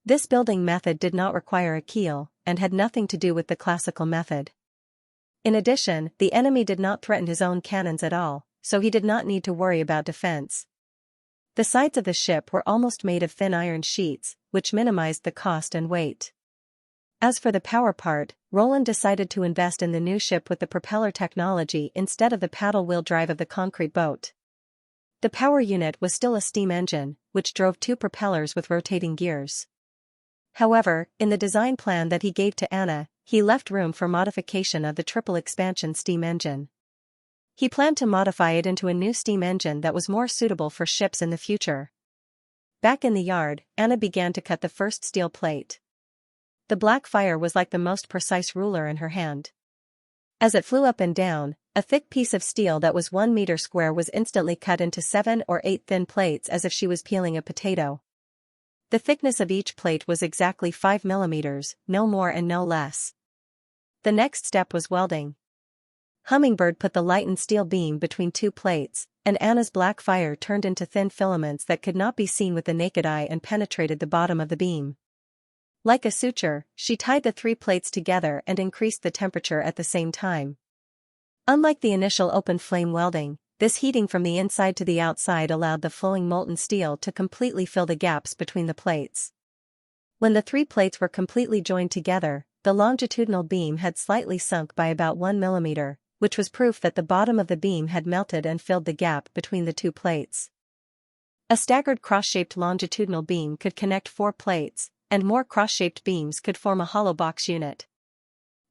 This building method did not require a keel, and had nothing to do with the classical method. In addition, the enemy did not threaten his own cannons at all, so he did not need to worry about defense. The sides of the ship were almost made of thin iron sheets, which minimized the cost and weight. As for the power part, Roland decided to invest in the new ship with the propeller technology instead of the paddle wheel drive of the concrete boat. The power unit was still a steam engine, which drove 2 propellers with rotating gears. However, in the design plan that he gave to Anna, he left room for modification of the triple expansion steam engine. He planned to modify it into a new steam engine that was more suitable for ships in the future. Back in the yard, Anna began to cut the first steel plate. The black fire was like the most precise ruler in her hand. As it flew up and down, a thick piece of steel that was 1 meter square was instantly cut into 7 or 8 thin plates as if she was peeling a potato. The thickness of each plate was exactly 5 millimeters, no more and no less. The next step was welding. Hummingbird put the lightened steel beam between 2 plates, and Anna's black fire turned into thin filaments that could not be seen with the naked eye and penetrated the bottom of the beam. Like a suture, she tied the 3 plates together and increased the temperature at the same time. Unlike the initial open flame welding, this heating from the inside to the outside allowed the flowing molten steel to completely fill the gaps between the plates. When the 3 plates were completely joined together, the longitudinal beam had slightly sunk by about 1 millimeter, which was proof that the bottom of the beam had melted and filled the gap between the 2 plates. A staggered cross-shaped longitudinal beam could connect 4 plates, and more cross-shaped beams could form a hollow box unit.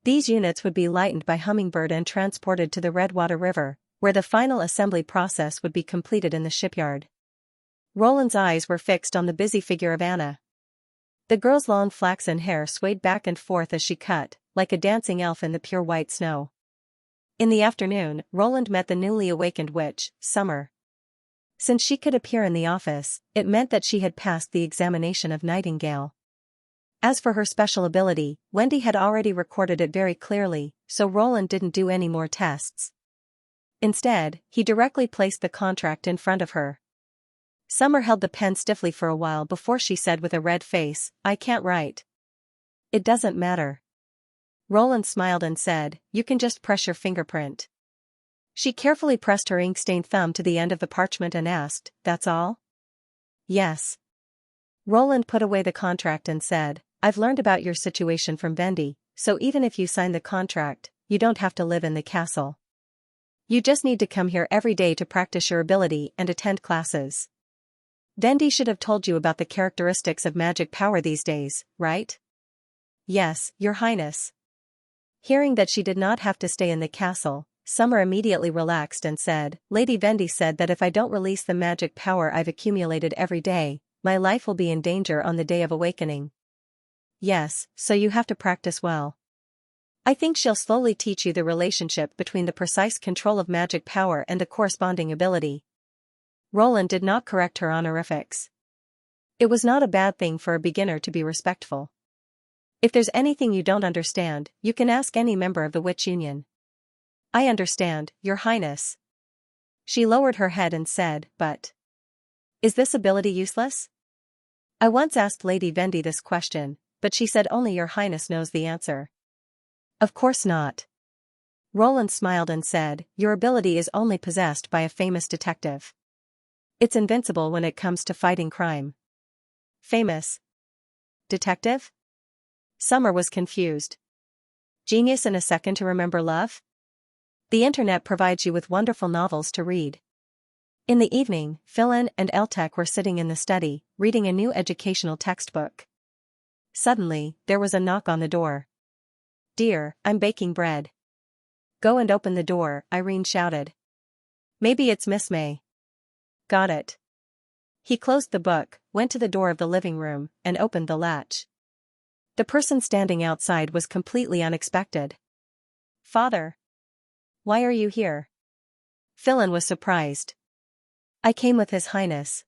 These units would be lightened by Hummingbird and transported to the Redwater River, where the final assembly process would be completed in the shipyard. Roland's eyes were fixed on the busy figure of Anna. The girl's long flaxen hair swayed back and forth as she cut, like a dancing elf in the pure white snow. In the afternoon, Roland met the newly awakened witch, Summer. Since she could appear in the office, it meant that she had passed the examination of Nightingale. As for her special ability, Wendy had already recorded it very clearly, so Roland didn't do any more tests. Instead, he directly placed the contract in front of her. Summer held the pen stiffly for a while before she said with a red face, "I can't write." "It doesn't matter." Roland smiled and said, "You can just press your fingerprint." She carefully pressed her ink-stained thumb to the end of the parchment and asked, "That's all?" "Yes." Roland put away the contract and said, "I've learned about your situation from Wendy, so even if you sign the contract, you don't have to live in the castle. You just need to come here every day to practice your ability and attend classes. Wendy should have told you about the characteristics of magic power these days, right?" "Yes, Your Highness." Hearing that she did not have to stay in the castle, Summer immediately relaxed and said, "Lady Wendy said that if I don't release the magic power I've accumulated every day, my life will be in danger on the day of awakening." "Yes, so you have to practice well. I think she'll slowly teach you the relationship between the precise control of magic power and the corresponding ability." Roland did not correct her honorifics. It was not a bad thing for a beginner to be respectful. "If there's anything you don't understand, you can ask any member of the Witch Union." "I understand, Your Highness." She lowered her head and said, "But is this ability useless?" "I once asked Lady Wendy this question, but she said only Your Highness knows the answer." "Of course not." Roland smiled and said, "Your ability is only possessed by a famous detective. It's invincible when it comes to fighting crime." "Famous detective?" Summer was confused. "Genius in a second to remember love?" The internet provides you with wonderful novels to read. In the evening, Philin and Eltek were sitting in the study, reading a new educational textbook. Suddenly, there was a knock on the door. "Dear, I'm baking bread." "Go and open the door," Irene shouted. "Maybe it's Miss May." "Got it." He closed the book, went to the door of the living room, and opened the latch. The person standing outside was completely unexpected. "Father. Why are you here?" Philin was surprised. "I came with His Highness."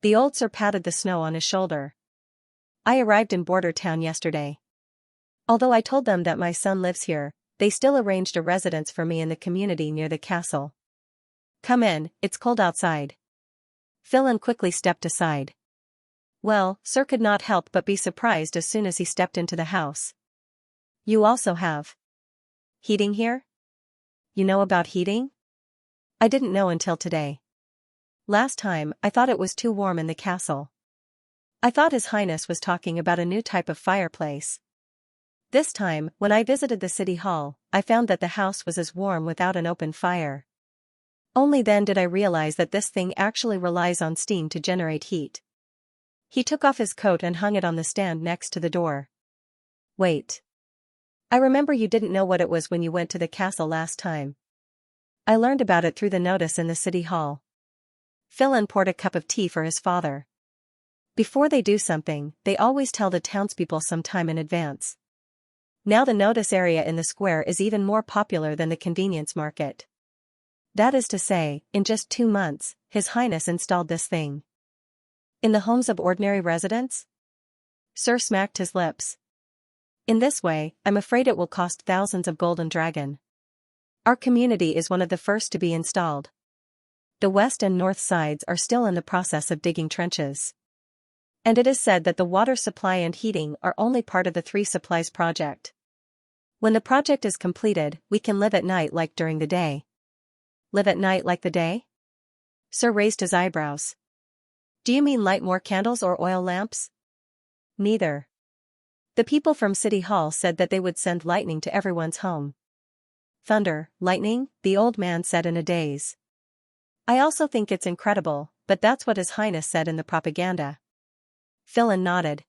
The old sir patted the snow on his shoulder. "I arrived in Border Town yesterday. Although I told them that my son lives here, they still arranged a residence for me in the community near the castle. Come in, it's cold outside." Philin quickly stepped aside. Well, Sir could not help but be surprised as soon as he stepped into the house. "You also have heating here?" "You know about heating?" "I didn't know until today. Last time, I thought it was too warm in the castle. I thought His Highness was talking about a new type of fireplace. This time, when I visited the city hall, I found that the house was as warm without an open fire. Only then did I realize that this thing actually relies on steam to generate heat." He took off his coat and hung it on the stand next to the door. "Wait. I remember you didn't know what it was when you went to the castle last time. I learned about it through the notice in the city hall." Philin poured a cup of tea for his father. Before they do something, they always tell the townspeople some time in advance. Now the notice area in the square is even more popular than the convenience market. That is to say, in just 2 months, His Highness installed this thing. In the homes of ordinary residents? Sir smacked his lips. "In this way, I'm afraid it will cost thousands of golden dragon. Our community is one of the first to be installed. The west and north sides are still in the process of digging trenches. And it is said that the water supply and heating are only part of the 3 supplies project. When the project is completed, we can live at night like during the day." "Live at night like the day?" Sir raised his eyebrows. "Do you mean light more candles or oil lamps?" "Neither. The people from City Hall said that they would send lightning to everyone's home." "Thunder, lightning?" the old man said in a daze. "I also think it's incredible, but that's what His Highness said in the propaganda. Philin nodded.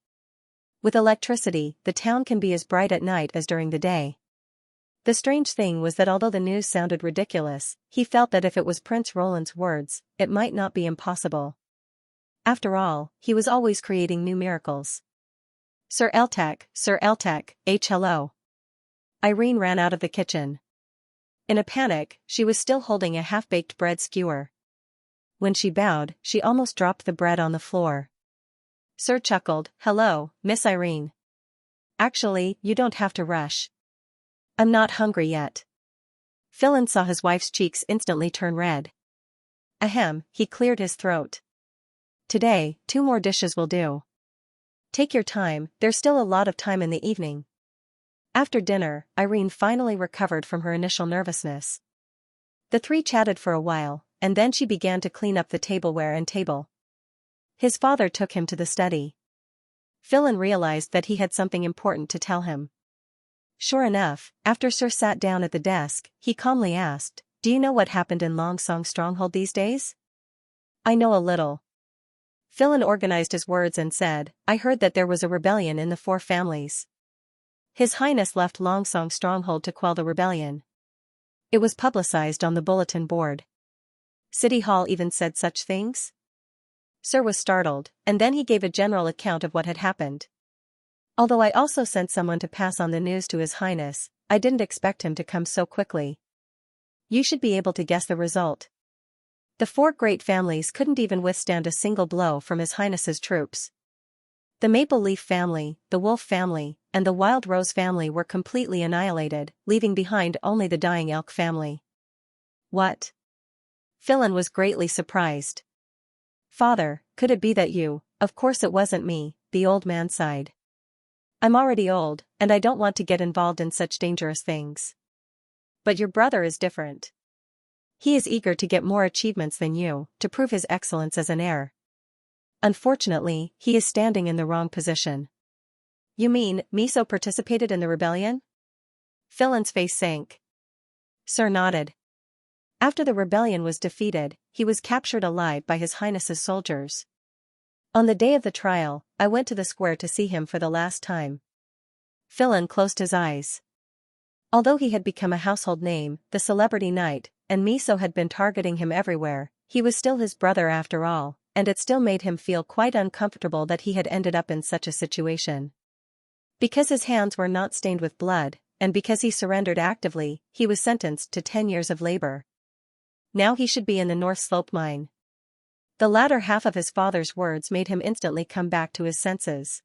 With electricity, the town can be as bright at night as during the day. The strange thing was that although the news sounded ridiculous, he felt that if it was Prince Roland's words, it might not be impossible. After all, he was always creating new miracles. Sir Eltec, hello. Irene ran out of the kitchen. In a panic, she was still holding a half-baked bread skewer. When she bowed, she almost dropped the bread on the floor. Sir chuckled, "Hello, Miss Irene. Actually, you don't have to rush. I'm not hungry yet." Philin saw his wife's cheeks instantly turn red. Ahem, he cleared his throat. Today, 2 more dishes will do. Take your time, there's still a lot of time in the evening. After dinner, Irene finally recovered from her initial nervousness. The three chatted for a while, and then she began to clean up the tableware and table. His father took him to the study. Philin realized that he had something important to tell him. Sure enough, after Sir sat down at the desk, he calmly asked, "Do you know what happened in Long Song Stronghold these days?" "I know a little." Philin organized his words and said, "I heard that there was a rebellion in the 4 families. His Highness left Long Song Stronghold to quell the rebellion. It was publicized on the bulletin board. City Hall even said such things?" Sir was startled, and then he gave a general account of what had happened. "Although I also sent someone to pass on the news to His Highness, I didn't expect him to come so quickly. You should be able to guess the result. The 4 great families couldn't even withstand a single blow from His Highness's troops. The Maple Leaf family, the Wolf family, and the Wild Rose family were completely annihilated, leaving behind only the Dying Elk family." "What?" Philin was greatly surprised. "Father, could it be that you—" "Of course it wasn't me," the old man sighed. "I'm already old, and I don't want to get involved in such dangerous things. But your brother is different. He is eager to get more achievements than you, to prove his excellence as an heir. Unfortunately, he is standing in the wrong position." "You mean, Miso participated in the rebellion?" Philin's face sank. Sir nodded. "After the rebellion was defeated, he was captured alive by His Highness's soldiers. On the day of the trial, I went to the square to see him for the last time." Philin closed his eyes. Although he had become a household name, the celebrity knight, and Miso had been targeting him everywhere, he was still his brother after all, and it still made him feel quite uncomfortable that he had ended up in such a situation. Because his hands were not stained with blood, and because he surrendered actively, he was sentenced to 10 years of labor. Now he should be in the North Slope mine. The latter half of his father's words made him instantly come back to his senses.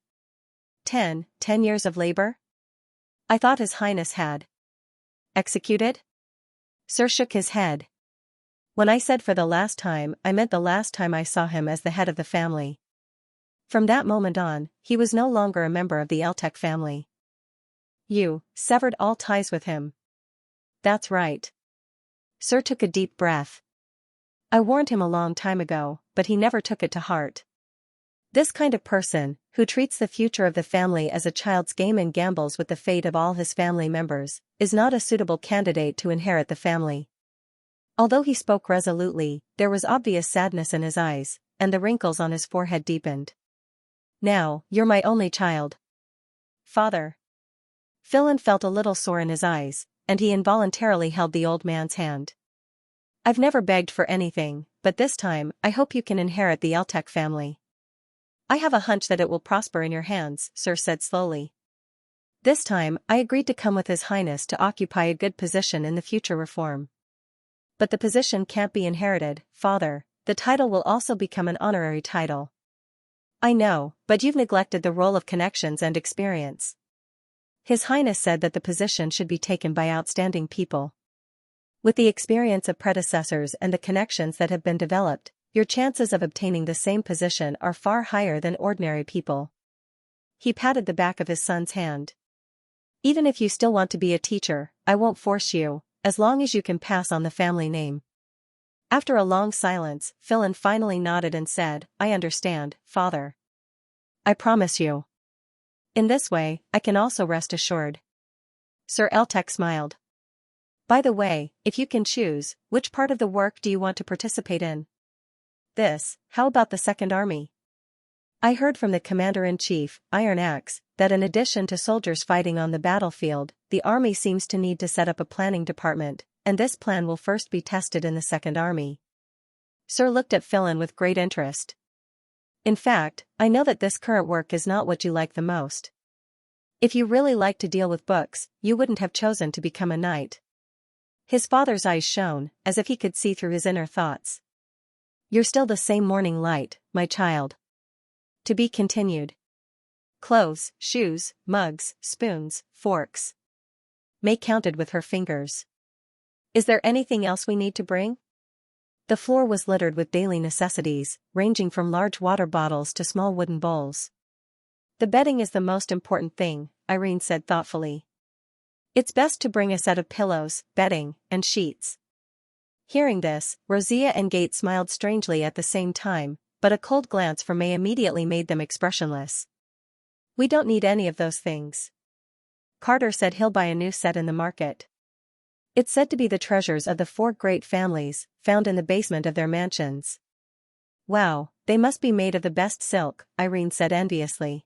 10 years of labor? I thought His Highness had executed? Sir shook his head. When I said for the last time, I meant the last time I saw him as the head of the family. From that moment on, he was no longer a member of the Eltec family. You severed all ties with him. That's right. Sir took a deep breath. I warned him a long time ago, but he never took it to heart. This kind of person, who treats the future of the family as a child's game and gambles with the fate of all his family members, is not a suitable candidate to inherit the family. Although he spoke resolutely, there was obvious sadness in his eyes, and the wrinkles on his forehead deepened. Now, you're my only child. Father. Philin felt a little sore in his eyes, and he involuntarily held the old man's hand. I've never begged for anything, but this time, I hope you can inherit the Eltec family. I have a hunch that it will prosper in your hands, Sir said slowly. This time, I agreed to come with His Highness to occupy a good position in the future reform. But the position can't be inherited, Father. The title will also become an honorary title. I know, but you've neglected the role of connections and experience. His Highness said that the position should be taken by outstanding people. With the experience of predecessors and the connections that have been developed, your chances of obtaining the same position are far higher than ordinary people. He patted the back of his son's hand. Even if you still want to be a teacher, I won't force you, as long as you can pass on the family name. After a long silence, Philin finally nodded and said, I understand, Father. I promise you. In this way, I can also rest assured. Sir Eltec smiled. By the way, if you can choose, which part of the work do you want to participate in? how about the Second Army? I heard from the Commander-in-Chief, Iron Axe, that in addition to soldiers fighting on the battlefield, the army seems to need to set up a planning department, and this plan will first be tested in the Second Army. Sir looked at Philin with great interest. In fact, I know that this current work is not what you like the most. If you really like to deal with books, you wouldn't have chosen to become a knight. His father's eyes shone, as if he could see through his inner thoughts. You're still the same morning light, my child. To be continued. Clothes, shoes, mugs, spoons, forks. May counted with her fingers. Is there anything else we need to bring? The floor was littered with daily necessities, ranging from large water bottles to small wooden bowls. The bedding is the most important thing, Irene said thoughtfully. It's best to bring a set of pillows, bedding, and sheets. Hearing this, Rosia and Gate smiled strangely at the same time, but a cold glance from May immediately made them expressionless. We don't need any of those things. Carter said he'll buy a new set in the market. It's said to be the treasures of the 4 great families, found in the basement of their mansions. Wow, they must be made of the best silk, Irene said enviously.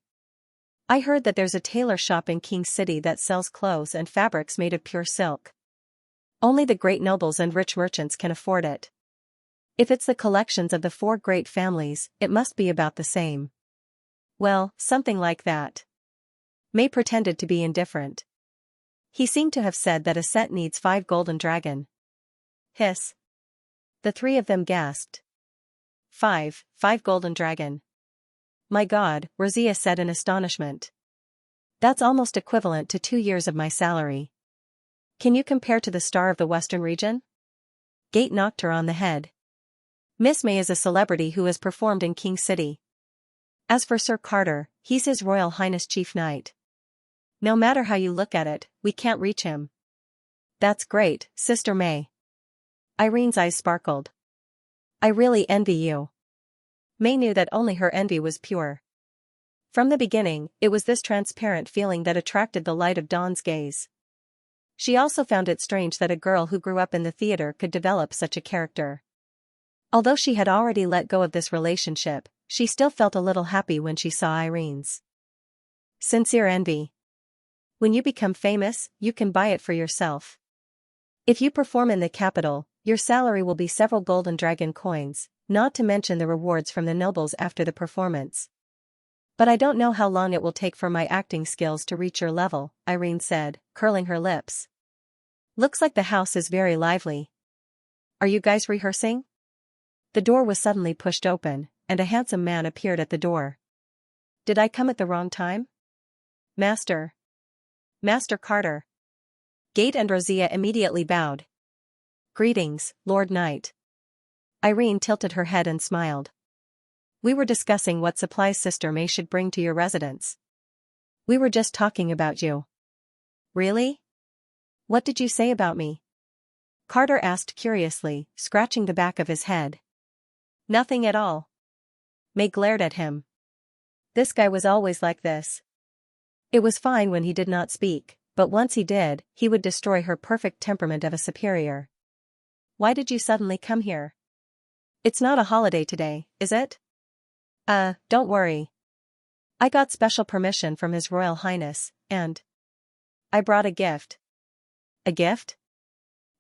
I heard that there's a tailor shop in King City that sells clothes and fabrics made of pure silk. Only the great nobles and rich merchants can afford it. If it's the collections of the 4 great families, it must be about the same. Well, something like that. May pretended to be indifferent. He seemed to have said that a set needs 5 golden dragon. Hiss. The 3 of them gasped. 5 golden dragon. My God, Rosia said in astonishment. That's almost equivalent to 2 years of my salary. Can you compare to the star of the Western region? Gate knocked her on the head. Miss May is a celebrity who has performed in King City. As for Sir Carter, he's His Royal Highness Chief Knight. No matter how you look at it, we can't reach him. That's great, Sister May. Irene's eyes sparkled. I really envy you. May knew that only her envy was pure. From the beginning, it was this transparent feeling that attracted the light of Dawn's gaze. She also found it strange that a girl who grew up in the theater could develop such a character. Although she had already let go of this relationship, she still felt a little happy when she saw Irene's sincere envy. When you become famous, you can buy it for yourself. If you perform in the capital, your salary will be several golden dragon coins, not to mention the rewards from the nobles after the performance. But I don't know how long it will take for my acting skills to reach your level, Irene said, curling her lips. Looks like the house is very lively. Are you guys rehearsing? The door was suddenly pushed open, and a handsome man appeared at the door. Did I come at the wrong time? Master Carter. Gate and Rosia immediately bowed. Greetings, Lord Knight. Irene tilted her head and smiled. We were discussing what supplies Sister May should bring to your residence. We were just talking about you. Really? What did you say about me? Carter asked curiously, scratching the back of his head. Nothing at all. May glared at him. This guy was always like this. It was fine when he did not speak, but once he did, he would destroy her perfect temperament of a superior. Why did you suddenly come here? It's not a holiday today, is it? Don't worry. I got special permission from His Royal Highness, and I brought a gift. A gift?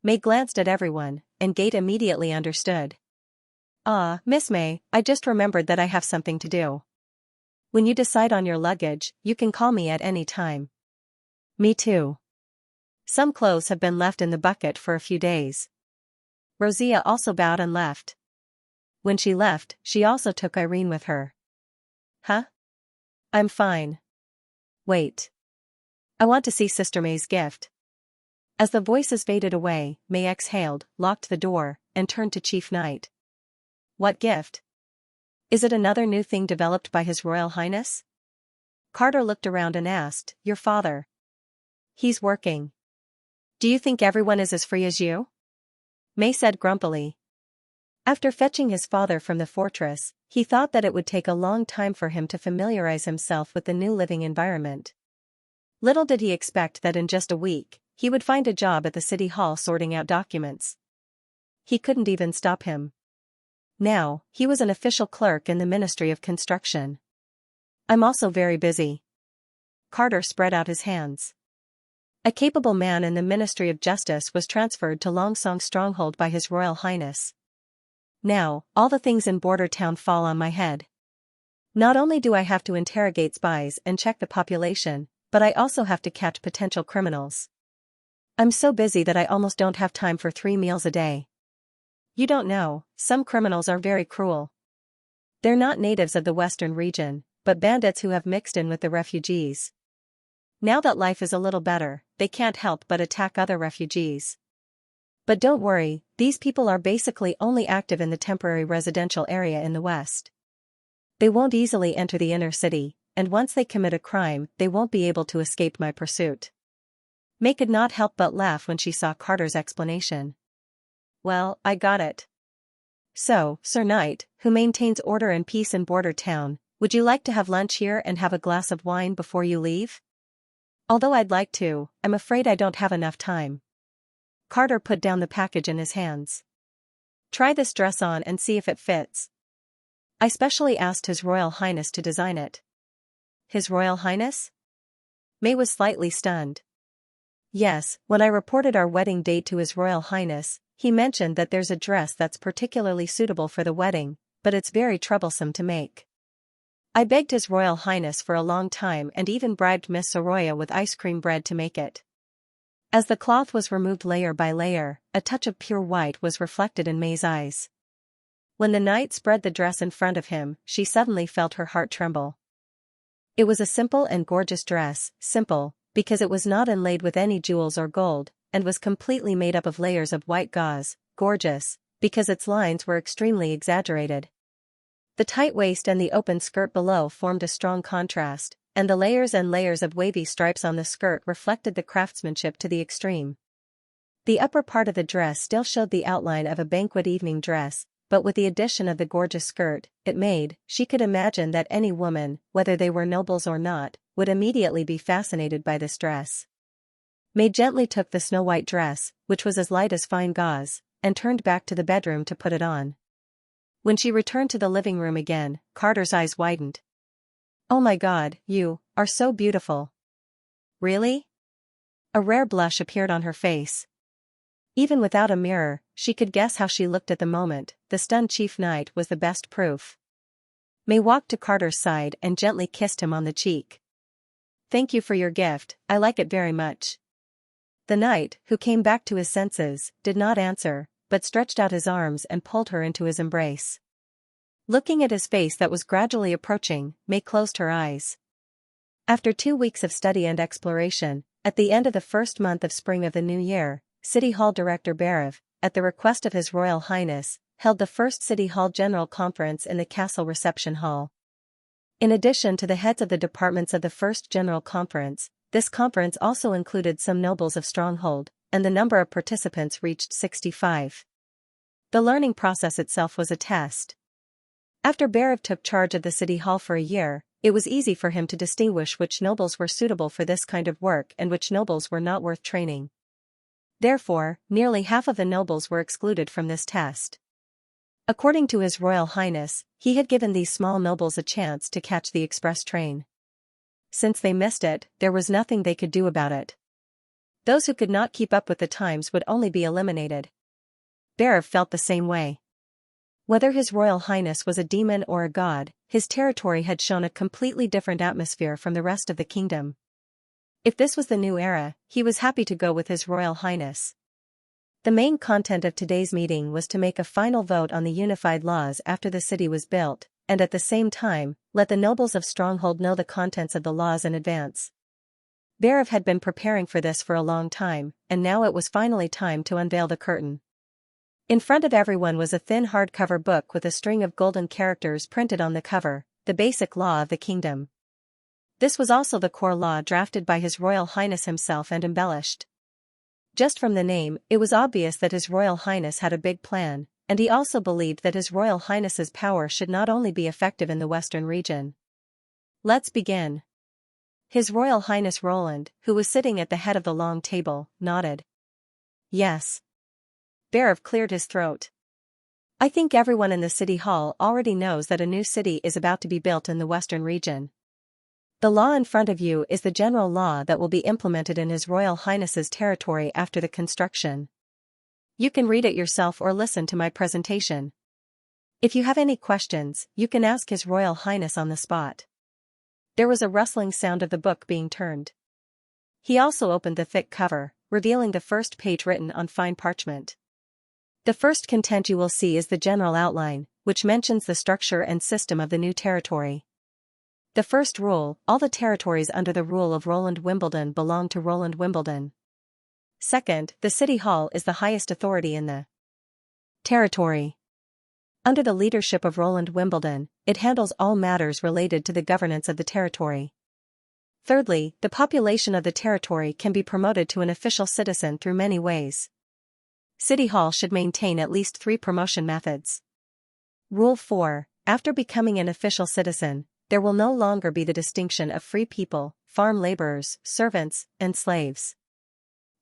May glanced at everyone, and Gate immediately understood. Miss May, I just remembered that I have something to do. When you decide on your luggage, you can call me at any time. Me too. Some clothes have been left in the bucket for a few days. Rosia also bowed and left. When she left, she also took Irene with her. Huh? I'm fine. Wait. I want to see Sister May's gift. As the voices faded away, May exhaled, locked the door, and turned to Chief Knight. What gift? Is it another new thing developed by His Royal Highness? Carter looked around and asked, Your father. He's working. Do you think everyone is as free as you? May said grumpily. After fetching his father from the fortress, he thought that it would take a long time for him to familiarize himself with the new living environment. Little did he expect that in just a week, he would find a job at the city hall sorting out documents. He couldn't even stop him. Now, he was an official clerk in the Ministry of Construction. I'm also very busy. Carter spread out his hands. A capable man in the Ministry of Justice was transferred to Longsong Stronghold by His Royal Highness. Now, all the things in Border Town fall on my head. Not only do I have to interrogate spies and check the population, but I also have to catch potential criminals. I'm so busy that I almost don't have time for 3 meals a day. You don't know, some criminals are very cruel. They're not natives of the western region, but bandits who have mixed in with the refugees. Now that life is a little better, they can't help but attack other refugees. But don't worry, these people are basically only active in the temporary residential area in the west. They won't easily enter the inner city, and once they commit a crime, they won't be able to escape my pursuit. May could not help but laugh when she saw Carter's explanation. Well, I got it. So, Sir Knight, who maintains order and peace in Border Town, would you like to have lunch here and have a glass of wine before you leave? Although I'd like to, I'm afraid I don't have enough time. Carter put down the package in his hands. Try this dress on and see if it fits. I specially asked His Royal Highness to design it. His Royal Highness? May was slightly stunned. Yes, when I reported our wedding date to His Royal Highness, he mentioned that there's a dress that's particularly suitable for the wedding, but it's very troublesome to make. I begged His Royal Highness for a long time and even bribed Miss Soroya with ice cream bread to make it. As the cloth was removed layer by layer, a touch of pure white was reflected in May's eyes. When the knight spread the dress in front of him, she suddenly felt her heart tremble. It was a simple and gorgeous dress, simple, because it was not inlaid with any jewels or gold, and was completely made up of layers of white gauze, gorgeous, because its lines were extremely exaggerated. The tight waist and the open skirt below formed a strong contrast, and the layers and layers of wavy stripes on the skirt reflected the craftsmanship to the extreme. The upper part of the dress still showed the outline of a banquet evening dress, but with the addition of the gorgeous skirt, she could imagine that any woman, whether they were nobles or not, would immediately be fascinated by this dress. May gently took the snow-white dress, which was as light as fine gauze, and turned back to the bedroom to put it on. When she returned to the living room again, Carter's eyes widened. Oh my God, you are so beautiful. Really? A rare blush appeared on her face. Even without a mirror, she could guess how she looked at the moment. The stunned chief knight was the best proof. May walked to Carter's side and gently kissed him on the cheek. Thank you for your gift, I like it very much. The knight, who came back to his senses, did not answer, but stretched out his arms and pulled her into his embrace. Looking at his face that was gradually approaching, May closed her eyes. After 2 weeks of study and exploration, at the end of the first month of spring of the new year, City Hall Director Barev, at the request of His Royal Highness, held the first City Hall General Conference in the Castle Reception Hall. In addition to the heads of the departments of the first General Conference, this conference also included some nobles of Stronghold, and the number of participants reached 65. The learning process itself was a test. After Barev took charge of the City Hall for a year, it was easy for him to distinguish which nobles were suitable for this kind of work and which nobles were not worth training. Therefore, nearly half of the nobles were excluded from this test. According to His Royal Highness, he had given these small nobles a chance to catch the express train. Since they missed it, there was nothing they could do about it. Those who could not keep up with the times would only be eliminated. Barev felt the same way. Whether His Royal Highness was a demon or a god, his territory had shown a completely different atmosphere from the rest of the kingdom. If this was the new era, he was happy to go with His Royal Highness. The main content of today's meeting was to make a final vote on the unified laws after the city was built, and at the same time, let the nobles of Stronghold know the contents of the laws in advance. Barev had been preparing for this for a long time, and now it was finally time to unveil the curtain. In front of everyone was a thin hardcover book with a string of golden characters printed on the cover, the basic law of the kingdom. This was also the core law drafted by His Royal Highness himself and embellished. Just from the name, it was obvious that His Royal Highness had a big plan, and he also believed that His Royal Highness's power should not only be effective in the western region. Let's begin. His Royal Highness Roland, who was sitting at the head of the long table, nodded. Yes. Barev cleared his throat. I think everyone in the city hall already knows that a new city is about to be built in the western region. The law in front of you is the general law that will be implemented in His Royal Highness's territory after the construction. You can read it yourself or listen to my presentation. If you have any questions, you can ask His Royal Highness on the spot. There was a rustling sound of the book being turned. He also opened the thick cover, revealing the first page written on fine parchment. The first content you will see is the general outline, which mentions the structure and system of the new territory. The first rule: all the territories under the rule of Roland Wimbledon belong to Roland Wimbledon. Second, the City Hall is the highest authority in the territory. Under the leadership of Roland Wimbledon, it handles all matters related to the governance of the territory. Thirdly, the population of the territory can be promoted to an official citizen through many ways. City Hall should maintain at least 3 promotion methods. Rule 4. After becoming an official citizen, there will no longer be the distinction of free people, farm laborers, servants, and slaves.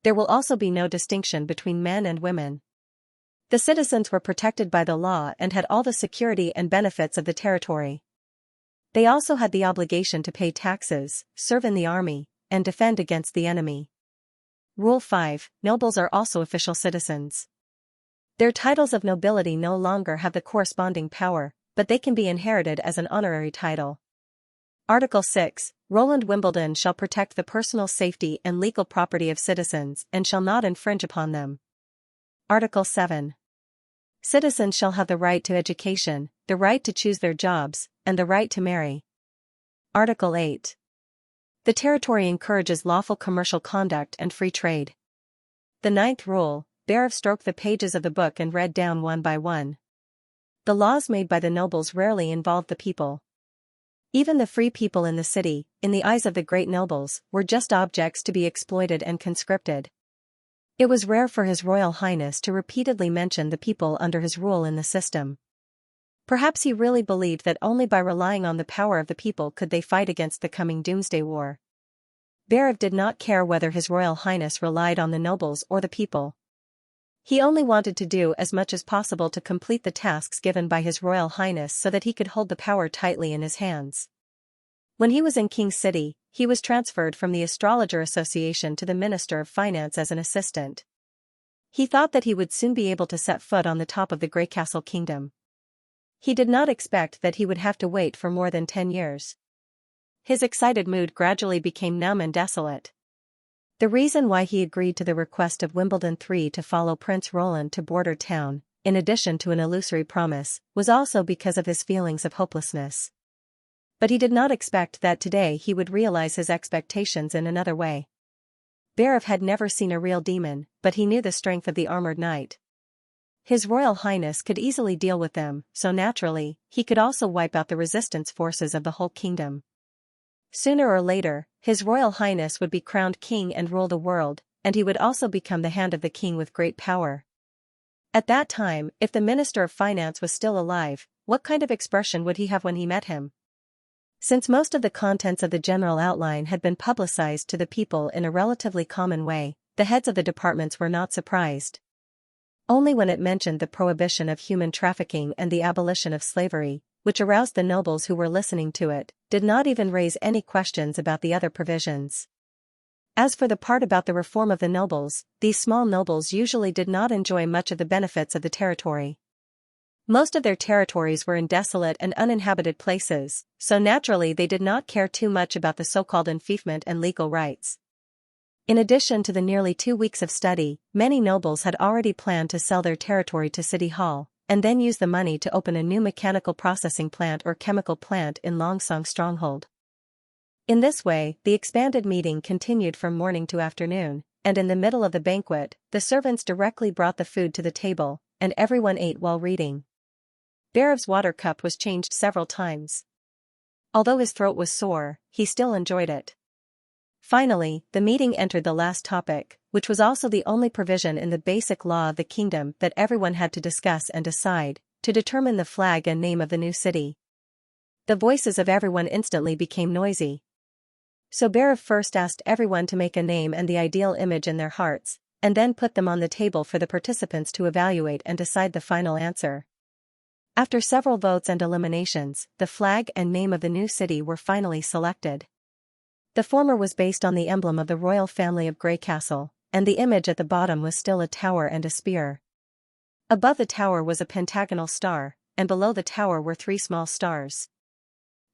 There will also be no distinction between men and women. The citizens were protected by the law and had all the security and benefits of the territory. They also had the obligation to pay taxes, serve in the army, and defend against the enemy. Rule 5. Nobles are also official citizens. Their titles of nobility no longer have the corresponding power, but they can be inherited as an honorary title. Article 6. Roland Wimbledon shall protect the personal safety and legal property of citizens and shall not infringe upon them. Article 7. Citizens shall have the right to education, the right to choose their jobs, and the right to marry. Article 8. The territory encourages lawful commercial conduct and free trade. The 9th rule: Barav stroked the pages of the book and read down one by one. The laws made by the nobles rarely involved the people. Even the free people in the city, in the eyes of the great nobles, were just objects to be exploited and conscripted. It was rare for His Royal Highness to repeatedly mention the people under his rule in the system. Perhaps he really believed that only by relying on the power of the people could they fight against the coming Doomsday War. Barav did not care whether His Royal Highness relied on the nobles or the people. He only wanted to do as much as possible to complete the tasks given by His Royal Highness so that he could hold the power tightly in his hands. When he was in King's City, he was transferred from the Astrologer Association to the Minister of Finance as an assistant. He thought that he would soon be able to set foot on the top of the Grey Castle Kingdom. He did not expect that he would have to wait for more than 10 years. His excited mood gradually became numb and desolate. The reason why he agreed to the request of Wimbledon III to follow Prince Roland to Border Town, in addition to an illusory promise, was also because of his feelings of hopelessness. But he did not expect that today he would realize his expectations in another way. Barav had never seen a real demon, but he knew the strength of the armored knight. His Royal Highness could easily deal with them, so naturally, he could also wipe out the resistance forces of the whole kingdom. Sooner or later, His Royal Highness would be crowned king and rule the world, and he would also become the hand of the king with great power. At that time, if the Minister of Finance was still alive, what kind of expression would he have when he met him? Since most of the contents of the general outline had been publicized to the people in a relatively common way, the heads of the departments were not surprised. Only when it mentioned the prohibition of human trafficking and the abolition of slavery, which aroused the nobles who were listening to it, did not even raise any questions about the other provisions. As for the part about the reform of the nobles, these small nobles usually did not enjoy much of the benefits of the territory. Most of their territories were in desolate and uninhabited places, so naturally they did not care too much about the so-called enfeoffment and legal rights. In addition to the nearly 2 weeks of study, many nobles had already planned to sell their territory to City Hall, and then use the money to open a new mechanical processing plant or chemical plant in Longsong Stronghold. In this way, the expanded meeting continued from morning to afternoon, and in the middle of the banquet, the servants directly brought the food to the table, and everyone ate while reading. Barav's water cup was changed several times. Although his throat was sore, he still enjoyed it. Finally, the meeting entered the last topic, which was also the only provision in the basic law of the kingdom that everyone had to discuss and decide, to determine the flag and name of the new city. The voices of everyone instantly became noisy. So Barav first asked everyone to make a name and the ideal image in their hearts, and then put them on the table for the participants to evaluate and decide the final answer. After several votes and eliminations, the flag and name of the new city were finally selected. The former was based on the emblem of the royal family of Grey Castle, and the image at the bottom was still a tower and a spear. Above the tower was a pentagonal star, and below the tower were 3 small stars.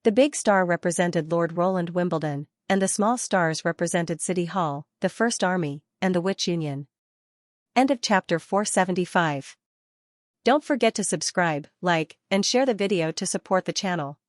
The big star represented Lord Roland Wimbledon, and the small stars represented City Hall, the First Army, and the Witch Union. End of chapter 475. Don't forget to subscribe, like, and share the video to support the channel.